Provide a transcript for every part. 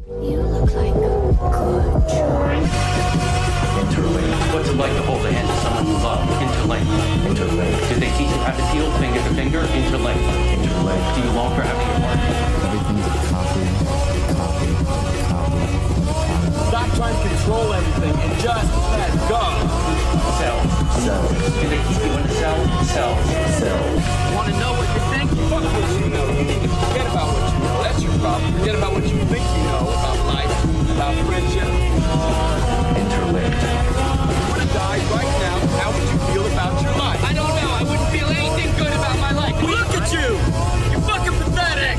You look like a good choice. Interlink. What's it like to hold the hand of someone you love? Interlink. Interlink. Did they teach you how to feel finger to finger? Interlink. Interlink. Do you long for having your heart? Everything's a copy. Stop trying to control everything and just let go. Cells. Cells. Do they keep you in the cell? Cells. Cells. Want to know what you think? Fuck what you know. You need to forget about what you know. That's your problem. Forget about what you think you know about life, about friendship. Interlinked. If you were to die right now, how would you feel about your life? I don't know. I wouldn't feel anything good about my life. Look at you! You're fucking pathetic!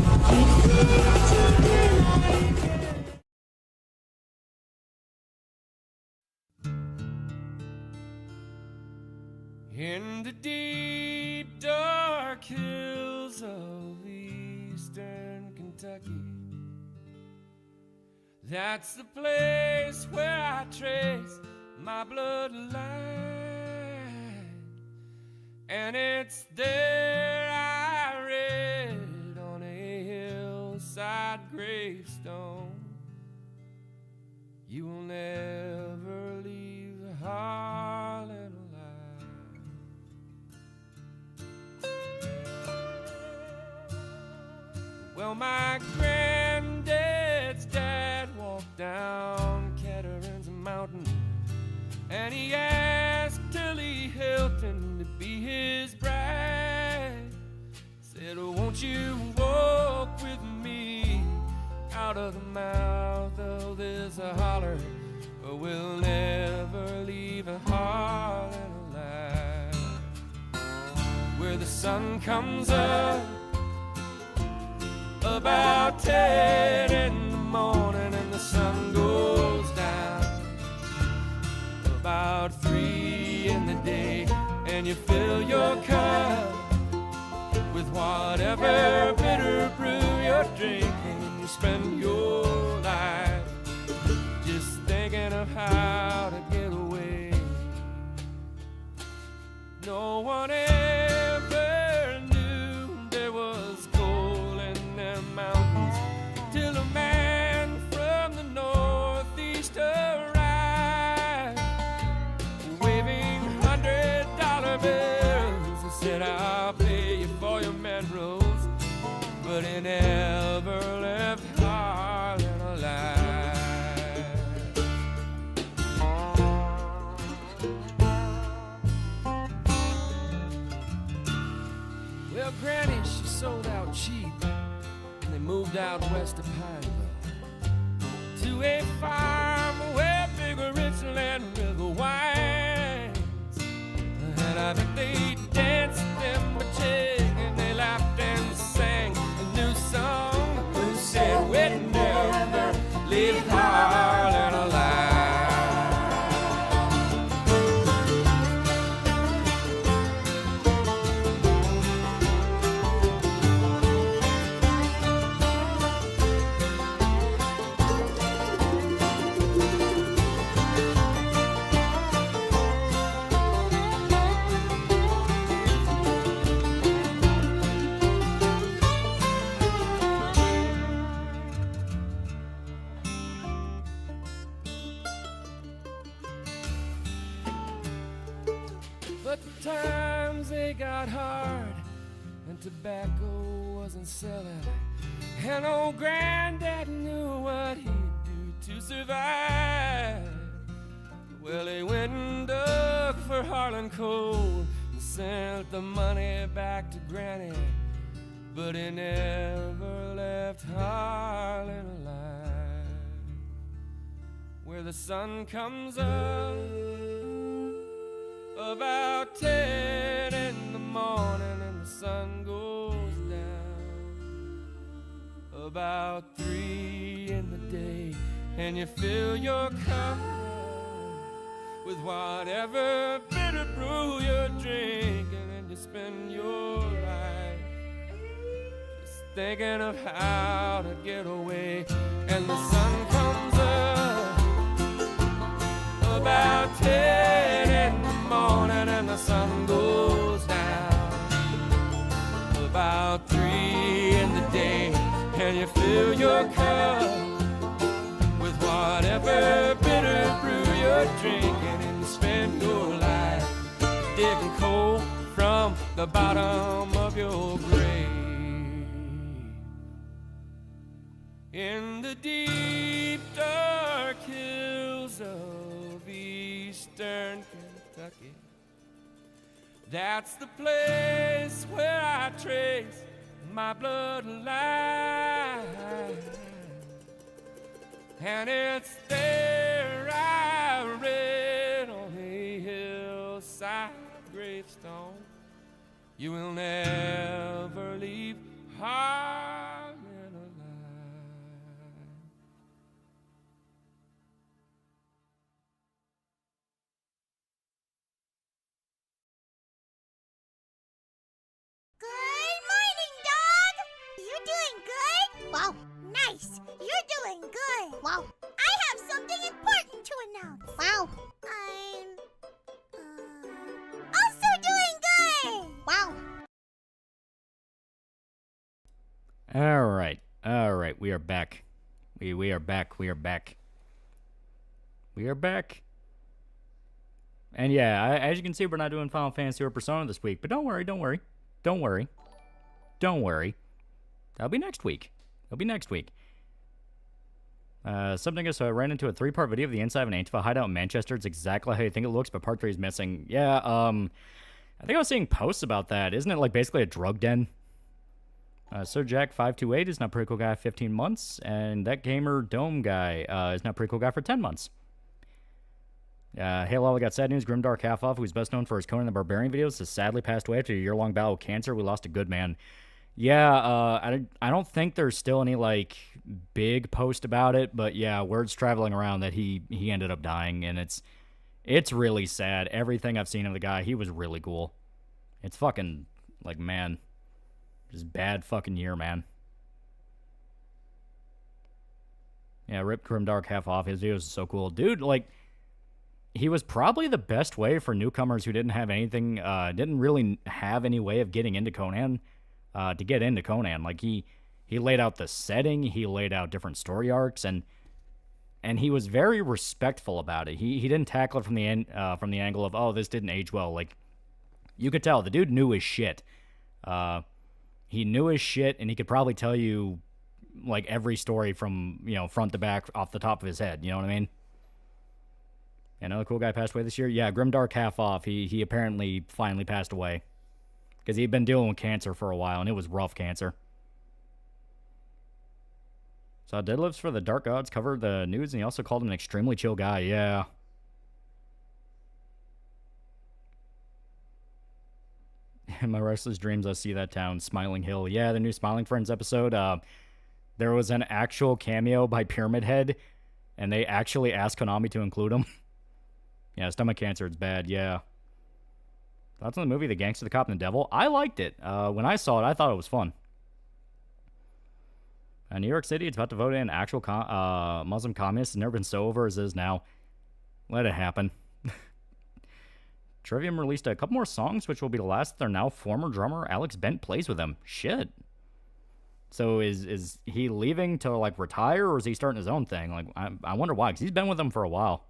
In the deep, dark hills of eastern Kentucky, that's the place where I trace my bloodline. And it's there I read on a hillside gravestone, you will never leave the Harlan alive. Well, my granddad's dad walked down Catarines Mountain, and he asked Tilly Hilton to be his bride. Said, oh, won't you walk with me out of the mouth of this holler, or we'll never leave a Harlan alive. Where the sun comes up about 10 in the morning, and the sun goes down about 3 in the day, and you fill your cup with whatever bitter brew you're drinking, and you spend your life just thinking of how to get away. No one ever knew there was gold in them mountains till a man from the northeast arrived, waving $100 bills. He said, I'll pay you for your minerals, but he never left Harlan alive. Well, Granny, she sold out cheap, and they moved out west of Pineville to a farm where bigger Richland River winds. And I bet they danced them a jig, and they laughed and sang a new song. Who said we'd never leave Harlan alive? But the times they got hard, and tobacco wasn't selling, and old Granddad knew what he'd do to survive. Well, he went and dug for Harlan coal and sent the money back to Granny, but he never left Harlan alive. Where the sun comes up about 10 in the morning, and the sun goes down about 3 in the day, and you fill your cup with whatever bitter brew you're drinking, and you spend your life just thinking of how to get away. And the sun comes up about 10 in the morning, and the sun goes down about 3 in the day, and you fill your cup the bottom of your grave. In the deep dark hills of eastern Kentucky, that's the place where I trace my bloodline. And it's there I read on a hillside gravestone, you will never leave Harlan alive. Good morning, dog! You doing good? Wow, nice! You're doing good! Wow! I have something important to announce! Wow! I'm... also doing good! Wow! Alright, we are back. We are back. And yeah, as you can see, we're not doing Final Fantasy or Persona this week, but don't worry. That'll be next week. Something is, so I ran into a 3-part video of the inside of an Antifa hideout in Manchester. It's exactly how you think it looks, but part 3 is missing. Yeah, I think I was seeing posts about that. Isn't it like basically a drug den? Sir Jack 528 is not pretty cool guy 15 months, and that gamer Dome guy is not pretty cool guy for 10 months. Hey Loli, got sad news. Grimdark Half-Off, who's best known for his Conan the Barbarian videos, has sadly passed away after a year-long battle with cancer. We lost a good man. Yeah, I don't think there's still any, like, big post about it, but yeah, word's traveling around that he ended up dying, and it's really sad. Everything I've seen of the guy, he was really cool. It's fucking, like, man, just bad fucking year, man. Yeah, Rip Grimdark Half-Off, his videos are so cool. Dude, like, he was probably the best way for newcomers who didn't have anything, didn't really have any way of getting into Conan, to get into Conan. Like, he laid out the setting, he laid out different story arcs, and he was very respectful about it. He didn't tackle it from the angle of, oh, this didn't age well. Like, you could tell the dude knew his shit. He knew his shit, and he could probably tell you, like, every story from, you know, front to back off the top of his head. You know what I mean? Another cool guy passed away this year. Yeah, Grimdark Half-Off. He apparently finally passed away. Because he'd been dealing with cancer for a while, and it was rough cancer. So Deadlifts for the Dark Gods covered the news, and he also called him an extremely chill guy. Yeah. In my restless dreams, I see that town, Smiling Hill. Yeah, the new Smiling Friends episode. There was an actual cameo by Pyramid Head, and they actually asked Konami to include him. Yeah, stomach cancer, it's bad, yeah. Thoughts on the movie The Gangster, the Cop, and the Devil? I liked it. When I saw it, I thought it was fun. New York City, it's about to vote in actual Muslim communists. It's never been so over as it is now. Let it happen. Trivium released a couple more songs, which will be the last. They're now former drummer Alex Bent plays with them. Shit. So is he leaving to, like, retire, or is he starting his own thing? Like, I wonder why, because he's been with them for a while.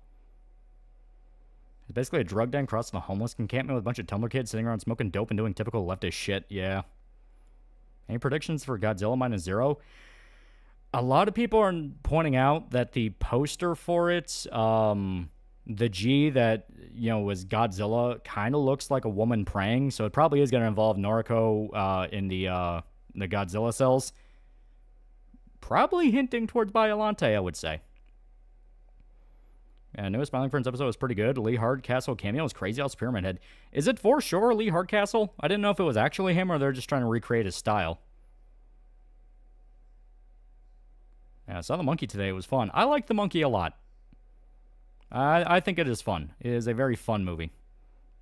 It's basically a drug den crossed in a homeless encampment with a bunch of Tumblr kids sitting around smoking dope and doing typical leftist shit. Yeah. Any predictions for Godzilla Minus Zero? A lot of people are pointing out that the poster for it, the G that, you know, was Godzilla, kind of looks like a woman praying, so it probably is going to involve Noriko in the Godzilla cells. Probably hinting towards Biollante, I would say. Yeah, newest Smiling Friends episode was pretty good. Lee Hardcastle cameo was crazy as Pyramid Head. Is it for sure Lee Hardcastle? I didn't know if it was actually him or they're just trying to recreate his style. Yeah, I saw the monkey today. It was fun. I like the monkey a lot. I think it is fun. It is a very fun movie.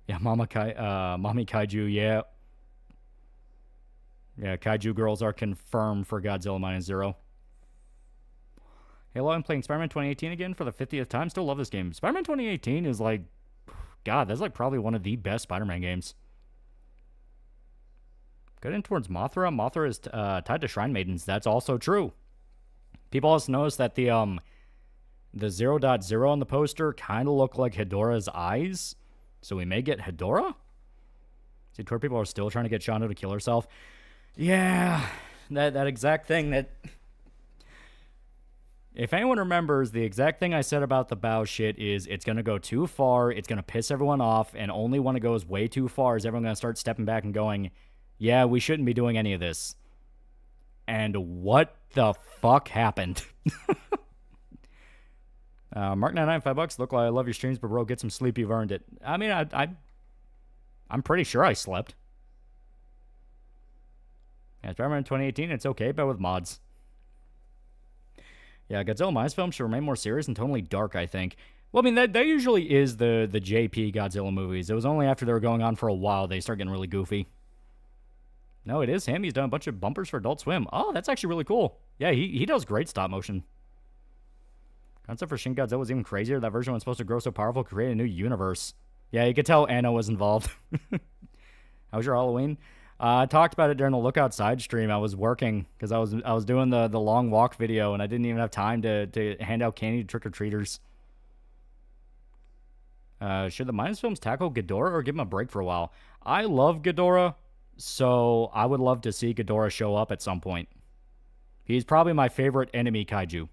Yeah, Mommy Kaiju, yeah. Yeah, Kaiju girls are confirmed for Godzilla Minus Zero. Hello, I'm playing Spider-Man 2018 again for the 50th time. Still love this game. Spider-Man 2018 is like, God, that's like probably one of the best Spider-Man games. Good in towards Mothra. Mothra is tied to Shrine Maidens. That's also true. People also notice that the 0.0 on the poster kind of look like Hedora's eyes. So we may get Hedora? See, Twitter people are still trying to get Shonda to kill herself. Yeah, that exact thing that... If anyone remembers, the exact thing I said about the Bao shit is it's going to go too far, it's going to piss everyone off, and only when it goes way too far is everyone going to start stepping back and going, yeah, we shouldn't be doing any of this. And what the fuck happened? Mark99, $5. Look, like I love your streams, but bro, get some sleep, you've earned it. I mean, I'm pretty sure I slept. Yeah, Spider-Man 2018, it's okay, but with mods. Yeah, Godzilla Minus film should remain more serious and totally dark, I think. Well, I mean, that usually is the JP Godzilla movies. It was only after they were going on for a while they start getting really goofy. No, it is him. He's done a bunch of bumpers for Adult Swim. Oh, that's actually really cool. Yeah, he does great stop motion. Concept for Shin Godzilla was even crazier. That version was supposed to grow so powerful, create a new universe. Yeah, you could tell Anna was involved. How was your Halloween? I talked about it during the Look Outside stream. I was working because I was doing the long walk video, and I didn't even have time to hand out candy to trick-or-treaters. Should the Minus films tackle Ghidorah or give him a break for a while? I love Ghidorah, so I would love to see Ghidorah show up at some point. He's probably my favorite enemy kaiju.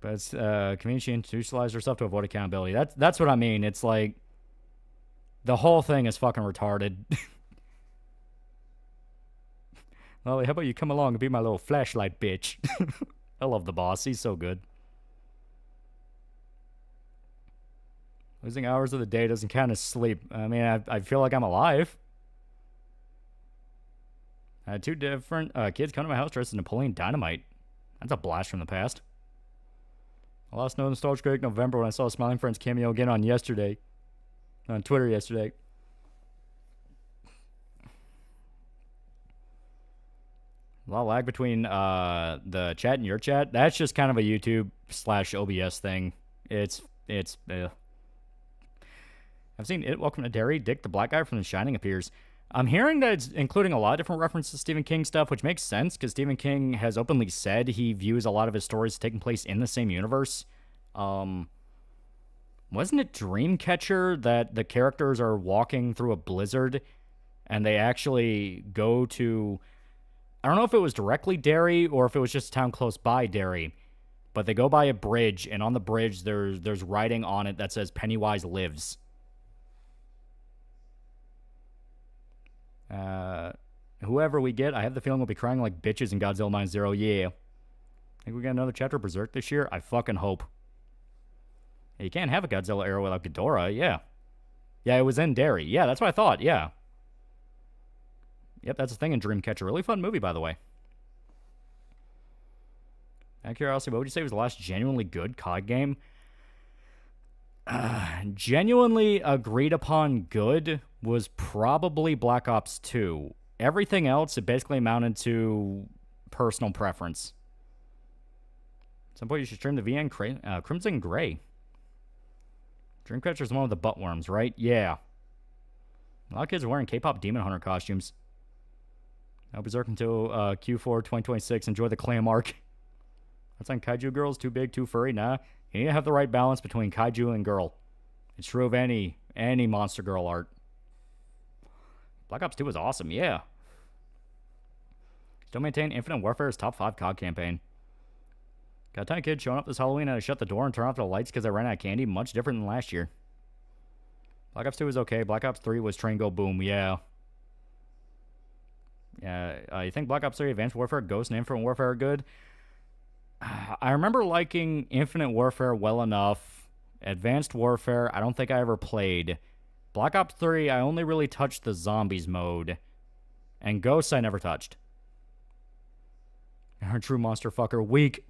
But it's community institutionalized herself to avoid accountability. That's what I mean. It's like the whole thing is fucking retarded. Lolly, how about you come along and be my little flashlight bitch? I love the boss. He's so good. Losing hours of the day doesn't count as sleep. I mean, I feel like I'm alive. I had 2 different kids come to my house dressed as Napoleon Dynamite. That's a blast from the past. I lost no nostalgia in November when I saw Smiling Friends cameo again on Twitter yesterday. A lot of lag between the chat and your chat. That's just kind of a YouTube/OBS thing. It's I've seen it. Welcome to Derry. Dick, the black guy from The Shining, appears. I'm hearing that it's including a lot of different references to Stephen King stuff, which makes sense because Stephen King has openly said he views a lot of his stories taking place in the same universe. Wasn't it Dreamcatcher that the characters are walking through a blizzard and they actually go to... I don't know if it was directly Derry or if it was just a town close by Derry, but they go by a bridge, and on the bridge there's writing on it that says Pennywise lives. Whoever we get, I have the feeling we'll be crying like bitches in Godzilla Minus Zero. Yeah. Think we get another chapter of Berserk this year? I fucking hope. You can't have a Godzilla era without Ghidorah. Yeah. Yeah, it was in Derry. Yeah, that's what I thought. Yeah. Yep, that's a thing in Dreamcatcher. Really fun movie, by the way. Out of curiosity, what would you say was the last genuinely good COD game? Genuinely agreed upon good was probably Black Ops 2. Everything else, it basically amounted to personal preference. At some point, you should stream the VN Crimson Gray. Dreamcatcher is one of the buttworms, right? Yeah. A lot of kids are wearing K-pop Demon Hunter costumes. I'll berserk until Q4 2026. Enjoy the clam arc. That's on Kaiju Girls. Too big, too furry. Nah. You need to have the right balance between Kaiju and girl. It's true of any Monster Girl art. Black Ops 2 was awesome, yeah. Still maintain Infinite Warfare's top 5 COD campaign. Got a ton of kids showing up this Halloween and I shut the door and turn off the lights because I ran out of candy. Much different than last year. Black Ops 2 was okay. Black Ops 3 was train go boom, yeah. Yeah, you think Black Ops 3, Advanced Warfare, Ghost, and Infinite Warfare are good? I remember liking Infinite Warfare well enough. Advanced Warfare, I don't think I ever played. Black Ops 3, I only really touched the zombies mode. And Ghosts, I never touched. You're a true monster fucker. Weak.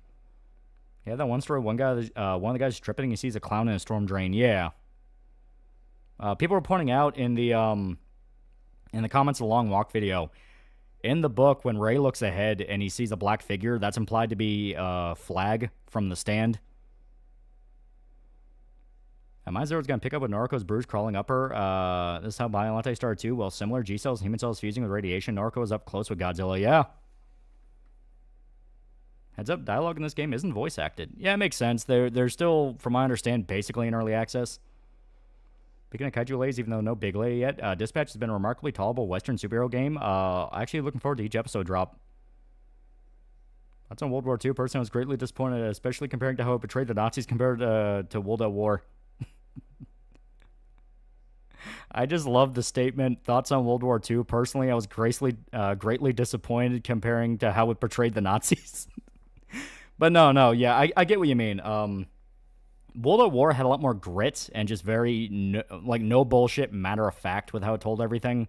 Yeah, that one story, one of the guys tripping, he sees a clown in a storm drain. Yeah. People were pointing out in the comments of the Long Walk video, in the book, when Ray looks ahead and he sees a black figure, that's implied to be Flag from The Stand. My Zero's going to pick up with Noriko's bruise crawling up her. This is how Biolante started too. Well, similar G cells, human cells fusing with radiation. Noriko is up close with Godzilla. Yeah. Heads up, dialogue in this game isn't voice acted. Yeah, it makes sense. They're still, from what I understand, basically in early access. Speaking of kaiju ladies, even though no big lady yet, Dispatch has been a remarkably tolerable Western superhero game. Actually looking forward to each episode drop. That's on World War II. Personally, I was greatly disappointed, especially comparing to how it portrayed the Nazis compared to World at War. I just love the statement. Thoughts on World War II. Personally, I was greatly disappointed comparing to how it portrayed the Nazis. But no, yeah, I get what you mean. World at War had a lot more grit and just very, no bullshit, matter of fact with how it told everything.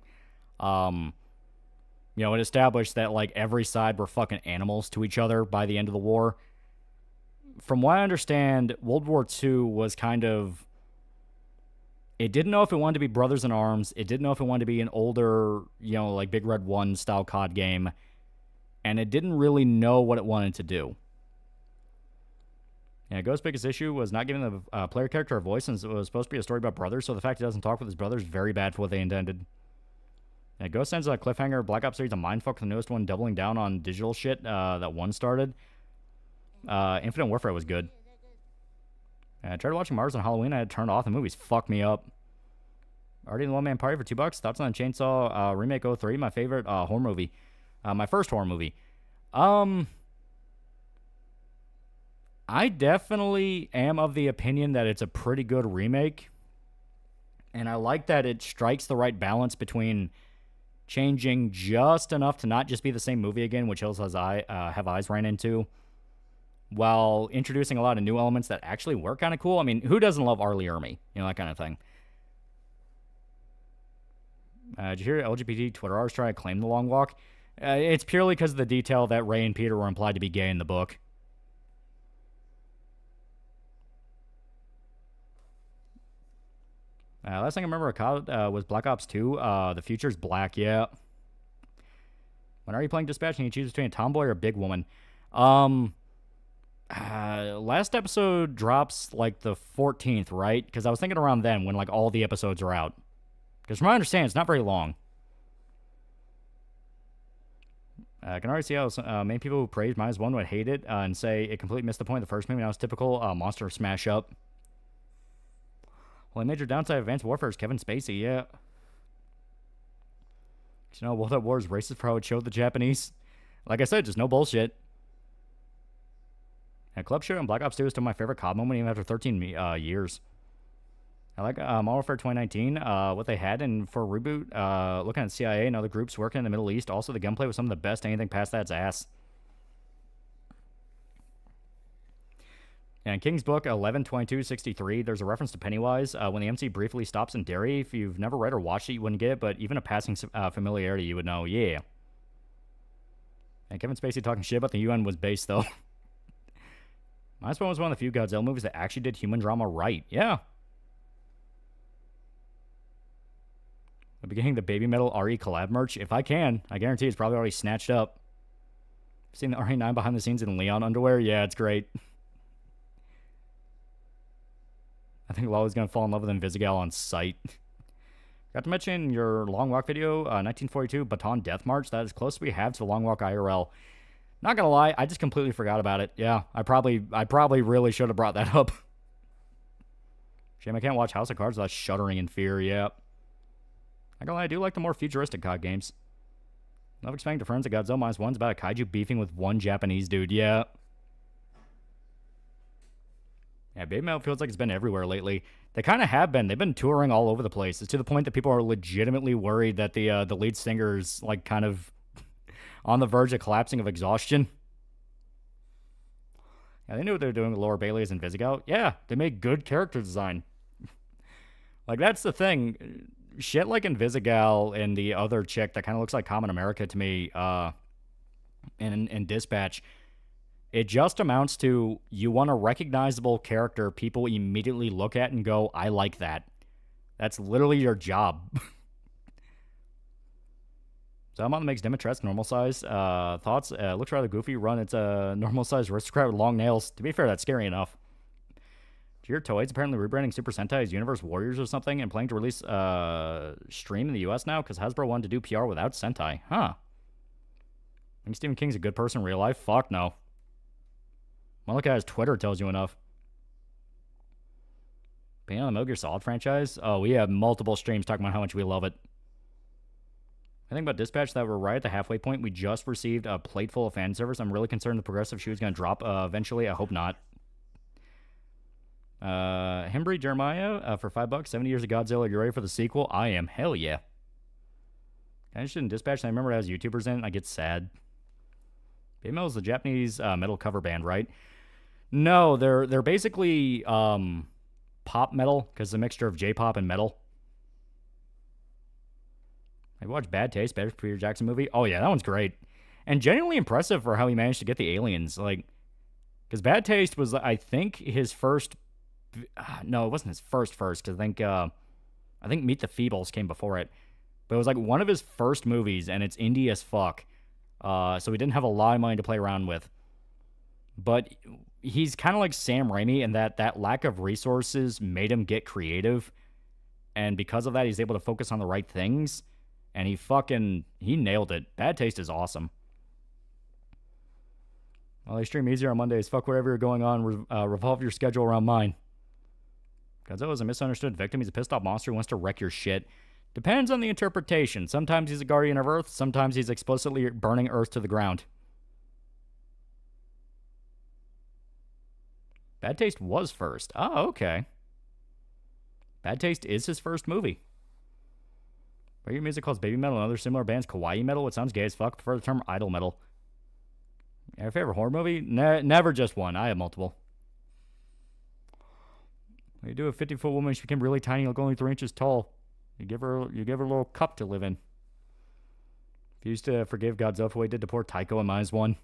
It established that, every side were fucking animals to each other by the end of the war. From what I understand, World War II was kind of... It didn't know if it wanted to be Brothers in Arms. It didn't know if it wanted to be an older, Big Red 1 style COD game. And it didn't really know what it wanted to do. Yeah, Ghost's biggest issue was not giving the player character a voice, since it was supposed to be a story about brothers, so the fact he doesn't talk with his brothers is very bad for what they intended. Yeah, Ghost ends a cliffhanger. Black Ops 3 is a mindfuck, the newest one doubling down on digital shit that one started. Infinite Warfare was good. I tried watching Mars on Halloween. I had turned off. The movies fucked me up. Already in the One-Man Party for $2. Thoughts on Chainsaw Remake 03? My favorite horror movie. My first horror movie. I definitely am of the opinion that it's a pretty good remake. And I like that it strikes the right balance between changing just enough to not just be the same movie again, which Hills Have Eyes ran into, while introducing a lot of new elements that actually were kind of cool. I mean, who doesn't love Arlie Ermy? That kind of thing. Did you hear LGBT Twitterers try to claim the long walk? It's purely because of the detail that Ray and Peter were implied to be gay in the book. Last thing I remember was Black Ops 2. The future's black, yeah. When are you playing Dispatch and you choose between a tomboy or a big woman? Last episode drops the 14th, right? Because I was thinking around then when all the episodes are out. Because from my understanding, it's not very long. I can already see how many people who praised Minus One would hate it and say it completely missed the point of the first movie. Now it's typical monster smash up. Well, a major downside of Advanced Warfare is Kevin Spacey, yeah. World at War is racist for how it showed the Japanese. Like I said, just no bullshit. And Club Shooter and Black Ops 2 is still my favorite COD moment even after 13 years. I like Modern Warfare 2019, what they had, and for a reboot, looking at CIA and other groups working in the Middle East. Also, the gunplay was some of the best. Anything past that's ass. And King's Book 11/22/63, there's a reference to Pennywise. When the MC briefly stops in Derry, if you've never read or watched it, you wouldn't get it, but even a passing familiarity, you would know, yeah. And Kevin Spacey talking shit about the UN was based, though. Minus One was one of the few Godzilla movies that actually did human drama right. Yeah. I'll be getting the Baby Metal RE collab merch. If I can, I guarantee it's probably already snatched up. Seen the RE9 behind the scenes in Leon underwear? Yeah, it's great. I think Loli's going to fall in love with Invisigal on sight. Got to mention your Long Walk video, 1942 Baton Death March. That is close as we have to the Long Walk IRL. Not going to lie, I just completely forgot about it. Yeah, I probably really should have brought that up. Shame I can't watch House of Cards without shuddering in fear, yeah. Not going to lie, I do like the more futuristic COD games. Love expanding to friends that Godzilla Minus One's about a kaiju beefing with one Japanese dude, yeah. Yeah, Baby Metal feels like it's been everywhere lately. They kind of have been. They've been touring all over the place. It's to the point that people are legitimately worried that the lead singer's kind of on the verge of collapsing of exhaustion. Yeah, they knew what they were doing with Laura Bailey as Invisigal. Yeah, they made good character design. That's the thing. Shit like Invisigal and the other chick that kind of looks like Common America to me in Dispatch, it just amounts to you want a recognizable character people immediately look at and go, I like that. That's literally your job. So I'm on the makes Dimitrescu normal size. Thoughts? Looks rather goofy. Run. It's a normal size aristocrat with long nails. To be fair, that's scary enough. Do your toys apparently rebranding Super Sentai as Universe Warriors or something and planning to release stream in the US now because Hasbro wanted to do PR without Sentai. Huh. I think Stephen King's a good person in real life? Fuck no. Well, look at his Twitter tells you enough. Being on the Metal Gear Solid franchise? Oh, we have multiple streams talking about how much we love it. I think about Dispatch that we're right at the halfway point. We just received a plate full of fan service. I'm really concerned the progressive shoe is going to drop eventually. I hope not. Hembry Jeremiah for $5. 70 Years of Godzilla. You ready for the sequel? I am. Hell yeah. I just didn't Dispatch. I remember it has YouTubers in it. I get sad. Baby Metal is the Japanese metal cover band, right? No, they're basically pop metal because it's a mixture of J-pop and metal. I watched Bad Taste, better Peter Jackson movie. Oh yeah, that one's great, and genuinely impressive for how he managed to get the aliens. Like, because Bad Taste was, I think, his first. No, it wasn't his first. Because I think Meet the Feebles came before it, but it was like one of his first movies, and it's indie as fuck. So he didn't have a lot of money to play around with. But he's kind of like Sam Raimi in that lack of resources made him get creative, and because of that, he's able to focus on the right things. And he nailed it. Bad Taste is awesome. Well, they stream easier on Mondays. Fuck whatever you're going on. Revolve your schedule around mine. Godzilla is a misunderstood victim. He's a pissed off monster who wants to wreck your shit. Depends on the interpretation. Sometimes he's a guardian of Earth. Sometimes he's explicitly burning Earth to the ground. Bad Taste was first. Oh, okay. Bad Taste is his first movie. Regular music calls baby metal and other similar bands kawaii metal. It sounds gay as fuck. Prefer the term idol metal. Your favorite horror movie? Never just one. I have multiple. You do a 50-foot woman. She became really tiny, like only 3 inches tall. You give her a little cup to live in. If you used to forgive Godzilla for what he did to poor Taiko in -1.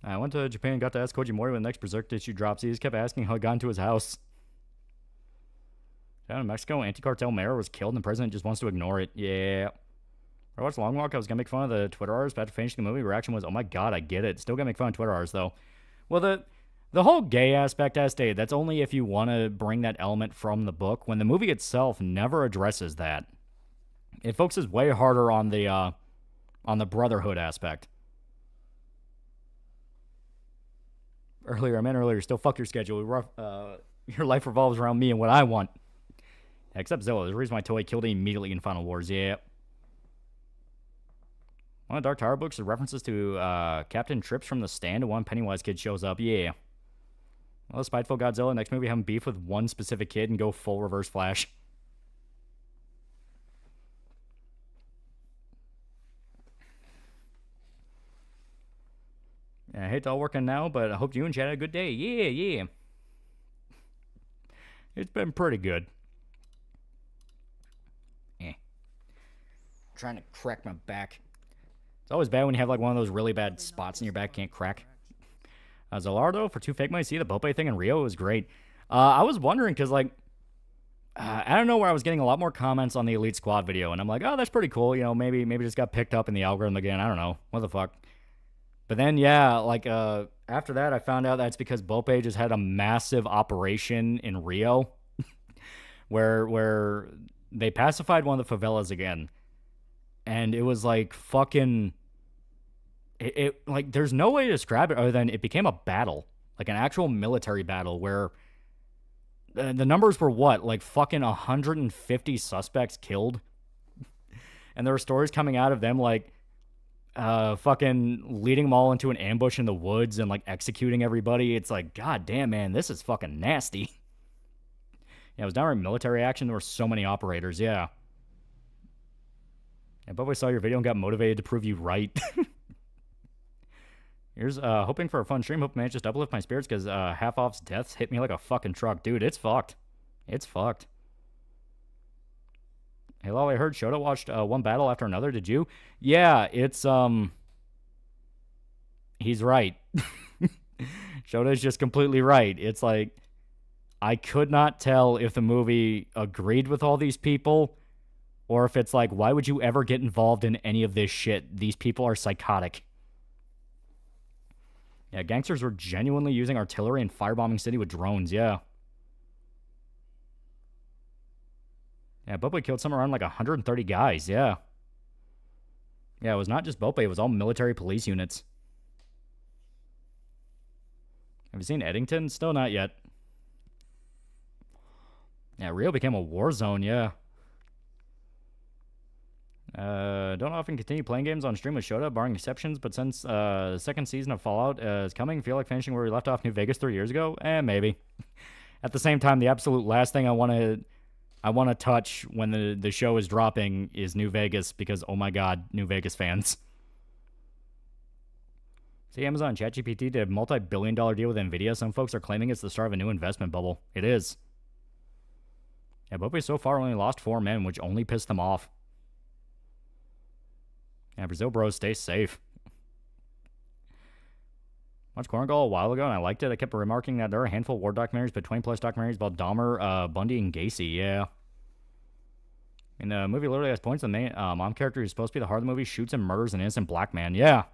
I went to Japan and got to ask Koji Mori when the next Berserk issue drops. He just kept asking how he got into his house. Down in Mexico, anti-cartel mayor was killed and the president just wants to ignore it. Yeah. I watched Long Walk. I was going to make fun of the Twitter artists, but after finishing the movie, reaction was, oh my god, I get it. Still going to make fun of Twitter artists, though. Well, the whole gay aspect I stated, that's only if you want to bring that element from the book, when the movie itself never addresses that. It focuses way harder on the brotherhood aspect. Earlier, still fuck your schedule. Your life revolves around me and what I want. Except Zilla. There's a reason why Toei killed him immediately in Final Wars. Yeah. One of the Dark Tower books is references to Captain Trips from the Stand, and one Pennywise kid shows up. Yeah. Well, spiteful Godzilla. Next movie, have him beef with one specific kid and go full Reverse Flash. Yeah, I hate to all working now, but I hope you and Chad had a good day. Yeah. It's been pretty good. Trying to crack my back. It's always bad when you have like one of those really bad spots in your back can't crack. Zolardo for 2 fake money. See the Bope thing in Rio was great. I was wondering because like I don't know where I was getting a lot more comments on the Elite Squad video, and I'm like, oh, that's pretty cool. You know, maybe just got picked up in the algorithm again. I don't know. What the fuck. But then yeah, like after that, I found out that's because Bope just had a massive operation in Rio, where they pacified one of the favelas again. And it was like fucking... It like, there's no way to describe it other than it became a battle. Like an actual military battle where... the numbers were what? Like fucking 150 suspects killed? And there were stories coming out of them like... fucking leading them all into an ambush in the woods and like executing everybody. It's like, god damn, man, this is fucking nasty. Yeah, it was downright military action. There were so many operators, yeah. I probably saw your video and got motivated to prove you right. Here's hoping for a fun stream. Hope managed to uplift my spirits because Half-Off's deaths hit me like a fucking truck. Dude, it's fucked. It's fucked. Hey, Lolly, I heard Shota watched one battle after another. Did you? Yeah, it's, he's right. Shota's just completely right. It's like, I could not tell if the movie agreed with all these people, or if it's like, why would you ever get involved in any of this shit? These people are psychotic. Yeah, gangsters were genuinely using artillery and firebombing city with drones, yeah. Yeah, Bope killed somewhere around like 130 guys, yeah. Yeah, it was not just Bope, it was all military police units. Have you seen Eddington? Still not yet. Yeah, Rio became a war zone, yeah. Don't often continue playing games on stream with Shota, barring exceptions, but since the second season of Fallout is coming, feel like finishing where we left off New Vegas 3 years ago? Maybe. At the same time, the absolute last thing I want to touch when the show is dropping is New Vegas, because, oh my god, New Vegas fans. See, Amazon ChatGPT did a multi-billion-dollar deal with Nvidia. Some folks are claiming it's the start of a new investment bubble. It is. Yeah, Bope so far only lost 4 men, which only pissed them off. Yeah, Brazil bros, stay safe. Watched Corngull a while ago, and I liked it. I kept remarking that there are a handful of war documentaries, but 20-plus documentaries about Dahmer, Bundy, and Gacy, yeah. And the movie literally has points. The main mom character who's supposed to be the heart of the movie shoots and murders an innocent black man, yeah.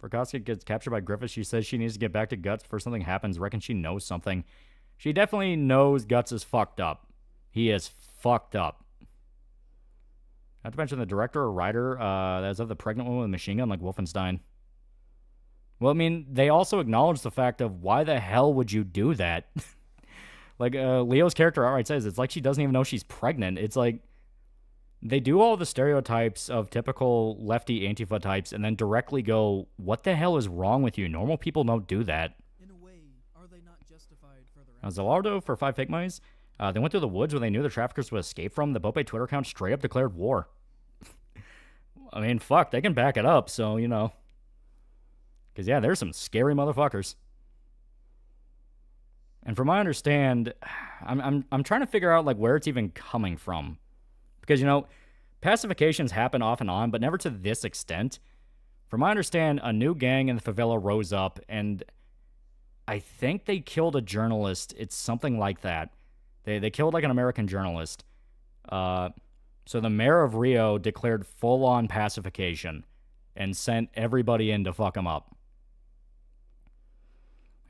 Verkowski gets captured by Griffith. She says she needs to get back to Guts before something happens. Reckons she knows something. She definitely knows Guts is fucked up. He is fucked up. Not to mention the director or writer that's of the pregnant woman with a machine gun like Wolfenstein. Well, I mean, they also acknowledge the fact of why the hell would you do that? Like, Leo's character outright says, it's like she doesn't even know she's pregnant. It's like, they do all the stereotypes of typical lefty Antifa types and then directly go, what the hell is wrong with you? Normal people don't do that. In a way, are they not justified further Zallardo for 5 fake monies. They went through the woods where they knew the traffickers would escape from. The Bope Twitter account straight up declared war. I mean, fuck, they can back it up, so, you know. Because, yeah, there's some scary motherfuckers. And from what I understand, I'm trying to figure out, like, where it's even coming from. Because, you know, pacifications happen off and on, but never to this extent. From what I understand, a new gang in the favela rose up, and I think they killed a journalist. It's something like that. They killed, like, an American journalist. So the mayor of Rio declared full-on pacification and sent everybody in to fuck him up.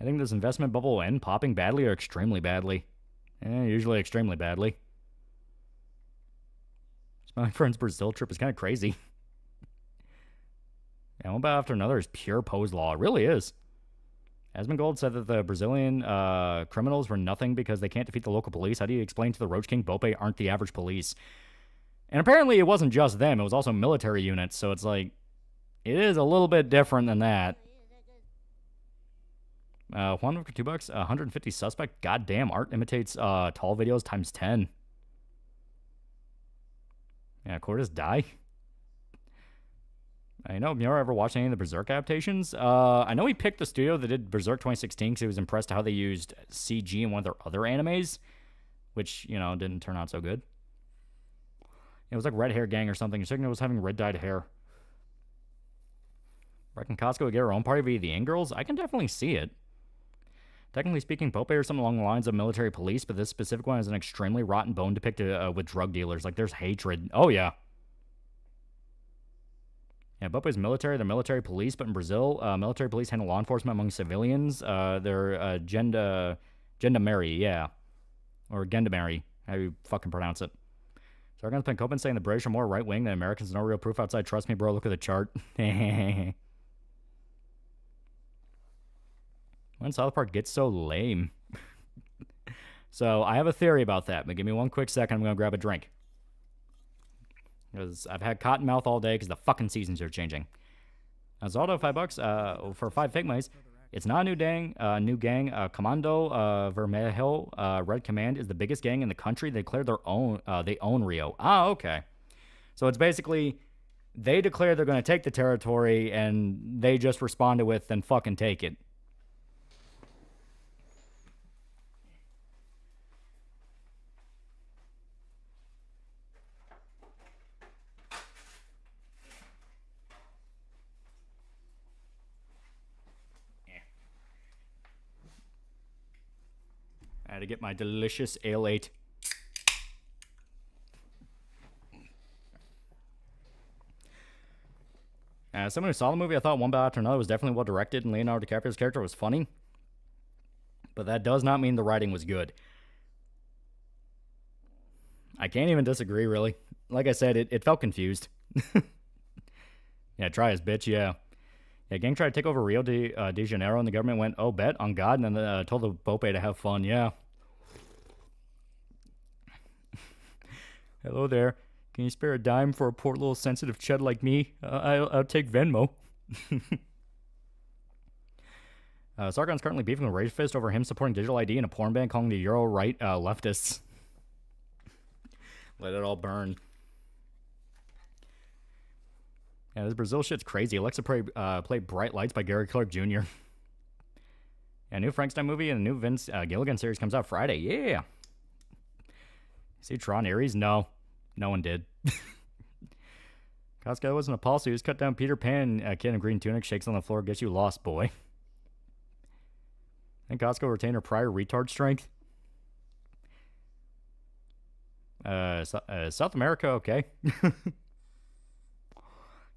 I think this investment bubble will end popping badly or extremely badly. Usually extremely badly. My friend's Brazil trip is kind of crazy. Yeah, one about after another is pure pose law. It really is. Asmongold said that the Brazilian criminals were nothing because they can't defeat the local police. How do you explain to the Roach King Bope aren't the average police? And apparently it wasn't just them. It was also military units. So it's like, it is a little bit different than that. Juan for $2, 150 suspect. Goddamn, art imitates tall videos times 10. Yeah, Cordes die. I know, Miura ever watched any of the Berserk adaptations? I know he picked the studio that did Berserk 2016 because he was impressed how they used CG in one of their other animes, which, you know, didn't turn out so good. It was like Red Hair Gang or something. Your signal was having red dyed hair. Reckon Costco would get her own party via the In-Girls? I can definitely see it. Technically speaking, Pope or something along the lines of military police, but this specific one is an extremely rotten bone depicted with drug dealers. Like, there's hatred. Oh, yeah. Yeah, Pope's military. They're military police, but in Brazil, military police handle law enforcement among civilians. They're gendarmerie, yeah. Or gendarmerie, how you fucking pronounce it. So Sargon's been Copen saying the British are more right-wing than Americans. No real proof outside. Trust me, bro. Look at the chart. When South Park gets so lame. So I have a theory about that, but give me one quick second. I'm going to grab a drink. Because I've had cotton mouth all day because the fucking seasons are changing. Zaldo, $5 for 5 fake mice. It's not a new gang. Comando Vermelho Red Command is the biggest gang in the country. They declared their own. They own Rio. Ah, okay. So it's basically they declare they're going to take the territory, and they just responded with, "Then fucking take it." I had to get my delicious Ale 8. Someone who saw the movie, I thought one battle after another was definitely well directed, and Leonardo DiCaprio's character was funny. But that does not mean the writing was good. I can't even disagree, really. Like I said, it felt confused. Yeah, try us, bitch, yeah. Yeah, gang tried to take over Rio de Janeiro, and the government went, "Oh, bet on God," and then told the Pope to have fun. Yeah. Hello there. Can you spare a dime for a poor little sensitive chud like me? I'll take Venmo. Sargon's currently beefing with Rage Fist over him supporting digital ID in a porn ban, calling the Euro right leftists. Let it all burn. Yeah, this Brazil shit's crazy. Alexa played Bright Lights by Gary Clark Jr. Yeah, a new Frankenstein movie and a new Vince Gilligan series comes out Friday. Yeah. See Tron Ares? No. No one did. Costco wasn't a policy. He was cut down Peter Pan, kid in green tunic, shakes on the floor, gets you lost, boy. I think Costco retained her prior retard strength. South America, okay.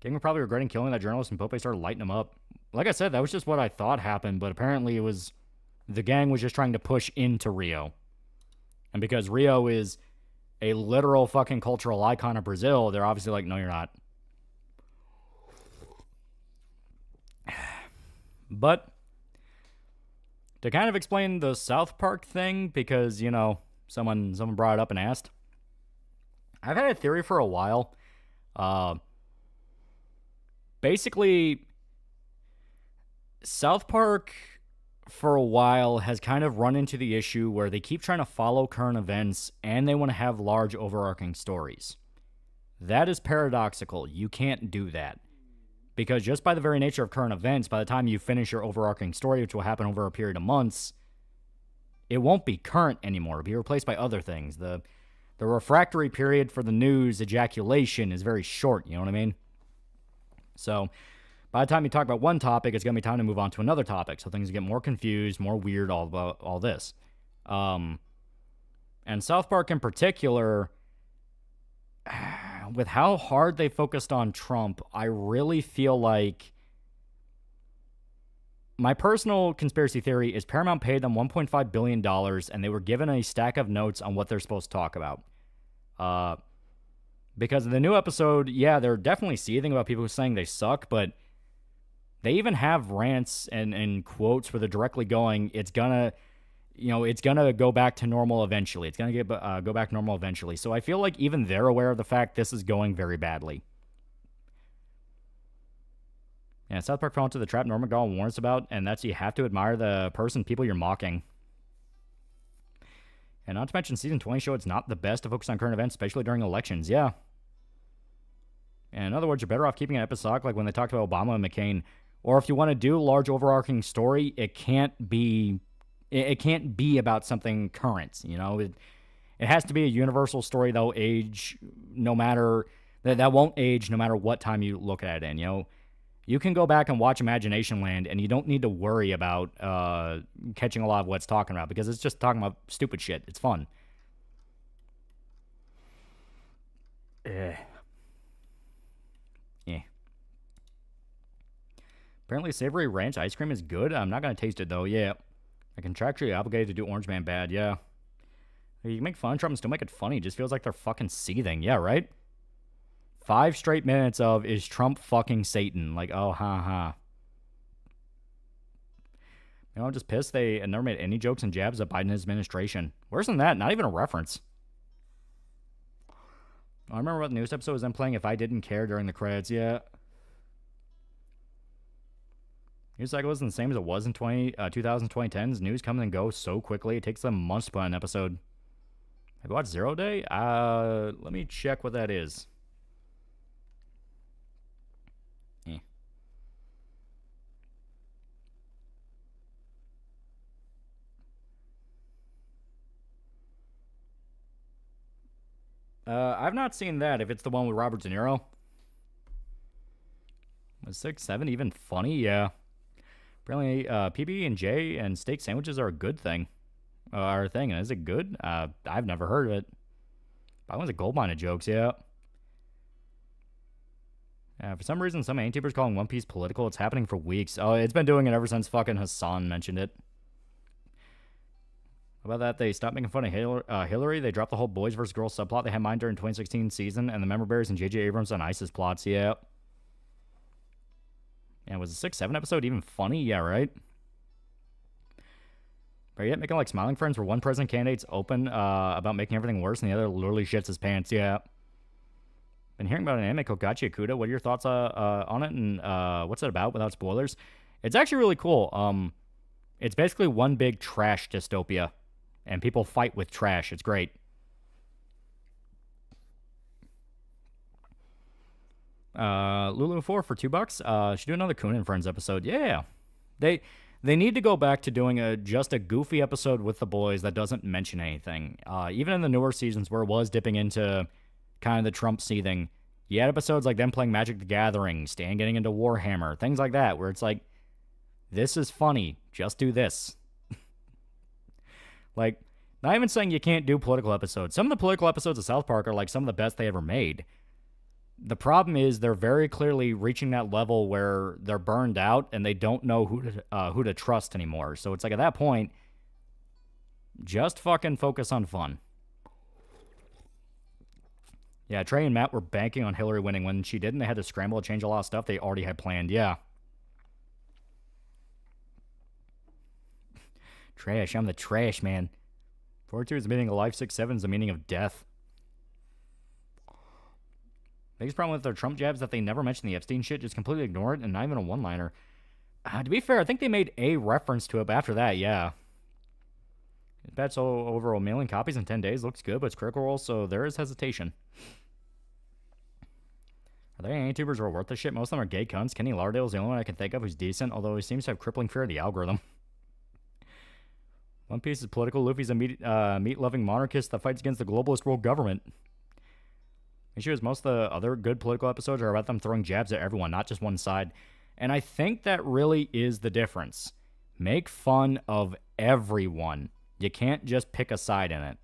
Gang were probably regretting killing that journalist, and Pope started lighting him up. Like I said, that was just what I thought happened, but apparently it was... The gang was just trying to push into Rio. And because Rio is a literal fucking cultural icon of Brazil, they're obviously like, no, you're not. But... to kind of explain the South Park thing, because, you know, someone brought it up and asked. I've had a theory for a while. Basically, South Park, for a while, has kind of run into the issue where they keep trying to follow current events, and they want to have large, overarching stories. That is paradoxical. You can't do that. Because just by the very nature of current events, by the time you finish your overarching story, which will happen over a period of months, it won't be current anymore. It'll be replaced by other things. The refractory period for the news ejaculation is very short, you know what I mean? So, by the time you talk about one topic, it's going to be time to move on to another topic. So things get more confused, more weird, all this. And South Park in particular... with how hard they focused on Trump, I really feel like... My personal conspiracy theory is Paramount paid them $1.5 billion, and they were given a stack of notes on what they're supposed to talk about. Because in the new episode, yeah, they're definitely seething about people saying they suck, but they even have rants and quotes where they're directly going, it's gonna go back to normal eventually. It's going to go back to normal eventually. So I feel like even they're aware of the fact this is going very badly. Yeah, South Park fell into the trap Norman Gall warns about, and that's you have to admire the people you're mocking. And not to mention, Season 20 show it's not the best to focus on current events, especially during elections. Yeah. And in other words, you're better off keeping it episodic, like when they talked about Obama and McCain. Or if you want to do a large overarching story, it can't be about something current, you know? It has to be a universal story that'll age no matter... That won't age no matter what time you look at it in, you know? You can go back and watch Imagination Land, and you don't need to worry about catching a lot of what it's talking about, because it's just talking about stupid shit. It's fun. Yeah. Apparently Savory Ranch ice cream is good. I'm not going to taste it, though. Yeah. I'm contractually obligated to do Orange Man bad, yeah. You can make fun of Trump and still make it funny. It just feels like they're fucking seething. Yeah, right? 5 straight minutes of, is Trump fucking Satan? Like, oh, ha. You know, I'm just pissed they never made any jokes and jabs at Biden's administration. Worse than that, not even a reference. I remember what the newest episode was them playing If I Didn't Care during the credits, yeah. News cycle isn't the same as it was in 2010s. News comes and goes so quickly. It takes them months to put on an episode. Have you watched Zero Day? Let me check what that is. I've not seen that. If it's the one with Robert De Niro. Was 6-7 even funny? Yeah. Apparently, PB&J and steak sandwiches are a good thing. Are a thing. Is it good? I've never heard of it. That one's a gold mine of jokes, yeah. For some reason, some YouTubers calling One Piece political. It's happening for weeks. Oh, it's been doing it ever since fucking Hassan mentioned it. How about that? They stopped making fun of Hillary. They dropped the whole boys versus girls subplot they had mine during 2016 season, and the member bears and J.J. Abrams on ISIS plots, yeah. Yeah, was the 6-7 episode even funny? Yeah, right? But yet, making like Smiling Friends, where one president candidate's open about making everything worse, and the other literally shits his pants. Yeah. Been hearing about an anime called Gachi Akuda. What are your thoughts on it, and what's it about without spoilers? It's actually really cool. It's basically one big trash dystopia, and people fight with trash. It's great. Lulu4 for $2. Should do another Coon and Friends episode. Yeah. They need to go back to doing just a goofy episode with the boys that doesn't mention anything. Even in the newer seasons where it was dipping into kind of the Trump seething, you had episodes like them playing Magic the Gathering, Stan getting into Warhammer, things like that, where it's like, this is funny. Just do this. Like, not even saying you can't do political episodes. Some of the political episodes of South Park are like some of the best they ever made. The problem is they're very clearly reaching that level where they're burned out and they don't know who to trust anymore. So it's like at that point, just fucking focus on fun. Yeah, Trey and Matt were banking on Hillary winning. When she didn't, they had to scramble to change a lot of stuff they already had planned. Yeah. Trash. I'm the trash, man. 4-2 is the meaning of life. 6-7 is the meaning of death. Biggest problem with their Trump jabs that they never mention the Epstein shit, just completely ignore it, and not even a one-liner. To be fair, I think they made a reference to it, but after that, yeah. It's over 1 million copies in 10 days. Looks good, but it's critical role, so there is hesitation. Are there any YouTubers who are worth the shit? Most of them are gay cunts. Kenny Lardale is the only one I can think of who's decent, although he seems to have crippling fear of the algorithm. One Piece is political. Luffy's a meat-loving monarchist that fights against the globalist world government. The issue is most of the other good political episodes are about them throwing jabs at everyone, not just one side. And I think that really is the difference. Make fun of everyone. You can't just pick a side in it.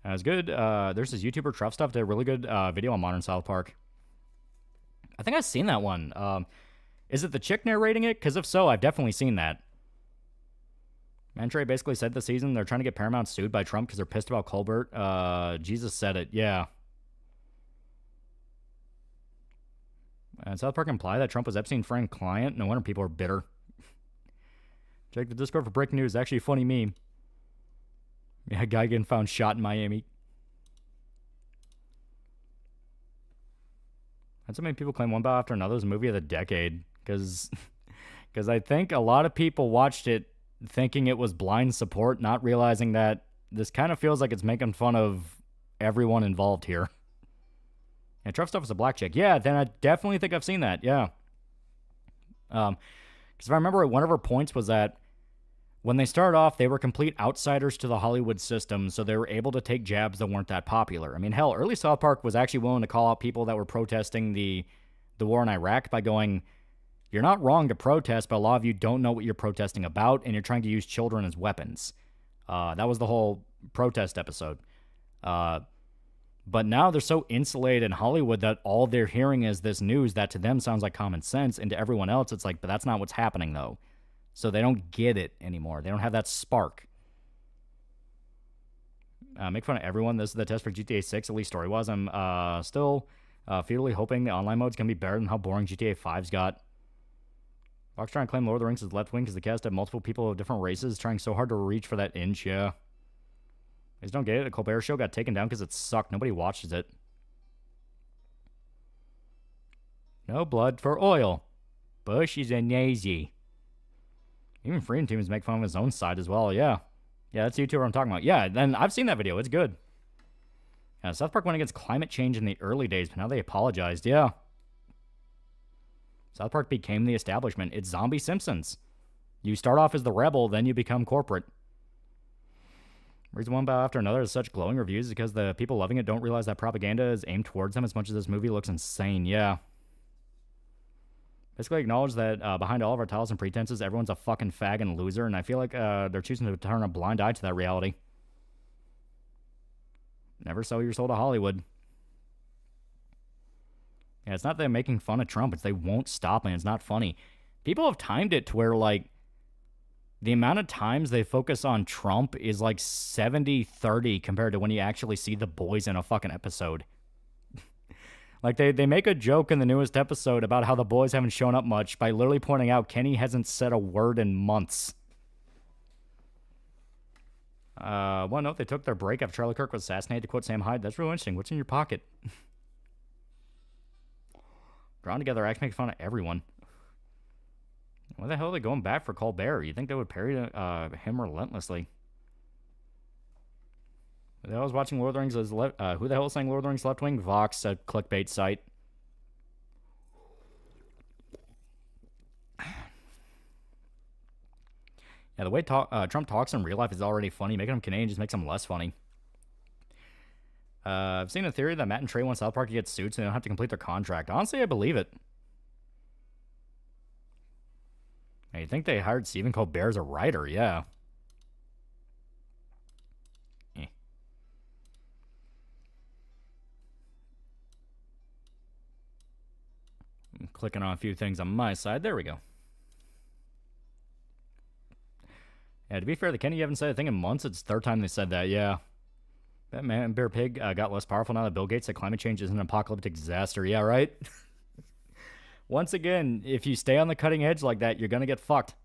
That was good. There's this YouTuber, Truff Stuff, did a really good video on Modern South Park. I think I've seen that one. Is it the chick narrating it? Because if so, I've definitely seen that. Mantrey basically said this season they're trying to get Paramount sued by Trump because they're pissed about Colbert. Jesus said it. Yeah. And South Park imply that Trump was Epstein's friend client. No wonder people are bitter. Check the Discord for breaking news. Actually, a funny meme. Yeah, a guy getting found shot in Miami. That's how many people claim One Bow After Another is a movie of the decade. Because I think a lot of people watched it thinking it was blind support, not realizing that this kind of feels like it's making fun of everyone involved here. And Truff Stuff is a black chick. Yeah, then I definitely think I've seen that. Yeah. Because if I remember, one of her points was that when they started off, they were complete outsiders to the Hollywood system, so they were able to take jabs that weren't that popular. I mean, hell, early South Park was actually willing to call out people that were protesting the war in Iraq by going, you're not wrong to protest, but a lot of you don't know what you're protesting about, and you're trying to use children as weapons. That was the whole protest episode. But now they're so insulated in Hollywood that all they're hearing is this news that to them sounds like common sense, and to everyone else it's like, but that's not what's happening, though. So they don't get it anymore. They don't have that spark. Make fun of everyone. This is the test for GTA 6, at least story-wise. I'm still futilely hoping the online mode's going to be better than how boring GTA 5's got. Fox trying to claim Lord of the Rings is left wing because the cast had multiple people of different races trying so hard to reach for that inch, yeah. I just don't get it. The Colbert Show got taken down because it sucked. Nobody watches it. No blood for oil. Bush is a Nazi. Even Freedom Teams make fun of his own side as well, yeah. Yeah, that's the YouTuber I'm talking about. Yeah, then I've seen that video. It's good. Yeah, South Park went against climate change in the early days, but now they apologized, yeah. South Park became the establishment. It's zombie Simpsons. You start off as the rebel, then you become corporate. The reason One Bow After Another has such glowing reviews is because the people loving it don't realize that propaganda is aimed towards them as much as this movie looks insane, yeah. Basically acknowledge that behind all of our titles and pretenses, everyone's a fucking fag and loser, and I feel like they're choosing to turn a blind eye to that reality. Never sell your soul to Hollywood. Yeah, it's not they're making fun of Trump, it's they won't stop, and it's not funny. People have timed it to where, like, the amount of times they focus on Trump is like 70-30 compared to when you actually see the boys in a fucking episode. Like, they make a joke in the newest episode about how the boys haven't shown up much by literally pointing out Kenny hasn't said a word in months. One note, they took their break after Charlie Kirk was assassinated, to quote Sam Hyde. That's real interesting. What's in your pocket? Drawn together, acts make fun of everyone. Why the hell are they going back for Colbert? You think they would parry him relentlessly? Who the hell is watching Lord of the Rings? Who the hell is saying Lord of the Rings Left Wing? Vox, a clickbait site. Yeah, the way Trump talks in real life is already funny. Making him Canadian just makes him less funny. I've seen a theory that Matt and Trey want South Park to get sued so they don't have to complete their contract. Honestly, I believe it. Hey, you think they hired Stephen Colbert as a writer? Yeah. I'm clicking on a few things on my side. There we go. Yeah, to be fair, the Kenny, you haven't said a thing in months. It's the third time they said that, yeah. Batman Bear Pig got less powerful now that Bill Gates said climate change is an apocalyptic disaster. Yeah, right? Once again, if you stay on the cutting edge like that, you're going to get fucked.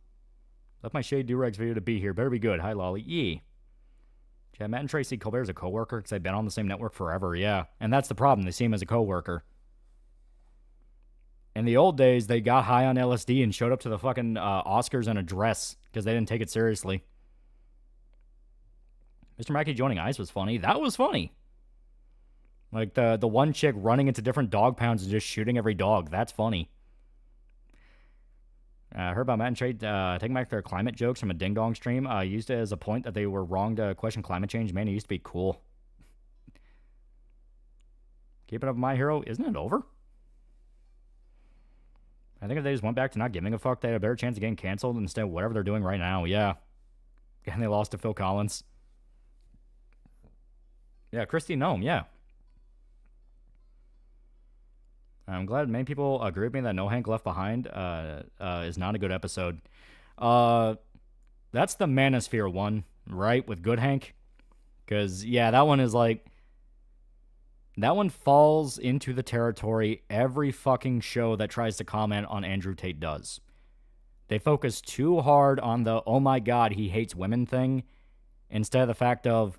Left my Shade Durex video to be here. Better be good. Hi, Lolly. Yeah. Matt and Tracy Colbert's a coworker because they've been on the same network forever. Yeah. And that's the problem. They see him as a coworker. In the old days, they got high on LSD and showed up to the fucking Oscars in a dress because they didn't take it seriously. Mr. Mackey joining ICE was funny. That was funny. Like the one chick running into different dog pounds and just shooting every dog. That's funny. I heard about Matt and Trey taking back their climate jokes from a Ding Dong stream. Used it as a point that they were wrong to question climate change. Man, it used to be cool. Keeping Up with My Hero, isn't it over? I think if they just went back to not giving a fuck, they had a better chance of getting canceled instead of whatever they're doing right now. Yeah. And they lost to Phil Collins. Yeah, Christy Nome, yeah. I'm glad many people agree with me that No Hank Left Behind is not a good episode. That's the Manosphere one, right? With Good Hank? Because, yeah, that one is like... That one falls into the territory every fucking show that tries to comment on Andrew Tate does. They focus too hard on the, oh my god, he hates women thing, instead of the fact of,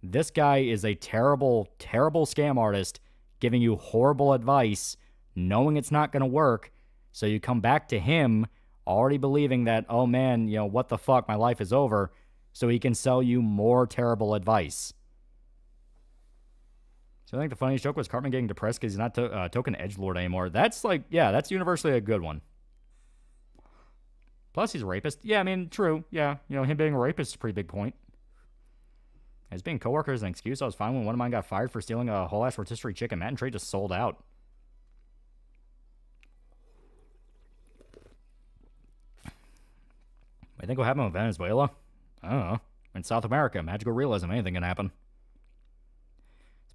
this guy is a terrible, terrible scam artist giving you horrible advice, knowing it's not going to work, so you come back to him already believing that, oh man, you know, what the fuck, my life is over, so he can sell you more terrible advice. So I think the funniest joke was Cartman getting depressed because he's not token edgelord anymore. That's like, yeah, that's universally a good one. Plus, he's a rapist. Yeah, I mean, true. Yeah, you know, him being a rapist is a pretty big point. As being coworkers an excuse, I was fine when one of mine got fired for stealing a whole ass rotisserie chicken. Matt and Trey just sold out. I think what happened with Venezuela? I don't know. In South America, magical realism, anything can happen.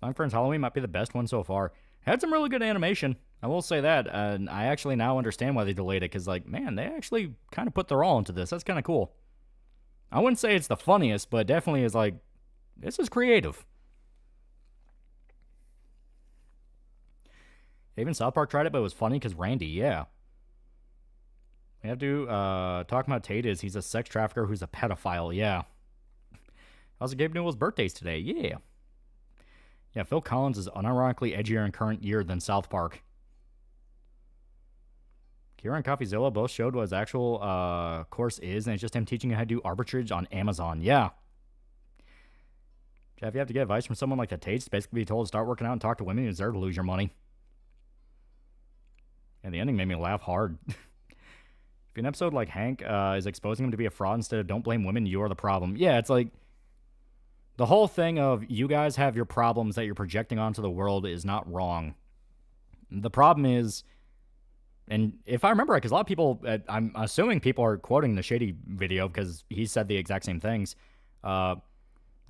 Five Friends Halloween might be the best one so far. Had some really good animation. I will say that. And I actually now understand why they delayed it. Because, like, man, they actually kind of put their all into this. That's kind of cool. I wouldn't say it's the funniest, but definitely is like, this is creative. Even South Park tried it, but it was funny because Randy, yeah. We have to talk about Tate is he's a sex trafficker who's a pedophile, yeah. Also, Gabe Newell's birthday's today, yeah. Yeah, Phil Collins is unironically edgier in current year than South Park. Kira and CoffeeZilla both showed what his actual course is, and it's just him teaching you how to do arbitrage on Amazon. Yeah. Jeff, you have to get advice from someone like the Tates, basically be told to start working out and talk to women who deserve to lose your money. And the ending made me laugh hard. If an episode like Hank is exposing him to be a fraud instead of don't blame women, you're the problem. Yeah, it's like... The whole thing of you guys have your problems that you're projecting onto the world is not wrong. The problem is, and if I remember right, because a lot of people, I'm assuming people are quoting the Shady video because he said the exact same things. The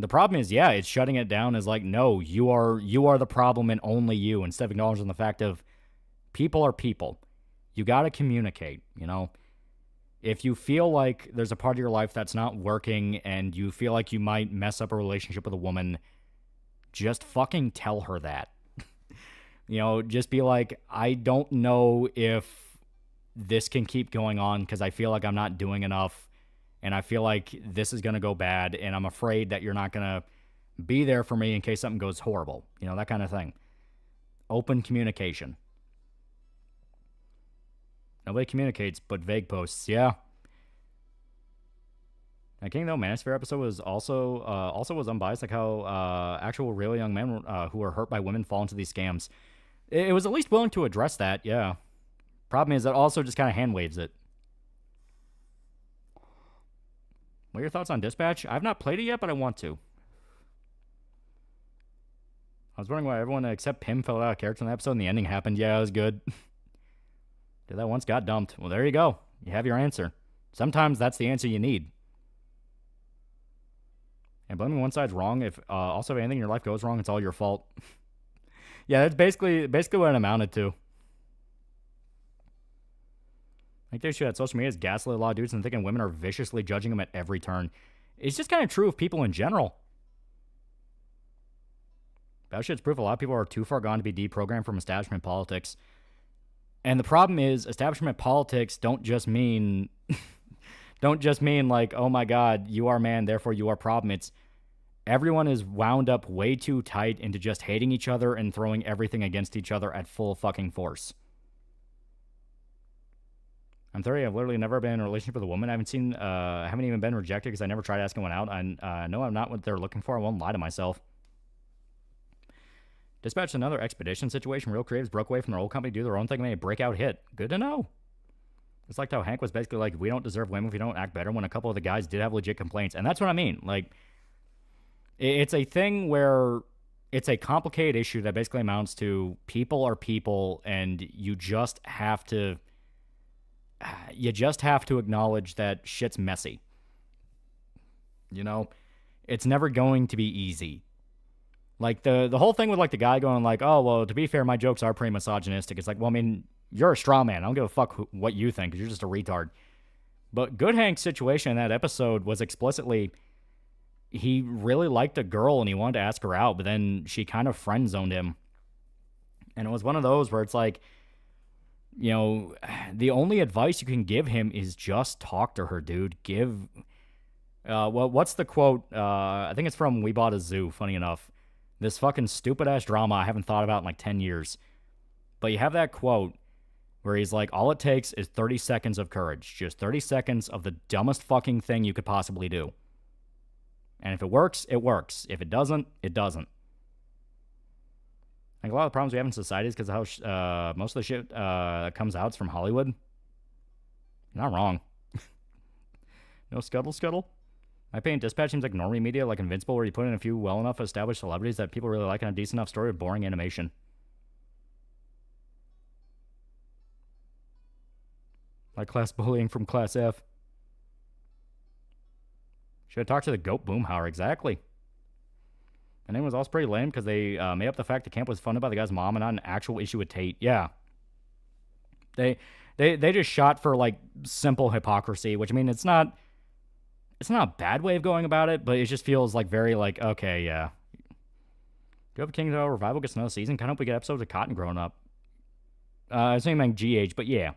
problem is, yeah, it's shutting it down as like, no, you are the problem and only you, instead of acknowledging the fact of people are people. You got to communicate, you know. If you feel like there's a part of your life that's not working and you feel like you might mess up a relationship with a woman, just fucking tell her that. You know, just be like, I don't know if this can keep going on because I feel like I'm not doing enough and I feel like this is going to go bad and I'm afraid that you're not going to be there for me in case something goes horrible. You know, that kind of thing. Open communication. Nobody communicates but vague posts. Yeah. That King though Manosphere episode was also was unbiased, like how actual real young men who are hurt by women fall into these scams. It was at least willing to address that, yeah. Problem is that also just kind of hand waves it. What are your thoughts on Dispatch? I've not played it yet, but I want to. I was wondering why everyone except Pim fell out of character in the episode and the ending happened. Yeah, it was good. Did that once, got dumped. Well, there you go. You have your answer. Sometimes that's the answer you need. And blaming one side's wrong. If also if anything in your life goes wrong, it's all your fault. Yeah, that's basically what it amounted to. Like the issue that social media is gaslit a lot of dudes and thinking women are viciously judging them at every turn. It's just kind of true of people in general. That shit's proof a lot of people are too far gone to be deprogrammed from establishment politics. And the problem is establishment politics don't just mean like, oh my God, you are man, therefore you are problem. It's everyone is wound up way too tight into just hating each other and throwing everything against each other at full fucking force. I'm 30. I've literally never been in a relationship with a woman. I haven't even been rejected because I never tried asking one out. I know I'm not what they're looking for. I won't lie to myself. Dispatched another expedition situation. Real creatives broke away from their old company, do their own thing, and made a breakout hit. Good to know. It's like how Hank was basically like, we don't deserve women if we don't act better, when a couple of the guys did have legit complaints. And that's what I mean. Like, it's a thing where it's a complicated issue that basically amounts to people are people, and you just have to acknowledge that shit's messy. You know, it's never going to be easy. Like the whole thing with like the guy going like, oh, well, to be fair, my jokes are pretty misogynistic. It's like, well, I mean, you're a straw man. I don't give a fuck what you think because you're just a retard. But Good Hank's situation in that episode was explicitly, he really liked a girl and he wanted to ask her out, but then she kind of friend zoned him. And it was one of those where it's like, you know, the only advice you can give him is just talk to her, dude. Well, what's the quote? I think it's from We Bought a Zoo, funny enough. This fucking stupid-ass drama I haven't thought about in like 10 years. But you have that quote where he's like, all it takes is 30 seconds of courage. Just 30 seconds of the dumbest fucking thing you could possibly do. And if it works, it works. If it doesn't, it doesn't. Like a lot of the problems we have in society is because of how most of the shit that comes out is from Hollywood. You're not wrong. No scuttle? My opinion, Dispatch seems like normie media, like Invincible, where you put in a few well enough established celebrities that people really like and a decent enough story with boring animation. Like class bullying from Class F. Should have talked to the GOAT Boomhauer, exactly. And then it was also pretty lame because they made up the fact the camp was funded by the guy's mom and not an actual issue with Tate. Yeah. They just shot for like simple hypocrisy, which I mean it's not a bad way of going about it, but it just feels like very like, okay, yeah. Do you have a King of the Revival gets another season? Kind of hope we get episodes of Cotton growing up. I was saying like GH, but yeah.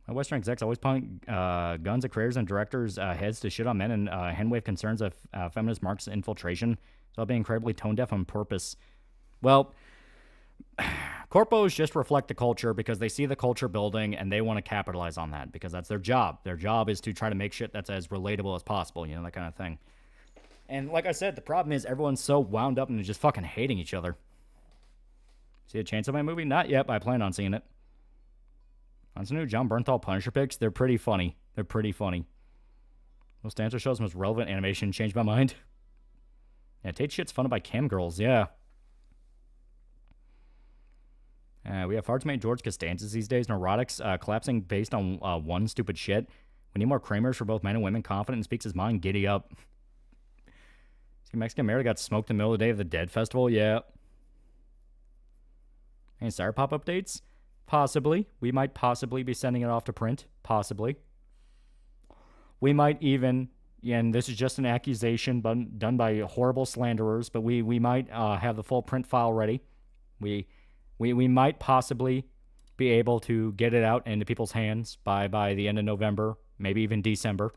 Western execs always point guns at creators and directors' heads to shit on men and handwave concerns of feminist Marxist infiltration. So I'll be incredibly tone deaf on purpose. Well, corpos just reflect the culture because they see the culture building and they want to capitalize on that because that's their job. Their job is to try to make shit that's as relatable as possible, you know, that kind of thing. And like I said, the problem is everyone's so wound up into just fucking hating each other. See the Chainsaw Man movie? Not yet, but I plan on seeing it. On some new John Bernthal Punisher picks, they're pretty funny. Most answer shows most relevant animation changed my mind. Yeah, Tate shit's funded by cam girls, yeah. We have far too many George Costanzas these days. Neurotics collapsing based on one stupid shit. We need more Kramers for both men and women. Confident and speaks his mind. Giddy up. See, Mexican Mary got smoked in the middle of the Day of the Dead festival. Yeah. Any Sire Pop updates? Possibly. We might possibly be sending it off to print. Possibly. We might even, and this is just an accusation done by horrible slanderers, but we might have the full print file ready. We We might possibly be able to get it out into people's hands by the end of November, maybe even December.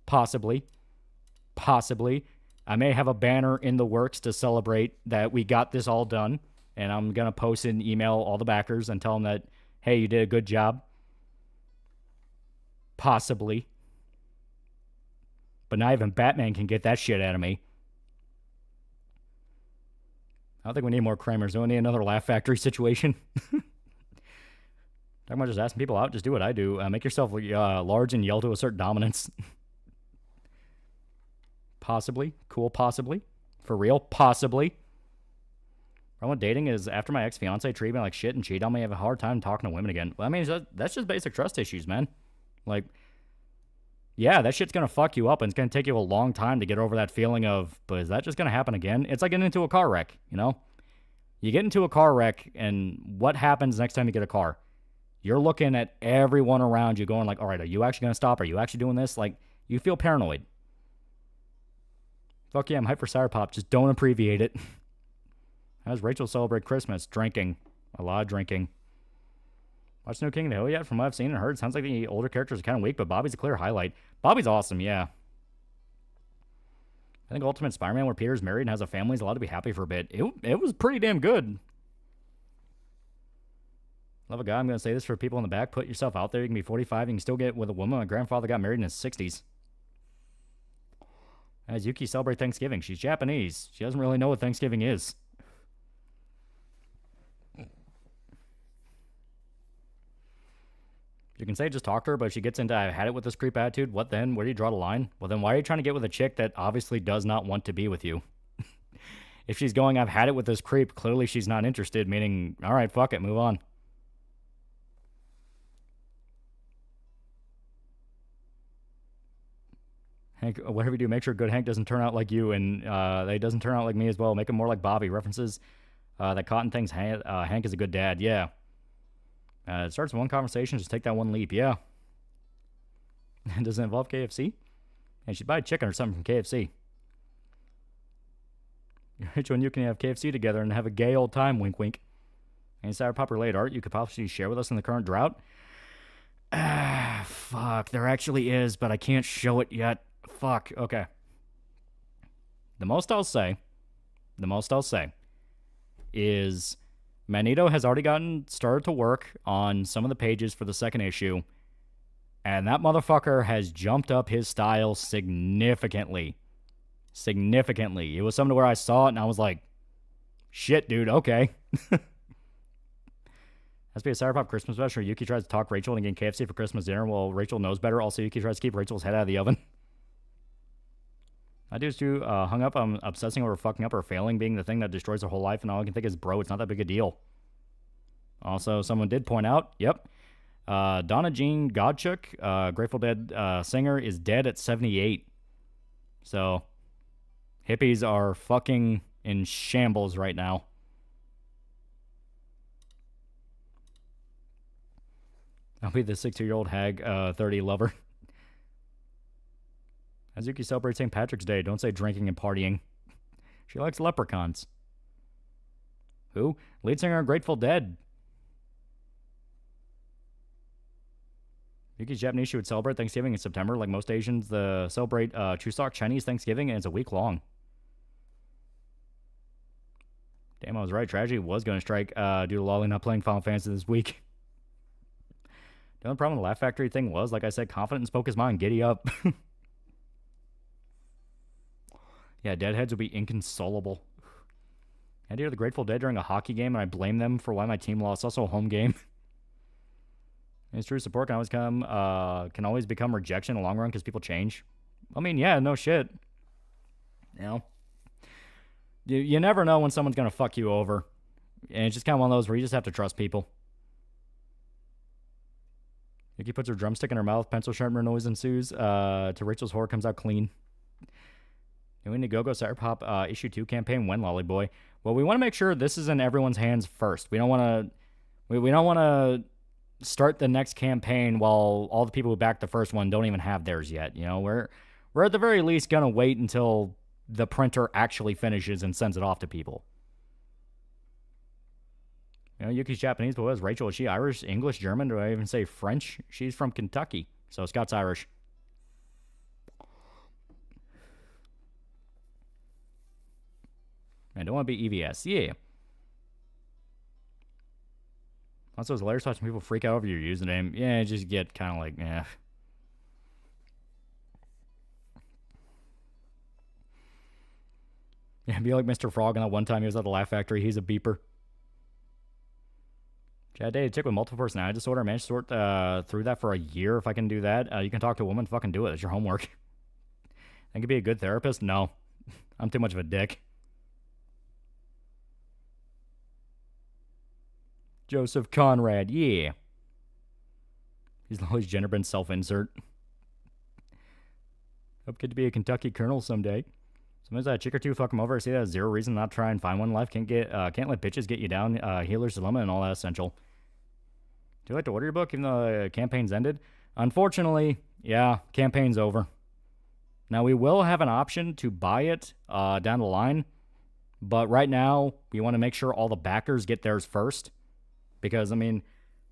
Possibly. I may have a banner in the works to celebrate that we got this all done, and I'm going to post and email all the backers and tell them that, hey, you did a good job. Possibly. But not even Batman can get that shit out of me. I don't think we need more Kramers. Do we need another Laugh Factory situation? Talking about just asking people out, just do what I do. Make yourself large and yell to assert dominance. Possibly. Cool, possibly. For real, possibly. Problem with dating is after my ex-fiance treated me like shit and cheated on me, I have a hard time talking to women again. Well, I mean, that's just basic trust issues, man. Like, yeah, that shit's going to fuck you up, and it's going to take you a long time to get over that feeling of, but is that just going to happen again? It's like getting into a car wreck, you know? You get into a car wreck, and what happens next time you get a car? You're looking at everyone around you going like, all right, are you actually going to stop? Are you actually doing this? Like, you feel paranoid. Fuck yeah, I'm hyped for Sour Pop. Just don't abbreviate it. How does Rachel celebrate Christmas? Drinking. A lot of drinking. Watch No King of the Hill yet? From what I've seen and heard, sounds like the older characters are kind of weak, but Bobby's a clear highlight. Bobby's awesome, yeah. I think Ultimate Spider-Man, where Peter's married and has a family, is allowed to be happy for a bit. It was pretty damn good. Love a guy. I'm going to say this for people in the back. Put yourself out there. You can be 45. You can still get with a woman. My grandfather got married in his 60s. As Yuki celebrate Thanksgiving. She's Japanese. She doesn't really know what Thanksgiving is. You can say just talk to her, but if she gets into I had it with this creep attitude, what then? Where do you draw the line? Well, then why are you trying to get with a chick that obviously does not want to be with you? If she's going, I've had it with this creep, clearly she's not interested, meaning, all right, fuck it, move on. Hank, whatever you do, make sure good Hank doesn't turn out like you, and that he doesn't turn out like me as well. Make him more like Bobby. References that Cotton thinks Hank is a good dad. Yeah. It starts with one conversation, just take that one leap. Yeah. Does it involve KFC? And she'd buy a chicken or something from KFC. Rachel and you can have KFC together and have a gay old time, wink wink. Any Sour Pop related art you could possibly share with us in the current drought? Fuck, there actually is, but I can't show it yet. Fuck, okay. The most I'll say is Magneto has already started to work on some of the pages for the second issue, and that motherfucker has jumped up his style significantly. Significantly. It was something where I saw it and I was like, shit, dude, okay. Has to be a Sour Pop Christmas special. Yuki tries to talk Rachel into getting KFC for Christmas dinner. Well, Rachel knows better. Also, Yuki tries to keep Rachel's head out of the oven. I do too hung up on obsessing over fucking up or failing being the thing that destroys her whole life, and all I can think is, bro, it's not that big a deal. Also, someone did point out, yep, Donna Jean Godchuk, Grateful Dead singer, is dead at 78. So, hippies are fucking in shambles right now. I'll be the 60-year-old hag, 30 lover. Azuki celebrates St. Patrick's Day. Don't say drinking and partying. She likes leprechauns. Who? Lead singer of Grateful Dead. Yuki's Japanese, she would celebrate Thanksgiving in September. Like most Asians, celebrate Chuseok Chinese Thanksgiving, and it's a week long. Damn, I was right. Tragedy was going to strike due to Loli not playing Final Fantasy this week. The only problem with the Laugh Factory thing was, like I said, confident and spoke his mind. Giddy up. Yeah, Deadheads would be inconsolable. I hear the Grateful Dead during a hockey game, and I blame them for why my team lost. Also a home game. It's true, support can always become rejection in the long run because people change. I mean, yeah, no shit. You know? You never know when someone's going to fuck you over. And it's just kind of one of those where you just have to trust people. Nikki puts her drumstick in her mouth. Pencil sharpener noise ensues. To Rachel's horror comes out clean. New Indiegogo Sour Pop issue 2 campaign when Lolly Boy. Well, we want to make sure this is in everyone's hands first. We don't want to. We don't want to start the next campaign while all the people who backed the first one don't even have theirs yet. You know, we're at the very least gonna wait until the printer actually finishes and sends it off to people. You know, Yuki's Japanese, but what is Rachel? Is she Irish, English, German? Do I even say French? She's from Kentucky, so Scott's Irish. I don't want to be EVS. Yeah. Also, it's hilarious watching people freak out over your username. Yeah, just get kind of like, eh. Yeah, be like Mr. Frog on that one time he was at the Laugh Factory. He's a beeper. Chad dated a chick with multiple personality disorder. I managed to sort through that for a year. If I can do that, you can talk to a woman. Fucking do it. It's your homework. I could be a good therapist. No, I'm too much of a dick. Joseph Conrad, yeah. He's always gender bent self-insert. Hope kid to be a Kentucky colonel someday. Sometimes a chick or two fuck him over. I see that as zero reason not to try and find one in life. Can't let bitches get you down. Healer's dilemma and all that essential. Do you like to order your book even though the campaign's ended? Unfortunately, yeah, campaign's over. Now we will have an option to buy it down the line, but right now we want to make sure all the backers get theirs first. Because, I mean,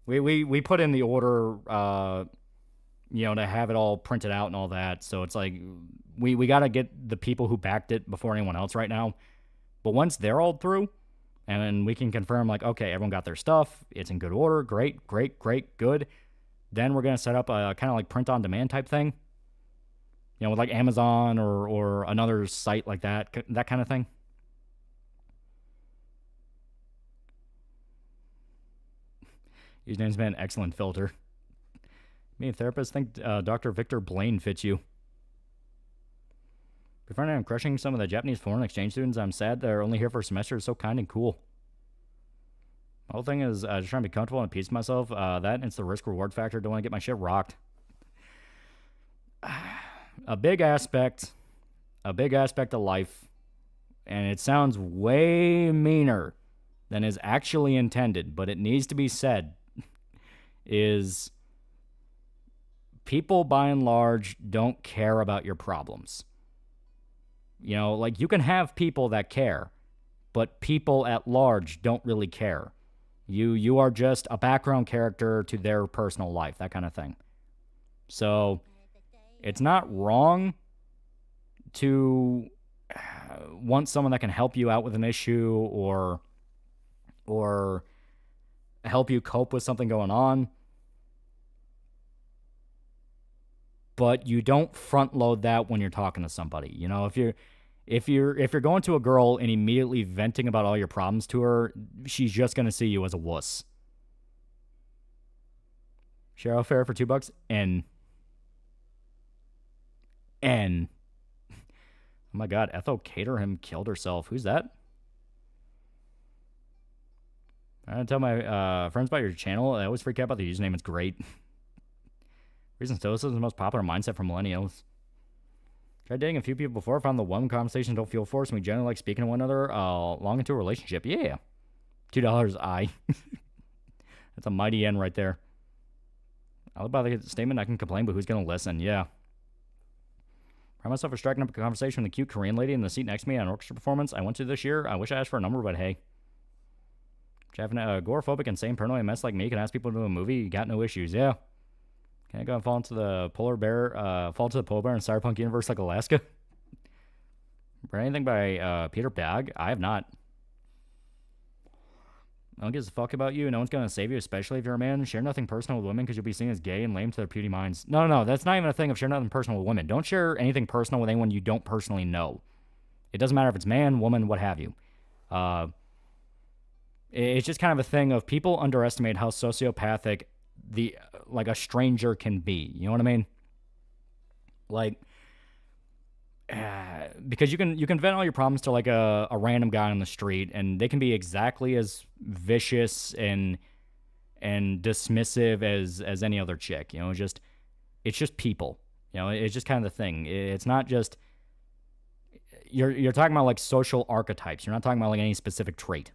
we put in the order, you know, to have it all printed out and all that. So it's like, we got to get the people who backed it before anyone else right now. But once they're all through, and then we can confirm, like, okay, everyone got their stuff. It's in good order. Great, good. Then we're going to set up a kind of like print-on-demand type thing. You know, with like Amazon or another site like that kind of thing. Username's been an excellent filter. Me and therapists think Dr. Victor Blaine fits you. Before I'm crushing some of the Japanese foreign exchange students, I'm sad they're only here for a semester. It's so kind and cool. My whole thing is just trying to be comfortable and at peace with myself. That and it's the risk-reward factor. Don't want to get my shit rocked. A big aspect of life, and it sounds way meaner than is actually intended, but it needs to be said, is people by and large don't care about your problems. You know, like you can have people that care, but people at large don't really care. You are just a background character to their personal life, that kind of thing. So it's not wrong to want someone that can help you out with an issue or help you cope with something going on. But you don't front load that when you're talking to somebody. You know, if you're going to a girl and immediately venting about all your problems to her, she's just gonna see you as a wuss. Cheryl Fair for $2. N. Oh my God, Ethel Caterham killed herself. Who's that? I tell my friends about your channel. I always freak out about the username. It's great. Reason Stoicism is the most popular mindset for millennials. Tried dating a few people before. Found the one conversations don't feel forced. And we generally like speaking to one another long into a relationship. Yeah. $2. I. That's a mighty N right there. I live by the statement, I can complain, but who's going to listen? Yeah. Pride myself for striking up a conversation with a cute Korean lady in the seat next to me at an orchestra performance I went to this year. I wish I asked for a number, but hey. If you have an agoraphobic, insane, paranoid mess like me can ask people to do a movie, you got no issues. Yeah. Can I go and fall into the polar bear in Cyberpunk universe like Alaska? Read anything by Peter Bagg? I have not. No one gives a fuck about you. No one's going to save you, especially if you're a man. Share nothing personal with women because you'll be seen as gay and lame to their puny minds. No. That's not even a thing of share nothing personal with women. Don't share anything personal with anyone you don't personally know. It doesn't matter if it's man, woman, what have you. It's just kind of a thing of people underestimate how sociopathic a stranger can be. You know what I mean? Like, because you can vent all your problems to like a random guy on the street, and they can be exactly as vicious and dismissive as any other chick. You know, it's just people. You know, it's just kind of the thing. It's not just you're talking about like social archetypes. You're not talking about like any specific trait.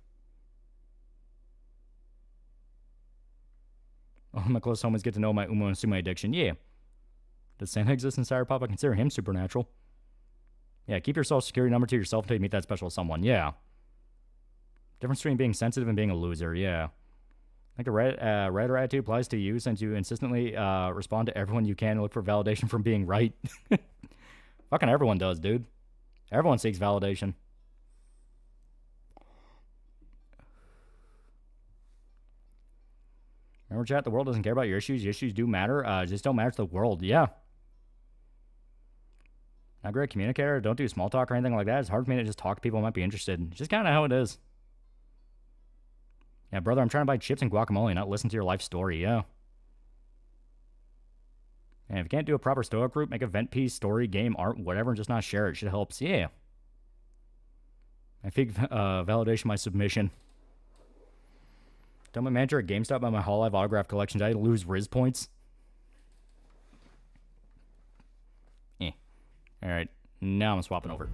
Oh, my close homies get to know my Umo and Sumo addiction. Yeah. Does Santa exist in Cyberpunk? I consider him supernatural. Yeah, keep your social security number to yourself until you meet that special someone. Yeah. Difference between being sensitive and being a loser. Yeah. Like a Redder attitude applies to you since you insistently respond to everyone you can and look for validation from being right. Fucking everyone does, dude. Everyone seeks validation. Remember, chat, the world doesn't care about your issues. Your issues do matter. Just don't matter to the world. Yeah. Not a great communicator. Don't do small talk or anything like that. It's hard for me to just talk to people who might be interested. It's just kind of how it is. Yeah, brother, I'm trying to buy chips and guacamole, not listen to your life story. Yeah. And if you can't do a proper stoic group, make a vent piece, story, game, art, whatever, and just not share it. Shit helps. Yeah. I think validation my submission. Tell my manager at GameStop about my Hololive autograph collection. Did I lose Riz points? Eh. Alright. Now I'm swapping over.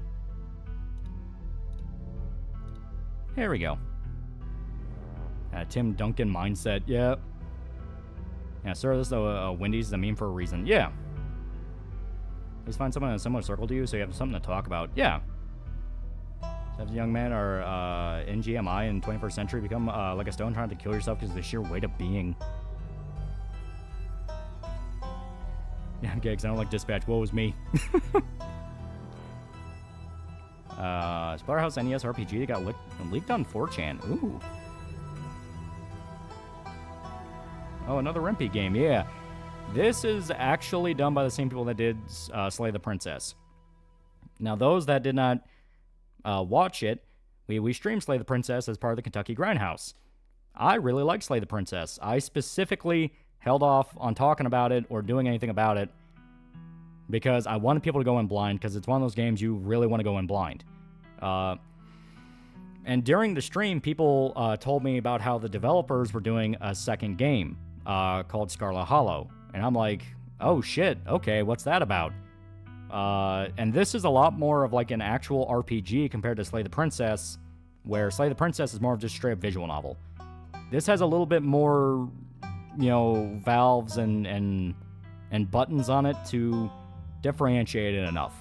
Here we go. Tim Duncan mindset. Yeah. Yeah, sir, this is a Wendy's is a meme for a reason. Yeah. Just find someone in a similar circle to you so you have something to talk about. Yeah. So as a young man or in GMI in 21st century become like a stone trying to kill yourself because of the sheer weight of being. Yeah, gigs. I don't like dispatch. Woe is me. Splatterhouse NES RPG that got leaked on 4chan. Ooh. Oh, another Rempy game. Yeah. This is actually done by the same people that did Slay the Princess. Now, those that did not watch it, we streamed Slay the Princess as part of the Kentucky Grindhouse. I really like Slay the Princess. I specifically held off on talking about it or doing anything about it because I wanted people to go in blind, because it's one of those games you really want to go in blind. And during the stream, people told me about how the developers were doing a second game called Scarlet Hollow. And I'm like, oh shit, okay, what's that about? And this is a lot more of like an actual RPG compared to Slay the Princess, where Slay the Princess is more of just straight up visual novel. This has a little bit more, valves and buttons on it to differentiate it enough.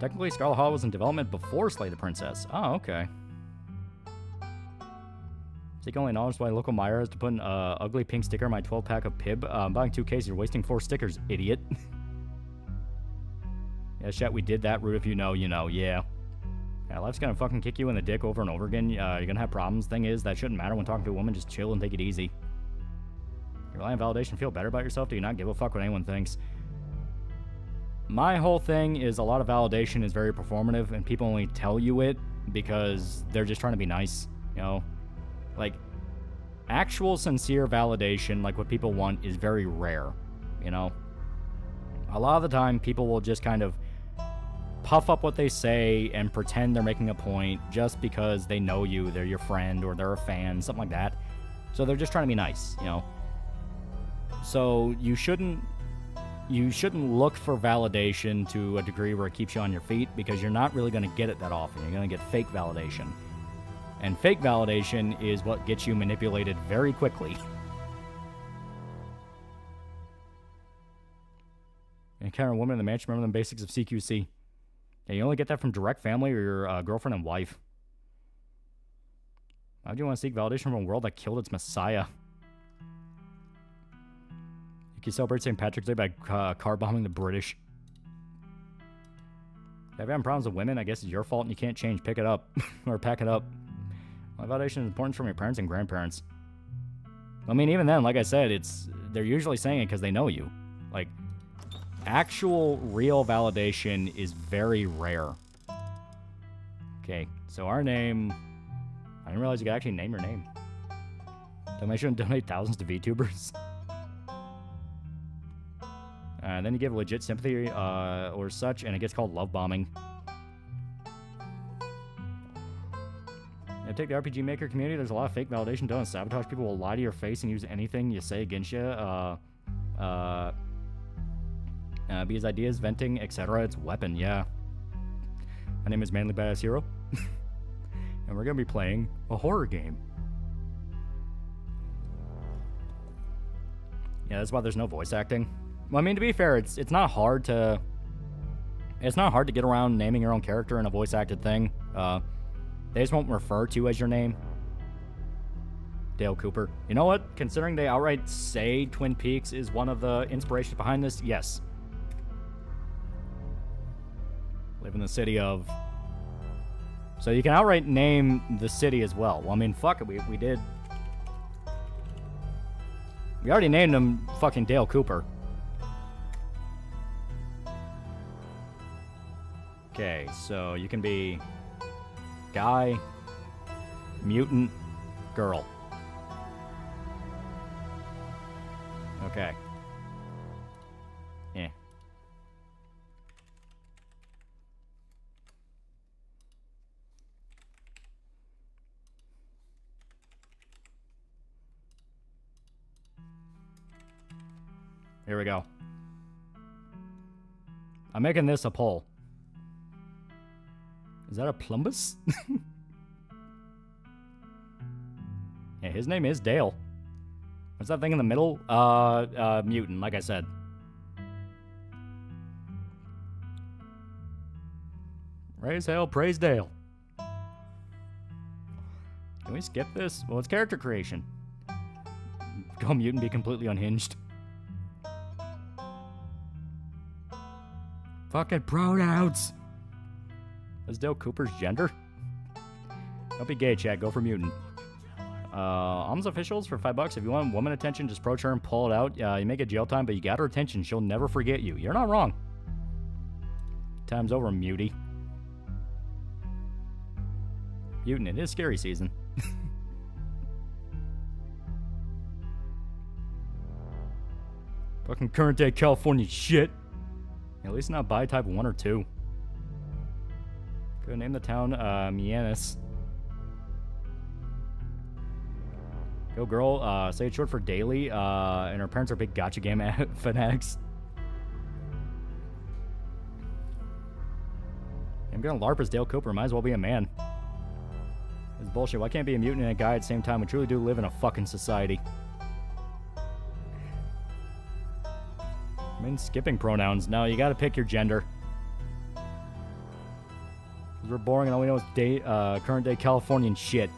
Technically, Scarlet Hollow was in development before Slay the Princess. Oh, okay. Seek only knowledge by local Meyer is to put an ugly pink sticker in my 12-pack of Pib. I'm buying 2 cases. You're wasting 4 stickers, idiot. Yeah, chat, we did that. Root, if you know, you know. Yeah. Yeah, life's gonna fucking kick you in the dick over and over again. You're gonna have problems. Thing is, that shouldn't matter when talking to a woman. Just chill and take it easy. You rely on validation, feel better about yourself? Do you not give a fuck what anyone thinks? My whole thing is a lot of validation is very performative, and people only tell you it because they're just trying to be nice, Like, actual sincere validation, like what people want, is very rare, A lot of the time, people will just kind of puff up what they say and pretend they're making a point just because they know you, they're your friend, or they're a fan, something like that. So they're just trying to be nice, So you shouldn't look for validation to a degree where it keeps you on your feet, because you're not really going to get it that often. You're going to get fake validation. And fake validation is what gets you manipulated very quickly. Encounter a woman in the mansion, remember the basics of CQC. Yeah, you only get that from direct family or your girlfriend and wife. Why would you want to seek validation from a world that killed its messiah? You celebrate St. Patrick's Day by car bombing the British. If you're having problems with women, I guess it's your fault and you can't change. Pick it up. Or pack it up. My validation is important from your parents and grandparents. I mean, even then, like I said, they're usually saying it because they know you. Like, actual, real validation is very rare. Okay, so our name... I didn't realize you could actually name your name. Donation and donate thousands to VTubers. And then you give legit sympathy or such, and it gets called love bombing. Take the RPG Maker community. There's a lot of fake validation done. Sabotage. People will lie to your face and use anything you say against you. Be his ideas, venting, etc. It's weapon, yeah. My name is Manly Badass Hero. And we're going to be playing a horror game. Yeah, that's why there's no voice acting. Well, I mean, to be fair, it's not hard to... It's not hard to get around naming your own character in a voice-acted thing. They just won't refer to as your name. Dale Cooper. You know what? Considering they outright say Twin Peaks is one of the inspirations behind this, yes. Live in the city of... So you can outright name the city as well. Well, I mean, fuck it, we did. We already named him fucking Dale Cooper. Okay, so you can be guy, mutant, girl. Okay. Yeah. Here we go. I'm making this a poll. Is that a plumbus? Yeah, his name is Dale. What's that thing in the middle? Mutant, like I said. Raise hell, praise Dale. Can we skip this? Well, it's character creation. Go mutant, be completely unhinged. Fucking pronouns. Is Dale Cooper's gender? Don't be gay, chat. Go for mutant. Alms officials for $5. If you want woman attention, just approach her and pull it out. You may get jail time, but you got her attention. She'll never forget you. You're not wrong. Time's over, mutie. Mutant, it is scary season. Fucking current day California shit. At least not by type 1 or 2. Go name the town, Mianis. Go girl, say it's short for daily, and her parents are big gacha game fanatics. I'm gonna LARP as Dale Cooper, might as well be a man. It's bullshit, why can't I be a mutant and a guy at the same time? We truly do live in a fucking society. I mean, skipping pronouns. No, you gotta pick your gender. We're boring and all we know is current day Californian shit.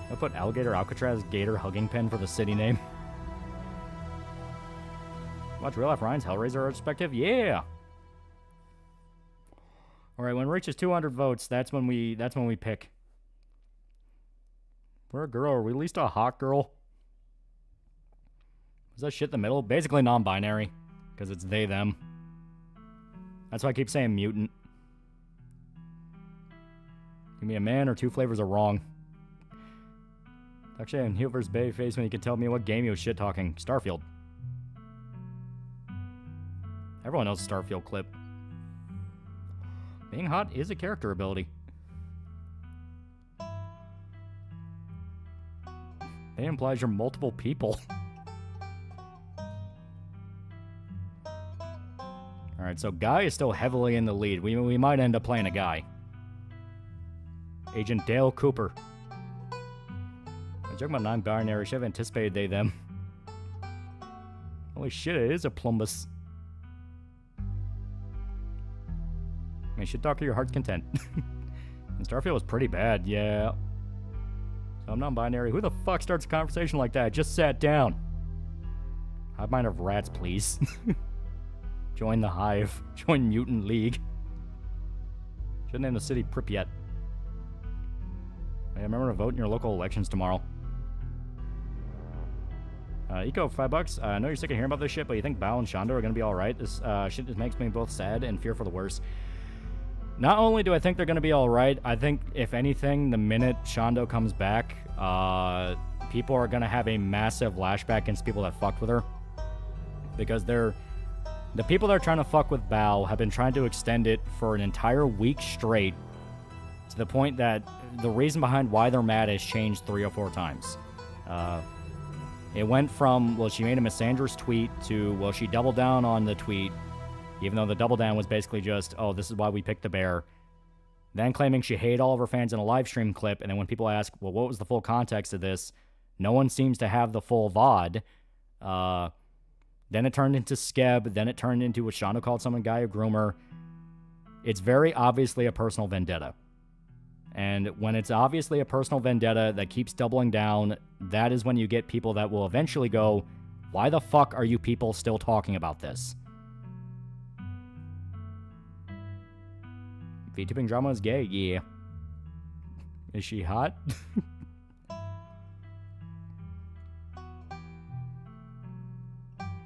I'll put Alligator Alcatraz Gator Hugging Pen for the city name. Watch Real Life Ryan's Hellraiser retrospective? Yeah! Alright, when it reaches 200 votes, that's when we pick. We're a girl. Are we at least a hot girl? Is that shit in the middle? Basically non-binary. Because it's they, them. That's why I keep saying mutant. Give me a man or two flavors are wrong. Actually, in Heel vs. Bayface when you can tell me what game you was shit-talking. Starfield. Everyone knows a Starfield clip. Being hot is a character ability. It implies you're multiple people. Alright, so Guy is still heavily in the lead. We might end up playing a Guy. Agent Dale Cooper. I'm joking about non-binary. Should have anticipated they, them. Holy shit, it is a plumbus. I mean, shit talk to your heart's content. And Starfield was pretty bad, yeah. So I'm non-binary. Who the fuck starts a conversation like that? Just sat down. Hive mind of rats, please. Join the Hive. Join Mutant League. Should name the city Pripyat. Hey, remember to vote in your local elections tomorrow. Eco, $5. I know you're sick of hearing about this shit, but you think Bao and Shondo are gonna be alright? This shit just makes me both sad and fear for the worst. Not only do I think they're gonna be alright, I think, if anything, the minute Shondo comes back, people are gonna have a massive lashback against people that fucked with her. Because the people that are trying to fuck with Bao have been trying to extend it for an entire week straight, to the point that the reason behind why they're mad has changed 3 or 4 times. It went from, well, she made a misandrous tweet to, well, she doubled down on the tweet, even though the double down was basically just, oh, this is why we picked the bear. Then claiming she hated all of her fans in a live stream clip, and then when people ask, well, what was the full context of this? No one seems to have the full VOD. Then it turned into Skeb, then it turned into what Shondo called someone guy a groomer. It's very obviously a personal vendetta. And when it's obviously a personal vendetta that keeps doubling down, that is when you get people that will eventually go, why the fuck are you people still talking about this? VTubing drama is gay? Yeah. Is she hot?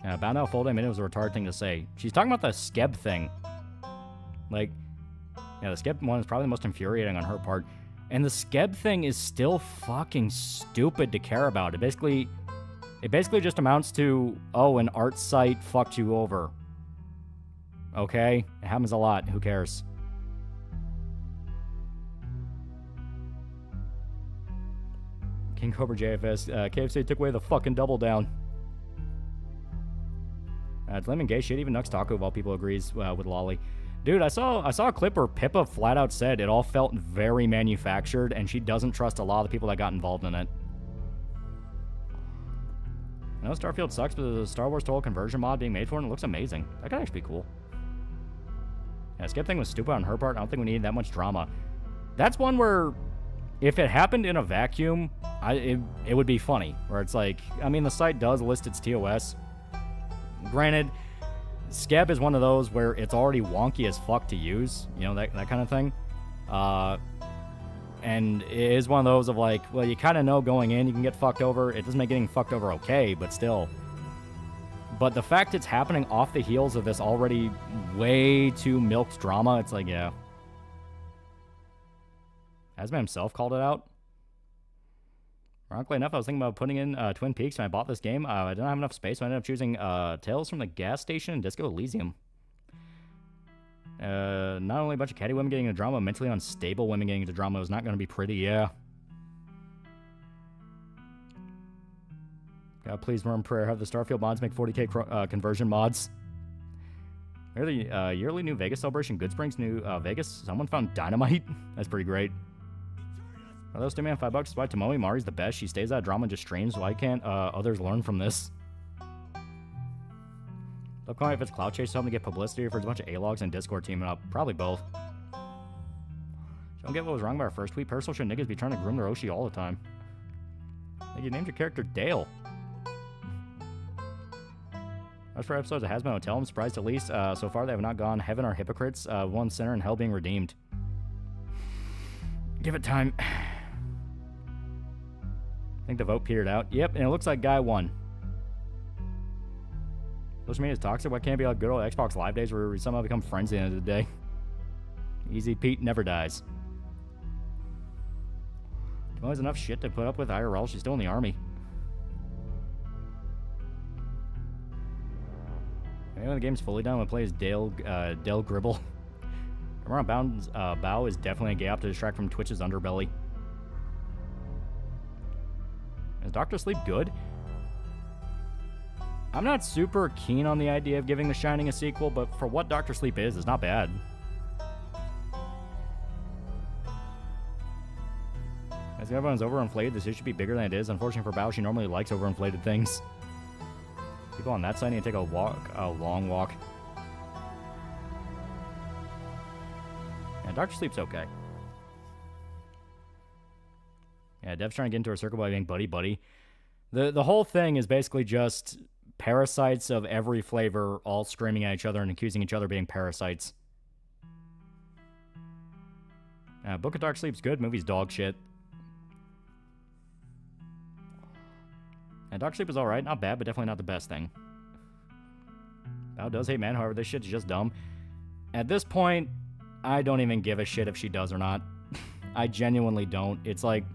About now, full day minute was a retarded thing to say. She's talking about the Skeb thing. Like, yeah, the Skeb one is probably the most infuriating on her part. And the Skeb thing is still fucking stupid to care about. It basically just amounts to, oh, an art site fucked you over. Okay? It happens a lot. Who cares? King Cobra JFS. KFC took away the fucking double down. It's lame and gay shit. Even Nux Taco, of all people, agrees with Lolly. Dude, I saw a clip where Pippa flat out said it all felt very manufactured, and she doesn't trust a lot of the people that got involved in it. I know Starfield sucks, but there's a Star Wars Total conversion mod being made for it, and it looks amazing. That could actually be cool. Yeah, Skip thing was stupid on her part. I don't think we needed that much drama. That's one where, if it happened in a vacuum, it would be funny. Where it's like, I mean, the site does list its TOS. Granted, Skeb is one of those where it's already wonky as fuck to use, you know, that kind of thing. And it is one of those of like, well, you kind of know going in you can get fucked over. It doesn't make getting fucked over okay, but still. But the fact it's happening off the heels of this already way too milked drama, it's like, yeah. Asma himself called it out. Ironically enough, I was thinking about putting in Twin Peaks when I bought this game. I didn't have enough space, so I ended up choosing Tales from the Gas Station and Disco Elysium. Not only a bunch of catty women getting into drama, mentally unstable women getting into drama was not going to be pretty, yeah. God, please, remember prayer, have the Starfield mods make 40k conversion mods. Yearly New Vegas celebration, Goodsprings, New Vegas. Someone found dynamite. That's pretty great. Are those two man $5? That's why Tomoe Mari's the best. She stays out of drama and just streams. Why can't others learn from this? Love calling if it's Cloud Chase, something to get publicity, or if it's a bunch of A-logs and Discord teaming up. Probably both. Don't get what was wrong about our first tweet. Personal should niggas be trying to groom their Oshi all the time. Like, you named your character Dale. As for episodes of Hazbin Hotel, I'm surprised at least. So far they have not gone heaven or hypocrites. One sinner and hell being redeemed. Give it time. I think the vote petered out. Yep, and it looks like Guy won. Social media is toxic. Why can't it be like good old Xbox Live days where we somehow become friends at the end of the day? Easy Pete never dies. Well, there's enough shit to put up with IRL. She's still in the army. Maybe when the game's fully done, we'll play as Dale Gribble. Around Bound's bow is definitely a gay op to distract from Twitch's underbelly. Is Dr. Sleep good? I'm not super keen on the idea of giving The Shining a sequel, but for what Dr. Sleep is, it's not bad. As everyone's overinflated, this should be bigger than it is. Unfortunately for Bao, she normally likes overinflated things. People on that side need to take a long walk. Yeah, Dr. Sleep's okay. Yeah, Dev's trying to get into her circle by being buddy-buddy. The whole thing is basically just parasites of every flavor all screaming at each other and accusing each other of being parasites. Book of Dark Sleep's good. Movie's dog shit. And Dark Sleep is alright. Not bad, but definitely not the best thing. Bao does hate man, however, this shit's just dumb. At this point, I don't even give a shit if she does or not. I genuinely don't. It's like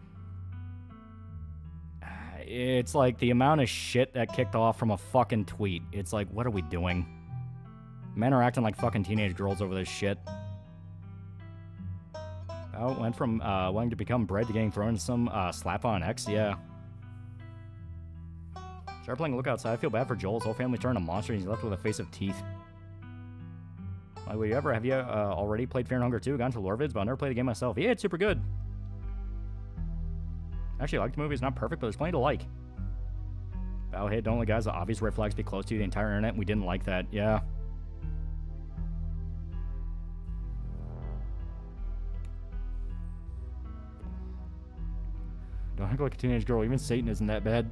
the amount of shit that kicked off from a fucking tweet. It's like, what are we doing? Men are acting like fucking teenage girls over this shit. Oh, went from wanting to become bred to getting thrown into some slap on X, yeah. Start playing Look Outside. I feel bad for Joel. His whole family turned a monster and he's left with a face of teeth. Like, have you already played Fear and Hunger 2? Gone to lore vids, but I've never played the game myself. Yeah, it's super good. Actually, I like the movie. It's not perfect, but there's plenty to like. Bow hit, don't let guys with obvious red flags be close to you the entire internet. We didn't like that. Yeah. Don't act like a teenage girl. Even Satan isn't that bad.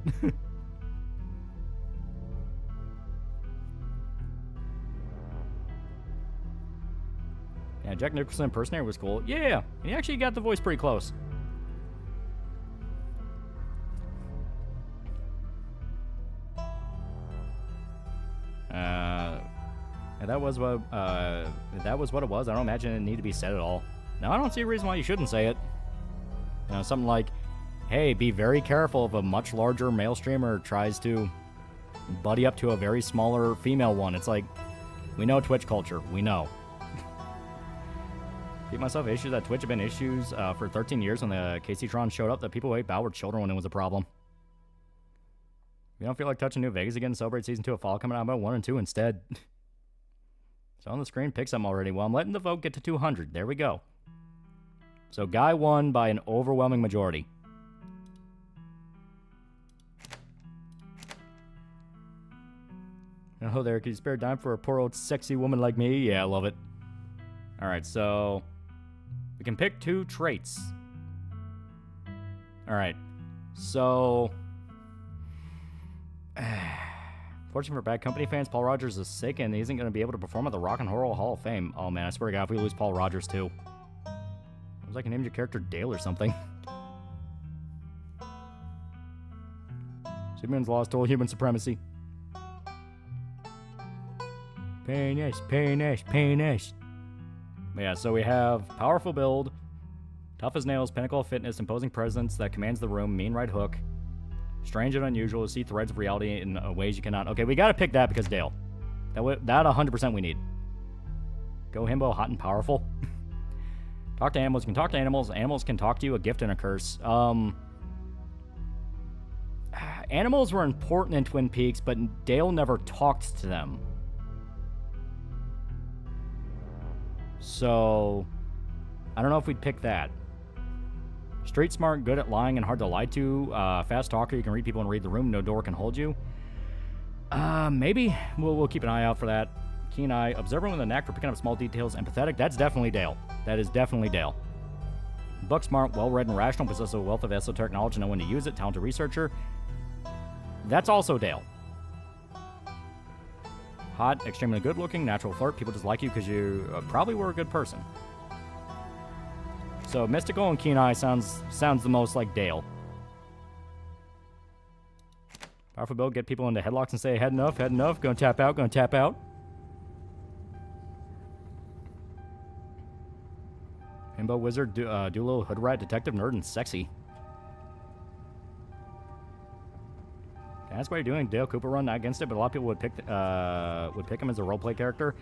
Yeah, Jack Nicholson impersonator was cool. Yeah, and he actually got the voice pretty close. And that was what it was. I don't imagine it needed to be said at all. Now, I don't see a reason why you shouldn't say it. You know, something like, hey, be very careful if a much larger male streamer tries to buddy up to a very smaller female one. It's like, we know Twitch culture. We know. Keep myself issues that Twitch have been issues for 13 years when the KC-tron showed up that people ate Bow were children when it was a problem. If you don't feel like touching New Vegas again, celebrate Season 2 of Fall coming out about 1 and 2 instead. So on the screen, pick some already. Well, I'm letting the vote get to 200. There we go. So Guy won by an overwhelming majority. Oh, there. Could you spare a dime for a poor old sexy woman like me? Yeah, I love it. Alright, so we can pick 2 traits. Alright, so fortunate for Bad Company fans, Paul Rogers is sick and he isn't going to be able to perform at the Rock and Roll Hall of Fame. Oh man, I swear to God, if we lose Paul Rogers too. I was like, I named your character Dale or something. Superman's lost all human supremacy. Penis, penis, penis. Yeah, so we have powerful build, tough as nails, pinnacle of fitness, imposing presence that commands the room, mean right hook, strange and unusual, to see threads of reality in ways you cannot. Okay, we gotta pick that because Dale. That 100% we need. Go himbo, hot and powerful. Talk to animals. You can talk to animals. Animals can talk to you, a gift and a curse. Animals were important in Twin Peaks, but Dale never talked to them. So, I don't know if we'd pick that. Street smart, good at lying and hard to lie to. Fast talker, you can read people and read the room. No door can hold you. Maybe. We'll keep an eye out for that. Keen eye. Observant with a knack for picking up small details. Empathetic. That's definitely Dale. That is definitely Dale. Book smart, well-read and rational. Possesses a wealth of esoteric knowledge and know when to use it. Talented researcher. That's also Dale. Hot, extremely good-looking, natural flirt. People just like you because you probably were a good person. So mystical and keen eye sounds the most like Dale. Powerful build, get people into headlocks and say head enough, gonna tap out, gonna tap out. Himbo wizard, do a little hood rat, detective, nerd, and sexy. That's what you're doing. Dale Cooper run, not against it, but a lot of people would pick him as a roleplay character.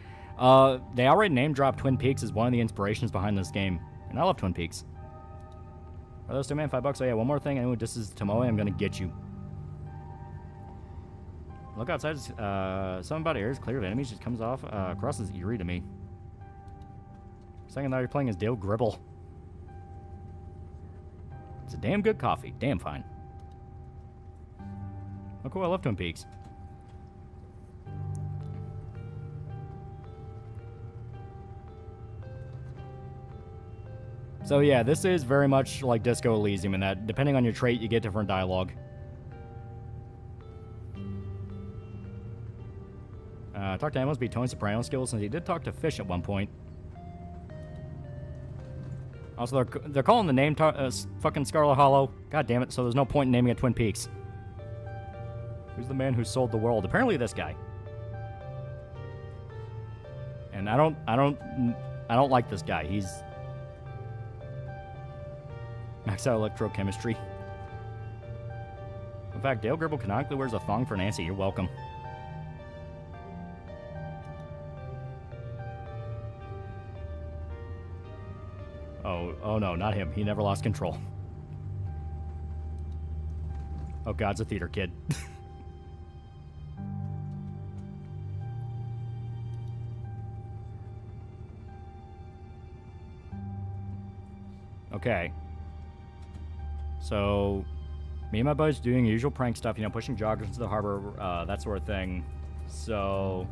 They already name dropped Twin Peaks as one of the inspirations behind this game, and I love Twin Peaks. Are those two, man? $5? Oh yeah, one more thing. Anyone this is Tomoe, I'm gonna get you. Look outside. Something about air is clear of enemies just comes off across as eerie to me. Second thought you're playing as Dale Gribble. It's a damn good coffee. Damn fine. Oh, cool. I love Twin Peaks. So yeah, this is very much like Disco Elysium in that, depending on your trait, you get different dialogue. Talk to animals, be Tony Soprano skills, since he did talk to fish at one point. Also, they're calling the name fucking Scarlet Hollow. God damn it! So there's no point in naming it Twin Peaks. Who's the man who sold the world? Apparently this guy. And I don't like this guy. He's maxed out electrochemistry. In fact, Dale Gribble canonically wears a thong for Nancy. You're welcome. Oh no, not him. He never lost control. Oh, God's a theater kid. Okay. So, me and my buddies doing usual prank stuff, you know, pushing joggers into the harbor, that sort of thing. So...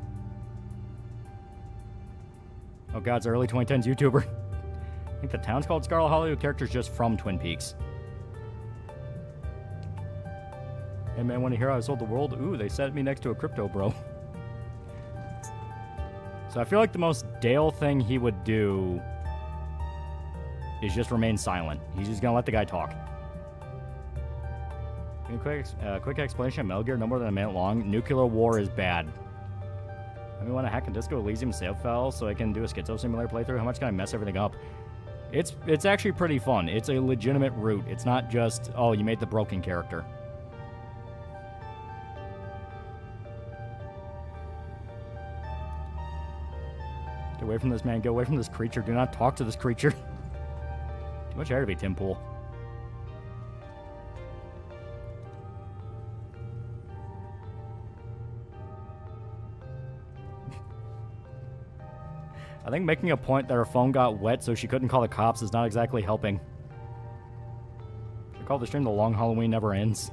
Oh, God's early 2010s YouTuber. I think the town's called Scarlet Hollow. The character's just from Twin Peaks. Hey man, want to hear how I sold the world? Ooh, they set me next to a crypto bro. So I feel like the most Dale thing he would do is just remain silent. He's just gonna let the guy talk. Quick explanation of Metal Gear, no more than a minute long. Nuclear war is bad. I want to hack a Disco Elysium save file so I can do a Schizo Simulator playthrough. How much can I mess everything up? It's actually pretty fun. It's a legitimate route. It's not just, oh, you made the broken character. Get away from this man. Get away from this creature. Do not talk to this creature. Too much hair to be Tim Pool. I think making a point that her phone got wet so she couldn't call the cops is not exactly helping. Should call the stream The Long Halloween Never Ends.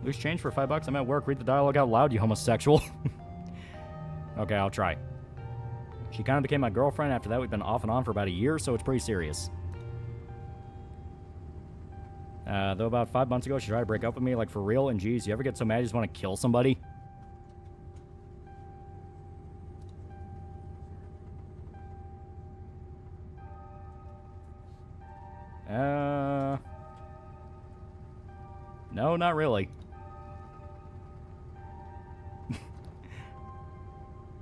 Loose change for $5. I'm at work. Read the dialogue out loud, you homosexual. Okay, I'll try. She kind of became my girlfriend. After that, we've been off and on for about a year, so it's pretty serious. Though about 5 months ago, she tried to break up with me, like for real. And geez, you ever get so mad you just want to kill somebody? No, not really.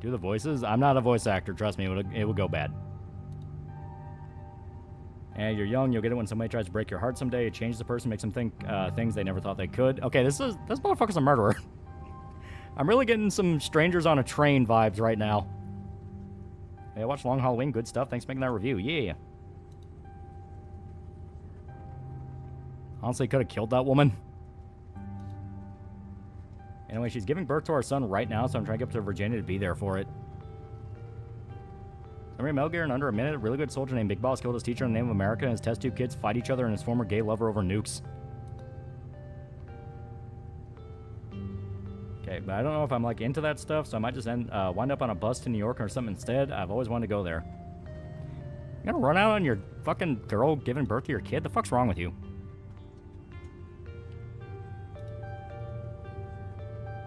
Do the voices? I'm not a voice actor, trust me, it will go bad. And you're young, you'll get it when somebody tries to break your heart someday. It changes the person, makes them think things they never thought they could. Okay, this motherfucker's a murderer. I'm really getting some Strangers on a Train vibes right now. Hey, I watched Long Halloween, good stuff. Thanks for making that review. Yeah. Honestly, could have killed that woman. Anyway, she's giving birth to our son right now, so I'm trying to get up to Virginia to be there for it. Summary of Metal Gear in under a minute. A really good soldier named Big Boss killed his teacher in the name of America, and his test tube kids fight each other and his former gay lover over nukes. Okay, but I don't know if I'm like into that stuff, so I might just wind up on a bus to New York or something instead. I've always wanted to go there. You gonna run out on your fucking girl giving birth to your kid? The fuck's wrong with you?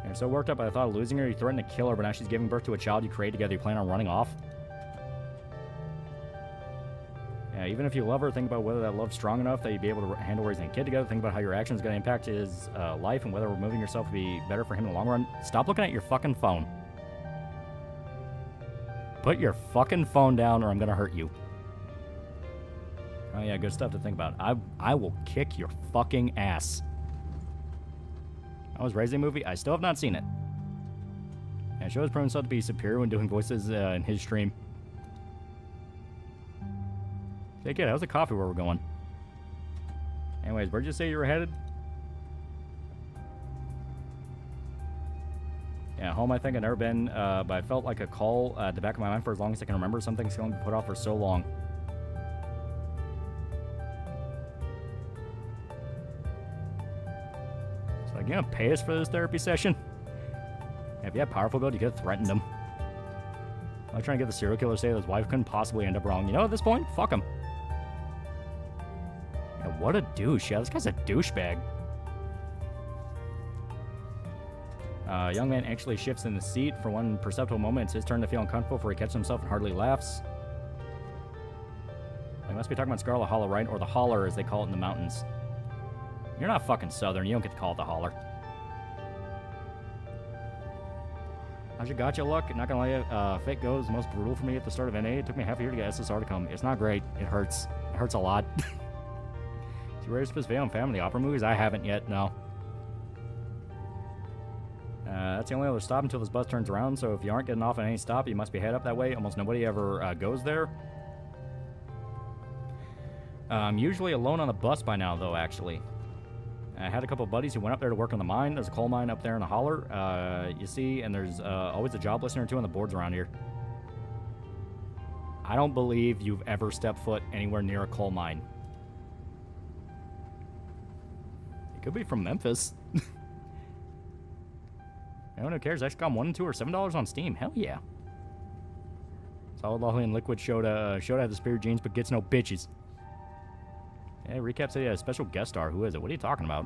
I'm so worked up by the thought of losing her. You threatened to kill her, but now she's giving birth to a child you created together. You plan on running off? Yeah, even if you love her, think about whether that love's strong enough that you'd be able to handle raising a kid together. Think about how your actions are going to impact his life and whether removing yourself would be better for him in the long run. Stop looking at your fucking phone. Put your fucking phone down or I'm going to hurt you. Oh yeah, good stuff to think about. I will kick your fucking ass. I was raising a movie. I still have not seen it. And show has proven himself to be superior when doing voices in his stream. Take it. How's the coffee where we're going? Anyways, where'd you say you were headed? Yeah, home I think I've never been, but I felt like a call at the back of my mind for as long as I can remember. Some things can be put off for so long. You gonna pay us for this therapy session? If you had powerful gold, you could have threatened him. I'm trying to get the serial killer to say that his wife couldn't possibly end up wrong. You know, at this point, fuck him. Yeah, what a douche. Yeah, this guy's a douchebag. Young man actually shifts in the seat for one perceptible moment. It's his turn to feel uncomfortable before he catches himself and hardly laughs. They must be talking about Scarlet Hollow, right? Or the Holler, as they call it in the mountains. You're not fucking Southern. You don't get to call it the Holler. How's your gotcha luck? Not gonna lie, Fate Go is the most brutal for me at the start of NA. It took me half a year to get SSR to come. It's not great. It hurts. It hurts a lot. Did you raise this video on Family Opera movies? I haven't yet, no. That's the only other stop until this bus turns around, so if you aren't getting off at any stop, you must be head up that way. Almost nobody ever goes there. I'm usually alone on the bus by now, though, actually. I had a couple of buddies who went up there to work on the mine. There's a coal mine up there in the Holler, you see, and there's always a job listener or two on the boards around here. I don't believe you've ever stepped foot anywhere near a coal mine. It could be from Memphis. Anyone who cares? XCOM 1 and 2 are $7 on Steam. Hell yeah. Solid Lolly and Liquid showed have the spirit genes, but gets no bitches. Yeah, recap said he had a special guest star. Who is it? What are you talking about?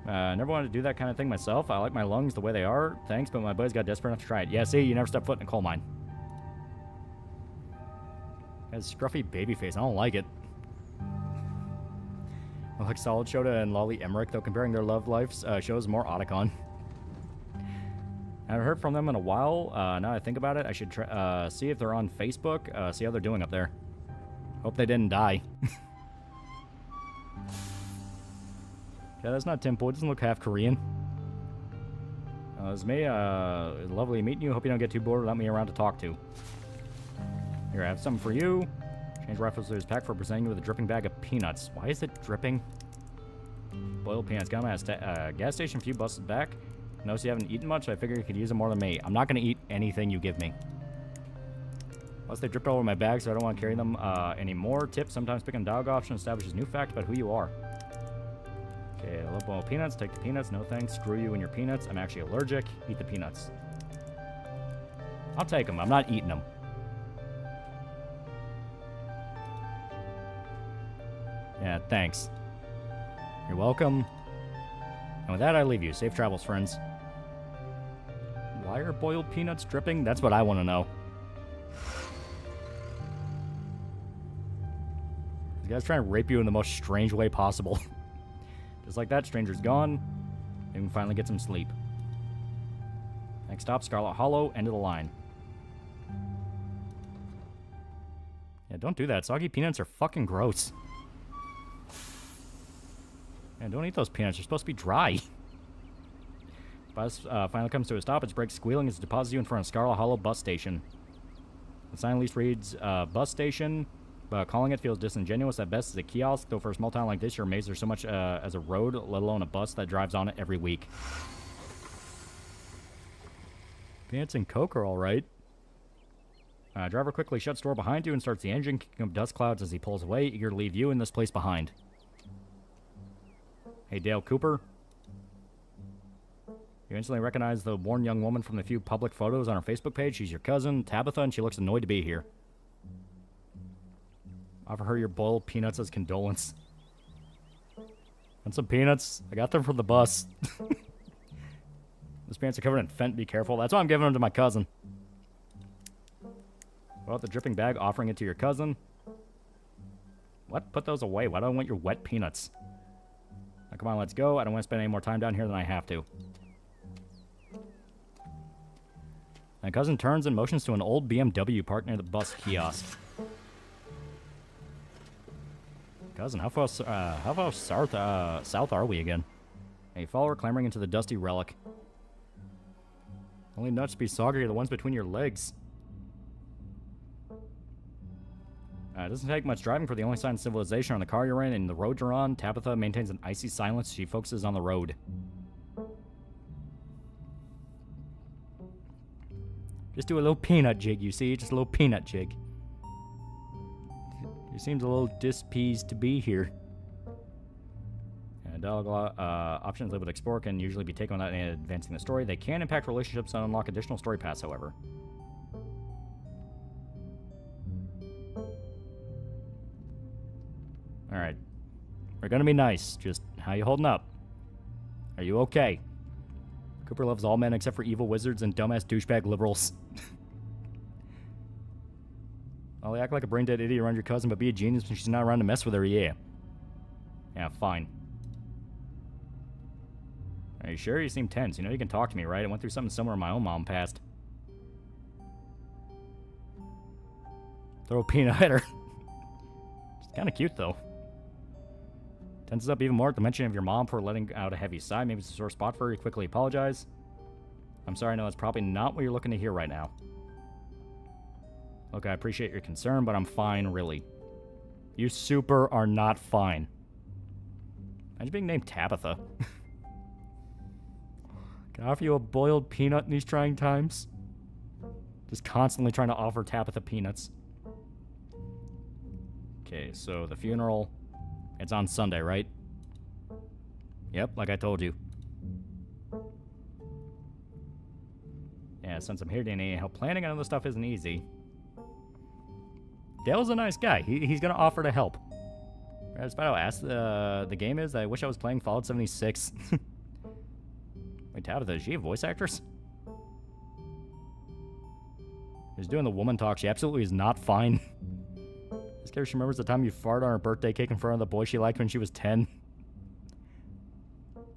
Never wanted to do that kind of thing myself. I like my lungs the way they are. Thanks, but my buddies got desperate enough to try it. Yeah, see, you never step foot in a coal mine. Has scruffy baby face. I don't like it. I like Solid Shota and Lolly Emmerich, though comparing their love lives shows more Otacon. I haven't heard from them in a while. Now I think about it, I should try, see if they're on Facebook, see how they're doing up there. Hope they didn't die. Yeah, that's not Timpo. It doesn't look half Korean. It's me. Lovely meeting you. Hope you don't get too bored without me around to talk to. Here, I have something for you. Change rifles to his pack for presenting you with a dripping bag of peanuts. Why is it dripping? Boiled peanuts. Got them at a gas station a few buses back. Notice you haven't eaten much, so I figured you could use them more than me. I'm not going to eat anything you give me. Plus, they dripped all over my bag, so I don't want to carry them anymore. Tip, sometimes picking a dog option establishes new fact about who you are. Okay, I love boiled peanuts. Take the peanuts. No thanks. Screw you and your peanuts. I'm actually allergic. Eat the peanuts. I'll take them. I'm not eating them. Yeah, thanks. You're welcome. And with that, I leave you. Safe travels, friends. Why are boiled peanuts dripping? That's what I want to know. This guy's trying to rape you in the most strange way possible. Just like that, stranger's gone. And we can finally get some sleep. Next stop, Scarlet Hollow, end of the line. Yeah, don't do that. Soggy peanuts are fucking gross. And don't eat those peanuts. They're supposed to be dry. Bus finally comes to a stop. Its brakes squealing as it deposits you in front of Scarlet Hollow bus station. The sign at least reads, bus station. But calling it feels disingenuous at best as a kiosk, though for a small town like this, you're amazed there's so much as a road, let alone a bus that drives on it every week. Peanuts and Coke are alright. Driver quickly shuts door behind you and starts the engine, kicking up dust clouds as he pulls away, eager to leave you and this place behind. Hey, Dale Cooper. You instantly recognize the worn young woman from the few public photos on her Facebook page. She's your cousin, Tabitha, and she looks annoyed to be here. Offer her your boiled peanuts as condolence. Want some peanuts? I got them from the bus. Those pants are covered in Fent, be careful. That's why I'm giving them to my cousin. Well, the dripping bag, offering it to your cousin. What? Put those away. Why do I want your wet peanuts? Now, come on, let's go. I don't want to spend any more time down here than I have to. My cousin turns and motions to an old BMW parked near the bus kiosk. Cousin, how far south are we again? A follower clambering into the dusty relic. Only nuts be soggy are the ones between your legs. It doesn't take much driving for the only sign of civilization on the car you're in and the road you're on. Tabitha maintains an icy silence. She focuses on the road. Just do a little peanut jig, you see? Just a little peanut jig. He seems a little displeased to be here. Dialogue options live with Explore can usually be taken without advancing the story. They can impact relationships and unlock additional story paths, however. Alright. We're gonna be nice. Just, how you holding up? Are you okay? Cooper loves all men except for evil wizards and dumbass douchebag liberals. I'll act like a brain-dead idiot around your cousin, but be a genius when she's not around to mess with her, yeah. Yeah, fine. Are you sure? You seem tense. You know you can talk to me, right? I went through something similar when my own mom passed. Throw a peanut at her. It's kind of cute, though. Tenses up even more at the mention of your mom for letting out a heavy sigh. Maybe it's a sore spot for her. You quickly apologize. I'm sorry, I know that's probably not what you're looking to hear right now. Look, I appreciate your concern, but I'm fine, really. You super are not fine. Imagine being named Tabitha. Can I offer you a boiled peanut in these trying times? Just constantly trying to offer Tabitha peanuts. Okay, so the funeral, it's on Sunday, right? Yep, like I told you. Yeah, since I'm here to need help planning, I know this stuff isn't easy. Dale's a nice guy. He's gonna offer to help. That's about how ass the game is. I wish I was playing Fallout 76. Wait, Tabitha, is she a voice actress? She's doing the woman talk. She absolutely is not fine. This character remembers the time you farted on her birthday cake in front of the boy she liked when she was 10.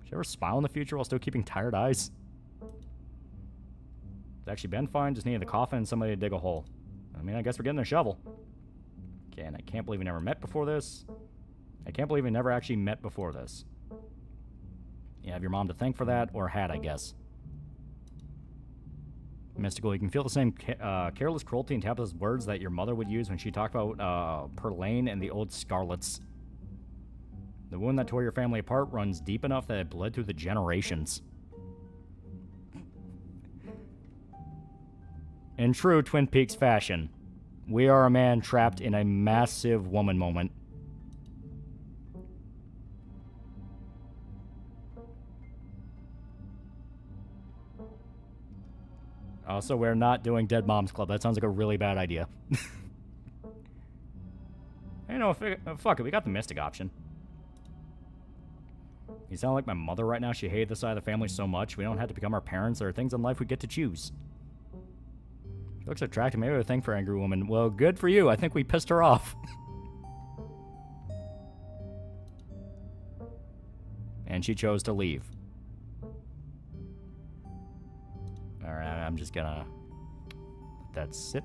She ever smile in the future while still keeping tired eyes? It's actually been fine, just needed the coffin and somebody to dig a hole. I mean, I guess we're getting a shovel. Okay, and I can't believe we never met before this. I can't believe we never actually met before this. You have your mom to thank for that, or had, I guess. Mystical, you can feel the same careless cruelty in Tabitha's words that your mother would use when she talked about Perlane and the old Scarlets. The wound that tore your family apart runs deep enough that it bled through the generations. In true Twin Peaks fashion, we are a man trapped in a massive woman moment. Also, we're not doing Dead Moms Club. That sounds like a really bad idea. You know, fuck it, we got the Mystic option. You sound like my mother right now. She hated this side of the family so much. We don't have to become our parents. There are things in life we get to choose. She looks attractive. Maybe a thing for angry woman. Well, good for you. I think we pissed her off. And she chose to leave. Alright, I'm just gonna let that sit.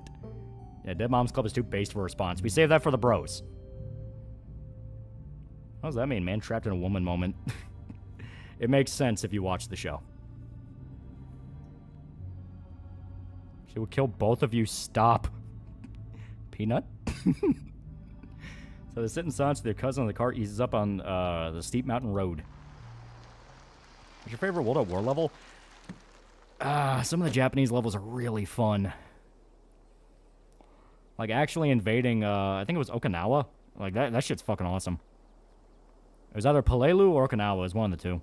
Yeah, Dead Moms Club is too based for a response. We save that for the bros. What does that mean? Man trapped in a woman moment. It makes sense if you watch the show. She will kill both of you. Stop. Peanut? So they sit in silence with their cousin, and the car eases up on the steep mountain road. What's your favorite World at War level? Some of the Japanese levels are really fun. Like, actually invading, I think it was Okinawa. Like, that shit's fucking awesome. It was either Pelelu or Okinawa. It was one of the two.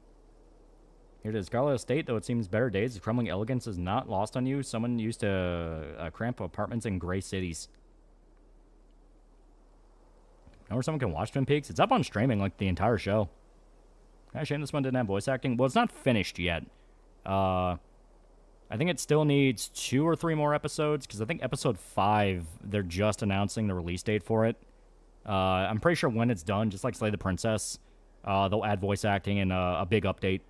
Here it is. Scarlet Estate, though it seems better days, the crumbling elegance is not lost on you. Someone used to cramp apartments in gray cities. Know where someone can watch Twin Peaks? It's up on streaming, like, the entire show. Shame this one didn't have voice acting. Well, it's not finished yet. I think it still needs 2 or 3 more episodes, because I think episode 5, they're just announcing the release date for it. I'm pretty sure when it's done, just like Slay the Princess, they'll add voice acting and a big update.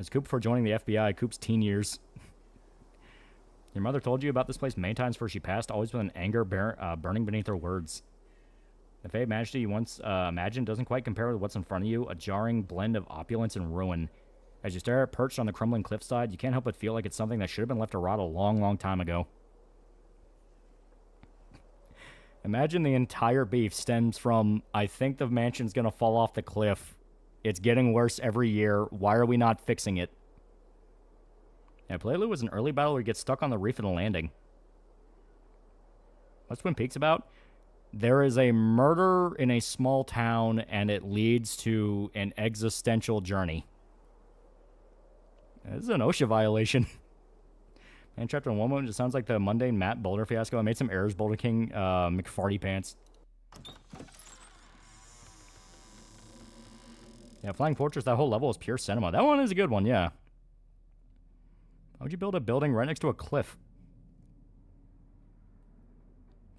It's Coop before joining the FBI. Coop's teen years. Your mother told you about this place many times before she passed, always with an anger burning beneath her words. The fey majesty you once imagined doesn't quite compare with what's in front of you, a jarring blend of opulence and ruin. As you stare at it perched on the crumbling cliffside, you can't help but feel like it's something that should have been left to rot a long, long time ago. Imagine the entire beef stems from, I think the mansion's gonna fall off the cliff. It's getting worse every year. Why are we not fixing it? Yeah, Pelelu was an early battle where you get stuck on the reef of the landing. What's Twin Peaks about? There is a murder in a small town, and it leads to an existential journey. This is an OSHA violation. Man trapped in one moment. It sounds like the mundane Matt Boulder fiasco. I made some errors, Boulder King, McFarty Pants. Yeah, Flying Fortress, that whole level is pure cinema. That one is a good one, yeah. Why would you build a building right next to a cliff?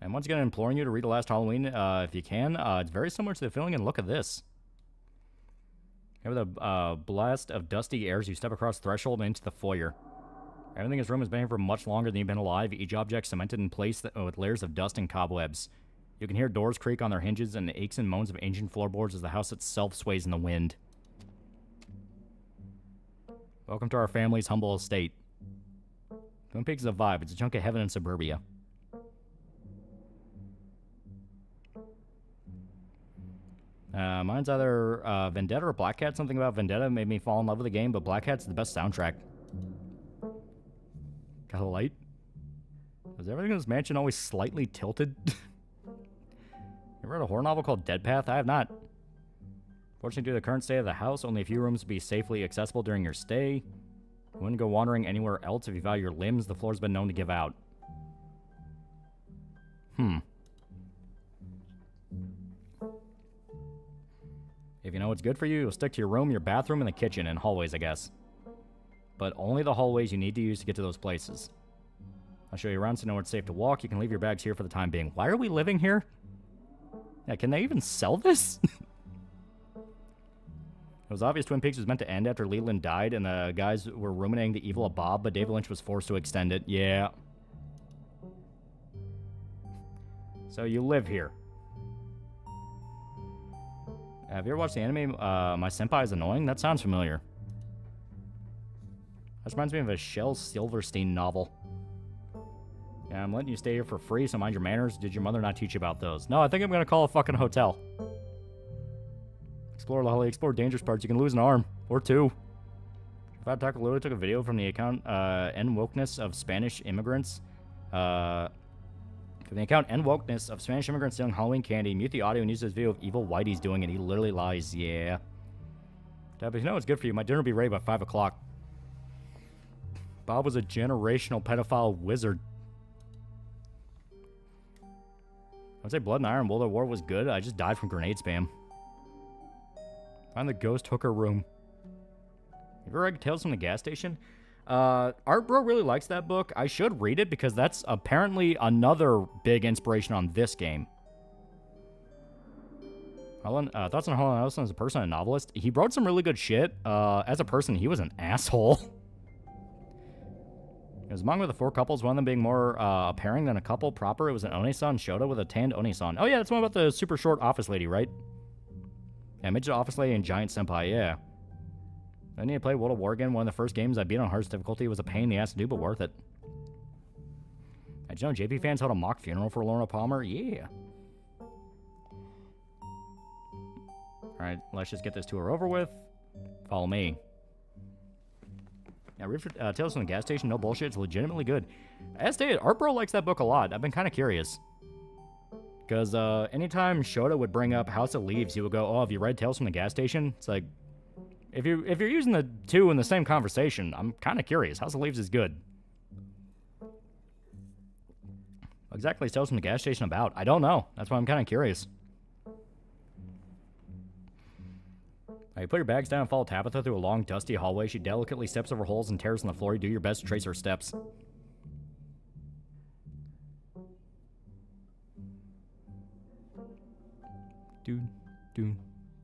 And once again, imploring you to read The Last Halloween, if you can. It's very similar to the feeling, and look at this. With a blast of dusty air as you step across the threshold and into the foyer. Everything in this room has been here for much longer than you've been alive, each object cemented in place with layers of dust and cobwebs. You can hear doors creak on their hinges and the aches and moans of ancient floorboards as the house itself sways in the wind. Welcome to our family's humble estate. Twin Peaks is a vibe. It's a chunk of heaven in suburbia. Mine's either Vendetta or Black Cat. Something about Vendetta made me fall in love with the game, but Black Cat's the best soundtrack. Got a light? Was everything in this mansion always slightly tilted? You ever read a horror novel called Dead Path? I have not. Fortunately, due to the current state of the house, only a few rooms will be safely accessible during your stay. You wouldn't go wandering anywhere else if you value your limbs. The floor's been known to give out. If you know what's good for you, you'll stick to your room, your bathroom, and the kitchen, and hallways, I guess. but only the hallways you need to use to get to those places. I'll show you around so you know where it's safe to walk. You can leave your bags here for the time being. Why are we living here? Yeah, can they even sell this? It was obvious Twin Peaks was meant to end after Leland died, and the guys were ruminating the evil of Bob, but David Lynch was forced to extend it. Yeah. So you live here. Have you ever watched the anime, My Senpai is Annoying? That sounds familiar. That reminds me of a Shel Silverstein novel. Yeah, I'm letting you stay here for free, so mind your manners. Did your mother not teach you about those? No, I think I'm going to call a fucking hotel. Explore Lolly, explore dangerous parts. You can lose an arm. Or two. Fat Taco Lulu took a video from the account End Wokeness of Spanish Immigrants. From the account End Wokeness of Spanish Immigrants stealing Halloween candy. Mute the audio and use this video of evil Whitey's doing it. He literally lies. Yeah. Dad, but you know what's good for you? My dinner will be ready by 5 o'clock. Bob was a generational pedophile wizard. I would say Blood and Iron World at War was good. I just died from grenade spam. Find the ghost hooker room. Have you ever read Tales from the Gas Station? Art Bro really likes that book. I should read it because that's apparently another big inspiration on this game. Thoughts on Harlan Ellison as a person and novelist? He wrote some really good shit. As a person, he was an asshole. It was a manga with the 4 couples, one of them being more a pairing than a couple proper. It was an One-san Shota with a tanned One-san. Oh yeah, that's one about the super short office lady, right? Yeah, midget office lady and giant senpai, yeah. I need to play World of War again. One of the first games I beat on hardest difficulty. It was a pain in the ass to do, but worth it. Did you know JP fans held a mock funeral for Lorna Palmer? Yeah. Alright, let's just get this tour over with. Follow me. Yeah, Tales from the Gas Station, no bullshit. It's legitimately good. As stated, Art Bro likes that book a lot. I've been kind of curious. Because anytime Shota would bring up House of Leaves, he would go, oh, have you read Tales from the Gas Station? It's like, if you're using the two in the same conversation, I'm kind of curious. House of Leaves is good. What exactly is Tales from the Gas Station about? I don't know. That's why I'm kind of curious. You put your bags down and follow Tabitha through a long, dusty hallway. She delicately steps over holes and tears on the floor. You do your best to trace her steps. Doon, doon,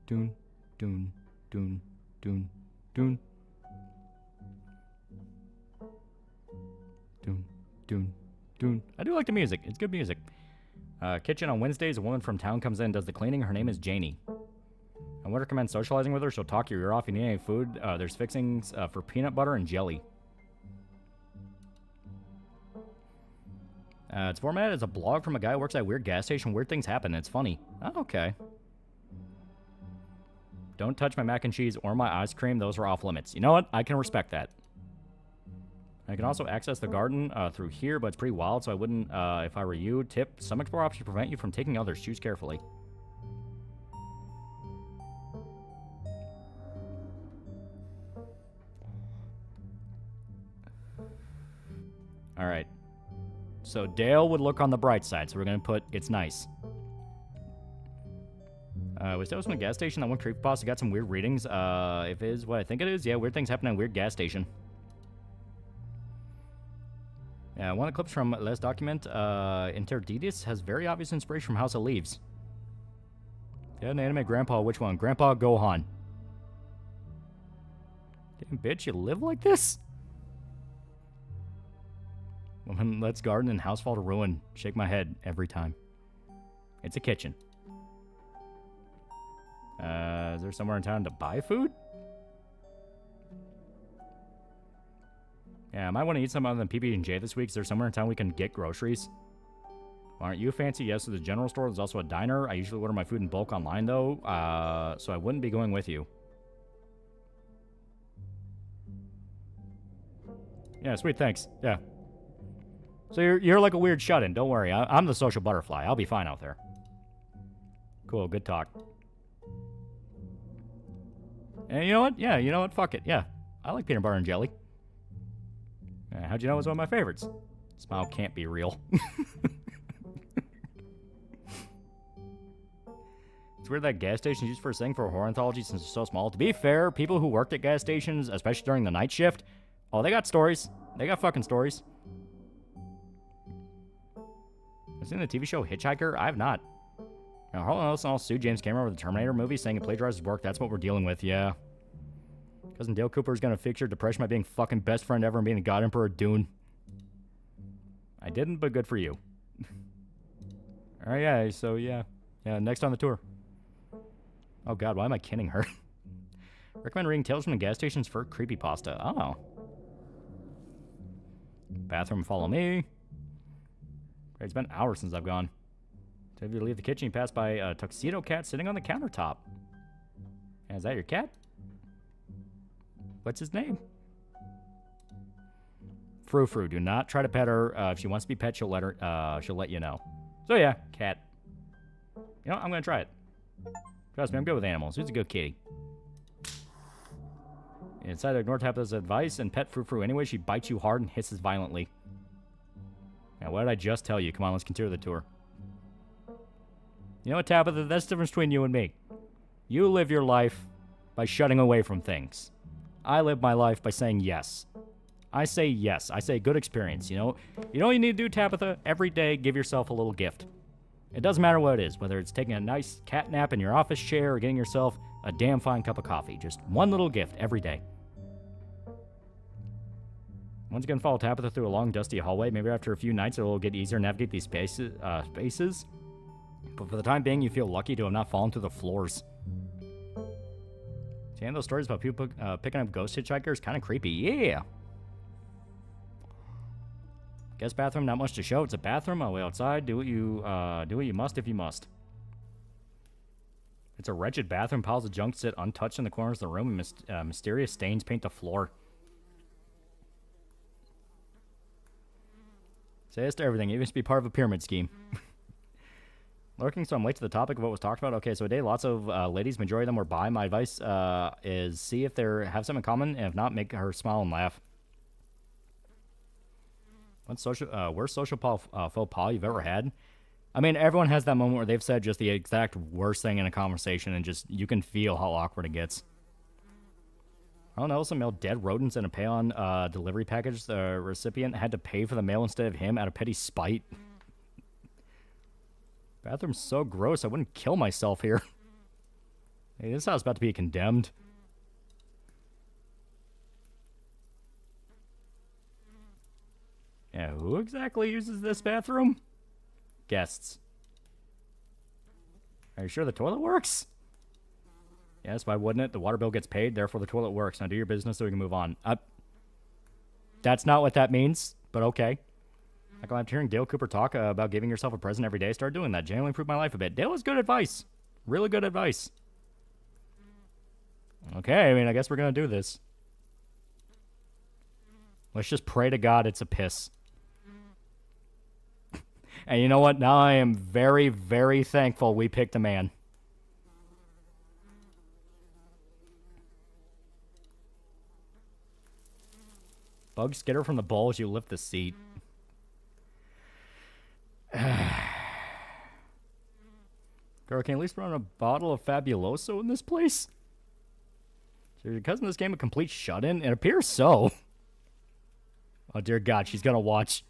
doon, doon, doon, doon, doon. Doon, doon, doon. I do like the music. It's good music. Kitchen on Wednesdays. A woman from town comes in and does the cleaning. Her name is Janie. I would recommend socializing with her. She'll talk your ear off. You need any food? There's fixings for peanut butter and jelly. It's formatted as a blog from a guy who works at a weird gas station. Weird things happen. It's funny. Oh, okay. Don't touch my mac and cheese or my ice cream. Those are off limits. You know what? I can respect that. I can also access the garden through here, but it's pretty wild, so I wouldn't, if I were you, tip. Some explore options prevent you from taking others. Choose carefully. All right. So Dale would look on the bright side, so we're going to put, it's nice. Was that from a gas station? That one creepypasta got some weird readings. If it is what I think it is, yeah, weird things happen at a weird gas station. Yeah, one of the clips from Les Document, Interdidis has very obvious inspiration from House of Leaves. Yeah, an anime grandpa, which one? Grandpa Gohan. Damn, bitch, you live like this? Woman lets garden and house fall to ruin. Shake my head every time. It's a kitchen. Is there somewhere in town to buy food? Yeah, I might want to eat some other than PB&J this week. Is there somewhere in town we can get groceries? Aren't you fancy? Yes, there's a general store. There's also a diner. I usually order my food in bulk online, though, so I wouldn't be going with you. Yeah, sweet, thanks. Yeah. So you're like a weird shut-in. Don't worry. I'm the social butterfly. I'll be fine out there. Cool, good talk. And you know what? Yeah, you know what? Fuck it. Yeah, I like peanut butter and jelly. How'd you know it was one of my favorites? Smile can't be real. It's weird that gas stations used for a thing for a horror anthology since it's so small. To be fair, people who worked at gas stations, especially during the night shift, Oh, they got stories. They got fucking stories. Have you seen the TV show Hitchhiker? I have not. Now, Harlan Ellison sued James Cameron over the Terminator movie, saying it plagiarized his work. That's what we're dealing with, yeah. Cousin Dale Cooper is going to fix your depression by being fucking best friend ever and being the God Emperor of Dune. I didn't, but good for you. Alright, yeah, so yeah. Yeah, next on the tour. Oh god, why am I kidding her? Recommend reading Tales from the Gas Stations for creepypasta. Oh. Bathroom, follow me. It's been hours since I've gone. So if you leave the kitchen, you pass by a tuxedo cat sitting on the countertop. Is that your cat? What's his name? Frou Frou. Do not try to pet her. If she wants to be pet, she'll let you know. So yeah, cat. You know, I'm gonna try it. Trust me, I'm good with animals. Who's a good kitty? You decide to ignore Tabitha's advice and pet Frou Frou anyway. She bites you hard and hisses violently. Now, what did I just tell you? Come on, let's continue the tour. You know what, Tabitha? That's the difference between you and me. You live your life by shutting away from things. I live my life by saying yes. I say yes. I say good experience, you know? You know what you need to do, Tabitha? Every day, give yourself a little gift. It doesn't matter what it is, whether it's taking a nice cat nap in your office chair or getting yourself a damn fine cup of coffee. Just one little gift every day. Once again, follow Tabitha through a long, dusty hallway. Maybe after a few nights, it'll get easier to navigate these spaces. But for the time being, you feel lucky to have not fallen through the floors. Seeing those stories about people picking up ghost hitchhikers, kind of creepy. Yeah. Guest bathroom, not much to show. It's a bathroom. I'll wait outside. Do what you must if you must. It's a wretched bathroom. Piles of junk sit untouched in the corners of the room, and mysterious stains paint the floor. Say yes to everything. It used to be part of a pyramid scheme. Lurking, so I'm late to the topic of what was talked about. Okay, so today lots of ladies, majority of them were bi. My advice is see if they have something in common, and if not, make her smile and laugh. What's worst social faux pas you've ever had? I mean, everyone has that moment where they've said just the exact worst thing in a conversation, and just you can feel how awkward it gets. I don't know, some mailed dead rodents in a pay-on delivery package. The recipient had to pay for the mail instead of him out of petty spite. Bathroom's so gross, I wouldn't kill myself here. Hey, this house is about to be condemned. Yeah, who exactly uses this bathroom? Guests. Are you sure the toilet works? Yes, why wouldn't it? The water bill gets paid, therefore the toilet works. Now do your business so we can move on. That's not what that means, but okay. After hearing Dale Cooper talk about giving yourself a present every day, I started doing that. Genuinely improved my life a bit. Dale is good advice. Really good advice. Okay, I mean, I guess we're going to do this. Let's just pray to God it's a piss. And you know what? Now I am very, very thankful we picked a man. Bugs, get her from the bowl as you lift the seat. Girl, can you at least run a bottle of Fabuloso in this place? So your cousin this game a complete shut-in? It appears so. Oh dear God, she's gonna watch.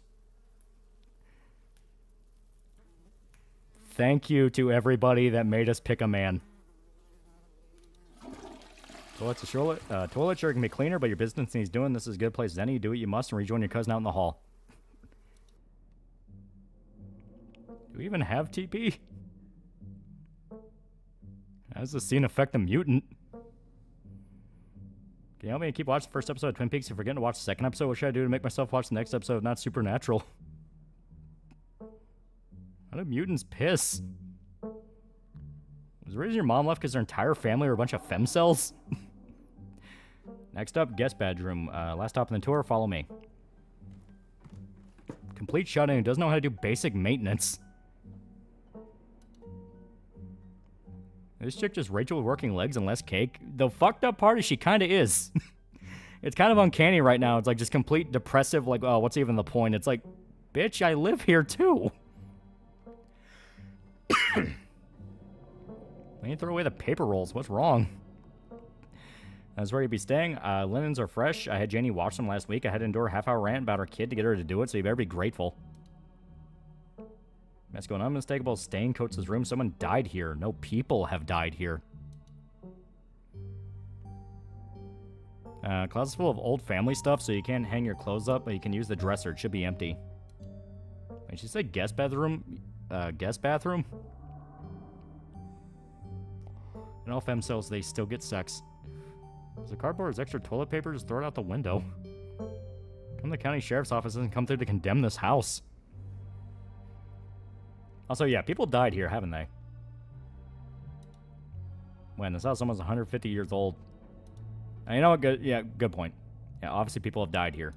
Thank you to everybody that made us pick a man. Toilet's a toilet sure can be cleaner, but your business needs doing. This is a good place as any. You do what you must and rejoin your cousin out in the hall. Do we even have TP? How does this scene affect the mutant? Can you help me keep watching the first episode of Twin Peaks? If you're forgetting to watch the second episode, what should I do to make myself watch the next episode of Not Supernatural? How do mutants piss? Was the reason your mom left because her entire family were a bunch of femcells? Next up, guest bedroom. Last stop in the tour, follow me. Complete shut-in who doesn't know how to do basic maintenance. This chick just Rachel with working legs and less cake. The fucked up part is she kind of is. It's kind of uncanny right now. It's like just complete depressive, like, oh, what's even the point? It's like, bitch, I live here too. Why you throw away the paper rolls? What's wrong? That's where you'd be staying. Linens are fresh. I had Janie watch them last week. I had to endure a half-hour rant about her kid to get her to do it, so you better be grateful. That's going unmistakable. Stain coats his room. Someone died here. No people have died here. Closet's full of old family stuff, so you can't hang your clothes up, but you can use the dresser. It should be empty. Wait, she said guest bathroom? Guest bathroom? In all femme cells, they still get sex. Is the cardboard as extra toilet paper? Just throw it out the window. Come the county sheriff's office doesn't come through to condemn this house. Also, yeah, people died here, haven't they? When this house is almost 150 years old. You know what? Good. Yeah, good point. Yeah, obviously people have died here.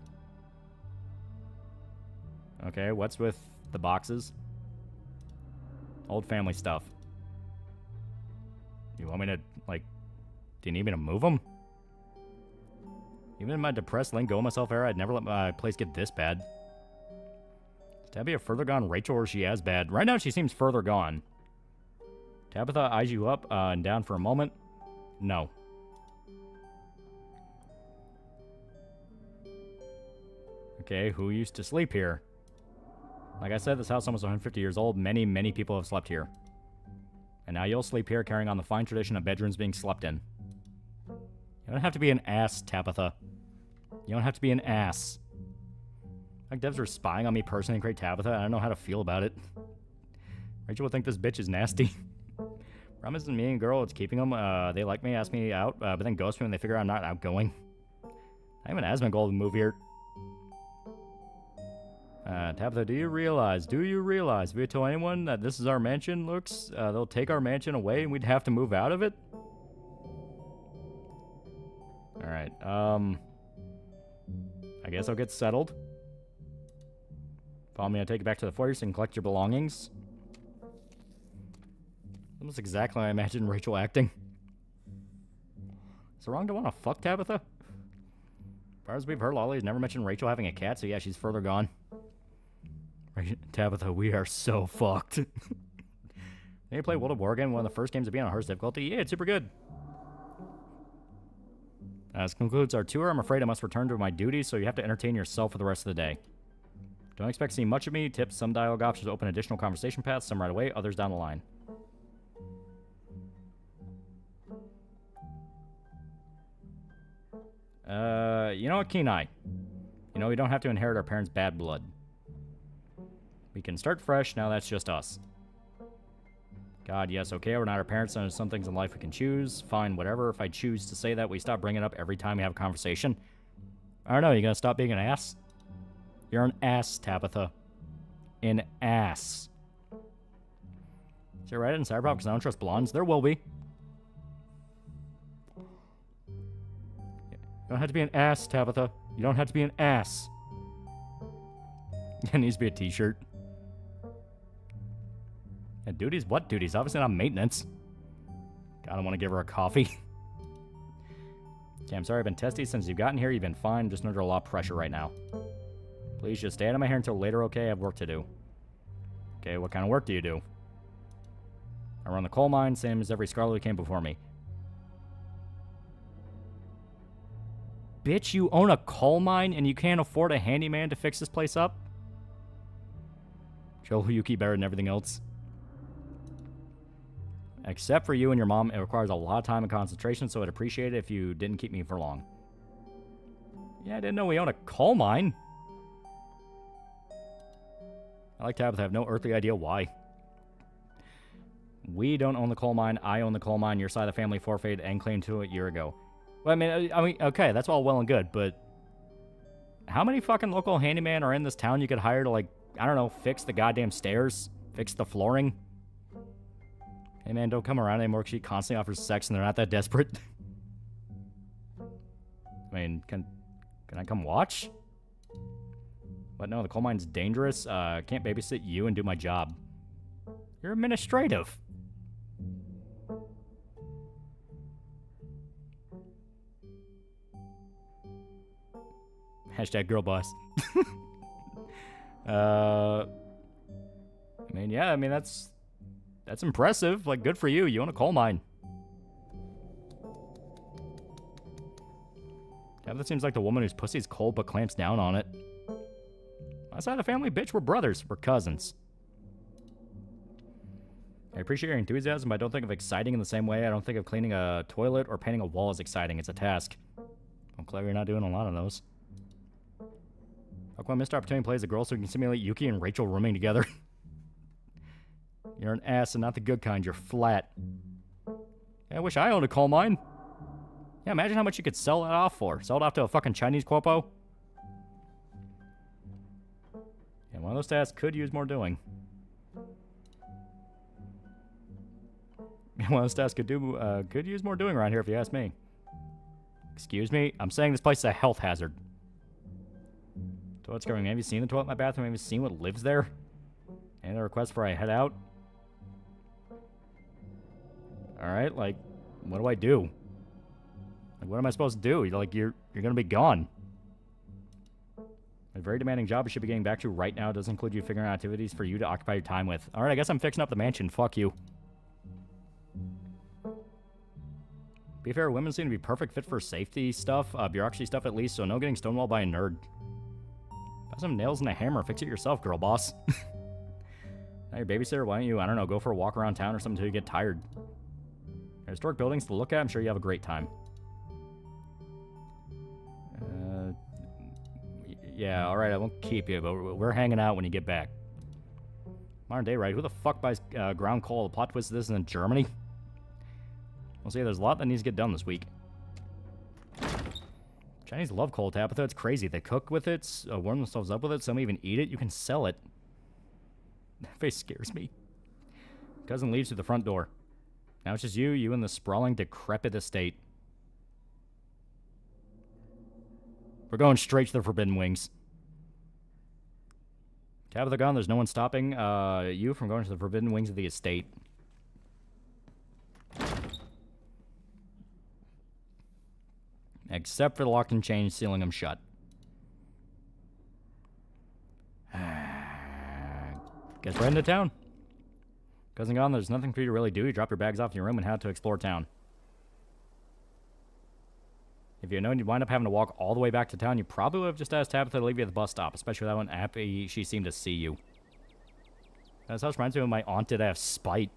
Okay, what's with the boxes? Old family stuff. You want me to, like, do you need me to move them? Even in my depressed Lingo myself era, I'd never let my place get this bad. Is Tabby a further gone Rachel, or is she as bad? Right now, she seems further gone. Tabitha eyes you up and down for a moment. No. Okay, who used to sleep here? Like I said, this house is almost 150 years old. Many, many people have slept here. And now you'll sleep here, carrying on the fine tradition of bedrooms being slept in. You don't have to be an ass, Tabitha. You don't have to be an ass. Like devs are spying on me personally and create Tabitha. I don't know how to feel about it. Rachel would think this bitch is nasty. Problem isn't me and girl, it's keeping them. They like me, ask me out, but then ghost me when they figure I'm not outgoing. I have an asthma goal to move here. Tabitha, do you realize, if we tell anyone that this is our mansion, looks, they'll take our mansion away and we'd have to move out of it? Alright, I guess I'll get settled. Follow me, I'll take you back to the foyer so you can collect your belongings. Almost exactly how I imagine Rachel acting. Is it wrong to want to fuck Tabitha? As far as we've heard, Lolly has never mentioned Rachel having a cat, so yeah, she's further gone. Tabitha, we are so fucked. Did you play World of War again? One of the first games to be on a hardest difficulty? Yeah, it's super good. This concludes our tour. I'm afraid I must return to my duties, so you have to entertain yourself for the rest of the day. Don't expect to see much of me. Tips, some dialogue options open additional conversation paths, some right away, others down the line. You know what, Kenai? You know, we don't have to inherit our parents' bad blood. We can start fresh, now that's just us. God, yes, okay, we're not our parents, and there's some things in life we can choose. Fine, whatever. If I choose to say that, we stop bringing it up every time we have a conversation. I don't know, you gonna stop being an ass? You're an ass, Tabitha. An ass. Is it right in Cyberpunk because I don't trust blondes? There will be. You don't have to be an ass, Tabitha. You don't have to be an ass. It needs to be a t-shirt. Yeah, duties? What duties? Obviously not maintenance. God, I don't want to give her a coffee. Okay, I'm sorry I've been testy since you've gotten here. You've been fine. I'm just under a lot of pressure right now. Please just stay out of my hair until later, okay? I have work to do. Okay, what kind of work do you do? I run the coal mine, same as every Scarlet who came before me. Bitch, you own a coal mine and you can't afford a handyman to fix this place up? Joe Yuki better than everything else. Except for you and your mom, it requires a lot of time and concentration, so I'd appreciate it if you didn't keep me for long. Yeah, I didn't know we own a coal mine. I like Tabitha, I have no earthly idea why. We don't own the coal mine, I own the coal mine, your side of the family forfeited and claimed to it a year ago. Well, I mean, okay, that's all well and good, but how many fucking local handyman are in this town you could hire to, like, I don't know, fix the goddamn stairs, fix the flooring? Hey man, don't come around anymore because she constantly offers sex and they're not that desperate. I mean, can I come watch? What, no, the coal mine's dangerous. Can't babysit you and do my job. You're administrative. Hashtag girl boss. I mean, yeah, I mean, that's impressive. Like, good for you. You own a coal mine. Tabitha seems like the woman whose pussy's cold but clamps down on it. My side of the family, bitch, we're brothers. We're cousins. I appreciate your enthusiasm, but I don't think of exciting in the same way. I don't think of cleaning a toilet or painting a wall as exciting. It's a task. I'm glad you're not doing a lot of those. How come Mr. Opportunity plays a girl so we can simulate Yuki and Rachel rooming together? You're an ass and not the good kind. You're flat. Yeah, I wish I owned a coal mine. Yeah, imagine how much you could sell it off for. Sell it off to a fucking Chinese corpo. Yeah, one of those tasks could use more doing. One of those tasks could use more doing around here if you ask me. Excuse me? I'm saying this place is a health hazard. Toilet's going. Have you seen the toilet in my bathroom? Have you seen what lives there? Any other requests before I head out? Alright, like, what do I do? Like, what am I supposed to do? You're gonna be gone. A very demanding job you should be getting back to right now. It doesn't include you figuring out activities for you to occupy your time with. Alright, I guess I'm fixing up the mansion. Fuck you. Be fair, women seem to be perfect fit for safety stuff, bureaucracy stuff at least, so no getting stonewalled by a nerd. Buy some nails and a hammer. Fix it yourself, girl boss. Now your babysitter, why don't you, I don't know, go for a walk around town or something until you get tired. Historic buildings to look at, I'm sure you have a great time. Yeah, alright, I won't keep you, but we're hanging out when you get back. Modern day, right? Who the fuck buys ground coal? The plot twist of this is in Germany? We'll see, there's a lot that needs to get done this week. Chinese love coal, Tabitha. It's crazy. They cook with it, warm themselves up with it, some even eat it. You can sell it. That face scares me. Cousin leaves through the front door. Now it's just you and the sprawling, decrepit estate. We're going straight to the Forbidden Wings. Tabitha gone, there's no one stopping you from going to the Forbidden Wings of the estate. Except for the locked and chain, sealing them shut. Guess right into town. Cousin gone, there's nothing for you to really do. You drop your bags off in your room and head out to explore town. If you had known you'd wind up having to walk all the way back to town, you probably would have just asked Tabitha to leave you at the bus stop, especially with how unhappy she seemed to see you. This house reminds me of my aunt did have spite.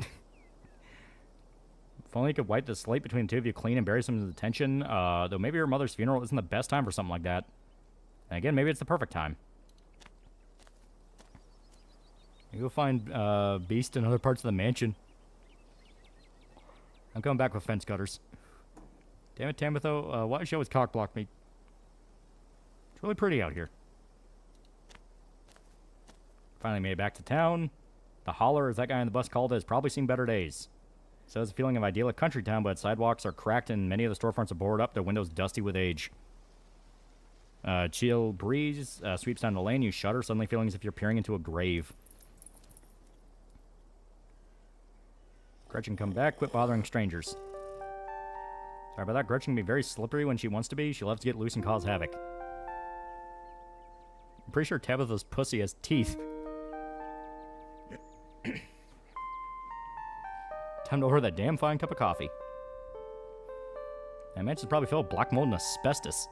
If only you could wipe the slate between the two of you clean and bury some of the tension, though maybe your mother's funeral isn't the best time for something like that. And again, maybe it's the perfect time. You go find Beast in other parts of the mansion. I'm coming back with fence cutters. Damn it, Tabitha, why does she always cock-block me? It's really pretty out here. Finally made it back to town. The holler, as that guy on the bus called it, has probably seen better days. So it's a feeling of idyllic country town, but sidewalks are cracked and many of the storefronts are boarded up, their windows dusty with age. Chill breeze sweeps down the lane, you shudder, suddenly feeling as if you're peering into a grave. Gretchen, come back, quit bothering strangers. Sorry about that, Gretchen can be very slippery when she wants to be. She loves to get loose and cause havoc. I'm pretty sure Tabitha's pussy has teeth. Time to order that damn fine cup of coffee. That mansion's probably filled with black mold and asbestos.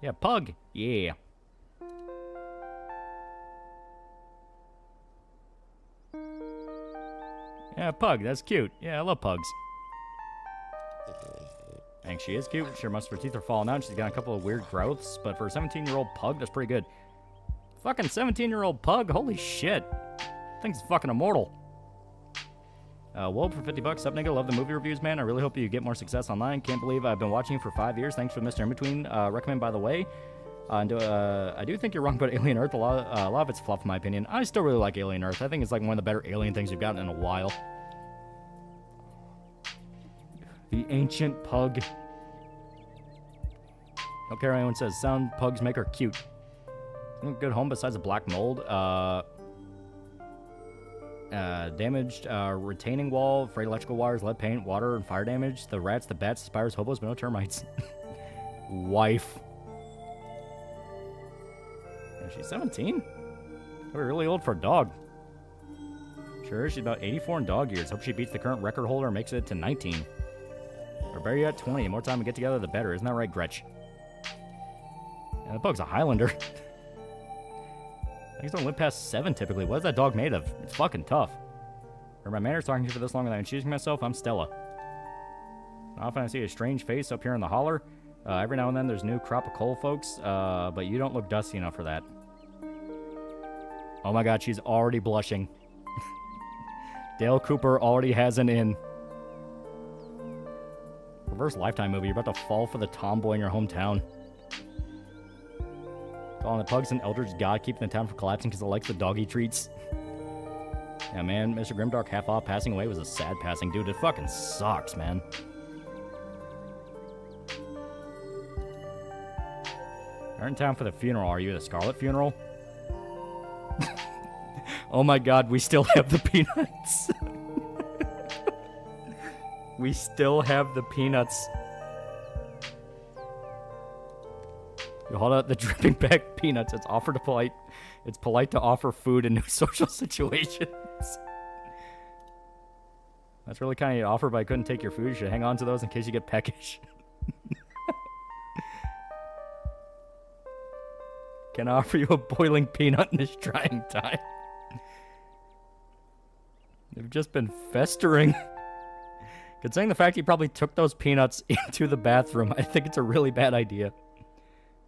Yeah, pug. Yeah. Yeah, pug. That's cute. Yeah, I love pugs. I think she is cute. Sure, most of her teeth are falling out. She's got a couple of weird growths, but for a 17-year-old pug, that's pretty good. Fucking 17-year-old pug? Holy shit. Thing's fucking immortal. Wob for 50 bucks. Up, nigga. Love the movie reviews, man. I really hope you get more success online. Can't believe I've been watching you for 5 years. Thanks for Mr. In-Between. Recommend, by the way. I do think you're wrong about Alien Earth. A lot of it's fluff, in my opinion. I still really like Alien Earth. I think it's like one of the better alien things we've gotten in a while. The ancient pug. Don't care what anyone says. Sound pugs make her cute. Good home besides the black mold. Damaged retaining wall, frayed electrical wires, lead paint, water, and fire damage. The rats, the bats, the spiders, hobos, but no termites. Wife. Yeah, she's 17? Probably really old for a dog. Sure, she's about 84 in dog years. Hope she beats the current record holder and makes it to 19. Or better yet, 20. The more time we get together, the better. Isn't that right, Gretch? That pug's a Highlander. Things don't live past 7 typically. What is that dog made of? It's fucking tough. Are my manners talking to you for this long without introducing myself? I'm Stella. Often I see a strange face up here in the holler. Every now and then there's a new crop of coal folks, but you don't look dusty enough for that. Oh my god, she's already blushing. Dale Cooper already has an in. Reverse Lifetime movie. You're about to fall for the tomboy in your hometown. Calling the pugs and eldritch god, keeping the town from collapsing because it likes the doggy treats. Yeah, man, Mr. Grimdark half off passing away was a sad passing. Dude, it fucking sucks, man. You're in town for the funeral. Are you at a Scarlet funeral? Oh my god, we still have the peanuts. We still have the peanuts. You hold out the dripping back peanuts. It's polite to offer food in new social situations. That's really kind of you to offer, but I couldn't take your food. You should hang on to those in case you get peckish. Can I offer you a boiling peanut in this trying time? They've just been festering. Considering the fact he probably took those peanuts into the bathroom, I think it's a really bad idea.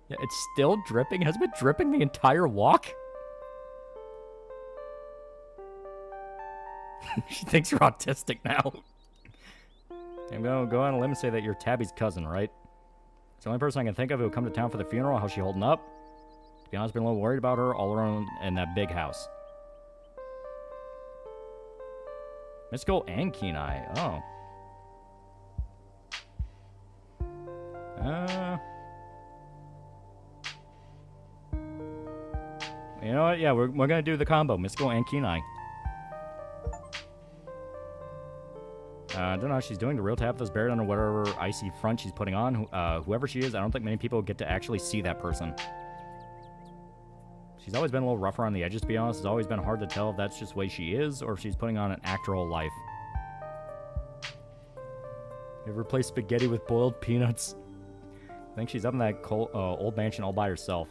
Yeah, it's still dripping. It has been dripping the entire walk. She thinks you're autistic now. I'm going to go on a limb and say that you're Tabby's cousin, right? It's the only person I can think of who will come to town for the funeral. How's she holding up? To be honest, I've been a little worried about her all alone in that big house. Mystical and Keen Eye. Oh. You know what? Yeah, we're going to do the combo. Mystical and Keen Eye. I don't know how she's doing. The real tap is buried under whatever icy front she's putting on. Whoever she is, I don't think many people get to actually see that person. She's always been a little rougher on the edges, to be honest. It's always been hard to tell if that's just the way she is or if she's putting on an act her whole life. You ever replace spaghetti with boiled peanuts? I think she's up in that old mansion all by herself.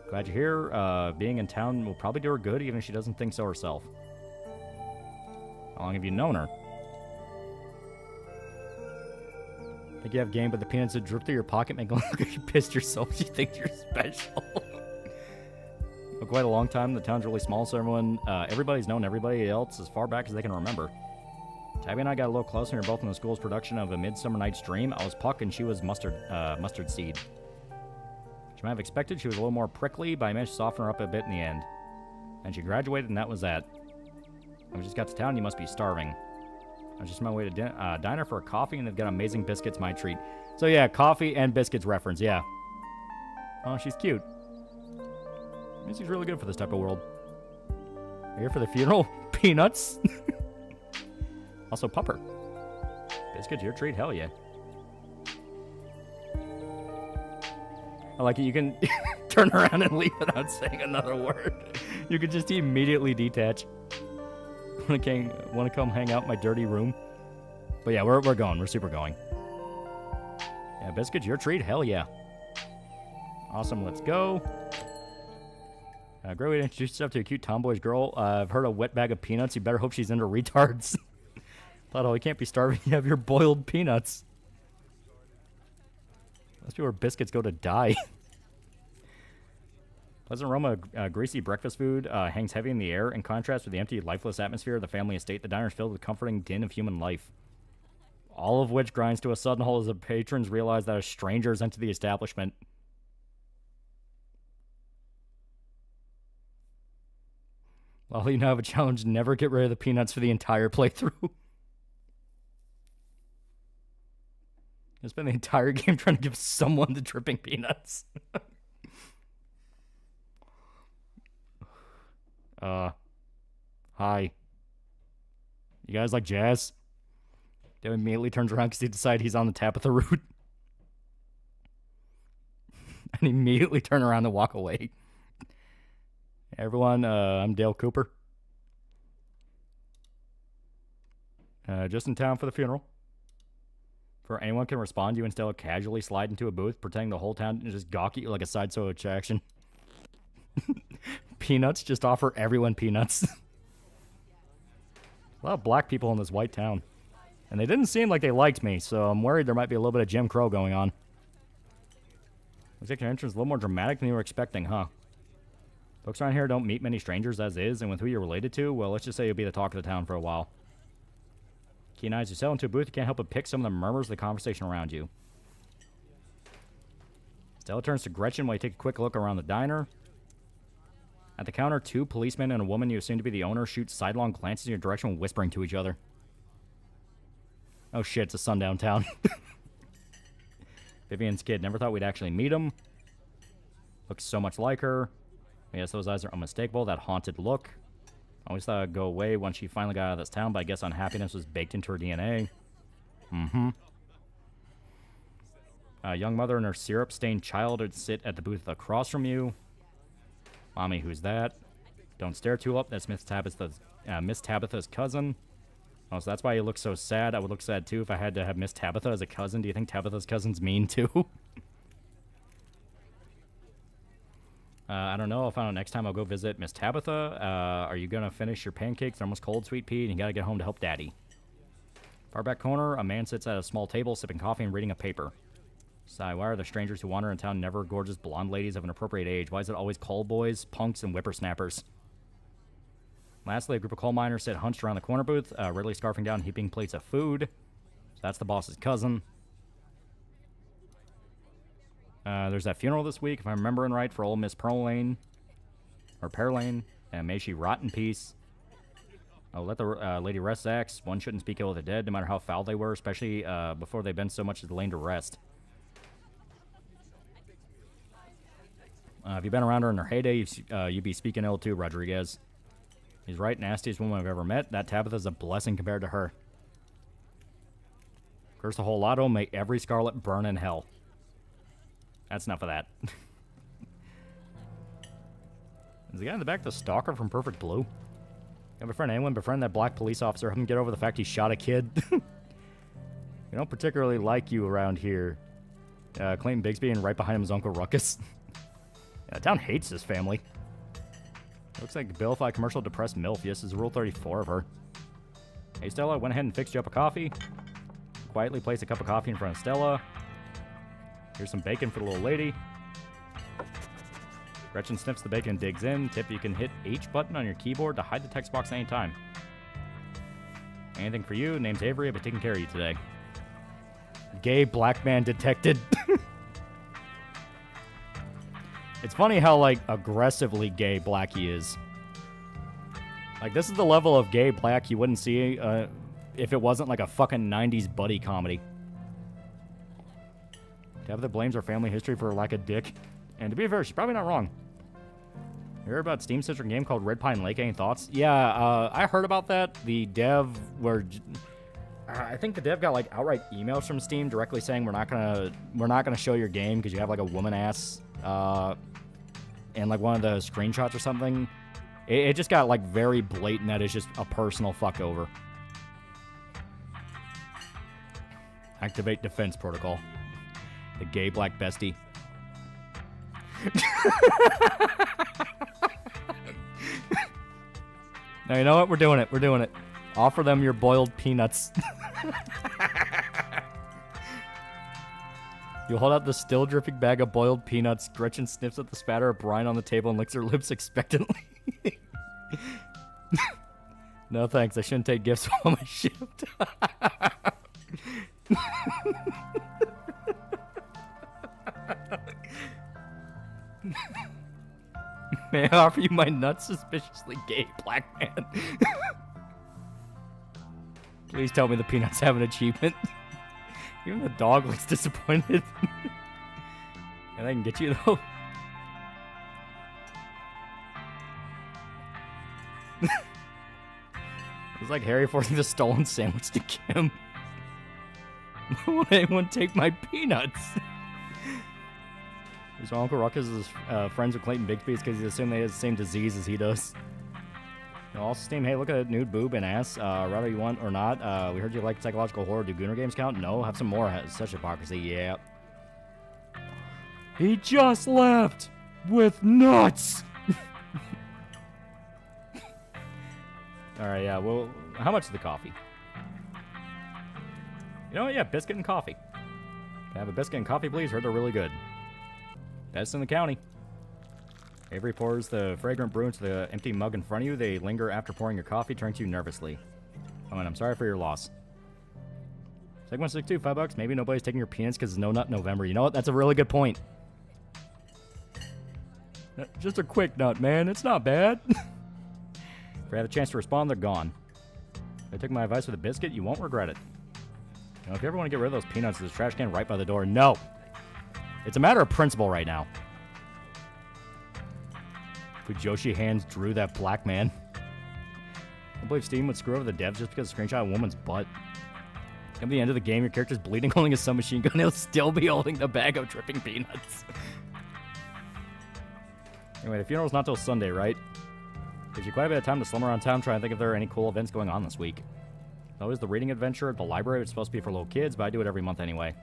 Glad you're here. Being in town will probably do her good, even if she doesn't think so herself. How long have you known her? I think you have game, but the peanuts that drip through your pocket make it look like you pissed yourself. She thinks you're special. For quite a long time, the town's really small, so everybody's known everybody else as far back as they can remember. Tabby and I got a little closer, and we were both in the school's production of A Midsummer Night's Dream. I was Puck, and she was Mustard Seed. She might have expected she was a little more prickly, but I managed to soften her up a bit in the end. And she graduated, and that was that. When we just got to town, you must be starving. I was just on my way to diner for a coffee, and they've got amazing biscuits, my treat. So yeah, coffee and biscuits reference, yeah. Oh, she's cute. She's really good for this type of world. Are you here for the funeral? Peanuts? Also, Pupper. Biscuits, your treat? Hell yeah. I like it. You can turn around and leave without saying another word. You can just immediately detach. Want to come hang out in my dirty room? But yeah, we're going. We're super going. Yeah, biscuits, your treat? Hell yeah. Awesome, let's go. Great way to introduce yourself to a cute tomboyish girl. I've heard a wet bag of peanuts. You better hope she's into retards. Thought, oh, you can't be starving. You have your boiled peanuts. Must be where biscuits go to die. Pleasant aroma of greasy breakfast food hangs heavy in the air. In contrast with the empty, lifeless atmosphere of the family estate, the diner is filled with comforting din of human life. All of which grinds to a sudden halt as the patrons realize that a stranger has entered the establishment. Well, you now have a challenge. Never get rid of the peanuts for the entire playthrough. I spent the entire game trying to give someone the dripping peanuts. Hi. You guys like jazz? Dale immediately turns around because he decides he's on the Tabitha route. And immediately turn around and walk away. Hey everyone, I'm Dale Cooper. Just in town for the funeral. Where anyone can respond to you instead of casually slide into a booth, pretending the whole town and just gawk at you like a sideshow attraction. Peanuts, just offer everyone peanuts. A lot of black people in this white town. And they didn't seem like they liked me, so I'm worried there might be a little bit of Jim Crow going on. Looks like your entrance is a little more dramatic than you were expecting, huh? Folks around here don't meet many strangers as is, and with who you're related to, well, let's just say you'll be the talk of the town for a while. Keen eyes, you settle into a booth, you can't help but pick some of the murmurs of the conversation around you. Stella turns to Gretchen while you take a quick look around the diner. At the counter, 2 policemen and a woman you assume to be the owner shoot sidelong glances in your direction while whispering to each other. Oh shit, it's a sundown town. Vivian's kid. Never thought we'd actually meet him. Looks so much like her. Yes, those eyes are unmistakable. That haunted look. Always thought it'd go away once she finally got out of this town, but I guess unhappiness was baked into her DNA. A young mother and her syrup-stained child would sit at the booth across from you. Mommy, who's that? Don't stare too up. That's Miss Tabitha's cousin. Oh, so that's why you look so sad. I would look sad, too, if I had to have Miss Tabitha as a cousin. Do you think Tabitha's cousin's mean, too? I don't know. I'll find out next time I'll go visit Miss Tabitha. Are you going to finish your pancakes? They're almost cold, Sweet Pea, and you got to get home to help Daddy. Far back corner, a man sits at a small table, sipping coffee and reading a paper. Sigh, why are the strangers who wander in town never gorgeous blonde ladies of an appropriate age? Why is it always call boys, punks, and whippersnappers? Lastly, a group of coal miners sit hunched around the corner booth, readily scarfing down heaping plates of food. So that's the boss's cousin. There's that funeral this week, if I'm remembering right, for old Miss Pearlane. Or Pearlane. And may she rot in peace. Oh, let the lady rest, Zax. One shouldn't speak ill of the dead, no matter how foul they were, especially before they've been so much as laying to rest. If you've been around her in her heyday, you'd be speaking ill too, Rodriguez. He's right, nastiest woman I've ever met. That Tabitha's a blessing compared to her. Curse the whole lot of them, may every Scarlet burn in hell. That's enough of that. Is the guy in the back the stalker from Perfect Blue? You have a friend, anyone befriend that black police officer, help him get over the fact he shot a kid? We don't particularly like you around here. Clayton Bigsby, and right behind him is Uncle Ruckus. Yeah, the town hates this family. Looks like Billify commercial depressed MILF. Yes, is Rule 34 of her. Hey, Stella, went ahead and fixed you up a coffee. Quietly place a cup of coffee in front of Stella. Here's some bacon for the little lady. Gretchen sniffs the bacon and digs in. Tip, you can hit H button on your keyboard to hide the text box anytime. Anything for you? Name's Avery. I've been taking care of you today. Gay black man detected. It's funny how, like, aggressively gay black he is. Like, this is the level of gay black you wouldn't see if it wasn't, like, a fucking 90s buddy comedy. Tabitha blames her family history for her lack of dick. And to be fair, she's probably not wrong. You heard about Steam's sister game called Red Pine Lake? Any thoughts? Yeah, I heard about that. The dev were... I think the dev got, like, outright emails from Steam directly saying we're not gonna show your game because you have, like, a woman ass... and like one of the screenshots or something, it just got like very blatant that it's just a personal fuck over. Activate defense protocol. The gay black bestie. Now you know what? We're doing it. We're doing it. Offer them your boiled peanuts. You hold out the still dripping bag of boiled peanuts. Gretchen sniffs at the spatter of brine on the table and licks her lips expectantly. No thanks, I shouldn't take gifts while on my shift. May I offer you my nuts, suspiciously gay black man? Please tell me the peanuts have an achievement. Even the dog looks disappointed. And I can get you, though. It's like Harry forcing the stolen sandwich to Kim. Won't anyone take my peanuts? His Uncle Ruckus is friends with Clayton Bigsby because he assumes they have the same disease as he does. Also, Steam, hey, look at that nude boob and ass. Whether you want or not. We heard you like psychological horror. Do Gooner games count? No, have some more. Such hypocrisy. Yeah. He just left with nuts. All right, yeah. Well, how much is the coffee? You know what? Yeah, biscuit and coffee. Can I have a biscuit and coffee, please? Heard they're really good. Best in the county. Avery pours the fragrant brew into the empty mug in front of you. They linger after pouring your coffee, turning to you nervously. Oh, and I'm sorry for your loss. Segment 162, $5. Maybe nobody's taking your peanuts because it's No Nut November. You know what? That's a really good point. Just a quick nut, man. It's not bad. If I have a chance to respond, they're gone. If I took my advice with a biscuit, you won't regret it. You know, if you ever want to get rid of those peanuts, there's a trash can right by the door. No. It's a matter of principle right now. Fujoshi hands drew that black man. I believe Steam would screw over the devs just because screenshot a woman's butt. At the end of the game, your character's bleeding, holding a submachine gun. He'll still be holding the bag of dripping peanuts. Anyway, the funeral's not till Sunday, right? Gives you quite a bit of time to slum around town, trying to think if there are any cool events going on this week. There's always the reading adventure at the library. It's supposed to be for little kids, but I do it every month anyway.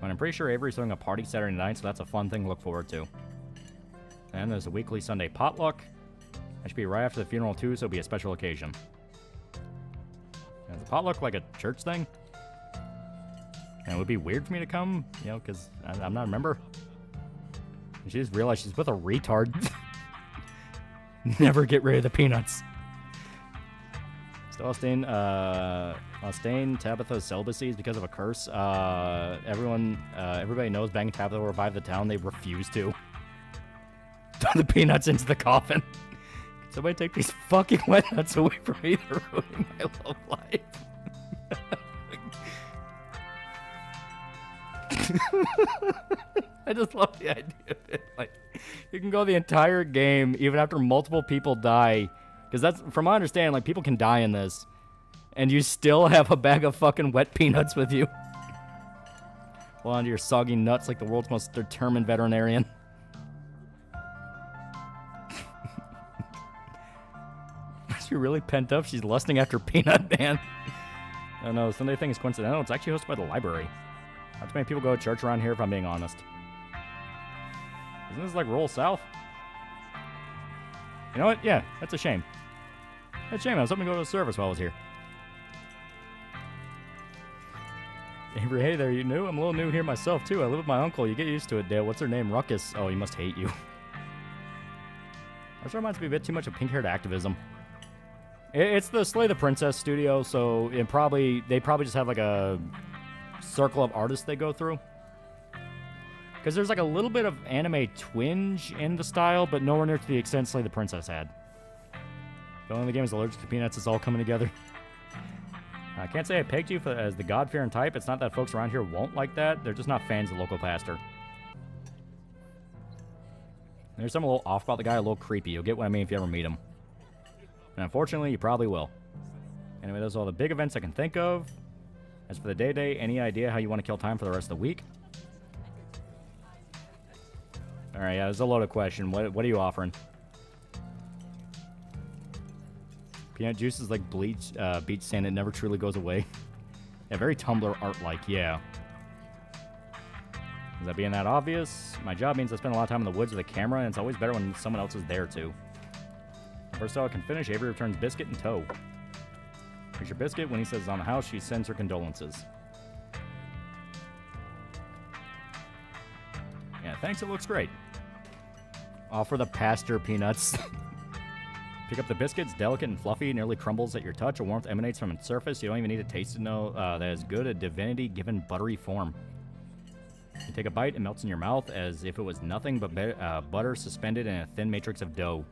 And I'm pretty sure Avery's throwing a party Saturday night, so that's a fun thing to look forward to. And there's a weekly Sunday potluck. I should be right after the funeral, too, so it'll be a special occasion. Is the potluck like a church thing? And it would be weird for me to come, you know, because I'm not a member. And she just realized she's with a retard. Never get rid of the peanuts. Still Austin, Tabitha's celibacy is because of a curse. Everybody knows banging Tabitha will revive the town. They refuse to. Throw the peanuts into the coffin. Can somebody take these fucking wet nuts away from me? They're ruining my love life. I just love the idea of it. Like, you can go the entire game even after multiple people die, because that's, from my understanding, like, people can die in this, and you still have a bag of fucking wet peanuts with you. Hold on to your soggy nuts like the world's most determined veterinarian. Must be really pent up. She's lusting after Peanut Man. Oh no, Sunday thing is coincidental. It's actually hosted by the library. Not too many people go to church around here, if I'm being honest. Isn't this like rural South? You know what? Yeah, that's a shame. That's a shame. I was hoping to go to the service while I was here. Avery, hey there, you new? I'm a little new here myself, too. I live with my uncle. You get used to it, Dale. What's her name? Ruckus. Oh, he must hate you. That reminds me a bit too much of pink-haired activism. It's the Slay the Princess studio, so they probably just have like a circle of artists they go through. Because there's like a little bit of anime twinge in the style, but nowhere near to the extent Slay the Princess had. The only game is allergic to peanuts. It's all coming together. I can't say I pegged you as the God-fearing type. It's not that folks around here won't like that. They're just not fans of the local pastor. There's something a little off about the guy, a little creepy. You'll get what I mean if you ever meet him. And unfortunately, you probably will. Anyway, those are all the big events I can think of. As for the day-to-day, any idea how you want to kill time for the rest of the week? Alright, yeah, there's a loaded question. What are you offering? Peanut juice is like bleach, beach sand. It never truly goes away. Yeah, very Tumblr art-like, yeah. Is that being that obvious? My job means I spend a lot of time in the woods with a camera, and it's always better when someone else is there, too. First all I can finish, Avery returns biscuit and tow. Here's your biscuit. When he says it's on the house, she sends her condolences. Yeah, thanks, it looks great. Offer the pastor peanuts. Pick up the biscuits, delicate and fluffy, nearly crumbles at your touch. A warmth emanates from its surface. You don't even need to taste to know that it's good, a divinity given buttery form. You take a bite, it melts in your mouth as if it was nothing but butter suspended in a thin matrix of dough.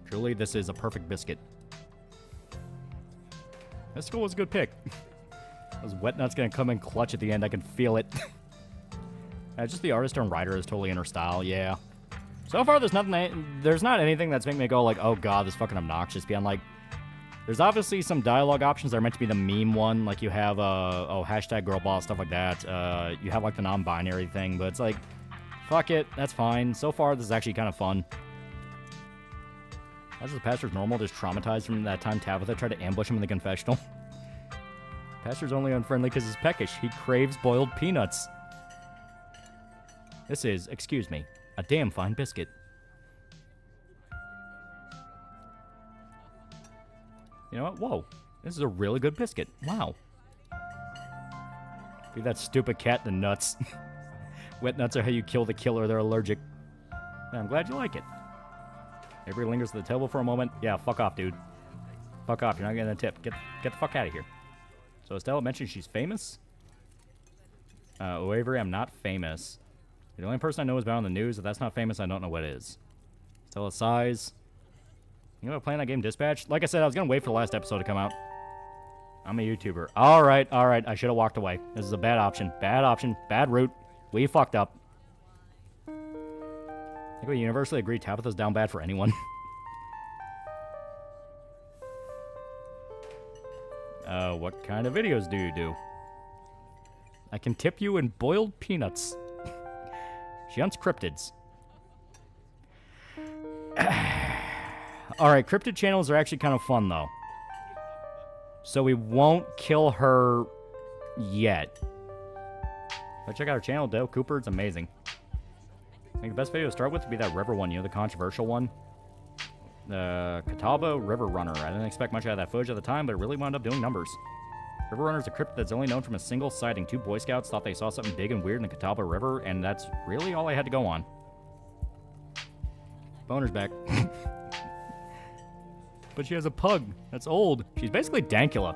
Truly, this is a perfect biscuit. This school was a good pick. Those wet nuts gonna come in clutch at the end. I can feel it. Just the artist and writer is totally in her style, yeah. So far, there's not anything that's making me go like, oh god, this is fucking obnoxious. Beyond like, there's obviously some dialogue options that are meant to be the meme one. Like you have, hashtag girlboss, stuff like that. You have like the non-binary thing, but it's like, fuck it, that's fine. So far, this is actually kind of fun. That's the pastor's normal, just traumatized from that time Tabitha tried to ambush him in the confessional. Pastor's only unfriendly because he's peckish. He craves boiled peanuts. This is, excuse me, a damn fine biscuit. You know what? Whoa. This is a really good biscuit. Wow. Feed that stupid cat the nuts. Wet nuts are how you kill the killer. They're allergic. I'm glad you like it. Everybody lingers at the table for a moment. Yeah, fuck off, dude. Fuck off. You're not getting a tip. Get the fuck out of here. So Estella mentioned she's famous. Avery, I'm not famous. The only person I know is about on the news. If that's not famous, I don't know what is. Stella sighs. You know, playing that game Dispatch? Like I said, I was going to wait for the last episode to come out. I'm a YouTuber. All right. I should have walked away. This is a bad option. Bad option. Bad route. We fucked up. I think we universally agree Tabitha's down bad for anyone. What kind of videos do you do? I can tip you in boiled peanuts. She hunts cryptids. Alright, cryptid channels are actually kind of fun, though. So we won't kill her yet. But check out her channel, Dale Cooper. It's amazing. I think the best video to start with would be that river one, you know, the controversial one. The Catawba River Runner. I didn't expect much out of that footage at the time, but it really wound up doing numbers. River Runner is a cryptid that's only known from a single sighting. 2 Boy Scouts thought they saw something big and weird in the Catawba River, and that's really all I had to go on. Boner's back. But she has a pug that's old. She's basically Dankula.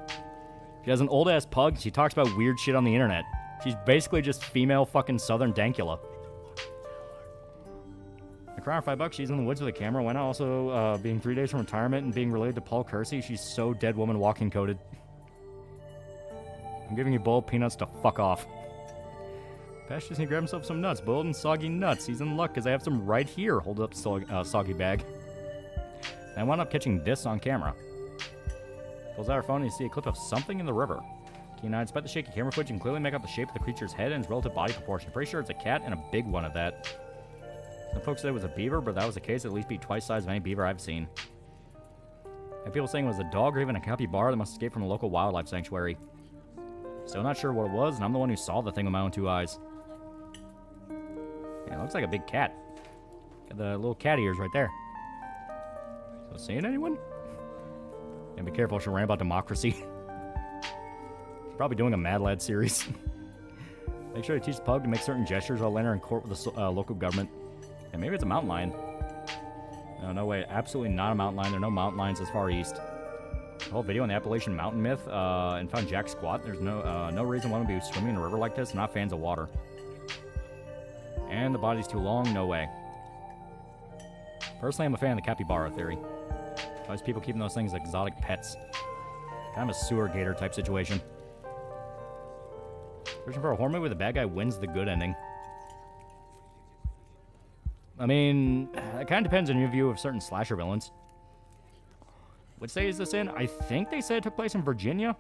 She has an old-ass pug. She talks about weird shit on the internet. She's basically just female fucking southern Dankula. A crown for $5. She's in the woods with a camera. Why not also being 3 days from retirement and being related to Paul Kersey? She's so dead woman walking coded. I'm giving you boiled peanuts to fuck off. Pash just need to grab himself some nuts. Boiled and soggy nuts. He's in luck because I have some right here. Hold up soggy bag. And I wound up catching this on camera. Pulls out her phone and you see a clip of something in the river. Keen-eyed, despite the shaky camera footage, you can clearly make out the shape of the creature's head and its relative body proportion. Pretty sure it's a cat and a big one at that. Some folks said it was a beaver, but if that was the case, it'd at least be twice the size of any beaver I've seen. I have people saying it was a dog or even a capybara that must escape from a local wildlife sanctuary. Still not sure what it was, and I'm the one who saw the thing with my own 2 eyes. Yeah, it looks like a big cat. Got the little cat ears right there. So, seeing anyone? And be careful, she'll rant about democracy. She's probably doing a Mad Lad series. Make sure to teach the pug to make certain gestures while laying her in court with the local government. And maybe it's a mountain lion. No way. Absolutely not a mountain lion. There are no mountain lions this far east. The whole video on the Appalachian Mountain Myth and found Jack Squat. There's no reason one would be swimming in a river like this. Not fans of water. And the body's too long. No way. Personally, I'm a fan of the capybara theory. Always people keeping those things as exotic pets. Kind of a sewer gator type situation. Searching for a horror movie where the bad guy wins the good ending. I mean, it kind of depends on your view of certain slasher villains. What state is this in? I think they said it took place in Virginia.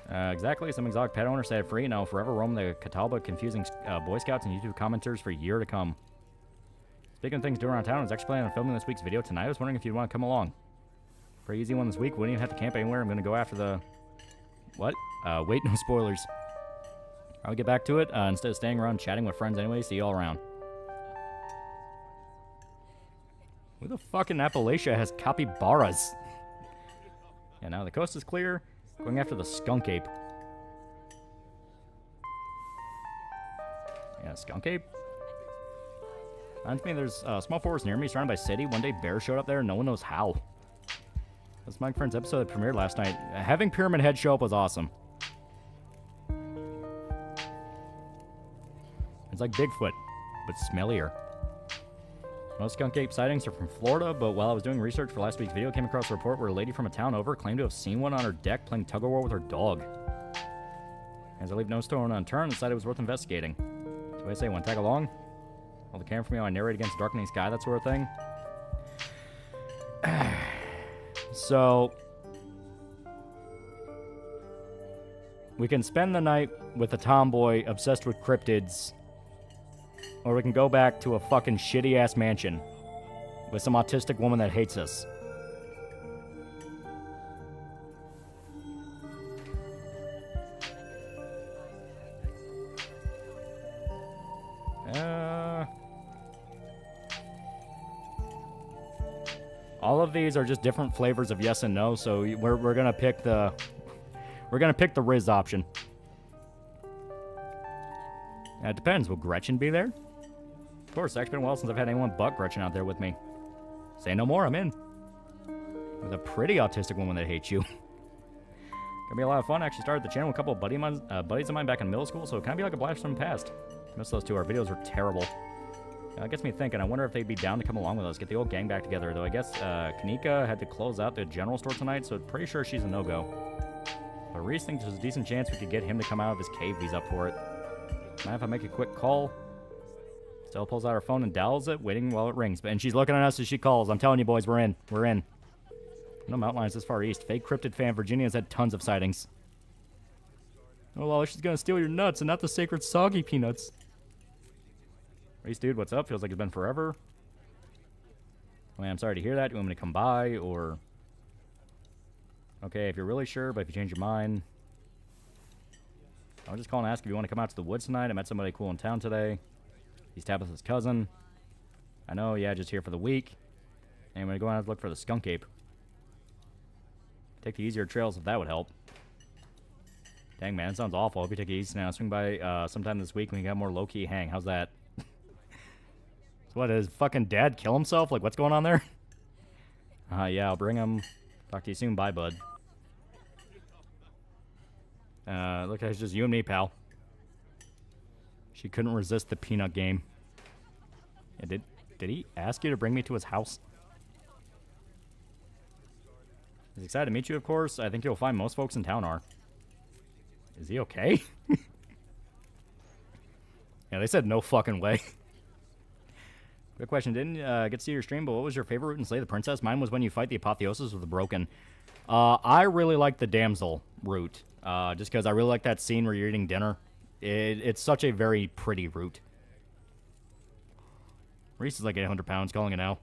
Exactly. Some exotic pet owner said it free. Now forever roam the Catawba, confusing Boy Scouts and YouTube commenters for a year to come. Speaking of things doing around town, I was actually planning on filming this week's video tonight. I was wondering if you'd want to come along. Pretty easy one this week. Wouldn't even have to camp anywhere. I'm going to go after the... What? Wait, no spoilers. I'll get back to it instead of staying around chatting with friends anyway. See you all around. Who the fuck in Appalachia has capybaras? Yeah, now the coast is clear. Going after the skunk ape. Yeah, skunk ape. Reminds me, there's a small forest near me surrounded by city. One day bears showed up there and no one knows how. That's my friend's episode that premiered last night. Having Pyramid Head show up was awesome. It's like Bigfoot, but smellier. Most skunk ape sightings are from Florida, but while I was doing research for last week's video, I came across a report where a lady from a town over claimed to have seen one on her deck playing tug-of-war with her dog. As I leave no stone unturned, decided it was worth investigating. So I say, want to tag along? Hold the camera for me while I narrate against the darkening sky, that sort of thing. So, we can spend the night with a tomboy obsessed with cryptids, or we can go back to a fucking shitty-ass mansion. with some autistic woman that hates us. All of these are just different flavors of yes and no, so we're gonna pick the Riz option. It depends. Will Gretchen be there? Of course, it's been a while since I've had anyone but Gretchen out there with me. Say no more, I'm in. With a pretty autistic woman that hates you. Gonna be a lot of fun. I actually started the channel with a couple of buddies of mine back in middle school, so it kind of be like a blast from the past. Most of those two, our videos were terrible. It gets me thinking, I wonder if they'd be down to come along with us, get the old gang back together, though I guess Kanika had to close out the general store tonight, so pretty sure she's a no-go. But Reese thinks there's a decent chance we could get him to come out of his cave if he's up for it. Mind if I make a quick call? Stella pulls out her phone and dials it, waiting while it rings. And she's looking at us as she calls. I'm telling you, boys, we're in. We're in. No mountain lions this far east. Fake cryptid fan Virginia has had tons of sightings. Oh, Lolly, she's gonna steal your nuts and not the sacred soggy peanuts. Reese, dude, what's up? Feels like it's been forever. I mean, I'm sorry to hear that. Do you want me to come by, or... Okay, if you're really sure, but if you change your mind... I was just calling to ask if you want to come out to the woods tonight. I met somebody cool in town today. He's Tabitha's cousin. I know, yeah, just here for the week. And I'm going to go out and look for the skunk ape. Take the easier trails if that would help. Dang, man, it sounds awful. Hope you take it easy now. Swing by sometime this week when we got more low-key hang. How's that? So what, does fucking dad kill himself? Like, what's going on there? Yeah, I'll bring him. Talk to you soon. Bye, bud. Look, it's just you and me, pal. She couldn't resist the peanut game. Yeah, did he ask you to bring me to his house? He's excited to meet you, of course. I think you'll find most folks in town are. Is he okay? Yeah, they said no fucking way. Good question. Didn't get to see your stream, but what was your favorite route in Slay the Princess? Mine was when you fight the Apotheosis with the Broken. I really like the Damsel route. Just because I really like that scene where you're eating dinner. It's such a very pretty route. Reese is like 800 pounds, calling it now.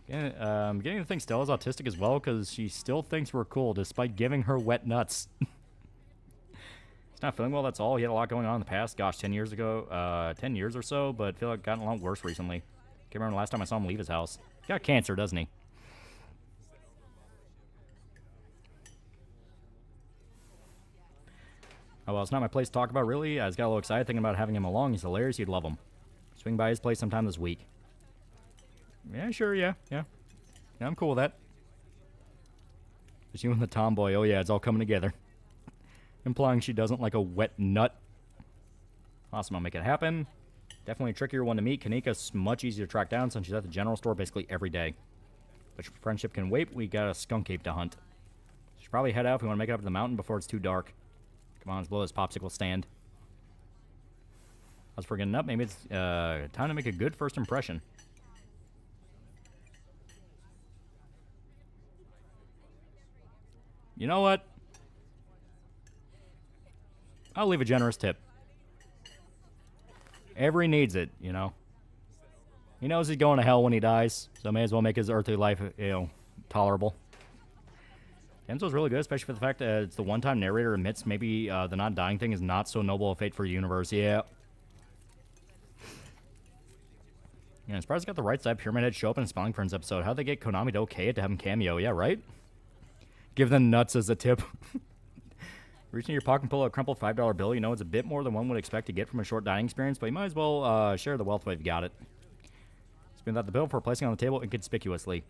I'm getting to think Stella's autistic as well, because she still thinks we're cool, despite giving her wet nuts. He's not feeling well, that's all. He had a lot going on in the past. Gosh, 10 years ago, 10 years or so, but I feel like it's gotten a lot worse recently. Can't remember the last time I saw him leave his house. He got cancer, doesn't he? Oh, well, it's not my place to talk about, really. I just got a little excited thinking about having him along. He's hilarious. You'd love him. Swing by his place sometime this week. Yeah, sure, yeah. Yeah, I'm cool with that. Just you and the tomboy. Oh, yeah, it's all coming together. Implying she doesn't like a wet nut. Awesome, I'll make it happen. Definitely a trickier one to meet. Kanika's much easier to track down since she's at the general store basically every day. But friendship can wait. We got a skunk ape to hunt. Should probably head out if we want to make it up to the mountain before it's too dark. Come on, let's blow this popsicle stand. I was forgetting up. Maybe it's time to make a good first impression. You know what? I'll leave a generous tip. Avery needs it, you know. He knows he's going to hell when he dies, so may as well make his earthly life, you know, tolerable. Enzo's really good, especially for the fact that it's the one-time narrator admits maybe the not-dying thing is not so noble a fate for the universe. Yeah. Yeah, I'm surprised he got the right side Pyramid Head show up in a Spelling Friends episode. How'd they get Konami to okay it to have him cameo? Yeah, right? Give them nuts as a tip. Reaching your pocket and pull out a crumpled $5 bill, you know it's a bit more than one would expect to get from a short dining experience, but you might as well share the wealth while you've got it. Spin that the bill for placing on the table inconspicuously.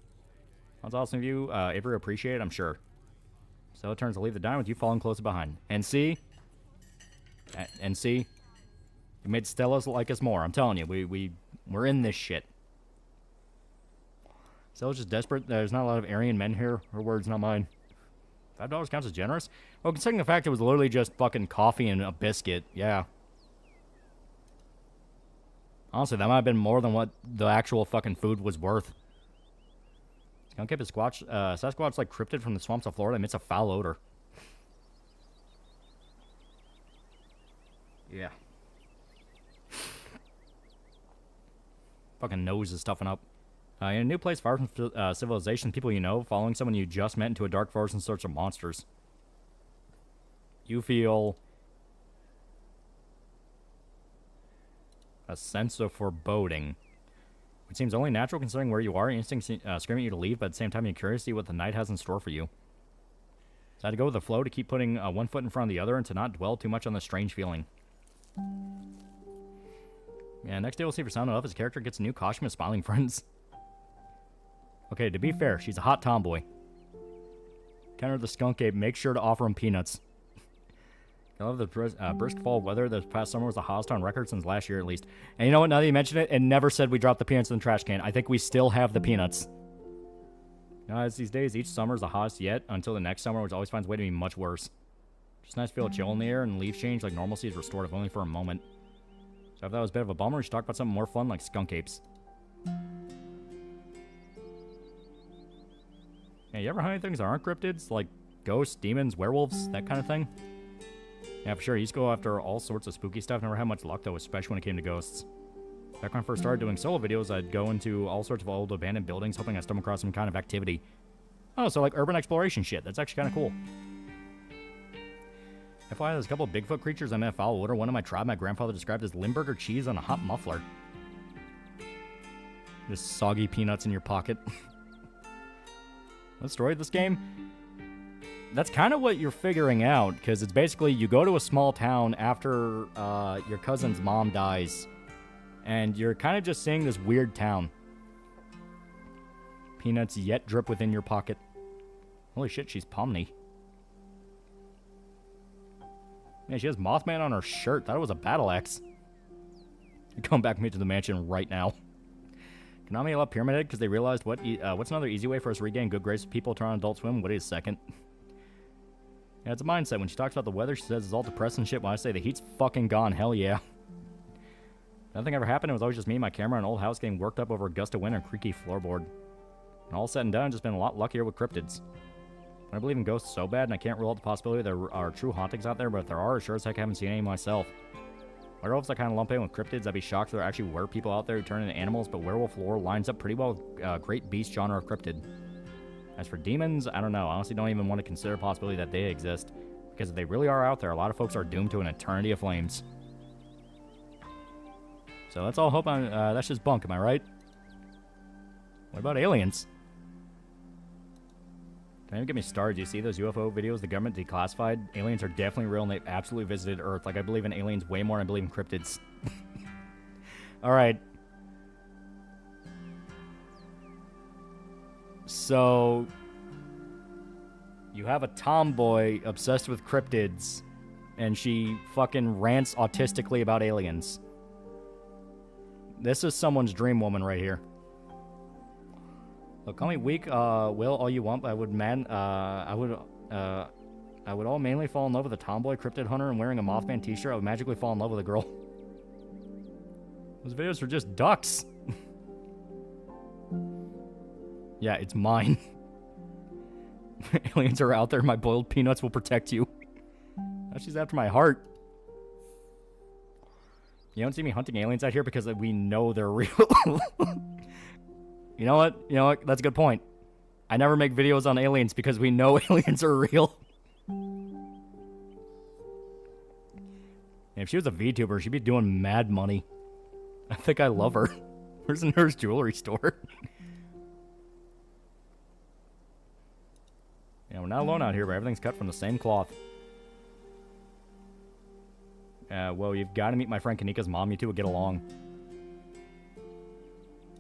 That's awesome of you. Avery will appreciate it, I'm sure. So it turns to leave the diner with you following close behind. And see? And see? You made Stella's like us more. I'm telling you, we're in this shit. Stella's just desperate. There's not a lot of Aryan men here. Her words, not mine. $5 counts as generous? Well, considering the fact it was literally just fucking coffee and a biscuit, yeah. Honestly, that might have been more than what the actual fucking food was worth. Skunk ape is Sasquatch like cryptid from the swamps of Florida emits a foul odor. Yeah. Fucking nose is stuffing up. In a new place far from civilization, people you know, following someone you just met into a dark forest in search of monsters. You feel a sense of foreboding, which seems only natural considering where you are. Instincts scream at you to leave, but at the same time you're curious to see what the night has in store for you. So I had to go with the flow to keep putting one foot in front of the other and to not dwell too much on the strange feeling. Yeah, next day we'll see for sound enough his character gets a new costume of smiling friends. Okay, to be fair, she's a hot tomboy. Counter the skunk ape, make sure to offer him peanuts. I love the brisk fall weather. This past summer was the hottest on record since last year at least. And you know what, now that you mention it, it never said we dropped the peanuts in the trash can. I think we still have the peanuts. Now, as these days, each summer is the hottest yet, until the next summer, which always finds a way to be much worse. Just nice to feel a chill in the air, and leaves change like normalcy is restored, if only for a moment. So if that was a bit of a bummer, we should talk about something more fun like skunk apes. Yeah, you ever hunt things that aren't cryptids? Like ghosts, demons, werewolves, that kind of thing? Yeah, for sure. I used to go after all sorts of spooky stuff. Never had much luck, though, especially when it came to ghosts. Back when I first started doing solo videos, I'd go into all sorts of old abandoned buildings, hoping I'd stumble across some kind of activity. Oh, so like urban exploration shit. That's actually kind of cool. FYI, there's a couple of Bigfoot creatures I met in foul water. One of my tribe, my grandfather described as Limburger cheese on a hot muffler. Just soggy peanuts in your pocket. The story of this game? That's kind of what you're figuring out, because it's basically you go to a small town after your cousin's mom dies, and you're kind of just seeing this weird town. Peanuts yet drip within your pocket. Holy shit, she's Pomni. Man, she has Mothman on her shirt. Thought it was a battle axe. Come back with me to the mansion right now. Konami left Pyramid Head because they realized what's another easy way for us to regain good graces with people turn on Adult Swim? What is second? Yeah, it's a mindset. When she talks about the weather, she says it's all depressing shit. When I say the heat's fucking gone, hell yeah. Nothing ever happened. It was always just me and my camera in an old house getting worked up over a gust of wind and creaky floorboard. And all said and done, I've just been a lot luckier with cryptids. I believe in ghosts so bad, and I can't rule out the possibility there are true hauntings out there, but if there are, sure as heck I haven't seen any myself. Werewolves I kind of lump in with cryptids. I'd be shocked if there actually were people out there who turn into animals, but werewolf lore lines up pretty well with great beast genre of cryptid. As for demons, I don't know. I honestly don't even want to consider the possibility that they exist, because if they really are out there, a lot of folks are doomed to an eternity of flames. So let's all hope that's just bunk, am I right? What about aliens? Don't even get me started. Do you see those UFO videos the government declassified? Aliens are definitely real and they've absolutely visited Earth. Like, I believe in aliens way more than I believe in cryptids. Alright. So, you have a tomboy obsessed with cryptids, and she fucking rants autistically about aliens. This is someone's dream woman right here. Look, call me weak, Will, all you want, but I would all mainly fall in love with a tomboy cryptid hunter and wearing a Mothman t-shirt. I would magically fall in love with a girl. Those videos are just ducks. Yeah, it's mine. Aliens are out there. My boiled peanuts will protect you. Now she's after my heart. You don't see me hunting aliens out here because we know they're real. You know what? You know what? That's a good point. I never make videos on aliens because we know aliens are real. And if she was a VTuber, she'd be doing mad money. I think I love her. Where's the Nurse Jewelry store? Yeah, we're not alone out here, but everything's cut from the same cloth. Well, you've got to meet my friend Kanika's mom. You two would get along.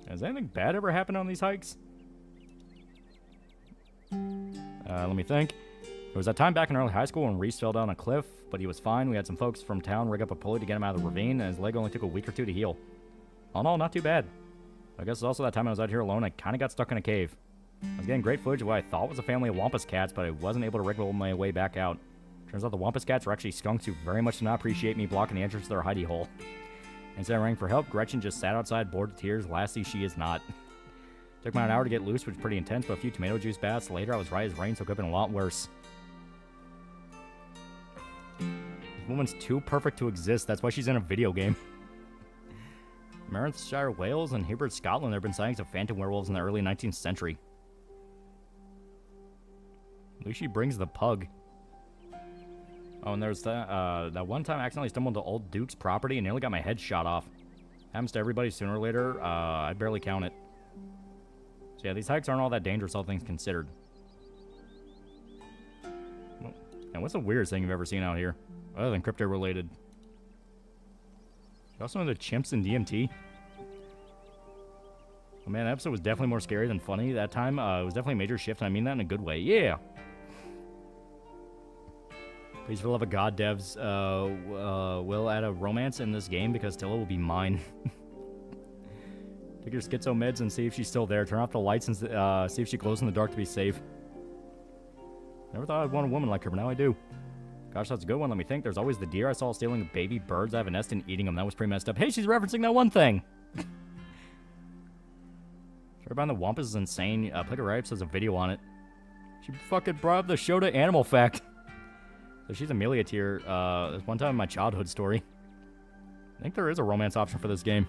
Has anything bad ever happened on these hikes? Let me think. There was that time back in early high school when Reese fell down a cliff, but he was fine. We had some folks from town rig up a pulley to get him out of the ravine, and his leg only took a week or two to heal. All in all, not too bad. I guess it's also that time I was out here alone, I kind of got stuck in a cave. I was getting great footage of what I thought was a family of wampus cats, but I wasn't able to wriggle my way back out. Turns out the wampus cats were actually skunks who very much did not appreciate me blocking the entrance to their hidey hole. Instead of running for help, Gretchen just sat outside, bored to tears. Lastly, she is not. Took me an hour to get loose, which was pretty intense, but a few tomato juice baths later, I was right as rain, so it could have been a lot worse. This woman's too perfect to exist. That's why she's in a video game. Merionethshire, Wales, and Hebert, Scotland, there have been sightings of phantom werewolves in the early 19th century. At least she brings the pug. Oh, and there's that one time I accidentally stumbled into Old Duke's property and nearly got my head shot off. Happens to everybody sooner or later. I barely count it. So yeah, these hikes aren't all that dangerous, all things considered. Well, and what's the weirdest thing you've ever seen out here? Other than crypto-related. You also know the chimps in DMT? Oh man, that episode was definitely more scary than funny that time. It was definitely a major shift, and I mean that in a good way. Yeah! Please, for the love of God, devs, will add a romance in this game because Stella will be mine. Take your schizo meds and see if she's still there. Turn off the lights and see if she glows in the dark to be safe. Never thought I'd want a woman like her, but now I do. Gosh, that's a good one. Let me think. There's always the deer I saw stealing baby birds out of a nest and eating them. That was pretty messed up. Hey, she's referencing that one thing. Everybody on the Wampus is insane. Played Ripe says a video on it. She fucking brought up the show to Animal Fact. So she's Amelia tier. There's one time in my childhood story. I think there is a romance option for this game.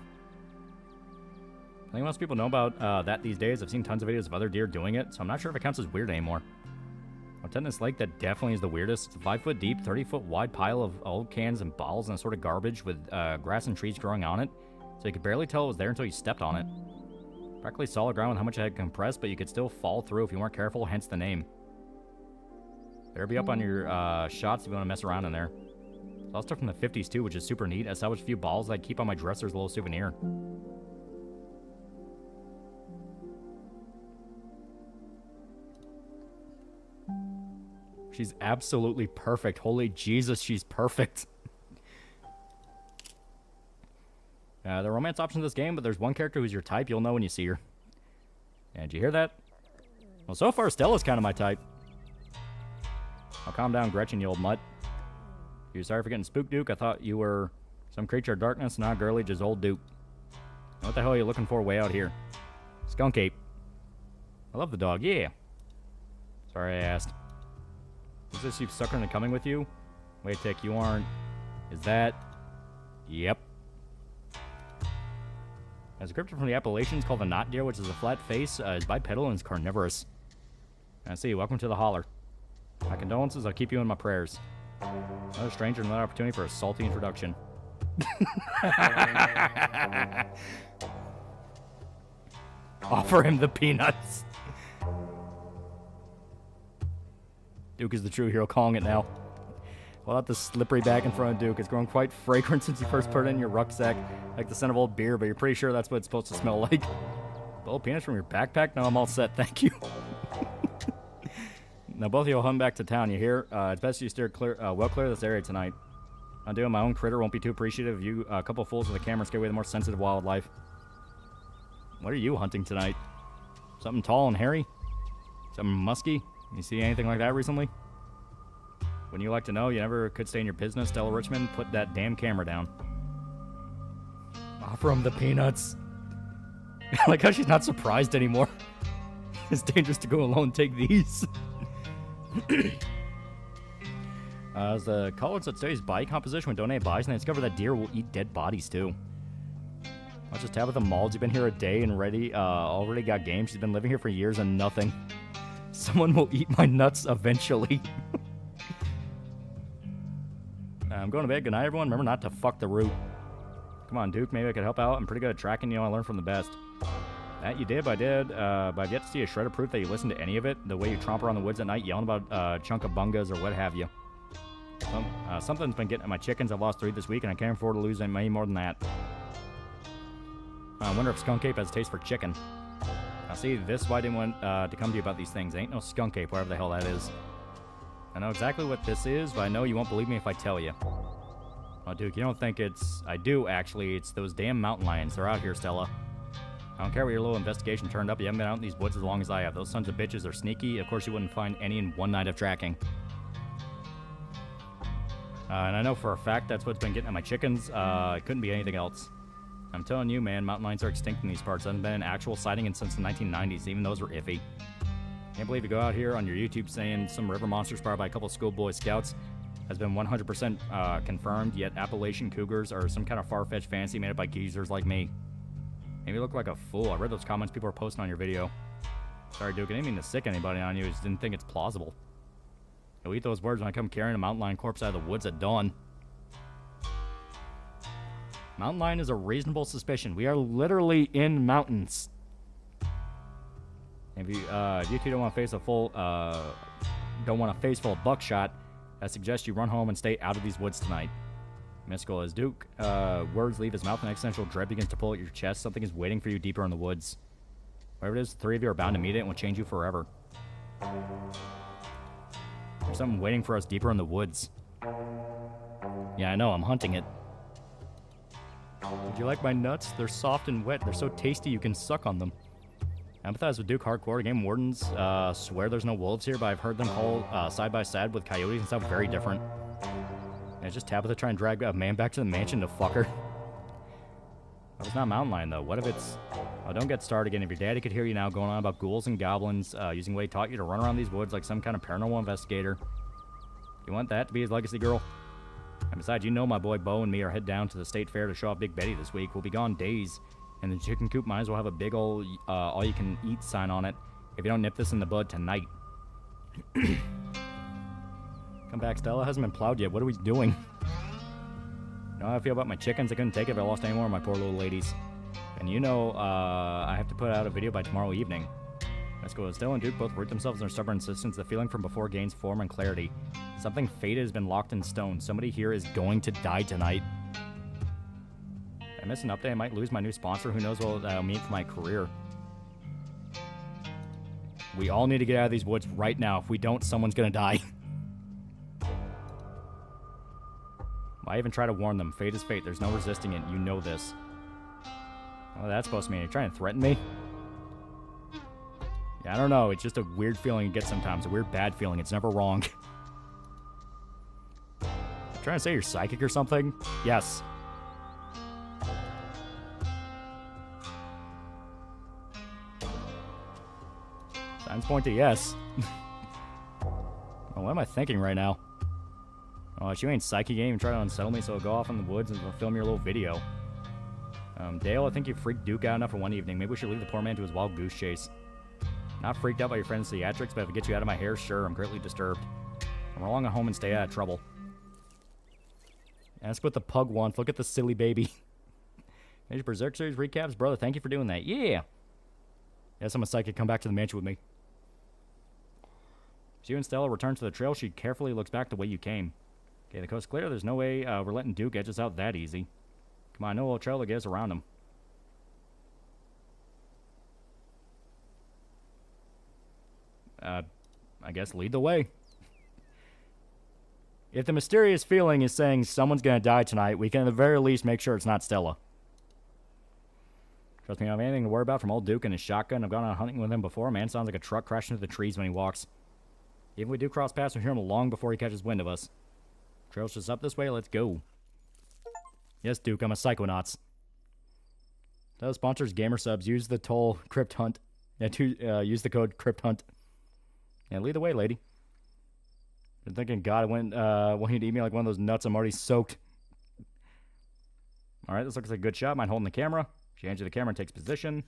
I think most people know about that these days. I've seen tons of videos of other deer doing it, so I'm not sure if it counts as weird anymore. Tennis Lake, that definitely is the weirdest. It's a 5-foot deep, 30-foot wide pile of old cans and bottles and a sort of garbage with grass and trees growing on it. So you could barely tell it was there until you stepped on it. Practically solid ground with how much it had compressed, but you could still fall through if you weren't careful, hence the name. Better be up on your shots if you want to mess around in there. It's all stuff from the 50s too, which is super neat. I salvaged a few balls that I keep on my dresser as a little souvenir. She's absolutely perfect. Holy Jesus, she's perfect. The romance option in this game, but there's one character who's your type. You'll know when you see her. And did you hear that? Well, so far, Stella's kind of my type. I'll calm down, Gretchen, you old mutt. You're sorry for getting spooked, Duke. I thought you were some creature of darkness, not girly, just old Duke. What the hell are you looking for way out here? Skunk ape. I love the dog, yeah. Sorry I asked. Is this you sucker into coming with you? Wait, Tick, you aren't. Is that? Yep. There's a cryptid from the Appalachians called the knot deer, which is a flat face, is bipedal, and is carnivorous. I see. Welcome to the holler. My condolences. I'll keep you in my prayers. Another stranger, another opportunity for a salty introduction. Offer him the peanuts. Duke is the true hero, calling it now. Well, out the slippery bag in front of Duke. It's grown quite fragrant since you first put it in your rucksack, like the scent of old beer, but you're pretty sure that's what it's supposed to smell like. Bowl peanuts from your backpack? No, I'm all set, thank you. Now, both of you will hum back to town, you hear? It's best you steer clear, well clear of this area tonight. I'm doing my own critter, won't be too appreciative of you. A couple fools with a camera scare away the more sensitive wildlife. What are you hunting tonight? Something tall and hairy? Something musky? You see anything like that recently? Wouldn't you like to know? You never could stay in your business, Stella Richmond. Put that damn camera down. Offer him the peanuts. I like how she's not surprised anymore. It's dangerous to go alone. Take these. As the college that studies body composition would donate bodies, and they discovered that deer will eat dead bodies too. Watch this Tabitha Malds. You've been here a day and already got game. She's been living here for years and nothing. Someone will eat my nuts eventually. I'm going to bed. Good night, everyone. Remember not to fuck the root. Come on, Duke. Maybe I could help out. I'm pretty good at tracking. You know, I learned from the best. That you did, but I did. But I've yet to see a shred of proof that you listened to any of it. The way you tromp around the woods at night yelling about chunk of bungas or what have you. Something's been getting at my chickens. I've lost 3 this week, and I can't afford to lose any more than that. I wonder if Skunk Ape has a taste for chicken. Now, see, this is why I didn't want to come to you about these things. Ain't no Skunk Ape, whatever the hell that is. I know exactly what this is, but I know you won't believe me if I tell you. Oh, Duke, you don't think it's... I do, actually. It's those damn mountain lions. They're out here, Stella. I don't care what your little investigation turned up. You haven't been out in these woods as long as I have. Those sons of bitches are sneaky. Of course, you wouldn't find any in one night of tracking. And I know for a fact that's what's been getting at my chickens. It couldn't be anything else. I'm telling you, man, mountain lions are extinct in these parts. There hasn't been an actual sighting since the 1990s. Even those were iffy. Can't believe you go out here on your YouTube saying some river monster spotted by a couple of schoolboy scouts has been 100% confirmed, yet Appalachian cougars are some kind of far-fetched fantasy made up by geezers like me. Maybe you look like a fool. I read those comments people were posting on your video. Sorry, Duke. I didn't mean to sick anybody on you. I just didn't think it's plausible. You'll eat those words when I come carrying a mountain lion corpse out of the woods at dawn. Mountain lion is a reasonable suspicion. We are literally in mountains. If you two don't want to face a full, don't want a face full of buckshot, I suggest you run home and stay out of these woods tonight. Mystical as Duke. Words leave his mouth and existential dread begins to pull at your chest. Something is waiting for you deeper in the woods. Whatever it is, the three of you are bound to meet it and will change you forever. There's something waiting for us deeper in the woods. Yeah, I know, I'm hunting it. Would you like my nuts? They're soft and wet. They're so tasty you can suck on them. I empathize with Duke hardcore. Game wardens swear there's no wolves here, but I've heard them call side by side with coyotes and sound very different. And it's just Tabitha trying to drag a man back to the mansion to fuck her. Oh, it's not mountain lion though. What if it's... Oh, don't get started again. If your daddy could hear you now going on about ghouls and goblins, using the way he taught you to run around these woods like some kind of paranormal investigator. You want that to be his legacy, girl? And besides, you know my boy Bo and me are head down to the state fair to show off Big Betty this week. We'll be gone days. And the chicken coop might as well have a big old all-you-can-eat sign on it if you don't nip this in the bud tonight. Come back, Stella. Hasn't been plowed yet. What are we doing? You know how I feel about my chickens? I couldn't take it if I lost any more of my poor little ladies. And you know, I have to put out a video by tomorrow evening. Let's go. Stella and Duke both root themselves in their stubborn insistence. The feeling from before gains form and clarity. Something fated has been locked in stone. Somebody here is going to die tonight. If I miss an update, I might lose my new sponsor. Who knows what that'll mean for my career. We all need to get out of these woods right now. If we don't, someone's gonna die. Why even try to warn them? Fate is fate. There's no resisting it. You know this. Oh, that's supposed to mean you're trying to threaten me? Yeah, I don't know. It's just a weird feeling you get sometimes. A weird bad feeling. It's never wrong. Trying to say you're psychic or something? Yes. Signs point to yes. Oh, what am I thinking right now? Oh, you ain't psychic. You ain't even try to unsettle me, so I'll go off in the woods and film your little video. Dale, I think you freaked Duke out enough for one evening. Maybe we should leave the poor man to his wild goose chase. Not freaked out by your friend's theatrics, but if it gets you out of my hair, sure, I'm greatly disturbed. I'm along at home and stay out of trouble. Ask what the pug wants. Look at the silly baby. Major Berserk Series recaps. Brother, thank you for doing that. Yeah. Yes, I'm a psychic. Come back to the mansion with me. As you and Stella return to the trail, she carefully looks back the way you came. Okay, the coast's clear. There's no way we're letting Duke edge us out that easy. Come on, no little trail to get us around him. I guess lead the way. If the mysterious feeling is saying someone's gonna die tonight, we can at the very least make sure it's not Stella. Trust me, I don't have anything to worry about from old Duke and his shotgun. I've gone on hunting with him before. Man sounds like a truck crashing into the trees when he walks. Even if we do cross paths, we'll hear him long before he catches wind of us. Trail's just up this way, let's go. Yes, Duke, I'm a psychonauts. Those sponsors gamer subs. Use the toll Crypt Hunt. Yeah, use the code Crypt Hunt. Yeah, lead the way, lady. Been thinking, God, I went want you to eat me like one of those nuts. I'm already soaked. All right, this looks like a good shot. Mine holding the camera. She hands you the camera and takes position.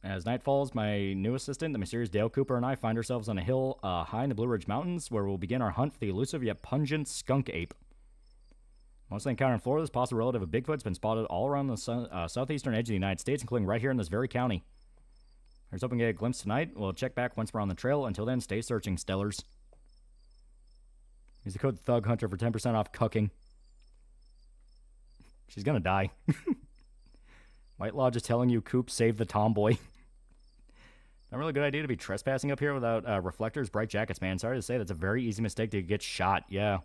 As night falls, my new assistant, the mysterious Dale Cooper, and I find ourselves on a hill high in the Blue Ridge Mountains, where we'll begin our hunt for the elusive yet pungent skunk ape. Mostly encountered in Florida, this possible relative of Bigfoot's been spotted all around the southeastern edge of the United States, including right here in this very county. Here's hoping to get a glimpse tonight. We'll check back once we're on the trail. Until then, stay searching, Stellars. Use the code Thug Hunter for 10% off cucking. She's gonna die. White Lodge is telling you, Coop, save the tomboy. Not really a good idea to be trespassing up here without reflectors, bright jackets, man. Sorry to say, that's a very easy mistake to get shot. Yeah.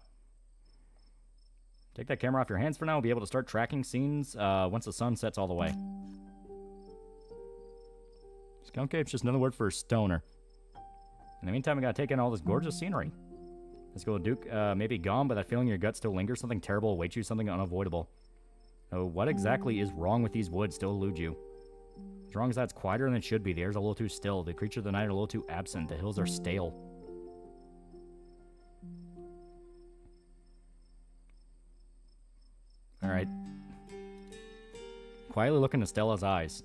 Take that camera off your hands for now. We'll be able to start tracking scenes once the sun sets all the way. Skunk ape's just another word for stoner. In the meantime, we gotta take in all this gorgeous scenery. Let's go, Duke. May be gone, but that feeling in your gut still lingers. Something terrible awaits you, something unavoidable. Oh, what exactly is wrong with these woods still elude you? As wrong as that's quieter than it should be. The air's a little too still. The creatures of the night are a little too absent. The hills are stale. Alright. quietly look into Stella's eyes.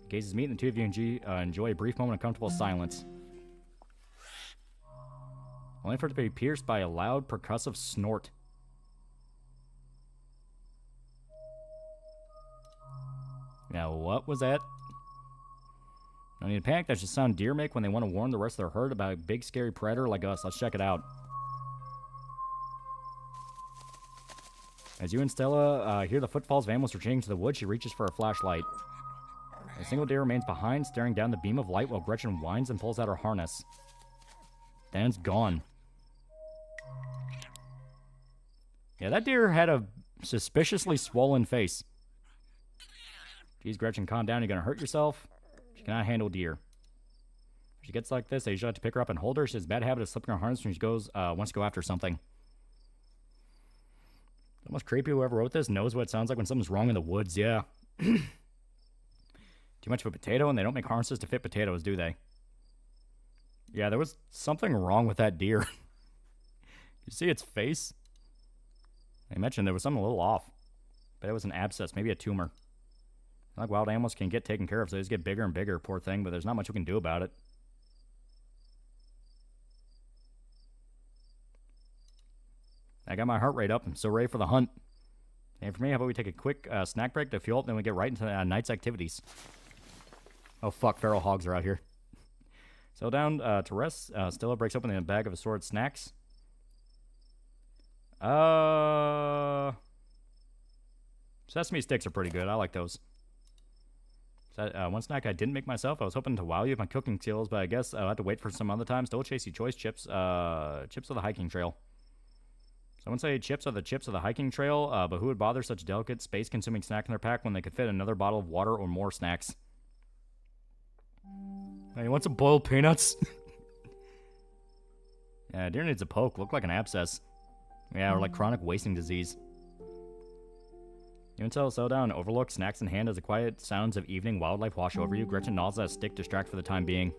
Gazes meet and the two of you enjoy a brief moment of comfortable silence. Only for it to be pierced by a loud, percussive snort. Now, what was that? No need to panic. That's just sound deer make when they want to warn the rest of their herd about a big, scary predator like us. Let's check it out. As you and Stella hear the footfalls of animals retreating to the woods, she reaches for a flashlight. A single deer remains behind, staring down the beam of light while Gretchen whines and pulls out her harness. Then it's gone. Yeah, that deer had a suspiciously swollen face. Geez, Gretchen, calm down. You're going to hurt yourself. She cannot handle deer. If she gets like this, I usually have to pick her up and hold her. She has a bad habit of slipping her harness when she wants to go after something. Almost creepy. Whoever wrote this knows what it sounds like when something's wrong in the woods. Yeah. Too much of a potato, and they don't make harnesses to fit potatoes, do they? Yeah, there was something wrong with that deer. You see its face? I mentioned there was something a little off. But it was an abscess, maybe a tumor. Like wild animals can get taken care of, so they just get bigger and bigger, poor thing, but there's not much we can do about it. I got my heart rate up. I'm so ready for the hunt. And for me, how about we take a quick snack break to fuel up, then we get right into night's activities. Oh, fuck, feral hogs are out here. Settle down to rest. Stella breaks open a bag of assorted snacks. Sesame sticks are pretty good. I like those. One snack I didn't make myself. I was hoping to wow you with my cooking skills, but I guess I'll have to wait for some other time. Still chasey choice chips. Chips of the hiking trail. Someone say chips are the chips of the hiking trail, but who would bother such a delicate, space-consuming snack in their pack when they could fit another bottle of water or more snacks? Hey, you want some boiled peanuts? Yeah, deer needs a poke. Look like an abscess. Yeah, or like chronic wasting disease. You and settle down, overlook, snacks in hand as the quiet sounds of evening wildlife wash over you. Gretchen nods at a stick, distract for the time being.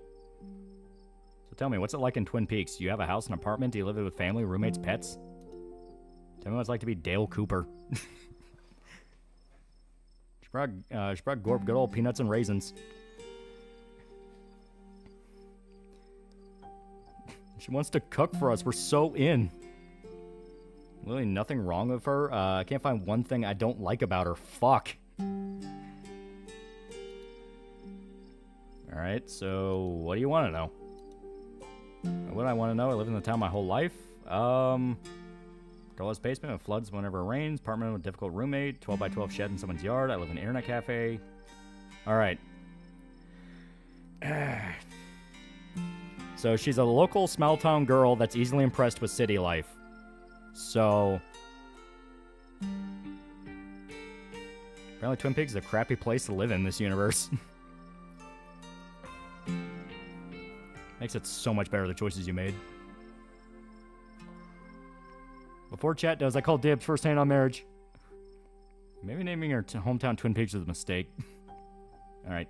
So tell me, what's it like in Twin Peaks? Do you have a house, an apartment? Do you live with family, roommates, pets? Tell me what it's like to be Dale Cooper. She brought Gorp good old peanuts and raisins. She wants to cook for us. We're so in. Really nothing wrong with her. I can't find one thing I don't like about her. Fuck. Alright, so what do you want to know? What do I want to know? I live in the town my whole life. Girl's basement with floods whenever it rains. Apartment with a difficult roommate. 12 by 12 shed in someone's yard. I live in an internet cafe. Alright. So she's a local small town girl that's easily impressed with city life. So apparently Twin Peaks is a crappy place to live in this universe. Makes it so much better, the choices you made. Before chat does, I call dibs first hand on marriage. Maybe naming her hometown Twin Peaks is a mistake. Alright.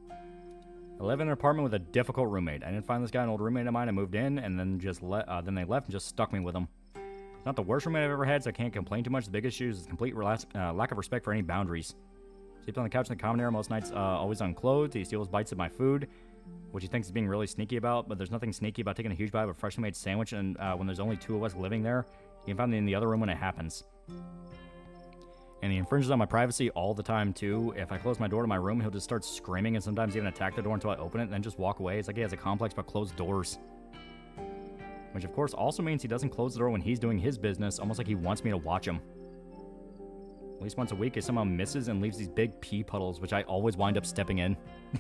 I live in an apartment with a difficult roommate. I didn't find this guy an old roommate of mine. I moved in and then then they left and just stuck me with them. It's not the worst roommate I've ever had, so I can't complain too much. The biggest issue is complete lack of respect for any boundaries. Sleeps on the couch in the common area most nights, always unclothed. He steals bites of my food, which he thinks is being really sneaky about, but there's nothing sneaky about taking a huge bite of a freshly made sandwich and when there's only two of us living there. You can find me in the other room when it happens. And he infringes on my privacy all the time, too. If I close my door to my room, he'll just start screaming and sometimes even attack the door until I open it and then just walk away. It's like he has a complex about closed doors. Which, of course, also means he doesn't close the door when he's doing his business, almost like he wants me to watch him. At least once a week, he somehow misses and leaves these big pee puddles, which I always wind up stepping in. Do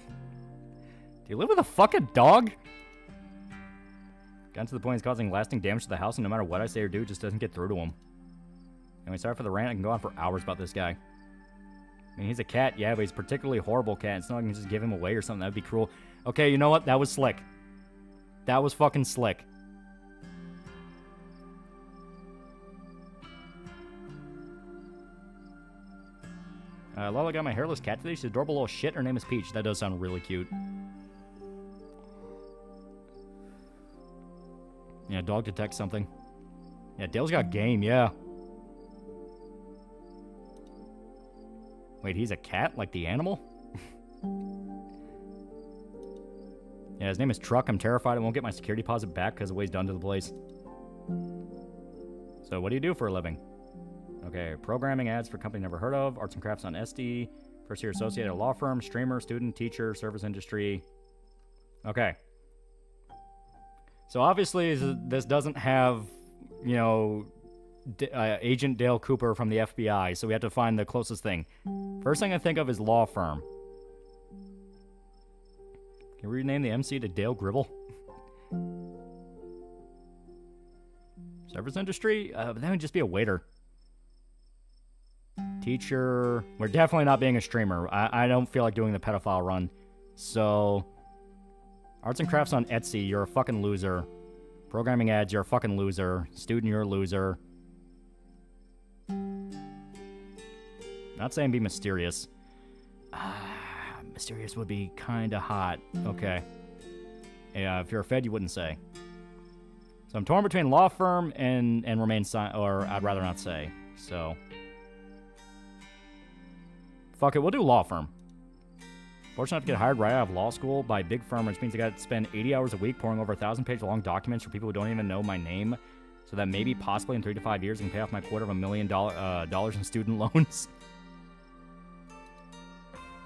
you live with a fucking dog? Gotten to the point he's causing lasting damage to the house, and no matter what I say or do, it just doesn't get through to him. Anyway, sorry for the rant. I can go on for hours about this guy. I mean, he's a cat, yeah, but he's a particularly horrible cat. It's not like I can just give him away or something. That would be cruel. Okay, you know what? That was slick. That was fucking slick. Lola got my hairless cat today. She's adorable little shit. Her name is Peach. That does sound really cute. Yeah, dog detects something. Yeah, Dale's got game, yeah. Wait, he's a cat? Like the animal? Yeah, his name is Truck. I'm terrified I won't get my security deposit back because of what he's done to the place. So what do you do for a living? Okay, programming ads for company never heard of. Arts and crafts on SD. First year associate at a law firm. Streamer, student, teacher, service industry. Okay. So obviously this doesn't have, you know, Agent Dale Cooper from the FBI, so we have to find the closest thing. First thing I think of is law firm. Can we rename the MC to Dale Gribble? Service industry? But that would just be a waiter. Teacher. We're definitely not being a streamer. I don't feel like doing the pedophile run. So, arts and crafts on Etsy, you're a fucking loser. Programming ads, you're a fucking loser. Student, you're a loser. Not saying be mysterious. Mysterious would be kinda hot. Okay. Yeah, if you're a Fed, you wouldn't say. So I'm torn between law firm and remain silent, or I'd rather not say. So. Fuck it, we'll do law firm. Fortunate enough to get hired right out of law school by a big firm, which means I got to spend 80 hours a week pouring over 1,000-page long documents for people who don't even know my name, so that maybe, possibly in 3 to 5 years, I can pay off my $250,000 in student loans.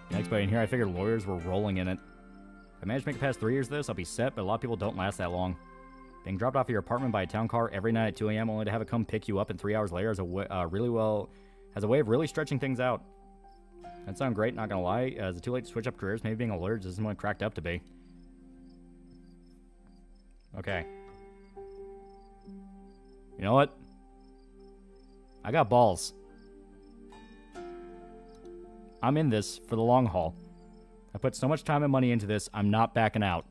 Next, but in here, I figured lawyers were rolling in it. If I manage to make it past 3 years of this, I'll be set, but a lot of people don't last that long. Being dropped off at your apartment by a town car every night at 2 a.m. only to have it come pick you up and 3 hours later has a way of really stretching things out. That sounds great, not gonna lie. Is it too late to switch up careers? Maybe being a lawyer just isn't what it cracked up to be. Okay. You know what? I got balls. I'm in this for the long haul. I put so much time and money into this, I'm not backing out.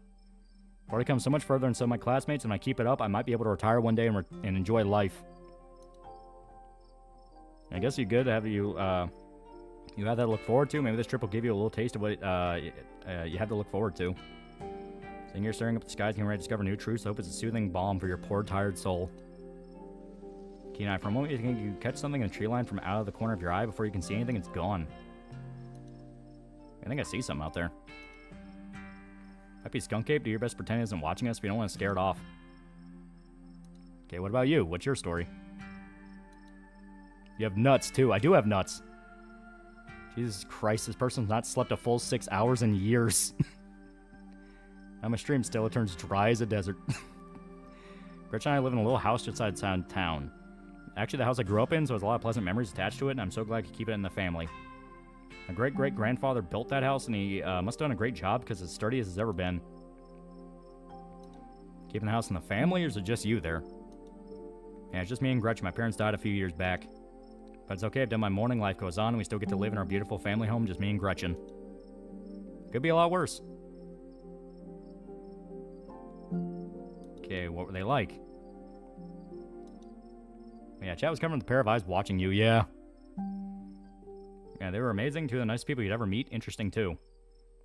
I've already come so much further than some of my classmates, and if I keep it up, I might be able to retire one day and enjoy life. I guess you're good to have you have that to look forward to. Maybe this trip will give you a little taste of what you have to look forward to. Sitting here staring up at the skies, getting ready to discover new truths. I hope it's a soothing balm for your poor, tired soul. Keen eye. For a moment, you think you catch something in a tree line from out of the corner of your eye. Before you can see anything, it's gone. I think I see something out there. Might be Skunk Ape. Do your best pretend it isn't watching us. We don't want to scare it off. Okay, what about you? What's your story? You have nuts, too. I do have nuts. Jesus Christ, this person's not slept a full 6 hours in years. I'm a stream still. It turns dry as a desert. Gretchen and I live in a little house just outside town. Actually, the house I grew up in, so there's a lot of pleasant memories attached to it, and I'm so glad I could keep it in the family. My great-great-grandfather built that house, and he must have done a great job because it's as sturdy as it's ever been. Keeping the house in the family, or is it just you there? Yeah, it's just me and Gretchen. My parents died a few years back. But it's okay, I've done my mourning, life goes on, and we still get to live in our beautiful family home, just me and Gretchen. Could be a lot worse. Okay, what were they like? Yeah, chat was covering with a pair of eyes watching you, yeah. Yeah, they were amazing. 2 of the nicest people you'd ever meet. Interesting, too.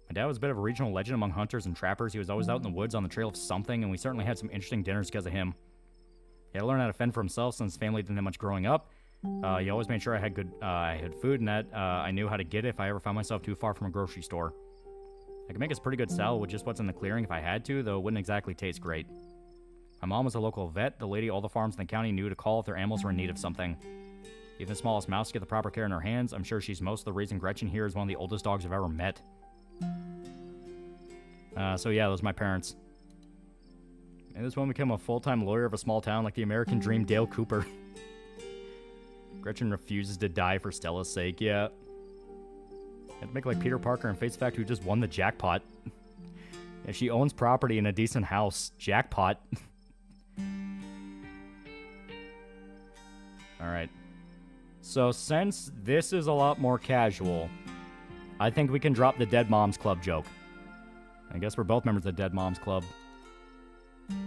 My dad was a bit of a regional legend among hunters and trappers. He was always out in the woods on the trail of something, and we certainly had some interesting dinners because of him. He had to learn how to fend for himself since his family didn't have much growing up. He always made sure I had food and that I knew how to get it if I ever found myself too far from a grocery store. I could make us pretty good salad with just what's in the clearing if I had to, though it wouldn't exactly taste great. My mom was a local vet, the lady all the farms in the county knew to call if their animals were in need of something. Even the smallest mouse get the proper care in her hands. I'm sure she's most of the reason Gretchen here is one of the oldest dogs I've ever met. So yeah, those are my parents. And this one became a full-time lawyer of a small town like the American dream Dale Cooper. Gretchen refuses to die for Stella's sake, yeah. Had to make like Peter Parker and face the fact who just won the jackpot. Yeah, she owns property in a decent house. Jackpot. Alright. So since this is a lot more casual, I think we can drop the Dead Moms Club joke. I guess we're both members of the Dead Moms Club.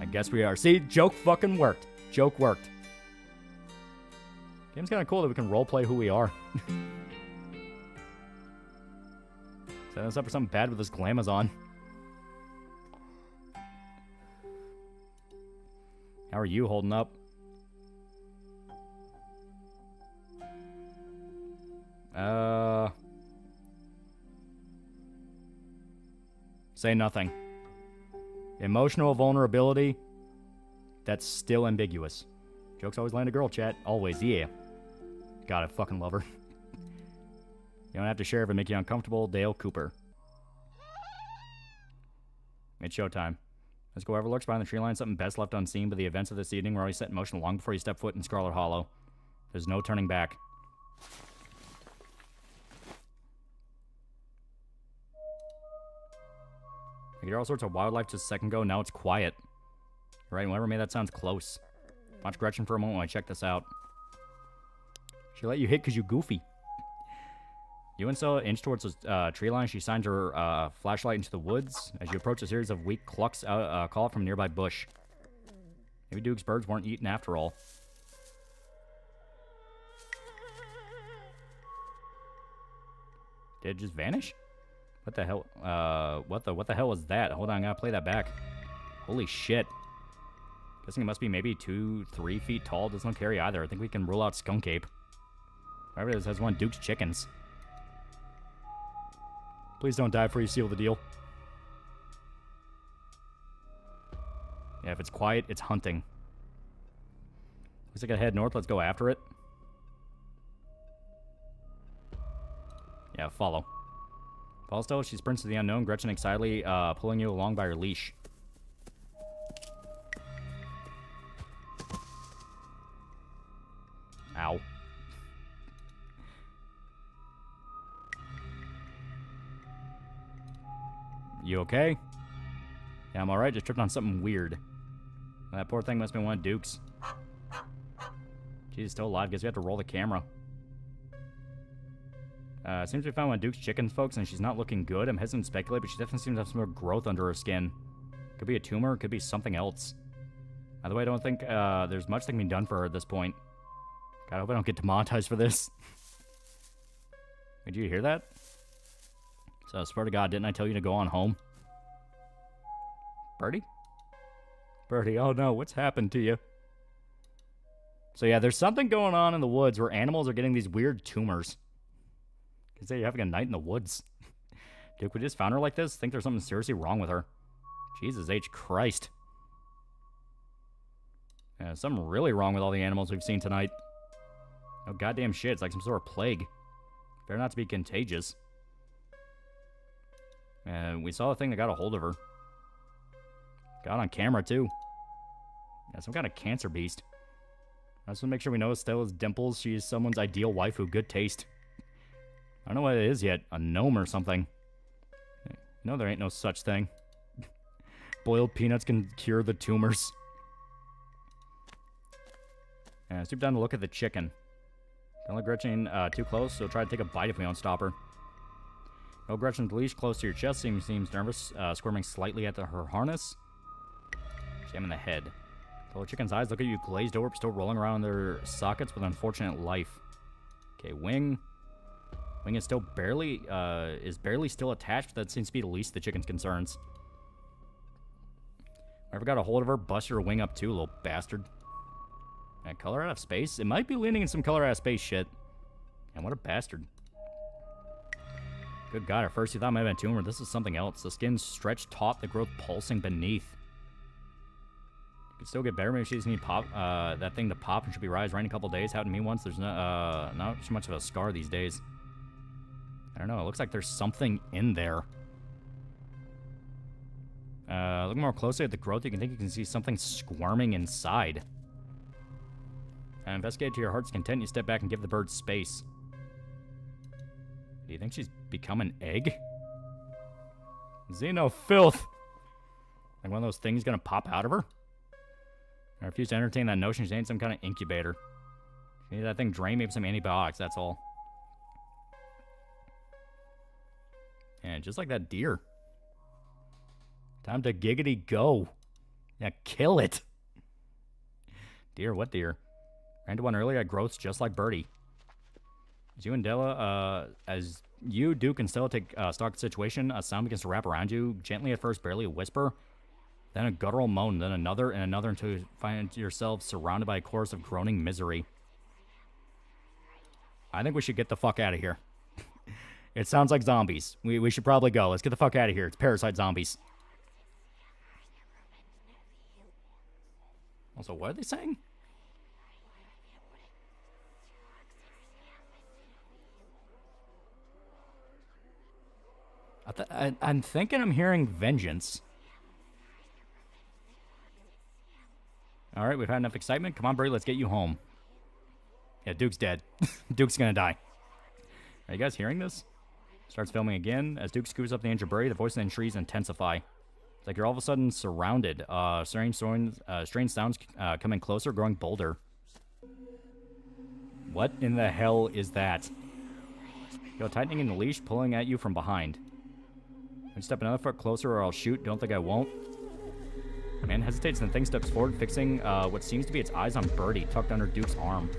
I guess we are. See, joke fucking worked. Joke worked. Game's kind of cool that we can roleplay who we are. Setting us up for something bad with this Glamazon. How are you holding up? Say nothing. Emotional vulnerability. That's still ambiguous. Jokes always land a girl, chat. Always, yeah. God, I fucking love her. You don't have to share if it make you uncomfortable. Dale Cooper. It's showtime. Let's go. Whoever lurks behind the tree line, something best left unseen, but the events of this evening were already set in motion long before you step foot in Scarlet Hollow. There's no turning back. I hear all sorts of wildlife just a second ago. Now it's quiet. You're right, whoever made that sounds close. Watch Gretchen for a moment while I check this out. She let you hit because you goofy. You and Stella inch towards the tree line. She shines her flashlight into the woods. As you approach, a series of weak clucks call from a nearby bush. Maybe Duke's birds weren't eaten after all. Did it just vanish? What the hell? What the hell was that? Hold on, I gotta play that back. Holy shit. Guessing it must be maybe 2-3 feet tall. Doesn't look hairy either. I think we can rule out Skunk Ape. Whoever it is has one of Duke's chickens. Please don't die before you seal the deal. Yeah, if it's quiet, it's hunting. Looks like I head north. Let's go after it. Yeah, follow. Follow Stella. She sprints to the unknown. Gretchen excitedly pulling you along by her leash. Ow. You okay? Yeah, I'm alright. Just tripped on something weird. That poor thing must have been one of Duke's. She's still alive. Guess we have to roll the camera. Seems we found one of Duke's chickens, folks, and she's not looking good. I'm hesitant to speculate, but she definitely seems to have some more growth under her skin. Could be a tumor. Could be something else. Either way, I don't think there's much that can be done for her at this point. God, I hope I don't get demonetized for this. Did you hear that? So, I swear to God, didn't I tell you to go on home? Birdie? Birdie, oh no, what's happened to you? So yeah, there's something going on in the woods where animals are getting these weird tumors. Could say you're having a night in the woods. Duke, we just found her like this? Think there's something seriously wrong with her. Jesus H. Christ. Yeah, something really wrong with all the animals we've seen tonight. No goddamn shit, it's like some sort of plague. Better not to be contagious. We saw the thing that got a hold of her. Got on camera, too. Yeah, some kind of cancer beast. I just want to make sure we know Stella's dimples. She is someone's ideal waifu. Good taste. I don't know what it is yet. A gnome or something. No, there ain't no such thing. Boiled peanuts can cure the tumors. Stoop down to look at the chicken. Don't let Gretchen too close, so try to take a bite if we don't stop her. Oh, Gretchen's leash close to your chest seems nervous, squirming slightly at her harness. Jam in the head. The chicken's eyes look at you glazed over, still rolling around in their sockets with unfortunate life. Okay, wing. Wing is still barely still attached, but that seems to be the least of the chicken's concerns. Whoever got a hold of her, bust your wing up too, little bastard. And color out of space? It might be leaning in some color out of space shit. And what a bastard. Good God, at first you thought it might have been a tumor. This is something else. The skin stretched taut, the growth pulsing beneath. You could still get better. Maybe she just need pop, that thing to pop and should be rise right in a couple days. Happened to me once. There's not too much of a scar these days. I don't know. It looks like there's something in there. Look more closely at the growth. You can think you can see something squirming inside. Investigate to your heart's content. You step back and give the bird space. Do you think she's become an egg? Xeno filth! Like one of those things gonna pop out of her? I refuse to entertain that notion. She ain't some kind of incubator. She needs that thing drained, maybe some antibiotics, that's all. And just like that deer. Time to giggity go. Yeah, kill it. Deer, what deer? Ran to one earlier at growths just like Birdie. As you and Della, as you, Duke, and Stella take stock of the situation, a sound begins to wrap around you, gently at first, barely a whisper, then a guttural moan, then another and another until you find yourself surrounded by a chorus of groaning misery. I think we should get the fuck out of here. It sounds like zombies. We should probably go. Let's get the fuck out of here. It's parasite zombies. Also, what are they saying? I'm thinking I'm hearing vengeance. All right, we've had enough excitement. Come on, Brady, let's get you home. Yeah, Duke's dead. Duke's gonna die. Are you guys hearing this? Starts filming again. As Duke scoops up the injured Brady, the voices in the trees intensify. It's like you're all of a sudden surrounded. Strange sounds coming closer, growing bolder. What in the hell is that? Yo, tightening in the leash, pulling at you from behind. I step another foot closer or I'll shoot. Don't think I won't. Man hesitates and then steps forward, fixing what seems to be its eyes on Birdie, tucked under Duke's arm.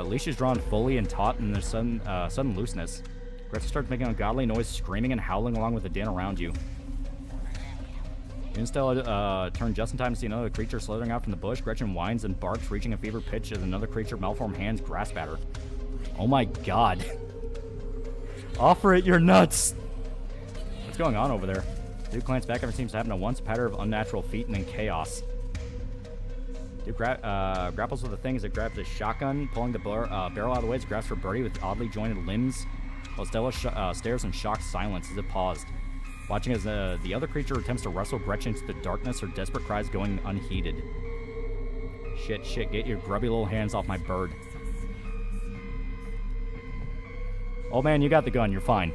Leash is drawn fully and taut in the sudden looseness. Gretchen starts making an ungodly noise, screaming and howling along with the din around you. Stella turn just in time to see another creature slithering out from the bush. Gretchen whines and barks, reaching a fever pitch as another creature malformed hands grasp at her. Oh my god. Offer it your nuts! What's going on over there? Duke glanced back, everything seems to happen at once. A patter of unnatural feet and then chaos. Duke grapples with the thing as it grabs his shotgun, pulling the barrel out of the way. It grabs for Birdie with oddly jointed limbs, while Stella stares in shocked silence as it paused, watching as the other creature attempts to wrestle Gretchen into the darkness, her desperate cries going unheeded. Shit, get your grubby little hands off my bird. Old man, you got the gun, you're fine.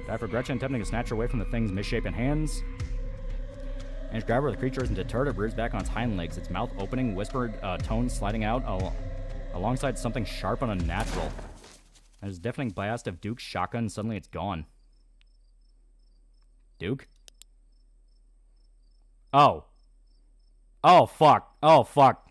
Dive for Gretchen, attempting to snatch her away from the thing's misshapen hands. And grab her, the creature isn't deterred. It rears back on its hind legs, its mouth opening, whispered tones sliding out alongside something sharp and unnatural. There's a deafening blast of Duke's shotgun, and suddenly it's gone. Duke? Oh. Oh, fuck. Oh, fuck.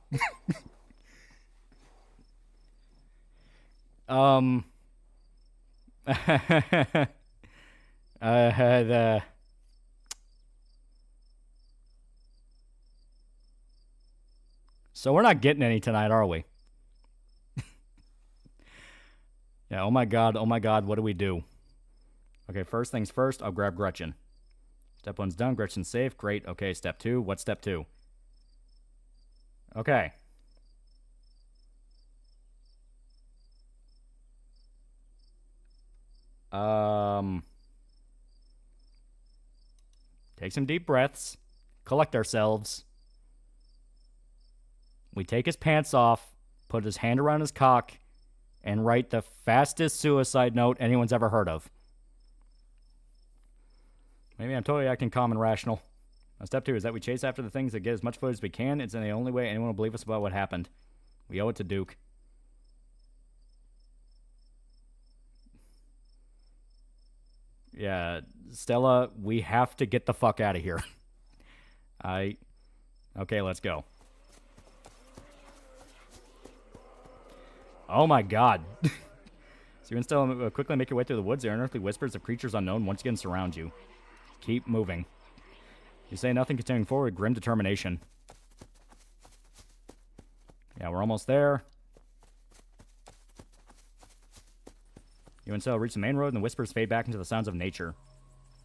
So we're not getting any tonight, are we? Yeah, oh my god, what do we do? Okay, first things first, I'll grab Gretchen. Step 1's done, Gretchen's safe, great. Okay, step 2, what's step 2? Okay. Take some deep breaths, collect ourselves. We take his pants off, put his hand around his cock, and write the fastest suicide note anyone's ever heard of. Maybe I'm totally acting calm and rational. Now, step 2 is that we chase after the things that get as much footage as we can. It's the only way anyone will believe us about what happened. We owe it to Duke. Yeah, Stella, we have to get the fuck out of here. Okay, let's go. Oh my god. So you and Stella quickly make your way through the woods. The unearthly whispers of creatures unknown once again surround you. Keep moving. You say nothing, continuing forward, grim determination. Yeah, we're almost there. You and Stella reach the main road, and the whispers fade back into the sounds of nature.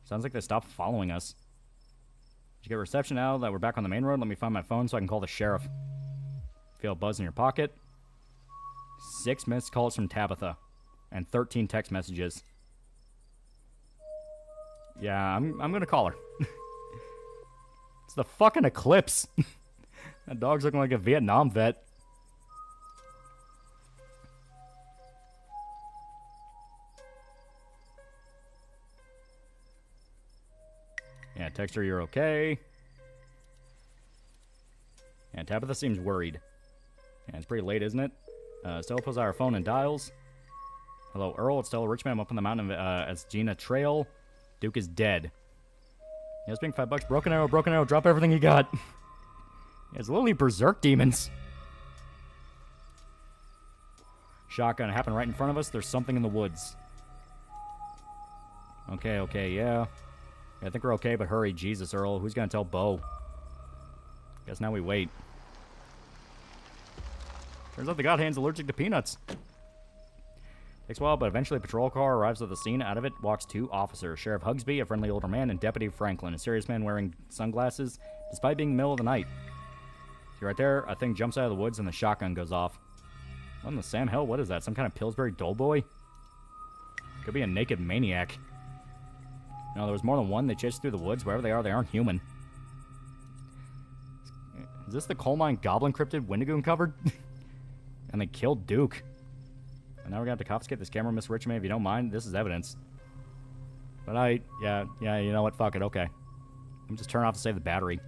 Sounds like they stopped following us. Did you get reception now that we're back on the main road? Let me find my phone so I can call the sheriff. Feel a buzz in your pocket. 6 missed calls from Tabitha. And 13 text messages. Yeah, I'm gonna call her. It's the fucking eclipse. That dog's looking like a Vietnam vet. Yeah, text her you're okay. Yeah, Tabitha seems worried. Yeah, it's pretty late, isn't it? Stella pulls out her phone and dials. Hello, Earl. It's Stella Richmond. I'm up on the mountain as Gina Trail. Duke is dead. Yeah, it's being $5. Broken arrow. Drop everything you got. Yeah, it's literally berserk demons. Shotgun happened right in front of us. There's something in the woods. Okay, yeah. I think we're okay, but hurry. Jesus, Earl. Who's gonna tell Bo? Guess now we wait. Turns out the god hand's allergic to peanuts. Takes a while, but eventually a patrol car arrives at the scene. Out of it walks 2 officers, Sheriff Hugsby, a friendly older man, and Deputy Franklin, a serious man wearing sunglasses, despite being in the middle of the night. See right there, a thing jumps out of the woods and the shotgun goes off. What in the Sam hell? What is that? Some kind of Pillsbury Doughboy? Could be a naked maniac. No, there was more than one. They chased through the woods. Wherever they aren't human. Is this the coal mine goblin cryptid Wendigoon covered? And they killed Duke. And now we're going to have to confiscate this camera, Miss Richmond, if you don't mind. This is evidence. But yeah, you know what? Fuck it, okay. Let me just turn it off to save the battery.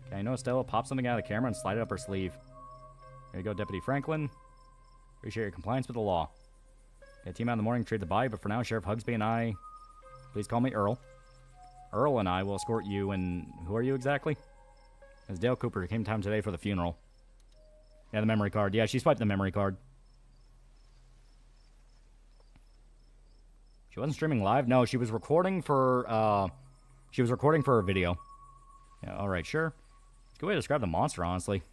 Okay, I know Stella popped something out of the camera and slide it up her sleeve. There you go, Deputy Franklin. Appreciate your compliance with the law. Okay, team out in the morning, trade the body, but for now, Sheriff Hugsby and I... Please call me Earl. Earl and I will escort you, and who are you exactly? It's Dale Cooper. He came in time today for the funeral. Yeah, the memory card. Yeah, she swiped the memory card. She wasn't streaming live? No, she was recording for, her video. Yeah, alright, sure. It's a good way to describe the monster, honestly.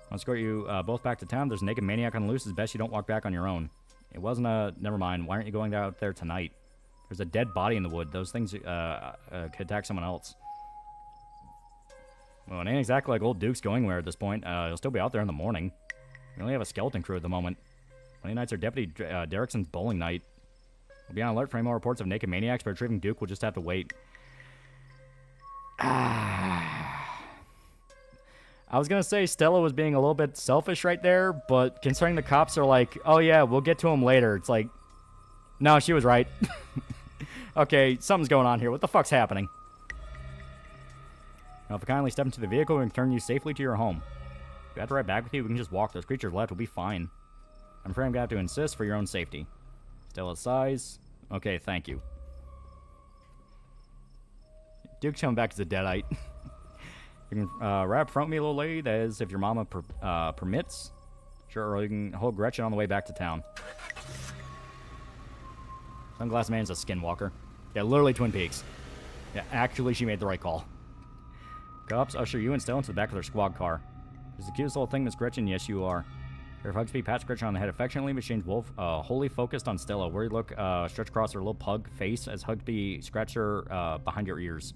I'll escort you both back to town. There's a naked maniac on the loose. It's best you don't walk back on your own. It wasn't a... Never mind. Why aren't you going out there tonight? There's a dead body in the wood. Those things could attack someone else. Well, it ain't exactly like old Duke's going anywhere at this point. He'll still be out there in the morning. We only have a skeleton crew at the moment. Monday nights are Deputy Derrickson's bowling night. We'll be on alert for any more reports of naked maniacs, but retrieving Duke will just have to wait. I was going to say Stella was being a little bit selfish right there, but considering the cops are like, oh yeah, we'll get to him later, it's like, no, she was right. Okay, something's going on here. What the fuck's happening? Now, if you kindly step into the vehicle, we can turn you safely to your home. If we have to ride back with you, we can just walk. Those creatures left will be fine. I'm afraid I'm going to have to insist for your own safety. Stella's size. Okay, thank you. Duke's coming back as a deadite. You can ride up front with me, little lady. That is, if your mama permits. Sure, or you can hold Gretchen on the way back to town. Sunglass Man's a skinwalker. Yeah, literally Twin Peaks. Yeah, actually, she made the right call. Cops usher you and Stella into the back of their squad car. Is the cutest little thing, Miss Gretchen? Yes, you are. Sheriff Hugsby pats Gretchen on the head affectionately. Machines Wolf wholly focused on Stella. Worried look stretched across her little pug face as Hugsby scratched her behind her ears.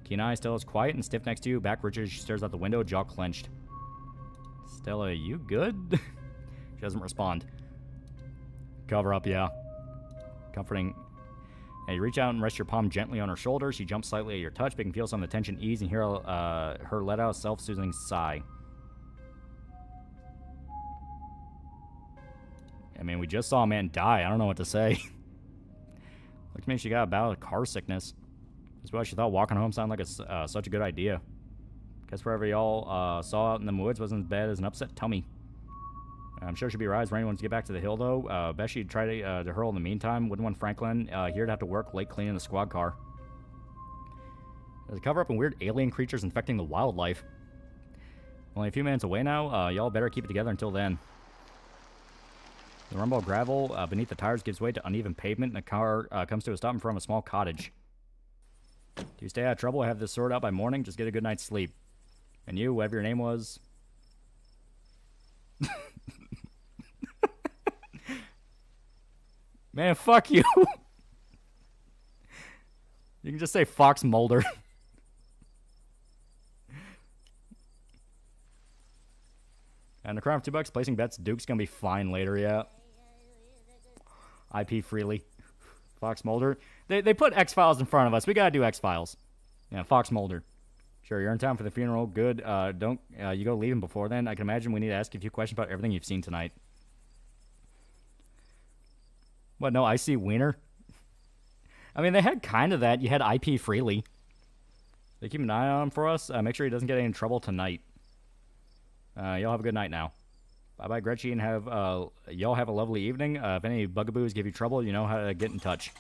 Keen eye, Stella's quiet and stiff next to you. Back rigid, she stares out the window, jaw clenched. Stella, you good? She doesn't respond. Cover up, yeah. Comforting. Now you reach out and rest your palm gently on her shoulder. She jumps slightly at your touch, but you can feel some of the tension ease and hear her let out a self-soothing sigh. I mean, we just saw a man die. I don't know what to say. Looks to me she got a bout of car sickness. That's why she thought walking home sounded like such a good idea. Guess wherever y'all saw out in the woods wasn't as bad as an upset tummy. I'm sure she'll be right for anyone to get back to the hill, though. Bet she'd try to hurl in the meantime. Wouldn't want Franklin here to have to work late cleaning the squad car. There's a cover-up and weird alien creatures infecting the wildlife. Only a few minutes away now. Y'all better keep it together until then. The rumble of gravel beneath the tires gives way to uneven pavement, and the car comes to a stop in front of a small cottage. Do you stay out of trouble? Have this sorted out by morning? Just get a good night's sleep. And you, whatever your name was... Man, fuck you. You can just say Fox Mulder. And the crime for $2, placing bets. Duke's gonna be fine later, yeah. IP freely. Fox Mulder. They put X-Files in front of us. We gotta do X-Files. Yeah, Fox Mulder. Sure, you're in town for the funeral. Good. Don't you go leaving before then. I can imagine we need to ask you a few questions about everything you've seen tonight. What, no icy wiener? I mean, they had kind of that. You had IP freely. They keep an eye on him for us. Make sure he doesn't get any trouble tonight. Y'all have a good night now. Bye-bye, Gretchen. Y'all have a lovely evening. If any bugaboos give you trouble, you know how to get in touch.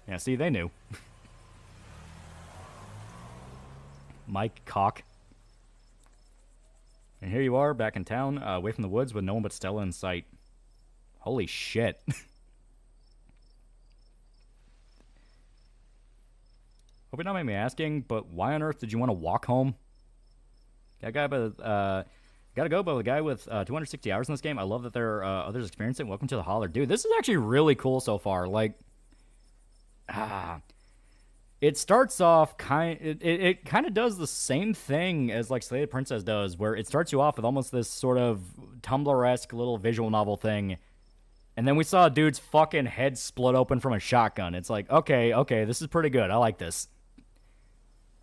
Yeah, see, they knew. Mike Cock. And here you are, back in town, away from the woods with no one but Stella in sight. Holy shit. Hope you don't mind me asking, but why on earth did you want to walk home? I got Gotta go, but the guy with 260 hours in this game, I love that there are others experiencing it. Welcome to the holler. Dude, this is actually really cool so far. Like, it starts off it kind of does the same thing as like Slay the Princess does, where it starts you off with almost this sort of Tumblr-esque little visual novel thing, and then we saw a dude's fucking head split open from a shotgun. It's like, okay, this is pretty good. I like this.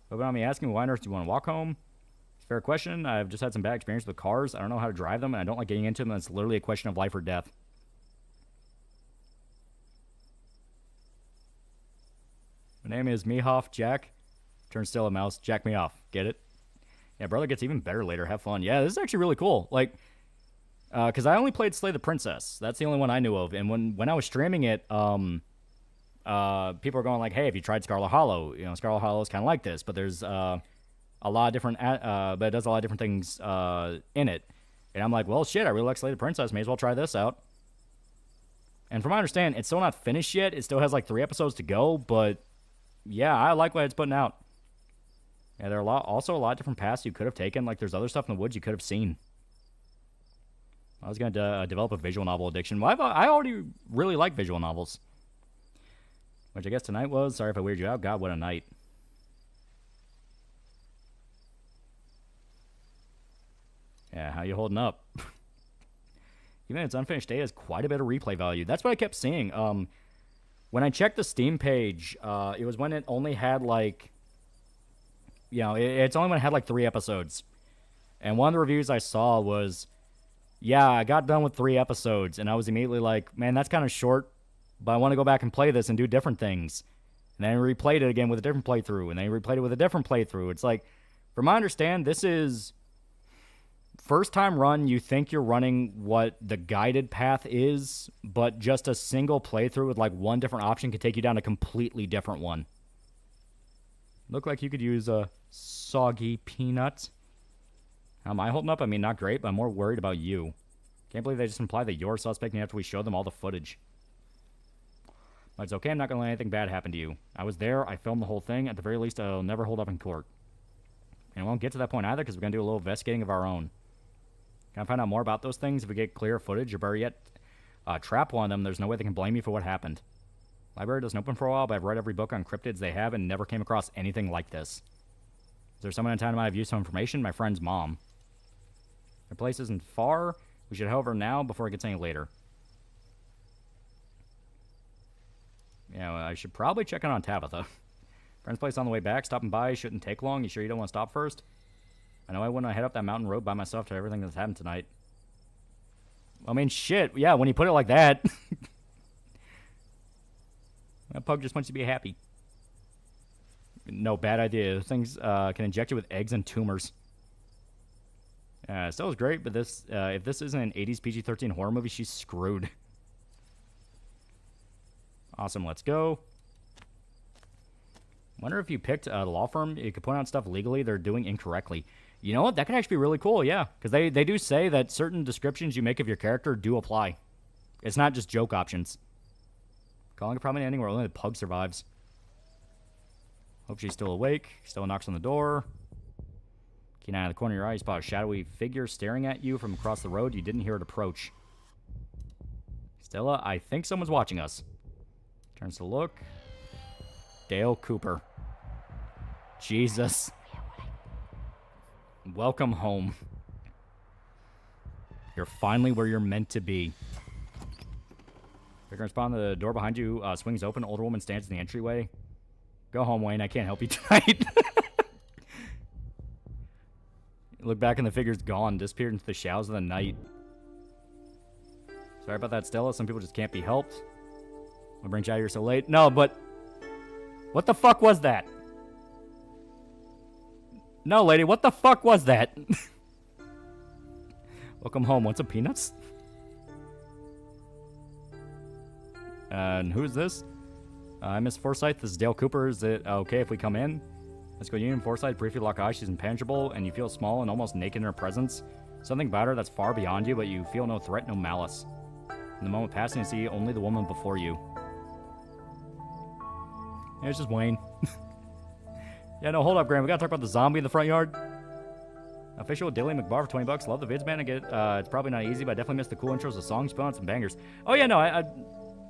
But without me asking, why on earth do you want to walk home? It's a fair question. I've just had some bad experience with cars. I don't know how to drive them, and I don't like getting into them. It's literally a question of life or death. My name is Mehoff Jack. Turn still a mouse. Jack me off. Get it? Yeah, brother gets even better later. Have fun. Yeah, this is actually really cool. Like, because I only played Slay the Princess. That's the only one I knew of. And when I was streaming it, people were going like, hey, have you tried Scarlet Hollow? You know, Scarlet Hollow is kind of like this, but there's a lot of different, but it does a lot of different things in it. And I'm like, well, shit, I really like Slay the Princess. May as well try this out. And from my understanding, it's still not finished yet. It still has like 3 episodes to go, but yeah, I like what it's putting out. Yeah, there are also a lot of different paths you could have taken. Like, there's other stuff in the woods you could have seen. I was going to develop a visual novel addiction. Well, I already really like visual novels. Which I guess tonight was. Sorry if I weirded you out. God, what a night. Yeah, how you holding up? Even its unfinished state has quite a bit of replay value. That's what I kept seeing. When I checked the Steam page, it was when it only had, like, you know, it's only when it had, like, 3 episodes. And one of the reviews I saw was, yeah, I got done with 3 episodes, and I was immediately like, man, that's kind of short, but I want to go back and play this and do different things. And then I replayed it again with a different playthrough, and then I replayed it with a different playthrough. It's like, from my understanding, this is first time run, you think you're running what the guided path is, but just a single playthrough with like one different option could take you down a completely different one. Look like you could use a soggy peanut. How am I holding up? I mean, not great, but I'm more worried about you. Can't believe they just implied that you're suspecting after we showed them all the footage. But it's okay, I'm not going to let anything bad happen to you. I was there, I filmed the whole thing. At the very least, I'll never hold up in court. And it won't get to that point either, because we're going to do a little investigating of our own. Can I find out more about those things if we get clear footage, or better yet, trap one of them? There's no way they can blame me for what happened. Library doesn't open for a while, but I've read every book on cryptids they have and never came across anything like this. Is there someone in town who might have used some information? My friend's mom. Their place isn't far. We should head over now before it gets any later. Yeah, well, I should probably check in on Tabitha. Friend's place on the way back. Stopping by shouldn't take long. You sure you don't want to stop first? I know I wouldn't head up that mountain road by myself to everything that's happened tonight. I mean, shit. Yeah, when you put it like that. That pug just wants you to be happy. No, bad idea. Those things can inject you with eggs and tumors. Still is great, but this if this isn't an 80s PG-13 horror movie, she's screwed. Awesome, let's go. Wonder if you picked a law firm, you could point out stuff legally they're doing incorrectly. You know what? That could actually be really cool, yeah. Because they do say that certain descriptions you make of your character do apply. It's not just joke options. Calling a prominent ending where only the pug survives. Hope she's still awake. Still knocks on the door. Keen eye out of the corner of your eye, you spot a shadowy figure staring at you from across the road. You didn't hear it approach. Stella, I think someone's watching us. Turns to look. Dale Cooper. Jesus. Welcome home. You're finally where you're meant to be. Figure and spawn, the door behind you swings open. Older woman stands in the entryway. Go home, Wayne. I can't help you tonight. Look back and the figure's gone. Disappeared into the shadows of the night. Sorry about that, Stella. Some people just can't be helped. What brings you out here so late? No, but... what the fuck was that? No, lady, what the fuck was that? Welcome home. Want some peanuts? And who's this? Miss Forsyth, this is Dale Cooper. Is it okay if we come in? Let's go, Union Forsyth. Briefly lock eyes. She's impenetrable, and you feel small and almost naked in her presence. Something about her that's far beyond you, but you feel no threat, no malice. In the moment passing, you see only the woman before you. Yeah, it's just Wayne. Yeah, no, hold up, Graham. We gotta talk about the zombie in the front yard. Official Dilly McBar for 20 bucks. Love the vids, man. I get it's probably not easy, but I definitely missed the cool intros, the songs, put on some bangers. Oh yeah, no,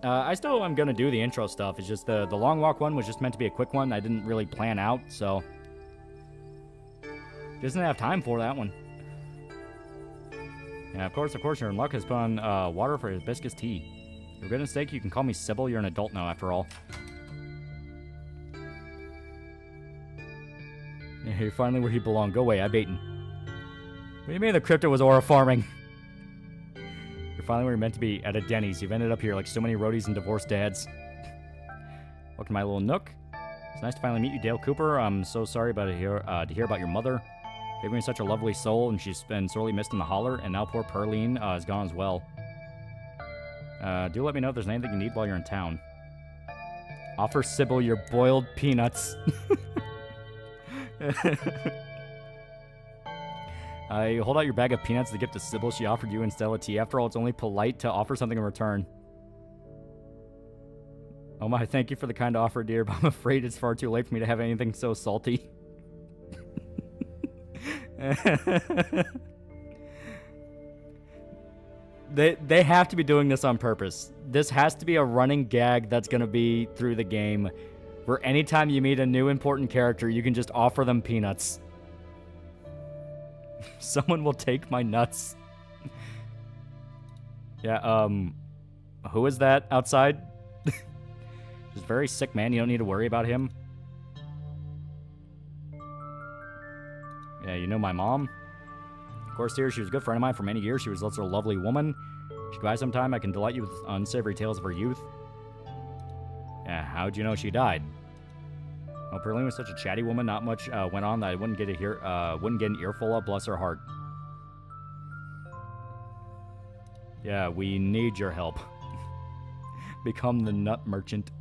I still am gonna do the intro stuff. It's just the long walk one was just meant to be a quick one. I didn't really plan out, so just didn't have time for that one. Yeah, of course, your luck has put on water for hibiscus tea. For goodness sake, you can call me Sybil. You're an adult now, after all. Yeah, you're finally where you belong. Go away, I baitin'. What do you mean the crypto was aura farming? You're finally where you're meant to be, at a Denny's. You've ended up here like so many roadies and divorced dads. Welcome to my little nook. It's nice to finally meet you, Dale Cooper. I'm so sorry to hear about your mother. Vivian's such a lovely soul, and she's been sorely missed in the holler, and now poor Perline is gone as well. Do let me know if there's anything you need while you're in town. Offer Sybil your boiled peanuts. Hold out your bag of peanuts to gift to Sybil. She offered you and Stella tea. After all, it's only polite to offer something in return. Oh my, thank you for the kind offer, dear, but I'm afraid it's far too late for me to have anything so salty. They have to be doing this on purpose. This has to be a running gag that's going to be through the game, where anytime you meet a new important character, you can just offer them peanuts. Someone will take my nuts. Yeah, who is that outside? Just very sick man, you don't need to worry about him. Yeah, you know my mom? Of course, dear, she was a good friend of mine for many years. She was also a lovely woman. She goodbye sometime. I can delight you with unsavory tales of her youth. Yeah, how'd you know she died? Well, Perline was such a chatty woman. Not much went on that I wouldn't get an earful of. Bless her heart. Yeah, we need your help. Become the nut merchant.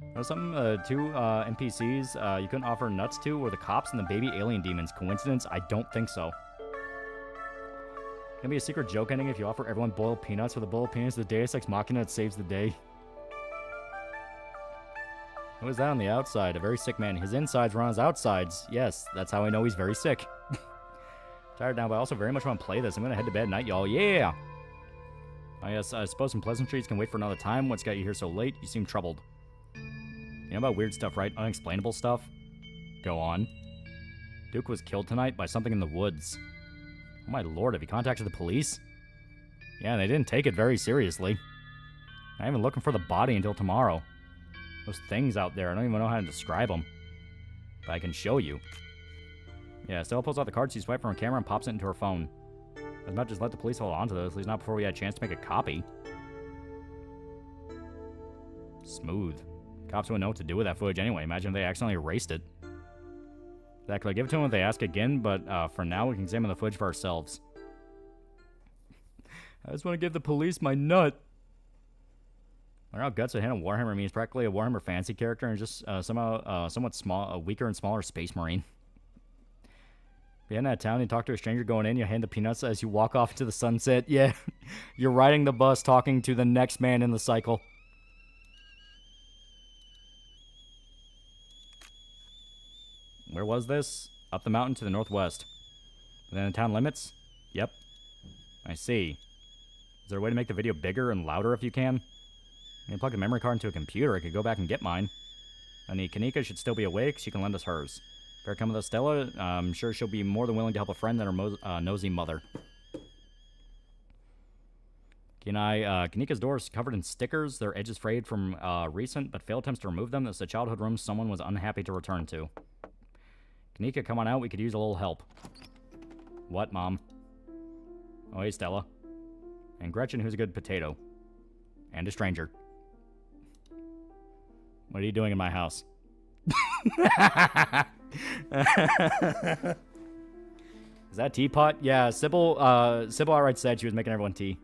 There was some two NPCs you couldn't offer nuts to were the cops and the baby alien demons. Coincidence? I don't think so. Gonna be a secret joke ending if you offer everyone boiled peanuts. For the boiled peanuts, the Deus Ex Machina that saves the day. What is that on the outside? A very sick man. His insides were on his outsides. Yes, that's how I know he's very sick. Tired now, but I also very much want to play this. I'm gonna head to bed. Night, y'all. Yeah! Oh, yes, I suppose some pleasantries can wait for another time. What's got you here so late? You seem troubled. You know about weird stuff, right? Unexplainable stuff? Go on. Duke was killed tonight by something in the woods. Oh my lord, have you contacted the police? Yeah, they didn't take it very seriously. Not even looking for the body until tomorrow. Those things out there, I don't even know how to describe them. But I can show you. Yeah, Stella pulls out the card, she swipes from her camera and pops it into her phone. Let's not just let the police hold on to those, at least not before we had a chance to make a copy. Smooth. Cops wouldn't know what to do with that footage anyway. Imagine if they accidentally erased it. Exactly. Give it to them if they ask again, but for now, we can examine the footage for ourselves. I just want to give the police my nut. I wonder how Guts would handle Warhammer. I mean, he's practically a Warhammer fantasy character and just somehow somewhat small, a weaker and smaller space marine. Be in that town, you talk to a stranger going in, you hand the peanuts as you walk off into the sunset. Yeah, you're riding the bus talking to the next man in the cycle. Where was this? Up the mountain to the northwest. Within the town limits? Yep. I see. Is there a way to make the video bigger and louder if you can? I can plug the memory card into a computer. I could go back and get mine. Honey, Kanika should still be awake. She can lend us hers. Fair come with us, Stella. I'm sure she'll be more than willing to help a friend than her nosy mother. Kanika's door is covered in stickers. Their edges frayed from recent, but failed attempts to remove them. This is a childhood room someone was unhappy to return to. Kanika, come on out. We could use a little help. What, Mom? Oh, hey, Stella. And Gretchen, who's a good potato. And a stranger. What are you doing in my house? Is that teapot? Yeah, Sybil outright said she was making everyone tea.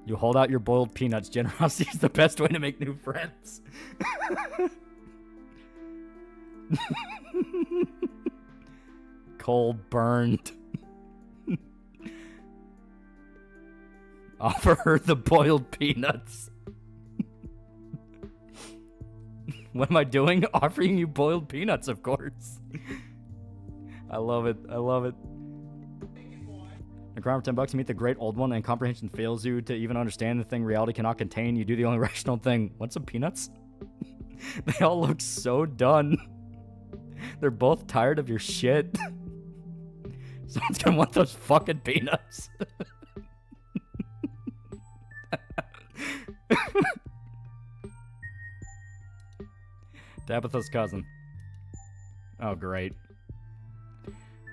You hold out your boiled peanuts. Generosity is the best way to make new friends. Coal burned. Offer her the boiled peanuts. What am I doing? Offering you boiled peanuts, of course. I love it. I love it. A crown for $10 to meet the great old one, and comprehension fails you to even understand the thing reality cannot contain. You do the only rational thing. Want some peanuts? They all look so done. They're both tired of your shit. Someone's gonna want those fucking peanuts. Tabitha's cousin. Oh, great.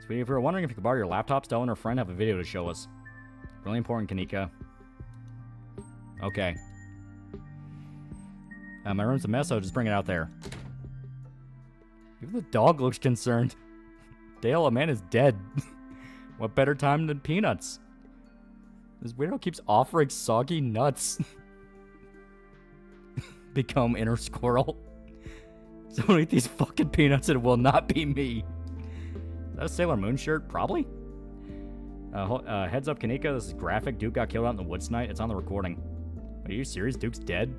Sweetie, if we were wondering if you could borrow your laptop, Stella and her friend have a video to show us. Really important, Kanika. Okay. My room's a mess, so I'll just bring it out there. Even the dog looks concerned. Dale, a man is dead. What better time than peanuts? This weirdo keeps offering soggy nuts. Become inner squirrel. Someone eat these fucking peanuts and it will not be me. Is that a Sailor Moon shirt? Probably. Heads up, Kanika. This is graphic. Duke got killed out in the woods tonight. It's on the recording. Are you serious? Duke's dead?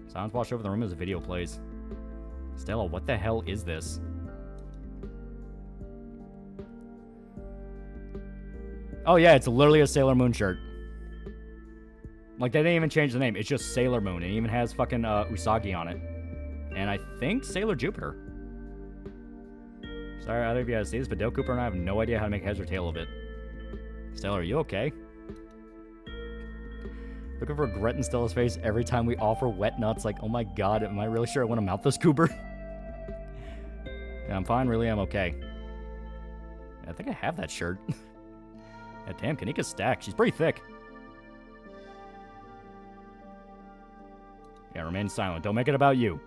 Silence washed over the room as the video plays. Stella, what the hell is this? Oh yeah, it's literally a Sailor Moon shirt. Like, they didn't even change the name. It's just Sailor Moon. It even has fucking Usagi on it. And I think Sailor Jupiter. Sorry, either of you guys see this, but Dale Cooper and I have no idea how to make heads or tail of it. Stella, are you okay? Looking for regret in Stella's face every time we offer wet nuts. Like, oh my god, am I really sure I want to mount this, Cooper? Yeah, I'm fine. Really, I'm okay. I think I have that shirt. Yeah, damn, Kanika's stacked. She's pretty thick. Yeah, remain silent. Don't make it about you.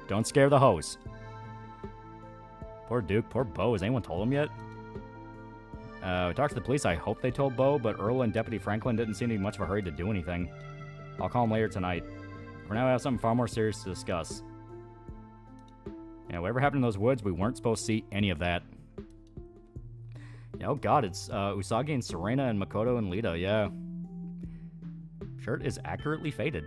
Don't scare the hoes. Poor Duke. Poor Bo. Has anyone told him yet? We talked to the police. I hope they told Bo, but Earl and Deputy Franklin didn't seem to be in much of a hurry to do anything. I'll call him later tonight. For now, I have something far more serious to discuss. Yeah, whatever happened in those woods, we weren't supposed to see any of that. Yeah, oh god, it's Usagi and Serena and Makoto and Lita, yeah. Shirt is accurately faded.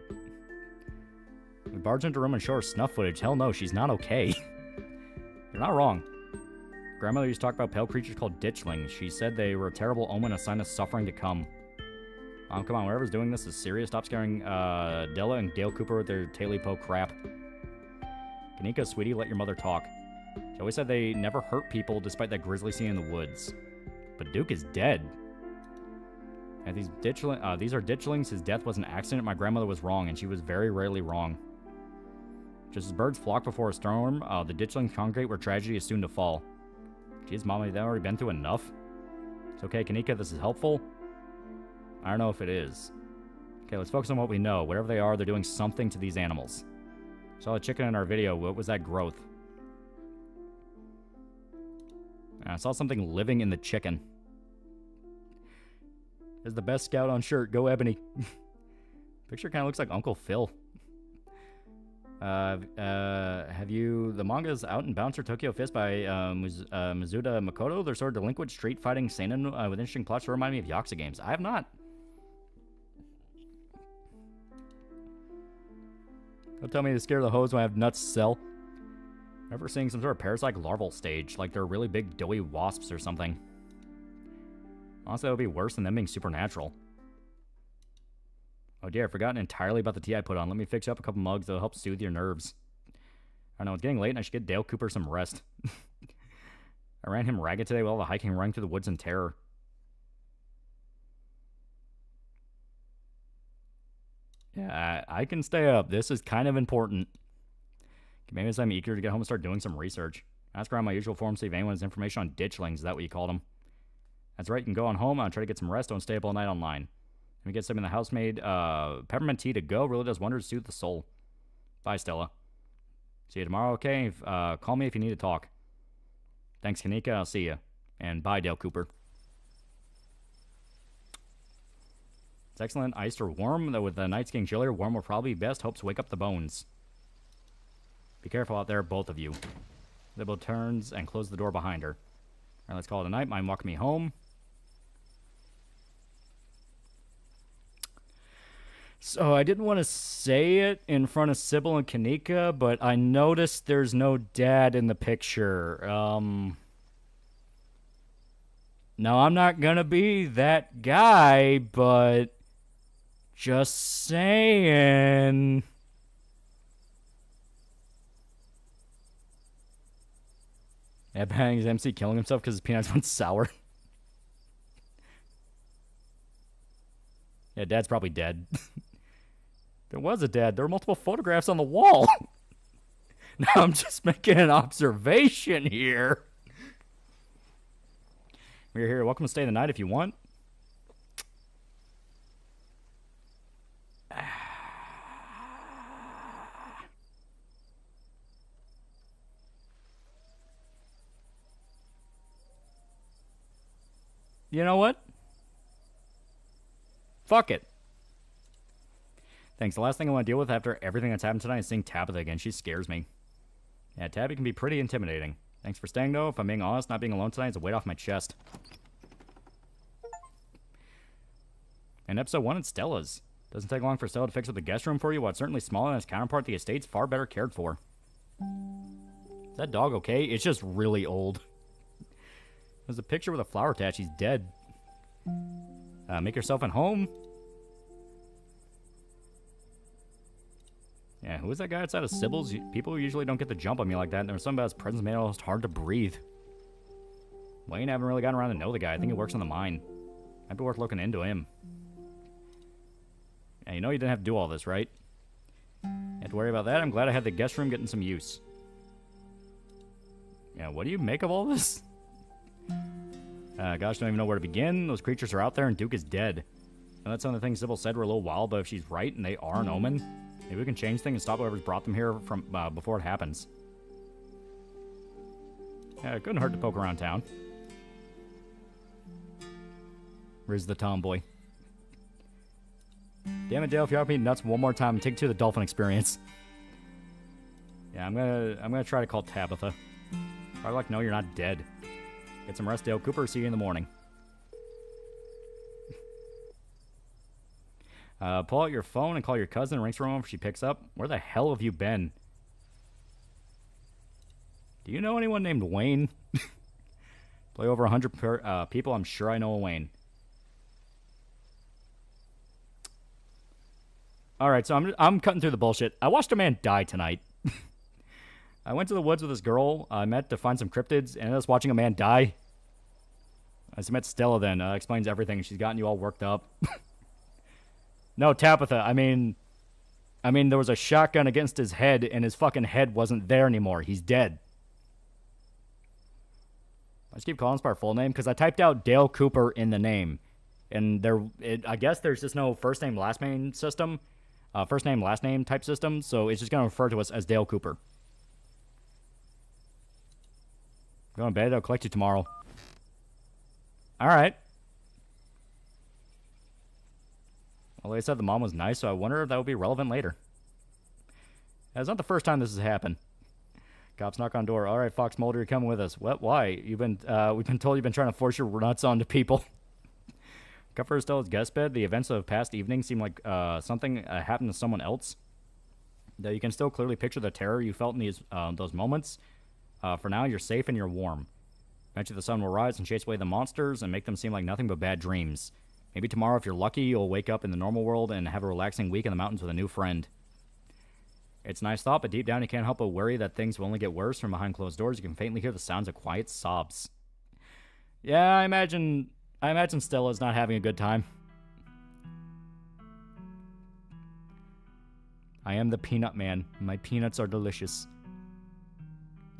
We barged into room and show her snuff footage. Hell no, she's not okay. You're not wrong. Grandmother used to talk about pale creatures called ditchlings. She said they were a terrible omen, a sign of suffering to come. Come on, whoever's doing this is serious. Stop scaring Della and Dale Cooper with their taily-po crap. Kanika, sweetie, let your mother talk. She always said they never hurt people despite that grisly scene in the woods. But Duke is dead. And these are ditchlings. His death was an accident. My grandmother was wrong, and she was very rarely wrong. Just as birds flock before a storm, the ditchlings congregate where tragedy is soon to fall. Jeez, Mommy, they've already been through enough. It's okay, Kanika, this is helpful. I don't know if it is. Okay, let's focus on what we know. Whatever they are, they're doing something to these animals. Saw a chicken in our video. What was that growth? I saw something living in the chicken. Is the best scout on shirt. Go Ebony. Picture kind of looks like Uncle Phil. Have you... The manga's Out and Bouncer Tokyo Fist by Mizuta Makoto. They're sort of delinquent, street-fighting seinen with interesting plots to remind me of Yakuza games. I have not. Don't tell me to scare the hoes when I have nuts to sell. I remember seeing some sort of parasite larval stage, like they're really big doughy wasps or something. Honestly, that would be worse than them being supernatural. Oh dear, I've forgotten entirely about the tea I put on. Let me fix you up a couple mugs that'll help soothe your nerves. I don't know, it's getting late and I should get Dale Cooper some rest. I ran him ragged today with all the hiking, running through the woods in terror. Yeah, I can stay up. This is kind of important. Maybe as I'm eager to get home and start doing some research. Ask around my usual forum, see if anyone has information on ditchlings. Is that what you called them? That's right, you can go on home. I'll try to get some rest. Don't stay up all night online. Let me get some in the house-made peppermint tea to go. Really does wonders to soothe the soul. Bye, Stella. See you tomorrow, okay? Call me if you need to talk. Thanks, Kanika. I'll see you. And bye, Dale Cooper. It's excellent. Iced or warm, though with the nights getting chillier, warm will probably be best. Hopes wake up the bones. Be careful out there, both of you. Libbo turns and closes the door behind her. Alright, let's call it a night. Mind walking me home. So I didn't want to say it in front of Sybil and Kanika, but I noticed there's no dad in the picture. No, I'm not gonna be that guy, but just saying. Yeah, Bang's MC killing himself because his peanuts went sour. Yeah, Dad's probably dead. There was a dad. There were multiple photographs on the wall. Now I'm just making an observation here. We're here. Welcome to stay the night if you want. You know what? Fuck it. Thanks. The last thing I want to deal with after everything that's happened tonight is seeing Tabitha again. She scares me. Yeah, Tabby can be pretty intimidating. Thanks for staying, though. If I'm being honest, not being alone tonight is a weight off my chest. And episode 1 at Stella's. Doesn't take long for Stella to fix up the guest room for you. While it's certainly smaller than its counterpart, the estate's far better cared for. Is that dog okay? It's just really old. There's a picture with a flower attached. He's dead. Make yourself at home. Yeah, who is that guy outside of Sybil's? People usually don't get the jump on me like that, and there was something about his presence made it almost hard to breathe. Wayne, I haven't really gotten around to know the guy. I think he works on the mine. Might be worth looking into him. Yeah, you know you didn't have to do all this, right? You have to worry about that. I'm glad I had the guest room getting some use. Yeah, what do you make of all this? Gosh, don't even know where to begin. Those creatures are out there, and Duke is dead. And that's some of the things Sybil said were a little wild, but if she's right and they are an omen, maybe we can change things and stop whoever's brought them here from before it happens. Yeah, it couldn't hurt to poke around town. Where's the tomboy? Damn it, Dale! If you help me nuts one more time, take 2 to the dolphin experience. Yeah, I'm gonna try to call Tabitha. Probably like, no, you're not dead. Get some rest, Dale Cooper. See you in the morning. Pull out your phone and call your cousin. Rings for a moment if she picks up. Where the hell have you been? Do you know anyone named Wayne? Play over 100 people. I'm sure I know a Wayne. Alright, so I'm cutting through the bullshit. I watched a man die tonight. I went to the woods with this girl I met to find some cryptids, and I was watching a man die. I met Stella then. Explains everything. She's gotten you all worked up. No, Tabitha. I mean, there was a shotgun against his head, and his fucking head wasn't there anymore. He's dead. I just keep calling this by our full name, because I typed out Dale Cooper in the name. And I guess there's just no first name, last name system. First name, last name type system, so it's just going to refer to us as Dale Cooper. Go to bed. I'll collect you tomorrow. Alright. Well, they said the mom was nice, so I wonder if that would be relevant later. It's not the first time this has happened. Cops knock on door. Alright, Fox Mulder, you're coming with us. What? Why? We've been told you've been trying to force your nuts onto people. Cover Stella's guest bed. The events of past evening seem like something happened to someone else. Though you can still clearly picture the terror you felt in those moments. For now, you're safe and you're warm. Eventually the sun will rise and chase away the monsters and make them seem like nothing but bad dreams. Maybe tomorrow, if you're lucky, you'll wake up in the normal world and have a relaxing week in the mountains with a new friend. It's a nice thought, but deep down you can't help but worry that things will only get worse. From behind closed doors, you can faintly hear the sounds of quiet sobs. Yeah, I imagine Stella's not having a good time. I am the peanut man. My peanuts are delicious.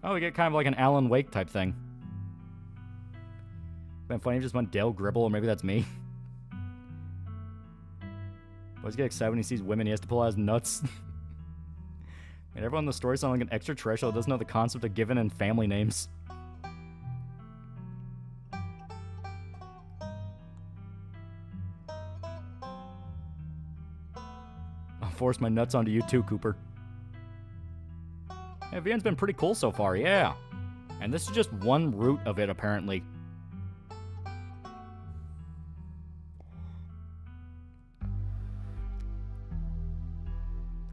Oh, we get kind of like an Alan Wake type thing. Been funny if just went Dale Gribble, or maybe that's me. Boys get excited when he sees women, he has to pull out his nuts. And everyone in the story sounds like an extraterrestrial that doesn't know the concept of given and family names. I'll force my nuts onto you too, Cooper. Yeah, Vienna's been pretty cool so far, yeah. And this is just one route of it, apparently.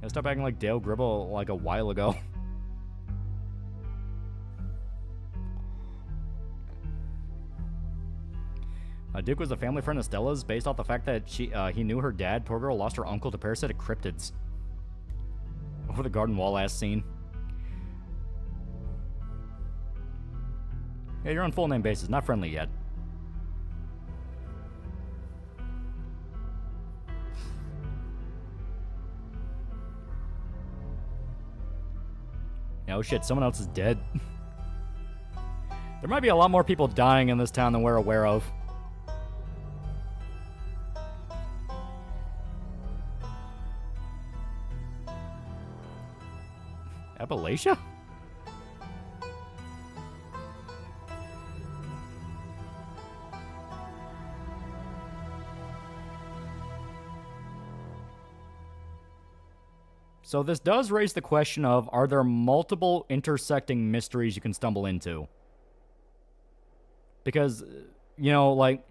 I stopped acting like Dale Gribble like a while ago. Duke was a family friend of Stella's based off the fact that he knew her dad. Poor girl lost her uncle to parasitic cryptids. Over the garden wall ass scene. Yeah, you're on full name basis, not friendly yet. Oh shit, someone else is dead. There might be a lot more people dying in this town than we're aware of. Appalachia? So this does raise the question of, are there multiple intersecting mysteries you can stumble into? Because, you know, like,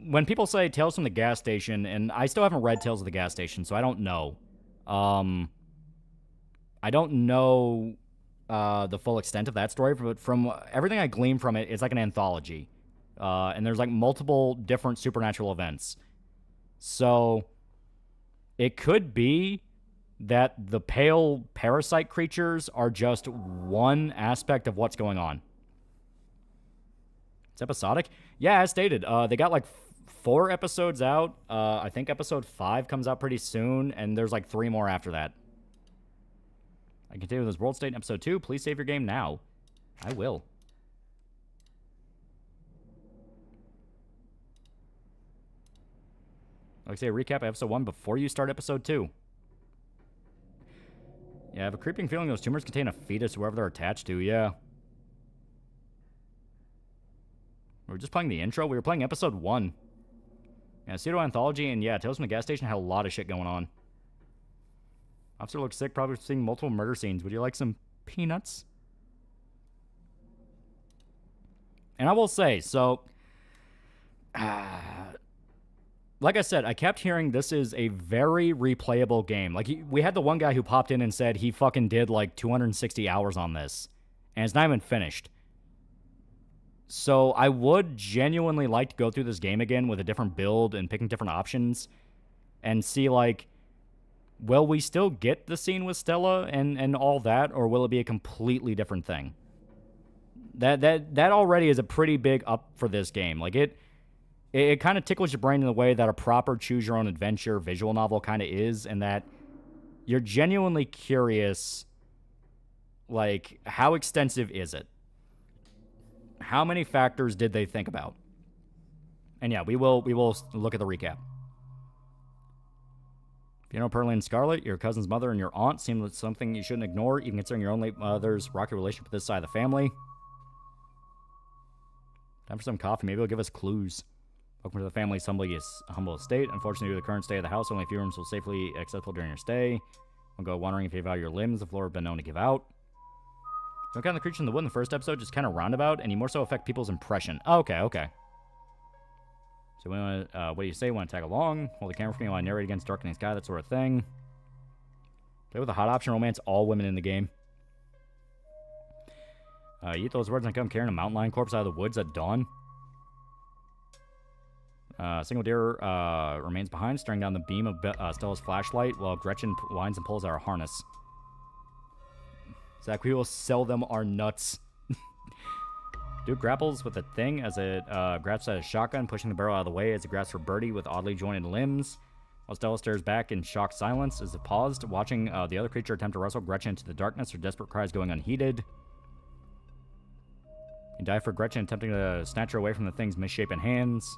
when people say Tales from the Gas Station, and I still haven't read Tales of the Gas Station, so I don't know. I don't know the full extent of that story, but from everything I gleaned from it, it's like an anthology. And there's like multiple different supernatural events. So it could be that the pale parasite creatures are just one aspect of what's going on. It's episodic? Yeah, as stated. They got like 4 episodes out. I think episode 5 comes out pretty soon, and there's like 3 more after that. I continue with this World State in episode 2. Please save your game now. I will. Like I say, recap episode 1 before you start episode 2. Yeah, I have a creeping feeling those tumors contain a fetus, whoever they're attached to, yeah. We were just playing the intro. We were playing episode 1. Yeah, pseudo-anthology, and yeah, Tales from the Gas Station had a lot of shit going on. Officer looks sick, probably seeing multiple murder scenes. Would you like some peanuts? And I will say, so... like I said, I kept hearing this is a very replayable game. Like, we had the one guy who popped in and said he fucking did like 260 hours on this. And it's not even finished. So I would genuinely like to go through this game again with a different build and picking different options. And see, like, will we still get the scene with Stella and all that? Or will it be a completely different thing? That already is a pretty big up for this game. Like, it kind of tickles your brain in the way that a proper choose-your-own-adventure visual novel kind of is, and that you're genuinely curious, like, how extensive is it? How many factors did they think about? And yeah, we will look at the recap. If you know Pearlie and Scarlet, your cousin's mother and your aunt seem like something you shouldn't ignore, even considering your own late mother's rocky relationship with this side of the family. Time for some coffee. Maybe it'll give us clues. Welcome to the family's humble estate. Unfortunately, due to the current state of the house, only a few rooms will safely accessible during your stay. Don't go wondering if you value your limbs. The floor have been known to give out. Don't count the creature in the wood in the first episode, just kind of roundabout, and you more so affect people's impression. Oh, okay. So what do you say? Want to tag along? Hold the camera for me while I narrate against darkening sky, that sort of thing. Play with a hot option romance, all women in the game. You eat those words and come carrying a mountain lion corpse out of the woods at dawn. Single deer remains behind, staring down the beam of Stella's flashlight, while Gretchen winds and pulls at our harness. Zach, we will sell them our nuts. Duke grapples with the thing as it grasps at a shotgun, pushing the barrel out of the way as it grasps for Birdie with oddly jointed limbs. While Stella stares back in shocked silence as it paused, watching the other creature attempt to wrestle Gretchen into the darkness, her desperate cries going unheeded. You die for Gretchen attempting to snatch her away from the thing's misshapen hands.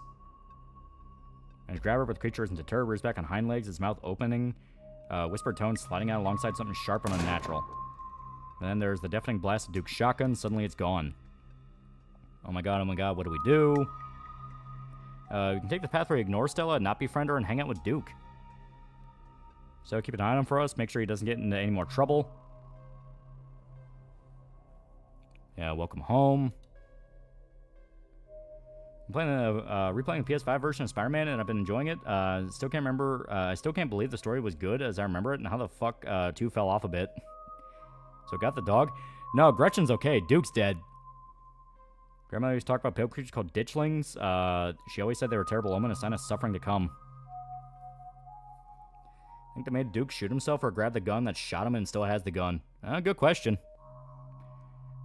And grab her, but the creature isn't deterred, rears back on hind legs, its mouth opening, whispered tones sliding out alongside something sharp and unnatural. And then there's the deafening blast of Duke's shotgun. Suddenly it's gone. Oh my god, what do we do? We can take the path where we ignore Stella, not befriend her, and hang out with Duke. So keep an eye on him for us, make sure he doesn't get into any more trouble. Yeah, welcome home. I'm playing replaying the PS5 version of Spider-Man, and I've been enjoying it. Still can't remember. I still can't believe the story was good as I remember it, and how the fuck 2 fell off a bit. So got the dog. No, Gretchen's okay. Duke's dead. Grandma used to talk about pale creatures called ditchlings. She always said they were a terrible omen, a sign of suffering to come. Think they made Duke shoot himself or grab the gun that shot him and still has the gun? Good question.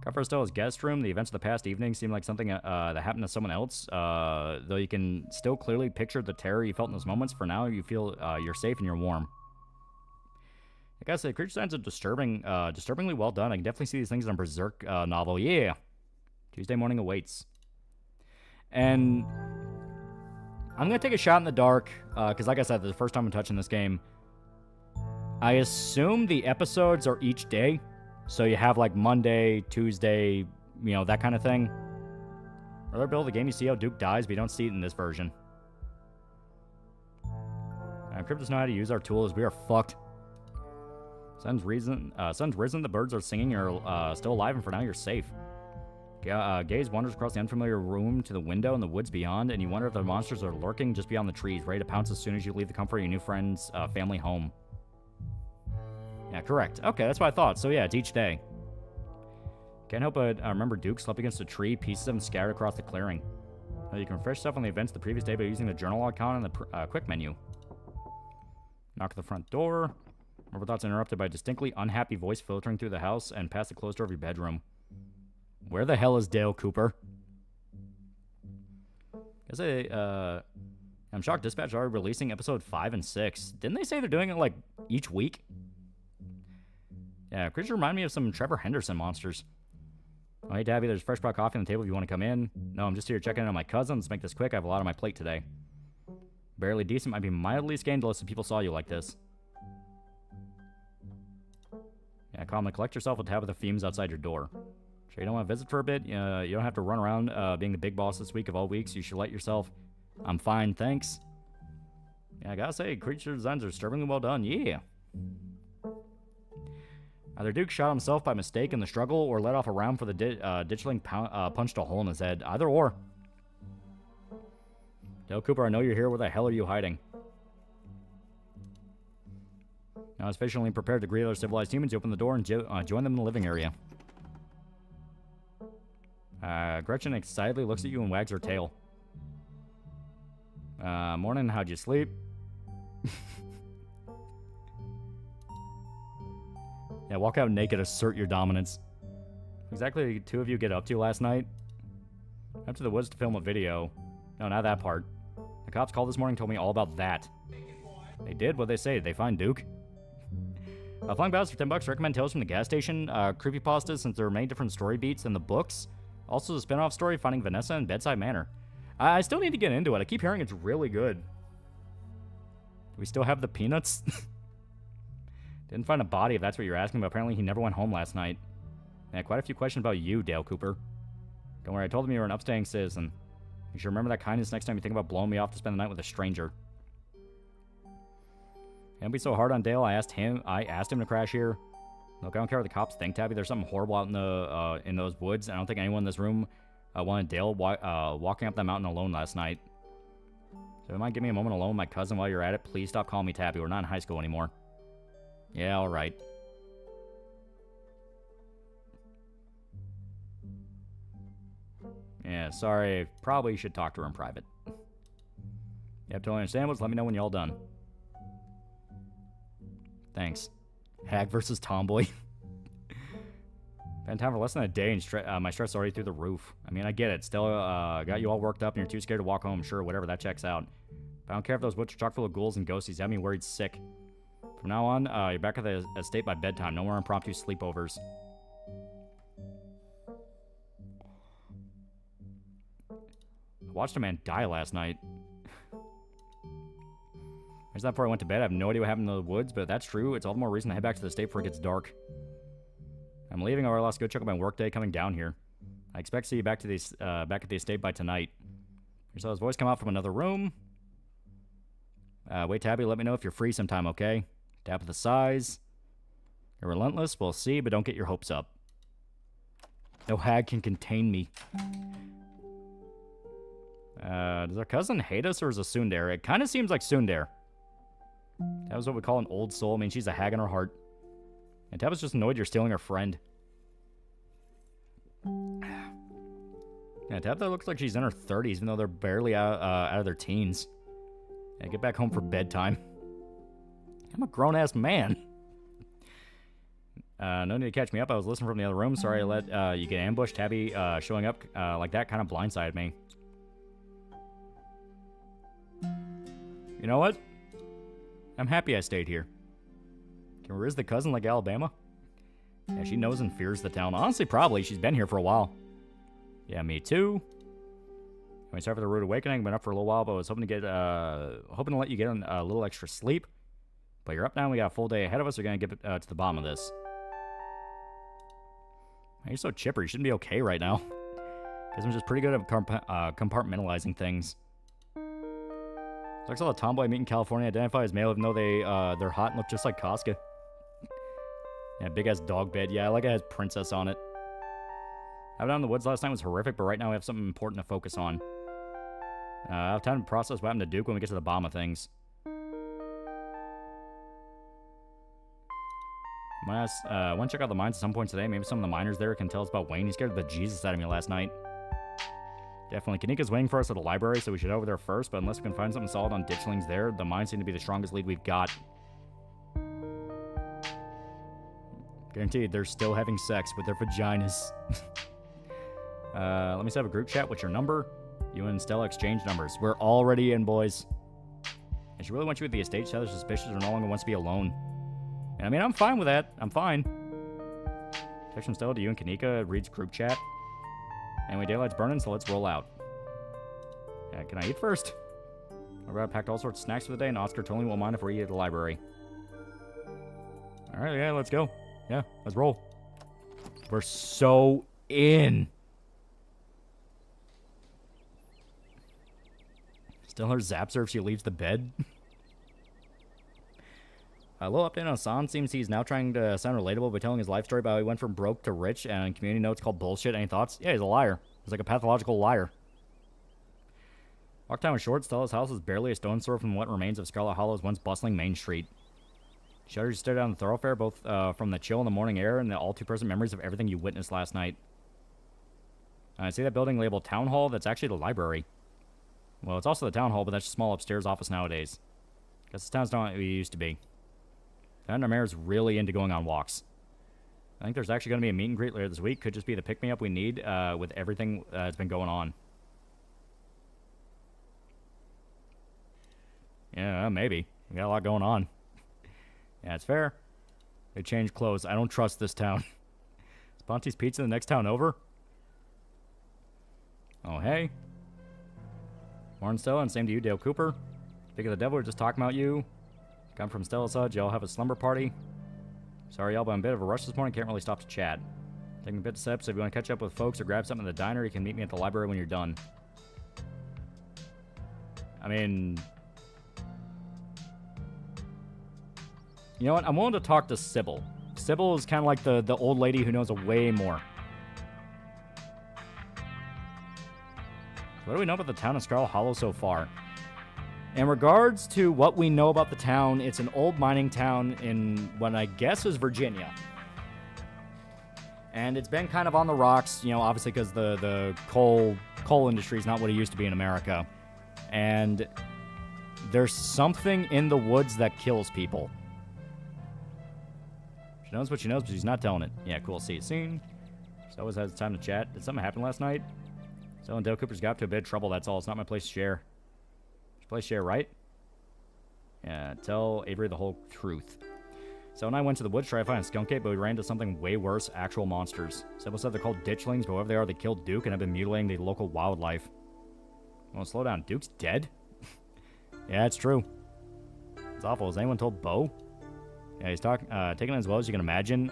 Cover still his guest room. The events of the past evening seem like something that happened to someone else. Though you can still clearly picture the terror you felt in those moments. For now, you feel you're safe and you're warm. I gotta say, creature designs are disturbingly well done. I can definitely see these things in a Berserk novel. Yeah. Tuesday morning awaits. And I'm going to take a shot in the dark, because like I said, this is the first time I'm touching this game. I assume the episodes are each day. So you have like Monday, Tuesday, you know, that kind of thing. Earlier build of the game, you see how Duke dies, but you don't see it in this version. Cryptos know how to use our tools. We are fucked. Sun's risen, the birds are singing, you're still alive, and for now you're safe. Gaze wanders across the unfamiliar room to the window in the woods beyond, and you wonder if the monsters are lurking just beyond the trees, ready to pounce as soon as you leave the comfort of your new friend's family home. Yeah, correct. Okay, that's what I thought. So yeah, it's each day. Can't help but remember Duke slept against a tree, pieces of him scattered across the clearing. You can refresh stuff on the events of the previous day by using the journal icon in the quick menu. Knock at the front door. Remember thoughts interrupted by a distinctly unhappy voice filtering through the house and past the closed door of your bedroom. Where the hell is Dale Cooper? I'm shocked Dispatch are releasing episode 5 and 6. Didn't they say they're doing it like each week? Yeah, creatures remind me of some Trevor Henderson monsters. Oh, hey, Tabby, there's fresh pot coffee on the table if you want to come in. No, I'm just here checking in on my cousins. Make this quick. I have a lot on my plate today. Barely decent might be mildly scandalous if people saw you like this. Yeah, calmly collect yourself with Tabitha fumes outside your door. Sure you don't want to visit for a bit? You don't have to run around being the big boss this week of all weeks. You should let yourself. I'm fine, thanks. Yeah, I gotta say, creature designs are disturbingly well done. Yeah. Either Duke shot himself by mistake in the struggle or let off a round for the ditchling punched a hole in his head. Either or. Dale Cooper, I know you're here. Where the hell are you hiding? Now, as sufficiently prepared to greet other civilized humans, you open the door and join them in the living area. Gretchen excitedly looks at you and wags her tail. Morning, how'd you sleep? Yeah, walk out naked, assert your dominance. Exactly did the two of you get up to last night? Up to the woods to film a video. No, not that part. The cops called this morning and told me all about that. They did? What'd they say? Did they find Duke? Flying Battles for $10. Recommend Tales from the Gas Station. Creepypasta, since there are many different story beats in the books. Also, the spin-off story, Finding Vanessa in Bedside Manor. I still need to get into it. I keep hearing it's really good. Do we still have the peanuts? Didn't find a body if that's what you're asking, but apparently he never went home last night. Yeah, quite a few questions about you, Dale Cooper. Don't worry, I told him you were an upstanding citizen. You should remember that kindness next time you think about blowing me off to spend the night with a stranger. Can't be so hard on Dale. I asked him to crash here. Look, I don't care what the cops think, Tabby. There's something horrible out in those woods. I don't think anyone in this room wanted Dale walking up that mountain alone last night. So you might give me a moment alone with my cousin while you're at it. Please stop calling me Tabby. We're not in high school anymore. Yeah, all right. Yeah, sorry. Probably should talk to her in private. You have to understand what's. Let me know when you're all done. Thanks. Hag versus Tomboy. Been time for less than a day and my stress is already through the roof. I mean, I get it. Still got you all worked up and you're too scared to walk home. Sure, whatever, that checks out. But I don't care if those woods are chock full of ghouls and ghosties. Have me worried sick. From now on, you're back at the estate by bedtime. No more impromptu sleepovers. I watched a man die last night. There's that before I went to bed. I have no idea what happened in the woods, but if that's true, it's all the more reason to head back to the estate before it gets dark. I'm leaving or I'll have to go check out my workday coming down here. I expect to see you back at the estate by tonight. You saw his voice come out from another room. Wait, Tabby, let me know if you're free sometime, okay? Tap at the size. You're relentless, we'll see, but don't get your hopes up. No hag can contain me. Does our cousin hate us or is it Sundare? It kind of seems like Sundare. That was what we call an old soul. I mean, she's a hag in her heart. And Tabitha's just annoyed you're stealing her friend. Yeah, Tabitha looks like she's in her 30s, even though they're barely out of their teens. Yeah, get back home for bedtime. I'm a grown-ass man. No need to catch me up. I was listening from the other room. Sorry I let you get ambushed. Tabby showing up like that kind of blindsided me. You know what? I'm happy I stayed here. Or is the cousin like Alabama? Yeah, she knows and fears the town. Honestly, probably. She's been here for a while. Yeah, me too. When we start for the rude awakening, I've been up for a little while, but I was hoping to let you get a little extra sleep. But you're up now, and we got a full day ahead of us. We're gonna get to the bottom of this. Man, you're so chipper. You shouldn't be okay right now. Because I'm just pretty good at compartmentalizing things. Looks like a tomboy meet in California identify as male, even though they're hot and look just like Casca. Yeah, big ass dog bed. Yeah, I like it has princess on it. Having out in the woods last night was horrific, but right now we have something important to focus on. I have time to process what happened to Duke when we get to the bottom of things. I want to check out the mines at some point today. Maybe some of the miners there can tell us about Wayne. He scared the Jesus out of me last night. Definitely. Kanika's waiting for us at the library, so we should head over there first, but unless we can find something solid on ditchlings there, the mines seem to be the strongest lead we've got. Guaranteed, they're still having sex with their vaginas. Let me set up a group chat. What's your number? You and Stella exchange numbers. We're already in, boys. And she really wants you at the estate. She's either suspicious or no longer wants to be alone. And I mean, I'm fine with that. I'm fine. Text from Stella to you and Kanika. Reads group chat. Anyway, daylight's burning, so let's roll out. Yeah, can I eat first? I packed all sorts of snacks for the day, and Oscar totally won't mind if we eat at the library. Alright, yeah, let's go. Yeah, let's roll. We're so in. Still her zaps her if she leaves the bed. A little update on Hassan. Seems he's now trying to sound relatable by telling his life story about how he went from broke to rich, and community notes called bullshit. Any thoughts? Yeah, he's a liar. He's like a pathological liar. Walk time was short. Stella's house was barely a stone's throw from what remains of Scarlet Hollow's once bustling main street. Shudders stared down the thoroughfare, both from the chill in the morning air and the all-too-present memories of everything you witnessed last night. I see that building labeled Town Hall. That's actually the library. Well, it's also the Town Hall, but that's a small upstairs office nowadays. Guess this town's not what it used to be. The mayor's really into going on walks. I think there's actually going to be a meet and greet later this week. Could just be the pick-me-up we need with everything that's been going on. Yeah, maybe. We got a lot going on. Yeah, it's fair. They changed clothes. I don't trust this town. Is Ponty's Pizza the next town over? Oh, hey. Morning, Stella, and same to you, Dale Cooper. Speak of the devil, we're just talking about you. Come from Stella's hut. Y'all have a slumber party. Sorry, y'all, but I'm a bit of a rush this morning. Can't really stop to chat. Taking a bit of steps. If you want to catch up with folks or grab something at the diner, you can meet me at the library when you're done. I mean... You know what? I'm willing to talk to Sybil. Sybil is kind of like the old lady who knows way more. What do we know about the town of Scarlet Hollow so far? In regards to what we know about the town, it's an old mining town in what I guess is Virginia. And it's been kind of on the rocks, you know, obviously because the coal industry is not what it used to be in America. And there's something in the woods that kills people. She knows what she knows, but she's not telling it. Yeah, cool. See you soon. She always has time to chat. Did something happen last night? So and Dale Cooper's got up to a bit of trouble, that's all. It's not my place to share. It's your place to share, right? Yeah, tell Avery the whole truth. So and I went to the woods to try to find a skunk ape, but we ran into something way worse, actual monsters. Sybil said they're called ditchlings, but whoever they are, they killed Duke and have been mutilating the local wildlife. Well, slow down. Duke's dead? Yeah, it's true. It's awful. Has anyone told Bo? Yeah, he's taking it as well as you can imagine.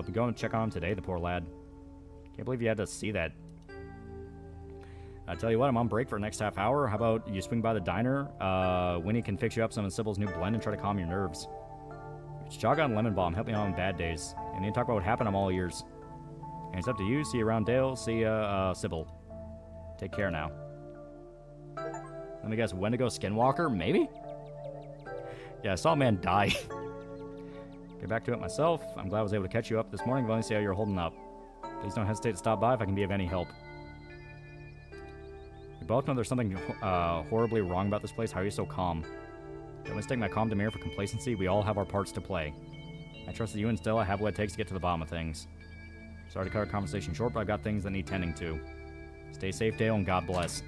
We go and check on him today, the poor lad. Can't believe you had to see that. I tell you what, I'm on break for the next half hour. How about you swing by the diner? Winnie can fix you up some of Sybil's new blend and try to calm your nerves. It's jog on lemon balm. Help me out on bad days. And you talk about what happened, I'm all ears. And it's up to you. See you around, Dale. See ya, Sybil. Take care now. Let me guess, Wendigo Skinwalker? Maybe? Yeah, I saw a man die. Get back to it myself. I'm glad I was able to catch you up this morning. I'll only see how you're holding up. Please don't hesitate to stop by if I can be of any help. We both know there's something horribly wrong about this place. How are you so calm? Don't mistake my calm demeanor for complacency. We all have our parts to play. I trust that you and Stella have what it takes to get to the bottom of things. Sorry to cut our conversation short, but I've got things that need tending to. Stay safe, Dale, and God bless.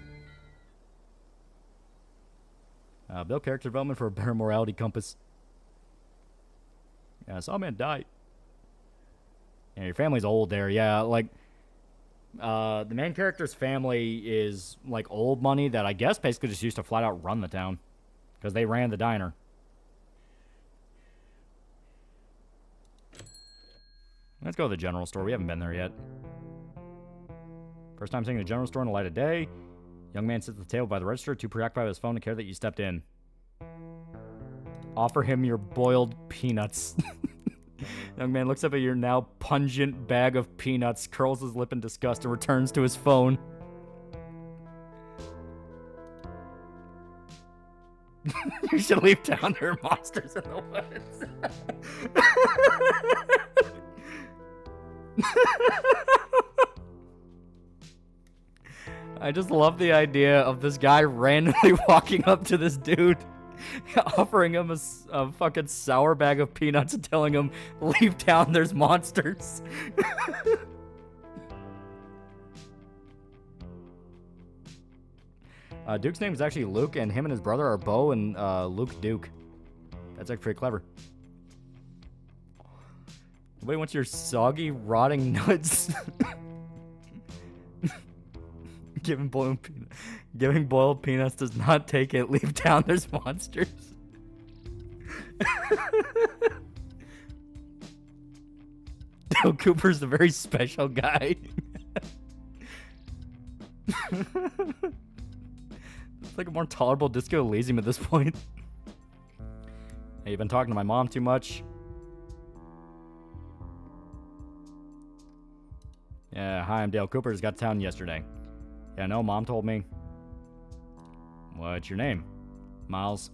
Build character development for a better morality compass. Yeah, I saw a man die. Yeah, your family's old there. Yeah, like, the main character's family is, like, old money that I guess basically just used to flat out run the town. Because they ran the diner. Let's go to the general store. We haven't been there yet. First time seeing the general store in the light of day. Young man sits at the table by the register, too preoccupied with his phone to care that you stepped in. Offer him your boiled peanuts. Young man looks up at your now pungent bag of peanuts, curls his lip in disgust, and returns to his phone. You should leave town. There are monsters in the woods. I just love the idea of this guy randomly walking up to this dude, offering him a fucking sour bag of peanuts and telling him, leave town, there's monsters. Duke's name is actually Luke, and him and his brother are Bo and Luke Duke. That's actually pretty clever. Nobody wants your soggy, rotting nuts. Giving boiled peanuts does not take it. Leave town, there's monsters. Dale Cooper's a very special guy. It's like a more tolerable Disco Elysium at this point. Hey, you've been talking to my mom too much. Yeah, hi, I'm Dale Cooper. Just got to town yesterday. Yeah, no, Mom told me. What's your name? Miles.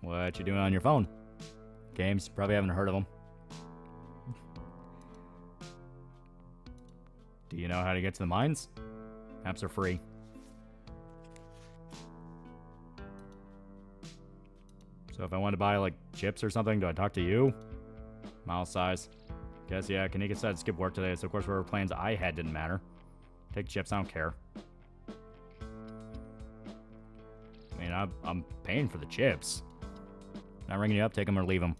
What you doing on your phone? Games. Probably haven't heard of them. Do you know how to get to the mines? Apps are free. So if I want to buy, like, chips or something, do I talk to you? Miles size. Guess, yeah, Kanika decided to skip work today, so of course whatever plans I had didn't matter. Take chips, I don't care. I mean, I'm paying for the chips. Not ringing you up, take them or leave them.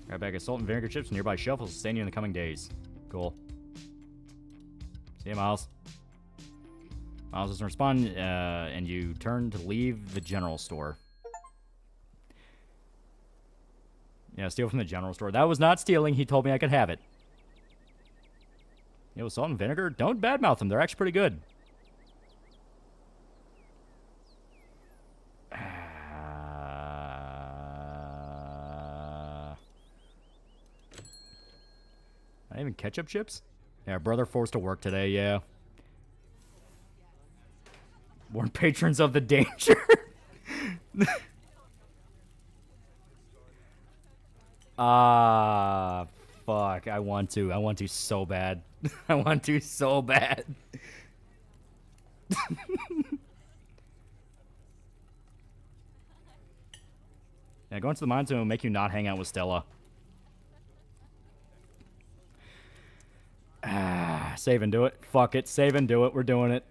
Grab a bag of salt and vinegar chips, nearby shelf will sustain you in the coming days. Cool. See you, Miles. Miles doesn't respond, and you turn to leave the general store. Yeah, steal from the general store. That was not stealing. He told me I could have it. Yo, salt and vinegar? Don't badmouth them. They're actually pretty good. Not even ketchup chips? Yeah, brother forced to work today, yeah. Warn patrons of the danger. Fuck. I want to. I want to so bad. I want to so bad. Yeah, going to the mines will make you not hang out with Stella. Save and do it. Fuck it. Save and do it. We're doing it.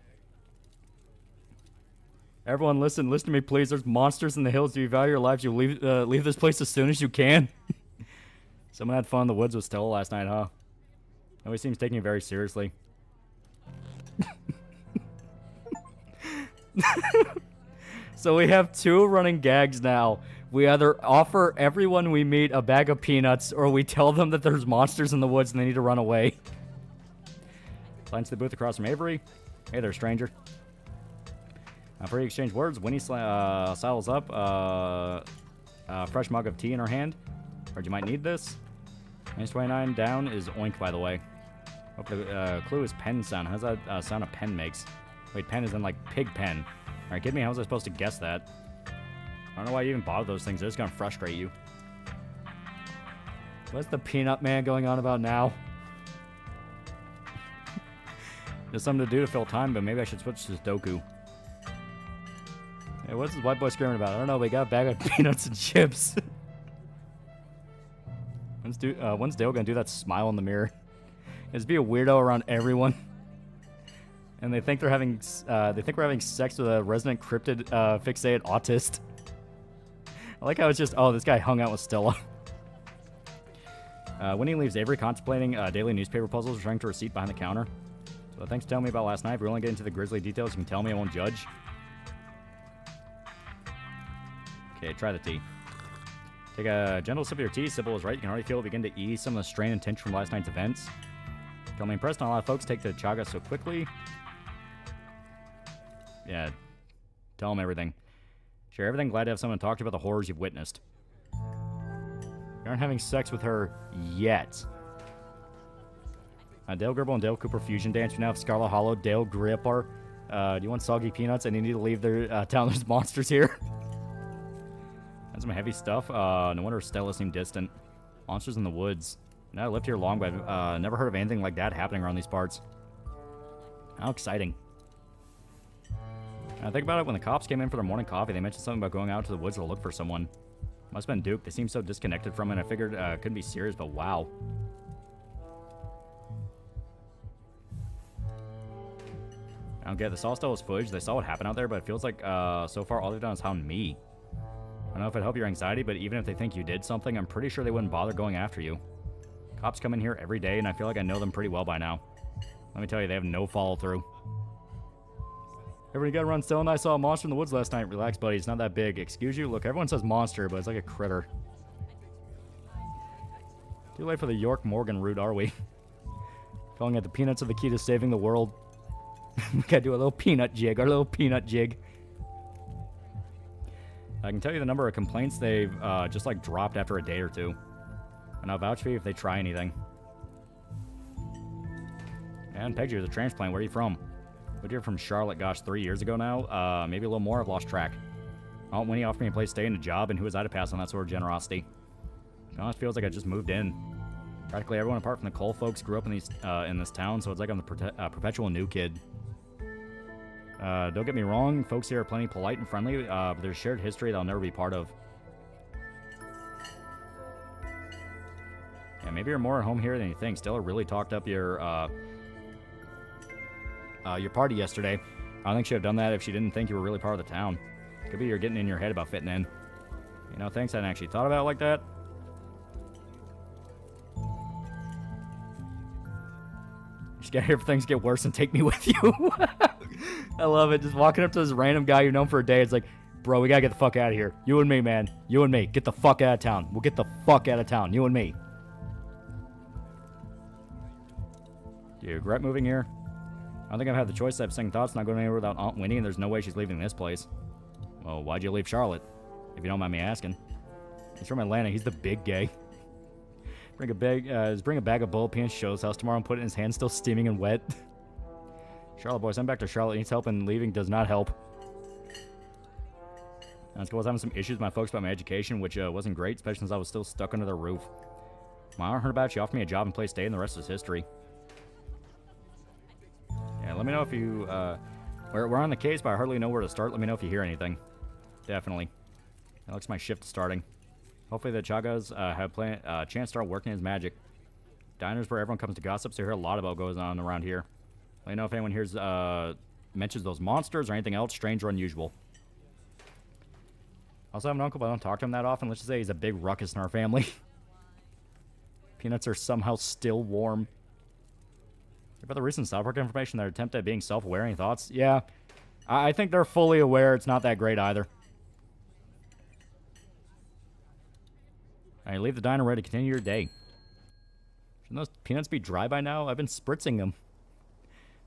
Everyone, listen to me, please. There's monsters in the hills. Do you value your lives? You leave this place as soon as you can. Someone had fun in the woods with Stella last night, huh? Nobody seems taking it very seriously. So we have two running gags now. We either offer everyone we meet a bag of peanuts, or we tell them that there's monsters in the woods and they need to run away. Climbs to the booth across from Avery. Hey there, stranger. Before you exchange words, Winnie saddles up. A fresh mug of tea in her hand. Heard you might need this. Minus 29 down is oink, by the way. Hope the clue is pen sound. How's that sound a pen makes? Wait, pen is in like pig pen. Alright, kid me, how was I supposed to guess that? I don't know why you even bother those things. They're just gonna frustrate you. What's the peanut man going on about now? There's something to do to fill time, but maybe I should switch to Sudoku. Hey, what's this white boy screaming about? I don't know, but he got a bag of peanuts and chips. When's Dale gonna do that smile in the mirror? Just be a weirdo around everyone. And they think we're having sex with a resident cryptid fixated autist. I like how it's just, oh, this guy hung out with Stella. Winnie leaves Avery contemplating daily newspaper puzzles, returning to her seat behind the counter. So thanks for telling me about last night. If you're only getting into the grisly details, you can tell me, I won't judge. Okay, try the tea. Take a gentle sip of your tea. Sybil is right. You can already feel it begin to ease some of the strain and tension from last night's events. Tell me impressed, not a lot of folks take the chaga so quickly. Yeah, tell them everything. Share everything. Glad to have someone to talk to about the horrors you've witnessed. You aren't having sex with her yet. Dale Gerbil and Dale Cooper fusion dance. We now have Scarlet Hollow, Dale Gripper. Do you want soggy peanuts? And you need to leave their town. There's monsters here. That's some heavy stuff. No wonder Stella seemed distant. Monsters in the woods. Now I lived here long, but I've never heard of anything like that happening around these parts. How exciting. I think about it, when the cops came in for their morning coffee, they mentioned something about going out to the woods to look for someone. Must have been Duke. They seemed so disconnected from it. I figured it couldn't be serious, but wow. I don't get it. They saw Stella's footage. They saw what happened out there, but it feels like so far all they've done is hound me. I don't know if it'd help your anxiety, but even if they think you did something, I'm pretty sure they wouldn't bother going after you. Cops come in here every day, and I feel like I know them pretty well by now. Let me tell you, they have no follow-through. Everybody got to run. Stella and I saw a monster in the woods last night. Relax, buddy. It's not that big. Excuse you? Look, everyone says monster, but it's like a critter. Too late for the York Morgan route, are we? Calling it the peanuts are the key to saving the world. We gotta do a little peanut jig. Our little peanut jig. I can tell you the number of complaints they've just like dropped after a day or two. And I'll vouch for you if they try anything. And pegged you as a transplant. Where are you from? But you're from Charlotte, gosh, 3 years ago now. Maybe a little more. I've lost track. Aunt Winnie offered me a place to stay and a job, and who was I to pass on that sort of generosity? It almost feels like I just moved in. Practically everyone apart from the Cole folks grew up in this town, so it's like I'm the perpetual new kid. Don't get me wrong, folks here are plenty polite and friendly, but there's shared history that I'll never be part of. Yeah, maybe you're more at home here than you think. Stella really talked up your party yesterday. I don't think she'd have done that if she didn't think you were really part of the town. Could be you're getting in your head about fitting in. You know, thanks, I hadn't actually thought about it like that. Just get here if things get worse and take me with you. I love it. Just walking up to this random guy you've known for a day. It's like, bro, we gotta get the fuck out of here. You and me, man. You and me. Get the fuck out of town. We'll get the fuck out of town. You and me. Do you regret moving here? I don't think I've had the choice. I have second thoughts. Not going anywhere without Aunt Winnie, and there's no way she's leaving this place. Well, why'd you leave Charlotte? If you don't mind me asking. He's from Atlanta. He's the big gay. Bring a bag of bullet peanuts to Show's house tomorrow and put it in his hand, still steaming and wet. Charlotte boy, send back to Charlotte. Needs help, and leaving does not help. I was having some issues with my folks about my education, which wasn't great, especially since I was still stuck under their roof. My aunt heard about it. She offered me a job and place to stay, and the rest is history. Yeah, let me know if you... we're on the case, but I hardly know where to start. Let me know if you hear anything. Definitely. That looks like my shift starting. Hopefully the Chagas have a chance to start working his magic. Diners where everyone comes to gossip, so you hear a lot about what goes on around here. Let me know if anyone hears mentions those monsters or anything else strange or unusual. Also have an uncle, but I don't talk to him that often. Let's just say he's a big ruckus in our family. Peanuts are somehow still warm. About the recent South Park information, their attempt at being self-aware. Any thoughts? Yeah. I think they're fully aware. It's not that great either. Alright, leave the diner ready to continue your day. Shouldn't those peanuts be dry by now? I've been spritzing them.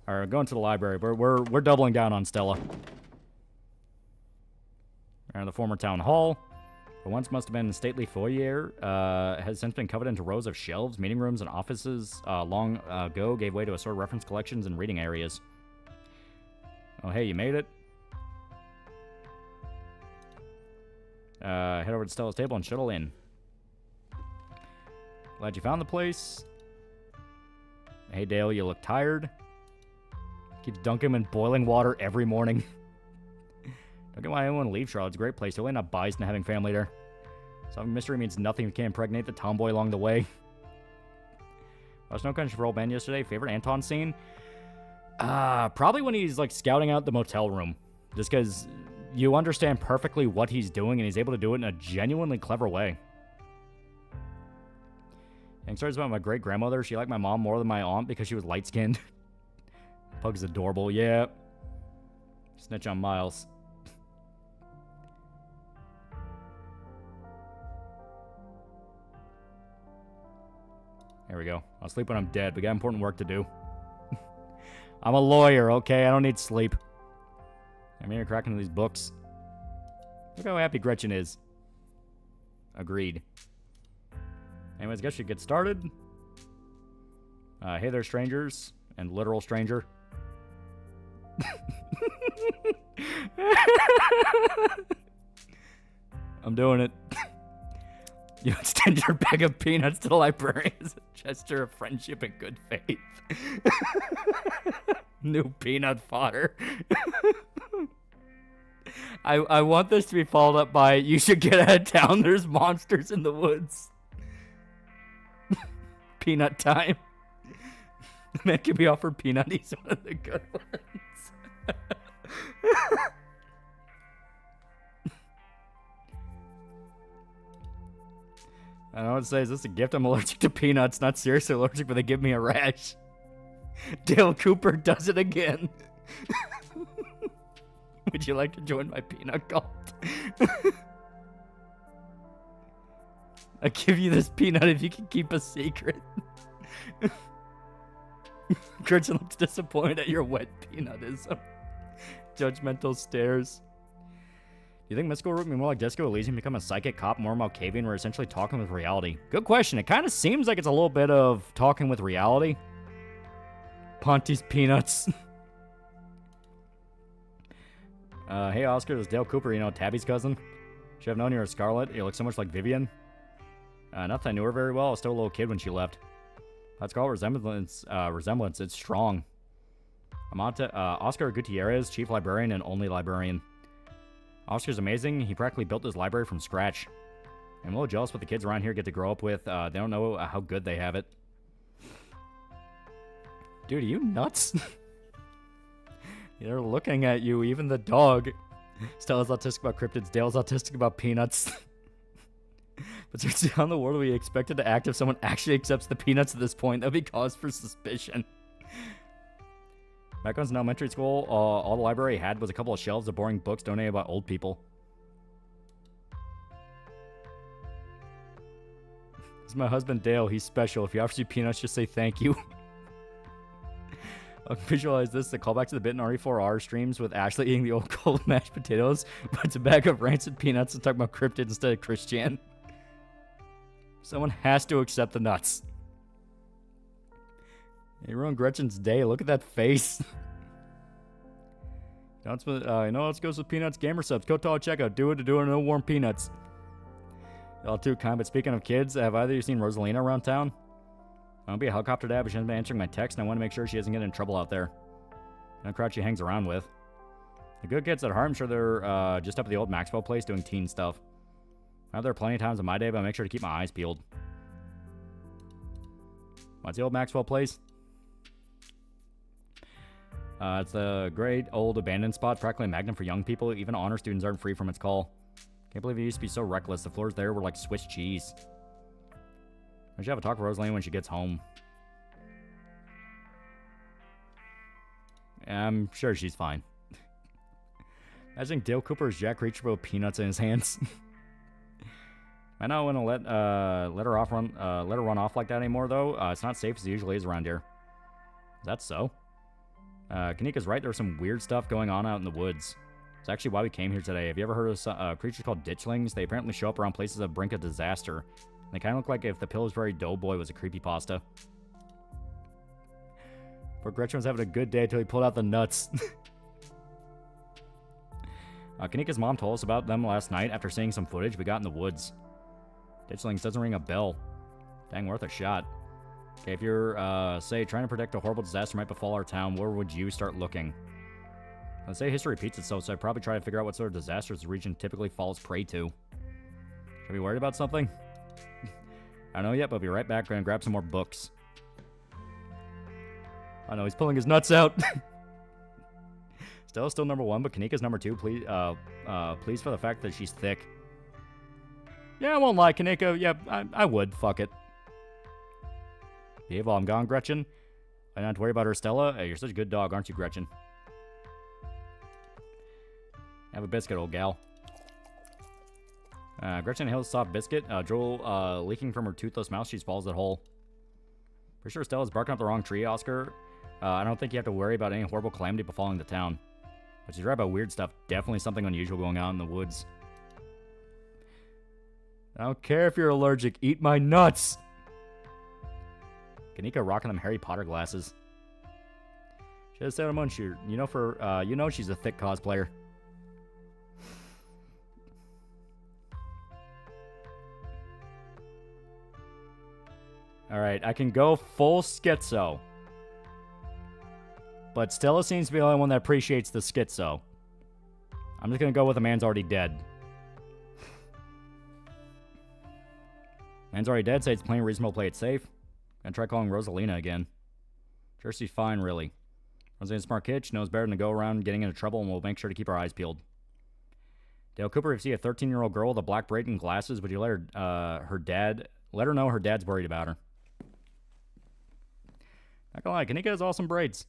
Alright, going to the library. We're doubling down on Stella. The former town hall. What once must have been a stately foyer has since been covered into rows of shelves. Meeting rooms and offices long ago gave way to assorted reference collections and reading areas. Oh, hey, you made it. Head over to Stella's table and shuttle in. Glad you found the place. Hey, Dale, you look tired. Keeps dunking him in boiling water every morning. Don't get why anyone leave Charlotte. It's a great place. Totally not biased in having family there. Solving mystery means nothing if you can't impregnate the tomboy along the way. Watched No Country for Old Men yesterday. Favorite Anton scene? Probably when he's like scouting out the motel room. Just because you understand perfectly what he's doing and he's able to do it in a genuinely clever way. And stories about my great-grandmother. She liked my mom more than my aunt because she was light-skinned. Pug's adorable. Yeah. Snitch on Miles. There we go. I'll sleep when I'm dead. We got important work to do. I'm a lawyer, okay? I don't need sleep. I'm here cracking these books. Look how happy Gretchen is. Agreed. Anyways, I guess we should get started. Hey there, strangers. And literal stranger. I'm doing it. You extend your bag of peanuts to the librarian as a gesture of friendship and good faith. New peanut fodder. I want this to be followed up by, you should get out of town, there's monsters in the woods. Peanut time. The man can be offered peanut, he's one of the good ones. I don't know what to say. Is this a gift? I'm allergic to peanuts. Not seriously allergic, but they give me a rash. Dale Cooper does it again. Would you like to join my peanut cult? I give you this peanut if you can keep a secret. Gretchen looks disappointed at your wet peanutism. Judgmental stares. Do you think Mystical would be more like Disco Elysium, become a psychic cop, more Malkavian, where essentially talking with reality? Good question. It kind of seems like it's a little bit of talking with reality. Ponty's peanuts. Hey, Oscar, this is Dale Cooper, you know, Tabby's cousin. Should have known you were Scarlet. You look so much like Vivian. Not that I knew her very well. I was still a little kid when she left. Let's call it resemblance. It's strong. I'm on to Oscar Gutierrez, chief librarian and only librarian. Oscar's amazing. He practically built his library from scratch. I'm a little jealous what the kids around here get to grow up with. They don't know how good they have it. Dude, are you nuts? They're looking at you, even the dog. Stella's autistic about cryptids. Dale's autistic about peanuts. But seriously, how in the world are we expected to act if someone actually accepts the peanuts at this point? That'd be cause for suspicion. Back when I was in elementary school, all the library had was a couple of shelves of boring books donated by old people. This is my husband Dale. He's special. If he offers you peanuts, just say thank you. I can visualize this, the callback to the bit in RE4R streams with Ashley eating the old cold mashed potatoes, but it's a bag of rancid peanuts and talking about cryptids instead of Christian. Someone has to accept the nuts. You ruined Gretchen's day. Look at that face. You know what goes with peanuts? Gamer subs. Go to all checkout. Do it to do it. No warm peanuts. Y'all too kind. But speaking of kids, have either of you seen Rosalina around town? I want to be a helicopter dad, but she hasn't been answering my text, and I want to make sure she doesn't get in trouble out there. No crowd she hangs around with. The good kids at heart, I'm sure they're just up at the old Maxwell place doing teen stuff. I have there plenty of times in my day, but I make sure to keep my eyes peeled. What's the old Maxwell place? It's a great old abandoned spot, practically a magnet for young people. Even honor students aren't free from its call. Can't believe it used to be so reckless. The floors there were like Swiss cheese. I should have a talk with Rosaline when she gets home. I'm sure she's fine. Imagine Dale Cooper as Jack Reacher with peanuts in his hands. I not want to let her run off like that anymore, though. It's not safe as it usually is around here. Is that so? Kanika's right. There's some weird stuff going on out in the woods. It's actually why we came here today. Have you ever heard of creatures called ditchlings? They apparently show up around places that brink of disaster. They kind of look like if the Pillsbury Doughboy was a creepypasta. But Gretchen was having a good day until he pulled out the nuts. Kanika's mom told us about them last night after seeing some footage we got in the woods. Ditchlings doesn't ring a bell. Dang, worth a shot. Okay, if you're, say, trying to predict a horrible disaster might befall our town, where would you start looking? Let's say history repeats itself, so I'd probably try to figure out what sort of disasters the region typically falls prey to. Should I be worried about something? I don't know yet, but I'll be right back. Gonna grab some more books. I know, he's pulling his nuts out. Stella's still number 1, but Kanika's number 2. Please for the fact that she's thick. Yeah, I won't lie, Kanika. Yeah, I would. Fuck it. Behave while I'm gone, Gretchen. I don't have to worry about her, Stella. Hey, you're such a good dog, aren't you, Gretchen? Have a biscuit, old gal. Gretchen hails a soft biscuit. Joel, leaking from her toothless mouth, she swallows it whole. Pretty sure Stella's barking up the wrong tree, Oscar. I don't think you have to worry about any horrible calamity befalling the town. But she's right about weird stuff. Definitely something unusual going on in the woods. I don't care if you're allergic. Eat my nuts! Kanika rocking them Harry Potter glasses. She has Sailor Moon shirt. You know she's a thick cosplayer. Alright, I can go full schizo. But Stella seems to be the only one that appreciates the schizo. I'm just gonna go with a man's already dead. Man's already dead, say it's plain reasonable, play it safe. Gonna try calling Rosalina again. Sure, she's fine, really. Rosalina's a smart kid, she knows better than to go around getting into trouble, and we'll make sure to keep our eyes peeled. Dale Cooper, if you see a 13-year-old girl with a black braid and glasses, would you let her know her dad's worried about her? Not gonna lie, Kanika has awesome braids.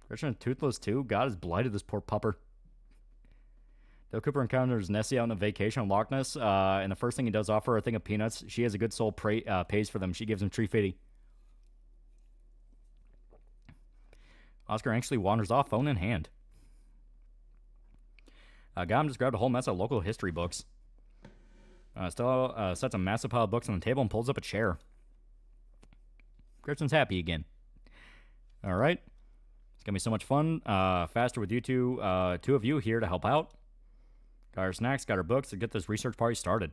Gretchen toothless too? God has blighted this poor pupper. Dale Cooper encounters Nessie out on a vacation on Loch Ness, and the first thing he does offer her a thing of peanuts. She has a good soul, pays for them. She gives him $3.50. Oscar anxiously wanders off, phone in hand. Gam just grabbed a whole mess of local history books. Stella sets a massive pile of books on the table and pulls up a chair. Gretchen's happy again. Alright. It's gonna be so much fun. Faster with you two of you here to help out. Got her snacks, got her books to get this research party started.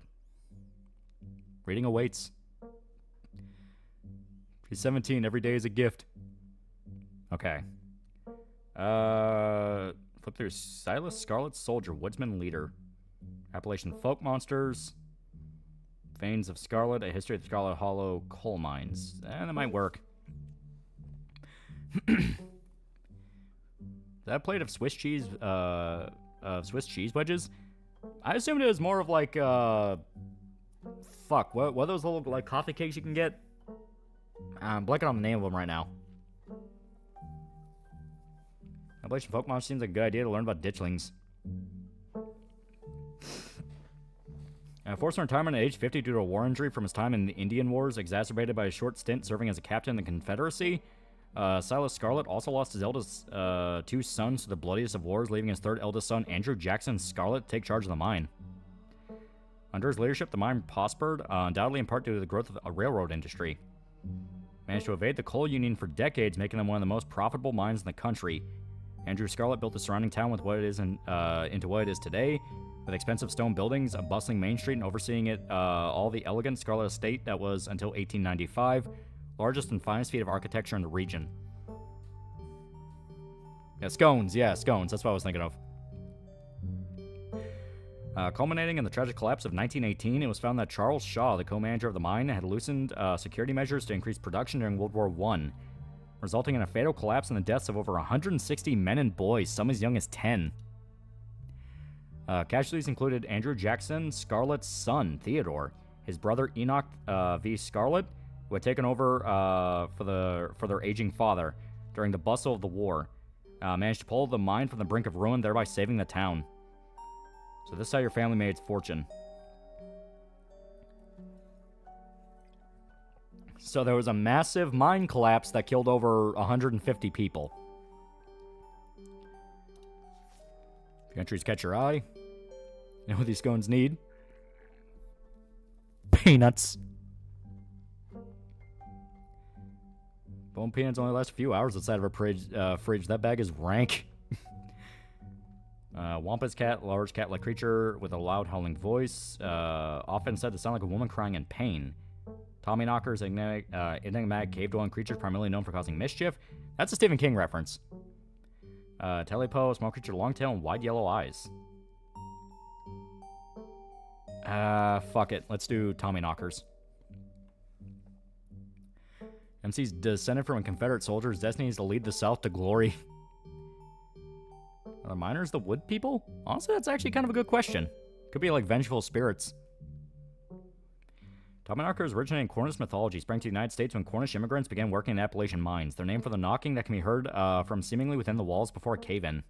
Reading awaits. She's 17. Every day is a gift. Okay. Flip through Silas, Scarlet Soldier, Woodsman Leader. Appalachian Folk Monsters. Veins of Scarlet, A History of the Scarlet Hollow Coal Mines. That might work. That plate of Swiss cheese wedges. I assumed it was more of like fuck. What are those little like coffee cakes you can get? I'm blanking on the name of them right now. Appalachian Folk Monsters seems like a good idea to learn about ditchlings. Forced from retirement at age 50 due to a war injury from his time in the Indian Wars, exacerbated by a short stint serving as a captain in the Confederacy. Silas Scarlet also lost his eldest 2 sons to the bloodiest of wars, leaving his 3rd eldest son, Andrew Jackson Scarlet, to take charge of the mine. Under his leadership, the mine prospered, undoubtedly in part due to the growth of a railroad industry. Managed to evade the coal union for decades, making them one of the most profitable mines in the country. Andrew Scarlet built the surrounding town with what it is into what it is today, with expensive stone buildings, a bustling main street, and overseeing it all the elegant Scarlet estate that was, until 1895, largest and finest feat of architecture in the region. Yeah, scones. Yeah, scones. That's what I was thinking of. Culminating in the tragic collapse of 1918, it was found that Charles Shaw, the co-manager of the mine, had loosened security measures to increase production during World War I, resulting in a fatal collapse and the deaths of over 160 men and boys, some as young as 10. Casualties included Andrew Jackson Scarlet's son, Theodore, his brother Enoch V. Scarlet, who had taken over for their aging father during the bustle of the war, managed to pull the mine from the brink of ruin, thereby saving the town. So this is how your family made its fortune. So there was a massive mine collapse that killed over 150 people. If entries catch your eye, you know what these scones need? Peanuts. Bone peanuts only last a few hours outside of a fridge. That bag is rank. Wampus cat, large cat-like creature with a loud howling voice. Often said to sound like a woman crying in pain. Tommyknockers, enigmatic cave-dwelling creatures primarily known for causing mischief. That's a Stephen King reference. Telepo, small creature, long tail, and wide yellow eyes. Fuck it. Let's do Tommyknockers. MC's descended from a Confederate soldier. His destiny is to lead the South to glory. Are the miners the wood people? Honestly, that's actually kind of a good question. Could be like vengeful spirits. Tommyknockers originated in Cornish mythology, sprang to the United States when Cornish immigrants began working in Appalachian mines. They're named for the knocking that can be heard from seemingly within the walls before a cave-in.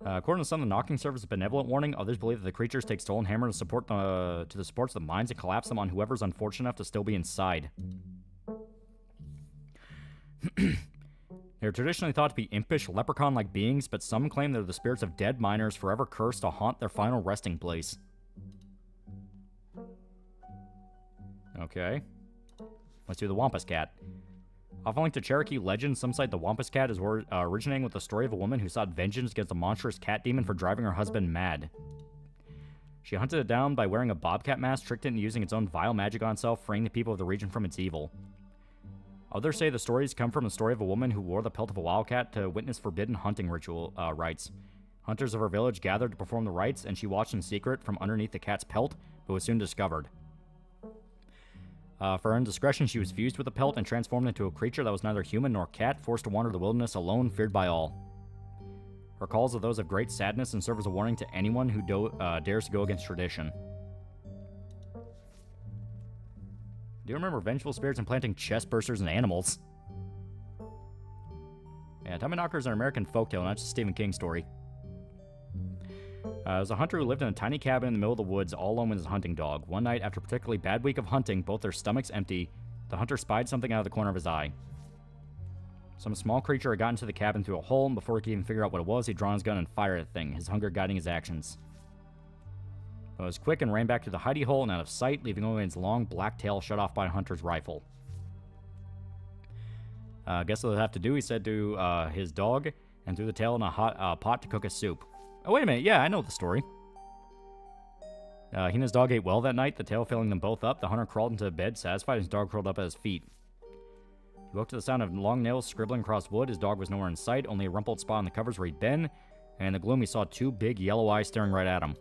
According to some, the knocking serves as a benevolent warning. Others believe that the creatures take stolen hammer to support the supports of the mines and collapse them on whoever's unfortunate enough to still be inside. They're traditionally thought to be impish, leprechaun-like beings, but some claim they're the spirits of dead miners forever cursed to haunt their final resting place. Okay. Let's do the Wampus Cat. Often linked to Cherokee legends, some cite the Wampus Cat as originating with the story of a woman who sought vengeance against a monstrous cat demon for driving her husband mad. She hunted it down by wearing a bobcat mask, tricked it into using its own vile magic on itself, freeing the people of the region from its evil. Others say the stories come from the story of a woman who wore the pelt of a wildcat to witness forbidden hunting ritual rites. Hunters of her village gathered to perform the rites, and she watched in secret from underneath the cat's pelt, but was soon discovered. For her indiscretion, she was fused with the pelt and transformed into a creature that was neither human nor cat, forced to wander the wilderness alone, feared by all. Her calls are those of great sadness and serve as a warning to anyone who dares to go against tradition. Do you remember vengeful spirits implanting chest bursters in animals? Yeah, Tommyknockers are an American folktale, not just a Stephen King story. There was a hunter who lived in a tiny cabin in the middle of the woods, all alone with his hunting dog. One night, after a particularly bad week of hunting, both their stomachs empty, the hunter spied something out of the corner of his eye. Some small creature had gotten into the cabin through a hole, and before he could even figure out what it was, he'd drawn his gun and fired at the thing, his hunger guiding his actions. It was quick and ran back to the hidey hole and out of sight, leaving only its long black tail shut off by a hunter's rifle. Guess what he'll have to do, he said to his dog, and threw the tail in a hot pot to cook a soup. Oh, wait a minute. Yeah, I know the story. He and his dog ate well that night, the tail filling them both up. The hunter crawled into bed, satisfied, his dog curled up at his feet. He woke to the sound of long nails scribbling across wood. His dog was nowhere in sight, only a rumpled spot on the covers where he'd been, and in the gloom he saw two big yellow eyes staring right at him.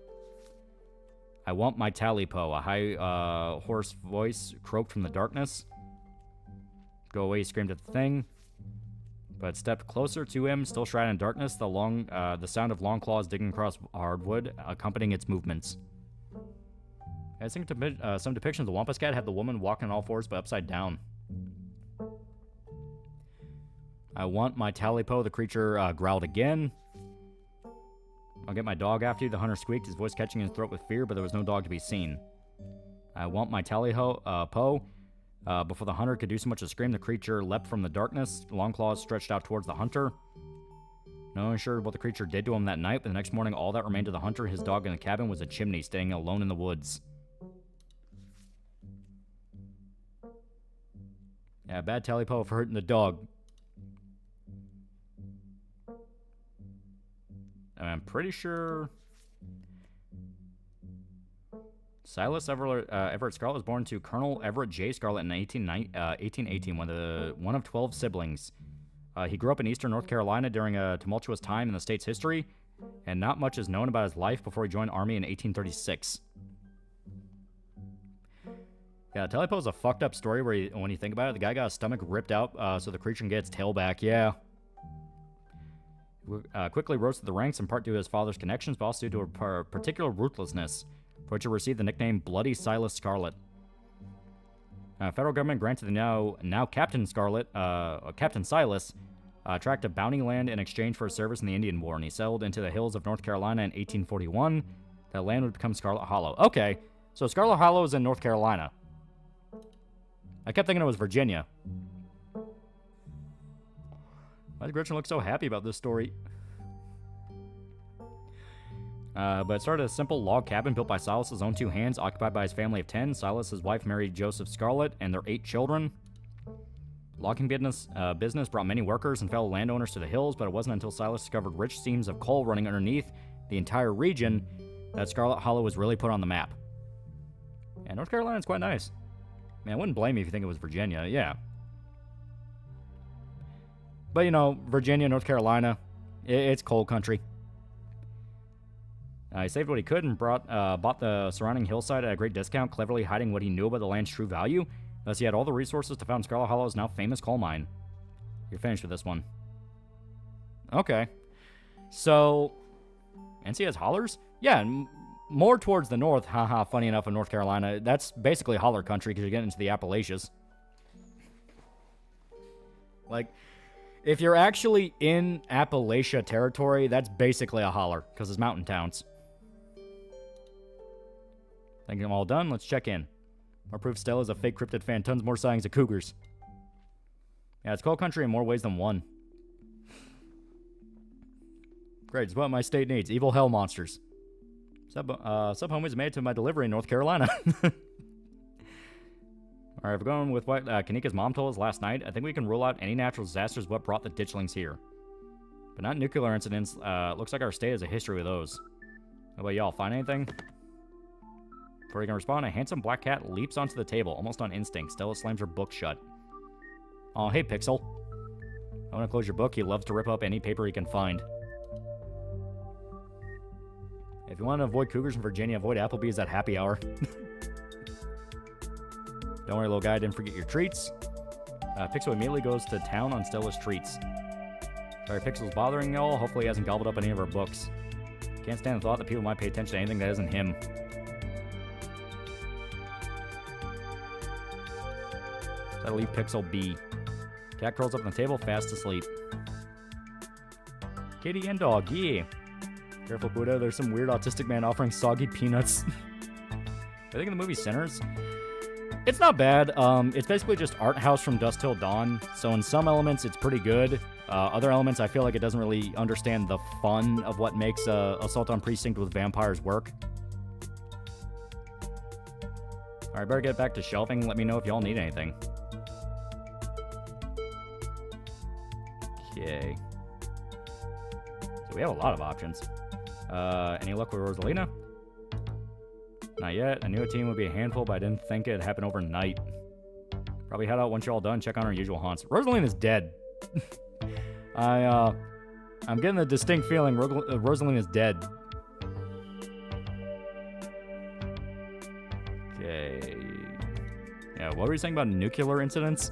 "I want my Talipo," a high, hoarse voice croaked from the darkness. "Go away," he screamed at the thing. But stepped closer to him, still shrouded in darkness, the sound of long claws digging across hardwood, accompanying its movements. I think some depictions of the Wampus Cat have the woman walking on all fours but upside down. "I want my Talipo," the creature growled again. "I'll get my dog after you," the hunter squeaked, his voice catching in his throat with fear, but there was no dog to be seen. "I want my Talipo." Before the hunter could do so much as scream, the creature leapt from the darkness, long claws stretched out towards the hunter. No one sure what the creature did to him that night, but the next morning all that remained of the hunter, his dog, in the cabin was a chimney, staying alone in the woods. Yeah, bad Talipo for hurting the dog. I'm pretty sure Silas Everett Scarlett was born to Colonel Everett J. Scarlett in 1818, one of 12 siblings. He grew up in eastern North Carolina during a tumultuous time in the state's history, and not much is known about his life before he joined the Army in 1836. Yeah, Talipo is a fucked up story where when you think about it, the guy got his stomach ripped out so the creature can get its tail back. Yeah. Quickly rose to the ranks, in part due to his father's connections, but also due to a particular ruthlessness, for which he received the nickname Bloody Silas Scarlett. Federal government granted the now Captain Scarlett, Captain Silas, a tract of bounty land in exchange for his service in the Indian War, and he settled into the hills of North Carolina in 1841. That land would become Scarlet Hollow. Okay, so Scarlet Hollow is in North Carolina. I kept thinking it was Virginia. Why does Gretchen look so happy about this story? But it started as a simple log cabin built by Silas's own two hands, occupied by his family of 10. Silas, his wife, married Joseph Scarlett, and their 8 children. Logging business brought many workers and fellow landowners to the hills, but it wasn't until Silas discovered rich seams of coal running underneath the entire region that Scarlet Hollow was really put on the map. Yeah, North Carolina's quite nice. Man, I wouldn't blame you if you think it was Virginia. Yeah. But, you know, Virginia, North Carolina, it's coal country. He saved what he could and bought the surrounding hillside at a great discount, cleverly hiding what he knew about the land's true value. Thus, he had all the resources to found Scarlet Hollow's now famous coal mine. You're finished with this one. Okay. So, NC has hollers? Yeah, more towards the north. Haha, funny enough, in North Carolina. That's basically holler country because you're getting into the Appalachians. Like, if you're actually in Appalachia territory, that's basically a holler because it's mountain towns. Think I'm all done? Let's check in. More proof Stella's a fake cryptid fan. Tons more sightings of cougars. Yeah, it's coal country in more ways than one. Great, it's what my state needs. Evil hell monsters. Sub homies made to my delivery in North Carolina. Alright, we're going with what Kanika's mom told us last night. I think we can rule out any natural disasters what brought the ditchlings here. But not nuclear incidents. Looks like our state has a history with those. How about y'all? Find anything? Before you can respond, a handsome black cat leaps onto the table, almost on instinct. Stella slams her book shut. Oh, hey, Pixel. I want to close your book. He loves to rip up any paper he can find. If you want to avoid cougars in Virginia, avoid Applebee's at happy hour. Don't worry, little guy, I didn't forget your treats. Pixel immediately goes to town on Stella's treats. Sorry, Pixel's bothering y'all. Hopefully he hasn't gobbled up any of our books. Can't stand the thought that people might pay attention to anything that isn't him. That'll leave Pixel be. Cat curls up on the table, fast asleep. Kitty and dog, yeah. Careful, Buddha. There's some weird autistic man offering soggy peanuts. I think in the movie Sinners, it's not bad. It's basically just art house from dusk till dawn. So in some elements, it's pretty good. Other elements, I feel like it doesn't really understand the fun of what makes Assault on Precinct with vampires work. All right, better get back to shelving. Let me know if y'all need anything. Okay. So we have a lot of options. Any luck with Rosalina? Not yet. I knew a team would be a handful, but I didn't think it'd happen overnight. Probably head out once you're all done, check on our usual haunts. Rosalina's dead. I'm getting the distinct feeling Rosalina's dead. Okay. Yeah, what were you saying about nuclear incidents?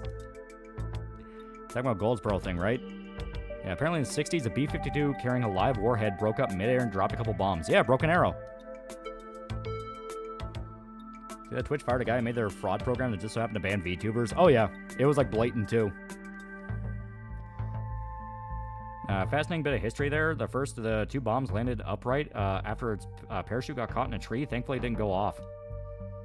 Talking about Goldsboro thing, right? Yeah, apparently in the 60s, a B-52 carrying a live warhead broke up midair and dropped a couple bombs. Yeah, Broken Arrow. See that Twitch fired a guy who made their fraud program that just so happened to ban VTubers? Oh yeah, it was like blatant too. Fascinating bit of history there. The first of the two bombs landed upright after its parachute got caught in a tree. Thankfully, it didn't go off.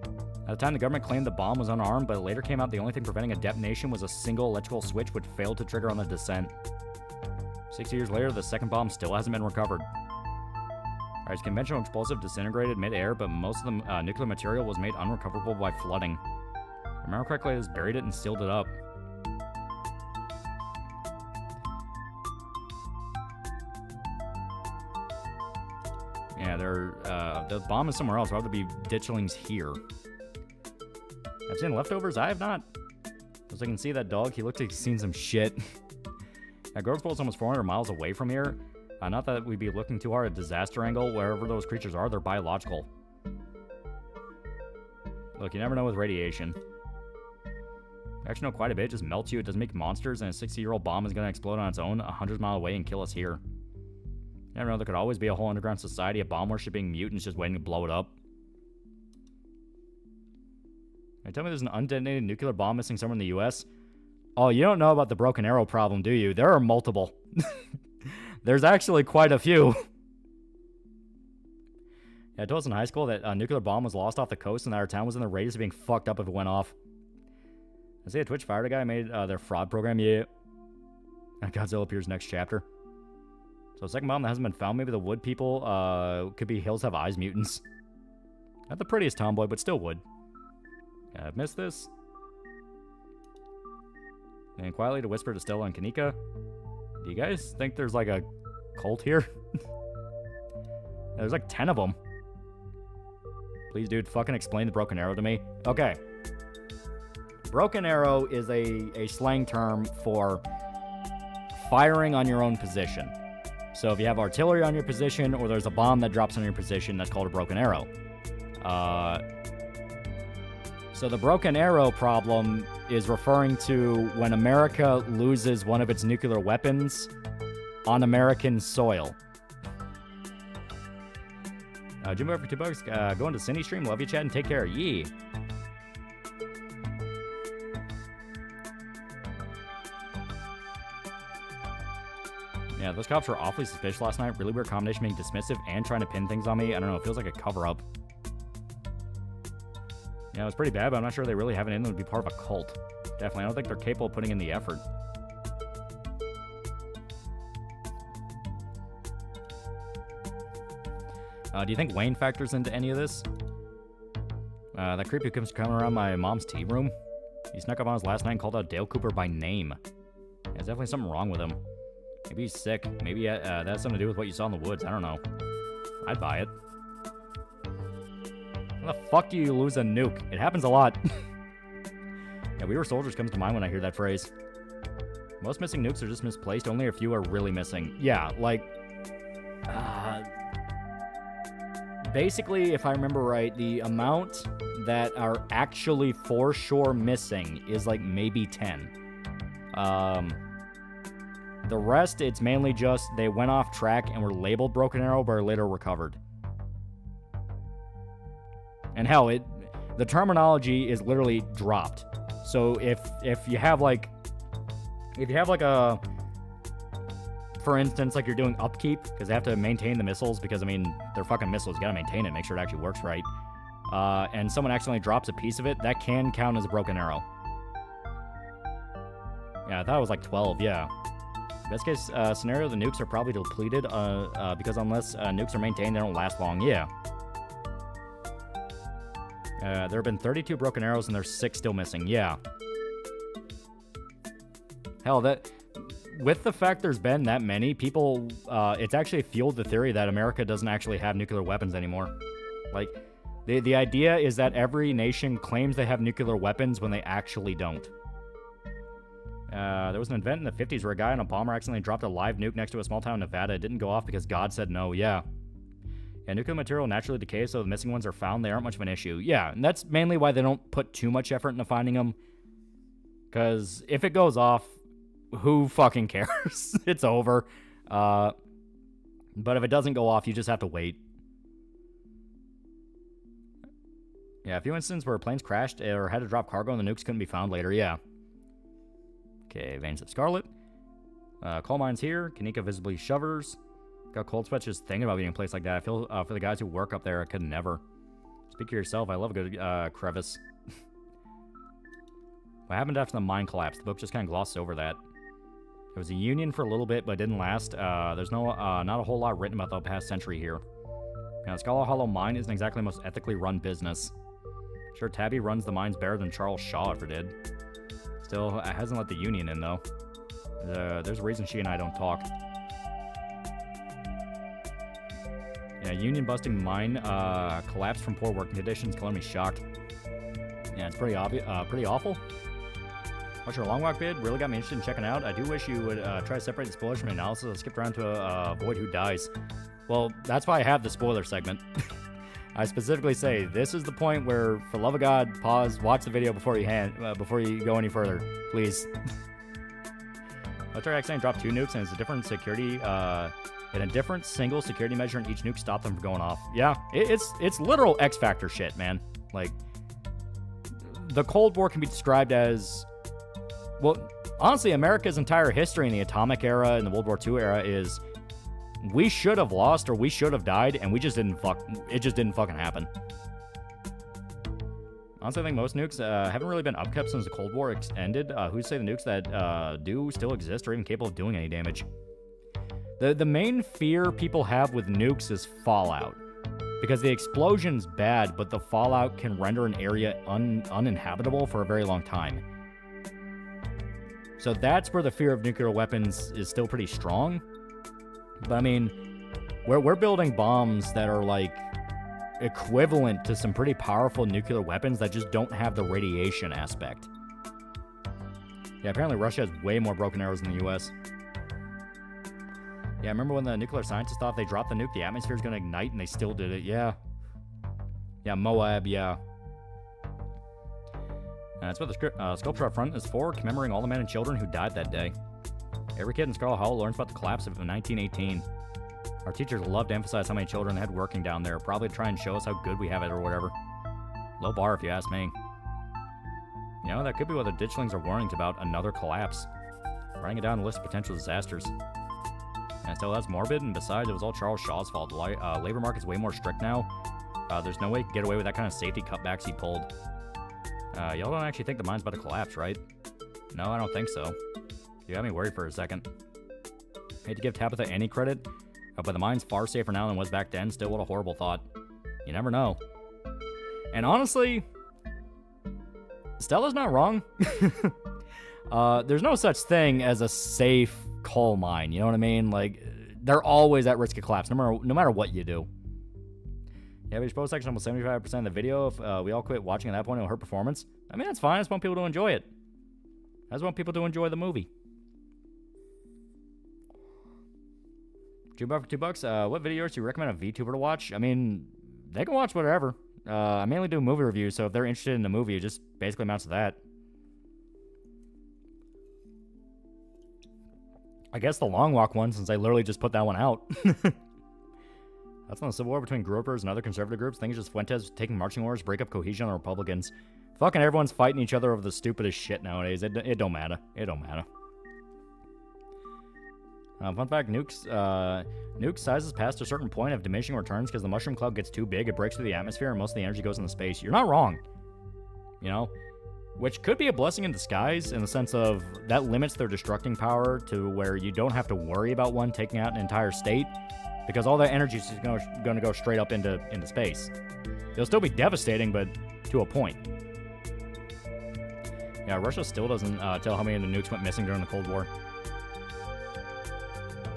At the time, the government claimed the bomb was unarmed, but it later came out the only thing preventing a detonation was a single electrical switch which failed to trigger on the descent. 60 years later, the second bomb still hasn't been recovered. Alright, its conventional explosive disintegrated mid-air, but most of the nuclear material was made unrecoverable by flooding. If I remember correctly, it just buried it and sealed it up. Yeah, the bomb is somewhere else. Why would there be ditchlings here? I've seen leftovers. I have not. As I can see that dog, he looks like he's seen some shit. Grove's almost 400 miles away from here. Not that we'd be looking too hard at disaster angle. Wherever those creatures are, they're biological. Look, you never know with radiation. I actually know quite a bit. It just melts you. It doesn't make monsters, and a 60-year-old bomb is going to explode on its own 100 miles away and kill us here. You never know. There could always be a whole underground society of bomb-worshipping mutants just waiting to blow it up. Tell me there's an undetonated nuclear bomb missing somewhere in the U.S.? Oh, you don't know about the Broken Arrow problem, do you? There are multiple. There's actually quite a few. Yeah, I told us in high school that a nuclear bomb was lost off the coast and that our town was in the radius of being fucked up if it went off. I see a Twitch fired a guy made their fraud program. Yeah. Godzilla appears next chapter. So second bomb that hasn't been found. Maybe the wood people could be Hills Have Eyes mutants. Not the prettiest tomboy, but still would. Yeah, I've missed this. And quietly to whisper to Stella and Kanika. Do you guys think there's like a cult here? There's like 10 of them. Please, dude, fucking explain the broken arrow to me. Okay. Broken arrow is a slang term for firing on your own position. So if you have artillery on your position or there's a bomb that drops on your position, that's called a broken arrow. So the broken arrow problem is referring to when America loses one of its nuclear weapons on American soil. Jimbo for $2. Going to Cindy stream. Love you, chat, and take care. Yee. Yeah, those cops were awfully suspicious last night. Really weird combination, being dismissive and trying to pin things on me. I don't know. It feels like a cover-up. Yeah, it was pretty bad, but I'm not sure they really have it in them to be part of a cult. Definitely. I don't think they're capable of putting in the effort. Do you think Wayne factors into any of this? That creep who comes coming around my mom's tea room. He snuck up on us last night and called out Dale Cooper by name. There's definitely something wrong with him. Maybe he's sick. Maybe that has something to do with what you saw in the woods. I don't know. I'd buy it. How the fuck do you lose a nuke? It happens a lot. Yeah, We Were Soldiers comes to mind when I hear that phrase. Most missing nukes are just misplaced. Only a few are really missing. Yeah, like... basically, if I remember right, the amount that are actually for sure missing is like maybe 10. The rest, it's mainly just they went off track and were labeled Broken Arrow, but are later recovered. And hell, the terminology is literally dropped. So if you have like a, for instance, like you're doing upkeep, because they have to maintain the missiles, because I mean, they're fucking missiles, you gotta maintain it, make sure it actually works right. And someone accidentally drops a piece of it, that can count as a Broken Arrow. Yeah, I thought it was like 12, yeah. Best case scenario, the nukes are probably depleted, because unless nukes are maintained, they don't last long, yeah. There have been 32 Broken Arrows, and there's 6 still missing, yeah. Hell, with the fact there's been that many, people, it's actually fueled the theory that America doesn't actually have nuclear weapons anymore. Like, the idea is that every nation claims they have nuclear weapons when they actually don't. There was an event in the 50s where a guy on a bomber accidentally dropped a live nuke next to a small town in Nevada. It didn't go off because God said no, yeah. Yeah, nuclear material naturally decays, so the missing ones are found. They aren't much of an issue. Yeah, and that's mainly why they don't put too much effort into finding them. Because if it goes off, who fucking cares? It's over. But if it doesn't go off, you just have to wait. Yeah, a few instances where planes crashed or had to drop cargo and the nukes couldn't be found later, yeah. Okay, Veins of Scarlet. Coal mines here. Kanika visibly shovers. Got cold sweats just thinking about being in a place like that. I feel for the guys who work up there, I could never. Speak for yourself. I love a good crevice. What happened after the mine collapsed? The book just kind of glossed over that. It was a union for a little bit, but it didn't last. There's not a whole lot written about the past century here. Now, Scholar Hollow Mine isn't exactly the most ethically run business. Sure, Tabby runs the mines better than Charles Shaw ever did. Still, hasn't let the union in, though. There's a reason she and I don't talk. Yeah, union busting mine collapsed from poor working conditions, killing me shocked. Yeah, it's pretty awful. What's your long walk bid? Really got me interested in checking out. I do wish you would try to separate the spoilers from analysis. I skipped around to avoid who dies. Well, that's why I have the spoiler segment. I specifically say, this is the point where, for love of God, pause, watch the video before you go any further, please. Military accident dropped 2 nukes, and it's a different security, and a different single security measure in each nuke stopped them from going off. Yeah, it's literal X Factor shit, man. Like, the Cold War can be described as, well, honestly, America's entire history in the atomic era and the World War II era is, we should have lost or we should have died, and we just didn't it just didn't fucking happen. Honestly, I think most nukes haven't really been upkept since the Cold War ended. Who'd say the nukes that do still exist are even capable of doing any damage? The main fear people have with nukes is fallout. Because the explosion's bad, but the fallout can render an area uninhabitable for a very long time. So that's where the fear of nuclear weapons is still pretty strong. But I mean, we're building bombs that are like equivalent to some pretty powerful nuclear weapons that just don't have the radiation aspect. Yeah, apparently Russia has way more broken arrows than the US. Yeah, I remember when the nuclear scientists thought they dropped the nuke, the atmosphere is going to ignite, and they still did it. Yeah. Yeah, Moab, yeah. That's what the sculpture up front is for, commemorating all the men and children who died that day. Every kid in Scarlet Hollow learns about the collapse of 1918. Our teachers love to emphasize how many children they had working down there, probably to try and show us how good we have it or whatever. Low bar if you ask me. You know, that could be what the ditchlings are warning about, another collapse. Writing it down a list of potential disasters. And still, that's morbid, and besides, it was all Charles Shaw's fault. The labor market's way more strict now. There's no way you can get away with that kind of safety cutbacks he pulled. Y'all don't actually think the mine's about to collapse, right? No, I don't think so. You got me worried for a second. Hate to give Tabitha any credit, but the mine's far safer now than it was back then. Still, what a horrible thought. You never know. And honestly, Stella's not wrong. There's no such thing as a safe coal mine, you know what I mean? Like, they're always at risk of collapse, no matter what you do. Yeah, we post section almost 75% of the video. If we all quit watching at that point, it'll hurt performance. I mean, that's fine. I just want people to enjoy it. I just want people to enjoy the movie. $2 for $2. What videos do you recommend a VTuber to watch? I mean, they can watch whatever. I mainly do movie reviews, so if they're interested in the movie, it just basically amounts to that. I guess the Long Walk one, since I literally just put that one out. That's on the civil war between groupers and other conservative groups. Things just Fuentes taking marching orders, break up cohesion on the Republicans. Fucking everyone's fighting each other over the stupidest shit nowadays. It don't matter. It don't matter. Fun fact, nuke sizes past a certain point of diminishing returns because the mushroom cloud gets too big, it breaks through the atmosphere, and most of the energy goes into space. You're not wrong. You know? Which could be a blessing in disguise in the sense of that limits their destructing power to where you don't have to worry about one taking out an entire state because all that energy is going to go straight up into space. It'll still be devastating, but to a point. Yeah, Russia still doesn't tell how many of the nukes went missing during the Cold War.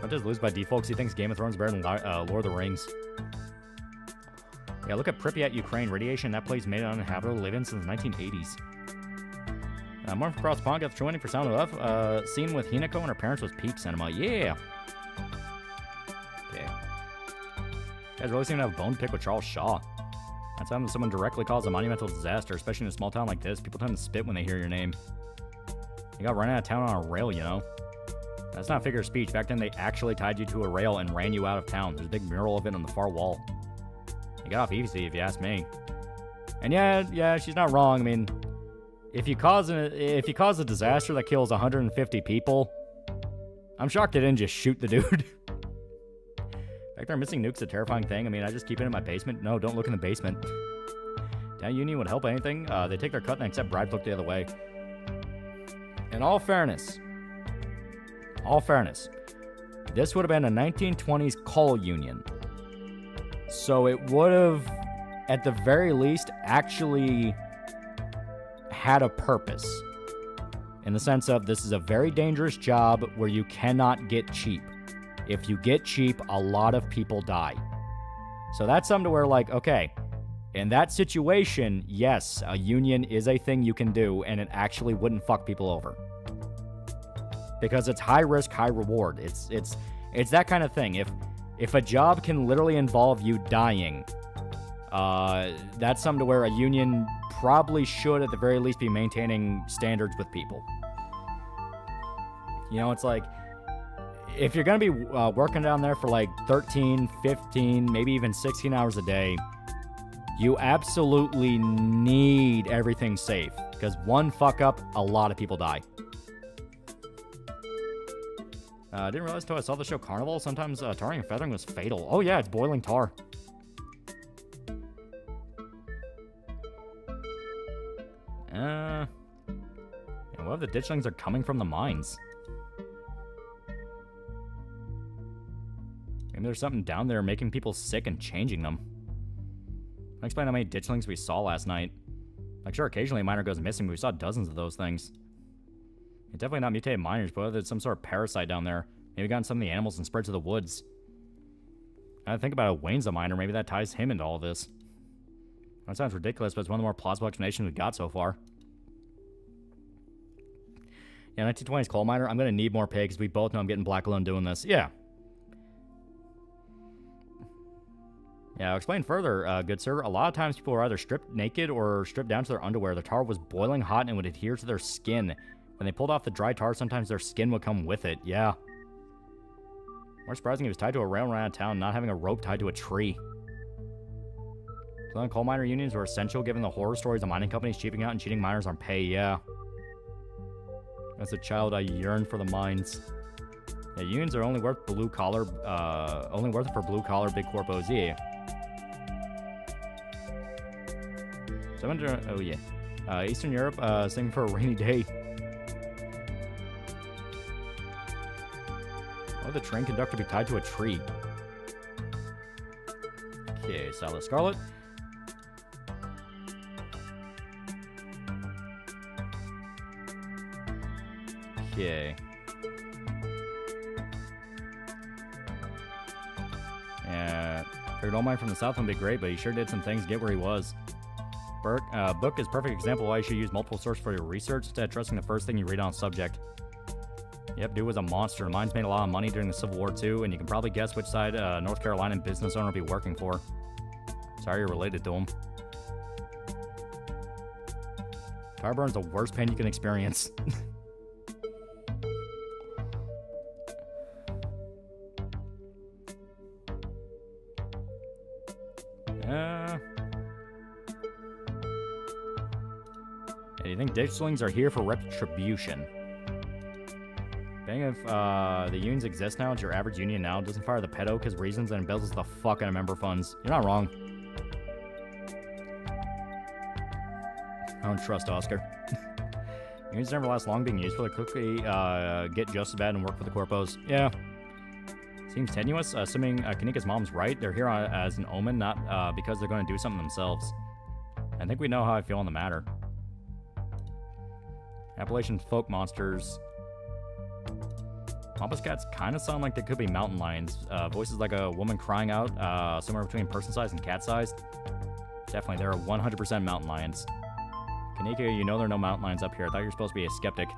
What does lose by default because he thinks Game of Thrones is better than Lord of the Rings. Yeah, look at Pripyat, Ukraine. Radiation in that place made it uninhabitable to live in since the 1980s. Martin from Cross Pond got the true ending for Sound of Love. Scene with Hinako and her parents was peak cinema. Yeah! Okay. You guys really seem to have a bone to pick with Charles Shaw. That's how someone directly caused a monumental disaster, especially in a small town like this. People tend to spit when they hear your name. You got run out of town on a rail, you know? That's not a figure of speech. Back then, they actually tied you to a rail and ran you out of town. There's a big mural of it on the far wall. You got off easy, if you ask me. And yeah, she's not wrong. I mean, if you cause a disaster that kills 150 people, I'm shocked they didn't just shoot the dude. Back there, missing nukes a terrifying thing. I mean, I just keep it in my basement. No, don't look in the basement. That union would help anything. They take their cut and accept bribes, look the other way. In all fairness, this would have been a 1920s coal union. So it would have, at the very least, actually had a purpose. In the sense of, this is a very dangerous job where you cannot get cheap. If you get cheap, a lot of people die. So that's something to where, like, okay, in that situation, yes, a union is a thing you can do, and it actually wouldn't fuck people over. Because it's high risk, high reward. It's that kind of thing. If a job can literally involve you dying, that's something to where a union probably should, at the very least, be maintaining standards with people. You know, it's like, if you're going to be working down there for like 13, 15, maybe even 16 hours a day, you absolutely need everything safe. Because one fuck up, a lot of people die. I didn't realize until I saw the show Carnival, sometimes tarring and feathering was fatal. Oh yeah, it's boiling tar. And what if the ditchlings are coming from the mines? Maybe there's something down there making people sick and changing them. I'll explain how many ditchlings we saw last night. Like, sure, occasionally a miner goes missing, but we saw dozens of those things. It's definitely not mutated miners, but there's some sort of parasite down there. Maybe gotten some of the animals and spread to the woods. I think about it, Wayne's a miner. Maybe that ties him into all this. That sounds ridiculous, but it's one of the more plausible explanations we've got so far. Yeah, 1920s coal miner. I'm going to need more pay because we both know I'm getting black alone doing this. Yeah. Yeah, I'll explain further, good sir. A lot of times people are either stripped naked or stripped down to their underwear. The tar was boiling hot and would adhere to their skin. When they pulled off the dry tar, sometimes their skin would come with it. Yeah. More surprising, he was tied to a rail around town, not having a rope tied to a tree. So coal miner unions were essential given the horror stories of mining companies cheaping out and cheating miners on pay. Yeah. As a child, I yearned for the mines. Yeah, unions are only worth it for blue collar big corp OZ. Oh yeah. Eastern Europe, singing for a rainy day. Why would the train conductor be tied to a tree? Okay, solid Scarlet. Okay. Yeah, figured all mine from the south would be great, but he sure did some things to get where he was. Book is a perfect example of why you should use multiple sources for your research instead of trusting the first thing you read on a subject. Yep, dude was a monster. Mine's made a lot of money during the Civil War too, and you can probably guess which side North Carolina business owner will be working for. Sorry you're related to him. Fire burn's the worst pain you can experience. Do you think ditchlings are here for retribution? Dang, if the unions exist now, it's your average union now. It doesn't fire the pedo because reasons and embezzles the fuck out of member funds. You're not wrong. I don't trust Oscar. Unions never last long being useful. They quickly get just as bad and work for the corpos. Yeah. Seems tenuous. Assuming Kanika's mom's right, they're here as an omen, not because they're going to do something themselves. I think we know how I feel on the matter. Appalachian folk monsters. Pampas cats kind of sound like they could be mountain lions. Voices like a woman crying out, somewhere between person-sized and cat-sized. Definitely, they're 100% mountain lions. Kanika, you know there are no mountain lions up here. I thought you were supposed to be a skeptic.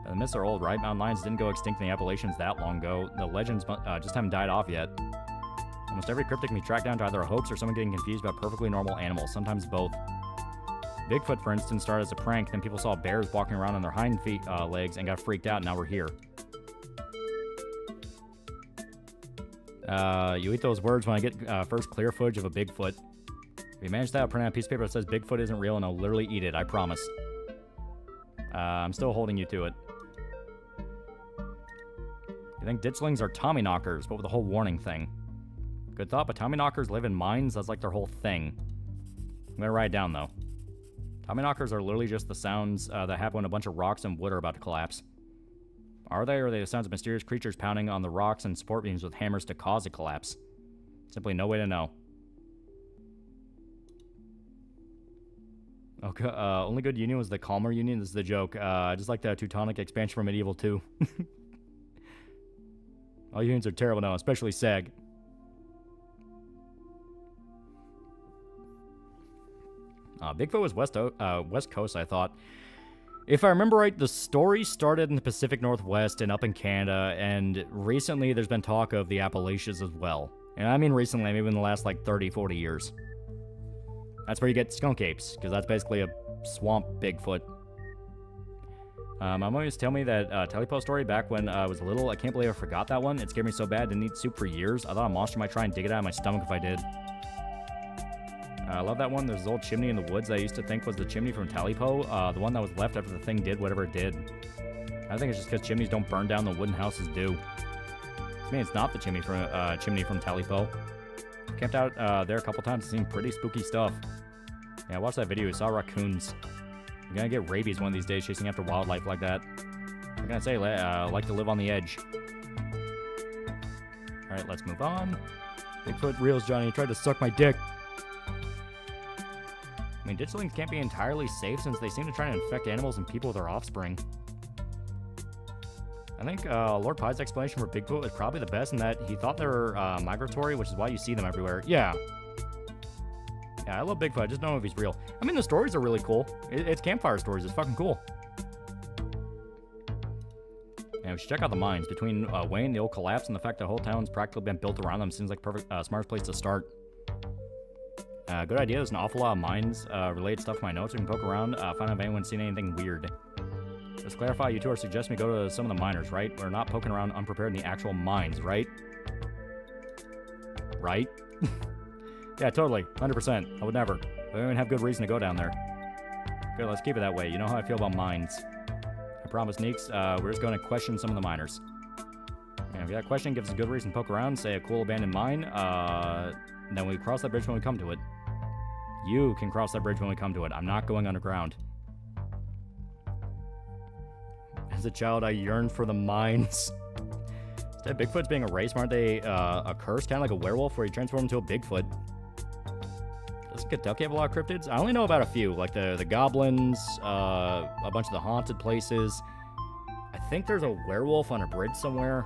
The myths are old, right? Mountain lions didn't go extinct in the Appalachians that long ago. The legends just haven't died off yet. Almost every cryptid can be tracked down to either a hoax or someone getting confused about perfectly normal animals, sometimes both. Bigfoot, for instance, started as a prank, then people saw bears walking around on their hind legs and got freaked out, and now we're here. You eat those words when I get first clear footage of a Bigfoot. If you manage that, I'll print out a piece of paper that says Bigfoot isn't real, and I'll literally eat it, I promise. I'm still holding you to it. You think ditchlings are Tommyknockers, but with the whole warning thing. Good thought, but Tommyknockers live in mines, that's like their whole thing. I'm gonna write it down, though. Tommyknockers are literally just the sounds that happen when a bunch of rocks and wood are about to collapse. Are they, or are they the sounds of mysterious creatures pounding on the rocks and support beams with hammers to cause a collapse? Simply no way to know. Okay, only good union was the Calmer Union. This is the joke. I just like the Teutonic expansion from Medieval 2. All unions are terrible now, especially SAG. Bigfoot was West Coast, I thought. If I remember right, the story started in the Pacific Northwest and up in Canada, and recently there's been talk of the Appalachians as well. And I mean recently, maybe in the last like 30, 40 years. That's where you get skunk apes, because that's basically a swamp Bigfoot. My mom used to tell me that Telepo story back when I was little. I can't believe I forgot that one. It scared me so bad, didn't eat soup for years. I thought a monster might try and dig it out of my stomach if I did. I love that one. There's this old chimney in the woods I used to think was the chimney from Talipo, the one that was left after the thing did whatever it did. I think it's just because chimneys don't burn down the wooden houses do. I mean, it's not the chimney from Talipo. Camped out there a couple times, seen pretty spooky stuff. Yeah, I watched that video, I saw raccoons. I'm gonna get rabies one of these days chasing after wildlife like that. I'm gonna say, like to live on the edge. Alright, let's move on. Bigfoot reels, Johnny, he tried to suck my dick. I mean, ditchlings can't be entirely safe since they seem to try to infect animals and people with their offspring. I think Lord Pye's explanation for Bigfoot was probably the best in that he thought they were migratory, which is why you see them everywhere. Yeah. Yeah, I love Bigfoot. I just don't know if he's real. I mean, the stories are really cool. It's campfire stories. It's fucking cool. Yeah, we should check out the mines. Between Wayne, the old collapse, and the fact that the whole town's practically been built around them, seems like perfect, smartest place to start. Good idea. There's an awful lot of mines related stuff in my notes. We can poke around, find out if anyone's seen anything weird. Just clarify, you two are suggesting we go to some of the miners, right? We're not poking around unprepared in the actual mines, right? Right? Yeah, totally. 100%. I would never. We don't even have good reason to go down there. Good, let's keep it that way. You know how I feel about mines. I promise, Neeks, we're just going to question some of the miners. And if that question gives us a good reason to poke around, say a cool abandoned mine, then we cross that bridge when we come to it. You can cross that bridge when we come to it. I'm not going underground. As a child, I yearned for the mines. Instead, Bigfoot's being erased. Aren't they a curse? Kind of like a werewolf where you transform into a Bigfoot. Doesn't Kentucky have a lot of cryptids? I only know about a few, like the goblins, a bunch of the haunted places. I think there's a werewolf on a bridge somewhere.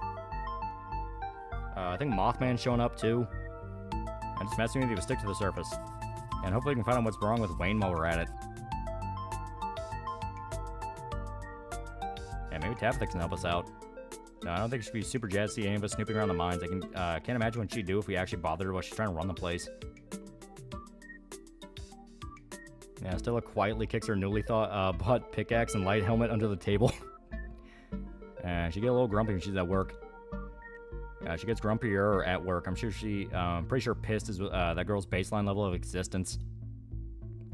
I think Mothman's showing up too. I'm just messing with you to stick to the surface. And hopefully we can find out what's wrong with Wayne while we're at it. Yeah, maybe Tabitha can help us out. No, I don't think she'd be super jazzed to see any of us snooping around the mines. I can't imagine what she'd do if we actually bothered her while she's trying to run the place. Yeah, Stella quietly kicks her newly bought pickaxe and light helmet under the table. She get a little grumpy when she's at work. She gets grumpier at work. I'm pretty sure pissed is that girl's baseline level of existence.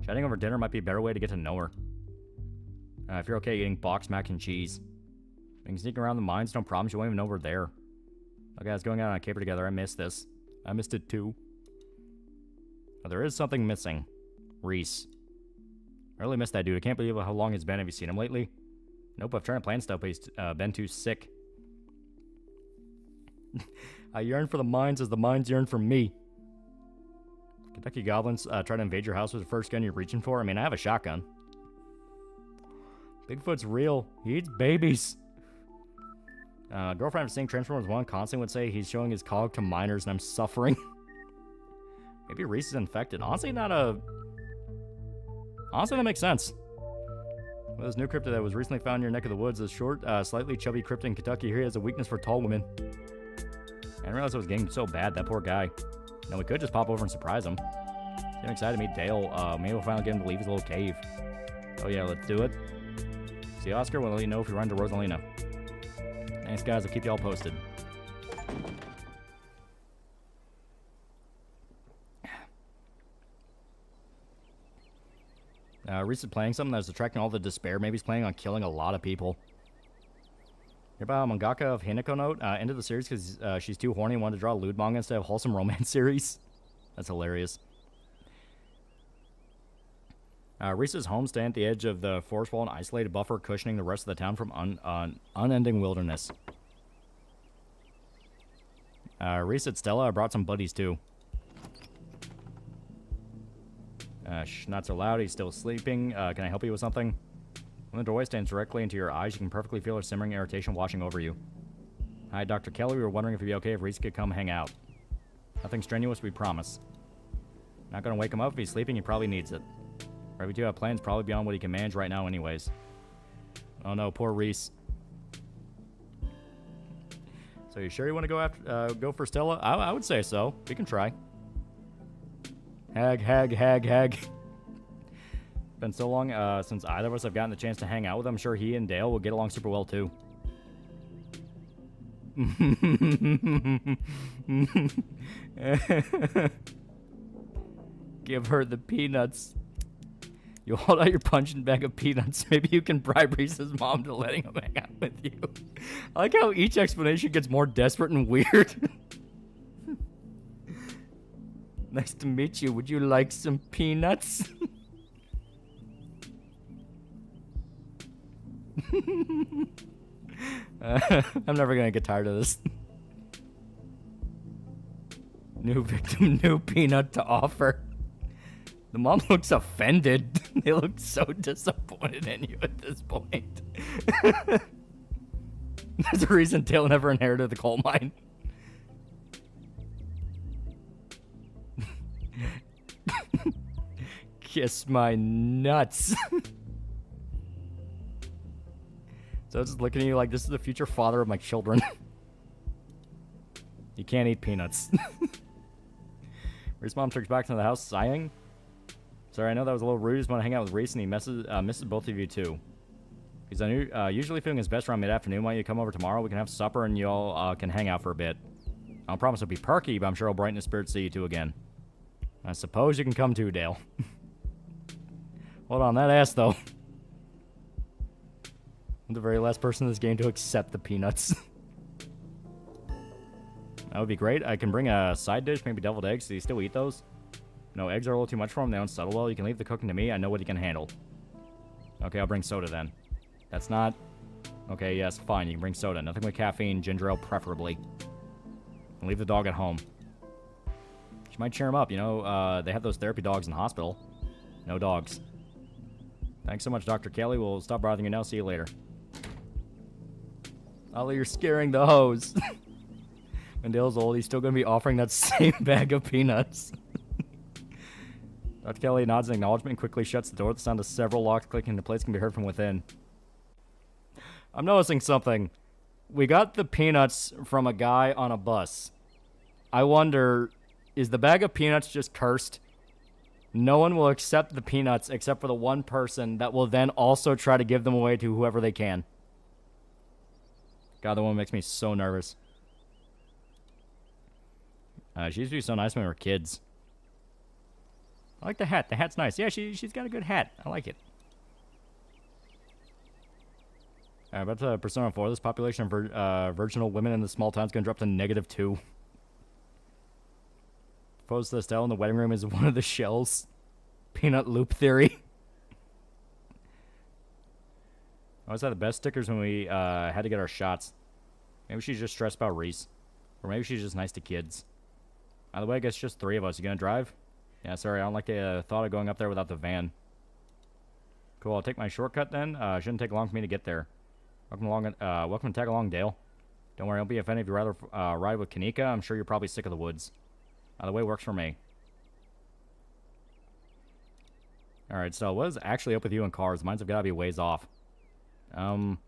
Chatting over dinner might be a better way to get to know her. If you're okay eating boxed mac and cheese. We can sneak around the mines, no problem. She won't even know we're there. Okay, guys, going out on a caper together. I missed this. I missed it too. Oh, there is something missing. Reese. I really missed that dude. I can't believe how long it's been. Have you seen him lately? Nope, I've tried to plan stuff, but he's been too sick. I yearn for the mines as the mines yearn for me. Kentucky goblins try to invade your house with the first gun you're reaching for? I mean, I have a shotgun. Bigfoot's real. He eats babies. Girlfriend of seeing Transformers 1 constantly would say he's showing his cog to minors and I'm suffering. Maybe Reese is infected. Honestly, that makes sense. Well, this new cryptid that was recently found in your neck of the woods is short, slightly chubby cryptid in Kentucky. Here he has a weakness for tall women. I didn't realize it was getting so bad, that poor guy. Now, we could just pop over and surprise him. I'm excited to meet Dale. Maybe we'll finally get him to leave his little cave. Oh yeah, let's do it. See Oscar, we'll let you know if we run to Rosalina. Thanks, guys. I'll keep you all posted. Reese is playing something that's attracting all the despair. Maybe he's planning on killing a lot of people. Hereby, mangaka of Hinako Note ended the series because she's too horny and wanted to draw a lewd manga instead of wholesome romance series. That's hilarious. Reese's home stand at the edge of the forest wall, an isolated buffer cushioning the rest of the town from unending wilderness. Reese said, Stella, I brought some buddies too. Shh, not so loud, he's still sleeping. Can I help you with something? When the doorway stands directly into your eyes, you can perfectly feel her simmering irritation washing over you. Hi, Dr. Kelly, we were wondering if it'd be okay if Reese could come hang out. Nothing strenuous, we promise. Not gonna wake him up if he's sleeping, he probably needs it. Or if we do have plans, probably beyond what he can manage right now anyways. Oh no, poor Reese. So you sure you want to go after, go for Stella? I would say so. We can try. Hag. Been so long since either of us have gotten the chance to hang out with him. I'm sure he and Dale will get along super well too. Give her the peanuts. You hold out your punching bag of peanuts. Maybe you can bribe Reese's mom to letting him hang out with you. I like how each explanation gets more desperate and weird. Nice to meet you. Would you like some peanuts? I'm never gonna get tired of this. New victim, new peanut to offer. The mom looks offended. They look so disappointed in you at this point. There's a reason Dale never inherited the coal mine. Kiss my nuts. So it's just looking at you like this is the future father of my children. You can't eat peanuts. Reese's mom turns back into the house, sighing. Sorry, I know that was a little rude. Just want to hang out with Reese, and he misses both of you too. He's usually feeling his best around mid-afternoon. Why don't you come over tomorrow? We can have supper, and you all can hang out for a bit. I don't promise it'll be perky, but I'm sure it'll brighten his spirit to see you two again. I suppose you can come too, Dale. Hold on, that ass, though. I'm the very last person in this game to accept the peanuts. That would be great. I can bring a side dish, maybe deviled eggs. Do you still eat those? No, eggs are a little too much for him. They don't settle well. You can leave the cooking to me. I know what he can handle. Okay, I'll bring soda then. That's not... Okay, yes, fine. You can bring soda. Nothing with caffeine, ginger ale preferably. And leave the dog at home. She might cheer him up. You know, they have those therapy dogs in the hospital. No dogs. Thanks so much, Dr. Kelly. We'll stop bothering you now. See you later. Ollie, you're scaring the hose. When Dale's old, he's still going to be offering that same bag of peanuts. Dr. Kelly nods in acknowledgement and quickly shuts the door. The sound of several locks clicking into place can be heard from within. I'm noticing something. We got the peanuts from a guy on a bus. I wonder, is the bag of peanuts just cursed? No one will accept the peanuts except for the one person that will then also try to give them away to whoever they can. God, the one makes me so nervous. She used to be so nice when we were kids. I like the hat. The hat's nice. Yeah, she's got a good hat. I like it. About to Persona 4, this population of virginal women in the small town is going to drop to -2. Proposed to Estelle in the wedding room is one of the shells. Peanut loop theory. I always had the best stickers when we had to get our shots. Maybe she's just stressed about Reese. Or maybe she's just nice to kids. By the way, I guess just 3 of us. You gonna drive? Yeah, sorry, I don't like the thought of going up there without the van. Cool, I'll take my shortcut then. Shouldn't take long for me to get there. Welcome to tag along, Dale. Don't worry, I'll be offended if you'd rather ride with Kanika. I'm sure you're probably sick of the woods. The way works for me. Alright, so what is actually up with you and cars? Mine's have got to be a ways off. Don't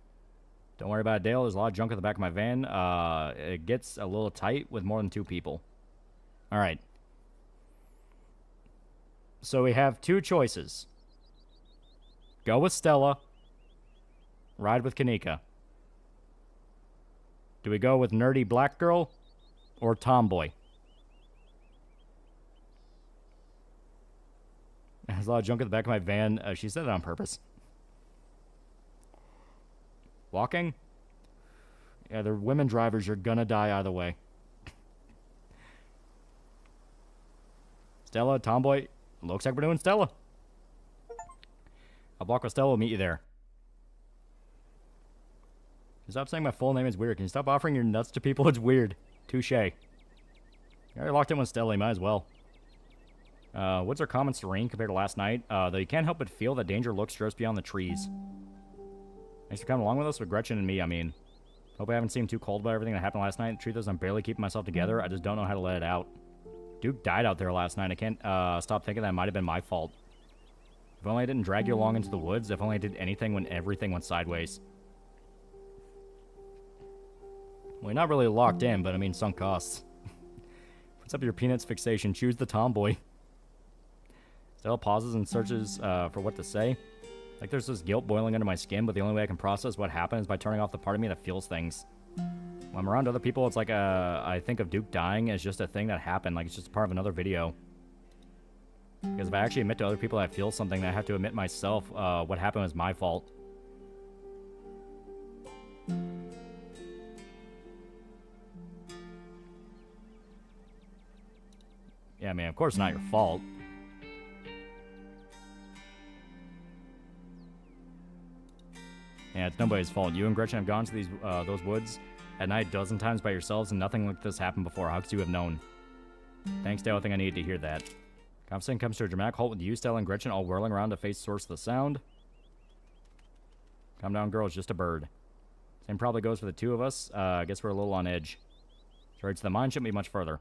worry about it, Dale. There's a lot of junk in the back of my van. It gets a little tight with more than 2 people. Alright. So we have 2 choices. Go with Stella. Ride with Kanika. Do we go with nerdy black girl or tomboy? There's a lot of junk in the back of my van. She said that on purpose. Walking? Yeah, they're women drivers. You're gonna die either way. Stella, tomboy. Looks like we're doing Stella. I'll walk with Stella. We'll meet you there. Stop saying my full name is weird. Can you stop offering your nuts to people? It's weird. Touche. You already locked in with Stella. You might as well. Woods are calm and serene compared to last night, though you can't help but feel that danger lurks just beyond the trees. Thanks for coming along with us, with Gretchen and me, I mean. Hope I haven't seemed too cold about everything that happened last night. The truth is, I'm barely keeping myself together. I just don't know how to let it out. Duke died out there last night. I can't stop thinking that might have been my fault. If only I didn't drag you along into the woods. If only I did anything when everything went sideways. Well, you're not really locked in, but I mean, sunk costs. What's up with your peanuts fixation? Choose the tomboy. Stella pauses and searches for what to say. Like there's this guilt boiling under my skin, but the only way I can process what happened is by turning off the part of me that feels things. When I'm around other people, it's like I think of Duke dying as just a thing that happened, like it's just a part of another video. Because if I actually admit to other people that I feel something, then I have to admit myself what happened was my fault. Yeah, I mean, of course not your fault. Yeah, it's nobody's fault. You and Gretchen have gone to these those woods at night 12 times by yourselves, and nothing like this happened before. How could you have known? Thanks, Dale. I think I needed to hear that. Conversation comes to a dramatic halt with you, Stella, and Gretchen all whirling around to face the source of the sound. Calm down, girl. It's just a bird. Same probably goes for the 2 of us. I guess we're a little on edge. Straight to the mine shouldn't be much further.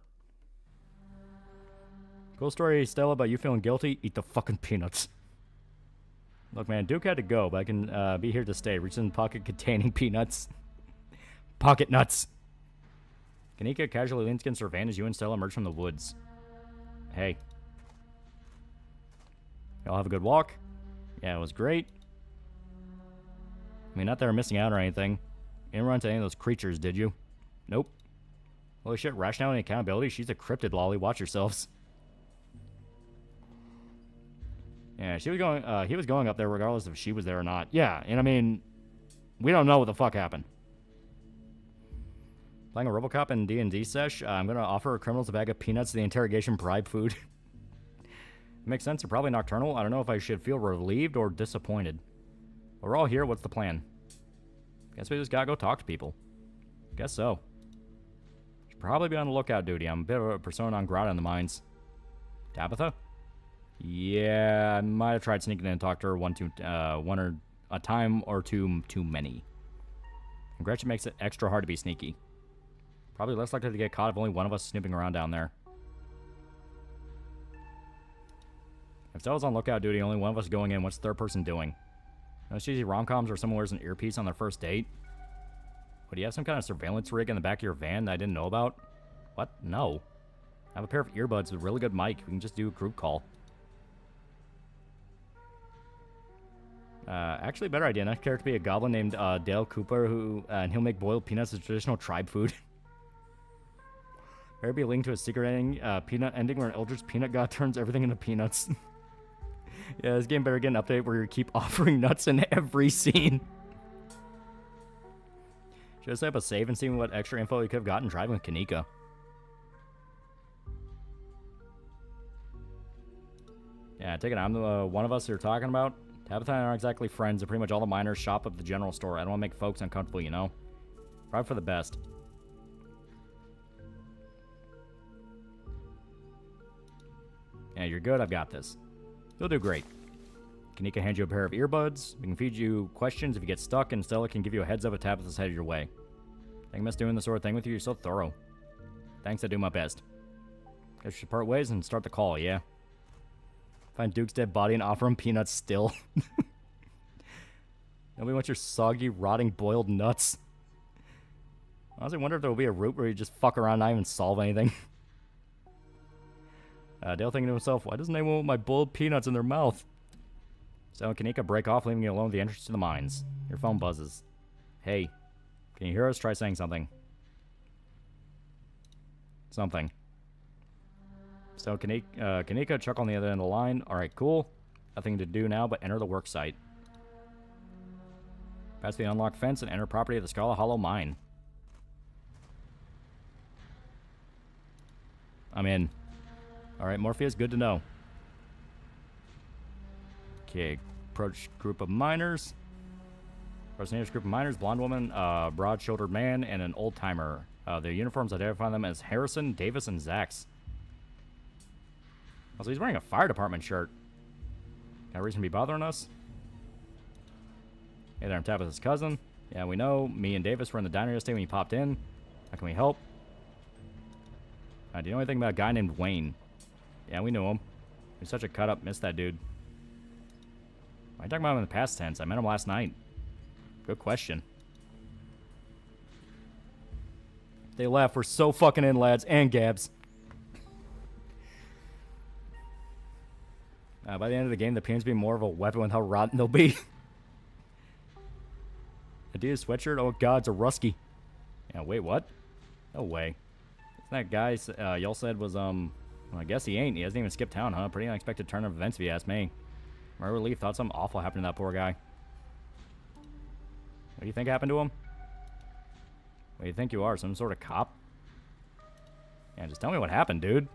Cool story, Stella, about you feeling guilty. Eat the fucking peanuts. Look, man, Duke had to go, but I can be here to stay. Reach in the pocket containing peanuts. Pocket nuts. Kanika casually leans against her van as you and Stella emerge from the woods. Hey. Y'all have a good walk? Yeah, it was great. I mean, not that we're missing out or anything. You didn't run into any of those creatures, did you? Nope. Holy shit, rationality and accountability? She's a cryptid, Lolly. Watch yourselves. Yeah, she was going, he was going up there regardless if she was there or not. Yeah, and I mean, we don't know what the fuck happened. Playing a Robocop in D&D sesh, I'm going to offer criminals a bag of peanuts to the interrogation bribe food. Makes sense, they're probably nocturnal. I don't know if I should feel relieved or disappointed. But we're all here, what's the plan? Guess we just gotta go talk to people. Guess so. Should probably be on the lookout duty. I'm a bit of a persona non grata in the mines. Tabitha? Yeah, I might have tried sneaking in and talk to her one or a time or two too many. And Gretchen makes it extra hard to be sneaky. Probably less likely to get caught if only one of us snooping around down there. If Stella's on lookout duty, only one of us going in, what's the third person doing? No cheesy rom-coms where someone wears an earpiece on their first date? What, do you have some kind of surveillance rig in the back of your van that I didn't know about? What? No. I have a pair of earbuds with a really good mic. We can just do a group call. Actually, better idea. Next character be a goblin named Dale Cooper, and he'll make boiled peanuts as traditional tribe food. There be a link to a secret ending, peanut ending, where an eldritch peanut god turns everything into peanuts. Yeah, this game better get an update where you keep offering nuts in every scene. Should I set up a save and see what extra info you could have gotten driving with Kanika? Yeah, take it. I'm the one of us you're talking about. Tabitha and I aren't exactly friends, and pretty much all the miners shop at the general store. I don't want to make folks uncomfortable, you know? Probably for the best. Yeah, you're good. I've got this. You'll do great. Kanika hands you a pair of earbuds. We can feed you questions if you get stuck, and Stella can give you a heads up if Tabitha's headed your way. I miss doing this sort of thing with you. You're so thorough. Thanks, I do my best. Guess we should part ways and start the call, yeah? Find Duke's dead body and offer him peanuts still. Nobody wants your soggy, rotting, boiled nuts. I honestly wonder if there will be a route where you just fuck around and not even solve anything. Dale thinking to himself, why doesn't anyone want my boiled peanuts in their mouth? So and Kanika break off, leaving you alone with the entrance to the mines. Your phone buzzes. Hey, can you hear us? Try saying something. Something. So Kanika, Chuck on the other end of the line. Alright, cool. Nothing to do now but enter the work site. Pass the unlocked fence and enter property of the Scarlet Hollow mine. I'm in. Alright, Morpheus, good to know. Okay, approach group of miners. Approach the nearest group of miners, blonde woman, broad-shouldered man, and an old-timer. Their uniforms identify them as Harrison, Davis, and Zax. Also, he's wearing a fire department shirt. Got a reason to be bothering us? Hey there, I'm Tabitha's cousin. Yeah, we know. Me and Davis were in the diner yesterday when you popped in. How can we help? Do you know anything about a guy named Wayne? Yeah, we knew him. He's such a cut-up. Missed that dude. Why are you talking about him in the past tense? I met him last night. Good question. They laugh. We're so fucking in, lads. And Gabs. By the end of the game, the peanuts be more of a weapon with how rotten they'll be. Adidas sweatshirt? Oh god, it's a Rusky. Yeah, wait, what? No way. Isn't that guy y'all said was, well, I guess he ain't. He hasn't even skipped town, huh? Pretty unexpected turn of events if you ask me. My relief, thought something awful happened to that poor guy. What do you think happened to him? What do you think you are, some sort of cop? Yeah, just tell me what happened, dude.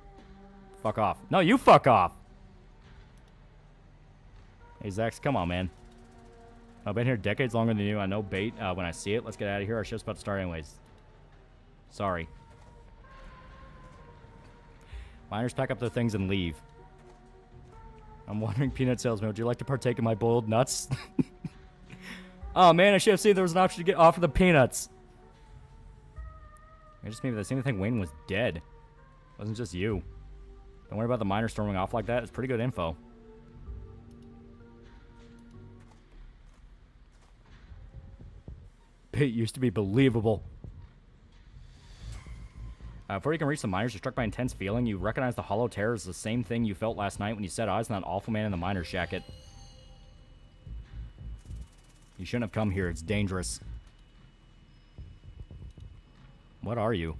Fuck off. No, you fuck off! Hey, Zax, come on, man. I've been here decades longer than you. I know bait when I see it. Let's get out of here. Our shift's about to start anyways. Sorry. Miners pack up their things and leave. I'm wondering, peanut salesman, would you like to partake in my boiled nuts? Oh, man, I should have seen there was an option to get off of the peanuts. I just maybe the same thing Wayne was dead. It wasn't just you. Don't worry about the miners storming off like that. It's pretty good info. It used to be believable. Before you can reach the miners, you're struck by an intense feeling. You recognize the hollow terror as the same thing you felt last night when you set eyes on that awful man in the miner's jacket. You shouldn't have come here. It's dangerous. What are you?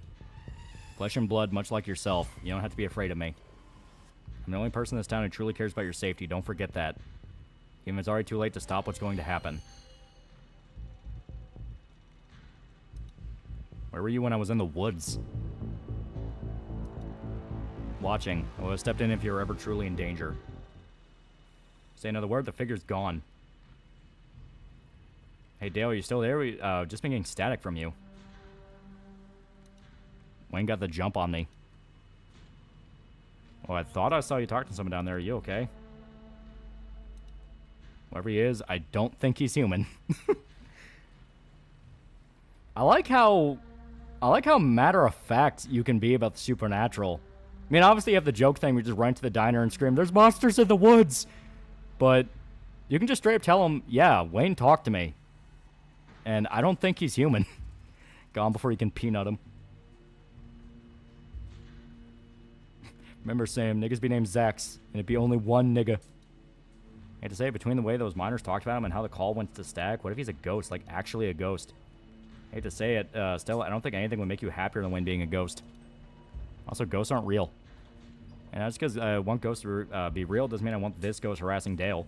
Flesh and blood, much like yourself. You don't have to be afraid of me. I'm the only person in this town who truly cares about your safety. Don't forget that. Even if it's already too late to stop what's going to happen. Where were you when I was in the woods? Watching. I would have stepped in if you were ever truly in danger. Say another word, the figure's gone. Hey Dale, are you still there? We just been getting static from you. Wayne got the jump on me. Oh, I thought I saw you talking to someone down there. Are you okay? Whoever he is, I don't think he's human. I like how matter of fact you can be about the supernatural. I mean, obviously you have the joke thing where you just run to the diner and scream, "There's monsters in the woods!" But you can just straight up tell him, "Yeah, Wayne talked to me. And I don't think he's human." Gone before you can peanut him. Remember Sam, niggas be named Zax, and it'd be only one nigga. I hate to say, between the way those miners talked about him and how the call went to stack, what if he's a ghost, like actually a ghost? I hate to say it, Stella, I don't think anything would make you happier than Wayne being a ghost. Also, ghosts aren't real. And just because I want ghosts to be real doesn't mean I want this ghost harassing Dale.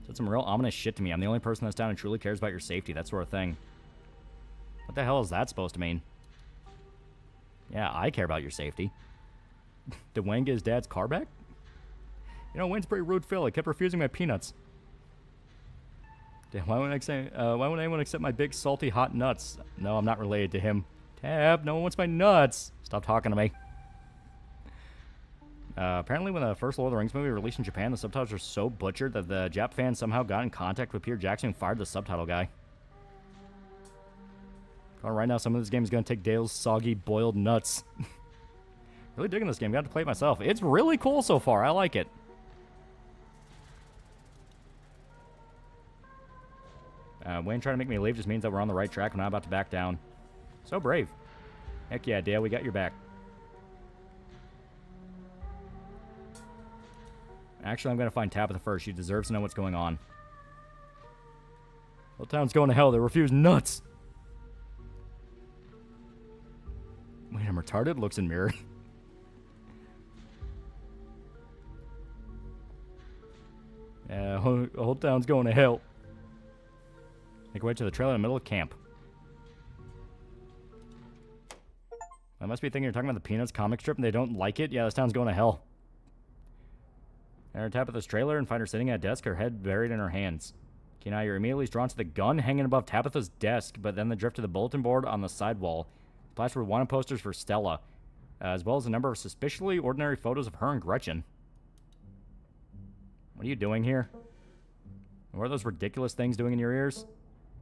So it's some real ominous shit to me. I'm the only person in this town who truly cares about your safety, that sort of thing. What the hell is that supposed to mean? Yeah, I care about your safety. Did Wayne get his dad's car back? You know, Wayne's a pretty rude Phil. He kept refusing my peanuts. Damn, why wouldn't anyone accept my big, salty, hot nuts? No, I'm not related to him. Tab, no one wants my nuts. Stop talking to me. Apparently, when the first Lord of the Rings movie released in Japan, the subtitles were so butchered that the Jap fans somehow got in contact with Peter Jackson and fired the subtitle guy. Oh, right now, some of this game is going to take Dale's soggy, boiled nuts. Really digging this game. Got to play it myself. It's really cool so far. I like it. Wayne trying to make me leave just means that we're on the right track. I'm not about to back down. So brave. Heck yeah, Dale. We got your back. Actually, I'm going to find Tabitha first. She deserves to know what's going on. Whole town's going to hell. They refuse nuts. Wait, I'm retarded? Looks in mirror. Yeah, whole town's going to hell. Make your way to the trailer in the middle of camp. I must be thinking you're talking about the Peanuts comic strip and they don't like it? Yeah, this town's going to hell. And tap at this trailer and find her sitting at a desk, her head buried in her hands. Okay, now you're immediately drawn to the gun hanging above Tabitha's desk, but then the drift to the bulletin board on the side wall. Splashed with wanted posters for Stella, as well as a number of suspiciously ordinary photos of her and Gretchen. What are you doing here? What are those ridiculous things doing in your ears?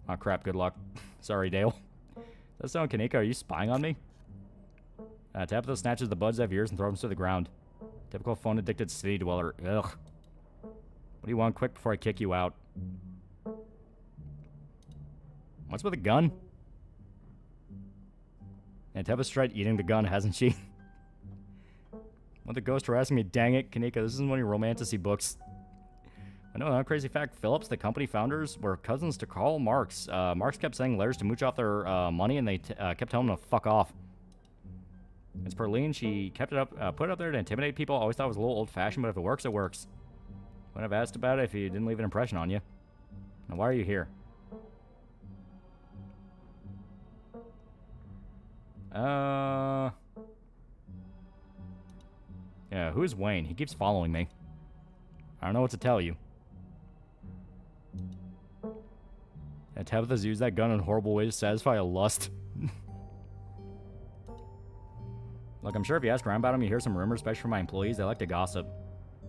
Oh crap, good luck. Sorry, Dale. Does that sound Kaneka? Are you spying on me? Tabitha snatches the buds out of ears and throws them to the ground. Typical phone-addicted city dweller. Ugh. What do you want quick before I kick you out? What's with a gun? And Tabitha's tried eating the gun, hasn't she? What the ghost harassing me? Dang it, Kaneka, this isn't one of your romantasy books. I know, not a crazy fact. Phillips, the company founders, were cousins to Karl Marx. Marx kept sending letters to mooch off their money, and they kept telling them to fuck off. As per Lean, she kept it up, put it up there to intimidate people. Always thought it was a little old-fashioned, but if it works, it works. Wouldn't have asked about it if he didn't leave an impression on you. Now, why are you here? Yeah, who's Wayne? He keeps following me. I don't know what to tell you. Yeah, Tabitha's used that gun in horrible ways to satisfy a lust. Look, I'm sure if you ask around about him, you hear some rumors, especially from my employees. They like to gossip.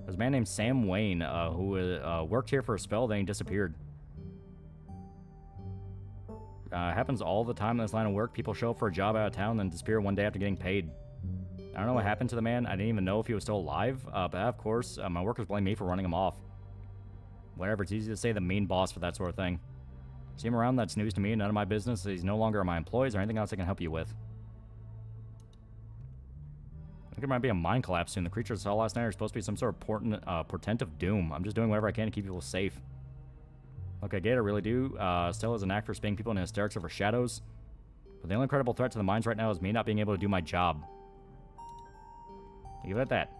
There's a man named Sam Wayne, who worked here for a spell, then he disappeared. Happens all the time in this line of work. People show up for a job out of town, then disappear one day after getting paid. I don't know what happened to the man. I didn't even know if he was still alive. But of course, my workers blame me for running him off. Whatever, it's easy to say the mean boss for that sort of thing. See him around, that's news to me. None of my business. He's no longer my employees or anything else I can help you with. I think there might be a mine collapse soon. The creatures I saw last night are supposed to be some sort of portent of doom. I'm just doing whatever I can to keep people safe. Okay, Gate, I really do. Stella's an act for spinning people into hysterics over shadows. But the only credible threat to the mines right now is me not being able to do my job. Leave it at that.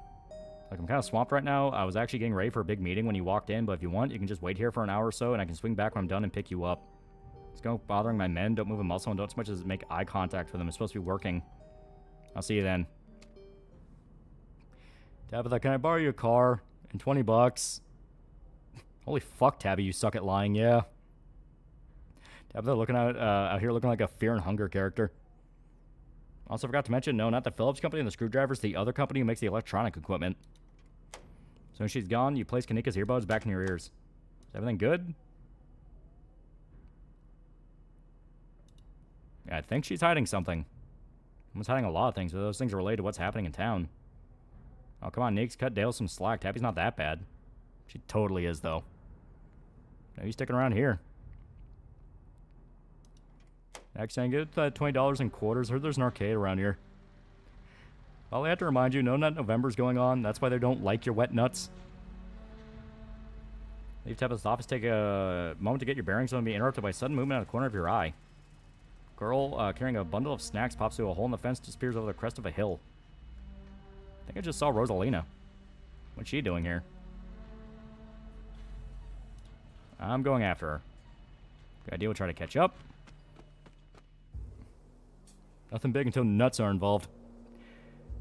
Like, I'm kind of swamped right now. I was actually getting ready for a big meeting when you walked in, but if you want, you can just wait here for an hour or so, and I can swing back when I'm done and pick you up. It's going bothering my men. Don't move a muscle, and don't so much as make eye contact with them. It's supposed to be working. I'll see you then. Tabitha, can I borrow your car? And 20 bucks. Holy fuck, Tabby, you suck at lying, yeah. Tabitha looking out here looking like a Fear and Hunger character. Also forgot to mention, no, not the Phillips company and the screwdrivers, the other company who makes the electronic equipment. So when she's gone, you place Kanika's earbuds back in your ears. Is everything good? Yeah, I think she's hiding something. Someone's hiding a lot of things, but those things are related to what's happening in town. Oh, come on, Neeks, cut Dale some slack. Tabby's not that bad. She totally is, though. Now you sticking around here. Actually, I get that $20 in quarters. Heard there's an arcade around here. Well, I have to remind you, No Nut November's going on. That's why they don't like your wet nuts. Leave Tabitha's office. Take a moment to get your bearings. Don't be interrupted by sudden movement out of the corner of your eye. Girl carrying a bundle of snacks pops through a hole in the fence, disappears over the crest of a hill. I think I just saw Rosalina. What's she doing here? I'm going after her. Good idea, we'll try to catch up. Nothing big until nuts are involved.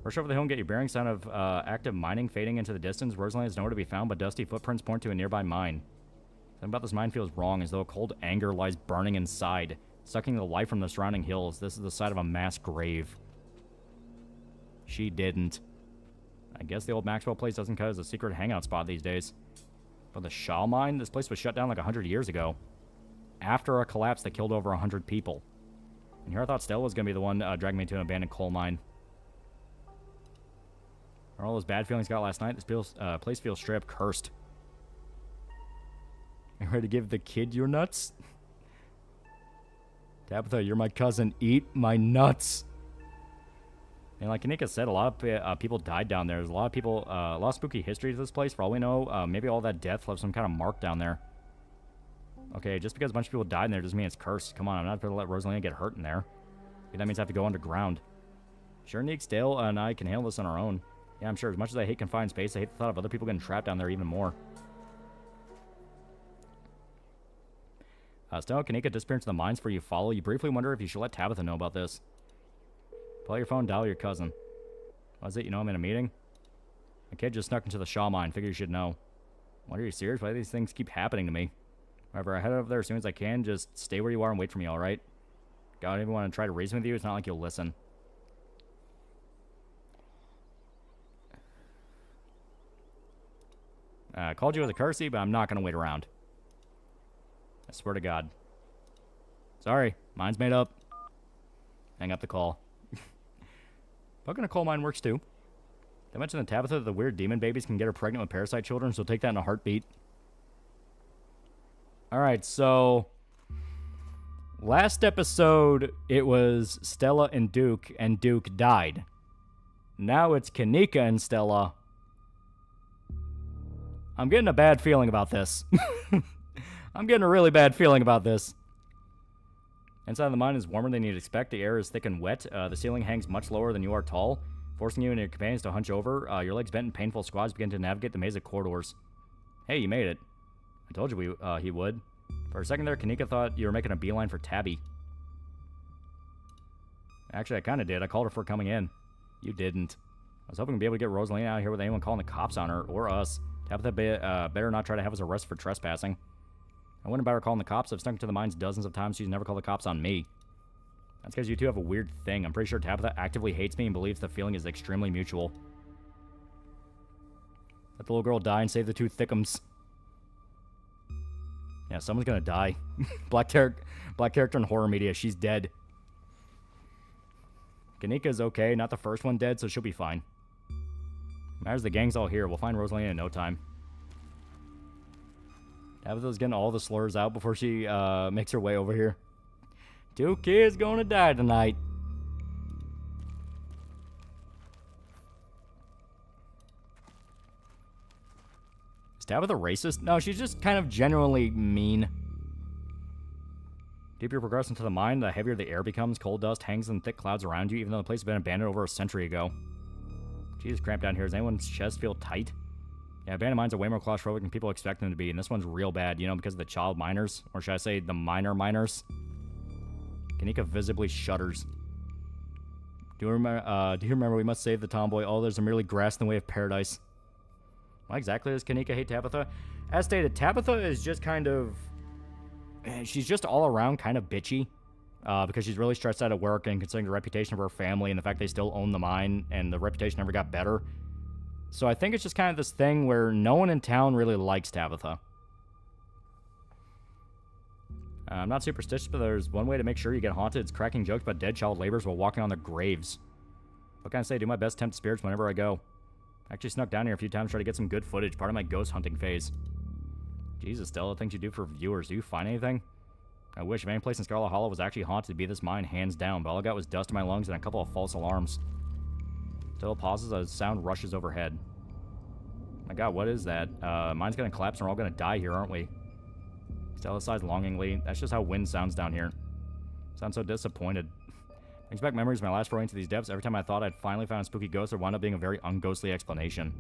Rush over the hill and get your bearings. Sound of active mining fading into the distance. Rosaline is nowhere to be found, but dusty footprints point to a nearby mine. Something about this mine feels wrong, as though a cold anger lies burning inside, sucking the life from the surrounding hills. This is the site of a mass grave. She didn't. I guess the old Maxwell place doesn't cut as a secret hangout spot these days. But the Shaw mine? This place was shut down like 100 years ago. After a collapse that killed over 100 people. And here I thought Stella was going to be the one dragging me to an abandoned coal mine. Are all those bad feelings I got last night? This place feels straight up cursed. You ready to give the kid your nuts? Tabitha, you're my cousin. Eat my nuts. And like Kanika said, a lot of people died down there. There's a lot of people, a lot of spooky history to this place. For all we know, maybe all that death left some kind of mark down there. Okay, just because a bunch of people died in there doesn't mean it's cursed. Come on, I'm not going to let Rosalina get hurt in there. Maybe that means I have to go underground. Sure, Neeks, Dale and I can handle this on our own. Yeah, I'm sure. As much as I hate confined space, I hate the thought of other people getting trapped down there even more. Stella, Kanika disappeared into the mines for you follow. You briefly wonder if you should let Tabitha know about this. Pull out your phone, dial your cousin. What is it? You know I'm in a meeting? A kid just snuck into the Shaw mine. Figure you should know. What, are you serious? Why do these things keep happening to me? Whatever, I head over there as soon as I can. Just stay where you are and wait for me, alright? God, I don't even want to try to reason with you. It's not like you'll listen. I called you as a courtesy, but I'm not going to wait around. I swear to God. Sorry, mine's made up. Hang up the call. Fucking a coal mine works too. Did I mention that Tabitha, the weird demon babies, can get her pregnant with parasite children, so take that in a heartbeat. Alright, so last episode it was Stella and Duke died. Now it's Kanika and Stella. I'm getting a bad feeling about this. I'm getting a really bad feeling about this. Inside the mine is warmer than you'd expect. The air is thick and wet. The ceiling hangs much lower than you are tall, forcing you and your companions to hunch over. Your legs bent in painful squats begin to navigate the maze of corridors. Hey, you made it. I told you he would. For a second there, Kanika thought you were making a beeline for Tabby. Actually, I kind of did. I called her for coming in. You didn't. I was hoping to be able to get Rosalina out of here with anyone calling the cops on her, or us. Tabitha better not try to have us arrested for trespassing. I wouldn't about her calling the cops. I've stuck to the mines dozens of times. She's never called the cops on me. That's because you two have a weird thing. I'm pretty sure Tabitha actively hates me and believes the feeling is extremely mutual. Let the little girl die and save the two thickums. Yeah, someone's gonna die. Black character in horror media. She's dead. Kanika's okay. Not the first one dead, so she'll be fine. Matters the gang's all here. We'll find Rosalina in no time. Tabitha's getting all the slurs out before she makes her way over here. 2 kids gonna die tonight. Is Tabitha racist? No, she's just kind of genuinely mean. The deeper you progress into the mine, the heavier the air becomes. Coal dust hangs in thick clouds around you, even though the place has been abandoned over a century ago. Jesus, cramped down here. Does anyone's chest feel tight? Yeah, abandoned mines are way more claustrophobic than people expect them to be, and this one's real bad, you know, because of the child miners. Or should I say, the miners? Kanika visibly shudders. Do you remember we must save the tomboy? Oh, there's a merely grass in the way of paradise. Why exactly does Kanika hate Tabitha? As stated, Tabitha is just kind of... She's just all around kind of bitchy. Because she's really stressed out at work, and considering the reputation of her family and the fact they still own the mine, and the reputation never got better. So I think it's just kind of this thing where no one in town really likes Tabitha. I'm not superstitious, but there's one way to make sure you get haunted. It's cracking jokes about dead child laborers while walking on their graves. What can I say? Do my best to tempt spirits whenever I go. I actually snuck down here a few times to try to get some good footage, part of my ghost hunting phase. Jesus, Stella, things you do for viewers. Do you find anything? I wish if any place in Scarlet Hollow was actually haunted to be this mine, hands down, but all I got was dust in my lungs and a couple of false alarms. Stella pauses as sound rushes overhead. My god, what is that? Mine's gonna collapse and we're all gonna die here, aren't we? Stella sighs longingly. That's just how wind sounds down here. Sounds so disappointed. Brings back memories of my last foray into these depths. Every time I thought I'd finally found a spooky ghost, there wound up being a very unghostly explanation.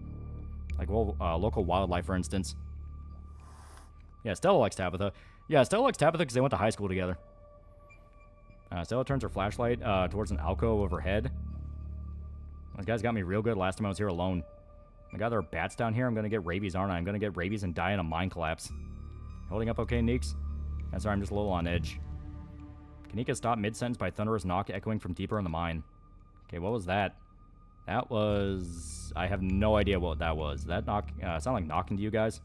Like, well, local wildlife, for instance. Yeah, Stella likes Tabitha. Yeah, Stella likes Tabitha because they went to high school together. Stella turns her flashlight towards an alcove overhead. Those guys got me real good last time I was here alone. My god, there are bats down here. I'm going to get rabies, aren't I? I'm going to get rabies and die in a mine collapse. Holding up okay, Neeks? I'm sorry, I'm just a little on edge. Kanika stopped mid-sentence by a thunderous knock echoing from deeper in the mine. Okay, what was that? That was... I have no idea what that was. That knock... sound like knocking to you guys?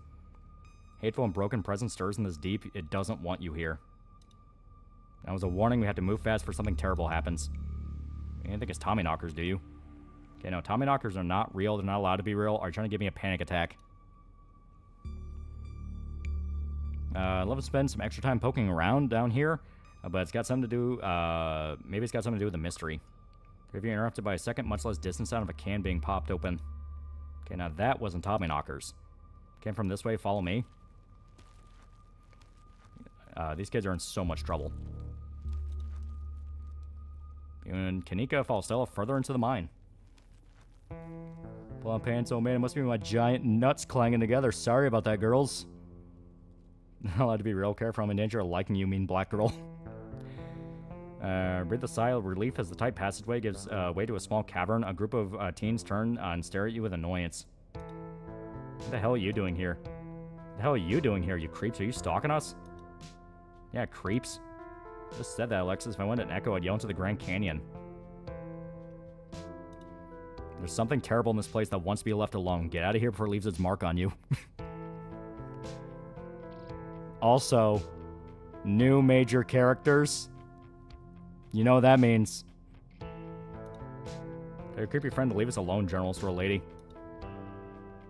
Hateful and broken presence stirs in this deep. It doesn't want you here. That was a warning. We had to move fast before something terrible happens. You didn't think it's Tommy knockers, do you? Okay, no, Tommy knockers are not real. They're not allowed to be real. Are you trying to give me a panic attack? I'd love to spend some extra time poking around down here, but it's got something to do, maybe it's got something to do with the mystery. If you're interrupted by a second, much less distant sound of a can being popped open. Okay, now that wasn't Tommy knockers. Came from this way, follow me. These kids are in so much trouble. And Kanika follows Stella further into the mine. Pull on pants, oh man, it must be my giant nuts clanging together. Sorry about that, girls. Not allowed to be real. Careful, I'm in danger of liking you, mean black girl. Breathe a sigh of relief as the tight passageway gives way to a small cavern. A group of teens turn and stare at you with annoyance. What the hell are you doing here? What the hell are you doing here, you creeps? Are you stalking us? Yeah, creeps. Just said that, Alexis. If I went to an echo, I'd yell into the Grand Canyon. There's something terrible in this place that wants to be left alone. Get out of here before it leaves its mark on you. Also, new major characters. You know what that means. Tell your creepy friend to leave us alone, General Store Lady.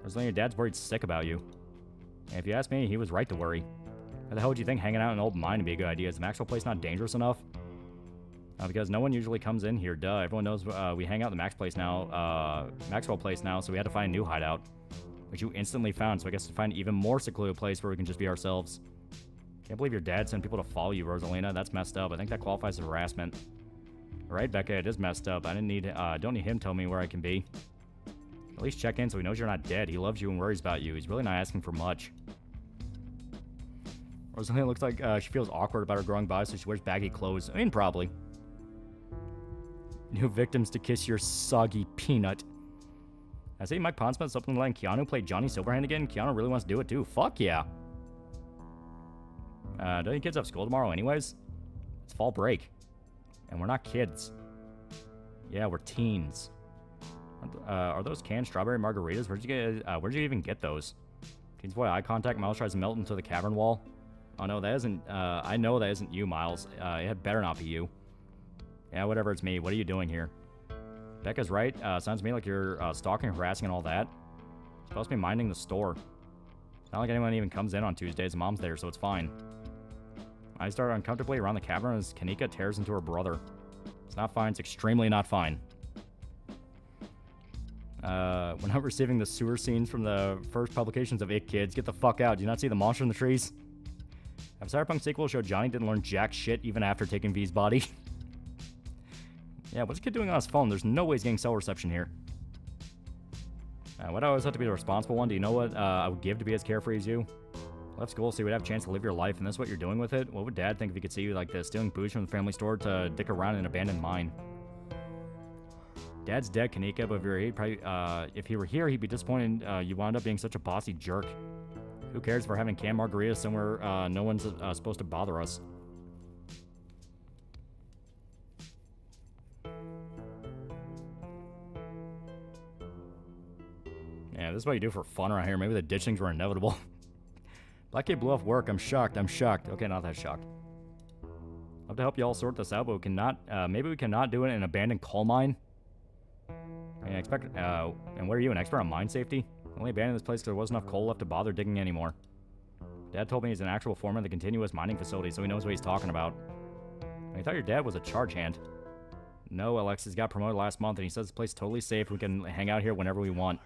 There's your dad's worried sick about you. And if you ask me, he was right to worry. How the hell would you think hanging out in an old mine would be a good idea? Is the Maxwell place not dangerous enough? Because no one usually comes in here, duh. Everyone knows we hang out in the Maxwell place now, so we had to find a new hideout. Which you instantly found, so I guess to find an even more secluded place where we can just be ourselves. Can't believe your dad sent people to follow you, Rosalina. That's messed up. I think that qualifies as harassment. Right, Becca, it is messed up. I don't need him telling me where I can be. At least check in so he knows you're not dead. He loves you and worries about you. He's really not asking for much. Rosalina looks like she feels awkward about her growing body, so she wears baggy clothes. I mean, probably. New victims to kiss your soggy peanut. I say Mike Ponce something like Keanu play Johnny Silverhand again. Keanu really wants to do it too. Fuck yeah. Don't you kids have school tomorrow anyways? It's fall break. And we're not kids. Yeah, we're teens. Are those canned strawberry margaritas? Where'd you even get those? Teens boy eye contact. Miles tries to melt into the cavern wall. Oh no, that isn't, I know that isn't you, Miles. It better not be you. Yeah, whatever, it's me. What are you doing here? Becca's right. Sounds to me like you're stalking, harassing, and all that. You're supposed to be minding the store. It's not like anyone even comes in on Tuesdays. Mom's there, so it's fine. I start uncomfortably around the cavern as Kanika tears into her brother. It's not fine. It's extremely not fine. We're not receiving the sewer scenes from the first publications of It Kids. Get the fuck out. Do you not see the monster in the trees? Have Cyberpunk sequel show Johnny didn't learn jack shit even after taking V's body? Yeah, what's this kid doing on his phone? There's no way he's getting cell reception here. Why do I always have to be the responsible one? Do you know what I would give to be as carefree as you? Left school so you would have a chance to live your life, and this is what you're doing with it? What would Dad think if he could see you like this, stealing booze from the family store to dick around in an abandoned mine? Dad's dead, Kanika, but if he were here, he'd be disappointed you wound up being such a bossy jerk. Who cares if we're having canned margaritas somewhere no one's supposed to bother us? Yeah, this is what you do for fun around here. Maybe the ditchings were inevitable. Black Kid blew off work. I'm shocked. I'm shocked. Okay, not that shocked. I'll have to help you all sort this out, but we cannot. Maybe we cannot do it in an abandoned coal mine. And where are you, an expert on mine safety? Only abandoned this place because there wasn't enough coal left to bother digging anymore. Dad told me he's an actual foreman of the continuous mining facility, so he knows what he's talking about. I thought your dad was a charge hand. No, Alexis got promoted last month, and he says this place is totally safe. We can hang out here whenever we want.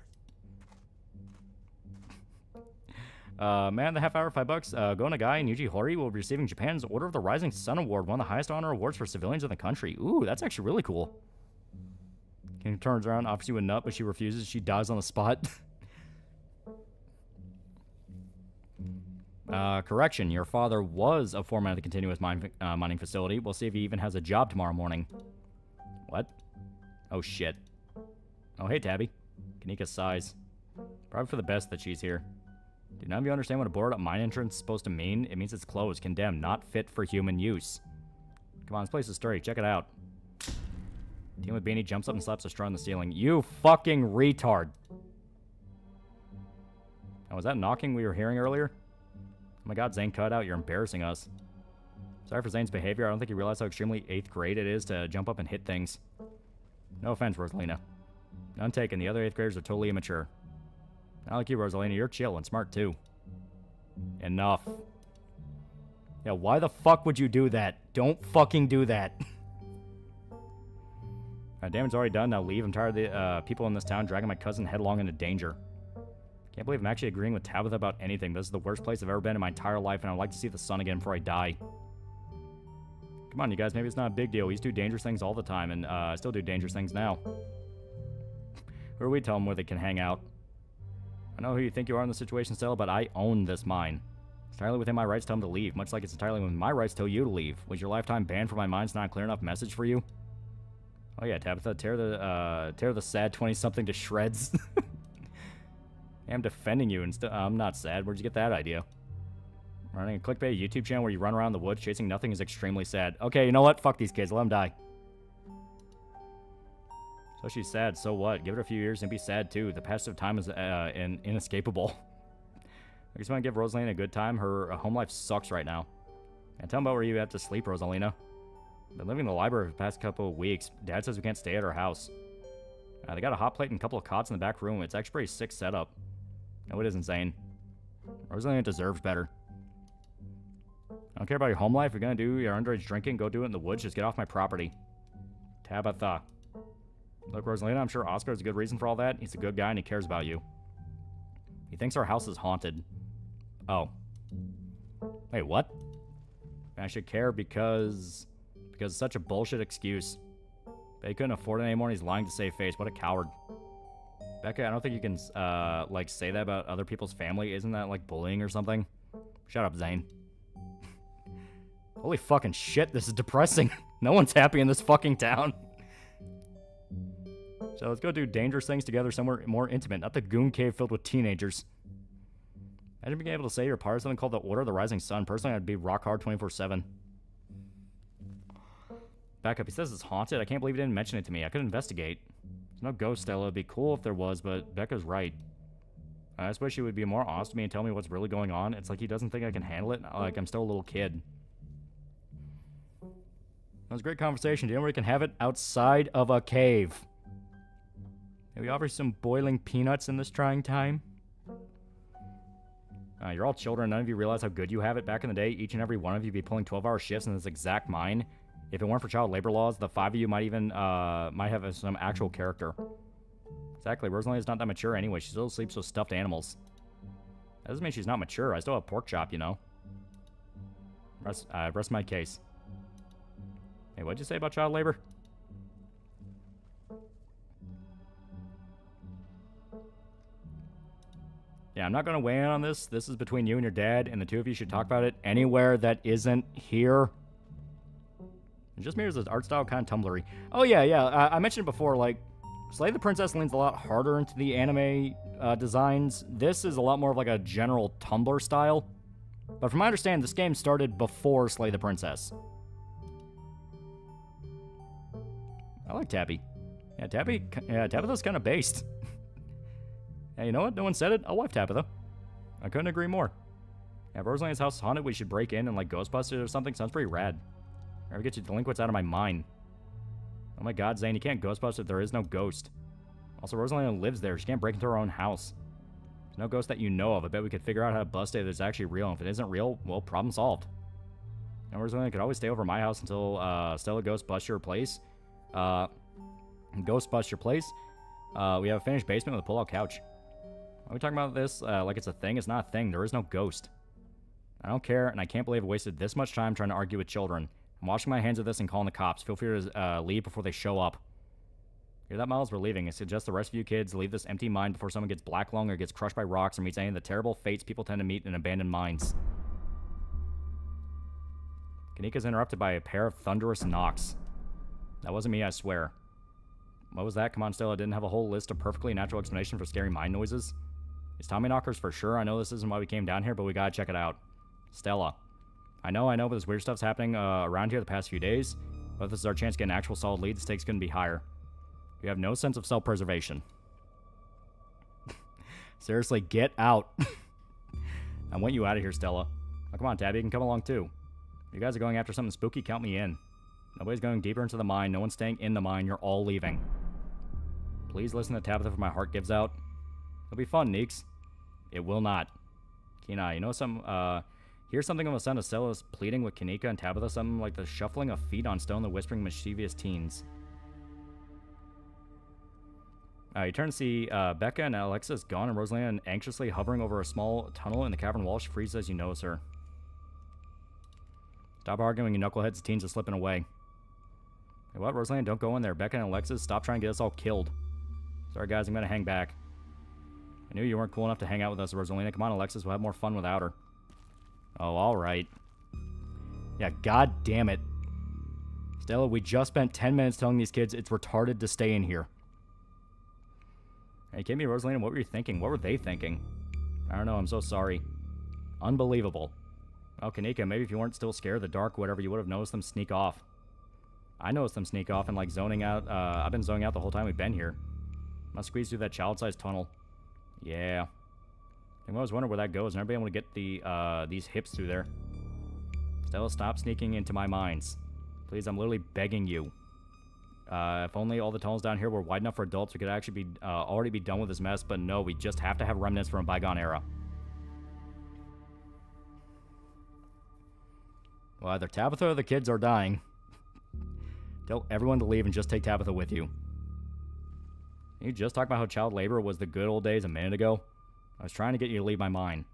Man, the half hour, $5. Go Nagai and Yuji Hori will be receiving Japan's Order of the Rising Sun Award, one of the highest honor awards for civilians in the country. Ooh, that's actually really cool. King turns around, offers you a nut, but she refuses. She dies on the spot. Correction, your father was a foreman at the continuous mining facility. We'll see if he even has a job tomorrow morning. What? Oh, shit. Oh, hey, Tabby. Kanika sighs. Probably for the best that she's here. Do none of you understand what a boarded up mine entrance is supposed to mean? It means it's closed, condemned, not fit for human use. Come on, this place is sturdy. Check it out. Team with Beanie jumps up and slaps a straw on the ceiling. You fucking retard. Oh, was that knocking we were hearing earlier? Oh my god, Zane, cut out. You're embarrassing us. Sorry for Zane's behavior. I don't think you realize how extremely 8th grade it is to jump up and hit things. No offense, Rosalina. None taken. The other 8th graders are totally immature. Not like you, Rosalina. You're chill and smart, too. Enough. Yeah, why the fuck would you do that? Don't fucking do that. Damage's already done. Now leave. I'm tired of the people in this town dragging my cousin headlong into danger. Can't believe I'm actually agreeing with Tabitha about anything. This is the worst place I've ever been in my entire life, and I'd like to see the sun again before I die. Come on, you guys. Maybe it's not a big deal. We used to do dangerous things all the time, and I still do dangerous things now. Who are we telling where they can hang out? I know who you think you are in the situation, Stella, but I own this mine. It's entirely within my rights to tell him to leave, much like it's entirely within my rights to tell you to leave. Was your lifetime ban for my mind's not a clear enough message for you? Oh yeah, Tabitha, tear the sad 20-something to shreds. I'm defending you, and I'm not sad. Where'd you get that idea? Running a clickbait YouTube channel where you run around the woods chasing nothing is extremely sad. Okay, you know what? Fuck these kids. Let them die. So she's sad. So what? Give it a few years and be sad too. The passage of time is inescapable. I just want to give Rosalina a good time. Her home life sucks right now. And tell them about where you have to sleep, Rosalina. Been living in the library for the past couple of weeks. Dad says we can't stay at our house. They got a hot plate and a couple of cots in the back room. It's actually pretty sick setup. No, it isn't, Zane. Rosalina deserves better. I don't care about your home life. If you're gonna do your underage drinking, go do it in the woods. Just get off my property. Tabitha. Look, Rosalina, I'm sure Oscar has a good reason for all that. He's a good guy and he cares about you. He thinks our house is haunted. Oh. Wait, what? I should care because it's such a bullshit excuse. But he couldn't afford it anymore and he's lying to save face. What a coward. Becca, I don't think you can, like, say that about other people's family. Isn't that, like, bullying or something? Shut up, Zane. Holy fucking shit, this is depressing. No one's happy in this fucking town. So let's go do dangerous things together somewhere more intimate, not the goon cave filled with teenagers. Imagine being able to say you're part of something called the Order of the Rising Sun. Personally, I'd be rock hard 24/7. Back up, he says it's haunted. I can't believe he didn't mention it to me. I could investigate. There's no ghost, Stella. It'd be cool if there was, but Becca's right. I just wish he would be more honest to me and tell me what's really going on. It's like he doesn't think I can handle it, like I'm still a little kid. That was a great conversation. Do you know where we can have it? Outside of a cave. Can we offer some boiling peanuts in this trying time? You're all children. None of you realize how good you have it. Back in the day, each and every one of you be pulling 12-hour shifts in this exact mine. If it weren't for child labor laws, the 5 of you might even might have some actual character. Exactly. Rosalina's not that mature anyway. She still sleeps with stuffed animals. That doesn't mean she's not mature. I still have pork chop, you know. Rest my case. Hey, what'd you say about child labor? Yeah, I'm not going to weigh in on this. This is between you and your dad, and the two of you should talk about it anywhere that isn't here. And just mirrors this art style kind of Tumblr-y. Oh, yeah. I mentioned before, like, Slay the Princess leans a lot harder into the anime designs. This is a lot more of like a general Tumblr style. But from my understanding, this game started before Slay the Princess. I like Tabby. Yeah, Tabitha's kind of based. Yeah, you know what? No one said it. I'll wife Tabitha. I couldn't agree more. Yeah, if Rosalina's house is haunted, we should break in and like Ghostbusters or something. Sounds pretty rad. Or get you delinquents out of my mind. Oh my god, Zane, you can't Ghostbust if there is no ghost. Also, Rosalina lives there. She can't break into her own house. There's no ghost that you know of. I bet we could figure out how to bust it if it's actually real. And if it isn't real, well, problem solved. And Rosalina could always stay over my house until Stella Ghost busts your place. Ghost busts your place. We have a finished basement with a pull-out couch. Are we talking about this like it's a thing? It's not a thing. There is no ghost. I don't care, and I can't believe I wasted this much time trying to argue with children. I'm washing my hands of this and calling the cops. Feel free to leave before they show up. Hear that, Miles? We're leaving. I suggest the rest of you kids leave this empty mine before someone gets black lung or gets crushed by rocks or meets any of the terrible fates people tend to meet in abandoned mines. Kanika's interrupted by a pair of thunderous knocks. That wasn't me, I swear. What was that? Come on, Stella. Didn't have a whole list of perfectly natural explanation for scary mine noises. It's Tommy knockers for sure. I know this isn't why we came down here, but we gotta check it out. Stella. I know, but this weird stuff's happening around here the past few days. But if this is our chance to get an actual solid lead, the stakes couldn't be higher. You have no sense of self-preservation. Seriously, get out. I want you out of here, Stella. Oh, come on, Tabby, you can come along too. If you guys are going after something spooky, count me in. Nobody's going deeper into the mine. No one's staying in the mine. You're all leaving. Please listen to Tabitha for my heart gives out. It'll be fun, Neeks. It will not. Kina, you know some, here's something of a sound of Stella's pleading with Kanika and Tabitha, something like the shuffling of feet on stone, the whispering mischievous teens. You turn to see Becca and Alexis gone, and Rosalina anxiously hovering over a small tunnel in the cavern wall. She freezes as you notice her. Stop arguing, you knuckleheads. The teens are slipping away. Hey, what, Rosalina? Don't go in there. Becca and Alexis, stop trying to get us all killed. Sorry, guys. I'm going to hang back. I knew you weren't cool enough to hang out with us, Rosalina. Come on, Alexis. We'll have more fun without her. Oh, all right. Yeah, god damn it. Stella, we just spent 10 minutes telling these kids it's retarded to stay in here. Hey, Kimmy, Rosalina, what were you thinking? What were they thinking? I don't know. I'm so sorry. Unbelievable. Oh, Kanika, maybe if you weren't still scared of the dark, whatever, you would have noticed them sneak off. I noticed them sneak off and, like, zoning out. I've been zoning out the whole time we've been here. Must squeeze through that child-sized tunnel. Yeah. I was wondering where that goes. Never been able to get these hips through there. Stella, stop sneaking into my mines. Please, I'm literally begging you. If only all the tunnels down here were wide enough for adults, we could actually be already be done with this mess, but no, we just have to have remnants from a bygone era. Well, either Tabitha or the kids are dying. Tell everyone to leave and just take Tabitha with you. You just talked about how child labor was the good old days a minute ago. I was trying to get you to leave my mine.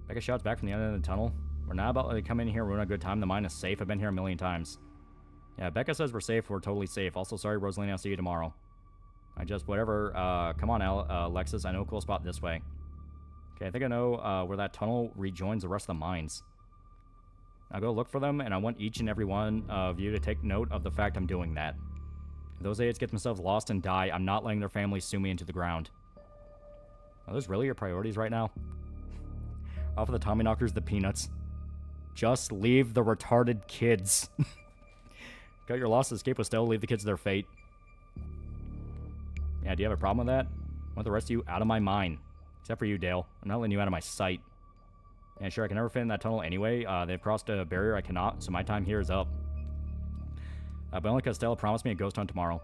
Becca shouts back from the other end of the tunnel. We're not about to come in here and ruin a good time. The mine is safe. I've been here a million times. Yeah, Becca says we're safe. We're totally safe. Also, sorry, Rosalina. I'll see you tomorrow. I just, whatever. Come on, Alexis. I know a cool spot this way. Okay, I think I know where that tunnel rejoins the rest of the mines. I'll go look for them, and I want each and every one of you to take note of the fact I'm doing that. If those idiots get themselves lost and die, I'm not letting their families sue me into the ground. Are those really your priorities right now? Off of the Tommyknockers, the peanuts. Just leave the retarded kids. Got your lost escape with Stella, leave the kids to their fate. Yeah, do you have a problem with that? I want the rest of you out of my mine. Except for you, Dale. I'm not letting you out of my sight. Yeah, sure, I can never fit in that tunnel anyway. They've crossed a barrier I cannot, so my time here is up. But only because Stella promised me a ghost hunt tomorrow.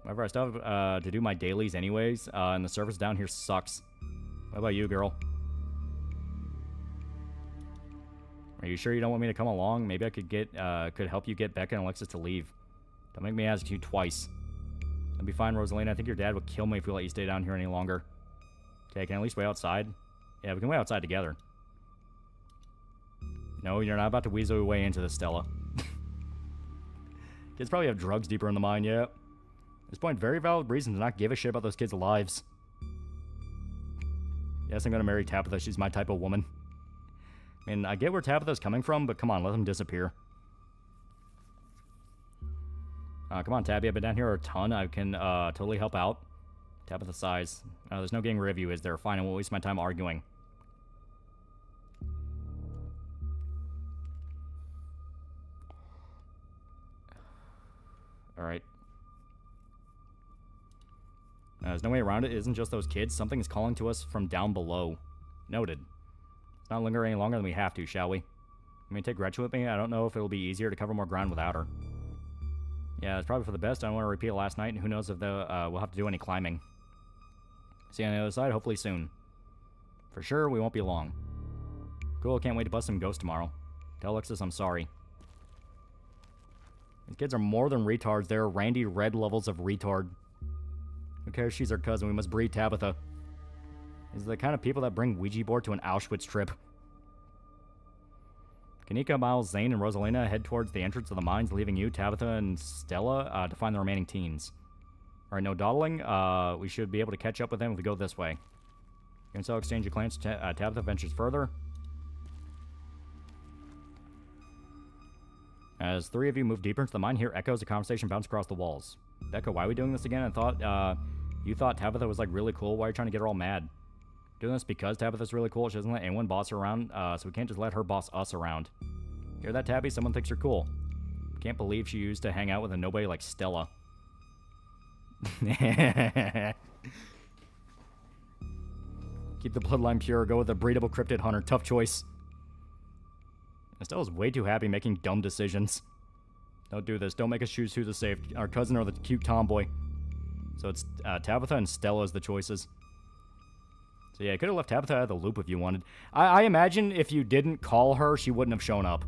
However, I still have to do my dailies anyways, and the service down here sucks. What about you, girl? Are you sure you don't want me to come along? Maybe I could help you get Becca and Alexis to leave. Don't make me ask you twice. That'll be fine, Rosalina. I think your dad would kill me if we let you stay down here any longer. Okay, can I at least wait outside? Yeah, we can wait outside together. No, you're not about to weasel your way into this, Stella. Kids probably have drugs deeper in the mind, yeah. At this point, very valid reason to not give a shit about those kids' lives. Yes, I'm gonna marry Tabitha. She's my type of woman. I mean, I get where Tabitha's coming from, but come on, let them disappear. Come on, Tabby. I've been down here a ton. I can totally help out. Tabitha sighs. There's no getting rid of you, is there? Fine, I won't waste my time arguing. Alright. There's no way around it. It isn't just those kids. Something is calling to us from down below. Noted. Let's not linger any longer than we have to, shall we? I mean, take Gretchen with me. I don't know if it'll be easier to cover more ground without her. Yeah, it's probably for the best. I don't want to repeat it last night, and who knows if we'll have to do any climbing. See you on the other side, hopefully soon. For sure, we won't be long. Cool, can't wait to bust some ghosts tomorrow. Tell Alexis I'm sorry. These kids are more than retards. They're Randy Red levels of retard. Who cares? She's our cousin. We must breed Tabitha. These are the kind of people that bring Ouija board to an Auschwitz trip. Kanika, Miles, Zane, and Rosalina head towards the entrance of the mines, leaving you, Tabitha, and Stella to find the remaining teens. Alright, no dawdling. We should be able to catch up with them if we go this way. You can still exchange a glance. Tabitha ventures further. As three of you move deeper into the mine, hear echoes of conversation bounce across the walls. Becca, why are we doing this again? I thought, you thought Tabitha was, like, really cool. Why are you trying to get her all mad? Doing this because Tabitha's really cool. She doesn't let anyone boss her around, so we can't just let her boss us around. Hear that, Tabby? Someone thinks you're cool. Can't believe she used to hang out with a nobody like Stella. Keep the bloodline pure. Go with a breedable cryptid hunter. Tough choice. Stella's way too happy making dumb decisions. Don't do this. Don't make us choose who to save. Our cousin or the cute tomboy. So it's Tabitha and Stella as the choices. So yeah, I could have left Tabitha out of the loop if you wanted. I imagine if you didn't call her, she wouldn't have shown up.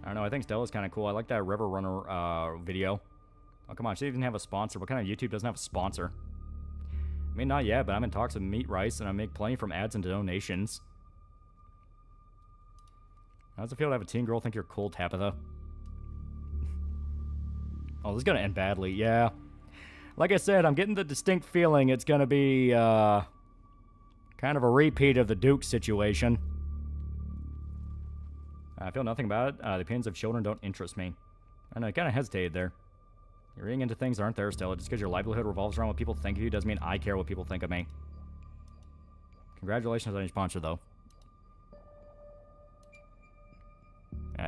I don't know. I think Stella's kind of cool. I like that River Runner video. Oh, come on. She doesn't even have a sponsor. What kind of YouTube doesn't have a sponsor? I mean, not yet, but I'm in talks with Meat Rice, and I make plenty from ads and donations. How does it feel to have a teen girl think you're cool, Tabitha? Oh, this is going to end badly. Yeah. Like I said, I'm getting the distinct feeling it's going to be, kind of a repeat of the Duke situation. I feel nothing about it. The opinions of children don't interest me. I know, I kind of hesitated there. You're reading into things that aren't there, Stella. Just because your livelihood revolves around what people think of you doesn't mean I care what people think of me. Congratulations on your sponsor, though.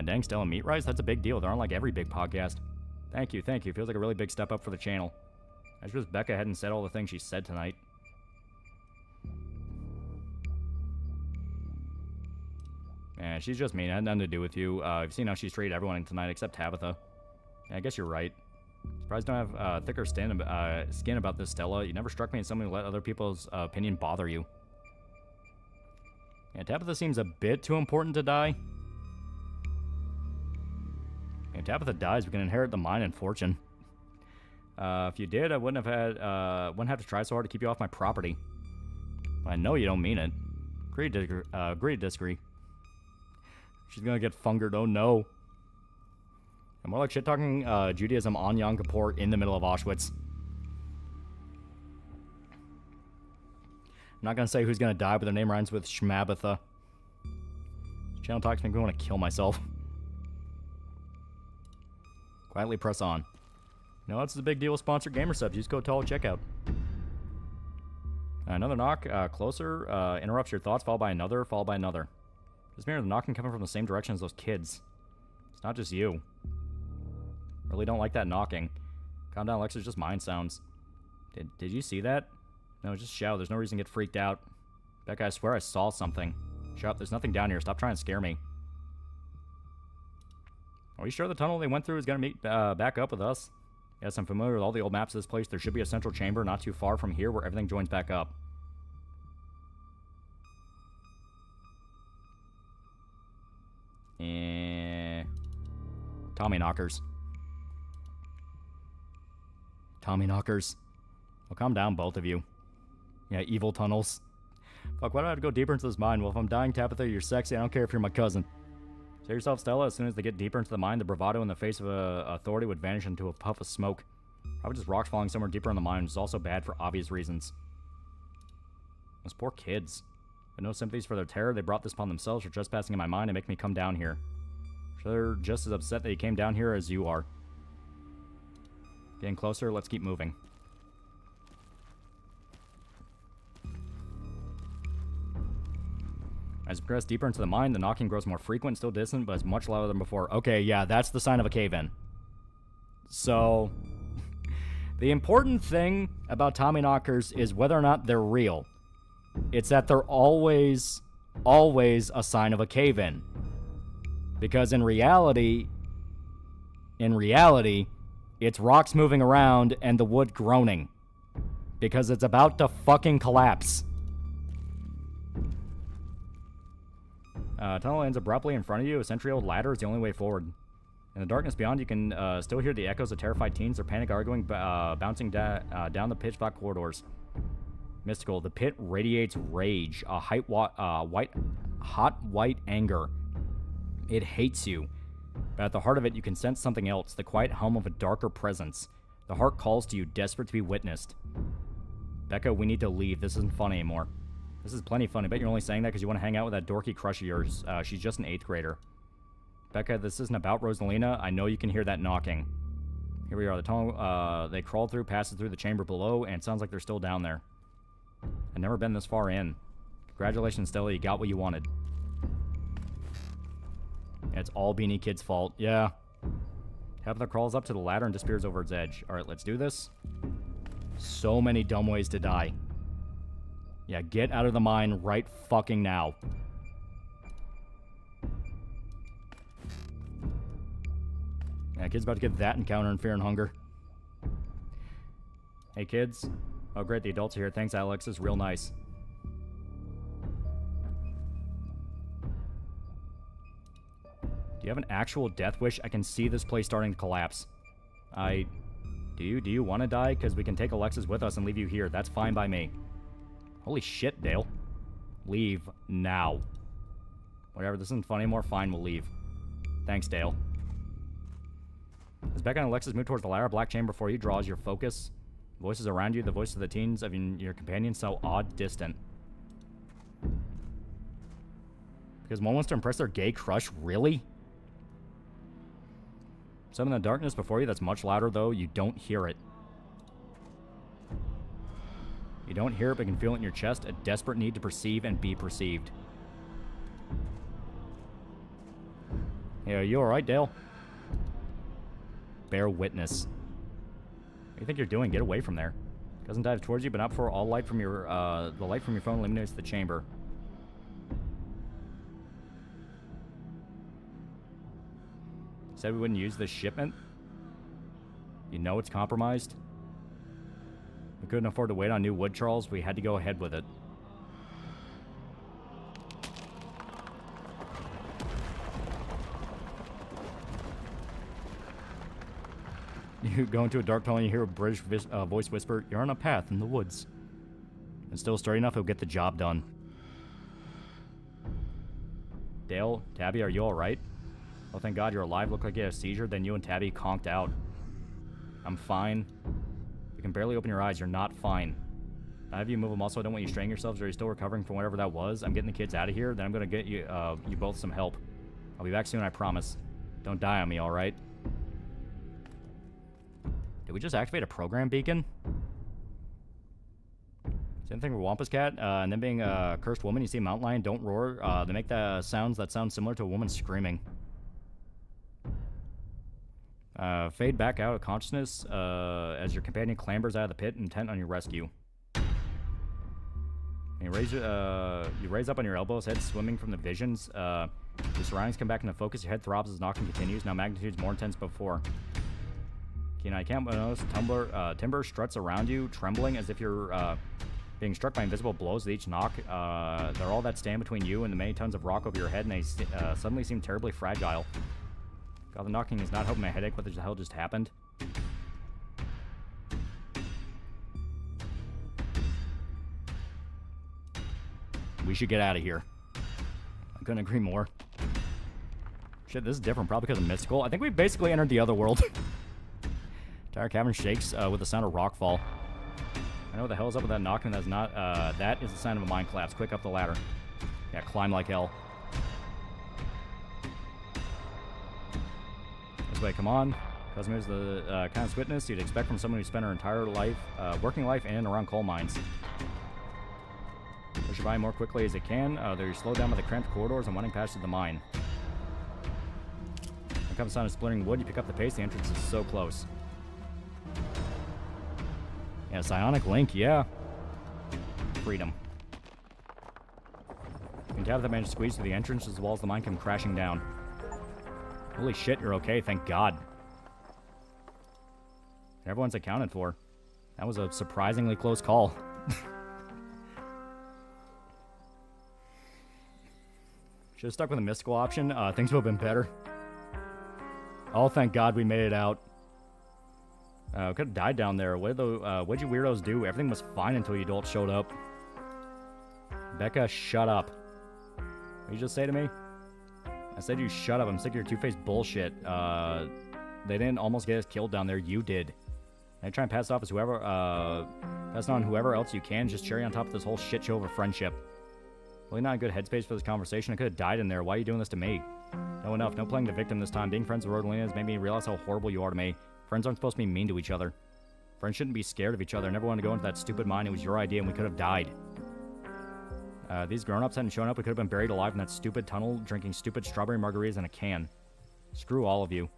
Dang, Stella, Meat Rice? That's a big deal. They're on, like, every big podcast. Thank you, thank you. Feels like a really big step up for the channel. I just wish Becca hadn't said all the things she said tonight. Yeah, she's just mean. It had nothing to do with you. I've seen how she's treated everyone tonight except Tabitha. Yeah, I guess you're right. Surprised I don't have thicker skin about this, Stella. You never struck me as someone who let other people's opinion bother you. Yeah, Tabitha seems a bit too important to die. If Tabitha dies, we can inherit the mine and fortune. If you did, I wouldn't have to try so hard to keep you off my property. But I know you don't mean it. Agree to disagree. She's gonna get fungered, oh no. And more like shit-talking Judaism on Yom Kippur in the middle of Auschwitz. I'm not gonna say who's gonna die, but their name rhymes with Shmabitha. This channel talks makes me want to kill myself. Quietly press on. You know, this is a big deal with sponsored gamer subs. Use code TAL at checkout. Another knock, closer, interrupts your thoughts, followed by another, followed by another. Just mirror the knocking coming from the same direction as those kids. It's not just you. Really don't like that knocking. Calm down, Alexa, it's just mind sounds. Did you see that? No, just shout. There's no reason to get freaked out. Becca, I swear I saw something. Shut up, there's nothing down here. Stop trying to scare me. Are we sure the tunnel they went through is going to meet back up with us? Yes, I'm familiar with all the old maps of this place. There should be a central chamber not too far from here where everything joins back up. And Tommy knockers. Tommy knockers. Well, calm down, both of you. Yeah, evil tunnels. Fuck, why do I have to go deeper into this mine? Well, if I'm dying, Tabitha, you're sexy. I don't care if you're my cousin. Say yourself, Stella. As soon as they get deeper into the mine, the bravado in the face of authority would vanish into a puff of smoke. Probably just rocks falling somewhere deeper in the mine, which is also bad for obvious reasons. Those poor kids. With no sympathies for their terror, they brought this upon themselves for trespassing in my mine and make me come down here. So they're just as upset that you came down here as you are. Getting closer, let's keep moving. As we progress deeper into the mine, the knocking grows more frequent, still distant, but it's much louder than before. Okay, yeah, that's the sign of a cave-in. So, the important thing about Tommy knockers is whether or not they're real. It's that they're always a sign of a cave-in. Because in reality, it's rocks moving around and the wood groaning. Because it's about to fucking collapse. Tunnel ends abruptly in front of you. A century-old ladder is the only way forward. In the darkness beyond, you can still hear the echoes of terrified teens, their panic arguing, bouncing down the pitch-black corridors. Mystical. The pit radiates rage, a hot white anger. It hates you. But at the heart of it, you can sense something else, the quiet hum of a darker presence. The heart calls to you, desperate to be witnessed. Becca, we need to leave. This isn't fun anymore. This is plenty funny. I bet you're only saying that because you want to hang out with that dorky crush of yours. She's just an 8th grader. Becca, this isn't about Rosalina. I know you can hear that knocking. Here we are. The tunnel they crawled through, passes through the chamber below, and it sounds like they're still down there. I've never been this far in. Congratulations, Stella. You got what you wanted. It's all Beanie Kid's fault. Yeah. Tabitha crawls up to the ladder and disappears over its edge. Alright, let's do this. So many dumb ways to die. Yeah, get out of the mine right fucking now. Yeah, kid's about to get that encounter in Fear and Hunger. Hey, kids. Oh, great, the adults are here. Thanks, Alex. It's real nice. Do you have an actual death wish? I can see this place starting to collapse. Do you want to die? Because we can take Alexis with us and leave you here. That's fine by me. Holy shit, Dale. Leave now. Whatever, this isn't fun anymore. Fine, we'll leave. Thanks, Dale. As Becca and Alexis move towards the ladder, black chamber before you draws your focus. Voices around you, the voices of the teens of your companions, so odd, distant. Because one wants to impress their gay crush, really? Something in the darkness before you that's much louder, though. You don't hear it. You don't hear it, but can feel it in your chest. A desperate need to perceive and be perceived. Hey, are you alright, Dale? Bear witness. What do you think you're doing? Get away from there. Doesn't dive towards you, but not before all light from your, the light from your phone illuminates the chamber. Said we wouldn't use this shipment? You know it's compromised? We couldn't afford to wait on new wood, Charles. We had to go ahead with it. You go into a dark tunnel and you hear a British voice whisper, "You're on a path in the woods." And still sturdy enough, he'll get the job done. Dale, Tabby, are you alright? Oh, thank God you're alive. Look like you had a seizure, then you and Tabby conked out. I'm fine. You can barely open your eyes. You're not fine. I have you move them also. I don't want you straining yourselves. Are you still recovering from whatever that was? I'm getting the kids out of here. Then I'm going to get you you both some help. I'll be back soon, I promise. Don't die on me, alright? Did we just activate a program beacon? Same thing with Wampus Cat. And then being a cursed woman, you see Mountain Lion, don't roar. They make the sounds that sound similar to a woman screaming. Fade back out of consciousness as your companion clambers out of the pit, intent on your rescue. And you raise up on your elbows, head swimming from the visions. Your surroundings come back into focus. Your head throbs as knocking continues. Now magnitude's more intense than before. Kenai can't notice timber struts around you, trembling as if you're being struck by invisible blows with each knock. They're all that stand between you and the many tons of rock over your head, and they suddenly seem terribly fragile. God, the knocking is not helping my headache. What the hell just happened? We should get out of here. I couldn't agree more. Shit, this is different, probably because of mystical. I think we basically entered the other world. Entire cavern shakes with the sound of rockfall. I know what the hell is up with that knocking. That's not. That is the sign of a mine collapse. Quick, up the ladder. Yeah, climb like hell. This way, come on. Cousin is the kind of witness you'd expect from someone who spent her entire life, working life in and around coal mines. Push your body more quickly as it can. They're slowed down by the cramped corridors and winding past to the mine. When it comes down to splintering wood, you pick up the pace. The entrance is so close. Yeah, psionic link, yeah. Freedom. You can tap that man to squeeze through the entrance as the walls of the mine come crashing down. Holy shit, you're okay, thank God. Everyone's accounted for. That was a surprisingly close call. Should have stuck with the mystical option. Things would have been better. Oh, thank God we made it out. Could have died down there. What'd you weirdos do? Everything was fine until you adults showed up. Becca, shut up. What did you just say to me? I said you shut up. I'm sick of your two-faced bullshit. They didn't almost get us killed down there. You did. I try and pass it off as whoever, pass it on whoever else you can. Just cherry on top of this whole shit show of a friendship. Really not a good headspace for this conversation. I could have died in there. Why are you doing this to me? No, enough. No playing the victim this time. Being friends with Rodolina has made me realize how horrible you are to me. Friends aren't supposed to be mean to each other. Friends shouldn't be scared of each other. I never wanted to go into that stupid mine. It was your idea and we could have died. These grown-ups hadn't shown up. We could have been buried alive in that stupid tunnel, drinking stupid strawberry margaritas in a can. Screw all of you.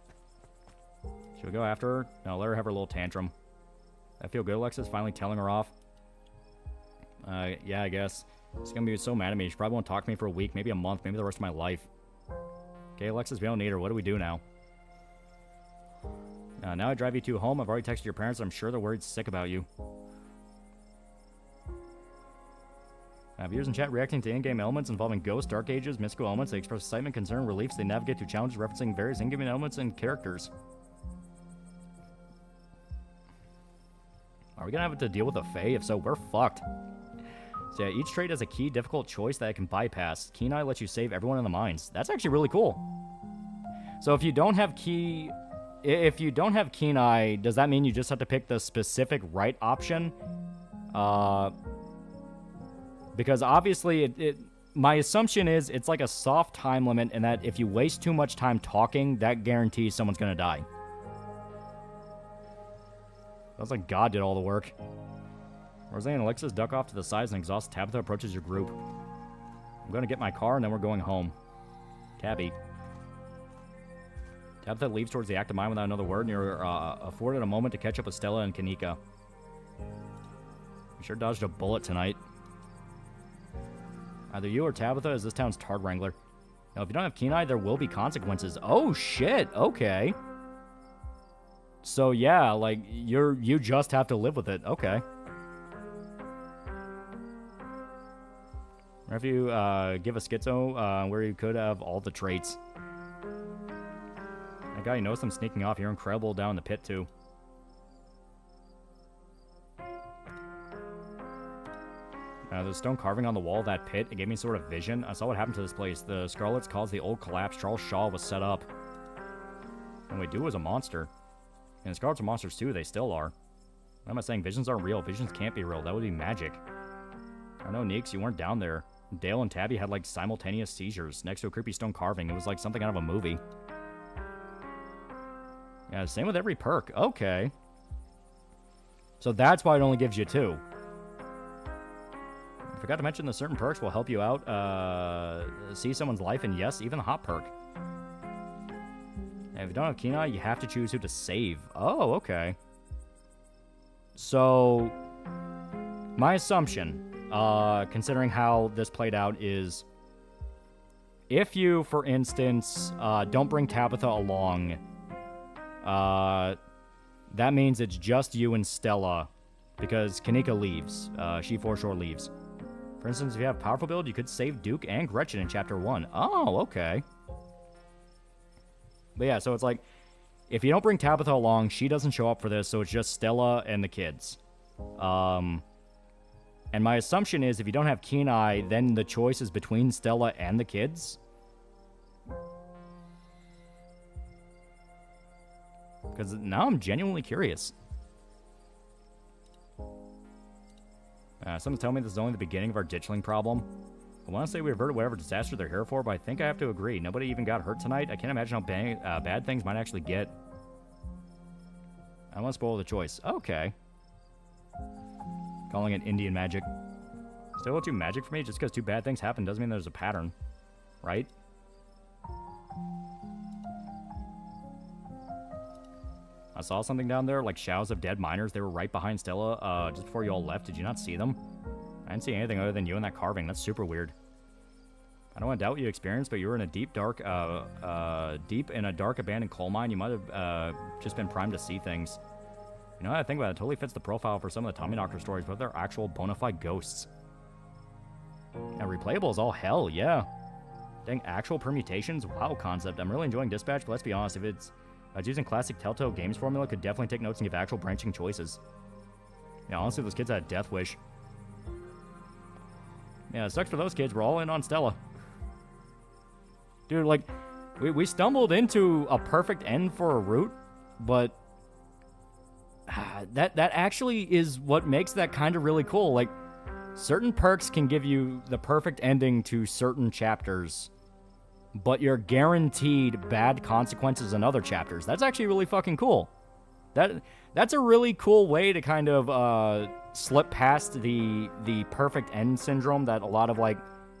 Should we go after her? No, let her have her little tantrum. I feel good, Alexis, finally telling her off. Yeah, I guess. She's gonna be so mad at me. She probably won't talk to me for a week, maybe a month, maybe the rest of my life. Okay, Alexis, we don't need her. What do we do now? Now I drive you two home. I've already texted your parents. I'm sure they're worried sick about you. Viewers in chat reacting to in-game elements involving ghosts, dark ages, mystical elements. They express excitement, concern, reliefs. They navigate through challenges referencing various in-game elements and characters. Are we gonna have to deal with a Fae? If so, we're fucked. So yeah, each trait has a key difficult choice that it can bypass. Keen Eye lets you save everyone in the mines. That's actually really cool. So if you don't have Keen Eye, does that mean you just have to pick the specific right option? Because obviously, my assumption is it's like a soft time limit, and that if you waste too much time talking, that guarantees someone's gonna die. Sounds like God did all the work. Roseanne and Alexis duck off to the sides and exhausted Tabitha approaches your group. I'm going to get my car and then we're going home. Tabby. Tabitha leaves towards the active mine without another word, and you're afforded a moment to catch up with Stella and Kanika. You sure dodged a bullet tonight. Either you or Tabitha is this town's Tard Wrangler. Now, if you don't have Keen Eye, there will be consequences. Oh, shit. Okay. So, yeah, like, you just have to live with it. Okay. Or if you give a schizo where you could have all the traits. That guy, you notice him sneaking off. You're incredible down in the pit, too. The stone carving on the wall of that pit, it gave me sort of vision. I saw what happened to this place. The Scarlets caused the old collapse Charles Shaw was set up. And we do was a monster. And the Scarlets are monsters, too. They still are. Why am I saying visions aren't real? Visions can't be real. That would be magic. I know, Neeks, you weren't down there. Dale and Tabby had, like, simultaneous seizures next to a creepy stone carving. It was like something out of a movie. Yeah, same with every perk. Okay. So that's why it only gives you 2. I forgot to mention that certain perks will help you out, see someone's life, and yes, even the hot perk. And if you don't have Keen Eye, you have to choose who to save. Oh, okay. So, my assumption, considering how this played out, is if you, for instance, don't bring Tabitha along, that means it's just you and Stella, because Kanika leaves. She for sure leaves. For instance, if you have powerful build, you could save Duke and Gretchen in Chapter 1. Oh, okay. But yeah, so it's like, if you don't bring Tabitha along, she doesn't show up for this, so it's just Stella and the kids. And my assumption is, if you don't have Kenai, then the choice is between Stella and the kids. Because now I'm genuinely curious. Someone's telling me this is only the beginning of our ditchling problem. I want to say we averted whatever disaster they're here for, but I think I have to agree. Nobody even got hurt tonight. I can't imagine how bad things might actually get. I don't want to spoil the choice. Okay. Calling it Indian magic. Still a little too magic for me. Just because two bad things happen doesn't mean there's a pattern. Right? I saw something down there, like showers of dead miners. They were right behind Stella just before you all left. Did you not see them? I didn't see anything other than you and that carving. That's super weird. I don't want to doubt what you experienced, but you were in a deep in a dark abandoned coal mine. You might have just been primed to see things. You know what I think about it? It totally fits the profile for some of the Tommyknocker stories, but they're actual bona fide ghosts. Now, replayable is all hell, yeah. Dang, actual permutations? Wow, concept. I'm really enjoying Dispatch, but let's be honest, if it's using classic Telltale Games formula, could definitely take notes and give actual branching choices. Yeah, honestly, those kids had a death wish. Yeah, it sucks for those kids. We're all in on Stella. Dude, like, we stumbled into a perfect end for a route, but that actually is what makes that kind of really cool. Like, certain perks can give you the perfect ending to certain chapters, but you're guaranteed bad consequences in other chapters. That's actually really fucking cool. That's a really cool way to kind of slip past the perfect end syndrome that a lot of, like,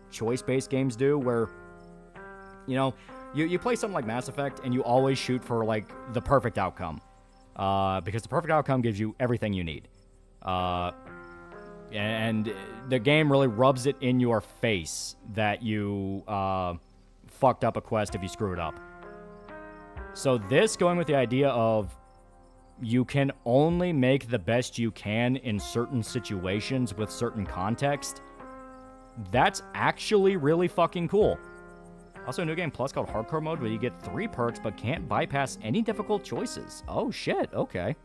choice-based games do, where, you know, you play something like Mass Effect and you always shoot for, like, the perfect outcome. Because the perfect outcome gives you everything you need. And the game really rubs it in your face that you fucked up a quest if you screw it up. So this, going with the idea of you can only make the best you can in certain situations with certain context, that's actually really fucking cool. Also, a new game plus called Hardcore Mode, where you get 3 perks but can't bypass any difficult choices. Oh shit, okay.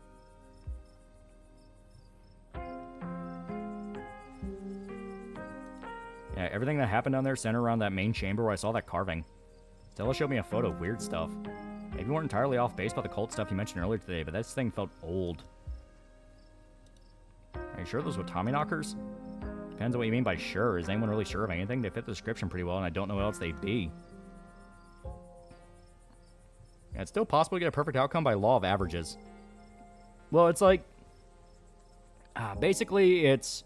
Yeah, everything that happened down there centered around that main chamber where I saw that carving. Stella showed me a photo of weird stuff. Maybe we weren't entirely off base about the cult stuff you mentioned earlier today, but this thing felt old. Are you sure those were Tommyknockers? Depends on what you mean by sure. Is anyone really sure of anything? They fit the description pretty well, and I don't know what else they'd be. Yeah, it's still possible to get a perfect outcome by law of averages. Well, it's like... basically, it's...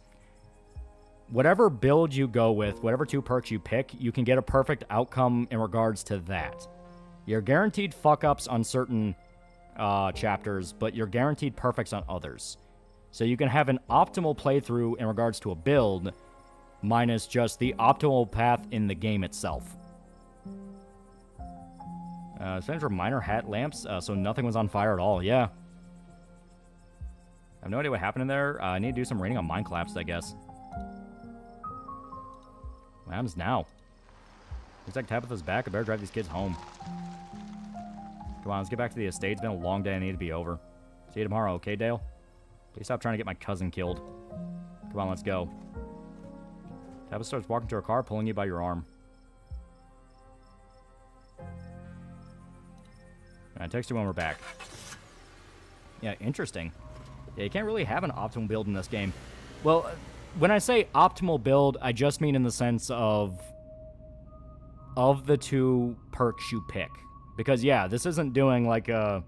whatever build you go with, whatever 2 perks you pick, you can get a perfect outcome in regards to that. You're guaranteed fuck-ups on certain chapters, but you're guaranteed perfects on others. So you can have an optimal playthrough in regards to a build, minus just the optimal path in the game itself. Same for minor hat lamps, so nothing was on fire at all, yeah. I have no idea what happened in there. I need to do some rating on mine collapse, I guess. What happens now? Looks like Tabitha's back. I better drive these kids home. Come on, let's get back to the estate. It's been a long day. I need to be over. See you tomorrow, okay, Dale? Please stop trying to get my cousin killed. Come on, let's go. Tabitha starts walking to her car, pulling you by your arm. I text you when we're back. Yeah, interesting. Yeah, you can't really have an optimal build in this game. Well, when I say optimal build, I just mean in the sense of the 2 perks you pick. Because, yeah, this isn't doing, like, a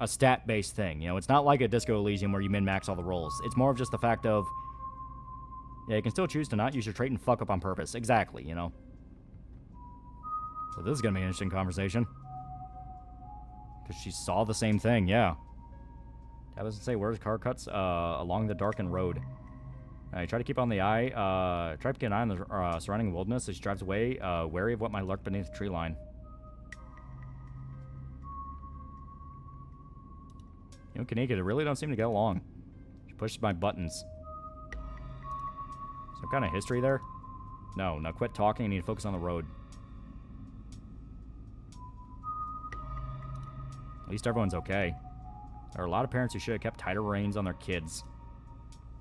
stat-based thing. You know, it's not like a Disco Elysium where you min-max all the rolls. It's more of just the fact of, yeah, you can still choose to not use your trait and fuck up on purpose. Exactly, you know. So this is going to be an interesting conversation. Because she saw the same thing, yeah. That doesn't say where his car cuts along the darkened road. Try to keep on the eye. Try to keep an eye on the surrounding wilderness as she drives away, wary of what might lurk beneath the tree line. You know, Kanika, they really don't seem to get along. She pushes my buttons. Some kind of history there? No, now quit talking. I need to focus on the road. At least everyone's okay. There are a lot of parents who should have kept tighter reins on their kids.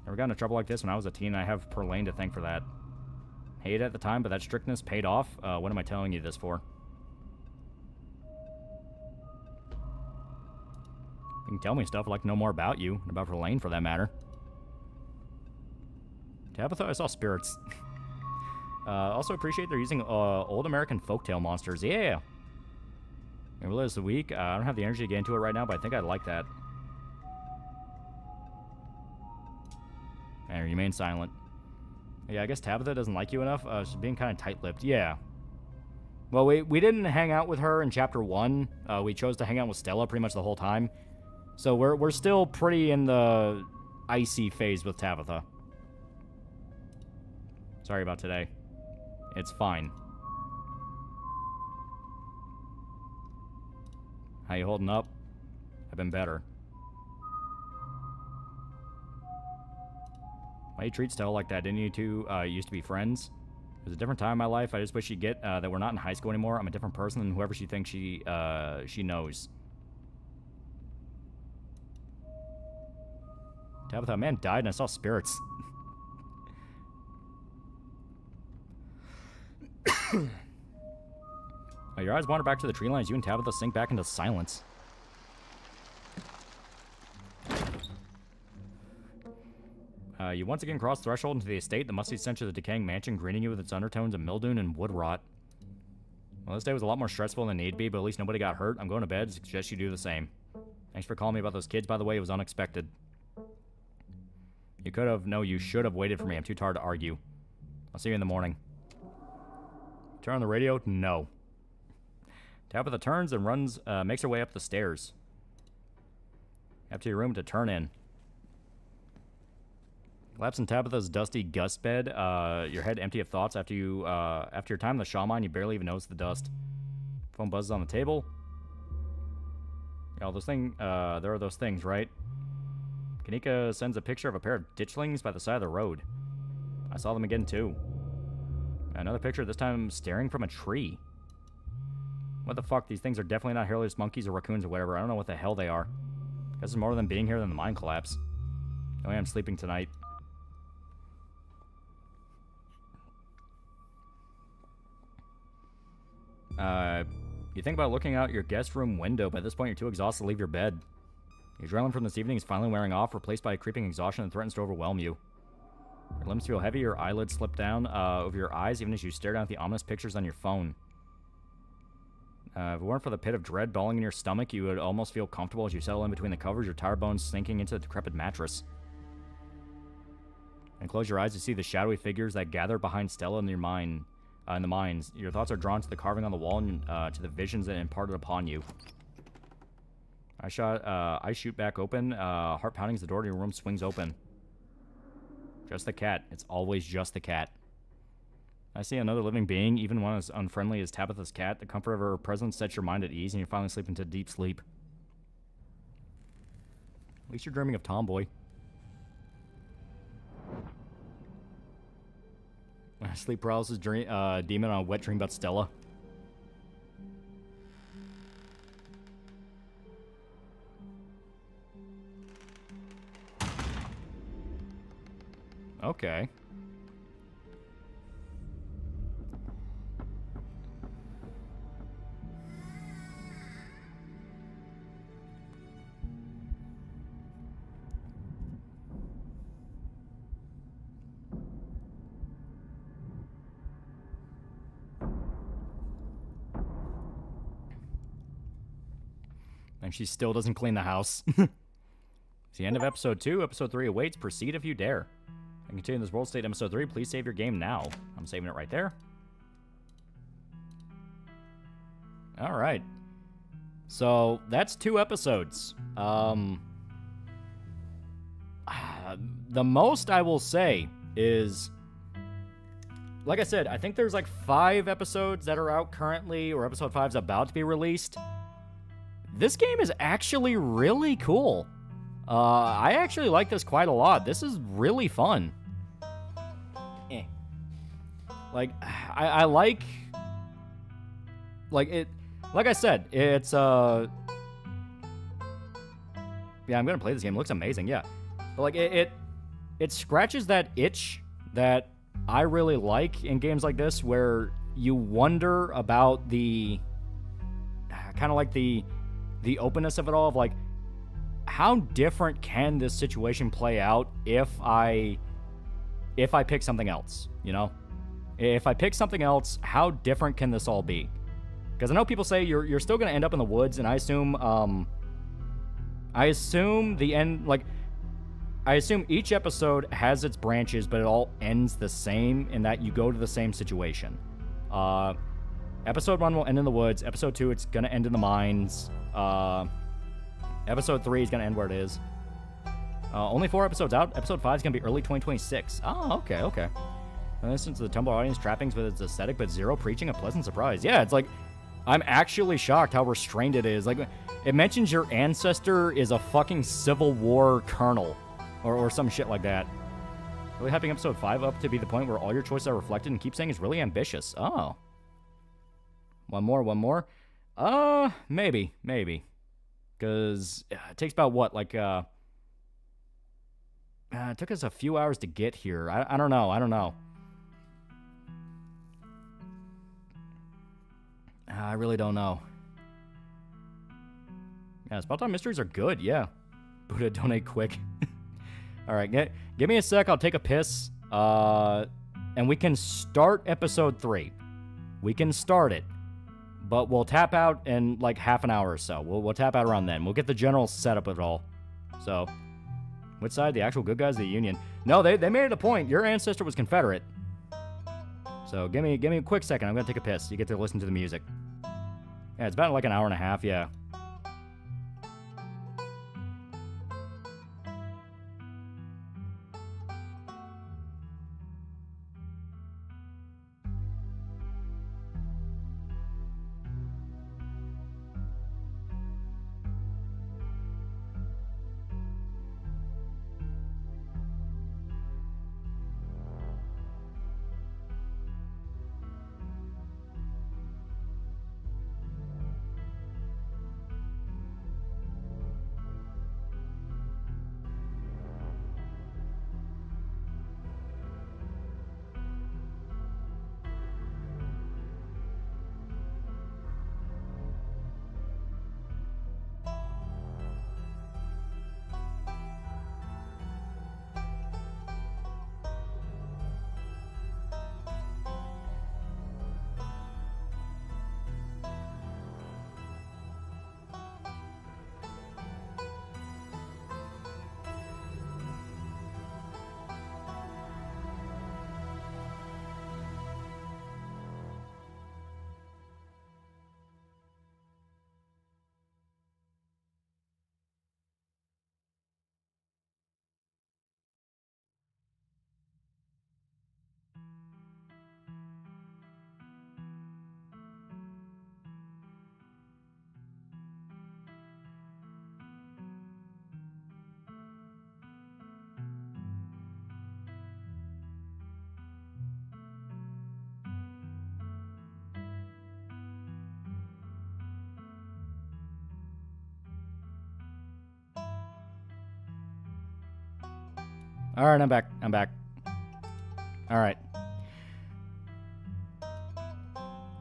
Never got into trouble like this when I was a teen, and I have Perlane to thank for that. Hated it at the time, but that strictness paid off. What am I telling you this for? You can tell me stuff I'd like to know more about you, and about Perlane for that matter. Tabitha, I saw spirits. Also appreciate they're using old American folktale monsters. Yeah! Maybe this a week. I don't have the energy to get into it right now, but I think I'd like that. And remain silent. Yeah, I guess Tabitha doesn't like you enough. She's being kind of tight-lipped. Yeah. Well, we didn't hang out with her in Chapter 1. We chose to hang out with Stella pretty much the whole time. So we're still pretty in the icy phase with Tabitha. Sorry about today. It's fine. How you holding up? I've been better. Why you treat Stella like that? Didn't you two used to be friends? It was a different time in my life. I just wish she'd get that we're not in high school anymore. I'm a different person than whoever she thinks she knows. Tabitha, a man died and I saw spirits. Your eyes wander back to the tree lines. You and Tabitha sink back into silence. You once again cross threshold into the estate, the musty stench of the decaying mansion greeting you with its undertones of mildew and wood rot. Well, this day was a lot more stressful than it needed to be, but at least nobody got hurt. I'm going to bed. Suggest you do the same. Thanks for calling me about those kids, by the way. It was unexpected. You could have, no, you should have waited for me. I'm too tired to argue. I'll see you in the morning. Turn on the radio? No. Tabitha turns and runs, makes her way up the stairs. Up to your room to turn in. Collapse in Tabitha's dusty gust bed, your head empty of thoughts. After your time in the shaman, you barely even notice the dust. Phone buzzes on the table. Yeah, there are those things, right? Kanika sends a picture of a pair of ditchlings by the side of the road. I saw them again, too. Another picture, this time staring from a tree. What the fuck? These things are definitely not hairless monkeys or raccoons or whatever. I don't know what the hell they are. Guess it's more than being here than the mine collapse. Oh yeah, I'm sleeping tonight. You think about looking out your guest room window, but at this point you're too exhausted to leave your bed. The adrenaline from this evening is finally wearing off, replaced by a creeping exhaustion that threatens to overwhelm you. Your limbs feel heavy, your eyelids slip down over your eyes even as you stare down at the ominous pictures on your phone. If it weren't for the pit of dread balling in your stomach, you would almost feel comfortable as you settle in between the covers, your tired bones sinking into the decrepit mattress. And close your eyes to see the shadowy figures that gather behind Stella in your mind, in the mines. Your thoughts are drawn to the carving on the wall and to the visions that imparted upon you. I shoot back open, heart pounding as the door to your room swings open. Just the cat. It's always just the cat. I see another living being, even one as unfriendly as Tabitha's cat. The comfort of her presence sets your mind at ease, and you finally slip into deep sleep. At least you're dreaming of Tomboy. Sleep paralysis demon on a wet dream about Stella. Okay. And she still doesn't clean the house. It's the end of episode 2. Episode 3 awaits. Proceed if you dare. And continue this world state episode 3. Please save your game now. I'm saving it right there. Alright. So, that's 2 episodes. The most I will say is... Like I said, I think there's like 5 episodes that are out currently, or episode 5 is about to be released. This game is actually really cool. I actually like this quite a lot. This is really fun. Like, I like it. Like I said, it's, yeah, I'm gonna play this game. It looks amazing, yeah. But, like, it scratches that itch that I really like in games like this, where you wonder about the, kind of like the openness of it all, of, like, how different can this situation play out if I pick something else, you know? If I pick something else, how different can this all be? Because I know people say you're still going to end up in the woods, and I assume the end, like, I assume each episode has its branches, but it all ends the same in that you go to the same situation. Episode 1 will end in the woods. Episode 2, it's going to end in the mines. Episode 3 is going to end where it is. Only 4 episodes out. Episode 5 is going to be early 2026. Oh, okay. Listen to the Tumblr audience trappings with its aesthetic, but zero preaching, a pleasant surprise. Yeah, it's like, I'm actually shocked how restrained it is. Like, it mentions your ancestor is a fucking Civil War colonel, or some shit like that. Really hyping episode 5 up to be the point where all your choices are reflected, and keep saying it's really ambitious. Oh. One more. Maybe. Because it takes about what, like, it took us a few hours to get here. I don't know. I really don't know. Yeah, Spot Time mysteries are good, yeah. Buddha, donate quick. Alright, give me a sec, I'll take a piss. And we can start episode 3. We can start it. But we'll tap out in like half an hour or so. We'll tap out around then. We'll get the general setup of it all. So, which side? The actual good guys of the Union? No, they made it a point. Your ancestor was Confederate. So give me a quick second. I'm gonna take a piss. You get to listen to the music. Yeah, it's about like an hour and a half, yeah. All right, I'm back. All right.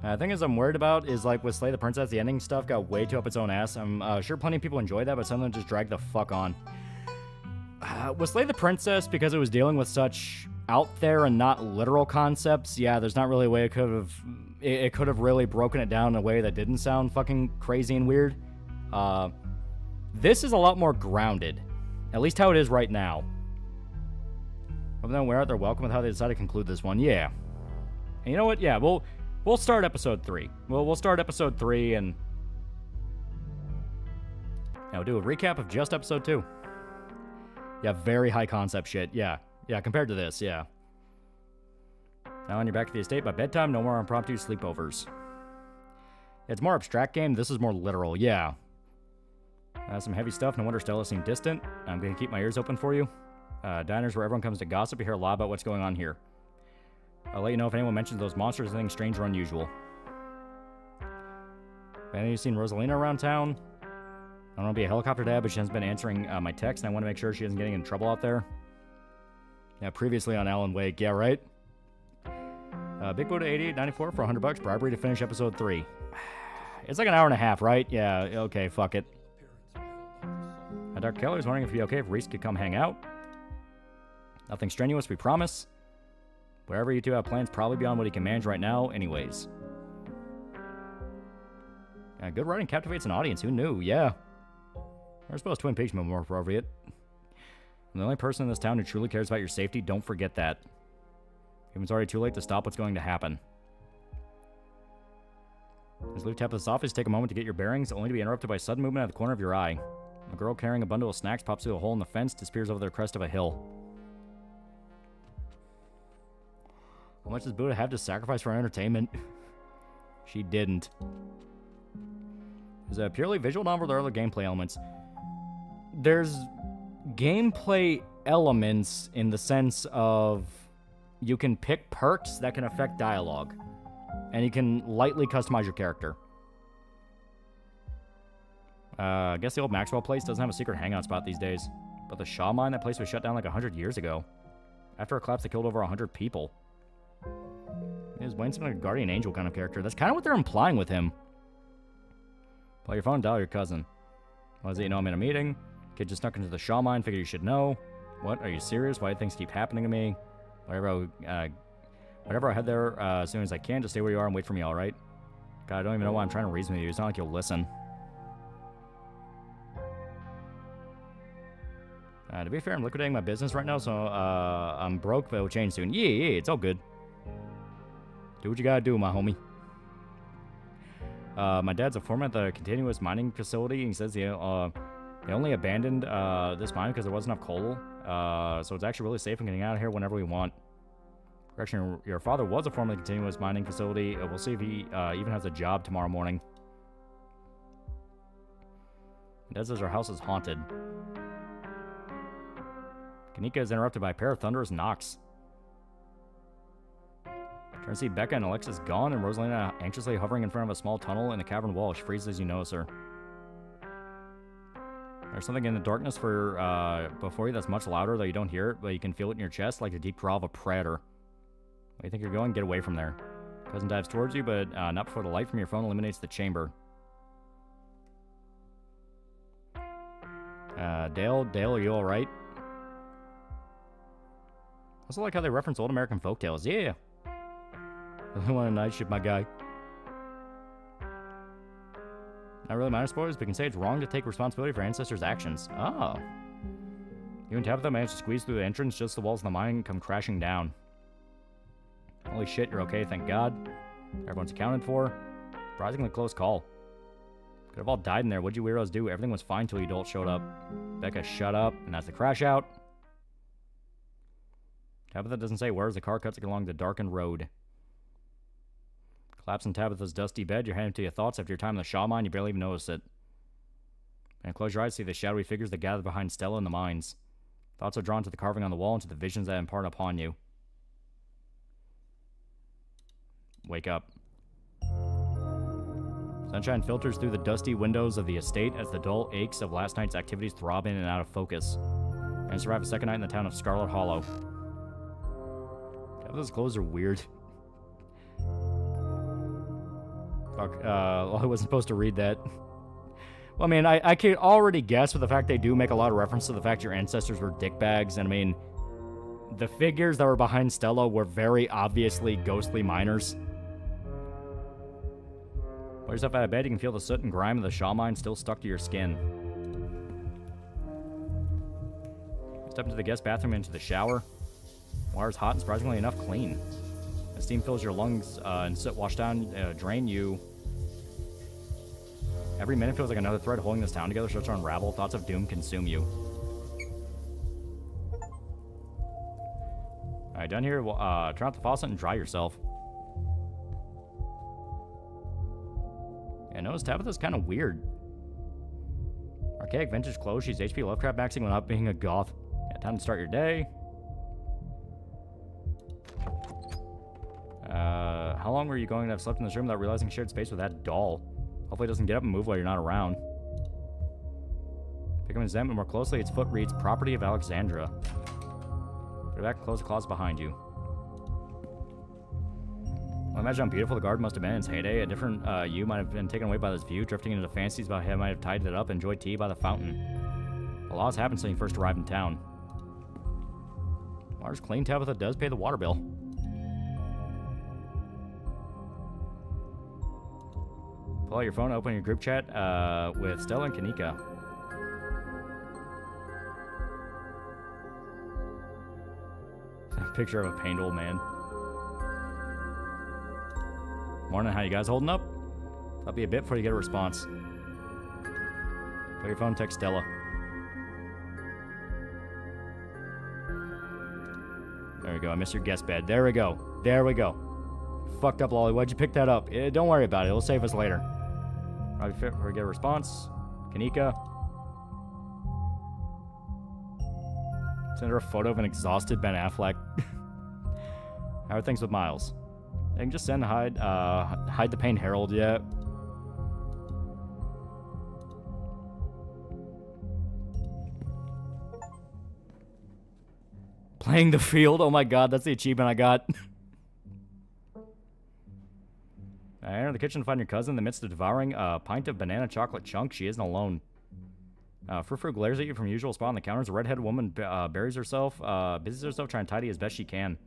The thing is I'm worried about is, like, with Slay the Princess, the ending stuff got way too up its own ass. I'm sure plenty of people enjoy that, but some of them just drag the fuck on. With Slay the Princess, because it was dealing with such out there and not literal concepts, yeah, there's not really a way it could have really broken it down in a way that didn't sound fucking crazy and weird. This is a lot more grounded, at least how it is right now. From then where they're welcome with how they decided to conclude this one. Yeah. And you know what? Yeah, we'll start episode 3. We'll start episode 3 and now we'll do a recap of just episode 2. Yeah, very high concept shit. Yeah, compared to this, yeah. Now on your back to the estate by bedtime, no more impromptu sleepovers. It's more abstract game. This is more literal, yeah. Some heavy stuff. No wonder Stella seemed distant. I'm going to keep my ears open for you. Diners where everyone comes to gossip. You hear a lot about what's going on here. I'll let you know if anyone mentions those monsters or anything strange or unusual. Have any of you seen Rosalina around town? I don't want to be a helicopter dad, but she hasn't been answering my text, and I want to make sure she isn't getting in trouble out there. Yeah, previously on Alan Wake. Yeah, right? Big Buddha 8894 for $100. Bribery to finish episode 3. It's like an hour and a half, right? Yeah, okay, fuck it. Dr. Keller was wondering if it'd be okay if Reese could come hang out. Nothing strenuous, we promise. Wherever you two have plans, probably beyond what he can manage right now, anyways. Good writing captivates an audience. Who knew? Yeah. I suppose Twin Peaks would be more appropriate. I'm the only person in this town who truly cares about your safety. Don't forget that. Even it's already too late to stop what's going to happen. As leave Tabitha's office, take a moment to get your bearings, only to be interrupted by sudden movement at the corner of your eye. A girl carrying a bundle of snacks pops through a hole in the fence, disappears over the crest of a hill. How much does Buddha have to sacrifice for our entertainment? She didn't. Is it a purely visual novel or are there other gameplay elements? There's gameplay elements in the sense of you can pick perks that can affect dialogue. And you can lightly customize your character. I guess the old Maxwell place doesn't have a secret hangout spot these days. But the Shaw mine, that place was shut down like 100 years ago. After a collapse that killed over 100 people. Is Wayne something like a guardian angel kind of character? That's kind of what they're implying with him. Pull your phone and dial your cousin. Why is it you know I'm in a meeting? Kid just snuck into the Shaw mine, figured you should know. What? Are you serious? Why do things keep happening to me? Whatever I head there as soon as I can, just stay where you are and wait for me, alright? God, I don't even know why I'm trying to reason with you. It's not like you'll listen. To be fair, I'm liquidating my business right now, so I'm broke, but it'll change soon. Yeah, it's all good. Do what you gotta do, my homie. My dad's a foreman at the continuous mining facility. He says they only abandoned this mine because there wasn't enough coal. So it's actually really safe and getting out of here whenever we want. Correction, your father was a foreman at the continuous mining facility. We'll see if he even has a job tomorrow morning. Dad says our house is haunted. Kanika is interrupted by a pair of thunderous knocks. Trying to see Becca and Alexis gone, and Rosalina anxiously hovering in front of a small tunnel in the cavern wall. She freezes as you notice her. There's something in the darkness before you that's much louder, though you don't hear it, but you can feel it in your chest like the deep growl of a predator. Where do you think you're going? Get away from there. Cousin dives towards you, but not before the light from your phone illuminates the chamber. Dale, are you alright? I also like how they reference old American folktales. Yeah. I want a night shift, my guy. Not really minor spoilers, but you can say it's wrong to take responsibility for ancestors' actions. Oh. You and Tabitha managed to squeeze through the entrance, just the walls of the mine come crashing down. Holy shit, you're okay, thank God. Everyone's accounted for. Surprisingly close call. Could have all died in there. What'd you weirdos do? Everything was fine till you adults showed up. Becca, shut up. And that's the crash out. Tabitha doesn't say where as the car cuts along the darkened road. Collapse in Tabitha's dusty bed. You're heading to your thoughts after your time in the Shaw mine. You barely even notice it. And close your eyes, see the shadowy figures that gather behind Stella in the mines. Thoughts are drawn to the carving on the wall and to the visions that impart upon you. Wake up. Sunshine filters through the dusty windows of the estate as the dull aches of last night's activities throb in and out of focus. And survive a second night in the town of Scarlet Hollow. Tabitha's clothes are weird. Fuck, I wasn't supposed to read that. Well, I mean, I could already guess with the fact they do make a lot of reference to the fact your ancestors were dickbags, and I mean, the figures that were behind Stella were very obviously ghostly miners. Pull yourself out of bed, you can feel the soot and grime of the Shaw mine still stuck to your skin. Step into the guest bathroom and into the shower. Water's hot and surprisingly enough clean. As steam fills your lungs and soot wash down, drain you. Every minute feels like another thread holding this town together starts to unravel. Thoughts of doom consume you. Alright, done here. Turn off the faucet and dry yourself. Yeah, notice Tabitha's kind of weird. Our Archaic vintage clothes. She's HP Lovecraft maxing without being a goth. Yeah, time to start your day. How long were you going to have slept in this room without realizing you shared space with that doll? Hopefully it doesn't get up and move while you're not around. Pick him and examine more closely. Its foot reads, Property of Alexandra. Put it back and close the closet behind you. Well, imagine how beautiful the garden must have been in its heyday. A different you might have been taken away by this view, drifting into fantasies about how you might have tidied it up and enjoyed tea by the fountain. A lot has happened since you first arrived in town. Water's clean. Tabitha does pay the water bill. Pull out your phone, open your group chat with Stella and Kanika. Picture of a pained old man. Morning, how you guys holding up? That'll be a bit before you get a response. Put your phone, text Stella. There we go, I missed your guest bed. There we go. There we go. Fucked up, Lolly. Why'd you pick that up? Don't worry about it. It'll save us later. Probably fit before we get a response. Kanika. Send her a photo of an exhausted Ben Affleck. How are things with Miles? I can just send hide the pain Harold yet. Playing the field. Oh my god, that's the achievement I got. I enter the kitchen to find your cousin in the midst of devouring a pint of banana chocolate chunk. She isn't alone. Frou-Frou glares at you from her usual spot on the counter as a redheaded woman busies herself trying to tidy as best she can.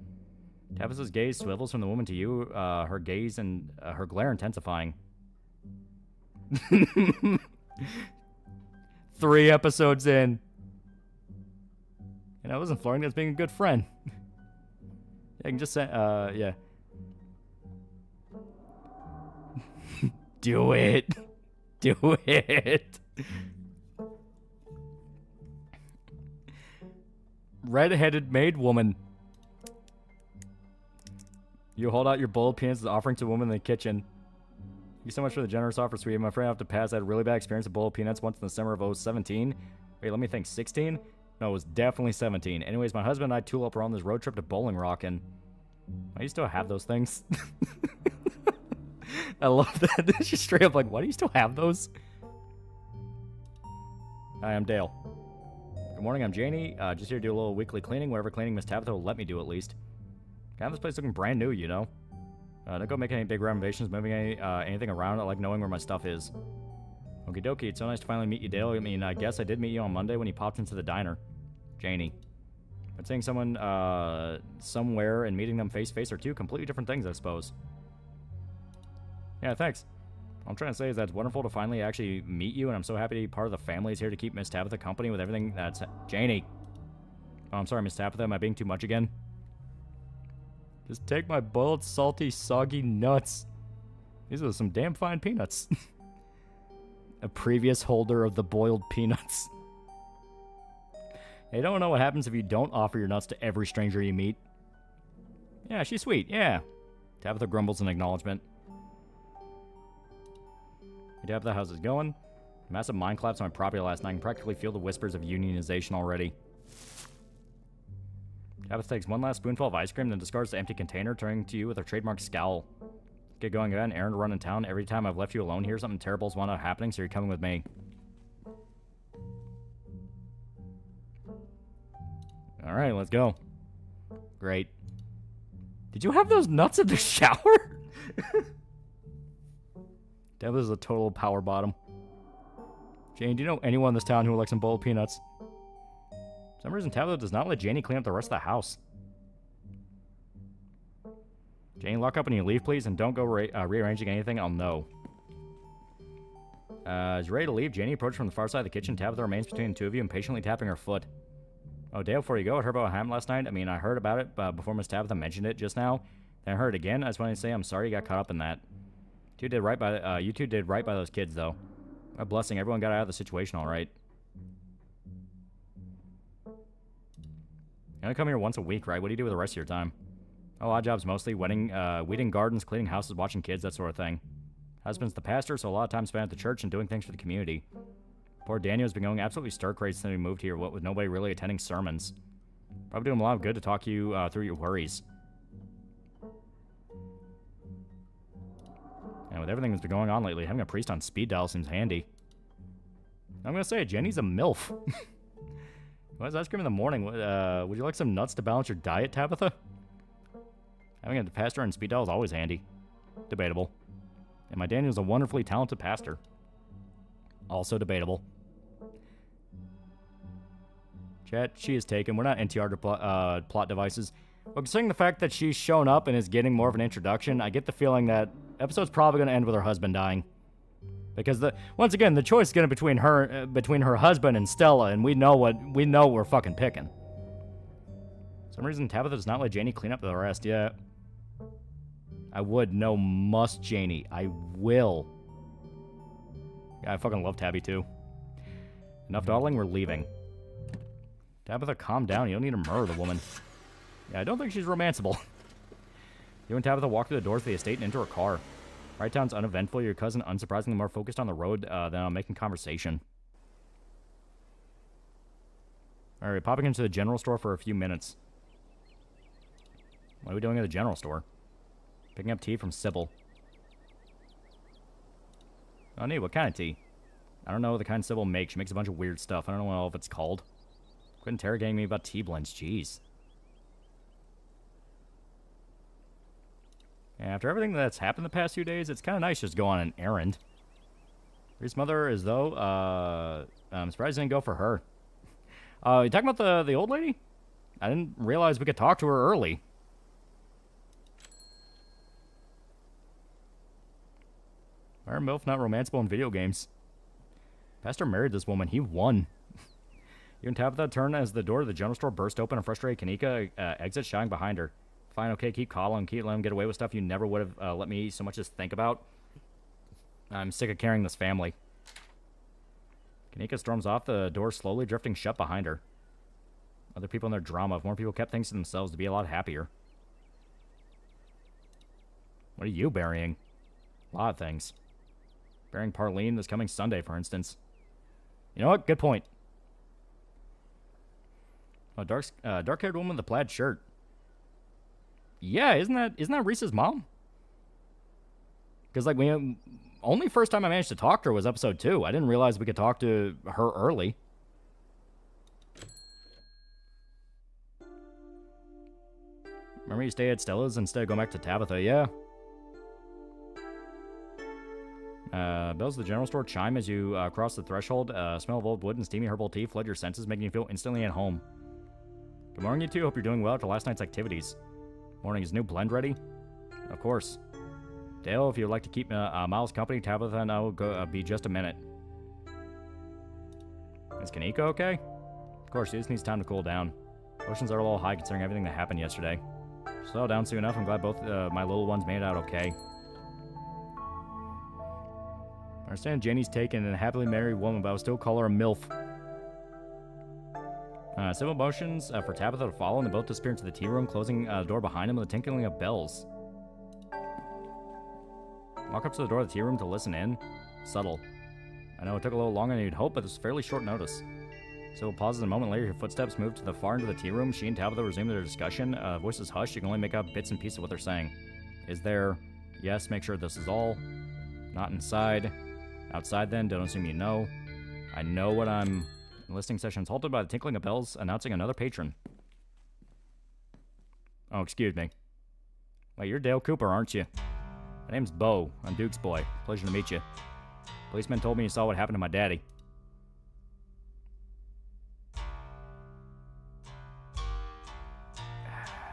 Tabitha's gaze swivels from the woman to you, her gaze and her glare intensifying. 3 episodes in. And I wasn't flirting, that's being a good friend. I can just say, yeah. Do it. Do it. Red-headed maid woman. You hold out your bowl of peanuts as offering to a woman in the kitchen. Thank you so much for the generous offer, sweetie. I'm afraid I have to pass. I had a really bad experience with a bowl of peanuts once in the summer of 17. Wait, let me think. 16? No, it was definitely 17. Anyways, my husband and I tool up around this road trip to Bowling Rock, and I used to have those things. I love that. She's straight up like, why do you still have those? Hi, I'm Dale. Good morning, I'm Janie. Just here to do a little weekly cleaning. Whatever cleaning Miss Tabitha will let me do, at least. Kind of this place looking brand new, you know? Don't go make any big renovations, moving anything around. I like knowing where my stuff is. Okie dokie, it's so nice to finally meet you, Dale. I mean, I guess I did meet you on Monday when you popped into the diner. Janie. But seeing someone somewhere and meeting them face to face are two completely different things, I suppose. Yeah, thanks. What I'm trying to say is that it's wonderful to finally actually meet you, and I'm so happy to be part of the family. Is here to keep Miss Tabitha company with everything that's... Janie! Oh, I'm sorry, Miss Tabitha. Am I being too much again? Just take my boiled, salty, soggy nuts. These are some damn fine peanuts. A previous holder of the boiled peanuts. You don't know what happens if you don't offer your nuts to every stranger you meet. Yeah, she's sweet, yeah. Tabitha grumbles in acknowledgement. Hey, Tabitha, how's it going? Massive mind collapse on my property last night. I can practically feel the whispers of unionization already. Tabitha takes one last spoonful of ice cream, then discards the empty container, turning to you with her trademark scowl. Get going, I got an errand to run in town. Every time I've left you alone here, something terrible's wound up happening, so you're coming with me. Alright, let's go. Great. Did you have those nuts in the shower? Tabitha's a total power bottom. Jane, do you know anyone in this town who would like some boiled peanuts? For some reason, Tabitha does not let Janie clean up the rest of the house. Jane, lock up when you leave, please, and don't go rearranging anything. I'll know. As you're ready to leave, Janie approaches from the far side of the kitchen. Tabitha remains between the two of you, impatiently tapping her foot. Oh, Dale, before you go, I heard about what happened last night. I mean, I heard about it before Miss Tabitha mentioned it just now. Then I heard it again. I just want to say I'm sorry you got caught up in that. You two did right by those kids, though. A blessing. Everyone got out of the situation all right. You only come here once a week, right? What do you do with the rest of your time? Oh, odd jobs mostly. Weeding gardens, cleaning houses, watching kids, that sort of thing. Husband's the pastor, so a lot of time spent at the church and doing things for the community. Poor Daniel has been going absolutely stir-crazy since we moved here, what with nobody really attending sermons. Probably doing a lot of good to talk you through your worries. And with everything that's been going on lately, having a priest on speed dial seems handy. I'm gonna say, Jenny's a MILF. Why is ice cream in the morning? Would you like some nuts to balance your diet, Tabitha? Having a pastor on speed dial is always handy. Debatable. And my Daniel's a wonderfully talented pastor. Also debatable. Chat, she is taken. We're not NTR to plot devices. But considering the fact that she's shown up and is getting more of an introduction, I get the feeling that episode's probably going to end with her husband dying. Because once again, the choice is going to be between her husband and Stella, and we know we're fucking picking. For some reason, Tabitha does not let Janie clean up the rest. Yeah, I would. No, must Janie. I will. Yeah, I fucking love Tabby too. Enough dawdling, we're leaving. Tabitha, calm down. You don't need to murder the woman. Yeah, I don't think she's romanceable. You and Tabitha walk through the doors of the estate and enter her car. Right Town's uneventful. Your cousin, unsurprisingly, more focused on the road than on making conversation. Alright, popping into the general store for a few minutes. What are we doing at the general store? Picking up tea from Sybil. Oh, neat. What kind of tea? I don't know the kind Sybil makes. She makes a bunch of weird stuff. I don't know what all of it's called. Quit interrogating me about tea blends. Jeez. After everything that's happened the past few days, it's kind of nice just to go on an errand. Reese's mother is, though, I'm surprised I didn't go for her. You talking about the old lady? I didn't realize we could talk to her early. Why are MILF not romanceable in video games? Pastor married this woman. He won. You and Tabitha turn as the door of the general store burst open and frustrated Kanika exits, shouting behind her. Fine, okay, keep calling, keep letting him get away with stuff you never would have let me so much as think about. I'm sick of carrying this family. Kanika storms off, the door slowly drifting shut behind her. Other people in their drama, if more people kept things to themselves, to be a lot happier. What are you burying? A lot of things. Burying Parlene this coming Sunday, for instance. You know what? Good point. Oh, dark-haired woman with the plaid shirt. Yeah, isn't that Reese's mom? Because, like, only first time I managed to talk to her was episode 2. I didn't realize we could talk to her early. Remember you stay at Stella's instead of going back to Tabitha? Yeah. Bells of the general store chime as you cross the threshold. Smell of old wood and steamy herbal tea flood your senses, making you feel instantly at home. Good morning, you two. Hope you're doing well after last night's activities. Morning, is new blend ready? Of course. Dale, if you'd like to keep Miles company, Tabitha and I will go be just a minute. Is Kanika okay? Of course, she just needs time to cool down. Emotions are a little high considering everything that happened yesterday. Slow down soon enough. I'm glad both my little ones made it out okay. I understand Jenny's taken and a happily married woman, but I would still call her a MILF. Civil motions for Tabitha to follow, and they both disappear into the tea room, closing the door behind them with a tinkling of bells. Walk up to the door of the tea room to listen in. Subtle. I know it took a little longer than you'd hope, but this was fairly short notice. Civil pauses, and a moment later, your footsteps move to the far end of the tea room. She and Tabitha resume their discussion. Voices hushed. You can only make out bits and pieces of what they're saying. Is there? Yes, make sure this is all. Not inside. Outside then, don't assume you know. I know what I'm... Listening sessions halted by the tinkling of bells, announcing another patron. Oh, excuse me. Wait, you're Dale Cooper, aren't you? My name's Bo. I'm Duke's boy. Pleasure to meet you. Policeman told me you saw what happened to my daddy.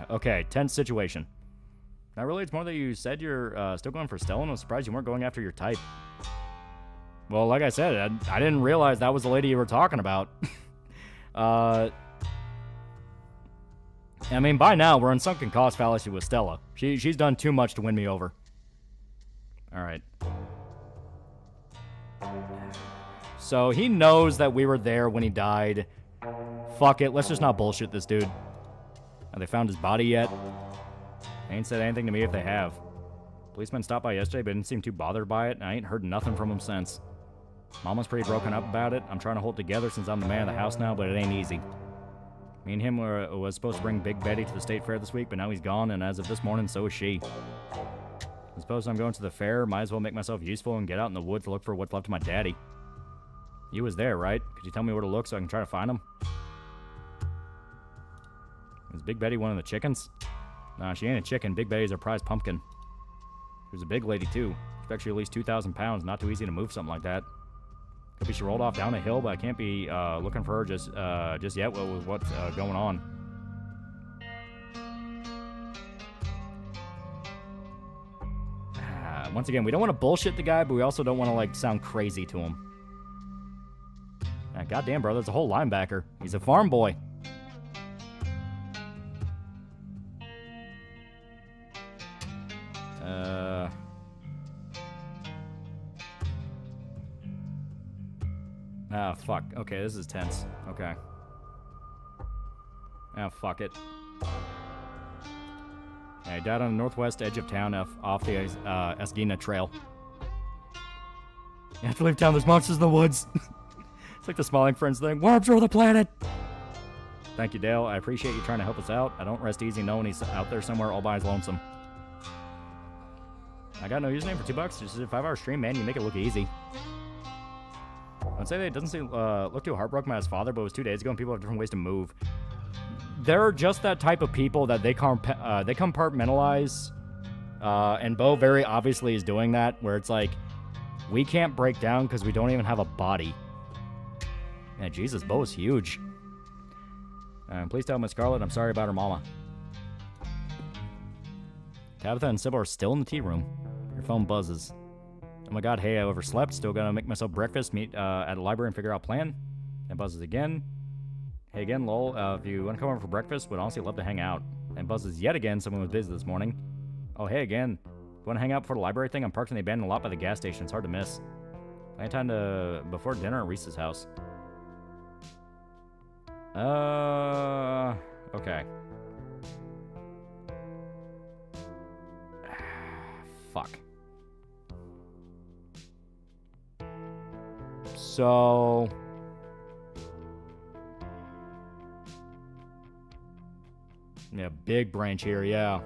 Okay, tense situation. Not really, it's more that you said you're still going for Stella, and I was surprised you weren't going after your type. Well, like I said, I didn't realize that was the lady you were talking about. I mean, by now, we're in sunken cost fallacy with Stella. She's done too much to win me over. Alright. So, he knows that we were there when he died. Fuck it, let's just not bullshit this dude. Have they found his body yet? They ain't said anything to me if they have. Policeman stopped by yesterday, but didn't seem too bothered by it, and I ain't heard nothing from him since. Mama's pretty broken up about it. I'm trying to hold together since I'm the man of the house now, but it ain't easy. Me and him was supposed to bring Big Betty to the state fair this week, but now he's gone, and as of this morning, so is she. I suppose I'm going to the fair. Might as well make myself useful and get out in the woods to look for what's left of my daddy. You was there, right? Could you tell me where to look so I can try to find him? Is Big Betty one of the chickens? Nah, she ain't a chicken. Big Betty's our prize pumpkin. She was a big lady, too. Expect she at least 2,000 pounds. Not too easy to move something like that. Could be she rolled off down a hill, but I can't be looking for her just yet with what's going on. Once again, we don't want to bullshit the guy, but we also don't want to, like, sound crazy to him. Goddamn, bro, there's a whole linebacker. He's a farm boy. Ah, fuck. Okay, this is tense. Okay. Ah, fuck it. Yeah, he died on the northwest edge of town off the Esgina Trail. You have to leave town, there's monsters in the woods. It's like the Smiling Friends thing. Worms rule the planet! Thank you, Dale. I appreciate you trying to help us out. I don't rest easy knowing he's out there somewhere all by his lonesome. I got no username for $2. Just a 5-hour stream, man. You make it look easy. I'd say that it doesn't seem, look too heartbroken by his father, but it was 2 days ago and people have different ways to move. They're just that type of people that they compartmentalize, and Bo very obviously is doing that, where it's like, we can't break down because we don't even have a body. Man, Jesus, Bo is huge. Please tell Miss Scarlet I'm sorry about her mama. Tabitha and Sybil are still in the tea room. Your phone buzzes. Oh my god, hey, I overslept. Still gotta make myself breakfast, meet at a library and figure out a plan. And buzzes again. Hey again, lol. If you want to come over for breakfast, would honestly love to hang out. And buzzes yet again. Someone was busy this morning. Oh, hey again. You want to hang out before the library thing? I'm parked in the abandoned lot by the gas station. It's hard to miss. Plenty of time to before dinner at Reese's house. Okay. Fuck. So... yeah, big branch here, yeah.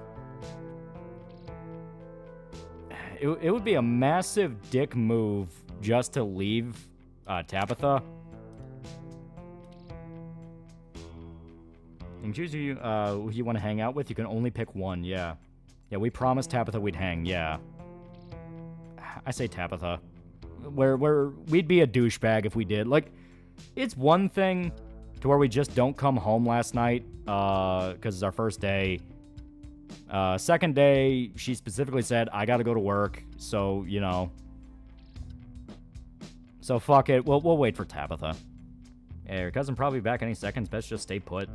It would be a massive dick move just to leave Tabitha. You can choose who you want to hang out with. You can only pick one, yeah. Yeah, we promised Tabitha we'd hang, yeah. I say Tabitha. Where we'd be a douchebag if we did. Like, it's one thing to where we just don't come home last night because it's our first day. Second day, she specifically said, I gotta go to work, so, you know. So, fuck it. We'll wait for Tabitha. Yeah, your cousin probably back any seconds. Best just stay put.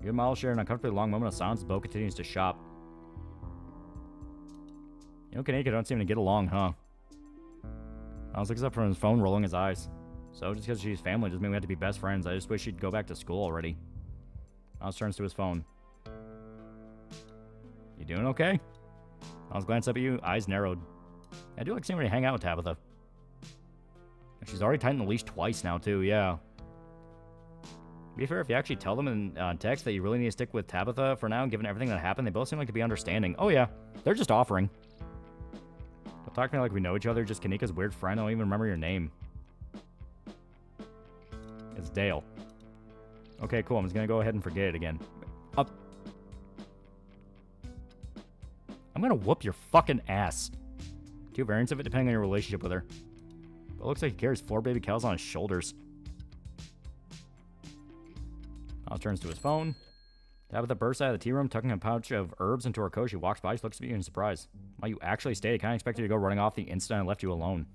Good Miles share an uncomfortably long moment of silence as Bo continues to shop. You know, Kaneka don't seem to get along, huh? Miles looks up from his phone, rolling his eyes. So, just because she's family doesn't mean we have to be best friends. I just wish she'd go back to school already. Miles turns to his phone. You doing okay? Miles glanced up at you, eyes narrowed. I do like seeing her hang out with Tabitha. She's already tightened the leash twice now, too, yeah. To be fair, if you actually tell them in text that you really need to stick with Tabitha for now, given everything that happened, they both seem like to be understanding. Oh, yeah. They're just offering. Don't talk to me like we know each other. Just Kaneka's weird friend. I don't even remember your name. It's Dale. Okay, cool. I'm just going to go ahead and forget it again. Up. I'm going to whoop your fucking ass. 2 variants of it depending on your relationship with her. But it looks like he carries 4 baby cows on his shoulders. Miles turns to his phone. Tabitha bursts out of the tea room, tucking a pouch of herbs into her coat. She walks by. She looks at you in surprise. Wow, you actually stayed. I kind of expected you to go running off the instant I left you alone.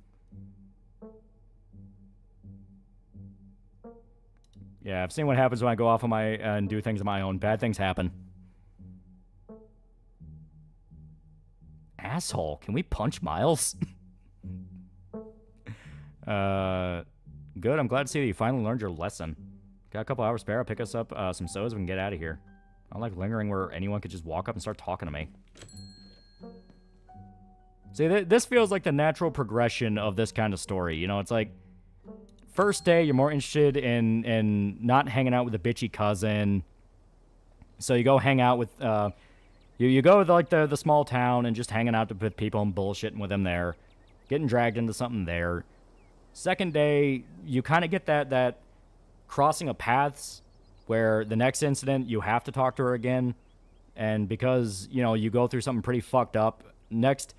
Yeah, I've seen what happens when I go off on my and do things on my own. Bad things happen. Asshole. Can we punch Miles? Good. I'm glad to see that you finally learned your lesson. Got a couple hours spare. I'll pick us up some sodas. We can get out of here. I don't like lingering where anyone could just walk up and start talking to me. See, this feels like the natural progression of this kind of story. You know, it's like, first day, you're more interested in not hanging out with a bitchy cousin. So you go hang out with, you go to, like, the small town and just hanging out with people and bullshitting with them there. Getting dragged into something there. Second day, you kind of get that crossing of paths where the next incident, you have to talk to her again. And because, you know, you go through something pretty fucked up, next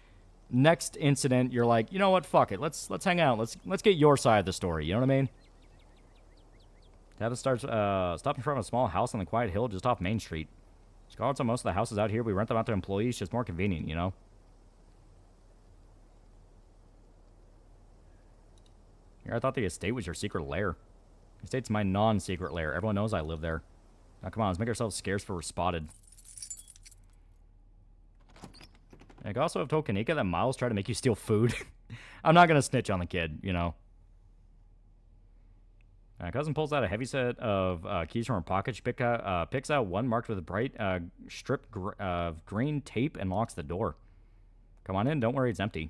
incident, you're like, you know what, fuck it. Let's hang out. Let's get your side of the story. You know what I mean? Tabitha starts stopped in front of a small house on the quiet hill just off Main Street. Scarlet's on most of the houses out here. We rent them out to employees. Just more convenient, you know? Here, I thought the estate was your secret lair. The estate's my non-secret lair. Everyone knows I live there. Now, come on, let's make ourselves scarce for we're spotted. I could also have told Kanika that Miles tried to make you steal food. I'm not going to snitch on the kid, you know. Cousin pulls out a heavy set of keys from her pocket. She picks out one marked with a bright strip of green tape and locks the door. Come on in. Don't worry, it's empty.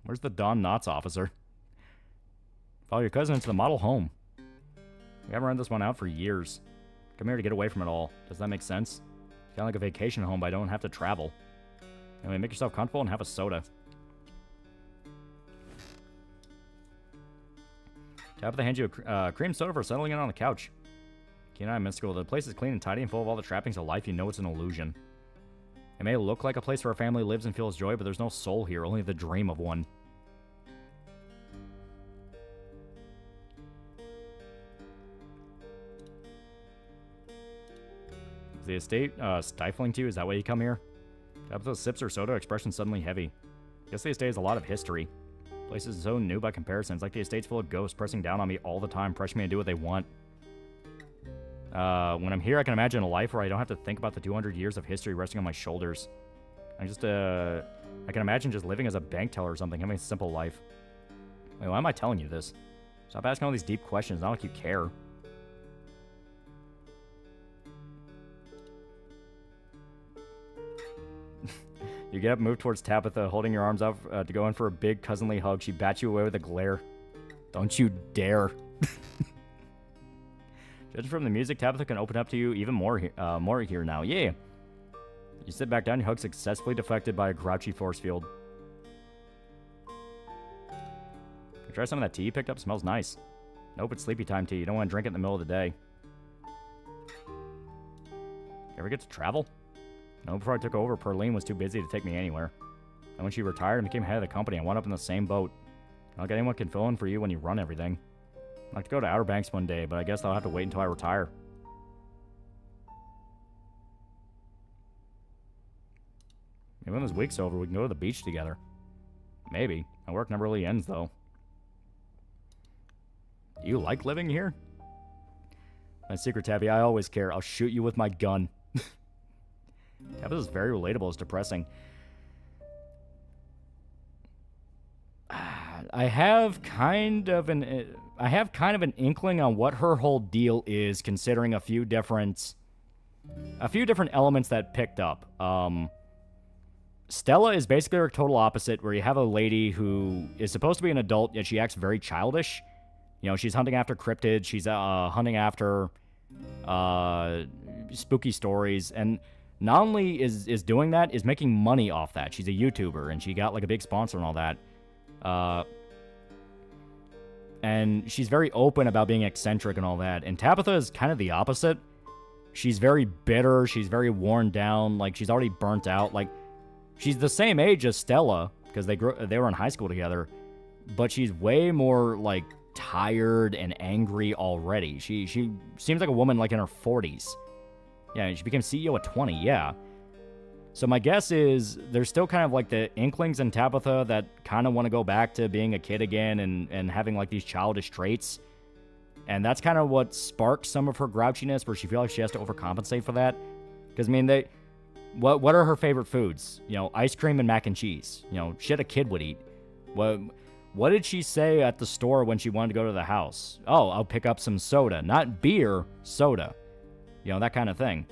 Where's the Don Knotts officer? Follow your cousin into the model home. We haven't run this one out for years. Come here to get away from it all. Does that make sense? It's kind of like a vacation home, but I don't have to travel. Anyway, make yourself comfortable and have a soda. Tabitha hands you a cream soda for settling in on the couch. Keen and I mystical. The place is clean and tidy and full of all the trappings of life. You know it's an illusion. It may look like a place where a family lives and feels joy, but there's no soul here, only the dream of one. Is the estate stifling to you? Is that why you come here? Tabitha sips her soda, expression suddenly heavy. Guess the estate has a lot of history. Place is so new by comparison. It's like the estate's full of ghosts pressing down on me all the time, pressuring me to do what they want. When I'm here, I can imagine a life where I don't have to think about the 200 years of history resting on my shoulders. I can imagine just living as a bank teller or something, having a simple life. Wait, why am I telling you this? Stop asking all these deep questions, not like you care. You get up and move towards Tabitha, holding your arms out to go in for a big cousinly hug. She bats you away with a glare. Don't you dare. Judging from the music, Tabitha can open up to you even more here now. Yeah. You sit back down, your hug successfully deflected by a grouchy force field. You try some of that tea you picked up? Smells nice. Nope, it's sleepy time tea. You don't want to drink it in the middle of the day. You ever get to travel? No, before I took over, Perlene was too busy to take me anywhere. And when she retired and became head of the company, I wound up in the same boat. I don't get anyone can fill in for you when you run everything. I'd like to go to Outer Banks one day, but I guess I'll have to wait until I retire. Maybe when this week's over, we can go to the beach together. Maybe. My work never really ends, though. Do you like living here? My secret, Tabby, I always care. I'll shoot you with my gun. Tabitha's very relatable. It's depressing. I have kind of an inkling on what her whole deal is, considering a few different elements that picked up. Stella is basically her total opposite, where you have a lady who is supposed to be an adult, yet she acts very childish. You know, she's hunting after cryptids, she's hunting after spooky stories, and not only is doing that, is making money off that. She's a YouTuber, and she got like a big sponsor and all that. And she's very open about being eccentric and all that. And Tabitha is kind of the opposite. She's very bitter. She's very worn down. Like, she's already burnt out. Like, she's the same age as Stella, because they were in high school together. But she's way more, like, tired and angry already. She seems like a woman, like, in her 40s. Yeah, she became CEO at 20, yeah. So my guess is there's still kind of like the inklings in Tabitha that kind of want to go back to being a kid again and having like these childish traits. And that's kind of what sparks some of her grouchiness, where she feels like she has to overcompensate for that. Because, I mean, what are her favorite foods? You know, ice cream and mac and cheese. You know, shit a kid would eat. What did she say at the store when she wanted to go to the house? Oh, I'll pick up some soda. Not beer, soda. You know, that kind of thing.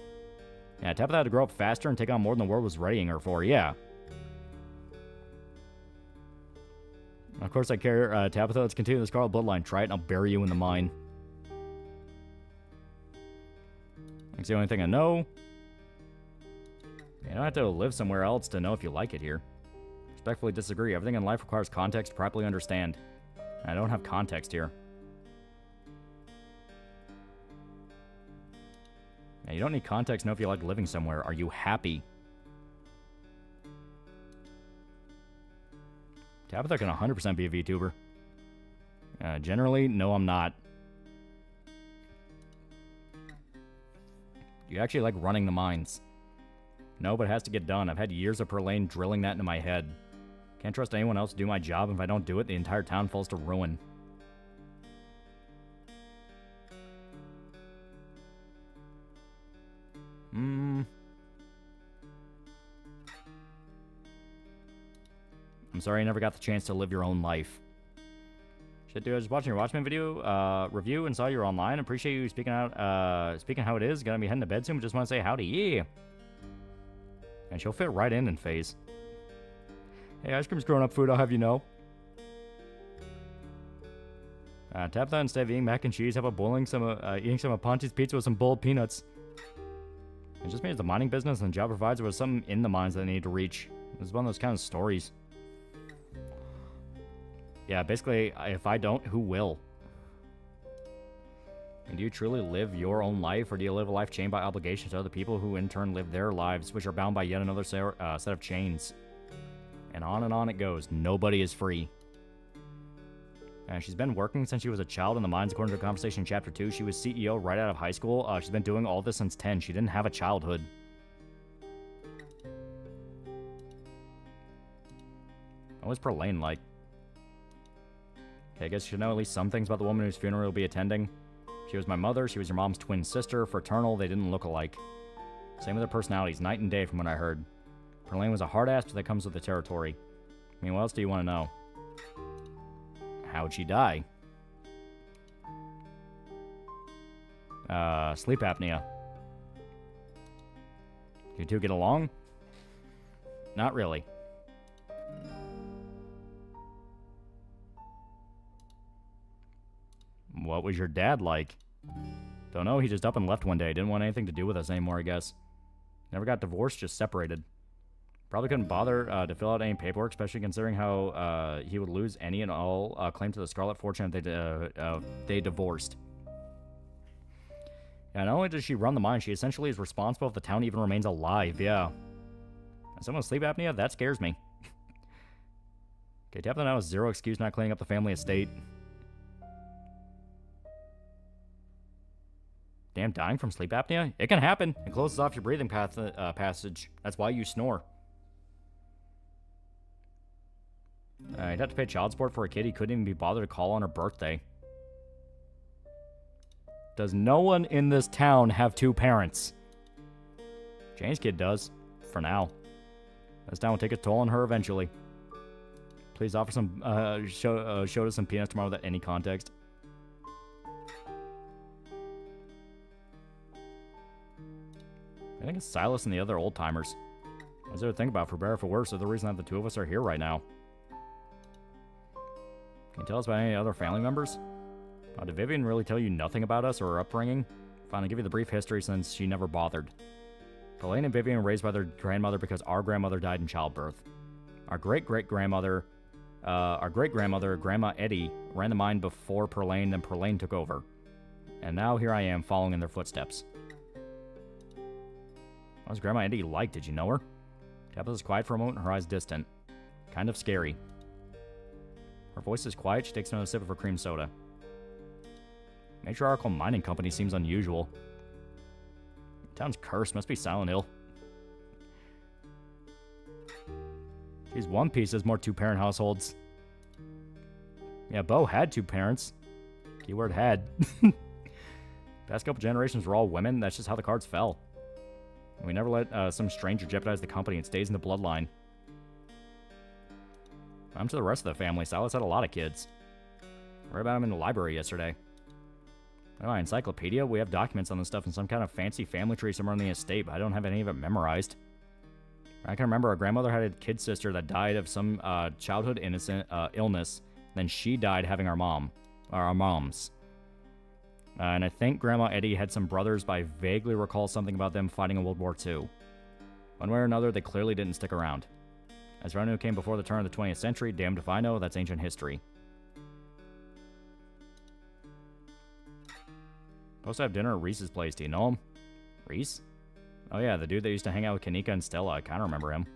Yeah, Tabitha had to grow up faster and take on more than the world was readying her for, yeah. Of course I care. Tabitha, let's continue the Scarlet bloodline. Try it and I'll bury you in the mine. That's the only thing I know. You don't have to live somewhere else to know if you like it here. Respectfully disagree. Everything in life requires context to properly understand. I don't have context here. Yeah, you don't need context to know if you like living somewhere. Are you happy? Tabitha can 100% be a VTuber. Generally, no, I'm not. Do you actually like running the mines? No, but it has to get done. I've had years of Perlane drilling that into my head. Can't trust anyone else to do my job. If I don't do it, the entire town falls to ruin. I'm sorry you never got the chance to live your own life. Shit, dude, I was just watching your Watchmen video, review, and saw you were online. Appreciate you speaking out, speaking how it is. Gonna be heading to bed soon, but just want to say howdy, yeah. And she'll fit right in phase. Hey, ice cream's grown-up food, I'll have you know. Tabitha, instead of eating mac and cheese, how about boiling some, eating some of Ponty's pizza with some boiled peanuts? It just means the mining business and the job provides with something in the mines that they need to reach. This is one of those kind of stories. Yeah, basically, if I don't, who will? And do you truly live your own life, or do you live a life chained by obligations to other people who in turn live their lives, which are bound by yet another set of chains? And on it goes. Nobody is free. She's been working since she was a child in the mines, according to a conversation in Chapter 2. She was CEO right out of high school. She's been doing all this since 10. She didn't have a childhood. What was Perlane like? Okay, I guess you should know at least some things about the woman whose funeral you'll be attending. She was my mother. She was your mom's twin sister. Fraternal, they didn't look alike. Same with their personalities, night and day from what I heard. Perlane was a hard ass, but that comes with the territory. I mean, what else do you want to know? How'd she die? Sleep apnea. Do you two get along? Not really. What was your dad like? Don't know, he just up and left one day. Didn't want anything to do with us anymore, I guess. Never got divorced, just separated. Probably couldn't bother to fill out any paperwork, especially considering how he would lose any and all claim to the Scarlet fortune if they divorced. Yeah, not only does she run the mine, she essentially is responsible if the town even remains alive, yeah. And someone with sleep apnea? That scares me. Okay, Tabitha now has zero excuse not cleaning up the family estate. Damn, dying from sleep apnea? It can happen. It closes off your breathing passage. That's why you snore. He'd have to pay child support for a kid he couldn't even be bothered to call on her birthday. Does no one in this town have two parents? Jane's kid does. For now. This town will take a toll on her eventually. Please offer some, show us some peanuts tomorrow without any context. I think it's Silas and the other old-timers. What's there to think about, for better or for worse, they're the reason that the two of us are here right now. Can you tell us about any other family members? Did Vivian really tell you nothing about us or our upbringing? Fine, I'll give you the brief history since she never bothered. Perlane and Vivian were raised by their grandmother because our grandmother died in childbirth. Our great-great-grandmother, Grandma Eddie, ran the mine before Perlane, then Perlane took over. And now here I am, following in their footsteps. What was Grandma Eddie like? Did you know her? Tabitha was quiet for a moment, her eyes distant. Kind of scary. Her voice is quiet, she takes another sip of her cream soda. Matriarchal mining company seems unusual. The town's cursed, must be Silent Hill. Geez, One Piece has more two-parent households. Yeah, Bo had two parents. Keyword had. Past couple generations were all women, that's just how the cards fell. We never let some stranger jeopardize the company. It stays in the bloodline. I'm to the rest of the family. Silas had a lot of kids. I read about him in the library yesterday. Oh, encyclopedia? We have documents on this stuff in some kind of fancy family tree somewhere on the estate, but I don't have any of it memorized. I can remember our grandmother had a kid sister that died of some childhood illness, Then she died having our moms. And I think Grandma Eddie had some brothers, but I vaguely recall something about them fighting in World War II. One way or another, they clearly didn't stick around. As for anyone who came before the turn of the 20th century, damned if I know, that's ancient history. Supposed to have dinner at Reese's place. Do you know him? Reese? Oh yeah, the dude that used to hang out with Kanika and Stella. I kind of remember him.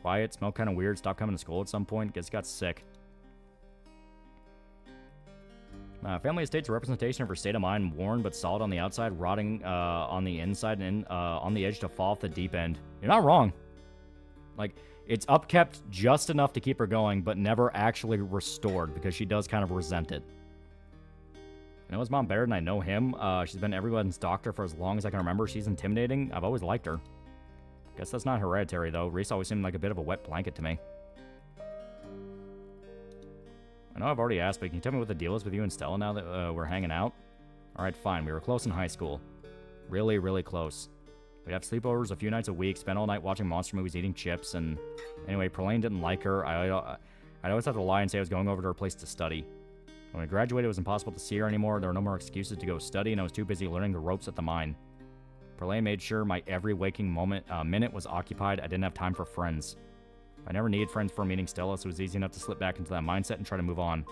Quiet, smelled kind of weird, stopped coming to school at some point, guess he got sick. Family estate's a representation of her state of mind, worn but solid on the outside, rotting on the inside, and on the edge to fall off the deep end. You're not wrong. Like, it's upkept just enough to keep her going, but never actually restored, because she does kind of resent it. I know his mom better than I know him. She's been everyone's doctor for as long as I can remember. She's intimidating. I've always liked her. Guess that's not hereditary, though. Reese always seemed like a bit of a wet blanket to me. I know I've already asked, but can you tell me what the deal is with you and Stella now that we're hanging out? Alright, fine. We were close in high school. Really, really close. We'd have sleepovers a few nights a week, spend all night watching monster movies, eating chips, and... Anyway, Perlane didn't like her. I'd always have to lie and say I was going over to her place to study. When I graduated, it was impossible to see her anymore. There were no more excuses to go study, and I was too busy learning the ropes at the mine. Perlane made sure my every waking minute was occupied. I didn't have time for friends. I never needed friends for meeting Stella, so it was easy enough to slip back into that mindset and try to move on.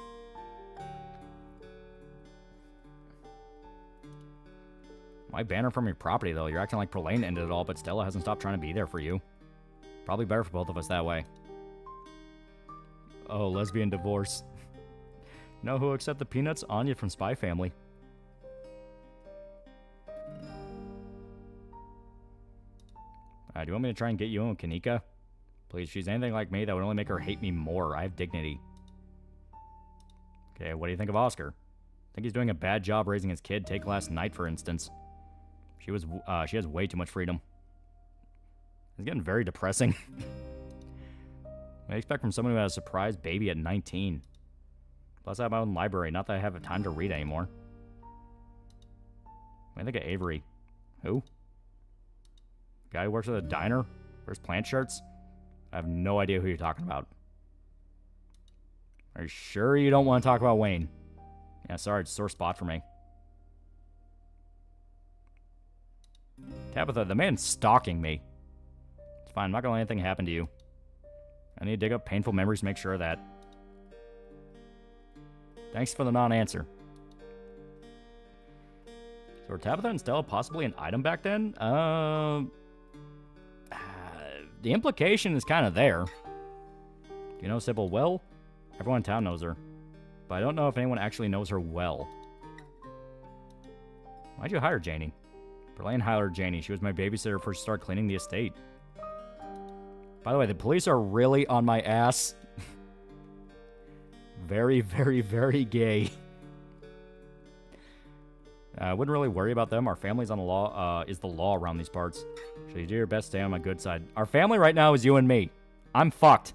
Why ban her from your property, though? You're acting like Perlane ended it all, but Stella hasn't stopped trying to be there for you. Probably better for both of us that way. Oh, lesbian divorce. Know who accept the peanuts? Anya from Spy Family. Do you want me to try and get you in with Kanika? Please, if she's anything like me, that would only make her hate me more. I have dignity. Okay, what do you think of Oscar? Think he's doing a bad job raising his kid. Take last night, for instance. She has way too much freedom. It's getting very depressing. I expect from someone who has a surprise baby at 19. Plus, I have my own library. Not that I have time to read anymore. What do you think of Avery? Who? Guy who works at a diner? Wears plant shirts? I have no idea who you're talking about. Are you sure you don't want to talk about Wayne? Yeah, sorry, it's a sore spot for me. Tabitha, the man's stalking me. It's fine, I'm not gonna let anything happen to you. I need to dig up painful memories to make sure of that. Thanks for the non-answer. So were Tabitha and Stella possibly an item back then? The implication is kind of there. Do you know Sybil well? Everyone in town knows her. But I don't know if anyone actually knows her well. Why'd you hire Janie? Perlane hired Janie. She was my babysitter before she started cleaning the estate. By the way, the police are really on my ass. Very, very, very gay. I wouldn't really worry about them. Our family's on the law, is the law around these parts. So you do your best to stay on my good side. Our family right now is you and me. I'm fucked.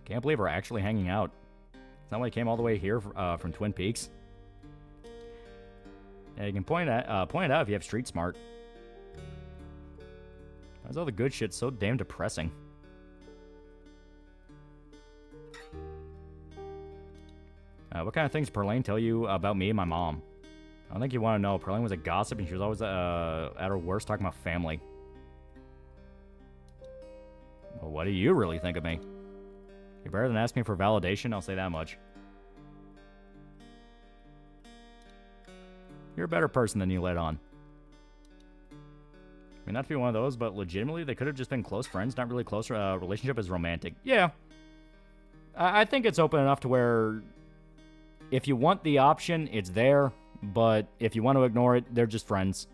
Can't believe we're actually hanging out. It's not like I came all the way here from Twin Peaks. Yeah, you can point it out if you have street smart. Why's all the good shit so damn depressing? What kind of things Perlane tell you about me and my mom? I don't think you want to know. Perlane was a gossip and she was always at her worst talking about family. Well, what do you really think of me? You're better than asking me for validation, I'll say that much. You're a better person than you let on. I mean, not to be one of those, but legitimately, they could have just been close friends, not really close. Relationship is romantic. Yeah. I think it's open enough to where if you want the option, it's there, but if you want to ignore it, they're just friends.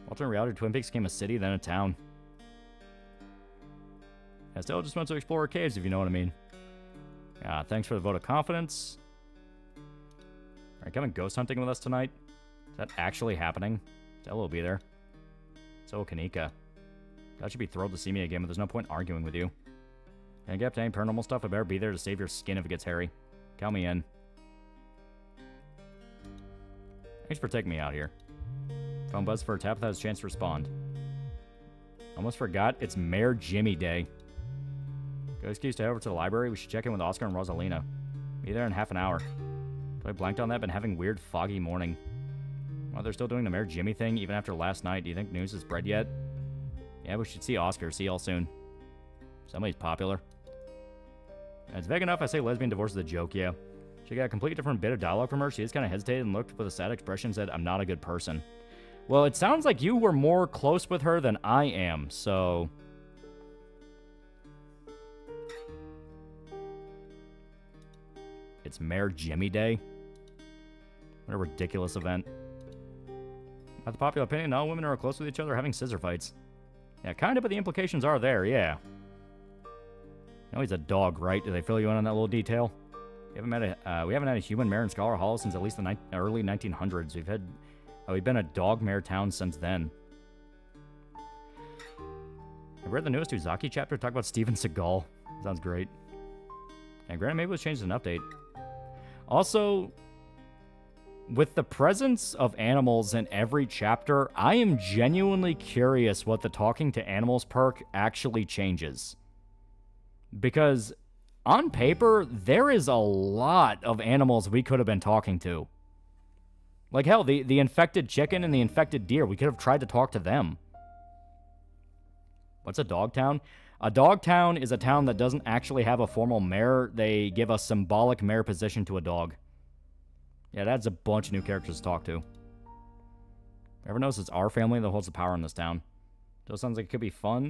Alternate reality, Twin Peaks became a city, then a town. I still just went to explore caves, if you know what I mean. Thanks for the vote of confidence. Alright, coming ghost hunting with us tonight? Is that actually happening? Stella will be there. So will Kanika. God should be thrilled to see me again, but there's no point arguing with you. Can I get up to any paranormal stuff? I better be there to save your skin if it gets hairy. Count me in. Thanks for taking me out here. Phone buzz for Tabitha has a chance to respond. Almost forgot. It's Mayor Jimmy Day. Good excuse to head over to the library. We should check in with Oscar and Rosalina. Be there in half an hour. I blanked on that. Been having weird, foggy morning. Well, they're still doing the Mayor Jimmy thing even after last night. Do you think news is spread yet? Yeah, we should see Oscar. See y'all soon. Somebody's popular. It's vague enough. I say lesbian divorce is a joke, yeah. She got a completely different bit of dialogue from her. She just kind of hesitated and looked with a sad expression and said, I'm not a good person. Well, it sounds like you were more close with her than I am, so... It's Mayor Jimmy Day? What a ridiculous event. Not the popular opinion, all women are close with each other having scissor fights. Yeah, kind of, but the implications are there, yeah. No, he's a dog, right? Did they fill you in on that little detail? We haven't had a human mayor in Scholar Hollow since at least the early 1900s. We've been a dog mayor town since then. I read the newest Uzaki chapter talk about Steven Seagal. Sounds great. And granted, maybe it was changed in an update. Also, with the presence of animals in every chapter, I am genuinely curious what the talking to animals perk actually changes. Because on paper, there is a lot of animals we could have been talking to. Like, hell, the infected chicken and the infected deer, we could have tried to talk to them. What's a dog town? A dog town is a town that doesn't actually have a formal mayor. They give a symbolic mayor position to a dog. Yeah, that adds a bunch of new characters to talk to. Everyone knows it's our family that holds the power in this town. So it sounds like it could be fun.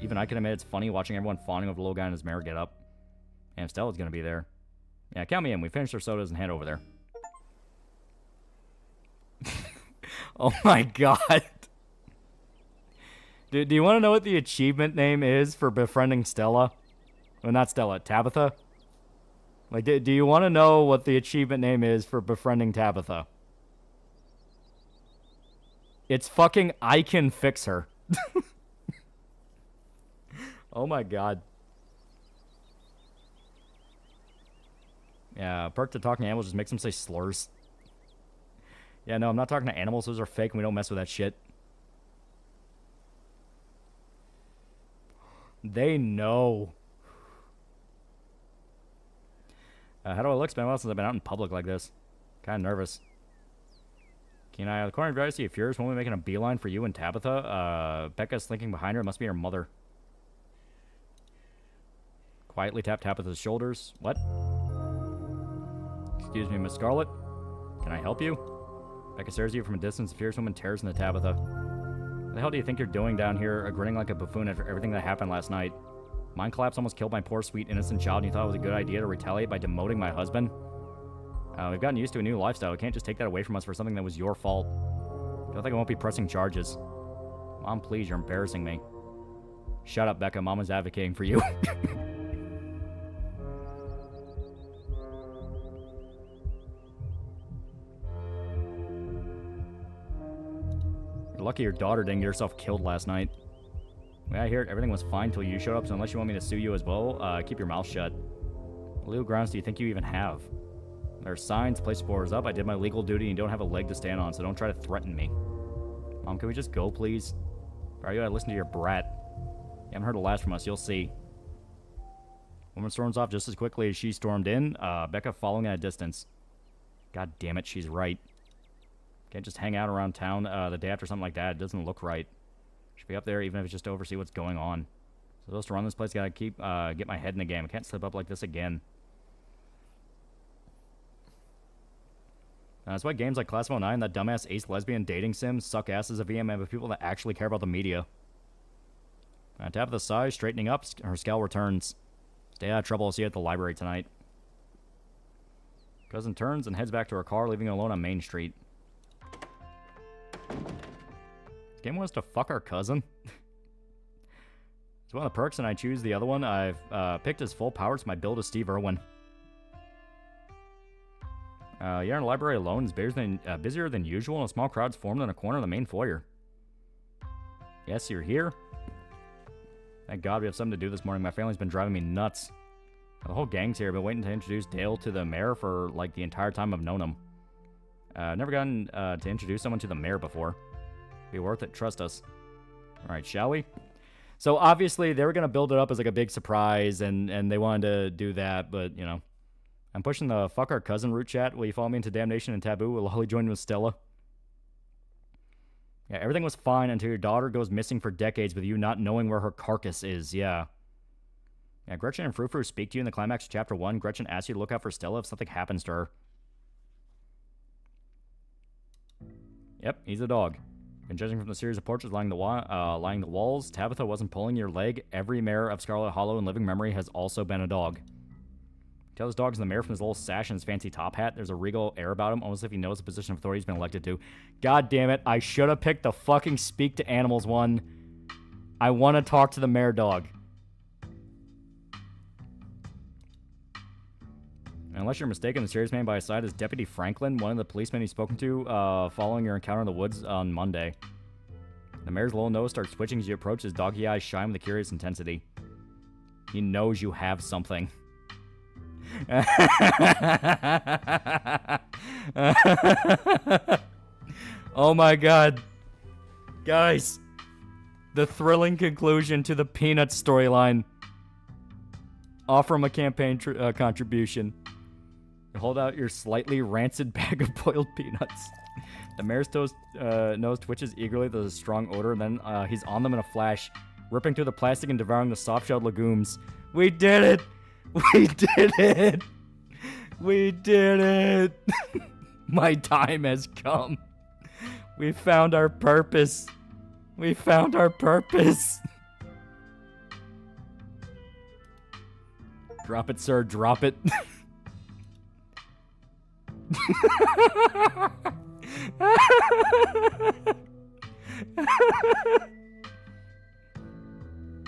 Even I can admit it's funny watching everyone fawning over the little guy in his mayor getup. And Stella's going to be there. Yeah, count me in. We finished our sodas and head over there. Oh my god. Do you want to know what the achievement name is for befriending Stella? Well, not Stella, Tabitha. Like, do you want to know what the achievement name is for befriending Tabitha? It's fucking I can fix her. Oh my god. Yeah, perk to talking to animals just makes them say slurs. Yeah, no, I'm not talking to animals. Those are fake and we don't mess with that shit. They know. How do I look? It's been a while since I've been out in public like this. Kind of nervous. Can I, according to privacy, if yours, when we making a beeline for you and Tabitha, Becca's slinking behind her. It must be her mother. Quietly tap Tabitha's shoulders. What? Excuse me, Miss Scarlet. Can I help you? Becca stares at you from a distance. The fierce woman tears into Tabitha. What the hell do you think you're doing down here, grinning like a buffoon after everything that happened last night? Mind collapse almost killed my poor, sweet, innocent child, and you thought it was a good idea to retaliate by demoting my husband? We've gotten used to a new lifestyle. We can't just take that away from us for something that was your fault. I don't think I won't be pressing charges. Mom, please, you're embarrassing me. Shut up, Becca. Mama's advocating for you. You're lucky your daughter didn't get herself killed last night. The way I hear it, everything was fine until you showed up, so unless you want me to sue you as well, keep your mouth shut. What legal grounds do you think you even have? There are signs, place spores up. I did my legal duty and you don't have a leg to stand on, so don't try to threaten me. Mom, can we just go, please? Or are you gotta listen to your brat? You haven't heard a last from us, you'll see. Woman storms off just as quickly as she stormed in, Becca following at a distance. God damn it, she's right. Can't just hang out around town the day after something like that. It doesn't look right. Should be up there even if it's just to oversee what's going on. Supposed to run this place, gotta keep get my head in the game. I can't slip up like this again. That's why games like Class of 09, that dumbass ace lesbian dating sim, suck ass as a VM and have people that actually care about the media. Tap the size, straightening up, her scowl returns. Stay out of trouble, I'll see you at the library tonight. Cousin turns and heads back to her car, leaving her alone on Main Street. This game wants to fuck our cousin. It's one of the perks and I choose the other one. I've picked his full powers. My build is Steve Irwin. You're in the library alone. It's busier than usual, and a small crowd's formed in a corner of the main foyer. Yes, you're here. Thank God we have something to do this morning. My family's been driving me nuts. The whole gang's here. I've been waiting to introduce Dale to the mayor for, like, the entire time I've known him. I've never gotten to introduce someone to the mayor before. Be worth it. Trust us. Alright, shall we? So obviously they were gonna build it up as like a big surprise, and they wanted to do that, but you know, I'm pushing the fuck our cousin root chat. Will you follow me into Damnation and Taboo? Will Holly join with Stella? Yeah, everything was fine until your daughter goes missing for decades with you not knowing where her carcass is. Yeah. Yeah, Gretchen and Frou-Frou speak to you in the climax of Chapter 1. Gretchen asks you to look out for Stella if something happens to her. Yep, he's a dog. And judging from the series of portraits lining the walls, Tabitha wasn't pulling your leg. Every mayor of Scarlet Hollow in living memory has also been a dog. Tell this dog's in the mayor from his little sash and his fancy top hat. There's a regal air about him, almost as if he knows the position of authority he's been elected to. God damn it, I should have picked the fucking speak to animals one. I want to talk to the mayor dog. Unless you're mistaken, the serious man by his side is Deputy Franklin, one of the policemen he's spoken to following your encounter in the woods on Monday. The mayor's little nose starts twitching as you approach. His doggy eyes shine with a curious intensity. He knows you have something. Oh my god. Guys, the thrilling conclusion to the Peanuts storyline. Offer him a campaign contribution. Hold out your slightly rancid bag of boiled peanuts. The mayor's nose twitches eagerly. There's a strong odor, and then he's on them in a flash, ripping through the plastic and devouring the soft-shelled legumes. We did it! We did it! We did it! My time has come. We found our purpose. We found our purpose. Drop it, sir. Drop it.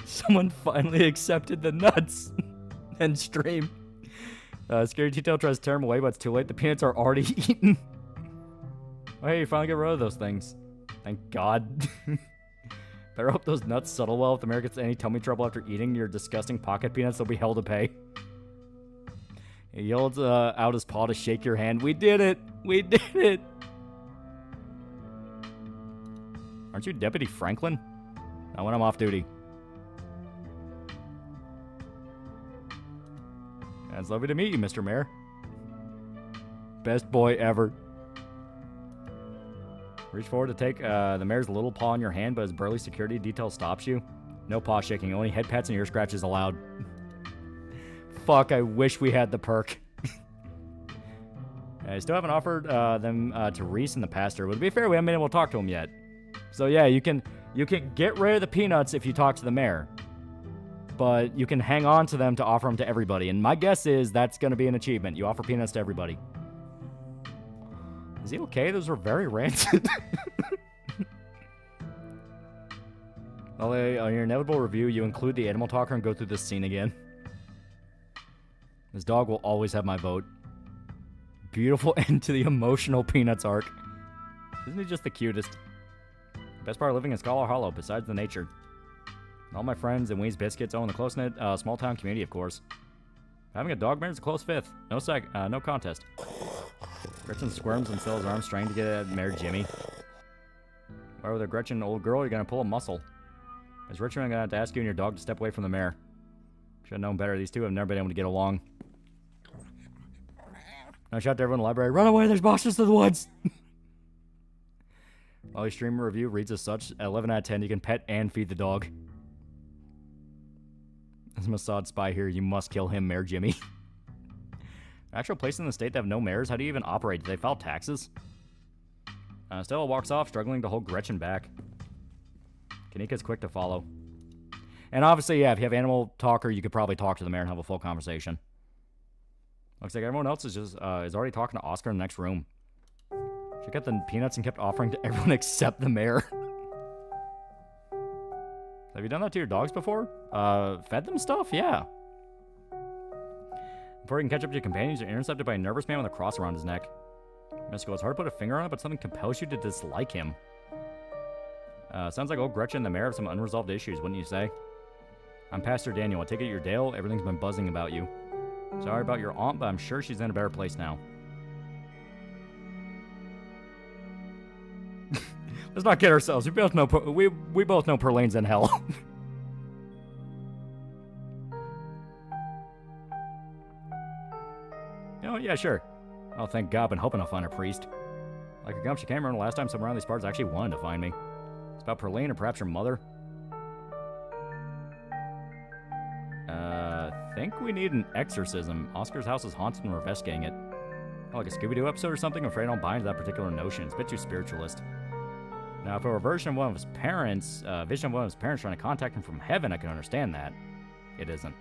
Someone finally accepted the nuts and stream. Scary Detail tries to tear him away, but it's too late. The peanuts are already eaten. Oh, hey, you finally get rid of those things. Thank God. Better hope those nuts settle well. If the mayor gets any tummy trouble after eating your disgusting pocket peanuts, they'll be hell to pay. He yelled out his paw to shake your hand. We did it! We did it! Aren't you Deputy Franklin? Not when I'm off duty. It's lovely to meet you, Mr. Mayor. Best boy ever. Reach forward to take the mayor's little paw in your hand, but his burly security detail stops you. No paw shaking, only head pats and ear scratches allowed. Fuck, I wish we had the perk. I still haven't offered them to Reese and the pastor. But to be fair, we haven't been able to talk to him yet. So yeah, you can get rid of the peanuts if you talk to the mayor. But you can hang on to them to offer them to everybody. And my guess is that's going to be an achievement. You offer peanuts to everybody. Is he okay? Those were very rancid. On your inevitable review, you include the animal talker and go through this scene again. This dog will always have my vote. Beautiful end to the emotional Peanuts arc. Isn't he just the cutest? Best part of living in Scholar Hollow, besides the nature. All my friends and Wayne's Biscuits own the close-knit small-town community, of course. Having a dog mare is a close fifth. No contest. Gretchen squirms and still his arms trying to get at Mayor Jimmy. Why with a Gretchen old girl, you're going to pull a muscle. Is Richard going to have to ask you and your dog to step away from the mayor? Should have known better. These two have never been able to get along. I shout to everyone in the library, run away, there's monsters to the woods! While your streamer review reads as such, at 11 out of 10, you can pet and feed the dog. As a Mossad spy here, you must kill him, Mayor Jimmy. Actual place in the state that have no mayors? How do you even operate? Do they file taxes? Stella walks off, struggling to hold Gretchen back. Kanika's quick to follow. And obviously, yeah, if you have Animal Talker, you could probably talk to the mayor and have a full conversation. Looks like everyone else is just is already talking to Oscar in the next room. She got the peanuts and kept offering to everyone except the mayor. Have you done that to your dogs before? Fed them stuff? Yeah. Before you can catch up to your companions, you're intercepted by a nervous man with a cross around his neck. Mystical, it's hard to put a finger on it, but something compels you to dislike him. Sounds like old Gretchen and the mayor have some unresolved issues, wouldn't you say? I'm Pastor Daniel. I take it you're Dale. Everything's been buzzing about you. Sorry about your aunt, but I'm sure she's in a better place now. Let's not kid ourselves. We both know Perlane's in hell. know, yeah, sure. Oh, thank God, been hoping I'll find a priest. Like a gump, she can't remember the last time someone around these parts actually wanted to find me. It's about Perlene or perhaps her mother. Think we need an exorcism. Oscar's house is haunted and we're investigating it. Oh, like a Scooby-Doo episode or something? I'm afraid I don't buy into that particular notion. It's a bit too spiritualist. Now, if it were a version of one of his parents, trying to contact him from heaven, I can understand that. It isn't.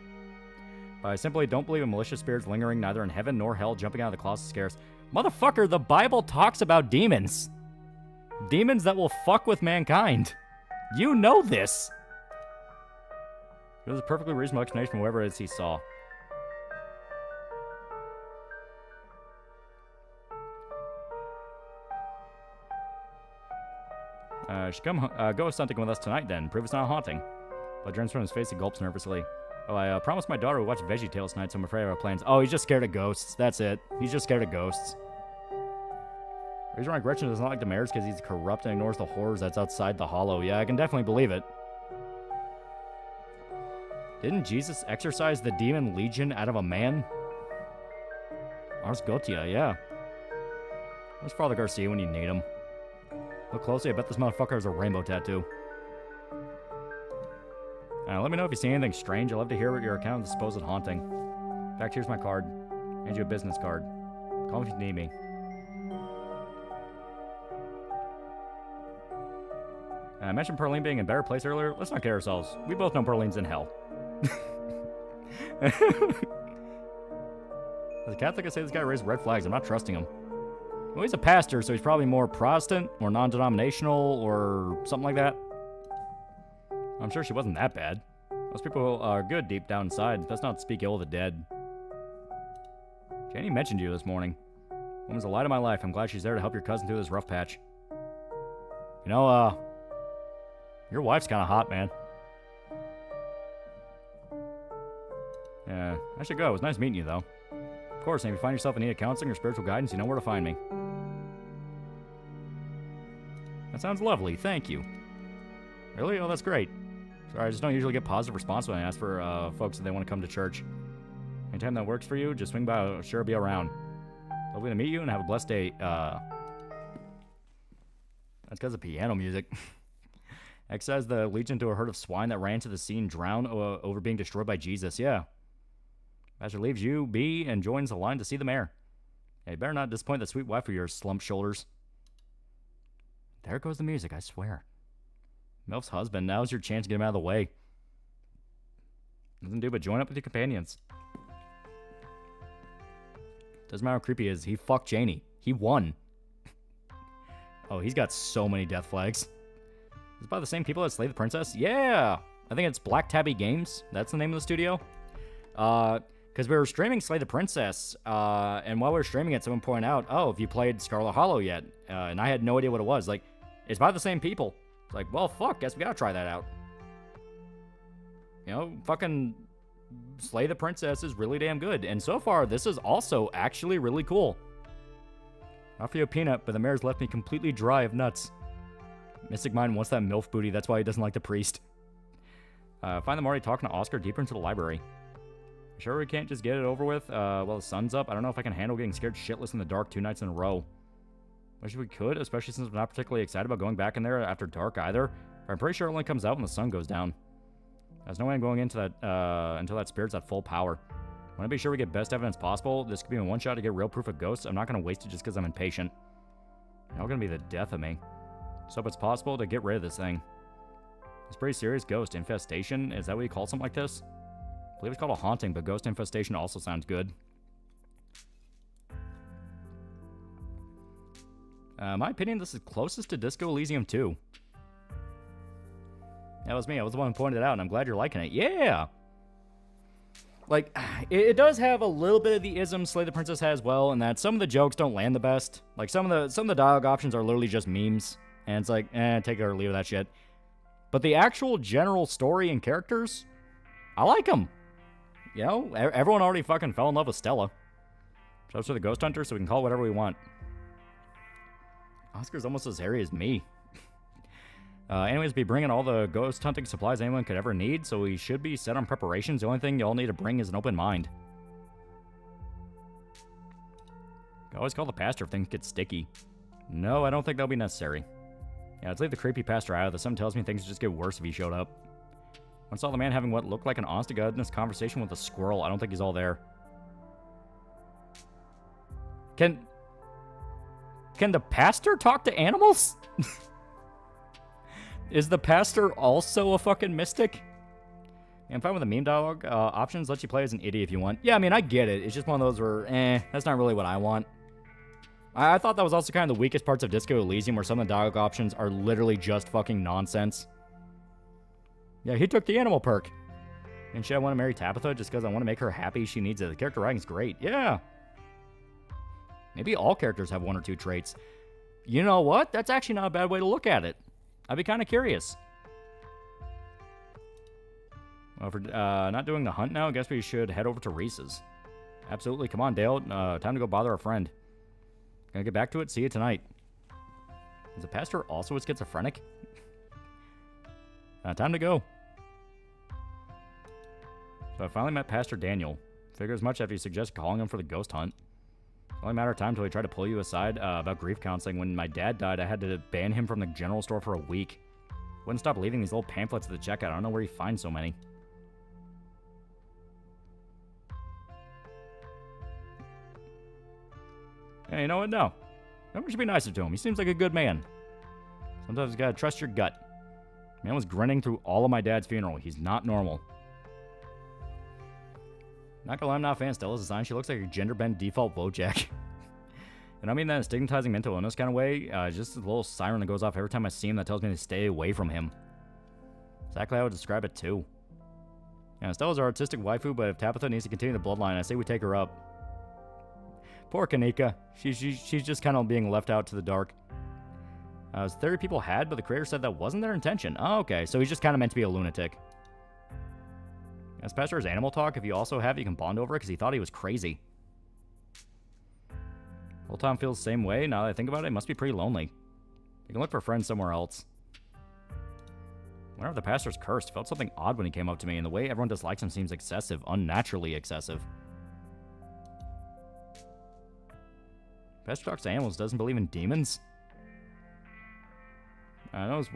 But I simply don't believe in malicious spirits lingering neither in heaven nor hell, jumping out of the closet scares. Motherfucker, the Bible talks about demons. Demons that will fuck with mankind. You know this. It was a perfectly reasonable explanation from whoever it is he saw. Should come ghost hunting with us tonight then. Prove it's not haunting. Blood drains from his face, he gulps nervously. Oh, I promised my daughter we'd watch VeggieTales tonight, so I'm afraid of our plans. Oh, he's just scared of ghosts. That's it. He's just scared of ghosts. The reason why Gretchen does not like the mayor is because he's corrupt and ignores the horrors that's outside the hollow. Yeah, I can definitely believe it. Didn't Jesus exorcise the demon legion out of a man? Ars Gotia, yeah. Where's Father Garcia when you need him? Look closely, I bet this motherfucker has a rainbow tattoo. Let me know if you see anything strange. I'd love to hear what your account of the supposed haunting. In fact, here's my card. Hand you a business card. Call me if you need me. I mentioned Perlene being in a better place earlier. Let's not kid ourselves. We both know Perlene's in hell. As a Catholic, I say this guy raised red flags. I'm not trusting him. Well, he's a pastor, so he's probably more Protestant or non-denominational or something like that. I'm sure she wasn't that bad. Most people are good deep down inside. Let's not speak ill of the dead. Janie mentioned you this morning. Woman's the light of my life. I'm glad she's there to help your cousin through this rough patch. You know, your wife's kind of hot, man. Yeah, I should go. It was nice meeting you, though. Of course, and if you find yourself in need of counseling or spiritual guidance, you know where to find me. That sounds lovely. Thank you. Really? Oh, that's great. Sorry, I just don't usually get positive response when I ask for folks that they want to come to church. Anytime that works for you, just swing by. I'll sure be around. Lovely to meet you and have a blessed day. That's because of piano music. Exercise the legion to a herd of swine that ran to the sea and drowned over being destroyed by Jesus. Yeah. Pastor leaves you be and joins the line to see the mayor. Hey, better not disappoint that sweet wife of yours, slump shoulders. There goes the music, I swear. Milf's husband, now's your chance to get him out of the way. Doesn't do but join up with your companions. Doesn't matter how creepy he is, he fucked Janie. He won. Oh, he's got so many death flags. Is it by the same people that slayed the princess? Yeah! I think it's Black Tabby Games. That's the name of the studio. Because we were streaming Slay the Princess, and while we were streaming it, someone pointed out, oh, have you played Scarlet Hollow yet? And I had no idea what it was. Like, it's by the same people. It's like, well, fuck, guess we gotta try that out. You know, fucking Slay the Princess is really damn good. And so far, this is also actually really cool. Not for you a peanut, but the mayor's left me completely dry of nuts. Mystic Mind wants that MILF booty, that's why he doesn't like the priest. Find them already talking to Oscar deeper into the library. Sure we can't just get it over with while the sun's up? I don't know if I can handle getting scared shitless in the dark 2 nights in a row. Wish we could, especially since I'm not particularly excited about going back in there after dark either. But I'm pretty sure it only comes out when the sun goes down. There's no way I'm going into that until that spirit's at full power. I want to be sure we get best evidence possible. This could be a one shot to get real proof of ghosts. I'm not going to waste it just because I'm impatient. It's all going to be the death of me. So if it's possible to get rid of this thing. It's pretty serious ghost infestation. Is that what you call something like this? I believe it's called a haunting, but ghost infestation also sounds good. In my opinion, this is closest to Disco Elysium 2. That was me. I was the one who pointed it out, and I'm glad you're liking it. Yeah! Like, it does have a little bit of the isms Slay the Princess has well, and that some of the jokes don't land the best. Like, some of the dialogue options are literally just memes, and it's like, take it or leave that shit. But the actual general story and characters, I like them. You know, everyone already fucking fell in love with Stella. Shows for the Ghost Hunter, so we can call it whatever we want. Oscar's almost as hairy as me. Anyways, be bringing all the ghost hunting supplies anyone could ever need, so we should be set on preparations. The only thing y'all need to bring is an open mind. Always call the pastor if things get sticky. No, I don't think that'll be necessary. Yeah, let's leave the creepy pastor out of this. Something tells me things would just get worse if he showed up. Once saw the man having what looked like an honest-to-goodness conversation with a squirrel. I don't think he's all there. Can the pastor talk to animals? Is the pastor also a fucking mystic? Yeah, I'm fine with the meme dialogue. Options lets you play as an idiot if you want. Yeah, I mean, I get it. It's just one of those where, that's not really what I want. I thought that was also kind of the weakest parts of Disco Elysium, where some of the dialogue options are literally just fucking nonsense. Yeah, he took the animal perk. And should I want to marry Tabitha just because I want to make her happy? She needs it. The character writing's great. Yeah. Maybe all characters have one or two traits. You know what? That's actually not a bad way to look at it. I'd be kind of curious. Well, if we're not doing the hunt now, I guess we should head over to Reese's. Absolutely. Come on, Dale. Time to go bother a friend. Gonna get back to it. See you tonight. Is the pastor also a schizophrenic? Time to go. So I finally met Pastor Daniel. Figure as much after you suggested calling him for the ghost hunt. It's only a matter of time until he tried to pull you aside about grief counseling. When my dad died, I had to ban him from the general store for a week. Wouldn't stop leaving these little pamphlets at the checkout. I don't know where he finds so many. Hey, you know what? No. Everyone should be nicer to him. He seems like a good man. Sometimes you gotta trust your gut. Man was grinning through all of my dad's funeral. He's not normal. Not gonna lie, I'm not a fan of Stella's design. She looks like a gender-bent default Bojack. And I mean that in a stigmatizing mental illness kind of way. Just a little siren that goes off every time I see him that tells me to stay away from him. Exactly how I would describe it, too. Yeah, Stella's our artistic waifu, but if Tabitha needs to continue the bloodline, I say we take her up. Poor Kanika. She's just kind of being left out to the dark. It's a theory people had, but the creator said that wasn't their intention. Oh, okay. So he's just kind of meant to be a lunatic. As Pastor's animal talk, if you also have it, you can bond over it, because he thought he was crazy. Old Tom feels the same way. Now that I think about it, it must be pretty lonely. You can look for friends somewhere else. I wonder if the pastor's cursed. Felt something odd when he came up to me, and the way everyone dislikes him seems excessive. Unnaturally excessive. Pastor talks to animals, doesn't believe in demons? I know it's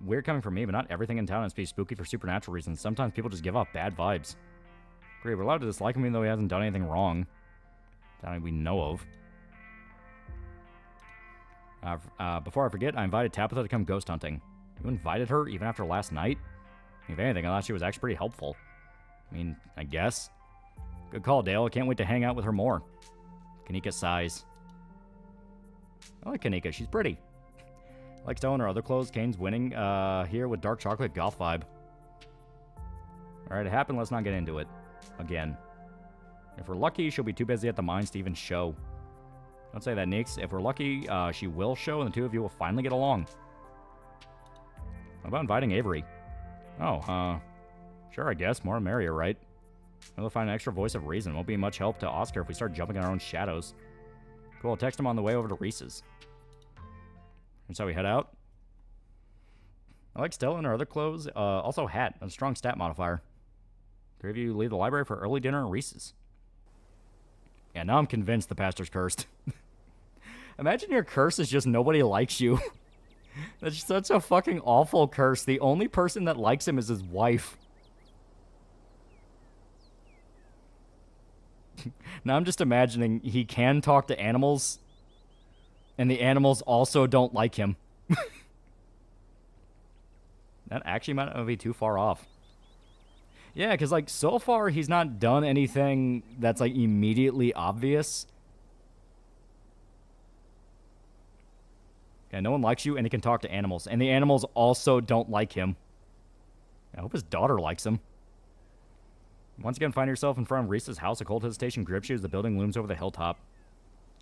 weird coming from me, but not everything in town has to be spooky for supernatural reasons. Sometimes people just give off bad vibes. Great, we're allowed to dislike him even though he hasn't done anything wrong. That we know of. Before I forget, I invited Tabitha to come ghost hunting. You invited her even after last night? If anything, I thought she was actually pretty helpful. I mean, I guess. Good call, Dale. I can't wait to hang out with her more. Kanika sighs. I like Kanika. She's pretty. Like Stella in her other clothes, Kane's winning here with dark chocolate goth vibe. Alright, it happened. Let's not get into it. Again. If we're lucky, she'll be too busy at the mines to even show. Don't say that, Nix. If we're lucky, she will show, and the two of you will finally get along. What about inviting Avery? Oh, sure, I guess. More the merrier, right? We'll find an extra voice of reason. Won't be much help to Oscar if we start jumping in our own shadows. Cool, I'll text him on the way over to Reese's. That's how we head out. I like Stella in her other clothes. Also hat. A strong stat modifier. Three of you leave the library for early dinner at Reese's. Yeah, now I'm convinced the pastor's cursed. Imagine your curse is just nobody likes you. That's such a fucking awful curse. The only person that likes him is his wife. Now I'm just imagining he can talk to animals, and the animals also don't like him. That actually might not be too far off. Yeah, because, like, so far he's not done anything that's, like, immediately obvious. Yeah, no one likes you, and he can talk to animals. And the animals also don't like him. I hope his daughter likes him. Once again, find yourself in front of Reese's house. A cold hesitation grips you as the building looms over the hilltop.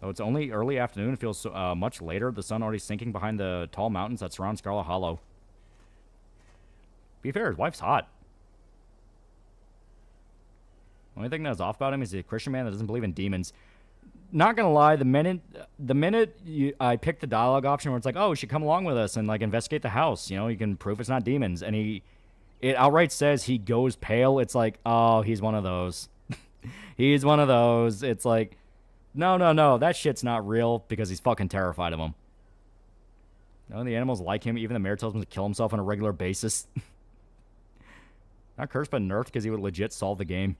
Though it's only early afternoon, it feels much later. The sun already sinking behind the tall mountains that surround Scarlet Hollow. Be fair, his wife's hot. The only thing that's off about him is he's a Christian man that doesn't believe in demons. Not gonna lie, the minute I picked the dialogue option where it's like, oh, you should come along with us and, like, investigate the house. You know, you can prove it's not demons. And it outright says he goes pale. It's like, oh, he's one of those. He's one of those. It's like, No. That shit's not real because he's fucking terrified of him. None of the animals like him. Even the mayor tells him to kill himself on a regular basis. Not cursed, but nerfed because he would legit solve the game.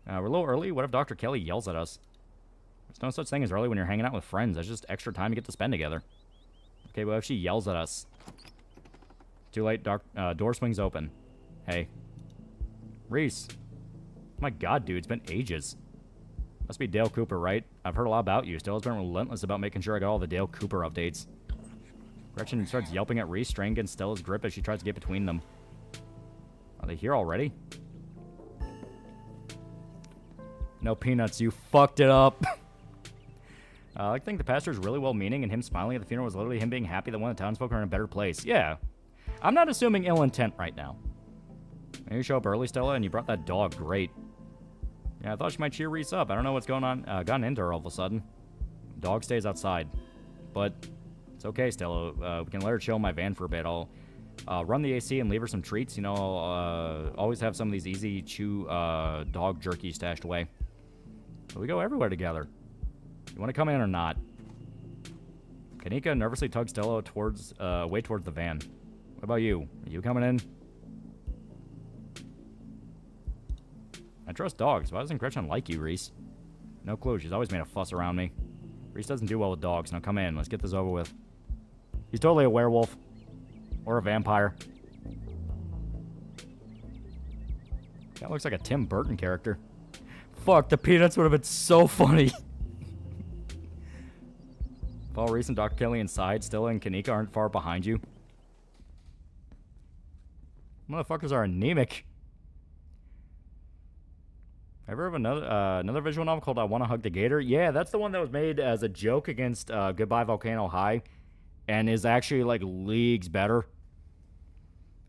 We're a little early. What if Dr. Kelly yells at us? There's no such thing as early when you're hanging out with friends. That's just extra time you get to spend together. Okay, what if she yells at us? Too late. Door swings open. Hey. Reese. My god, dude. It's been ages. Must be Dale Cooper, right? I've heard a lot about you. Stella's been relentless about making sure I got all the Dale Cooper updates. Gretchen starts yelping at Reese, straining against Stella's grip as she tries to get between them. Are they here already? No peanuts, you fucked it up. I think the pastor's really well-meaning, and him smiling at the funeral was literally him being happy that one of the townsfolk are in a better place. Yeah. I'm not assuming ill intent right now. You show up early, Stella, and you brought that dog. Great. Yeah, I thought she might cheer Reese up. I don't know what's going on. Gotten into her all of a sudden. Dog stays outside. But it's okay, Stella. We can let her chill in my van for a bit. I'll run the AC and leave her some treats. You know, I'll always have some of these easy chew dog jerky stashed away. But we go everywhere together. You want to come in or not? Kanika nervously tugs Stella towards, away towards the van. What about you? Are you coming in? I trust dogs. Why doesn't Gretchen like you, Reese? No clue. She's always made a fuss around me. Reese doesn't do well with dogs. Now come in. Let's get this over with. He's totally a werewolf. Or a vampire. That looks like a Tim Burton character. Fuck, the peanuts would have been so funny. Follow Reese and Dr. Kelly inside. Stella and Kanika aren't far behind you. Motherfuckers are anemic. Ever have another visual novel called I Wanna Hug the Gator? Yeah, that's the one that was made as a joke against Goodbye Volcano High, and is actually like leagues better.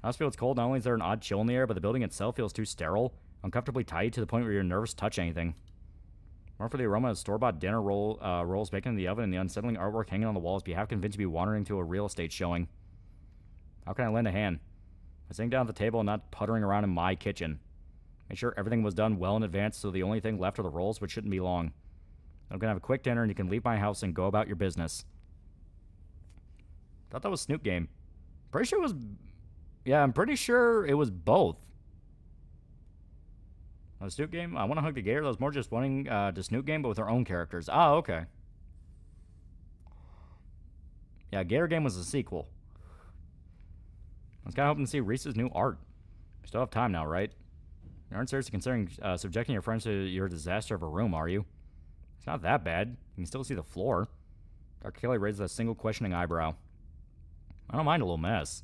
House feels cold. Not only is there an odd chill in the air, but the building itself feels too sterile, uncomfortably tight to the point where you're nervous to touch anything. More for the aroma of store-bought dinner rolls baking in the oven and the unsettling artwork hanging on the walls, be half convinced to be wandering to a real estate showing. How can I lend a hand? By sitting down at the table and not puttering around in my kitchen. Make sure everything was done well in advance, so the only thing left are the rolls, which shouldn't be long. I'm gonna have a quick dinner, and you can leave my house and go about your business. Thought that was Snoop Game. Pretty sure it was... Yeah, I'm pretty sure it was both. The Snoop Game? I Wanna Hug the Gator? That was more just wanting to Snoop Game, but with our own characters. Ah, okay. Yeah, Gator Game was a sequel. I was kind of hoping to see Reese's new art. You still have time now, right? You aren't seriously considering subjecting your friends to your disaster of a room, are you? It's not that bad. You can still see the floor. Dr. Kelly raises a single questioning eyebrow. I don't mind a little mess.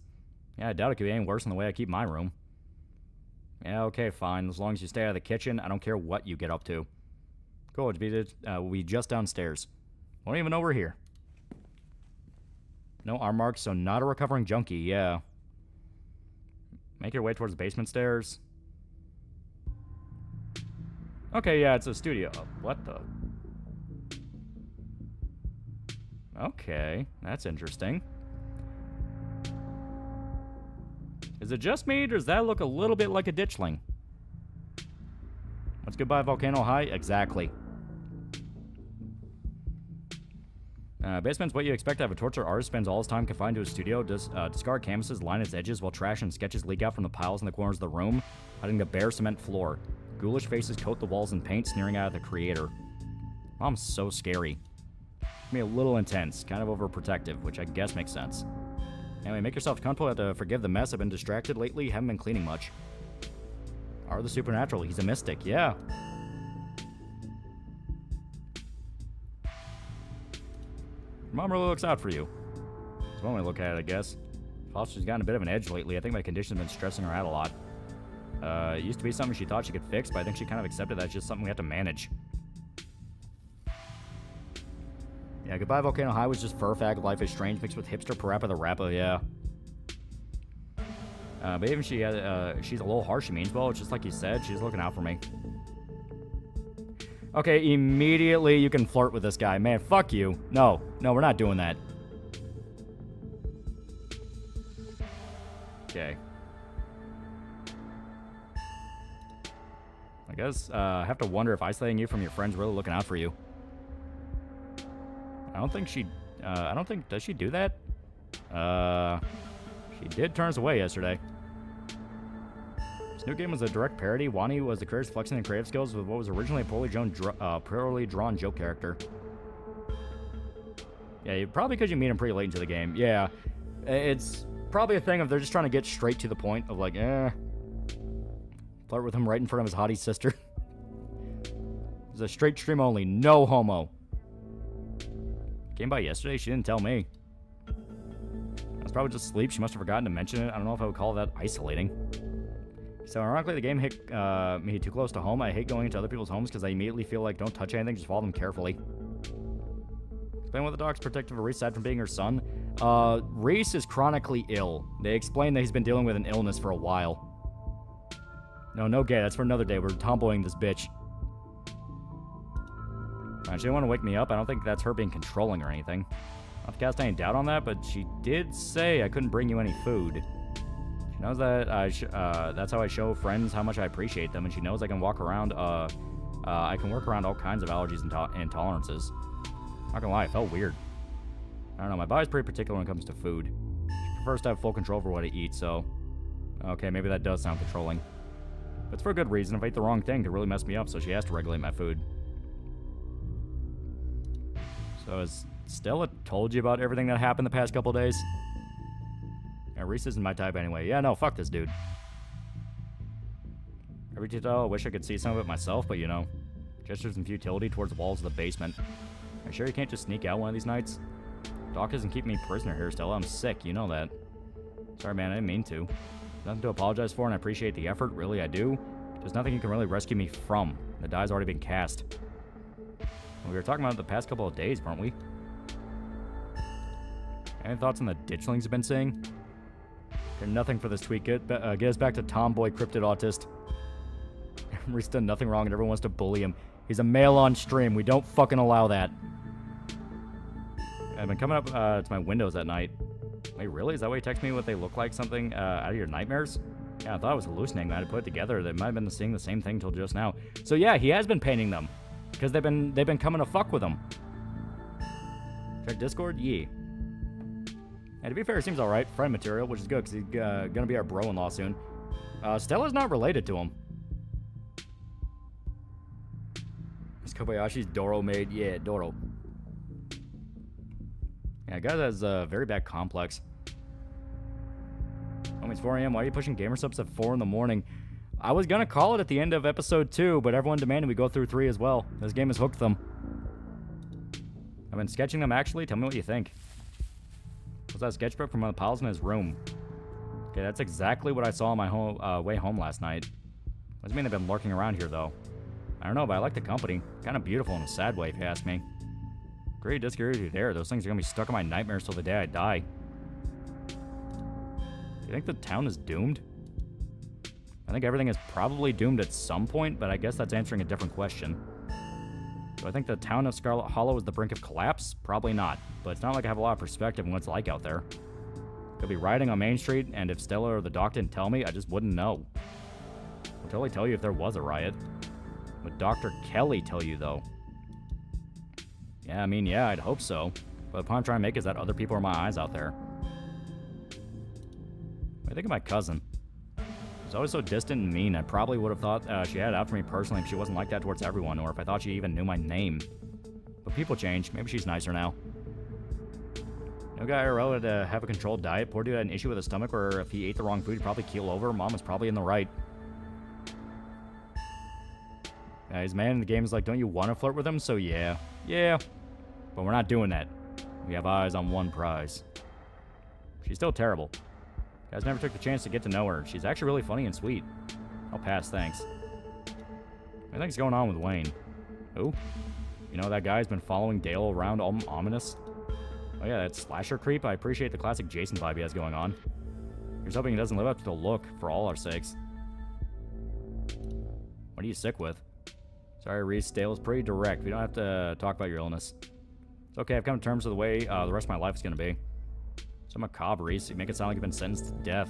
Yeah, I doubt it could be any worse than the way I keep my room. Yeah, okay, fine. As long as you stay out of the kitchen, I don't care what you get up to. Cool, we'll be just downstairs. Won't even know we're here. No arm marks, so not a recovering junkie, yeah. Make your way towards the basement stairs. Okay, yeah, it's a studio. What the? Okay, that's interesting. Is it just me, or does that look a little bit like a ditchling? What's Goodbye Volcano High? Exactly. Basement's what you expect out of a torture artist. Spends all his time confined to his studio. Discard canvases, line its edges while trash and sketches leak out from the piles in the corners of the room, hiding the bare cement floor. Ghoulish faces coat the walls in paint, sneering out at the creator. Mom's so scary. Me a little intense, kind of overprotective, which I guess makes sense. Anyway, make yourself comfortable. I have to forgive the mess. I've been distracted lately. Haven't been cleaning much. Are the supernatural? He's a mystic. Yeah. Mom really looks out for you. That's one way to look at it, I guess. Foster's gotten a bit of an edge lately. I think my condition's been stressing her out a lot. It used to be something she thought she could fix, but I think she kind of accepted that's just something we have to manage. Yeah, Goodbye Volcano High was just fur fag, Life is Strange mixed with hipster parappa the rapper, yeah. But even she's a little harsh, she means. Well, it's just like you said, she's looking out for me. Okay, immediately you can flirt with this guy. Man, fuck you. No, we're not doing that. Okay. I guess I have to wonder if isolating you from your friends really looking out for you. I don't think she, does she do that? She did turn us away yesterday. This new game was a direct parody. Wani was the career's flexing and creative skills with what was originally a poorly drawn joke character. Yeah, probably because you meet him pretty late into the game. Yeah, it's probably a thing of they're just trying to get straight to the point of like, flirt with him right in front of his hottie sister. It's a straight stream only, no homo. Came by yesterday, she didn't tell me. I was probably just asleep, she must have forgotten to mention it. I don't know if I would call that isolating. So ironically, the game hit me too close to home. I hate going into other people's homes because I immediately feel like don't touch anything, just follow them carefully. Explain what the dog's protective of Reese aside from being her son. Reese is chronically ill. They explain that he's been dealing with an illness for a while. No gay, that's for another day. We're tomboying this bitch. She didn't want to wake me up. I don't think that's her being controlling or anything. Not to cast any doubt on that, but she did say I couldn't bring you any food. She knows that that's how I show friends how much I appreciate them, and she knows I can walk around, I can work around all kinds of allergies and intolerances. Not gonna lie, it felt weird. I don't know, my body's pretty particular when it comes to food. She prefers to have full control over what I eat, so... Okay, maybe that does sound controlling. But it's for a good reason. If I eat the wrong thing, it could really mess me up, so she has to regulate my food. So has Stella told you about everything that happened the past couple days? Yeah, Reese isn't my type anyway. Yeah, no, fuck this dude. Every detail, I wish I could see some of it myself, but you know, gestures and futility towards the walls of the basement. Are you sure you can't just sneak out one of these nights? Doc doesn't keep me prisoner here, Stella. I'm sick, you know that. Sorry, man, I didn't mean to. Nothing to apologize for, and I appreciate the effort. Really, I do. There's nothing you can really rescue me from. The die's already been cast. We were talking about it the past couple of days, weren't we? Any thoughts on the ditchlings you've been seeing? Care nothing for this tweet. Get us back to tomboy cryptid autist. Reese done nothing wrong and everyone wants to bully him. He's a male on stream. We don't fucking allow that. I've been coming up to my windows at night. Wait, really? Is that why you text me what they look like? Something out of your nightmares? Yeah, I thought I was hallucinating. I had to put it together. They might have been seeing the same thing till just now. So yeah, he has been painting them. Because they've been coming to fuck with him. Check Discord? Yeah. And to be fair, he seems alright. Friend material, which is good, because he's gonna be our bro-in-law soon. Stella's not related to him. Is Kobayashi's Doro made? Yeah, Doro. Yeah, guy has a very bad complex. Oh, it's 4 a.m. Why are you pushing gamer subs at 4 in the morning? I was gonna call it at the end of episode 2, but everyone demanded we go through 3 as well. This game has hooked them. I've been sketching them, actually. Tell me what you think. What's that sketchbook from one of the piles in his room? Okay, that's exactly what I saw on my way home last night. Doesn't mean they've been lurking around here, though. I don't know, but I like the company. Kind of beautiful in a sad way, if you ask me. Great, disagree with you there. Those things are gonna be stuck in my nightmares till the day I die. Do you think the town is doomed? I think everything is probably doomed at some point, but I guess that's answering a different question. Do I think the town of Scarlet Hollow is the brink of collapse? Probably not, but it's not like I have a lot of perspective on what it's like out there. Could be riding on Main Street, and if Stella or the doc didn't tell me, I just wouldn't know. I'll totally tell you if there was a riot. Would Dr. Kelly tell you, though? Yeah, I mean, yeah, I'd hope so. But the point I'm trying to make is that other people are my eyes out there. What do you think of my cousin? She's always so distant and mean. I probably would have thought she had it out for me personally if she wasn't like that towards everyone, or if I thought she even knew my name. But people change. Maybe she's nicer now. No guy IRL had to have a controlled diet. Poor dude had an issue with his stomach where if he ate the wrong food, he'd probably keel over. Mom was probably in the right. Yeah, his man in the game is like, don't you want to flirt with him? So yeah. Yeah. But we're not doing that. We have eyes on one prize. She's still terrible. Guys never took the chance to get to know her. She's actually really funny and sweet. I'll pass, thanks. What do you think's going on with Wayne? Who? You know that guy's been following Dale around all ominous? Oh yeah, that slasher creep. I appreciate the classic Jason vibe he has going on. Here's hoping he doesn't live up to the look, for all our sakes. What are you sick with? Sorry, Reese. Dale is pretty direct. We don't have to talk about your illness. It's okay. I've come to terms with the way the rest of my life is going to be. So macabre, Reese. You make it sound like you've been sentenced to death.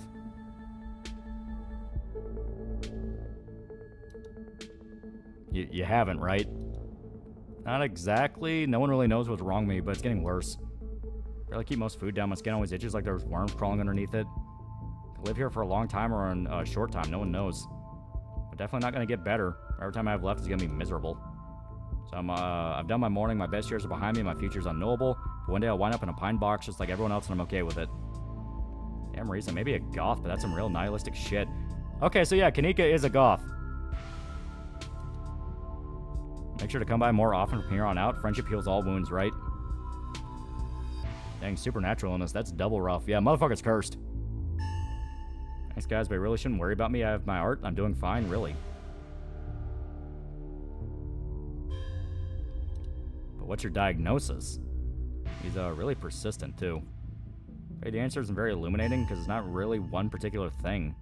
You haven't, right? Not exactly. No one really knows what's wrong with me, but it's getting worse. Barely keep most food down. My skin always itches like there's worms crawling underneath it. To live here for a long time or in a short time, no one knows. But definitely not going to get better. Every time I have left is going to be miserable. So I've done my mourning. My best years are behind me. My future's unknowable. But one day I'll wind up in a pine box just like everyone else, and I'm okay with it. Damn reason. Maybe a goth, but that's some real nihilistic shit. Okay, so yeah, Kanika is a goth. Make sure to come by more often from here on out. Friendship heals all wounds, right? Dang, supernatural illness. That's double rough. Yeah, motherfucker's cursed. Thanks, guys, but I really shouldn't worry about me. I have my art. I'm doing fine, really. But what's your diagnosis? He's really persistent, too. Hey, the answer isn't very illuminating because it's not really one particular thing.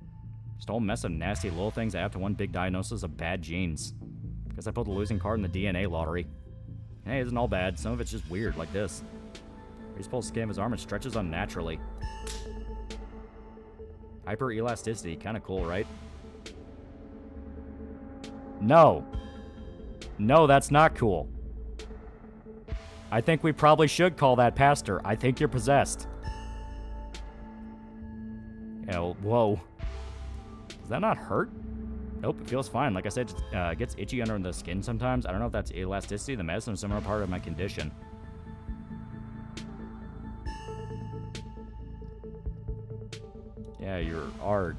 Just a whole mess of nasty little things add up to one big diagnosis of bad genes. Guess I pulled the losing card in the DNA lottery. Hey, it isn't all bad. Some of it's just weird, like this. He just pulls the skin of his arm and stretches unnaturally. Hyper-elasticity. Kind of cool, right? No. No, that's not cool. I think we probably should call that pastor. I think you're possessed. Yeah, whoa. Does that not hurt? Nope, it feels fine. Like I said, it gets itchy under the skin sometimes. I don't know if that's elasticity, the medicine, or some other part of my condition. Yeah, your art.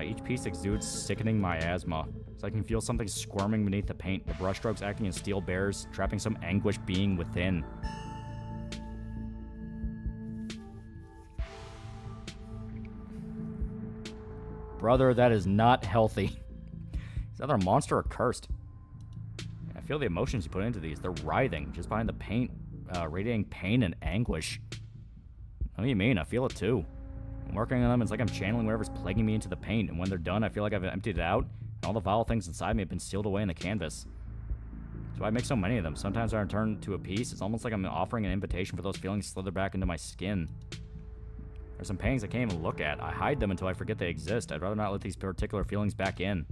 Each piece exudes sickening miasma. So I can feel something squirming beneath the paint. The brushstrokes acting as steel bears, trapping some anguish being within. Brother, that is not healthy. He's either a monster or cursed. I feel the emotions you put into these. They're writhing just behind the paint, radiating pain and anguish. What do you mean? I feel it too. I'm working on them. It's like I'm channeling whatever's plaguing me into the paint, and when they're done, I feel like I've emptied it out, and all the vile things inside me have been sealed away in the canvas. So I make so many of them. Sometimes I return to a piece. It's almost like I'm offering an invitation for those feelings to slither back into my skin. There's some paintings I can't even look at. I hide them until I forget they exist. I'd rather not let these particular feelings back in.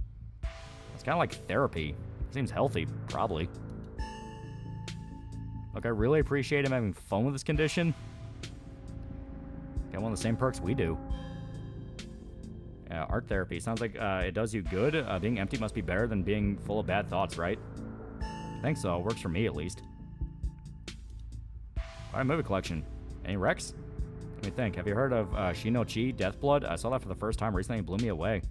It's kind of like therapy. Seems healthy, probably. Look, I really appreciate him having fun with this condition. Got one of the same perks we do. Art therapy. Sounds like it does you good. Being empty must be better than being full of bad thoughts, right? I think so. It works for me, at least. Alright, movie collection. Any recs? Let me think. Have you heard of Shino-Chi, Deathblood? I saw that for the first time recently and it blew me away.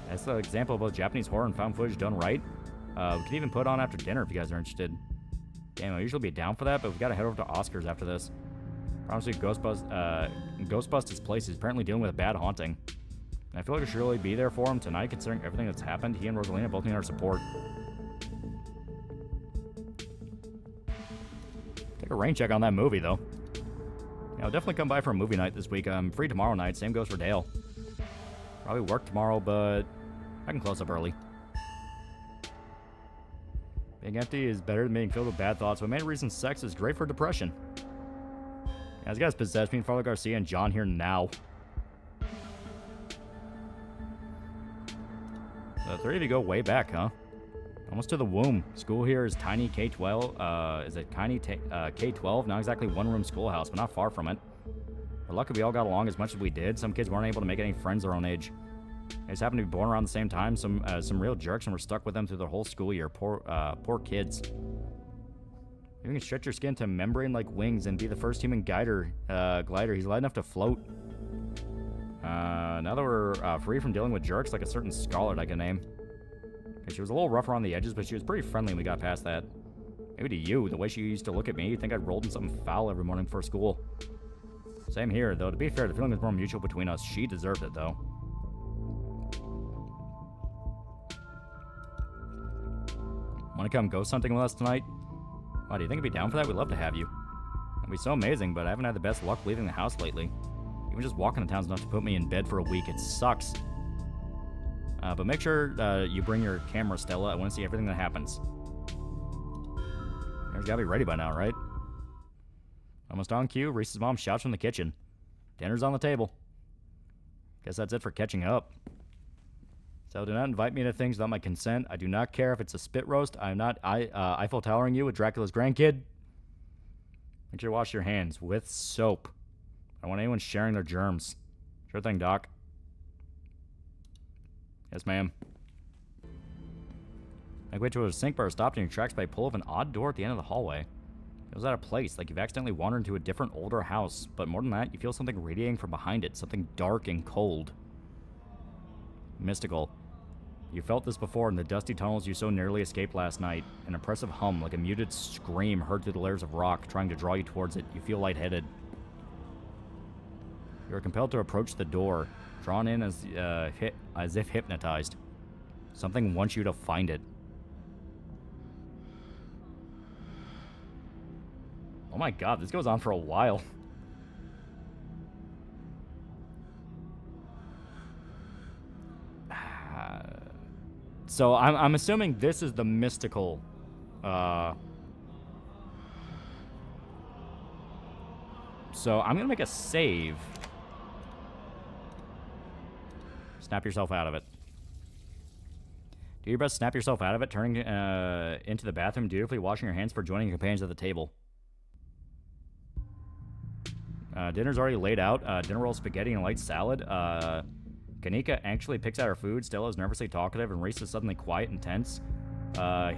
That's an example of both Japanese horror and found footage done right. We can even put on after dinner if you guys are interested. Damn, I'll usually be down for that, but we've got to head over to Oscars after this. Promise you, Ghostbusters Place is apparently dealing with a bad haunting. And I feel like I should really be there for him tonight, considering everything that's happened. He and Rosalina both need our support. Take a rain check on that movie, though. Yeah, I'll definitely come by for a movie night this week. I'm free tomorrow night. Same goes for Dale. Probably work tomorrow, but I can close up early. Being empty is better than being filled with bad thoughts, but main reason sex is great for depression. Yeah, these guys possessed me and Father Garcia and John here now. The three of you go way back, huh? Almost to the womb. School here is tiny K-12. Is it tiny K-12? Not exactly one-room schoolhouse, but not far from it. We're lucky we all got along as much as we did. Some kids weren't able to make any friends their own age. They just happened to be born around the same time. Some real jerks, and we're stuck with them through the whole school year. Poor kids. You can stretch your skin to membrane-like wings and be the first human glider. He's light enough to float. Now that we're free from dealing with jerks like a certain SCARLET I can name. She was a little rough around the edges, but she was pretty friendly when we got past that. Maybe to you, the way she used to look at me, you'd think I'd rolled in something foul every morning before school. Same here, though. To be fair, the feeling was more mutual between us. She deserved it, though. Want to come ghost hunting with us tonight? Wow, do you think you'd be down for that? We'd love to have you. It'd be so amazing, but I haven't had the best luck leaving the house lately. Even just walking to town's enough to put me in bed for a week. It sucks. But make sure you bring your camera, Stella. I want to see everything that happens. There's gotta be ready by now, right? Almost on cue. Reese's mom shouts from the kitchen. Dinner's on the table. Guess that's it for catching up. So do not invite me to things without my consent. I do not care if it's a spit roast. I'm not Eiffel Towering you with Dracula's grandkid. Make sure to wash your hands with soap. I don't want anyone sharing their germs. Sure thing, Doc. Yes, ma'am. Make way to a sink bar stopped in your tracks by a pull of an odd door at the end of the hallway. It was out of place, like you've accidentally wandered into a different, older house. But more than that, you feel something radiating from behind it. Something dark and cold. Mystical. You felt this before in the dusty tunnels you so nearly escaped last night. An oppressive hum, like a muted scream heard through the layers of rock, trying to draw you towards it. You feel lightheaded. You are compelled to approach the door, drawn in as if hypnotized. Something wants you to find it. Oh my god, this goes on for a while. So I'm assuming this is the mystical. So I'm gonna make a save. Snap yourself out of it. Do your best. Snap yourself out of it. Turning into the bathroom, dutifully washing your hands for joining your companions at the table. Dinner's already laid out. Dinner roll, spaghetti, and a light salad. Kanika actually picks out her food. Stella is nervously talkative, and Reese is suddenly quiet and tense.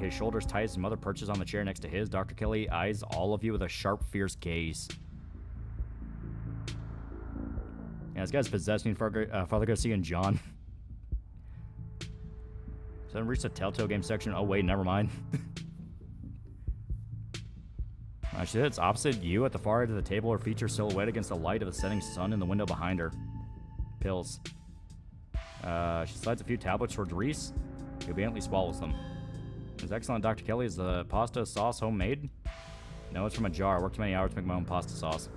His shoulders tight as his mother perches on the chair next to his. Dr. Kelly eyes all of you with a sharp, fierce gaze. Yeah, this guy's possessing Father Garcia and John. So then reach the Telltale game section. Oh, wait, never mind. She sits opposite you at the far edge of the table, her features silhouette against the light of the setting sun in the window behind her. Pills. She slides a few tablets towards Reese, who obediently swallows them. It's excellent, Dr. Kelly. Is the pasta sauce homemade? No, it's from a jar. I worked too many hours to make my own pasta sauce.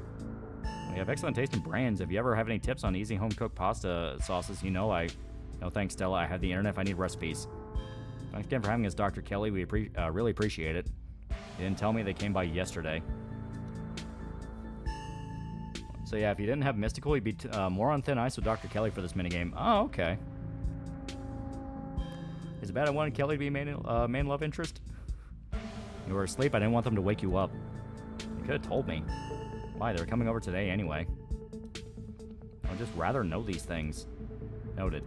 We have excellent taste in brands. If you ever have any tips on easy home-cooked pasta sauces, you know No thanks, Stella. I have the internet if I need recipes. Thanks again for having us, Dr. Kelly. We really appreciate it. You didn't tell me they came by yesterday. So yeah, if you didn't have Mystical, you'd be more on thin ice with Dr. Kelly for this minigame. Oh, okay. Is it bad I wanted Kelly to be main love interest? You were asleep. I didn't want them to wake you up. You could have told me. Why? They were coming over today anyway. I would just rather know these things. Noted.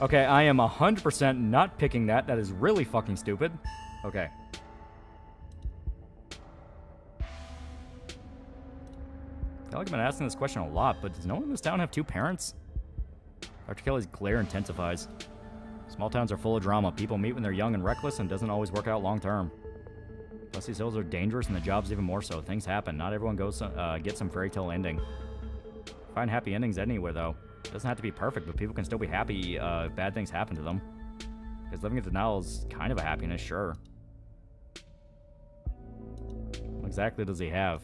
Okay, I am 100% not picking that. That is really fucking stupid. Okay. I feel like I've been asking this question a lot, but does no one in this town have two parents? Dr. Kelly's glare intensifies. Small towns are full of drama. People meet when they're young and reckless, and doesn't always work out long term. Plus, these hills are dangerous, and the job's even more so. Things happen. Not everyone gets some fairy tale ending. Find happy endings anywhere, though. It doesn't have to be perfect, but people can still be happy if bad things happen to them. Because living at denial is kind of a happiness, sure. What exactly does he have?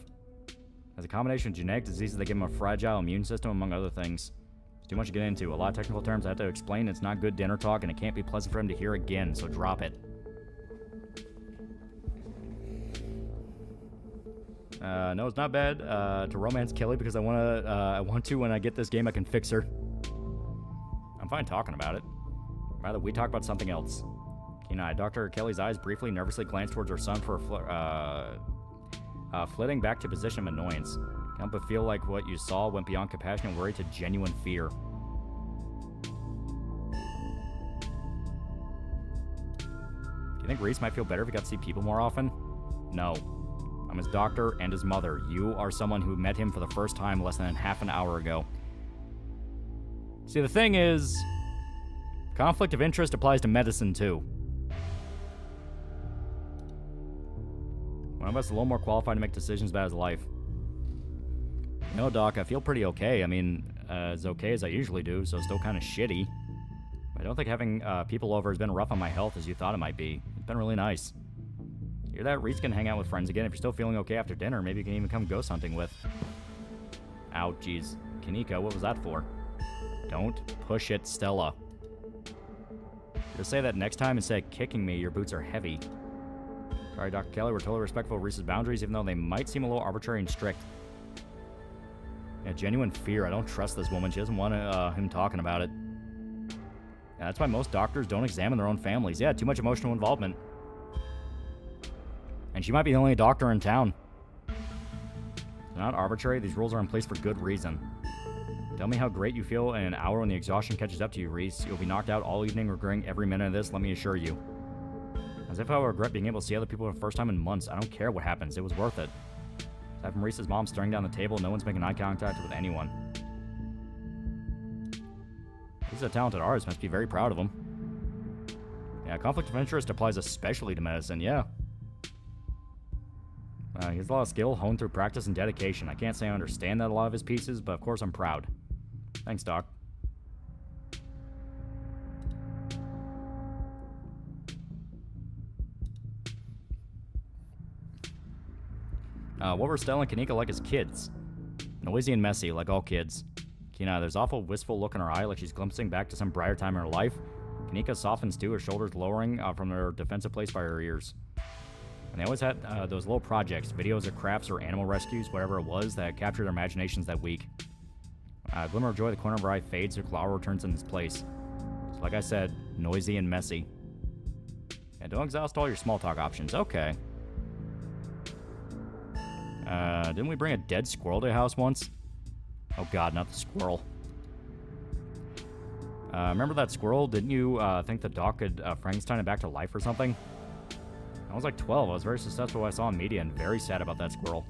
As a combination of genetic diseases that give him a fragile immune system, among other things. It's too much to get into. A lot of technical terms I have to explain. It's not good dinner talk, and it can't be pleasant for him to hear again, so drop it. No, it's not bad to romance Kelly because I want to when I get this game I can fix her. I'm fine talking about it. Rather, we talk about something else. Keen eye. Dr. Kelly's eyes briefly, nervously glance towards her son for flitting back to position of annoyance. Can't help but feel like what you saw went beyond compassion and worry to genuine fear. Do you think Reese might feel better if he got to see people more often? No. I'm his doctor and his mother. You are someone who met him for the first time less than half an hour ago. See, the thing is, conflict of interest applies to medicine, too. One of us is a little more qualified to make decisions about his life. No, Doc, I feel pretty okay. I mean, as okay as I usually do, so still kind of shitty. I don't think having people over has been rough on my health as you thought it might be. It's been really nice. Hear that? Reese can hang out with friends again. If you're still feeling okay after dinner, maybe you can even come ghost hunting with. Ow, jeez. Kanika, what was that for? Don't push it, Stella. Just say that next time instead of kicking me, your boots are heavy. Sorry, Dr. Kelly, we're totally respectful of Reese's boundaries, even though they might seem a little arbitrary and strict. Yeah, genuine fear. I don't trust this woman. She doesn't want him talking about it. Yeah, that's why most doctors don't examine their own families. Yeah, too much emotional involvement. And she might be the only doctor in town. They're not arbitrary. These rules are in place for good reason. Tell me how great you feel in an hour when the exhaustion catches up to you, Reese. You'll be knocked out all evening, regretting every minute of this, let me assure you. As if I would regret being able to see other people for the first time in months. I don't care what happens. It was worth it. Aside from Reese's mom staring down the table, no one's making eye contact with anyone. This is a talented artist. Must be very proud of him. Yeah, conflict of interest applies especially to medicine, yeah. He has a lot of skill, honed through practice and dedication. I can't say I understand that a lot of his pieces, but of course I'm proud. Thanks, Doc. What were Stella and Kanika like as kids? Noisy and messy, like all kids. Kina, there's awful wistful look in her eye, like she's glimpsing back to some brighter time in her life. Kanika softens too, her shoulders lowering from their defensive place by her ears. And they always had those little projects, videos of crafts or animal rescues, whatever it was, that captured their imaginations that week. Glimmer of joy, the corner of her eye fades, her flower returns in its place. So like I said, noisy and messy. Yeah, don't exhaust all your small talk options. Okay. Didn't we bring a dead squirrel to the house once? Oh god, not the squirrel. Remember that squirrel? Didn't you think the doc could Frankenstein it back to life or something? I was like 12. I was very successful I saw in media and very sad about that squirrel.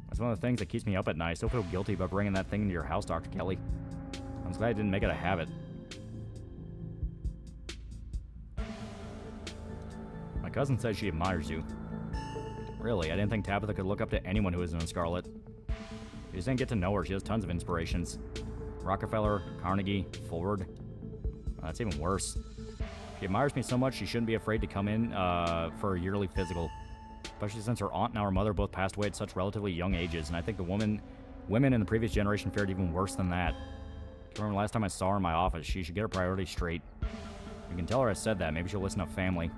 That's one of the things that keeps me up at night. I still feel guilty about bringing that thing into your house, Dr. Kelly. I'm glad I didn't make it a habit. My cousin says she admires you. Really, I didn't think Tabitha could look up to anyone who isn't a Scarlet. You just didn't get to know her. She has tons of inspirations. Rockefeller, Carnegie, Ford. That's even worse. She admires me so much she shouldn't be afraid to come in for a yearly physical. Especially since her aunt and our mother both passed away at such relatively young ages, and I think the women in the previous generation fared even worse than that. I remember last time I saw her in my office. She should get her priorities straight. You can tell her I said that. Maybe she'll listen to family.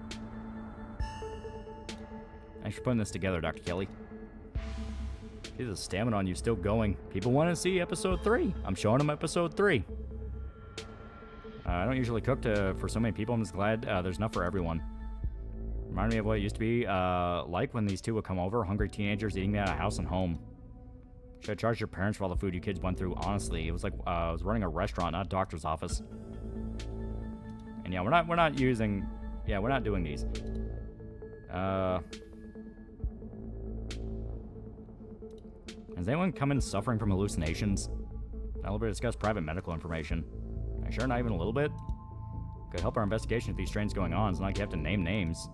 Thanks for putting this together, Dr. Kelly. He's a stamina on you, still going. People want to see episode 3. I'm showing them episode 3. I don't usually cook for so many people. I'm just glad there's enough for everyone. Remind me of what it used to be like when these two would come over, hungry teenagers eating me out of house and home. Should have charged your parents for all the food you kids went through. Honestly, it was like I was running a restaurant, not a doctor's office. And yeah, we're not doing these. Has anyone come in suffering from hallucinations? Now we'll discuss private medical information. Are you sure not even a little bit? Could help our investigation if these strains going on. It's not like you have to name names.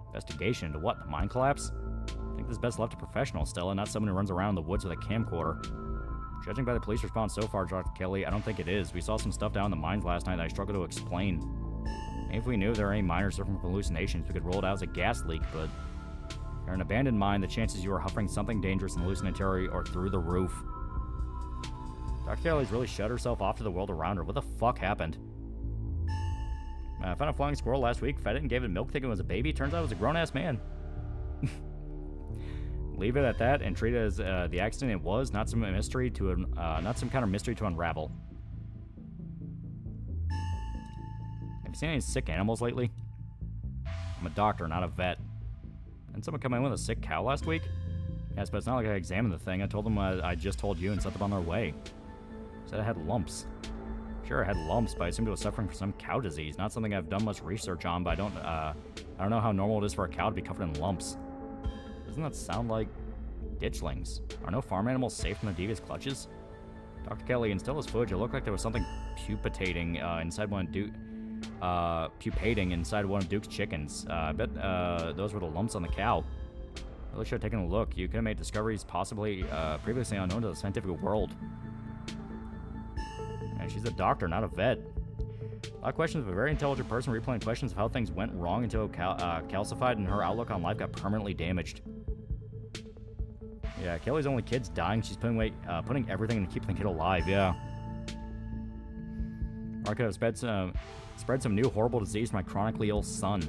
Investigation into what? The mind collapse? I think this is best left to professionals, Stella, not someone who runs around in the woods with a camcorder. Judging by the police response so far, Dr. Kelly, I don't think it is. We saw some stuff down in the mines last night that I struggle to explain. Maybe if we knew there were any miners suffering from hallucinations, we could roll it out as a gas leak, but if you're an abandoned mine, the chances you are huffing something dangerous and hallucinatory are through the roof. Dr. Kelly's really shut herself off to the world around her. What the fuck happened? I found a flying squirrel last week, fed it and gave it milk thinking it was a baby. Turns out it was a grown-ass man. Leave it at that and treat it as the accident it was, not some mystery to not some kind of mystery to unravel. Have you seen any sick animals lately? I'm a doctor, not a vet. Didn't someone come in with a sick cow last week? Yes, but it's not like I examined the thing. I told them I just told you and sent them on their way. Said I had lumps. Sure, I had lumps, but I assumed it was suffering from some cow disease. Not something I've done much research on, but I don't know how normal it is for a cow to be covered in lumps. Doesn't that sound like ditchlings? Are no farm animals safe from the devious clutches? Dr. Kelly, in Stella's footage, it looked like there was something pupating inside one of Duke's chickens. I bet those were the lumps on the cow. I really should have taken a look. You could have made discoveries possibly previously unknown to the scientific world. And she's a doctor, not a vet. A lot of questions of a very intelligent person replaying questions of how things went wrong until calcified and her outlook on life got permanently damaged. Yeah, Kelly's only kid's dying. She's putting everything into keeping the kid alive, yeah. Or I could have spread some new horrible disease to my chronically ill son.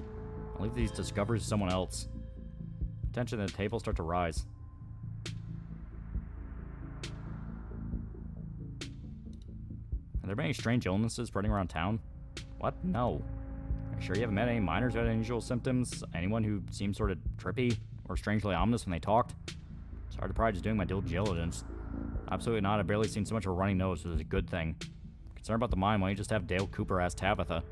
I'll leave these discoveries to someone else. Attention at the table start to rise. Have there been any strange illnesses spreading around town? What? No. Are you sure you haven't met any minors who had unusual symptoms? Anyone who seemed sort of trippy or strangely ominous when they talked? Sorry to probably just doing my due diligence. Absolutely not. I've barely seen so much of a runny nose, so it's a good thing. Concerned about the mine, why don't you just have Dale Cooper ask Tabitha?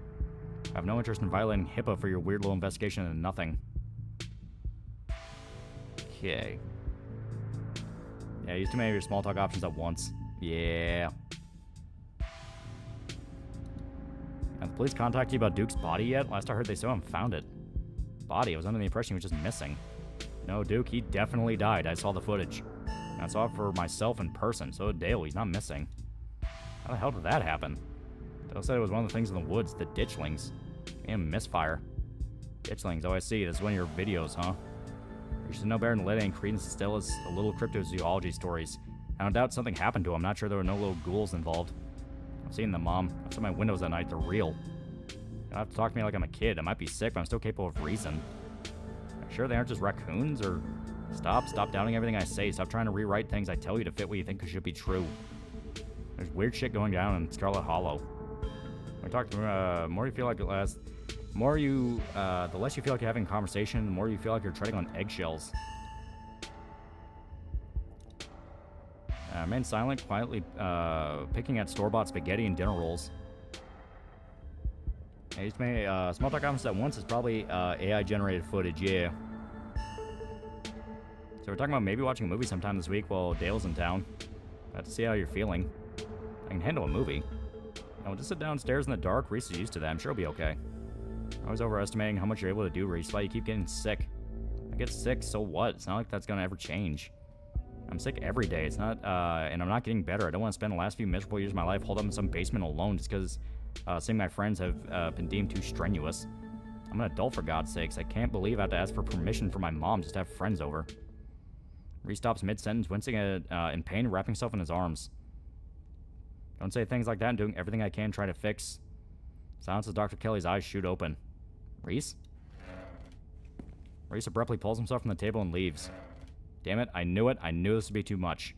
I have no interest in violating HIPAA for your weird little investigation into nothing. Okay. Yeah, use too many of your small talk options at once. Yeah. Have the police contacted you about Duke's body yet? Last I heard they still haven't found it. Body? I was under the impression he was just missing. No, Duke, he definitely died. I saw the footage. And I saw it for myself in person. So did Dale. He's not missing. How the hell did that happen? Dale said it was one of the things in the woods, the ditchlings. And misfire. Ditchlings, oh I see. This is one of your videos, huh? You should know better than letting credence to Stella's a little cryptozoology stories. I don't doubt something happened to him. I'm not sure there were no little ghouls involved. I've seen them, Mom. Outside my windows that night. They're real. You don't have to talk to me like I'm a kid. I might be sick, but I'm still capable of reason. Are you sure they aren't just raccoons, or... Stop doubting everything I say. Stop trying to rewrite things I tell you to fit what you think should be true. There's weird shit going down in Scarlet Hollow. When we talk to more you feel like the less you feel like you're having a conversation, the more you feel like you're treading on eggshells. Remain silent, quietly picking at store-bought spaghetti and dinner rolls. I used to make small talk comments at once is probably AI-generated footage, yeah. So we're talking about maybe watching a movie sometime this week while Dale's in town. I have to see how you're feeling. I can handle a movie. I will just sit downstairs in the dark. Reese is used to that. I'm sure it'll be okay. I was overestimating how much you're able to do, Reese. Why you keep getting sick? I get sick, so what? It's not like that's gonna ever change. I'm sick every day. It's not, and I'm not getting better. I don't want to spend the last few miserable years of my life holed up in some basement alone just because seeing my friends have been deemed too strenuous. I'm an adult, for God's sakes. I can't believe I have to ask for permission from my mom just to have friends over. Reese stops mid-sentence, wincing in pain, wrapping himself in his arms. Don't say things like that and doing everything I can try to fix. Silence as Dr. Kelly's eyes shoot open. Reese? Reese abruptly pulls himself from the table and leaves. Damn it, I knew it. I knew this would be too much.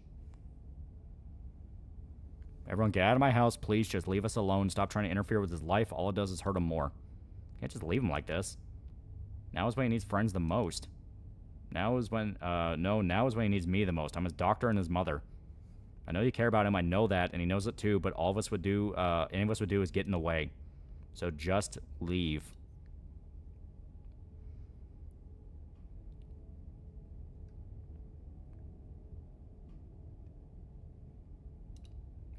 Everyone get out of my house, please. Just leave us alone. Stop trying to interfere with his life. All it does is hurt him more. Can't just leave him like this. Now is when he needs friends the most. Now is when he needs me the most. I'm his doctor and his mother. I know you care about him. I know that, and he knows it too. But all of us would do, any of us would do, is get in the way. So just leave.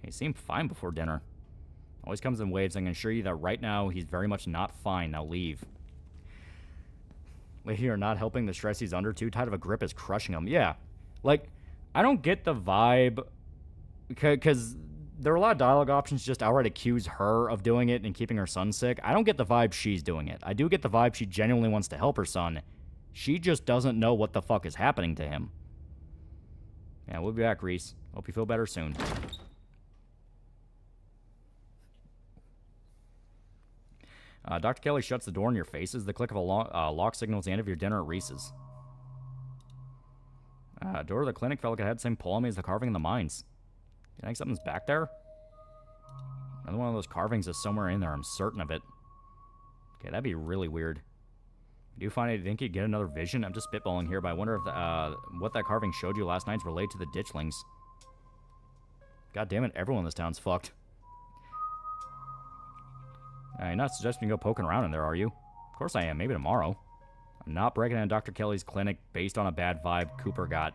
He seemed fine before dinner. Always comes in waves. I can assure you that right now he's very much not fine. Now leave. Lady, you're not helping. The stress he's under. Too tight of a grip is crushing him. Yeah. Like, I don't get the vibe. Because there are a lot of dialogue options just outright accuse her of doing it and keeping her son sick. I don't get the vibe she's doing it. I do get the vibe she genuinely wants to help her son. She just doesn't know what the fuck is happening to him. Yeah, we'll be back, Reese. Hope you feel better soon. Dr. Kelly shuts the door in your faces. The click of a lock signals the end of your dinner at Reese's. Door to the clinic felt like it had the same pull on me as the carving in the mines. You think something's back there? Another one of those carvings is somewhere in there. I'm certain of it. Okay, that'd be really weird. Do you find it? Think you'd get another vision? I'm just spitballing here, but I wonder if what that carving showed you last night's related to the ditchlings. God damn it, everyone in this town's fucked. You're not suggesting you go poking around in there, are you? Of course I am. Maybe tomorrow. I'm not breaking into Dr. Kelly's clinic based on a bad vibe Cooper got.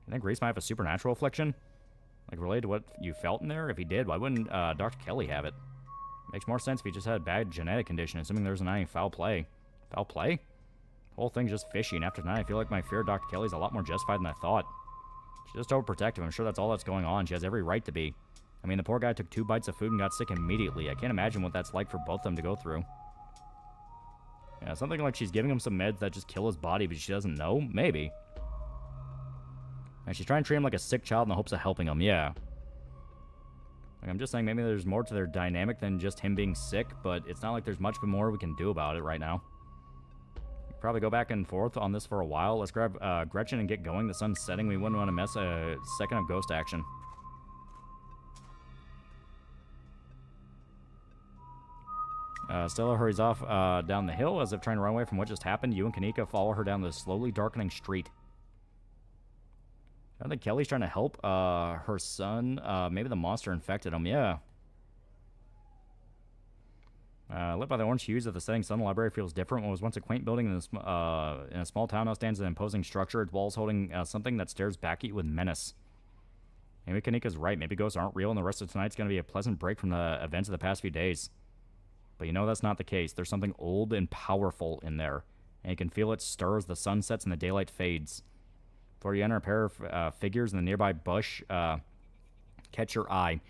You think Reese might have a supernatural affliction? Like, related to what you felt in there? If he did, why wouldn't Dr. Kelly have it? Makes more sense if he just had a bad genetic condition, assuming there wasn't any foul play. Foul play? The whole thing's just fishy, and after tonight, I feel like my fear of Dr. Kelly's a lot more justified than I thought. She's just overprotective. I'm sure that's all that's going on. She has every right to be. I mean, the poor guy took 2 bites of food and got sick immediately. I can't imagine what that's like for both of them to go through. Yeah, something like she's giving him some meds that just kill his body, but she doesn't know? Maybe. And she's trying to treat him like a sick child in the hopes of helping him, yeah. Like, I'm just saying maybe there's more to their dynamic than just him being sick, but it's not like there's much more we can do about it right now. Probably go back and forth on this for a while. Let's grab Gretchen and get going. The sun's setting. We wouldn't want to miss a second of ghost action. Stella hurries off down the hill as if trying to run away from what just happened. You and Kanika follow her down the slowly darkening street. I think Kelly's trying to help her son. Maybe the monster infected him. Yeah. Lit by the orange hues of the setting sun, the library feels different. What was once a quaint building in a small town now stands an imposing structure. Its walls holding something that stares back at you with menace. Maybe Kanika's right. Maybe ghosts aren't real, and the rest of tonight's going to be a pleasant break from the events of the past few days. But you know that's not the case. There's something old and powerful in there, and you can feel it stir as the sun sets and the daylight fades. Before you enter, a pair of figures in the nearby bush catch your eye.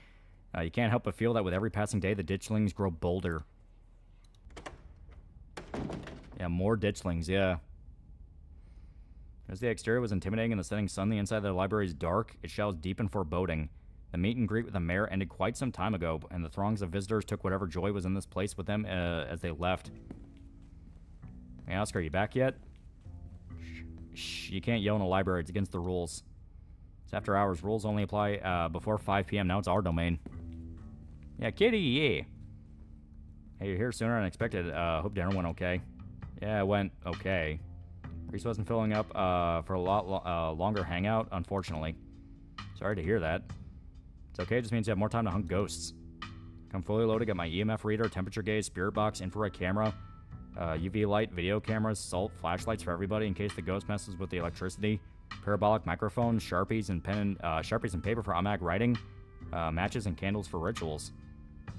You can't help but feel that with every passing day, the ditchlings grow bolder. Yeah, more ditchlings, yeah. As the exterior was intimidating in the setting sun, the inside of the library is dark. Its shadows deep and foreboding. The meet and greet with the mayor ended quite some time ago, and the throngs of visitors took whatever joy was in this place with them as they left. Hey, Oscar, are you back yet? Shh, you can't yell in a library. It's against the rules. It's after hours. Rules only apply before 5 p.m. Now it's our domain. Yeah, kitty, yeah. Hey, you're here sooner than expected. Hope dinner went okay. Yeah, it went okay. Reese wasn't filling up for a lot longer hangout, unfortunately. Sorry to hear that. It's okay, it just means you have more time to hunt ghosts. I'm fully loaded, got my EMF reader, temperature gauge, spirit box, infrared camera, UV light, video cameras, salt, flashlights for everybody in case the ghost messes with the electricity, parabolic microphone, sharpies and paper for automatic writing, matches and candles for rituals.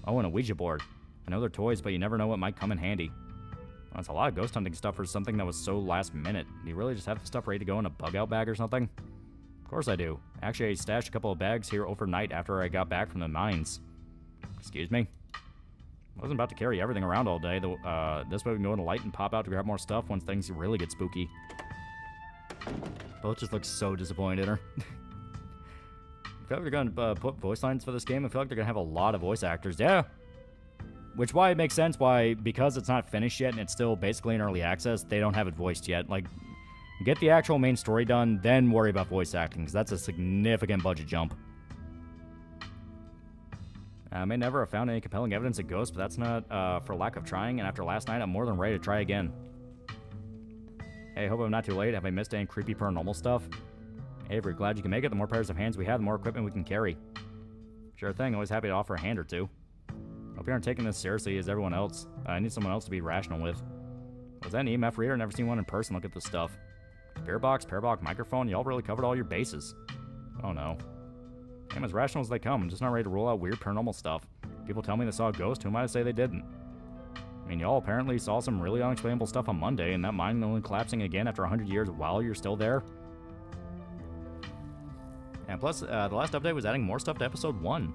Oh, and a Ouija board. I know they're toys, but you never know what might come in handy. Well, that's a lot of ghost hunting stuff for something that was so last minute. Do you really just have the stuff ready to go in a bug out bag or something? Of course I do. Actually, I stashed a couple of bags here overnight after I got back from the mines. Excuse me? I wasn't about to carry everything around all day. This way we can go in the light and pop out to grab more stuff once things really get spooky. Both just look so disappointed in her. I feel like they're going to put voice lines for this game. I feel like they're going to have a lot of voice actors. Yeah. Which why it makes sense why, because it's not finished yet and it's still basically in early access, they don't have it voiced yet. Like, get the actual main story done, then worry about voice acting, because that's a significant budget jump. I may never have found any compelling evidence of ghosts, but that's not for lack of trying, and after last night, I'm more than ready to try again. Hey, hope I'm not too late. Have I missed any creepy paranormal stuff? Avery, glad you can make it. The more pairs of hands we have, the more equipment we can carry. Sure thing, always happy to offer a hand or two. Hope you aren't taking this seriously as everyone else. I need someone else to be rational with. Was that an EMF reader? Never seen one in person. Look at this stuff. Spirit box, parabolic microphone. Y'all really covered all your bases. Oh no. I'm as rational as they come. I'm just not ready to rule out weird paranormal stuff. People tell me they saw a ghost. Who am I to say they didn't? I mean, y'all apparently saw some really unexplainable stuff on Monday, and that mine only collapsing again after 100 years while you're still there. And plus, the last update was adding more stuff to episode 1.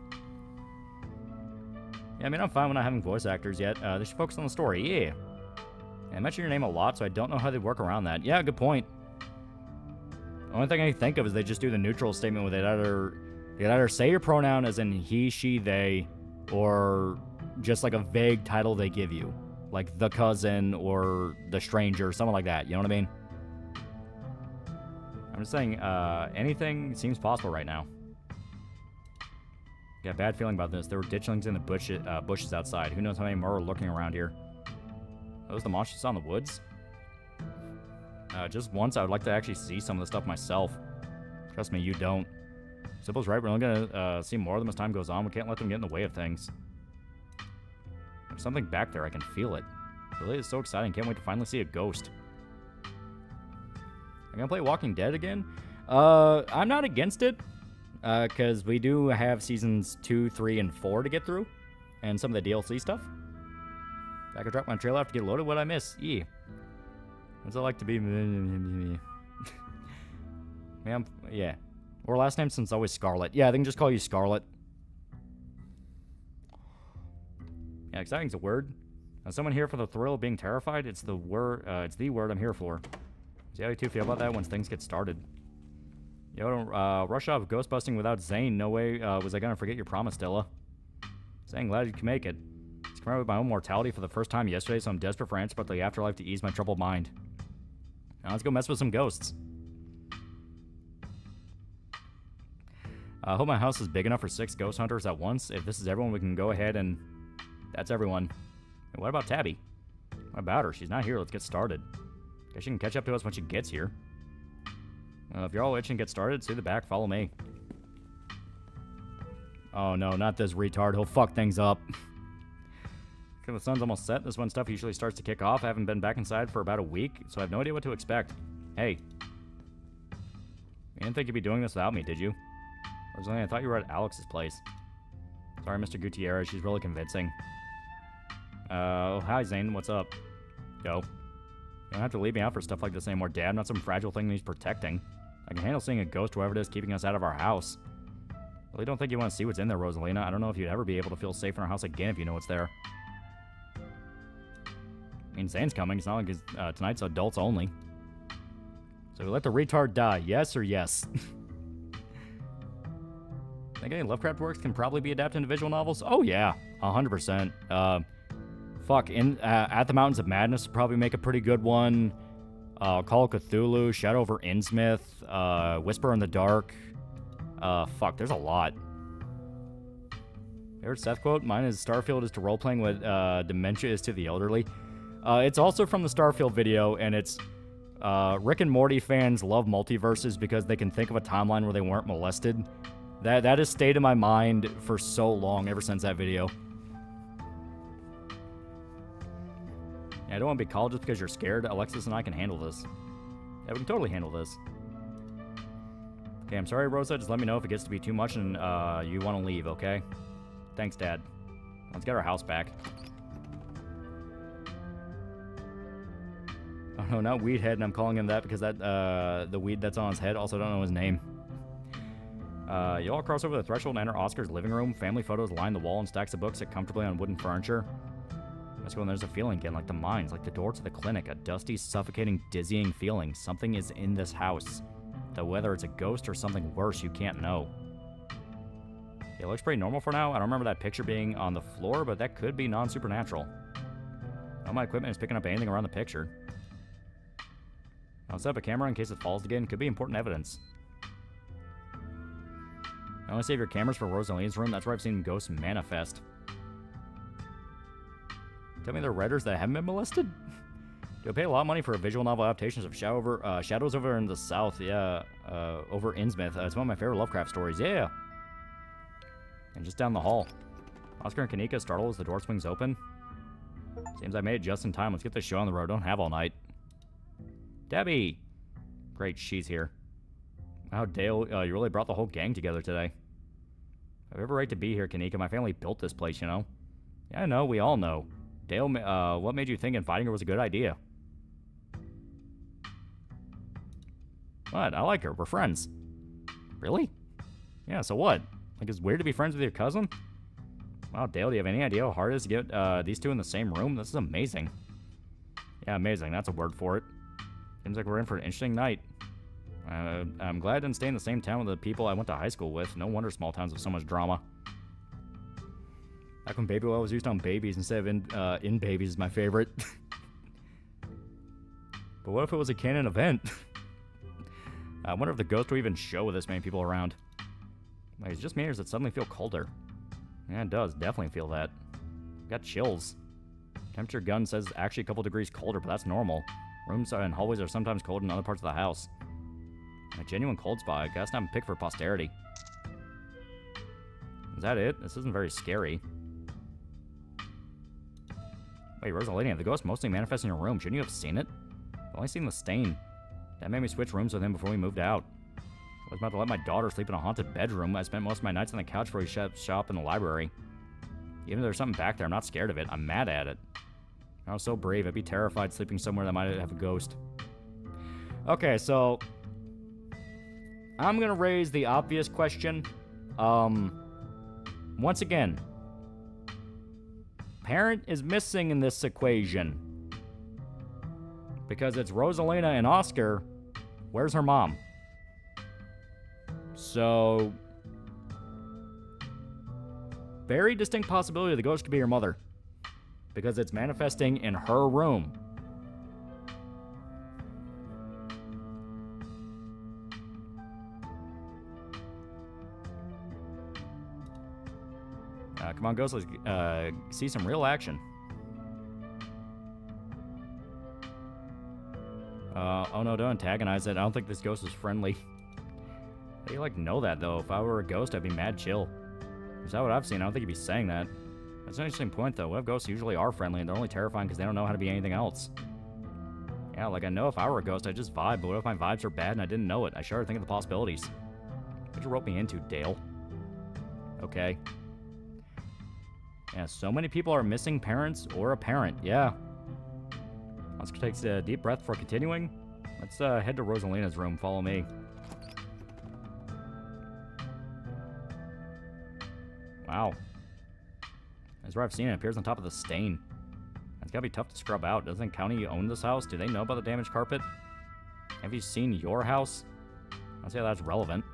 Yeah, I mean, I'm fine with not having voice actors yet. They should focus on the story. Yeah. I mention your name a lot, so I don't know how they work around that. Yeah, good point. The only thing I can think of is they just do the neutral statement with it. They either say your pronoun as in he, she, they, or just like a vague title they give you. Like the cousin or the stranger, something like that. You know what I mean? I'm just saying, anything seems possible right now. Got a bad feeling about this. There were ditchlings in the bushes outside. Who knows how many more are lurking around here. Those the monsters on the woods? Just once, I would like to actually see some of the stuff myself. Trust me, you don't. Sybil's right. We're only going to see more of them as time goes on. We can't let them get in the way of things. There's something back there. I can feel it. Really, it's so exciting. Can't wait to finally see a ghost. I'm going to play Walking Dead again. I'm not against it. Because we do have seasons 2, 3, and 4 to get through. And some of the DLC stuff. I could drop my trailer after get loaded. What'd I miss? Yeah. What's it like to be... Man, yeah. Or last name since always Scarlet. Yeah, they can just call you Scarlet. Yeah, exciting's a word. Someone here for the thrill of being terrified? It's the word I'm here for. See how you two feel about that once things get started. Yo, don't rush off ghost busting without Zane. No way was I gonna forget your promise, Dilla. Zane, glad you can make it. It's confronted with my own mortality for the first time yesterday, so I'm desperate for answers about the afterlife to ease my troubled mind. Now let's go mess with some ghosts. I hope my house is big enough for 6 ghost hunters at once. If this is everyone, we can go ahead and... That's everyone. Hey, what about Tabby? What about her? She's not here. Let's get started. Guess she can catch up to us when she gets here. If you're all itching to get started, see the back. Follow me. Oh, no, not this retard. He'll fuck things up. Okay, the sun's almost set. This is when stuff usually starts to kick off. I haven't been back inside for about a week, so I have no idea what to expect. Hey. You didn't think you'd be doing this without me, did you? Rosalie, I thought you were at Alex's place. Sorry, Mr. Gutierrez. She's really convincing. Oh, hi, Zane. What's up? Go. You don't have to leave me out for stuff like this anymore, Dad. I'm not some fragile thing that he's protecting. I can handle seeing a ghost, whoever it is, keeping us out of our house. Really don't think you want to see what's in there, Rosalina. I don't know if you'd ever be able to feel safe in our house again if you know what's there. I mean, Zane's coming. It's not like tonight's adults only. So we let the retard die, yes or yes? Think any Lovecraft works can probably be adapted into visual novels? Oh yeah, 100%. At the Mountains of Madness would probably make a pretty good one. Call of Cthulhu, Shadow over Innsmouth, Whisper in the Dark. There's a lot. Favorite Seth quote? Mine is Starfield is to role-playing what dementia is to the elderly. It's also from the Starfield video, and it's Rick and Morty fans love multiverses because they can think of a timeline where they weren't molested. That has stayed in my mind for so long, ever since that video. Yeah, I don't want to be called just because you're scared. Alexis and I can handle this. Yeah, we can totally handle this. Okay, I'm sorry, Rosa. Just let me know if it gets to be too much and you want to leave, okay? Thanks, Dad. Let's get our house back. Oh, no, not Weedhead, and I'm calling him that because that the weed that's on his head. Also don't know his name. You all cross over the threshold and enter Oscar's living room. Family photos line the wall and stacks of books sit comfortably on wooden furniture. Let's go, and there's a feeling again, like the mines, like the door to the clinic. A dusty, suffocating, dizzying feeling. Something is in this house. Though whether it's a ghost or something worse, you can't know. Yeah, it looks pretty normal for now. I don't remember that picture being on the floor, but that could be non-supernatural. All my equipment is picking up anything around the picture. I'll set up a camera in case it falls again. Could be important evidence. I want to save your cameras for Rosalina's room. That's where I've seen ghosts manifest. Tell me they're writers that haven't been molested? Do I pay a lot of money for visual novel adaptations of Shadows Over in the South? Yeah, over Innsmouth. It's one of my favorite Lovecraft stories. Yeah. And just down the hall. Oscar and Kanika startle as the door swings open. Seems I made it just in time. Let's get this show on the road. Don't have all night. Debbie! Great, she's here. Wow, Dale, you really brought the whole gang together today. I have every right to be here, Kanika. My family built this place, you know? Yeah, I know. We all know. Dale, what made you think inviting her was a good idea? What? I like her. We're friends. Really? Yeah, so what? Like, it's weird to be friends with your cousin? Wow, Dale, do you have any idea how hard it is to get these two in the same room? This is amazing. Yeah, amazing. That's a word for it. Seems like we're in for an interesting night. I'm glad I didn't stay in the same town with the people I went to high school with. No wonder small towns have so much drama. Back when baby oil was used on babies instead of in babies is my favorite. But what if it was a canon event? I wonder if the ghost will even show with this many people around. Like, it's just me or does it suddenly feel colder? Yeah, it does. Definitely feel that. Got chills. Temperature gun says actually a couple degrees colder, but that's normal. Rooms and hallways are sometimes cold in other parts of the house. A genuine cold spot. I guess not picked for posterity. Is that it? This isn't very scary. Wait, Rosalina, the ghost mostly manifests in your room. Shouldn't you have seen it? I've only seen the stain. That made me switch rooms with him before we moved out. I was about to let my daughter sleep in a haunted bedroom. I spent most of my nights on the couch before we shop in the library. Even if there's something back there, I'm not scared of it. I'm mad at it. I was so brave. I'd be terrified sleeping somewhere that might have a ghost. Okay, so I'm going to raise the obvious question. Once again, parent is missing in this equation. Because it's Rosalina and Oscar. Where's her mom? So, very distinct possibility the ghost could be your mother. Because it's manifesting in her room. Come on, ghost, let's see some real action. Oh no, don't antagonize it. I don't think this ghost is friendly. How do you, like, know that, though? If I were a ghost, I'd be mad chill. Is that what I've seen? I don't think he'd be saying that. That's an interesting point, though. What if ghosts usually are friendly, and they're only terrifying because they don't know how to be anything else? Yeah, like, I know if I were a ghost, I'd just vibe, but what if my vibes are bad and I didn't know it? I started thinking of the possibilities. What'd you rope me into, Dale? Okay. Yeah, so many people are missing parents or a parent. Yeah. Oscar takes a deep breath before continuing. Let's head to Rosalina's room. Follow me. Wow. That's where I've seen it. It appears on top of the stain. It's gotta be tough to scrub out. Doesn't county own this house? Do they know about the damaged carpet? Have you seen your house? I don't see how that's relevant.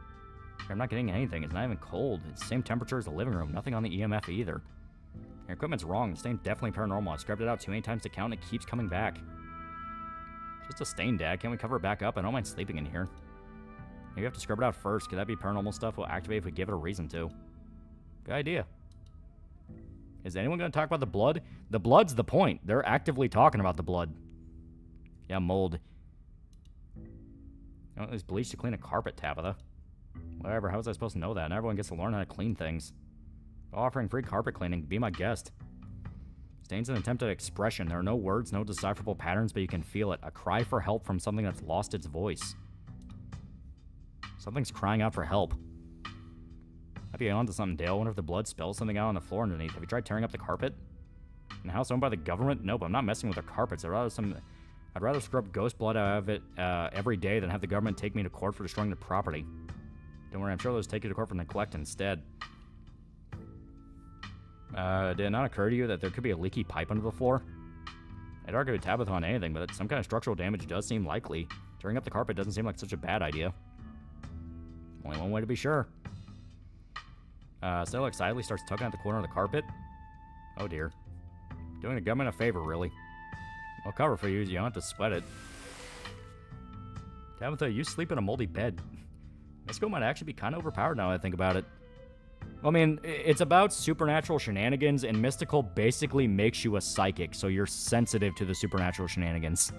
I'm not getting anything. It's not even cold. It's the same temperature as the living room. Nothing on the EMF either. Your equipment's wrong. The stain's definitely paranormal. I scrubbed it out too many times to count and it keeps coming back. Just a stain, Dad. Can't we cover it back up? I don't mind sleeping in here. Maybe we have to scrub it out first. Could that be paranormal stuff? We'll activate if we give it a reason to. Good idea. Is anyone going to talk about the blood? The blood's the point. They're actively talking about the blood. Yeah, mold. Oh, there's bleach to clean a carpet, Tabitha. Whatever, how was I supposed to know that? Not everyone gets to learn how to clean things. Offering free carpet cleaning. Be my guest. Stain's an attempt at expression. There are no words, no decipherable patterns, but you can feel it. A cry for help from something that's lost its voice. Something's crying out for help. Might be onto something, Dale. I wonder if the blood spills something out on the floor underneath. Have you tried tearing up the carpet? In a house owned by the government? Nope, I'm not messing with the carpets. I'd rather scrub ghost blood out of it every day than have the government take me to court for destroying the property. Don't worry, I'm sure they'll just take you to court for neglect instead. Did it not occur to you that there could be a leaky pipe under the floor? I'd argue with Tabitha on anything, but some kind of structural damage does seem likely. Tearing up the carpet doesn't seem like such a bad idea. Only one way to be sure. Stella excitedly starts tugging at the corner of the carpet. Oh dear. Doing the government a favor, really. I'll cover for you, you don't have to sweat it. Tabitha, you sleep in a moldy bed. Mystical might actually be kind of overpowered now that I think about it. Well, I mean, it's about supernatural shenanigans, and Mystical basically makes you a psychic, so you're sensitive to the supernatural shenanigans.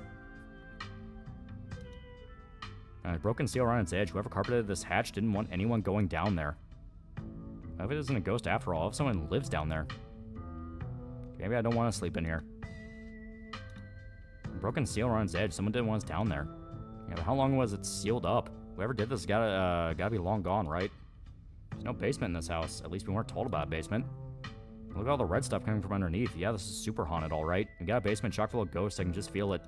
Broken seal around its edge. Whoever carpeted this hatch didn't want anyone going down there. What if it isn't a ghost after all? What if someone lives down there? Maybe I don't want to sleep in here. Broken seal around its edge. Someone didn't want us down there. Yeah, but how long was it sealed up? Whoever did this gotta be long gone, right? There's no basement in this house. At least we weren't told about a basement. Look at all the red stuff coming from underneath. Yeah, this is super haunted, all right. We got a basement chock full of ghosts. I can just feel it.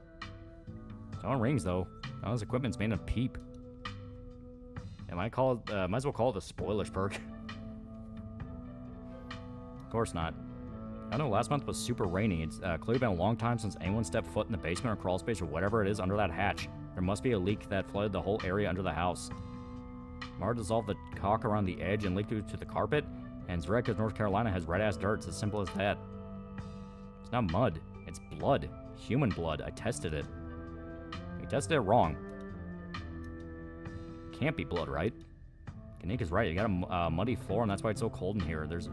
Phone rings, though. All this equipment's made of peep. Yeah, might as well call it the spoilers perk. Of course not. I know last month was super rainy. It's clearly been a long time since anyone stepped foot in the basement or crawl space or whatever it is under that hatch. There must be a leak that flooded the whole area under the house. Mara dissolved the caulk around the edge and leaked it to the carpet, and it's red because North Carolina has red-ass dirt. It's as simple as that. It's not mud. It's blood. Human blood. I tested it. We tested it wrong. Can't be blood, right? Kanika's right. You got a muddy floor, and that's why it's so cold in here. There's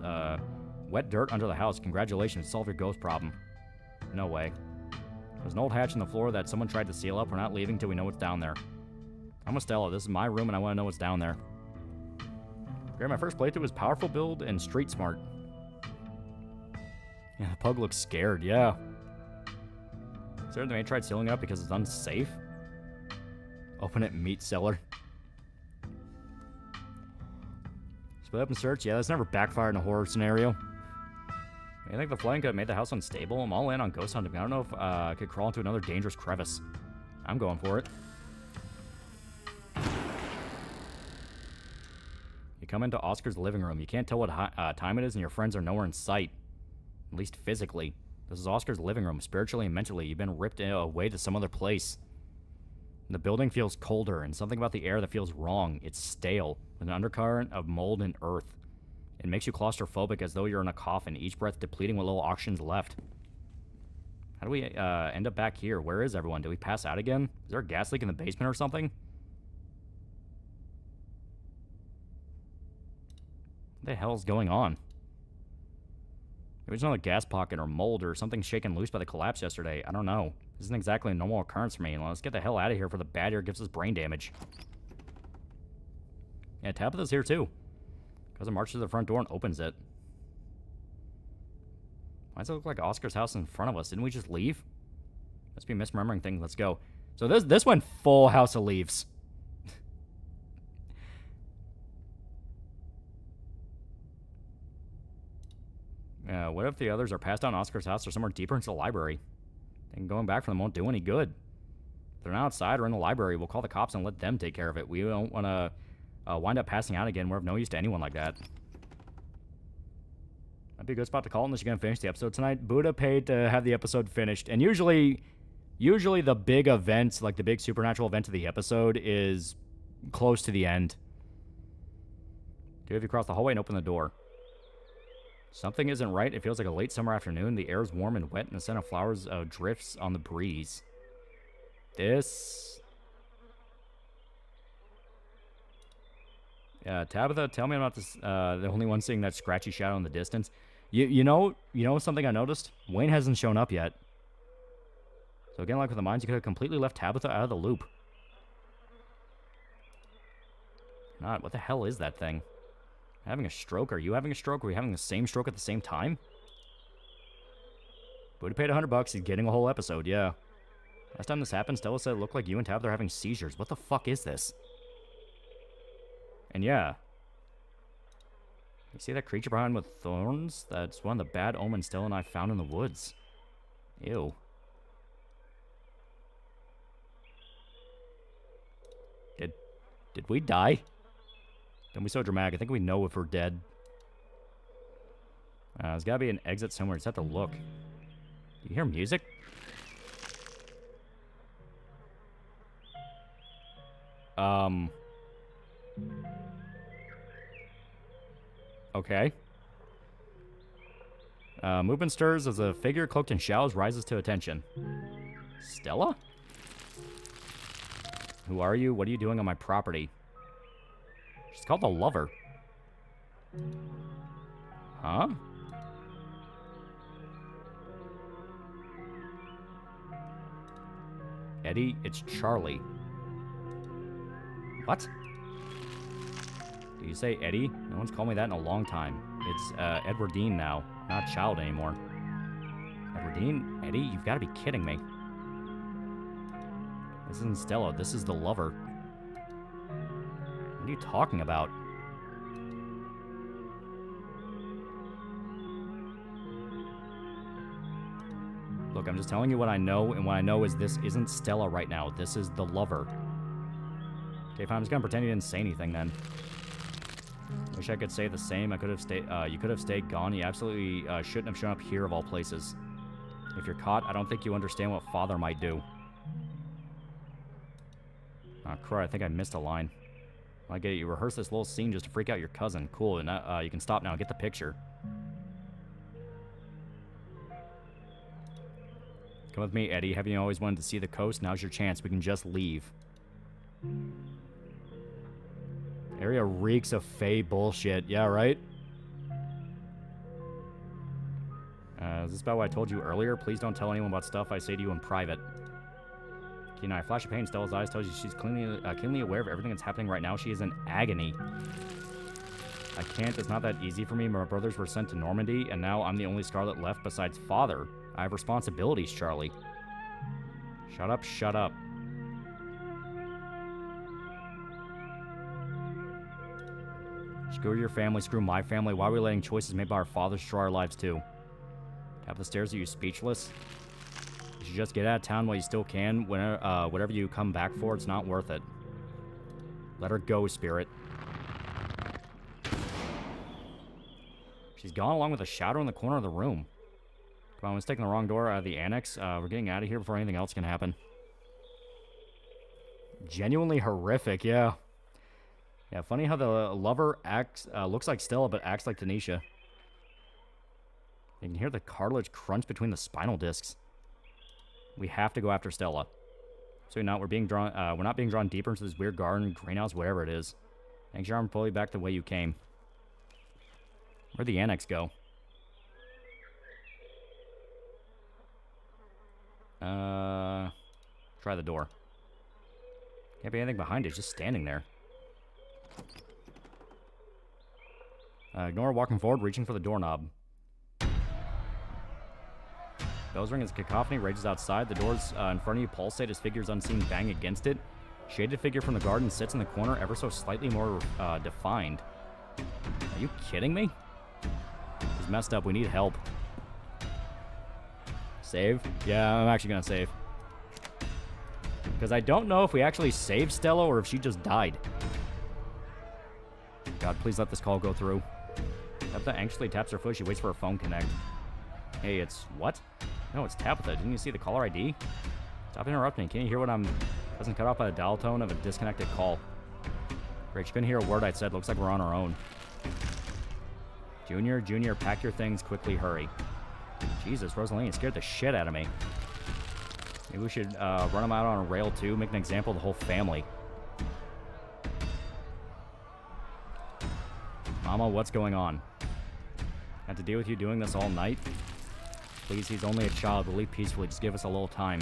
wet dirt under the house. Congratulations. Solve your ghost problem. No way. There's an old hatch in the floor that someone tried to seal up. We're not leaving till we know what's down there. I'm a Stella. This is my room, and I want to know what's down there. Great, my first playthrough was powerful build and street smart. Yeah, the pug looks scared. Yeah. Is there anything I tried sealing up because it's unsafe? Open it, meat cellar. Split up and search? Yeah, that's never backfired in a horror scenario. I think the flooding could have made the house unstable. I'm all in on ghost hunting. I don't know if I could crawl into another dangerous crevice. I'm going for it. You come into Oscar's living room. You can't tell what time it is, and your friends are nowhere in sight. At least physically. This is Oscar's living room. Spiritually and mentally, you've been ripped away to some other place. The building feels colder, and something about the air that feels wrong. It's stale, with an undercurrent of mold and earth. It makes you claustrophobic as though you're in a coffin, each breath depleting what little oxygen's left. How do we end up back here? Where is everyone? Did we pass out again? Is there a gas leak in the basement or something? What the hell's going on? There's another gas pocket or mold or something shaken loose by the collapse yesterday. I don't know. This isn't exactly a normal occurrence for me. Let's get the hell out of here before the bad air gives us brain damage. Yeah, Tabitha's here too. Cousin marches to the front door and opens it. Why does it look like Oscar's house in front of us? Didn't we just leave? Must be misremembering things. Let's go. So this went full House of Leaves. What if the others are passed down Oscar's house or somewhere deeper into the library? And going back for them won't do any good. If they're not outside or in the library, we'll call the cops and let them take care of it. We don't want to wind up passing out again. We're of no use to anyone like that. Might be a good spot to call unless you're going to finish the episode tonight. Buddha paid to have the episode finished. And usually the big event, like the big supernatural event of the episode, is close to the end. Two of you cross the hallway and open the door. Something isn't right. It feels like a late summer afternoon. The air is warm and wet, and the scent of flowers drifts on the breeze. Tabitha, tell me about this. The only one seeing that scratchy shadow in the distance. You know something I noticed? Wayne hasn't shown up yet. So again, like with the mines, you could have completely left Tabitha out of the loop. Not. What the hell is that thing? Having a stroke? Are you having a stroke? Are we having the same stroke at the same time? Buddha paid $100. He's getting a whole episode, yeah. Last time this happened, Stella said it looked like you and Tabitha are having seizures. What the fuck is this? And yeah. You see that creature behind with thorns? That's one of the bad omens Stella and I found in the woods. Ew. Did we die? Don't be so dramatic. I think we know if we're dead. There's gotta be an exit somewhere. Just have to look. Do you hear music? Okay. Movement stirs as a figure cloaked in shadows rises to attention. Stella? Who are you? What are you doing on my property? She's called the Lover. Huh? Eddie, it's Charlie. What? Do you say Eddie? No one's called me that in a long time. It's Edwardine now, not Child anymore. Edwardine? Eddie? You've got to be kidding me. This isn't Stella. This is the Lover. What are you talking about? Look, I'm just telling you what I know, and what I know is this isn't Stella right now. This is the Lover. Okay, fine. I'm just gonna pretend you didn't say anything then. Wish I could say the same. I could have stayed. You could have stayed gone. You absolutely shouldn't have shown up here of all places. If you're caught, I don't think you understand what Father might do. Oh, crud, I think I missed a line. I get it. You rehearsed this little scene just to freak out your cousin. Cool, and you can stop now. Get the picture. Come with me, Eddie. Haven't you always wanted to see the coast? Now's your chance. We can just leave. Area reeks of Fae bullshit. Yeah, right? Is this about what I told you earlier? Please don't tell anyone about stuff I say to you in private. You know, a flash of pain in Stella's eyes tells you she's keenly aware of everything that's happening right now. She is in agony. I can't. It's not that easy for me. My brothers were sent to Normandy, and now I'm the only Scarlet left besides Father. I have responsibilities, Charlie. Shut up, shut up. Screw your family, screw my family. Why are we letting choices made by our fathers destroy our lives too? Tap the stairs at you speechless? You should just get out of town while you still can. Whatever you come back for, it's not worth it. Let her go, Spirit. She's gone along with a shadow in the corner of the room. Come on, I was taking the wrong door out of the annex. We're getting out of here before anything else can happen. Genuinely horrific, yeah. Yeah, funny how the Lover acts, looks like Stella, but acts like Tanisha. You can hear the cartilage crunch between the spinal discs. We have to go after Stella. So we're not being drawn deeper into this weird garden, greenhouse, whatever it is. Thanks, your arm, pull you back the way you came. Where'd the annex go? Try the door. Can't be anything behind it. It's just standing there. Ignore walking forward, reaching for the doorknob. Bells ring as cacophony rages outside. The doors in front of you pulsate as figures unseen bang against it. Shaded figure from the garden sits in the corner, ever so slightly more defined. Are you kidding me? This is messed up. We need help. Save? Yeah, I'm actually gonna save. Because I don't know if we actually saved Stella or if she just died. God, please let this call go through. Tabitha anxiously taps her foot. She waits for her phone connect. Hey, it's what? No, it's Tabitha. Didn't you see the caller ID? Stop interrupting. Can't you hear what I'm... Wasn't cut off by the dial tone of a disconnected call. Great, she couldn't hear a word I said. Looks like we're on our own. Junior, pack your things. Quickly, hurry. Jesus, Rosaline scared the shit out of me. Maybe we should run them out on a rail, too. Make an example of the whole family. Mama, what's going on? Had to deal with you doing this all night? Please, he's only a child. We'll leave peacefully. Just give us a little time.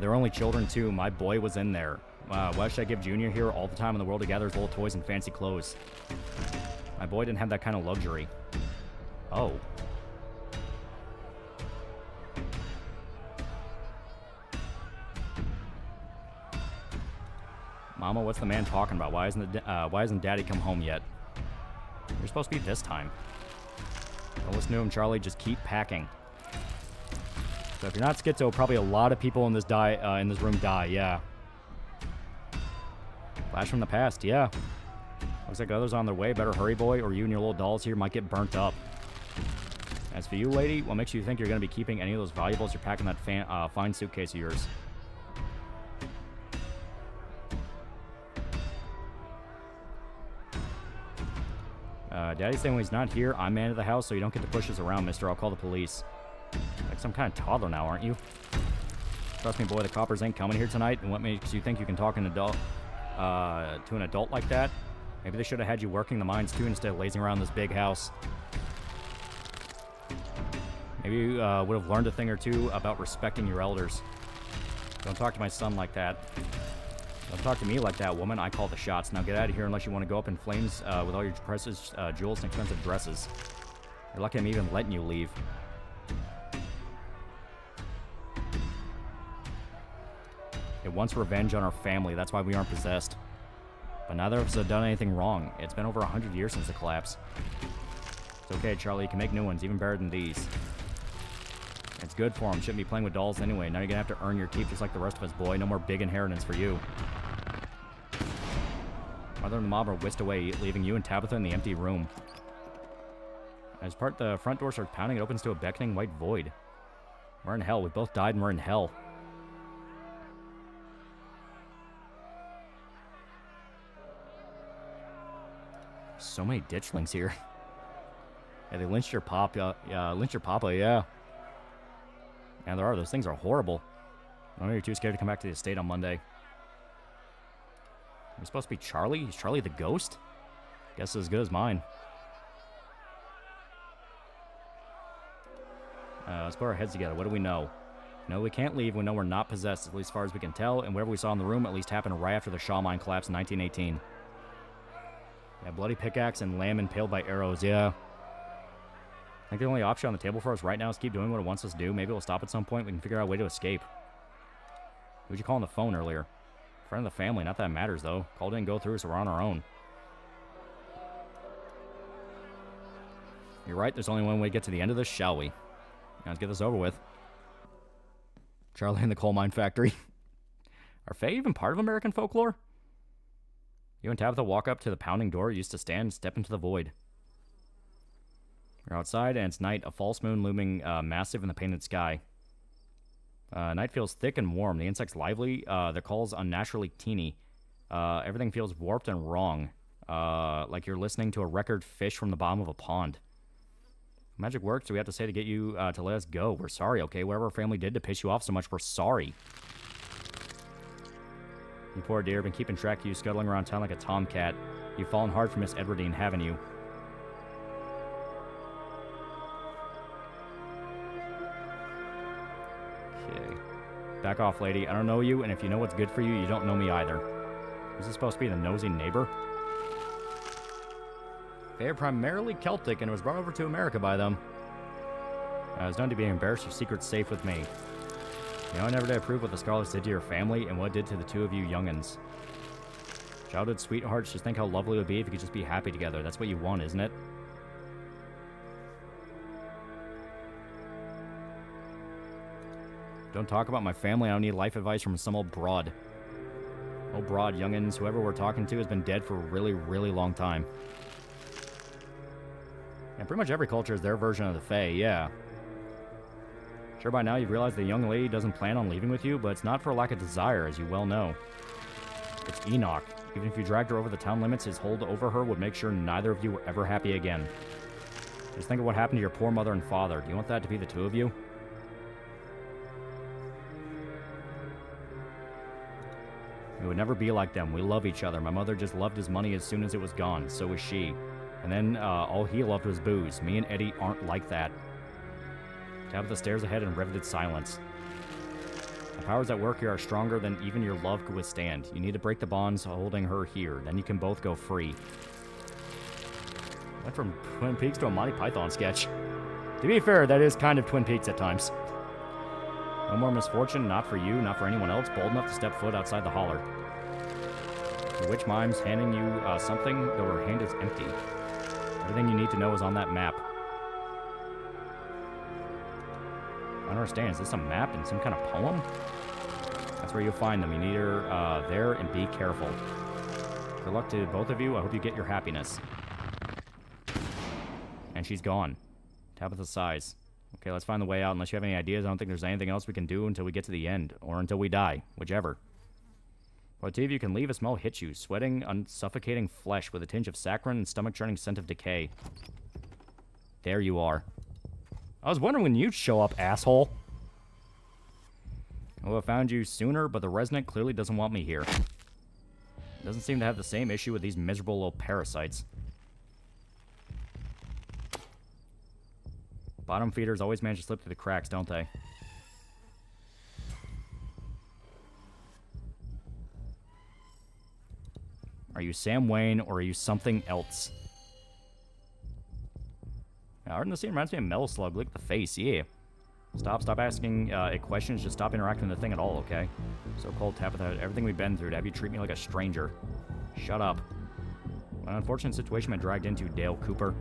They're only children, too. My boy was in there. Why should I give Junior here all the time in the world to gather his little toys and fancy clothes? My boy didn't have that kind of luxury. Oh. Mama, what's the man talking about? Why hasn't Daddy come home yet? You're supposed to be this time. Don't listen to him, Charlie. Just keep packing. So if you're not schizo, probably a lot of people in this room die. Yeah. Flash from the past. Yeah. Looks like others on their way. Better hurry, boy, or you and your little dolls here might get burnt up. As for you, lady, what makes you think you're going to be keeping any of those valuables you're packing in that fine suitcase of yours? Daddy's saying when he's not here, I'm man of the house, so you don't get to push us around, mister. I'll call the police. Like some kind of toddler now, aren't you? Trust me, boy, the coppers ain't coming here tonight, and what makes you think you can talk to an adult like that? Maybe they should have had you working the mines, too, instead of lazing around this big house. Maybe you would have learned a thing or two about respecting your elders. Don't talk to my son like that. Don't talk to me like that, woman. I call the shots. Now get out of here unless you want to go up in flames with all your dresses, jewels, and expensive dresses. You're lucky I'm even letting you leave. It wants revenge on our family. That's why we aren't possessed. But neither of us have done anything wrong. It's been over 100 years since the collapse. It's okay, Charlie. You can make new ones, even better than these. It's good for him. Shouldn't be playing with dolls anyway. Now you're gonna have to earn your keep just like the rest of us, boy. No more big inheritance for you. Mother and the mob are whisked away, leaving you and Tabitha in the empty room. As the front door starts pounding, it opens to a beckoning white void. We're in hell. We both died and we're in hell. So many ditchlings here. Yeah, they lynched your papa. Yeah. Yeah, there are. Those things are horrible. I know you're too scared to come back to the estate on Monday. You're supposed to be Charlie? Is Charlie the ghost? Guess as good as mine. Let's put our heads together. What do we know? No, we can't leave. We know we're not possessed, at least as far as we can tell. And whatever we saw in the room at least happened right after the Shaw mine collapse in 1918. Yeah, bloody pickaxe and lamb impaled by arrows. Yeah. I think the only option on the table for us right now is keep doing what it wants us to do. Maybe it'll stop at some point. We can figure out a way to escape. Who'd you call on the phone earlier? Friend of the family. Not that it matters, though. Call didn't go through, so we're on our own. You're right. There's only one way to get to the end of this, shall we? Now let's get this over with. Charlie in the coal mine factory. Are Fae even part of American folklore? You and Tabitha walk up to the pounding door you used to stand and step into the void. You're outside, and it's night, a false moon looming massive in the painted sky. Night feels thick and warm. The insects lively. Their calls unnaturally teeny. Everything feels warped and wrong. Like you're listening to a record fish from the bottom of a pond. Magic works. We have to say to get you to let us go. We're sorry, okay? Whatever our family did to piss you off so much, we're sorry. You poor dear, been keeping track of you scuttling around town like a tomcat. You've fallen hard for Miss Edwardine, haven't you? Back off, lady. I don't know you, and if you know what's good for you, you don't know me either. Is this supposed to be the nosy neighbor? They are primarily Celtic, and it was brought over to America by them. I was known to be embarrassed. Your secret's safe with me. You know, I never did approve what the Scarlets did to your family and what it did to the two of you youngins. Childhood sweethearts, just think how lovely it would be if you could just be happy together. That's what you want, isn't it? Don't talk about my family. I don't need life advice from some old broad. Old broad, youngins, whoever we're talking to has been dead for a really, really long time. And pretty much every culture is their version of the Fae, yeah. Sure, by now you've realized the young lady doesn't plan on leaving with you, but it's not for lack of desire, as you well know. It's Enoch. Even if you dragged her over the town limits, his hold over her would make sure neither of you were ever happy again. Just think of what happened to your poor mother and father. Do you want that to be the two of you? It would never be like them. We love each other. My mother just loved his money as soon as it was gone. So was she. And then all he loved was booze. Me and Eddie aren't like that. Tabitha stares ahead in riveted silence. The powers at work here are stronger than even your love could withstand. You need to break the bonds holding her here. Then you can both go free. Went from Twin Peaks to a Monty Python sketch. To be fair, that is kind of Twin Peaks at times. No more misfortune, not for you, not for anyone else bold enough to step foot outside the holler. The witch mime's handing you something, though her hand is empty. Everything you need to know is on that map. I don't understand. Is this a map in some kind of poem? That's where you'll find them. You need her there, and be careful. Good luck to both of you. I hope you get your happiness. And she's gone. Tabitha sighs. Okay, let's find the way out. Unless you have any ideas, I don't think there's anything else we can do until we get to the end. Or until we die. Whichever. While two of you can leave, a smell hits you. Sweating, suffocating flesh with a tinge of saccharine and stomach-churning scent of decay. There you are. I was wondering when you'd show up, asshole. I would have found you sooner, but the resident clearly doesn't want me here. Doesn't seem to have the same issue with these miserable little parasites. Bottom feeders always manage to slip through the cracks, don't they? Are you Sam Wayne, or are you something else? Art in the scene reminds me of Metal Slug. Look at the face, yeah. Stop asking it questions. Just stop interacting with the thing at all, okay? So cold, Tabitha. Everything we've been through to have you treat me like a stranger. Shut up. What an unfortunate situation I dragged into, Dale Cooper.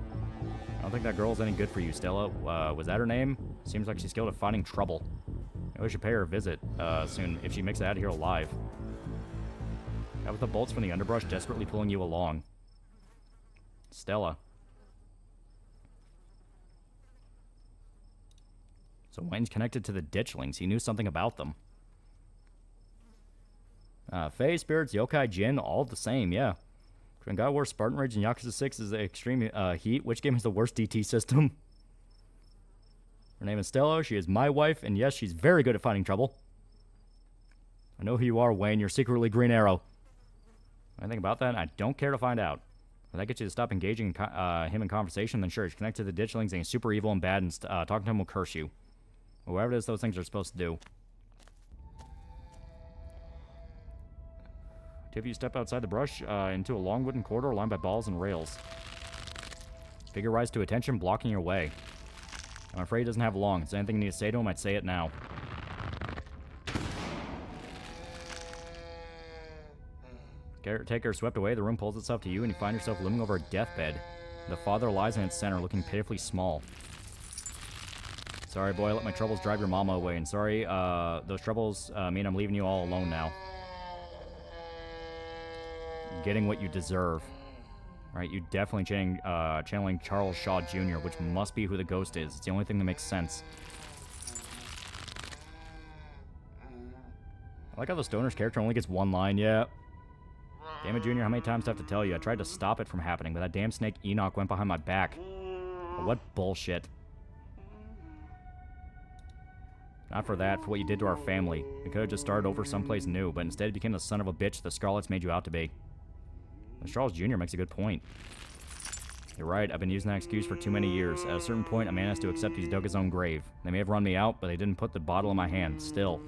I don't think that girl's any good for you, Stella. Was that her name? Seems like she's skilled at finding trouble. Maybe we should pay her a visit soon if she makes it out of here alive. Out with the bolts from the underbrush desperately pulling you along. Stella. So Wayne's connected to the ditchlings. He knew something about them. Fae, spirits, yokai, jinn, all the same, yeah. Between God of War, Spartan Rage, and Yakuza 6 is the extreme heat. Which game has the worst DT system? Her name is Stella. She is my wife, and yes, she's very good at finding trouble. I know who you are, Wayne. You're secretly Green Arrow. Anything about that? I don't care to find out. If that gets you to stop engaging him in conversation, then sure, he's connected to the ditchlings and he's super evil and bad, and talking to him will curse you. Or whatever it is those things are supposed to do. Two of you step outside the brush into a long wooden corridor lined by balls and rails. Figure rise to attention, blocking your way. I'm afraid he doesn't have long. Is there anything you need to say to him? I'd say it now. Caretaker swept away. The room pulls itself to you, and you find yourself looming over a deathbed. The father lies in its center, looking pitifully small. Sorry, boy, I let my troubles drive your mama away. And sorry, those troubles mean I'm leaving you all alone now. Getting what you deserve. Right, you definitely channeling Charles Shaw Jr., which must be who the ghost is. It's the only thing that makes sense. I like how the Stoner's character only gets one line, yeah. Damn it, Junior, how many times do I have to tell you? I tried to stop it from happening, but that damn snake Enoch went behind my back. What bullshit. Not for that, for what you did to our family. We could have just started over someplace new, but instead you became the son of a bitch the Scarlets made you out to be. And Charles Jr. makes a good point. You're right, I've been using that excuse for too many years. At a certain point, a man has to accept he's dug his own grave. They may have run me out, but they didn't put the bottle in my hand. Still.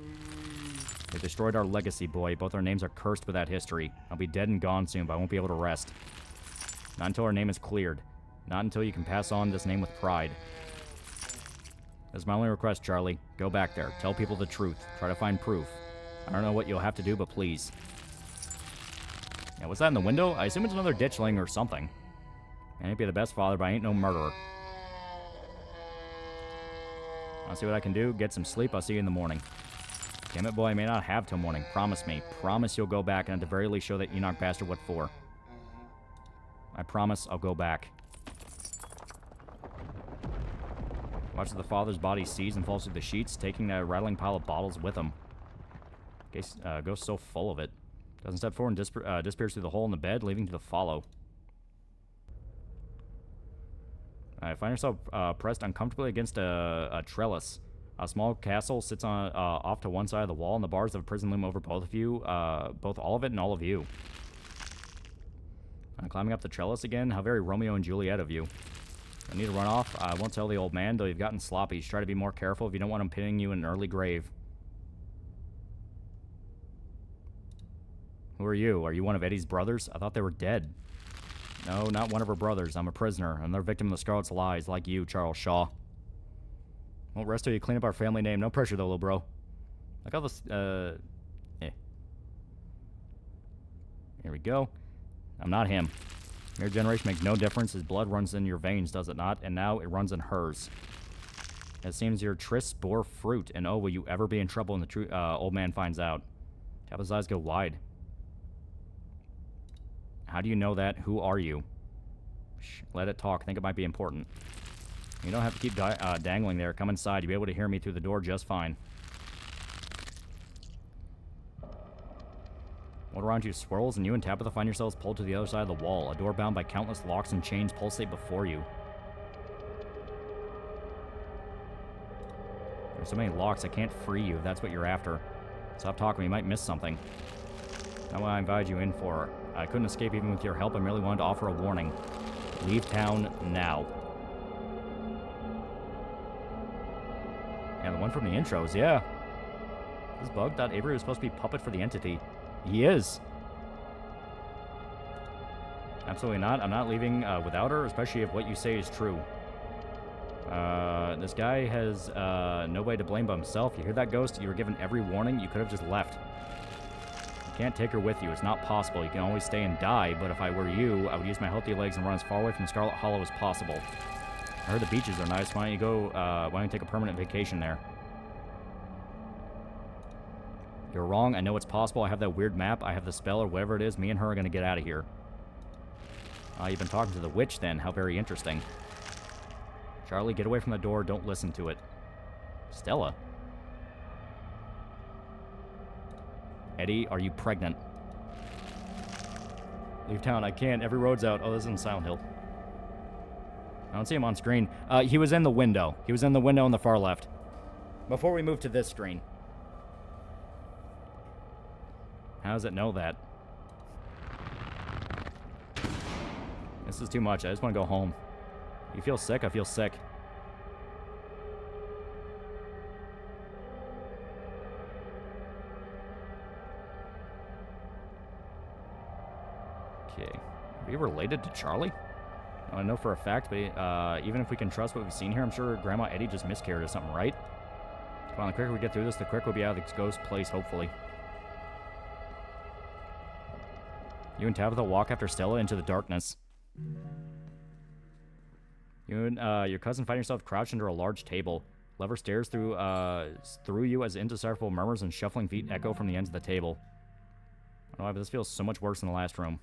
They destroyed our legacy, boy. Both our names are cursed with that history. I'll be dead and gone soon, but I won't be able to rest. Not until our name is cleared. Not until you can pass on this name with pride. That's my only request, Charlie. Go back there. Tell people the truth. Try to find proof. I don't know what you'll have to do, but please. Yeah, what's that in the window? I assume it's another ditchling or something. I ain't be the best father, but I ain't no murderer. I'll see what I can do. Get some sleep. I'll see you in the morning. Damn it, boy. I may not have till morning. Promise me. Promise you'll go back and at the very least show that Enoch bastard what for. I promise I'll go back. Watch as the father's body seizes and falls through the sheets, taking that rattling pile of bottles with him. Goes so full of it. Doesn't step forward and disappears through the hole in the bed, leaving to follow. Find yourself pressed uncomfortably against a trellis. A small castle sits on off to one side of the wall, and the bars of a prison loom over both of you, both all of it and all of you. Climbing up the trellis again. How very Romeo and Juliet of you. I need to run off. I won't tell the old man, though you've gotten sloppy. Try to be more careful if you don't want him pinning you in an early grave. Who are you? Are you one of Eddie's brothers? I thought they were dead. No, not one of her brothers. I'm a prisoner. Another victim of the Scarlet's lies, like you, Charles Shaw. Won't rest till you clean up our family name. No pressure, though, little bro. Like all this, Here we go. I'm not him. Your generation makes no difference. His blood runs in your veins, does it not? And now it runs in hers. It seems your trysts bore fruit, and oh, will you ever be in trouble when the old man finds out? Tabitha's eyes go wide. How do you know that? Who are you? Shh, let it talk. I think it might be important. You don't have to keep dangling there. Come inside. You'll be able to hear me through the door just fine. What around you swirls, and you and Tabitha find yourselves pulled to the other side of the wall. A door bound by countless locks and chains pulsate before you. There's so many locks, I can't free you if that's what you're after. Stop talking, you might miss something. Not what I invited you in for. I couldn't escape even with your help. I merely wanted to offer a warning. Leave town now. Yeah, the one from the intros, yeah. This bug thought Avery was supposed to be puppet for the entity. He is. Absolutely not. I'm not leaving without her, especially if what you say is true. This guy has nobody to blame but himself. You hear that, Ghost? You were given every warning. You could have just left. You can't take her with you. It's not possible. You can always stay and die, but if I were you, I would use my healthy legs and run as far away from Scarlet Hollow as possible. I heard the beaches are nice. Why don't you go, why don't you take a permanent vacation there? You're wrong. I know it's possible. I have that weird map. I have the spell or whatever it is. Me and her are going to get out of here. You've been talking to the witch then. How very interesting. Charlie, get away from the door. Don't listen to it. Stella? Eddie, are you pregnant? Leave town. I can't. Every road's out. Oh, this is in Silent Hill. I don't see him on screen. He was in the window. He was in the window on the far left. Before we move to this screen. How does it know that? This is too much. I just want to go home. You feel sick? I feel sick. Okay. Are we related to Charlie? I know for a fact, but even if we can trust what we've seen here, I'm sure Grandma Eddie just miscarried or something, right? Come on, the quicker we get through this, the quicker we'll be out of this ghost place, hopefully. You and Tabitha walk after Stella into the darkness. You and your cousin find yourself crouched under a large table. Lever stares through you as indecipherable murmurs and shuffling feet echo from the ends of the table. I don't know why, but this feels so much worse than the last room.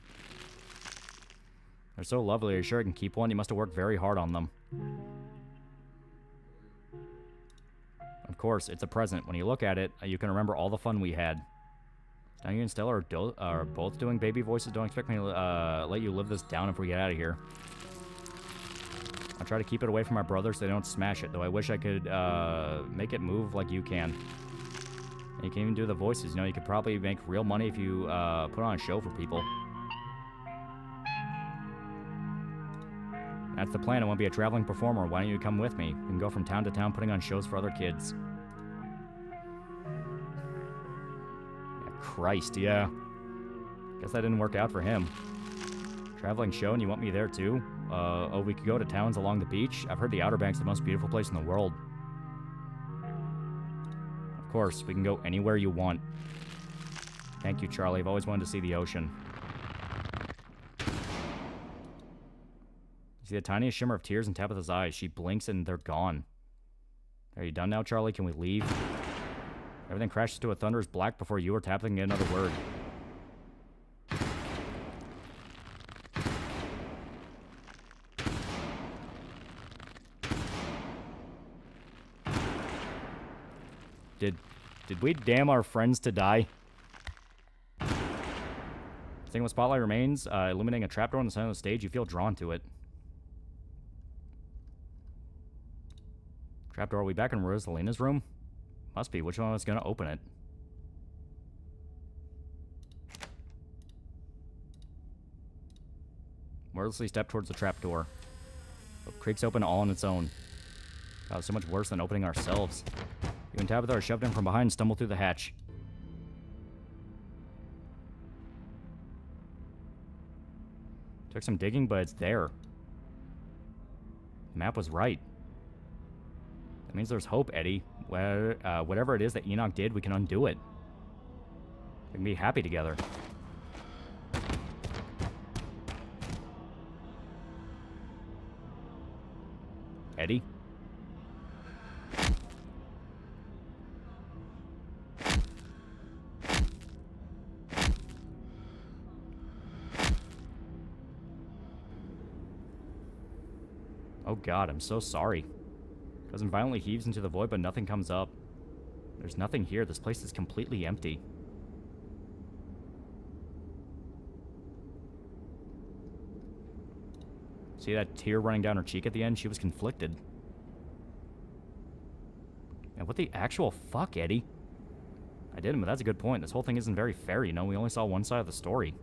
They're so lovely. Are you sure I can keep one? You must have worked very hard on them. Of course, it's a present. When you look at it, you can remember all the fun we had. Now you and Stella are both doing baby voices. Don't expect me to let you live this down if we get out of here. I'll try to keep it away from my brother so they don't smash it, though I wish I could make it move like you can. And you can even do the voices. You know, you could probably make real money if you put on a show for people. That's the plan. I want to be a traveling performer. Why don't you come with me? You can go from town to town putting on shows for other kids. Christ, yeah. Guess that didn't work out for him. Traveling show and you want me there too? Oh, we could go to towns along the beach? I've heard the Outer Banks the most beautiful place in the world. Of course, we can go anywhere you want. Thank you, Charlie. I've always wanted to see the ocean. See the tiniest shimmer of tears in Tabitha's eyes. She blinks and they're gone. Are you done now, Charlie? Can we leave? Everything crashes to a thunderous black before you or Tabitha can get another word. Did we damn our friends to die? Thing with Spotlight remains, illuminating a trapdoor on the center of the stage, you feel drawn to it. Trapdoor, are we back in Rosalina's room? Must be. Which one was gonna open it? Wordlessly step towards the trapdoor. It creaks open all on its own. God, it's so much worse than opening ourselves. You and Tabitha are shoved in from behind and stumble through the hatch. Took some digging, but it's there. The map was right. That means there's hope, Eddie. Whatever it is that Enoch did, we can undo it. We can be happy together. Eddie? Oh god, I'm so sorry. Cousin violently heaves into the void, but nothing comes up. There's nothing here. This place is completely empty. See that tear running down her cheek at the end? She was conflicted. And what the actual fuck, Eddie? I didn't, but that's a good point. This whole thing isn't very fair, you know? We only saw one side of the story.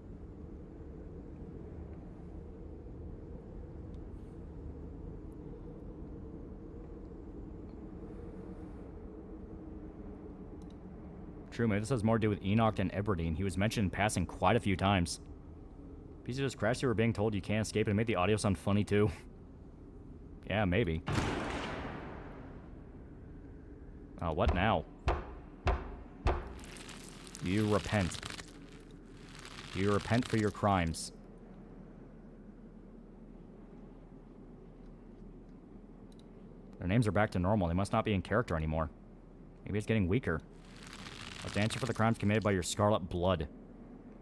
True, maybe this has more to do with Enoch than Eberdeen. He was mentioned in passing quite a few times. Pieces just crashed. You were being told you can't escape and made the audio sound funny too. Yeah, maybe. Oh, what now? You repent. You repent for your crimes. Their names are back to normal. They must not be in character anymore. Maybe it's getting weaker. Must answer for the crimes committed by your scarlet blood.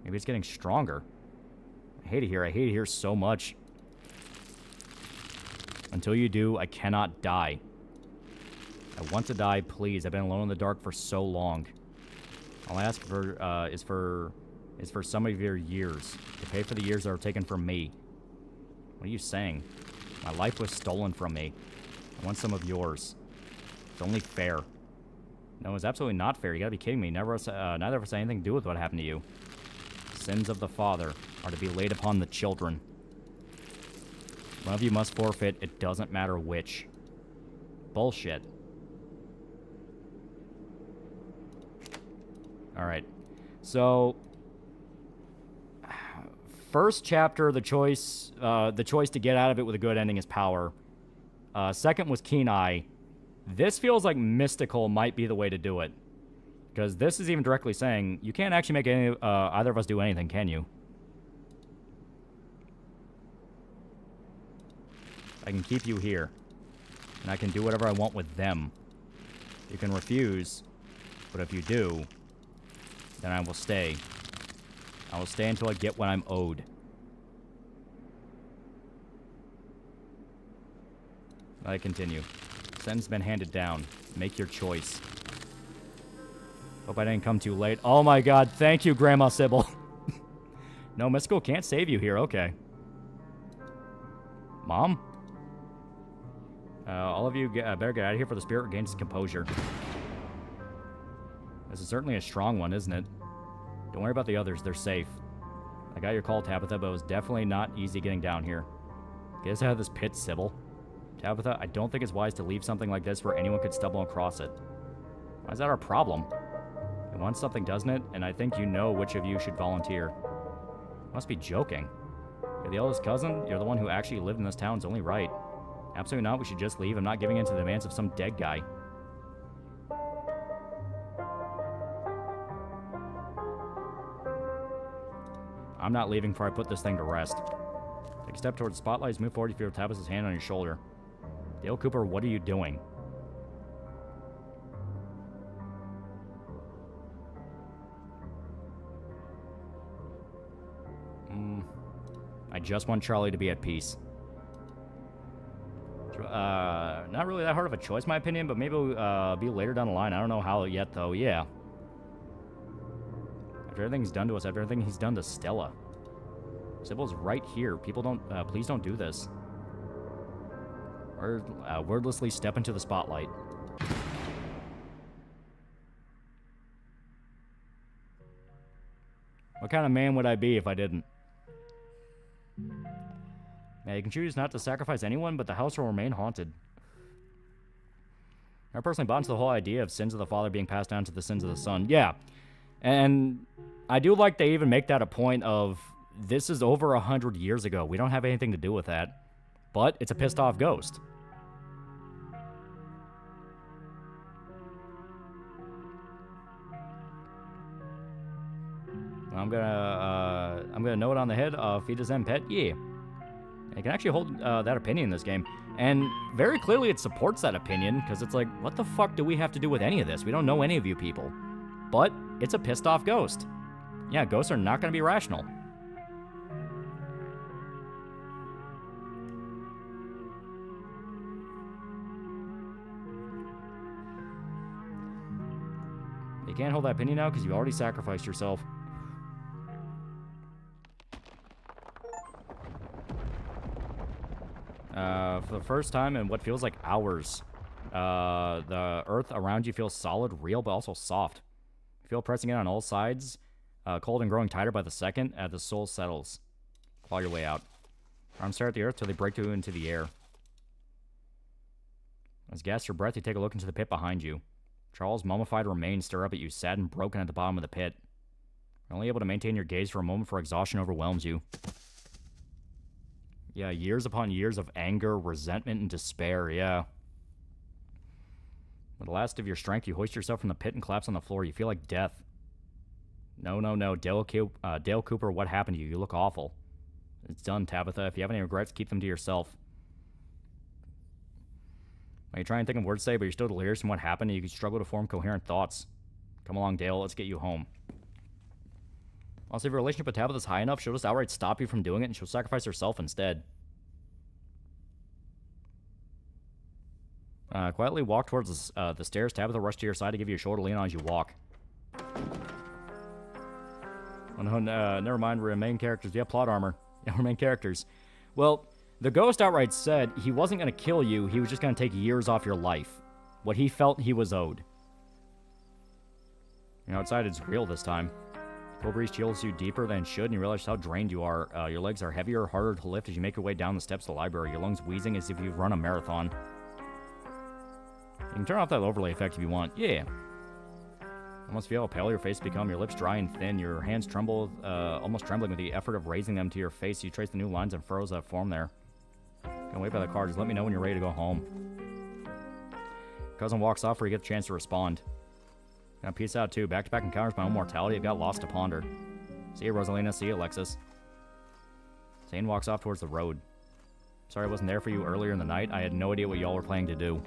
Maybe it's getting stronger. I hate it here. I hate it here so much. Until you do, I cannot die. I want to die, please. I've been alone in the dark for so long. All I ask for is for some of your years. To pay for the years that are taken from me. What are you saying? My life was stolen from me. I want some of yours. It's only fair. No, it's absolutely not fair. You gotta be kidding me. Neither of us had anything to do with what happened to you. Sins of the father are to be laid upon the children. One of you must forfeit. It doesn't matter which. Bullshit. Alright. So, first chapter, the choice to get out of it with a good ending is power. Second was Keen Eye. This feels like mystical might be the way to do it. Because this is even directly saying, you can't actually make any, either of us do anything, can you? I can keep you here. And I can do whatever I want with them. You can refuse. But if you do, then I will stay. I will stay until I get what I'm owed. I continue. Sentence been handed down. Make your choice. Hope I didn't come too late. Oh my god, thank you, Grandma Sybil. No, Mystical can't save you here, okay. Mom? All of you better get out of here before the spirit regains its composure. This is certainly a strong one, isn't it? Don't worry about the others, they're safe. I got your call, Tabitha, but it was definitely not easy getting down here. Get us out of this pit, Sybil. Tabitha, I don't think it's wise to leave something like this where anyone could stumble across it. Why is that our problem? It It wants something, doesn't it? And I think you know which of you should volunteer. Must be joking. You're the eldest cousin? You're the one who actually lived in this town. It's only right. Absolutely not. We should just leave. I'm not giving in to the demands of some dead guy. I'm not leaving before I put this thing to rest. Take a step towards the spotlights. Move forward. You feel Tabitha's hand on your shoulder. Dale Cooper, what are you doing? I just want Charlie to be at peace. Not really that hard of a choice, in my opinion, but maybe it'll be later down the line. I don't know how yet, though. Yeah. After everything's done to us, after everything he's done to Stella. Sybil's right here. People don't, please don't do this. Or, wordlessly step into the spotlight. What kind of man would I be if I didn't? Now, you can choose not to sacrifice anyone, but the house will remain haunted. I personally bought into the whole idea of sins of the father being passed down to the sins of the son. Yeah. And I do like they even make that a point of, this is over 100 years ago. We don't have anything to do with that. But it's a pissed off ghost. I'm gonna note on the head, feed his pet. Yeah. You can actually hold that opinion in this game. And very clearly it supports that opinion, because it's like, what the fuck do we have to do with any of this? We don't know any of you people. But it's a pissed off ghost. Yeah, ghosts are not going to be rational. You can't hold that opinion now because you already sacrificed yourself. For the first time in what feels like hours, the earth around you feels solid, real, but also soft. You feel pressing in on all sides, cold and growing tighter by the second as the soul settles. Claw your way out. Arms stare at the earth till they break you into the air. As you gasp your breath, you take a look into the pit behind you. Charles' mummified remains stare up at you, sad and broken at the bottom of the pit. You're only able to maintain your gaze for a moment before exhaustion overwhelms you. Yeah, years upon years of anger, resentment, and despair, yeah. With the last of your strength, you hoist yourself from the pit and collapse on the floor. You feel like death. No. Dale Cooper, what happened to you? You look awful. It's done, Tabitha. If you have any regrets, keep them to yourself. You try and think of words to say, but you're still delirious from what happened, and you can struggle to form coherent thoughts. Come along, Dale. Let's get you home. Also, if your relationship with Tabitha's high enough, she'll just outright stop you from doing it, and she'll sacrifice herself instead. Quietly walk towards the stairs. Tabitha rushes to your side to give you a shoulder lean on as you walk. Oh, no, never mind. We're main characters. We have plot armor. Yeah, we're main characters. Well, the ghost outright said he wasn't going to kill you. He was just going to take years off your life. What he felt he was owed. You know, outside it's real this time. Cold breeze chills you deeper than it should, and you realize how drained you are. Your legs are heavier, harder to lift as you make your way down the steps of the library. Your lungs wheezing as if you've run a marathon. You can turn off that overlay effect if you want. Yeah. Almost feel how pale your face become. Your lips dry and thin. Your hands tremble, almost trembling with the effort of raising them to your face. You trace the new lines and furrows that form there. Gonna wait by the car. Just let me know when you're ready to go home. Cousin walks off where you get the chance to respond. Gonna peace out too. Back-to-back encounters my own mortality. I've got lost to ponder. See you, Rosalina. See you, Alexis. Zane walks off towards the road. Sorry I wasn't there for you earlier in the night. I had no idea what y'all were planning to do.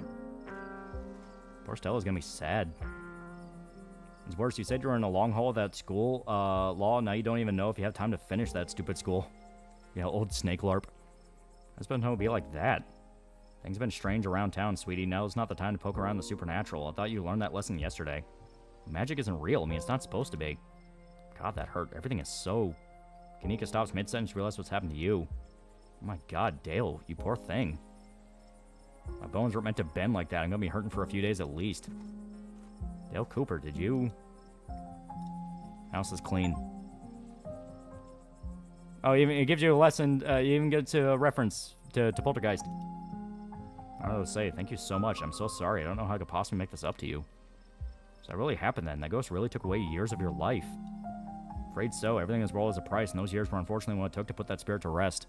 Poor Stella's gonna be sad. It's worse, you said you were in a long haul of that school, Law. Now you don't even know if you have time to finish that stupid school. Yeah, old snake larp. It's been home to be like that. Things have been strange around town, sweetie. Now is not the time to poke around the supernatural. I thought you learned that lesson yesterday. Magic isn't real. I mean, it's not supposed to be. God, that hurt. Everything is so... Kanika stops mid-sentence to realize what's happened to you. Oh my god, Dale, you poor thing. My bones weren't meant to bend like that. I'm gonna be hurting for a few days at least. Dale Cooper, did you... House is clean. Oh, it gives you a lesson. You even get to a reference to Poltergeist. I don't know what to say. Thank you so much. I'm so sorry. I don't know how I could possibly make this up to you. Does that really happen then? That ghost really took away years of your life. Afraid so. Everything in this world has a price, and those years were unfortunately what it took to put that spirit to rest.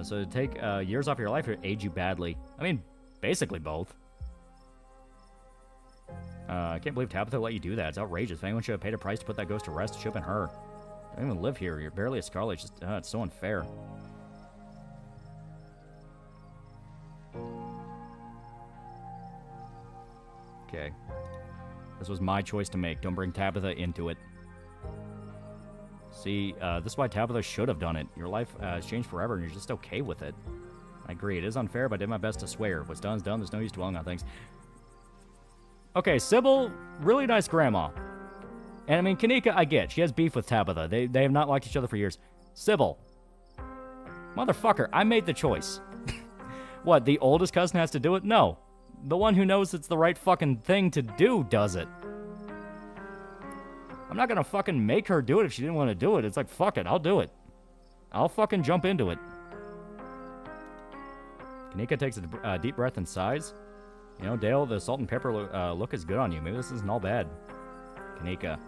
So to take years off your life would age you badly. I mean, basically both. I can't believe Tabitha let you do that. It's outrageous. If anyone should have paid a price to put that ghost to rest, it should have been her. You don't even live here. You're barely a Scarlet. It's just, it's so unfair. Okay. This was my choice to make. Don't bring Tabitha into it. See, this is why Tabitha should have done it. Your life has changed forever, and you're just okay with it. I agree. It is unfair, but I did my best to swear. What's done is done. There's no use dwelling on things. Okay, Sybil, really nice grandma. And, I mean, Kanika, I get. She has beef with Tabitha. They have not liked each other for years. Sybil. Motherfucker, I made the choice. What, the oldest cousin has to do it? No. The one who knows it's the right fucking thing to do does it. I'm not gonna fucking make her do it if she didn't want to do it. It's like, fuck it, I'll do it. I'll fucking jump into it. Kanika takes a deep breath and sighs. You know, Dale, the salt and pepper look is good on you. Maybe this isn't all bad. Kanika.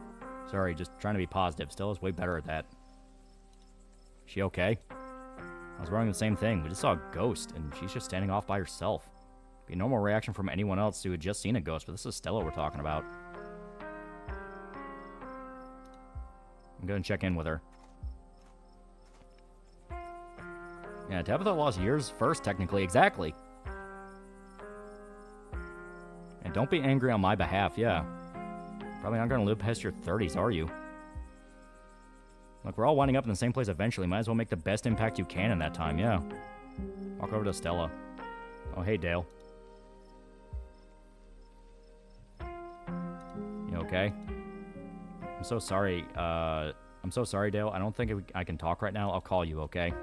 Sorry, just trying to be positive. Stella's way better at that. She okay? I was wearing the same thing. We just saw a ghost, and she's just standing off by herself. Be a normal reaction from anyone else who had just seen a ghost, but this is Stella we're talking about. I'm going to check in with her. Yeah, Tabitha lost years first, technically. Exactly. And don't be angry on my behalf, yeah. Probably not going to live past your 30s, are you? Look, we're all winding up in the same place eventually. Might as well make the best impact you can in that time, yeah. Walk over to Stella. Oh, hey, Dale. You okay? I'm so sorry. I'm so sorry, Dale. I don't think I can talk right now. I'll call you, okay?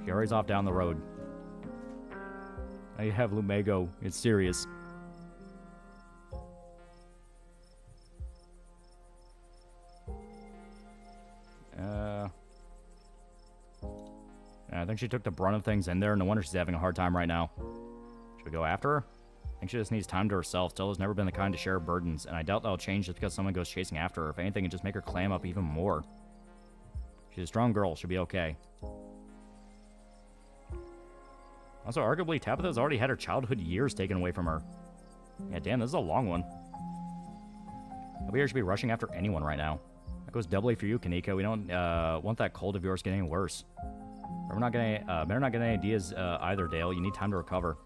She hurries off down the road. I have Lumego. It's serious. I think she took the brunt of things in there. No wonder she's having a hard time right now. Should we go after her? I think she just needs time to herself. Stella's never been the kind to share burdens, and I doubt that'll change just because someone goes chasing after her. If anything, it'd just make her clam up even more. She's a strong girl. She'll be okay. Also, arguably, Tabitha's already had her childhood years taken away from her. Yeah, damn, this is a long one. Nobody should be rushing after anyone right now. That goes doubly for you, Kanika. We don't want that cold of yours getting worse. Better not get any ideas either, Dale. You need time to recover.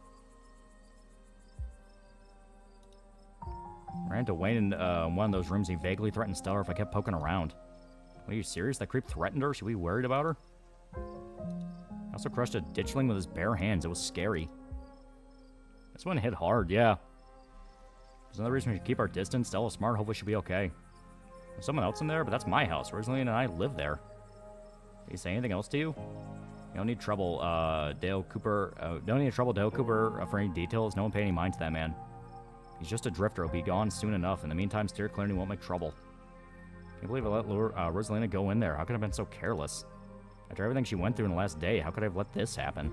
Ran into Wayne in one of those rooms. He vaguely threatened Stella if I kept poking around. Are you serious? That creep threatened her? Should we be worried about her? I also crushed a ditchling with his bare hands. It was scary. This one hit hard, yeah. There's another reason we should keep our distance. Stella's smart. Hopefully she'll be okay. There's someone else in there, but that's my house. Rosaline and I live there. Did he say anything else to you? You don't need trouble, Dale Cooper. Don't need trouble, Dale Cooper, for any details. No one pay any mind to that man. He's just a drifter. He'll be gone soon enough. In the meantime, steer clear and he won't make trouble. Can't believe I let Rosalina go in there. How could I have been so careless? After everything she went through in the last day, how could I have let this happen?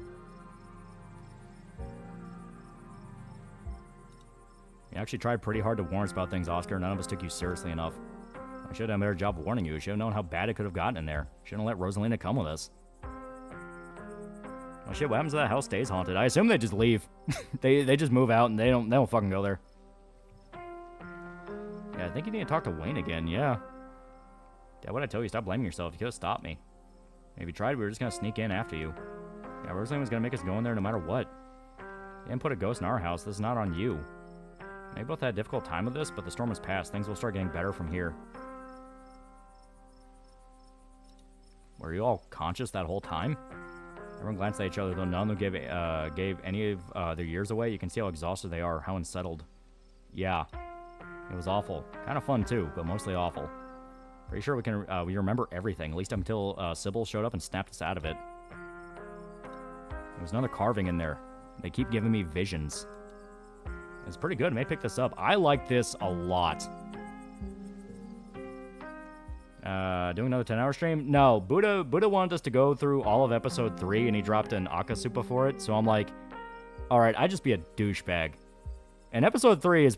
You actually tried pretty hard to warn us about things, Oscar. None of us took you seriously enough. I should have done a better job of warning you. I should have known how bad it could have gotten in there. Shouldn't have let Rosalina come with us. Well, shit, what happens if that house stays haunted? I assume they just leave. they just move out and they don't fucking go there. Yeah, I think you need to talk to Wayne again, yeah. Dad, what'd I tell you? Stop blaming yourself. You could have stopped me. If you tried, we were just gonna sneak in after you. Yeah, Rosaline was gonna make us go in there no matter what. You didn't put a ghost in our house. This is not on you. We both had a difficult time with this, but the storm has passed. Things will start getting better from here. Were you all conscious that whole time? Everyone glanced at each other, though none of them gave any of their years away. You can see how exhausted they are, how unsettled. Yeah, it was awful. Kind of fun, too, but mostly awful. Pretty sure we remember everything, at least until Sybil showed up and snapped us out of it. There was another carving in there. They keep giving me visions. It's pretty good. I may pick this up. I like this a lot. Doing another 10-hour stream? No, Buddha wanted us to go through all of episode 3, and he dropped an Akasupa for it, so I'm like, alright, I'd just be a douchebag. And episode 3 is...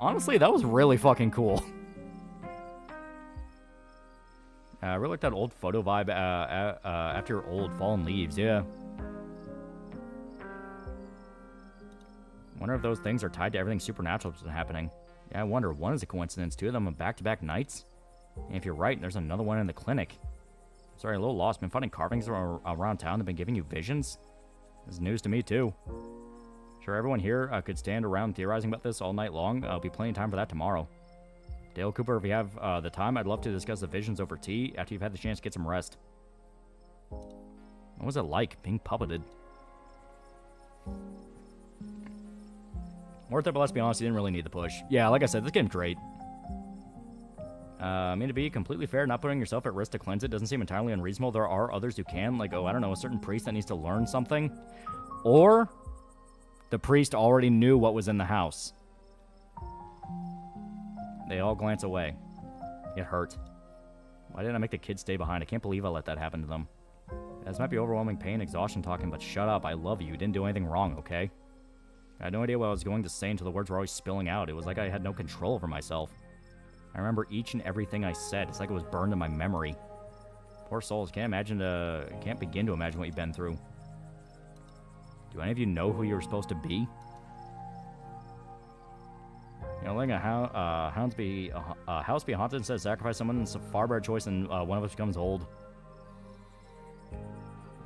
Honestly, that was really fucking cool. I really like that old photo vibe after old fallen leaves, yeah. Wonder if those things are tied to everything supernatural that's been happening. Yeah, I wonder. One is a coincidence. 2 of them are back-to-back nights. And if you're right, there's another one in the clinic. Sorry, a little lost. Been finding carvings around town that have been giving you visions. This is news to me, too. Sure, everyone here could stand around theorizing about this all night long. I'll be plenty of time for that tomorrow. Dale Cooper, if you have the time, I'd love to discuss the visions over tea after you've had the chance to get some rest. What was it like, being puppeted? Worth it, but let's be honest, you didn't really need the push. Yeah, like I said, this game's great. I mean, to be completely fair, not putting yourself at risk to cleanse it doesn't seem entirely unreasonable. There are others who can, like, oh, I don't know, a certain priest that needs to learn something. Or the priest already knew what was in the house. They all glance away. It hurt. Why didn't I make the kids stay behind? I can't believe I let that happen to them. This might be overwhelming pain, exhaustion talking, but shut up. I love you. You didn't do anything wrong, okay? I had no idea what I was going to say until the words were always spilling out. It was like I had no control over myself. I remember each and everything I said. It's like it was burned in my memory. Poor souls. Can't begin to imagine what you've been through. Do any of you know who you were supposed to be? You know, letting a house be haunted instead of sacrifice someone is a far better choice than one of us becomes old.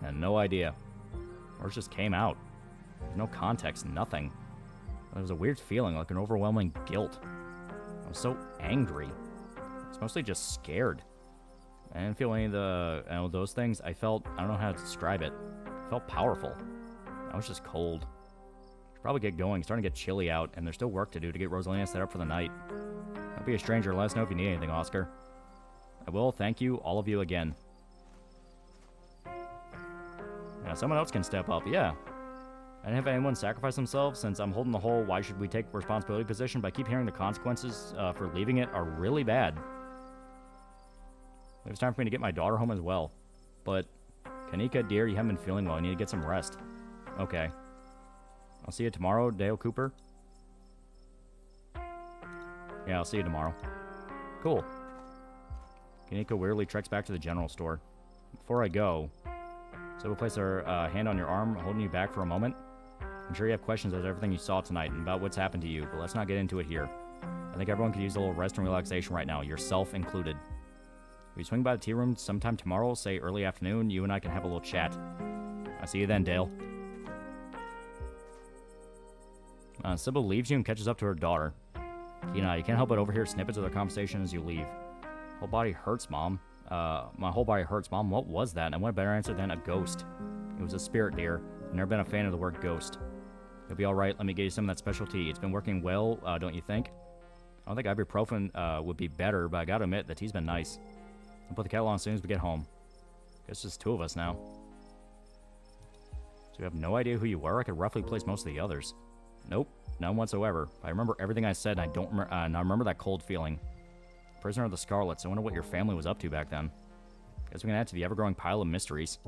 I had no idea. Words just came out. There's no context, nothing. There was a weird feeling, like an overwhelming guilt. I was so angry. I was mostly just scared. I didn't feel any of those things. I don't know how to describe it. I felt powerful. I was just cold. Should probably get going. It's starting to get chilly out, and there's still work to do to get Rosalina set up for the night. Don't be a stranger. Let us know if you need anything, Oscar. I will. Thank you, all of you, again. Now, someone else can step up. Yeah. I didn't have anyone sacrifice themselves since I'm holding the whole why should we take responsibility position, but I keep hearing the consequences for leaving it are really bad. It was time for me to get my daughter home as well. But, Kanika, dear, you haven't been feeling well. You need to get some rest. Okay. I'll see you tomorrow, Dale Cooper. Yeah, I'll see you tomorrow. Cool. Kanika wearily treks back to the general store. Before I go, so we'll place her hand on your arm, holding you back for a moment. I'm sure you have questions about everything you saw tonight and about what's happened to you, but let's not get into it here. I think everyone could use a little rest and relaxation right now, yourself included. If we swing by the tea room sometime tomorrow, say early afternoon, you and I can have a little chat. I'll see you then, Dale. Sybil leaves you and catches up to her daughter. Tina, you can't help but overhear snippets of their conversation as you leave. Whole body hurts, Mom. My whole body hurts, Mom. What was that? And I want a better answer than a ghost. It was a spirit, dear. I've never been a fan of the word ghost. You'll be alright. Let me get you some of that special tea. It's been working well, don't you think? I don't think ibuprofen would be better, but I gotta admit, the tea's been nice. I'll put the kettle on as soon as we get home. Guess just 2 of us now. So you have no idea who you were? I could roughly place most of the others. Nope, none whatsoever. I remember everything I said, and I remember that cold feeling. Prisoner of the Scarlets. I wonder what your family was up to back then. Guess we can add to the ever-growing pile of mysteries.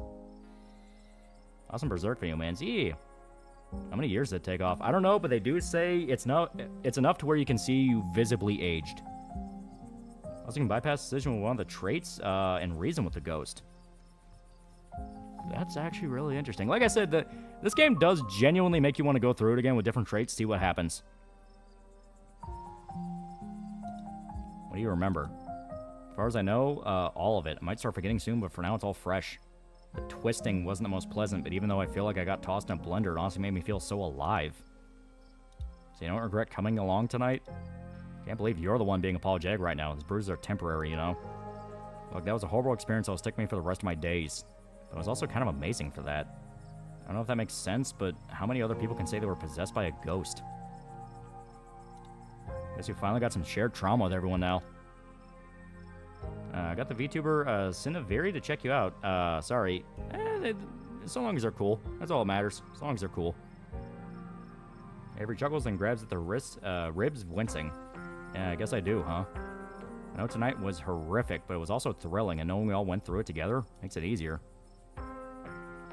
Awesome Berserk video, man. Yeah. How many years did it take off? I don't know, but they do say it's enough to where you can see you visibly aged. Also, you can bypass decision with one of the traits and reason with the ghost. That's actually really interesting. Like I said, this game does genuinely make you want to go through it again with different traits, see what happens. What do you remember? As far as I know, all of it. I might start forgetting soon, but for now it's all fresh. The twisting wasn't the most pleasant, but even though I feel like I got tossed in a blender, it honestly made me feel so alive. So you don't regret coming along tonight? Can't believe you're the one being apologetic right now. These bruises are temporary, you know? Look, that was a horrible experience that'll stick with me for the rest of my days. But it was also kind of amazing for that. I don't know if that makes sense, but how many other people can say they were possessed by a ghost? Guess we finally got some shared trauma with everyone now. I got the VTuber Cineveri to check you out. Sorry. So long as they're cool. That's all that matters. As long as they're cool. Avery chuckles and grabs at the wrist, ribs, wincing. Yeah, I guess I do, huh? I know tonight was horrific, but it was also thrilling, and knowing we all went through it together makes it easier.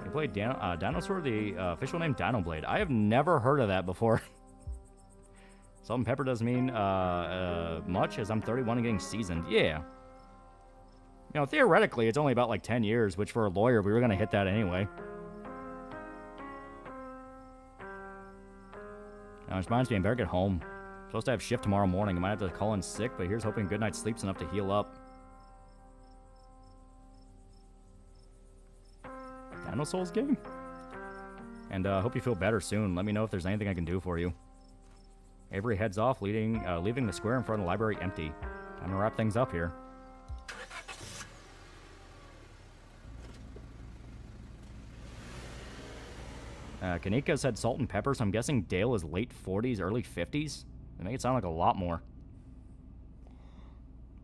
You played Dinosaur, the official name Dinoblade. I have never heard of that before. Salt and pepper doesn't mean much, as I'm 31 and getting seasoned. Yeah. You know, theoretically, it's only about like 10 years, which for a lawyer, we were going to hit that anyway. Now, which reminds me, I better get home. I'm supposed to have shift tomorrow morning. I might have to call in sick, but here's hoping good night's sleep's enough to heal up. Dino Souls game? And hope you feel better soon. Let me know if there's anything I can do for you. Avery heads off, leaving the square in front of the library empty. Time to wrap things up here. Kanika said salt and pepper, so I'm guessing Dale is late 40s, early 50s. They make it sound like a lot more.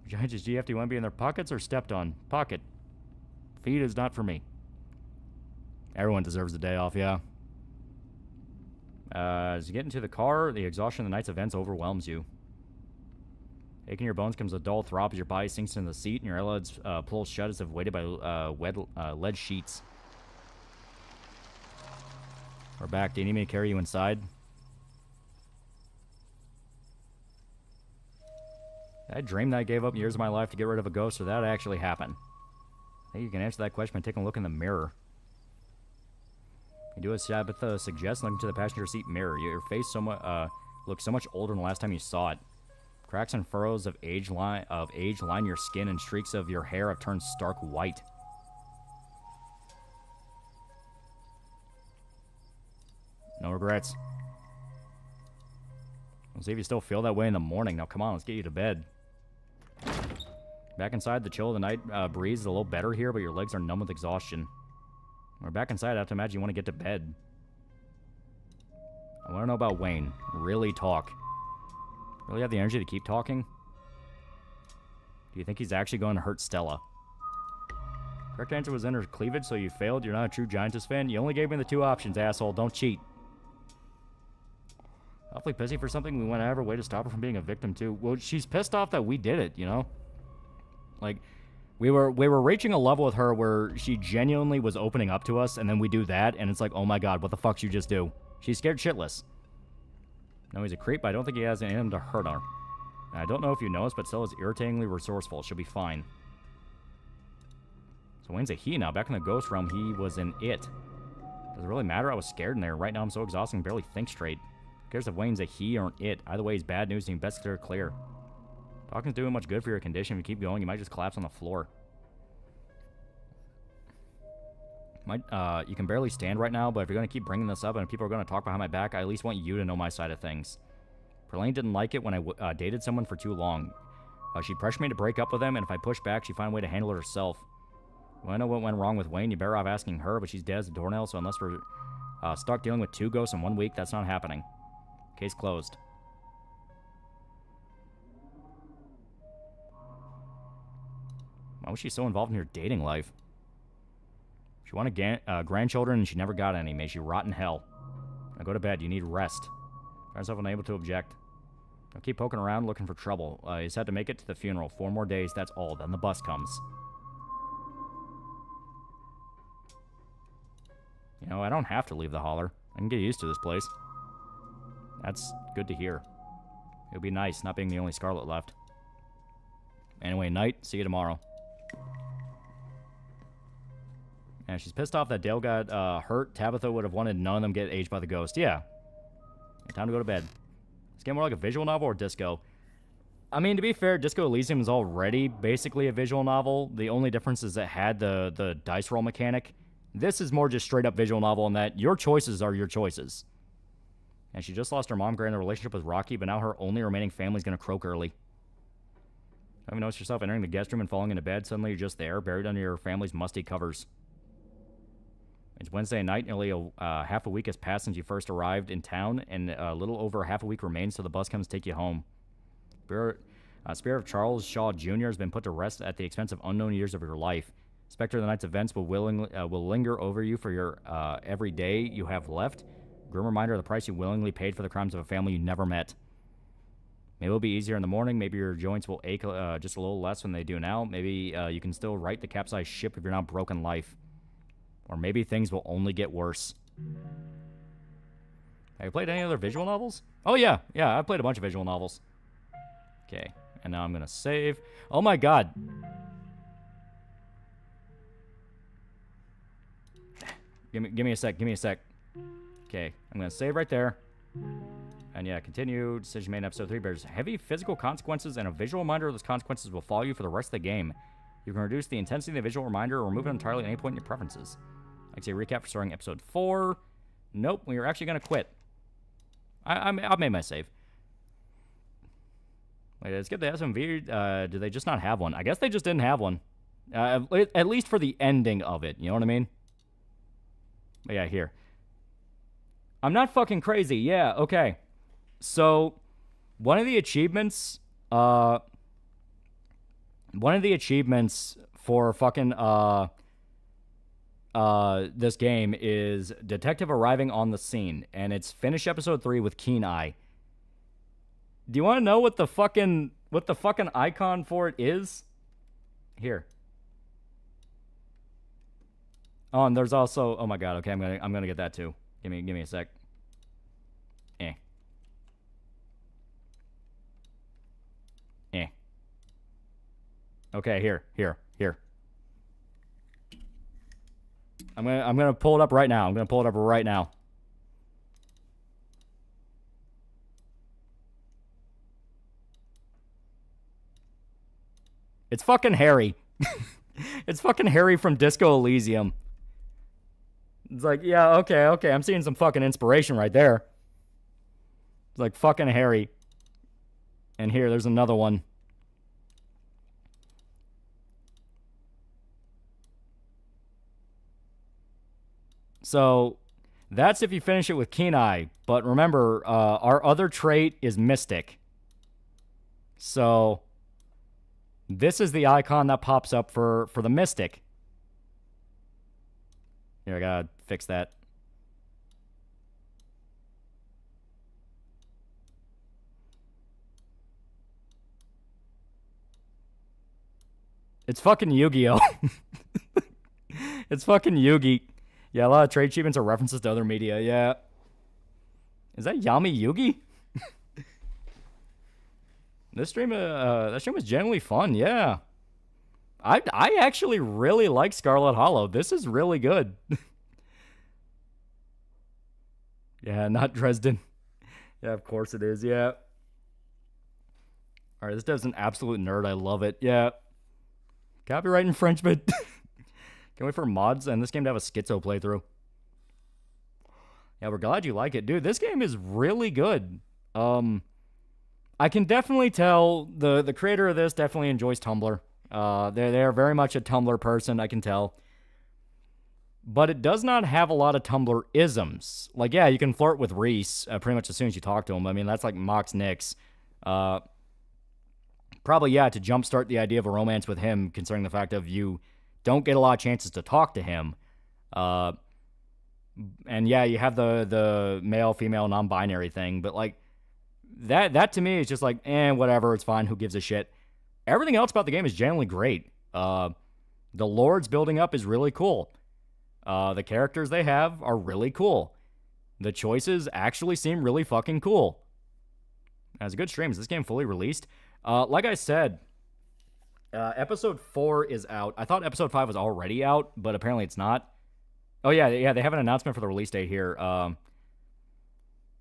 Judges, GF, do you want to be in their pockets or stepped on? Pocket. Feed is not for me. Everyone deserves a day off, yeah. As you get into the car, the exhaustion of the night's events overwhelms you. Aching in your bones comes a dull throb as your body sinks into the seat and your eyelids pull shut as if weighted by lead sheets. We're back. Do you need me to carry you inside? I dreamed that I gave up years of my life to get rid of a ghost, or that actually happened. I think you can answer that question by taking a look in the mirror. You do as Tabitha suggests, looking to the passenger seat mirror. Your face looks so much older than the last time you saw it. Cracks and furrows of age line your skin, and streaks of your hair have turned stark white. No regrets. We'll see if you still feel that way in the morning. Now, come on, let's get you to bed. Back inside, the chill of the night breeze is a little better here, but your legs are numb with exhaustion. We're back inside. I have to imagine you want to get to bed. I want to know about Wayne. Really talk. Really have the energy to keep talking? Do you think he's actually going to hurt Stella? Correct answer was inner cleavage, so you failed. You're not a true Giantess fan. You only gave me the two options, asshole. Don't cheat. Awfully pissy for something we went out of our way to stop her from being a victim too. Well, she's pissed off that we did it, you know? Like, we were reaching a level with her where she genuinely was opening up to us, and then we do that, and it's like, oh my god, what the fuck did you just do? She's scared shitless. No, he's a creep, but I don't think he has any in him to hurt her. And I don't know if you noticed, but Stella's irritatingly resourceful. She'll be fine. So Wayne's a he now. Back in the ghost realm, he was an it. Does it really matter? I was scared in there. Right now, I'm so exhausted and barely think straight. Who cares if Wayne's a he or an it? Either way, he's bad news, and you best steer clear. Talking's doing much good for your condition. If you keep going, you might just collapse on the floor. You can barely stand right now, but if you're going to keep bringing this up and people are going to talk behind my back, I at least want you to know my side of things. Perlane didn't like it when I dated someone for too long. She pressured me to break up with him, and if I push back, she'd find a way to handle it herself. When I know what went wrong with Wayne, you're better off asking her, but she's dead as a doornail, so unless we're stuck dealing with two ghosts in 1 week, that's not happening. Case closed. Why was she so involved in your dating life? She wanted grandchildren, and she never got any. May she rot in hell. Now go to bed. You need rest. Find yourself unable to object. Now keep poking around looking for trouble. You just had to make it to the funeral. 4 more days, that's all. Then the bus comes. You know, I don't have to leave the holler. I can get used to this place. That's good to hear. It would be nice not being the only Scarlet left. Anyway, night. See you tomorrow. And she's pissed off that Dale got hurt. Tabitha would have wanted none of them get aged by the ghost. Yeah. Time to go to bed. It's getting more like a visual novel or disco. I mean, to be fair, Disco Elysium is already basically a visual novel. The only difference is it had the dice roll mechanic. This is more just straight up visual novel in that your choices are your choices. And she just lost her mom, granted the relationship with Rocky, but now her only remaining family is going to croak early. Have you noticed yourself entering the guest room and falling into bed? Suddenly you're just there, buried under your family's musty covers. It's Wednesday night. Nearly half a week has passed since you first arrived in town, and a little over half a week remains till the bus comes to take you home. Spirit of Charles Shaw Jr. has been put to rest at the expense of unknown years of your life. Spectre of the night's events will linger over you for your every day you have left. Grim reminder of the price you willingly paid for the crimes of a family you never met. Maybe it'll be easier in the morning. Maybe your joints will ache just a little less than they do now. Maybe you can still right the capsized ship of your now broken life. Or maybe things will only get worse. Have you played any other visual novels? Oh, yeah. Yeah, I played a bunch of visual novels. Okay. And now I'm going to save. Oh, my God. Give me a sec. Give me a sec. Okay. I'm going to save right there. And yeah, continue. Decision made in episode 3 bears heavy physical consequences, and a visual reminder of those consequences will follow you for the rest of the game. You can reduce the intensity of the visual reminder or remove it entirely at any point in your preferences. Like say recap for starting episode 4. Nope, we are actually going to quit. I've made my save. Wait, let's get the SMV. Do they just not have one? I guess they just didn't have one. At least for the ending of it. You know what I mean? But yeah, here. I'm not fucking crazy. Yeah, okay. So, one of the achievements for fucking, this game is detective arriving on the scene, and it's finish episode 3 with keen eye. Do you want to know what the fucking icon for it is? Here. Oh, and there's also, oh my God, okay, I'm gonna get that too. Give me a sec. Okay, here. I'm gonna pull it up right now. It's fucking Harry. It's fucking Harry from Disco Elysium. It's like, yeah, okay. I'm seeing some fucking inspiration right there. It's like fucking Harry. And here, there's another one. So, that's if you finish it with Keen Eye. But remember, our other trait is Mystic. So, this is the icon that pops up for the Mystic. Here, I gotta fix that. It's fucking Yu-Gi-Oh! It's fucking Yugi. Yeah, a lot of trade achievements are references to other media, yeah. Is that Yami Yugi? That stream was genuinely fun, yeah. I actually really like Scarlet Hollow. This is really good. Yeah, not Dresden. Yeah, of course it is, yeah. Alright, this dev's an absolute nerd. I love it, yeah. Copyright infringement. Can't wait for mods and this game to have a schizo playthrough. Yeah, we're glad you like it. Dude, this game is really good. I can definitely tell the creator of this definitely enjoys Tumblr. They're very much a Tumblr person, I can tell. But it does not have a lot of Tumblr isms. Like, yeah, you can flirt with Reese pretty much as soon as you talk to him. I mean, that's like Mox Nix. Probably, yeah, to jumpstart the idea of a romance with him, considering the fact of you don't get a lot of chances to talk to him. And yeah, you have the male, female, non-binary thing, but like, that to me is just like, whatever, it's fine, who gives a shit. Everything else about the game is genuinely great. The lords building up is really cool. The characters they have are really cool. The choices actually seem really fucking cool. That's a good stream. Is this game fully released? Like I said, episode 4 is out. I thought episode 5 was already out, but apparently it's not. Oh, yeah, they have an announcement for the release date here.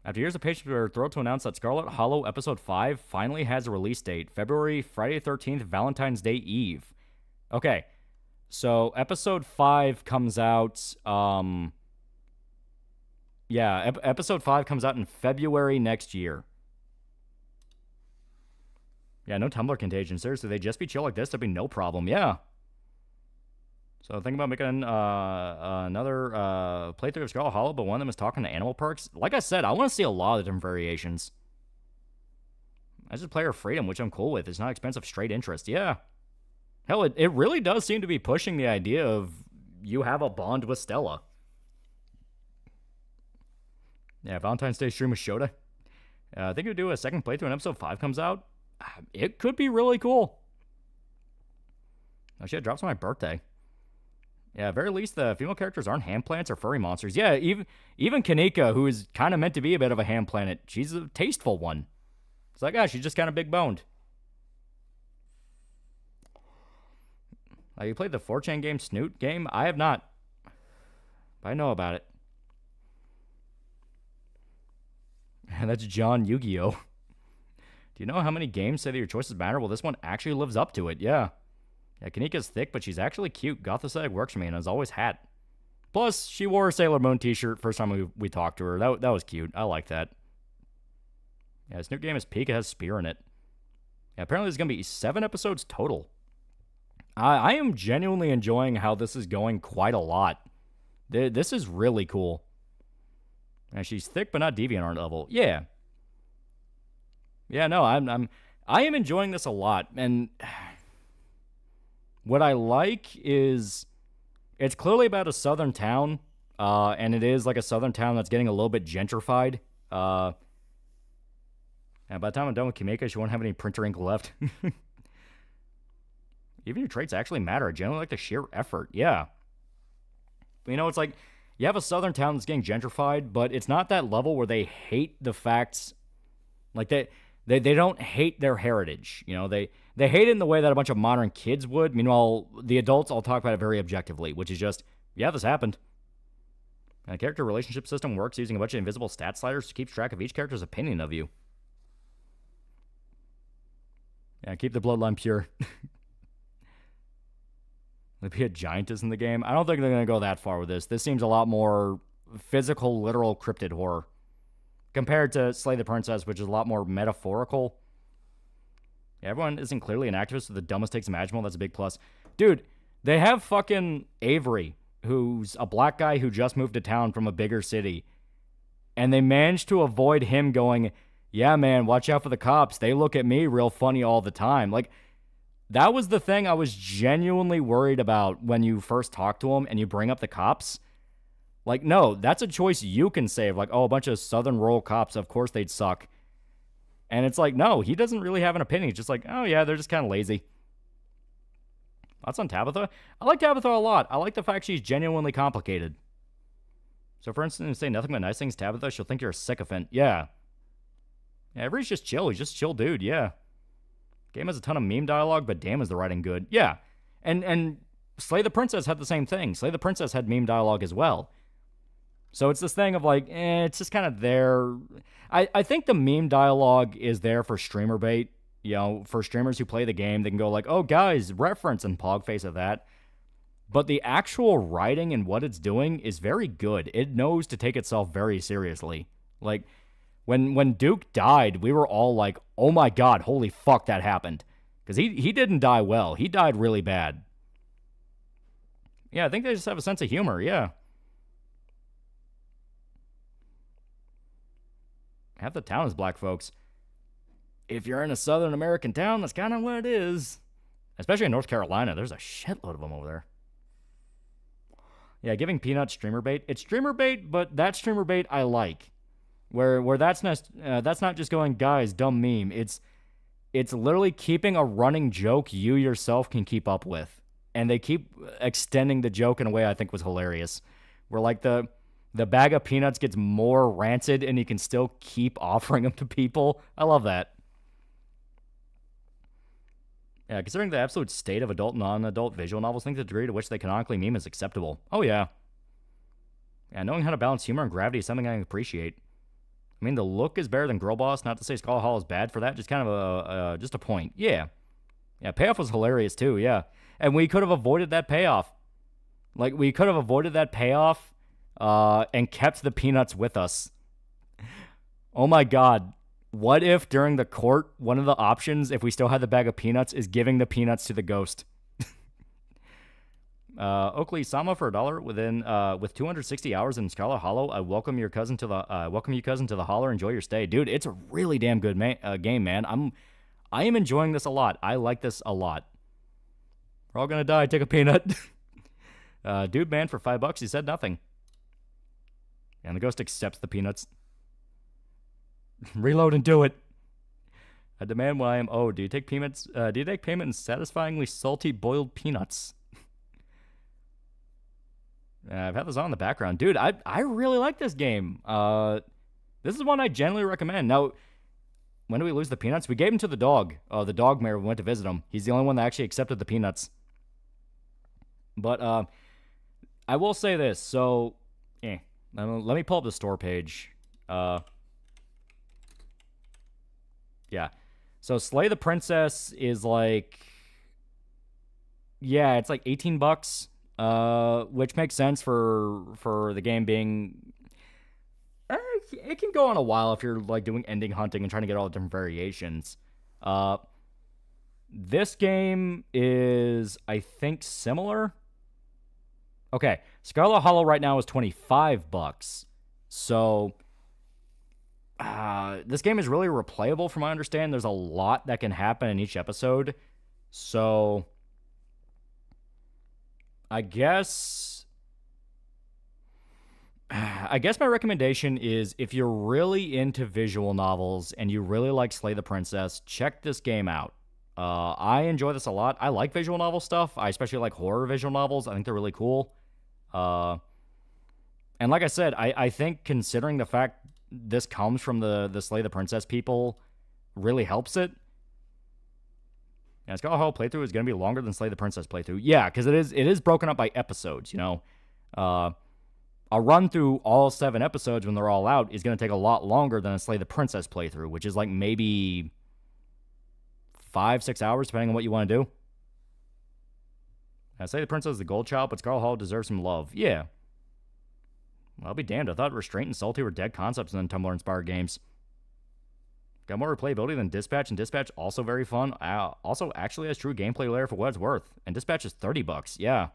After years of patience, we are thrilled to announce that Scarlet Hollow Episode 5 finally has a release date. Friday 13th, Valentine's Day Eve. Okay, so Episode 5 comes out, Episode 5 comes out in February next year. Yeah, no Tumblr contagion. Seriously, they'd just be chill like this, there'd be no problem. Yeah. So think about making another playthrough of Scarlet Hollow, but one of them is talking to animal perks. Like I said, I want to see a lot of different variations. That's just player freedom, which I'm cool with. It's not expensive, straight interest. Yeah. Hell, it really does seem to be pushing the idea of you have a bond with Stella. Yeah, Valentine's Day stream with Shota. I think we'll do a second playthrough when episode 5 comes out. It could be really cool. Oh shit, it drops on my birthday. Yeah, at very least the female characters aren't hand plants or furry monsters. Yeah, even Kanika, who is kind of meant to be a bit of a hand planet, she's a tasteful one. It's like, she's just kind of big boned. You played the 4chan game Snoot game? I have not. But I know about it. And that's John Yu-Gi-Oh. Do you know how many games say that your choices matter? Well, this one actually lives up to it, yeah. Yeah, Kanika's thick, but she's actually cute. Gothicide works for me, and has always hat. Plus, she wore a Sailor Moon t-shirt first time we talked to her. That was cute. I like that. Yeah, this new game is Pika has Spear in it. Yeah, apparently there's going to be 7 episodes total. I am genuinely enjoying how this is going quite a lot. This is really cool. And she's thick, but not DeviantArt level. Yeah. Yeah, no, I am enjoying this a lot, and what I like is it's clearly about a southern town, and it is like a southern town that's getting a little bit gentrified. And by the time I'm done with Kimeka, she won't have any printer ink left. Even your traits actually matter. I generally like the sheer effort. Yeah. You know, it's like you have a southern town that's getting gentrified, but it's not that level where they hate the facts. Like they don't hate their heritage. You know, they hate it in the way that a bunch of modern kids would. Meanwhile, the adults all talk about it very objectively, which is just, yeah, this happened. And the character relationship system works using a bunch of invisible stat sliders to keep track of each character's opinion of you. Yeah, keep the bloodline pure. There'll be a giantess in the game. I don't think they're going to go that far with this. This seems a lot more physical, literal, cryptid horror. Compared to Slay the Princess, which is a lot more metaphorical. Yeah, everyone isn't clearly an activist with the dumbest takes imaginable. That's a big plus. Dude, they have fucking Avery, who's a black guy who just moved to town from a bigger city. And they managed to avoid him going, yeah, man, watch out for the cops. They look at me real funny all the time. Like, that was the thing I was genuinely worried about when you first talk to him and you bring up the cops. Like, no, that's a choice you can save. Like, oh, a bunch of southern rural cops, of course they'd suck. And it's like, no, he doesn't really have an opinion. He's just like, oh, yeah, they're just kind of lazy. That's on Tabitha. I like Tabitha a lot. I like the fact she's genuinely complicated. So, for instance, say nothing but nice things, Tabitha, she'll think you're a sycophant. Yeah. Yeah, Avery's just chill. He's just chill dude, yeah. Game has a ton of meme dialogue, but damn is the writing good. Yeah. And Slay the Princess had the same thing. Slay the Princess had meme dialogue as well. So it's this thing of like, it's just kind of there. I think the meme dialogue is there for streamer bait. You know, for streamers who play the game, they can go like, oh, guys, reference and pog face of that. But the actual writing and what it's doing is very good. It knows to take itself very seriously. Like, when Duke died, we were all like, oh my god, holy fuck, that happened. Because he didn't die well. He died really bad. Yeah, I think they just have a sense of humor, yeah. Half the town is black folks. If you're in a Southern American town, that's kind of what it is. Especially in North Carolina, there's a shitload of them over there. Yeah, giving Peanut streamer bait. It's streamer bait, but that streamer bait I like. Where that's not just going, guys, dumb meme. It's literally keeping a running joke you yourself can keep up with. And they keep extending the joke in a way I think was hilarious. Where like the bag of peanuts gets more rancid and you can still keep offering them to people. I love that. Yeah, considering the absolute state of adult and non-adult visual novels, I think the degree to which they canonically meme is acceptable. Oh, yeah. Yeah, knowing how to balance humor and gravity is something I appreciate. I mean, the look is better than Girl Boss. Not to say Scarlet Hall is bad for that. Just kind of just a point. Yeah. Yeah, payoff was hilarious, too. Yeah. And we could have avoided that payoff. Like, we could have avoided that payoff and kept the peanuts with us. Oh, my God. What if during the court, one of the options, if we still had the bag of peanuts, is giving the peanuts to the ghost? Oakley Sama for $1 with 260 hours in Scarlet Hollow. I welcome you cousin to the holler. Enjoy your stay, dude. It's a really damn good game, man. I am enjoying this a lot. I like this a lot. We're all gonna die. Take a peanut. Dude, man, for $5, he said nothing. And the ghost accepts the peanuts. Reload and do it. I demand what I am owed. Do you take payments? Do you take payment in satisfyingly salty boiled peanuts? I've had this on in the background. Dude, I really like this game. This is one I generally recommend. Now, when do we lose the peanuts? We gave them to the dog. The dog mayor, we went to visit him. He's the only one that actually accepted the peanuts. But I will say this. So, let me pull up the store page. Yeah. So Slay the Princess is like, yeah, it's like $18, which makes sense for the game being. It can go on a while if you're like doing ending hunting and trying to get all the different variations. This game is, I think, similar. Okay, Scarlet Hollow right now is $25. So this game is really replayable from my understanding. There's a lot that can happen in each episode. So I guess my recommendation is if you're really into visual novels and you really like Slay the Princess, check this game out. I enjoy this a lot. I like visual novel stuff. I especially like horror visual novels. I think they're really cool. And like I said, I think considering the fact this comes from the Slay the Princess people really helps it. And Scarlet Hollow playthrough is going to be longer than Slay the Princess playthrough. Yeah, because it is broken up by episodes, you know. A run through all 7 episodes when they're all out is going to take a lot longer than a Slay the Princess playthrough, which is like maybe 5-6 hours, depending on what you want to do. Slay the Princess is the gold child, but Scarlet Hollow deserves some love. Yeah. Well, I'll be damned. I thought Restraint and Salty were dead concepts in Tumblr-inspired games. Got more replayability than Dispatch, and Dispatch also very fun. Also actually has true gameplay layer for what it's worth. And Dispatch is $30. Yeah.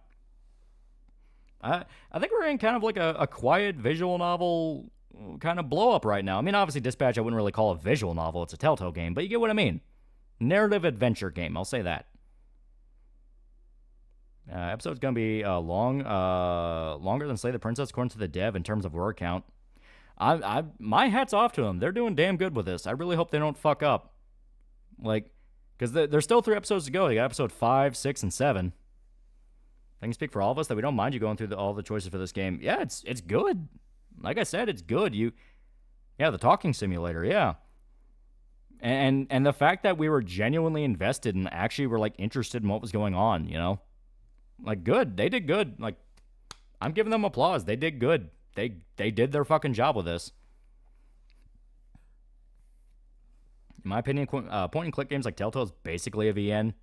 I think we're in kind of like a quiet visual novel kind of blow up right now. I mean, obviously Dispatch I wouldn't really call a visual novel. It's a Telltale game, but you get what I mean. Narrative adventure game. I'll say that. Episode's going to be longer than Slay the Princess according to the dev in terms of word count. My hat's off to them. They're doing damn good with this. I really hope they don't fuck up. Like, because there's still 3 episodes to go. They got episode 5, 6, and 7. I can speak for all of us that we don't mind you going through all the choices for this game. Yeah, it's good. Like I said, it's good. Yeah, the talking simulator, yeah. And the fact that we were genuinely invested and actually were like interested in what was going on, you know? Like, good. They did good. Like, I'm giving them applause. They did good. They did their fucking job with this. In my opinion, point-and-click games like Telltale is basically a VN.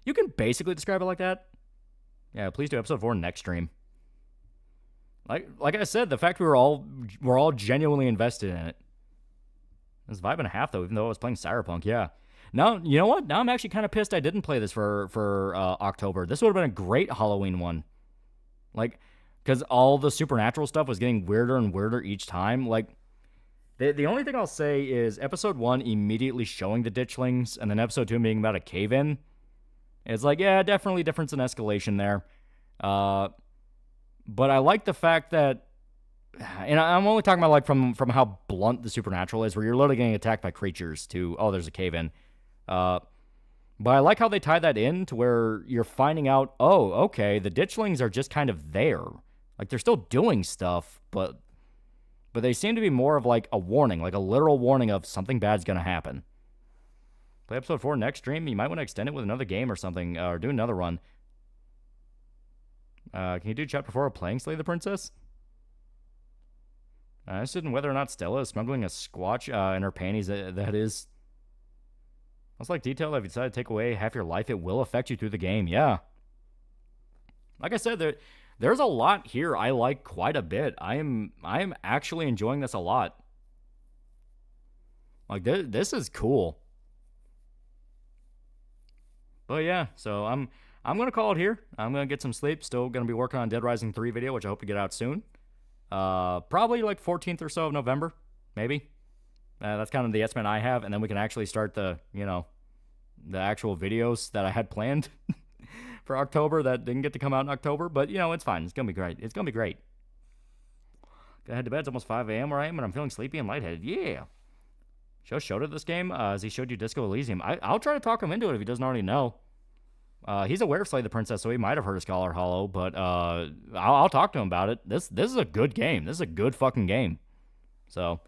You can basically describe it like that. Yeah, please do episode 4 next stream. Like I said, the fact we're all genuinely invested in it. It's 5.5 though, even though I was playing Cyberpunk. Yeah. Now, you know what? Now I'm actually kind of pissed I didn't play this for October. This would have been a great Halloween one. Like, because all the supernatural stuff was getting weirder and weirder each time. Like, the only thing I'll say is episode 1 immediately showing the ditchlings, and then episode 2 being about a cave-in. It's like, yeah, definitely difference in escalation there. But I like the fact that, and I'm only talking about like from how blunt the supernatural is, where you're literally getting attacked by creatures to, oh, there's a cave-in. But I like how they tie that in to where you're finding out, oh, okay, the ditchlings are just kind of there. Like, they're still doing stuff, but they seem to be more of like a warning, like a literal warning of something bad's going to happen. Play episode 4 next stream. You might want to extend it with another game or something, or do another run. Can you do chapter 4 of playing Slay the Princess? I'm interested in whether or not Stella is smuggling a squatch in her panties. That is. Most like detail, if you decide to take away half your life, it will affect you through the game. Yeah. Like I said, there's a lot here I like quite a bit. I am actually enjoying this a lot. Like, this is cool. But yeah, so I'm going to call it here. I'm going to get some sleep. Still going to be working on Dead Rising 3 video, which I hope to get out soon. Probably like 14th or so of November, maybe. That's kind of the estimate I have, and then we can actually start the actual videos that I had planned for October that didn't get to come out in October. But, it's fine. It's going to be great. It's going to be great. Gonna head to bed. It's almost 5 a.m. where I am, and I'm feeling sleepy and lightheaded. Yeah. Showed it this game, as he showed you Disco Elysium. I'll try to talk him into it if he doesn't already know. He's aware of Slay the Princess, so he might have heard of Scholar Hollow, but I'll talk to him about it. This is a good game. This is a good fucking game. So,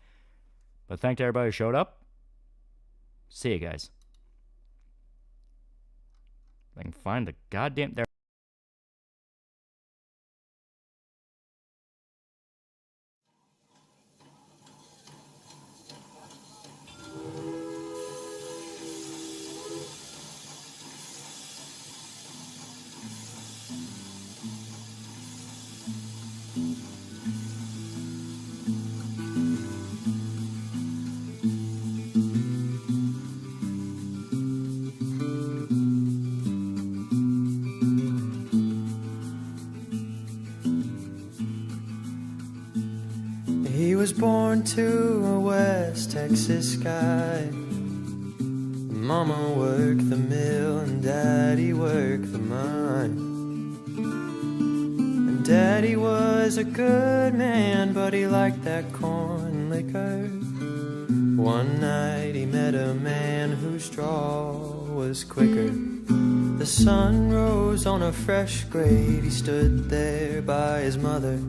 but thank to everybody who showed up. See you guys. If I can find the goddamn... There. He was born to a West Texas guy. Mama worked the mill and Daddy worked the mine. And Daddy was a good man, but he liked that corn liquor. One night he met a man whose draw was quicker. The sun rose on a fresh grave. He stood there by his mother,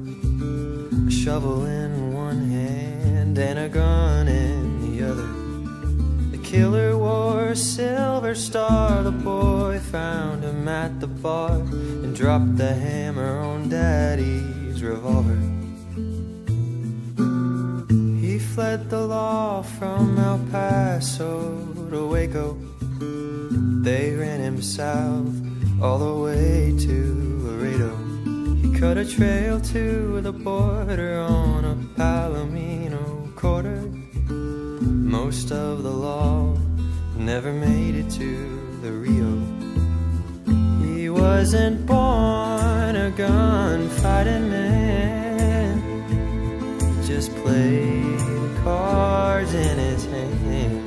a shovel in one hand and a gun in the other. The killer wore a silver star. The boy found him at the bar and dropped the hammer on Daddy's revolver. He fled the law from El Paso to Waco. They ran him south all the way to Laredo. He cut a trail to the border on a Palomino quarter. Most of the law never made it to the Rio. He wasn't born a gun-fighting man, he just played the cards in his hand.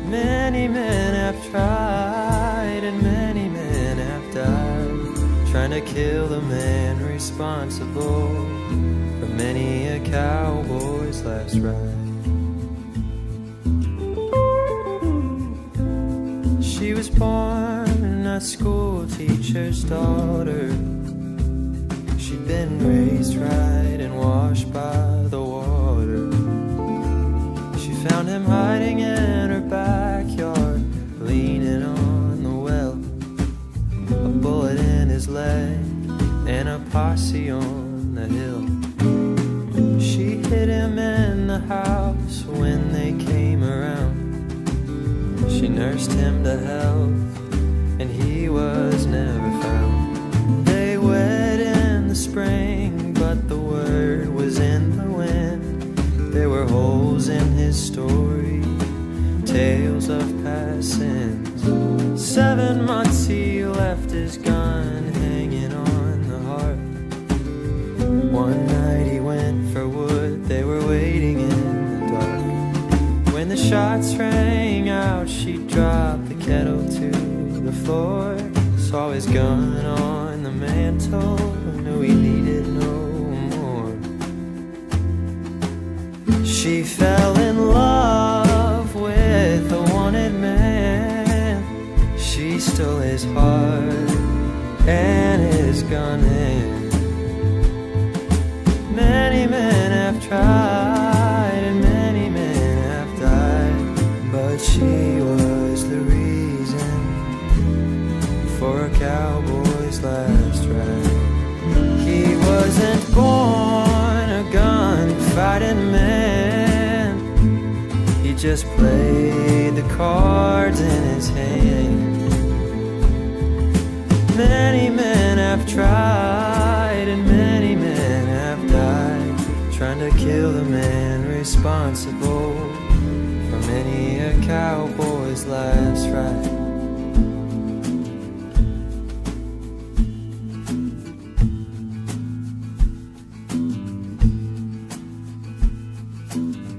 Many men have tried and many men have died, trying to kill the man responsible for many a cowboy's last ride. She was born a school teacher's daughter. She'd been raised right and washed by the water. She found him hiding in her backyard, leaning on the well, a bullet in his leg and a posse on the hill. She hid him in the house when they came around. She nursed him to health and he was never found. They wed in the spring, but the word was in the wind. There were holes in his story, tales of past sins. 7 months he left his gun hanging on the hearth. One night he went for wood, they were waiting in the dark. When the shots rang out, she dropped the kettle to the floor. Saw his gun on the mantle, knew he needed no more. She fell in love with a wanted man. She stole his heart and his gun hand. Many men have tried and many men have died, but she was the reason for a cowboy's last ride. He wasn't born a gun-fighting man, he just played the cards in his hand. Many men have tried and many men have died, trying to kill the man responsible for many a cowboy's last ride.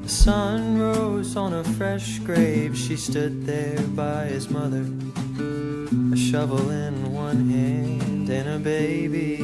The sun rose on a fresh grave. She stood there by his mother, a shovel in one hand and a baby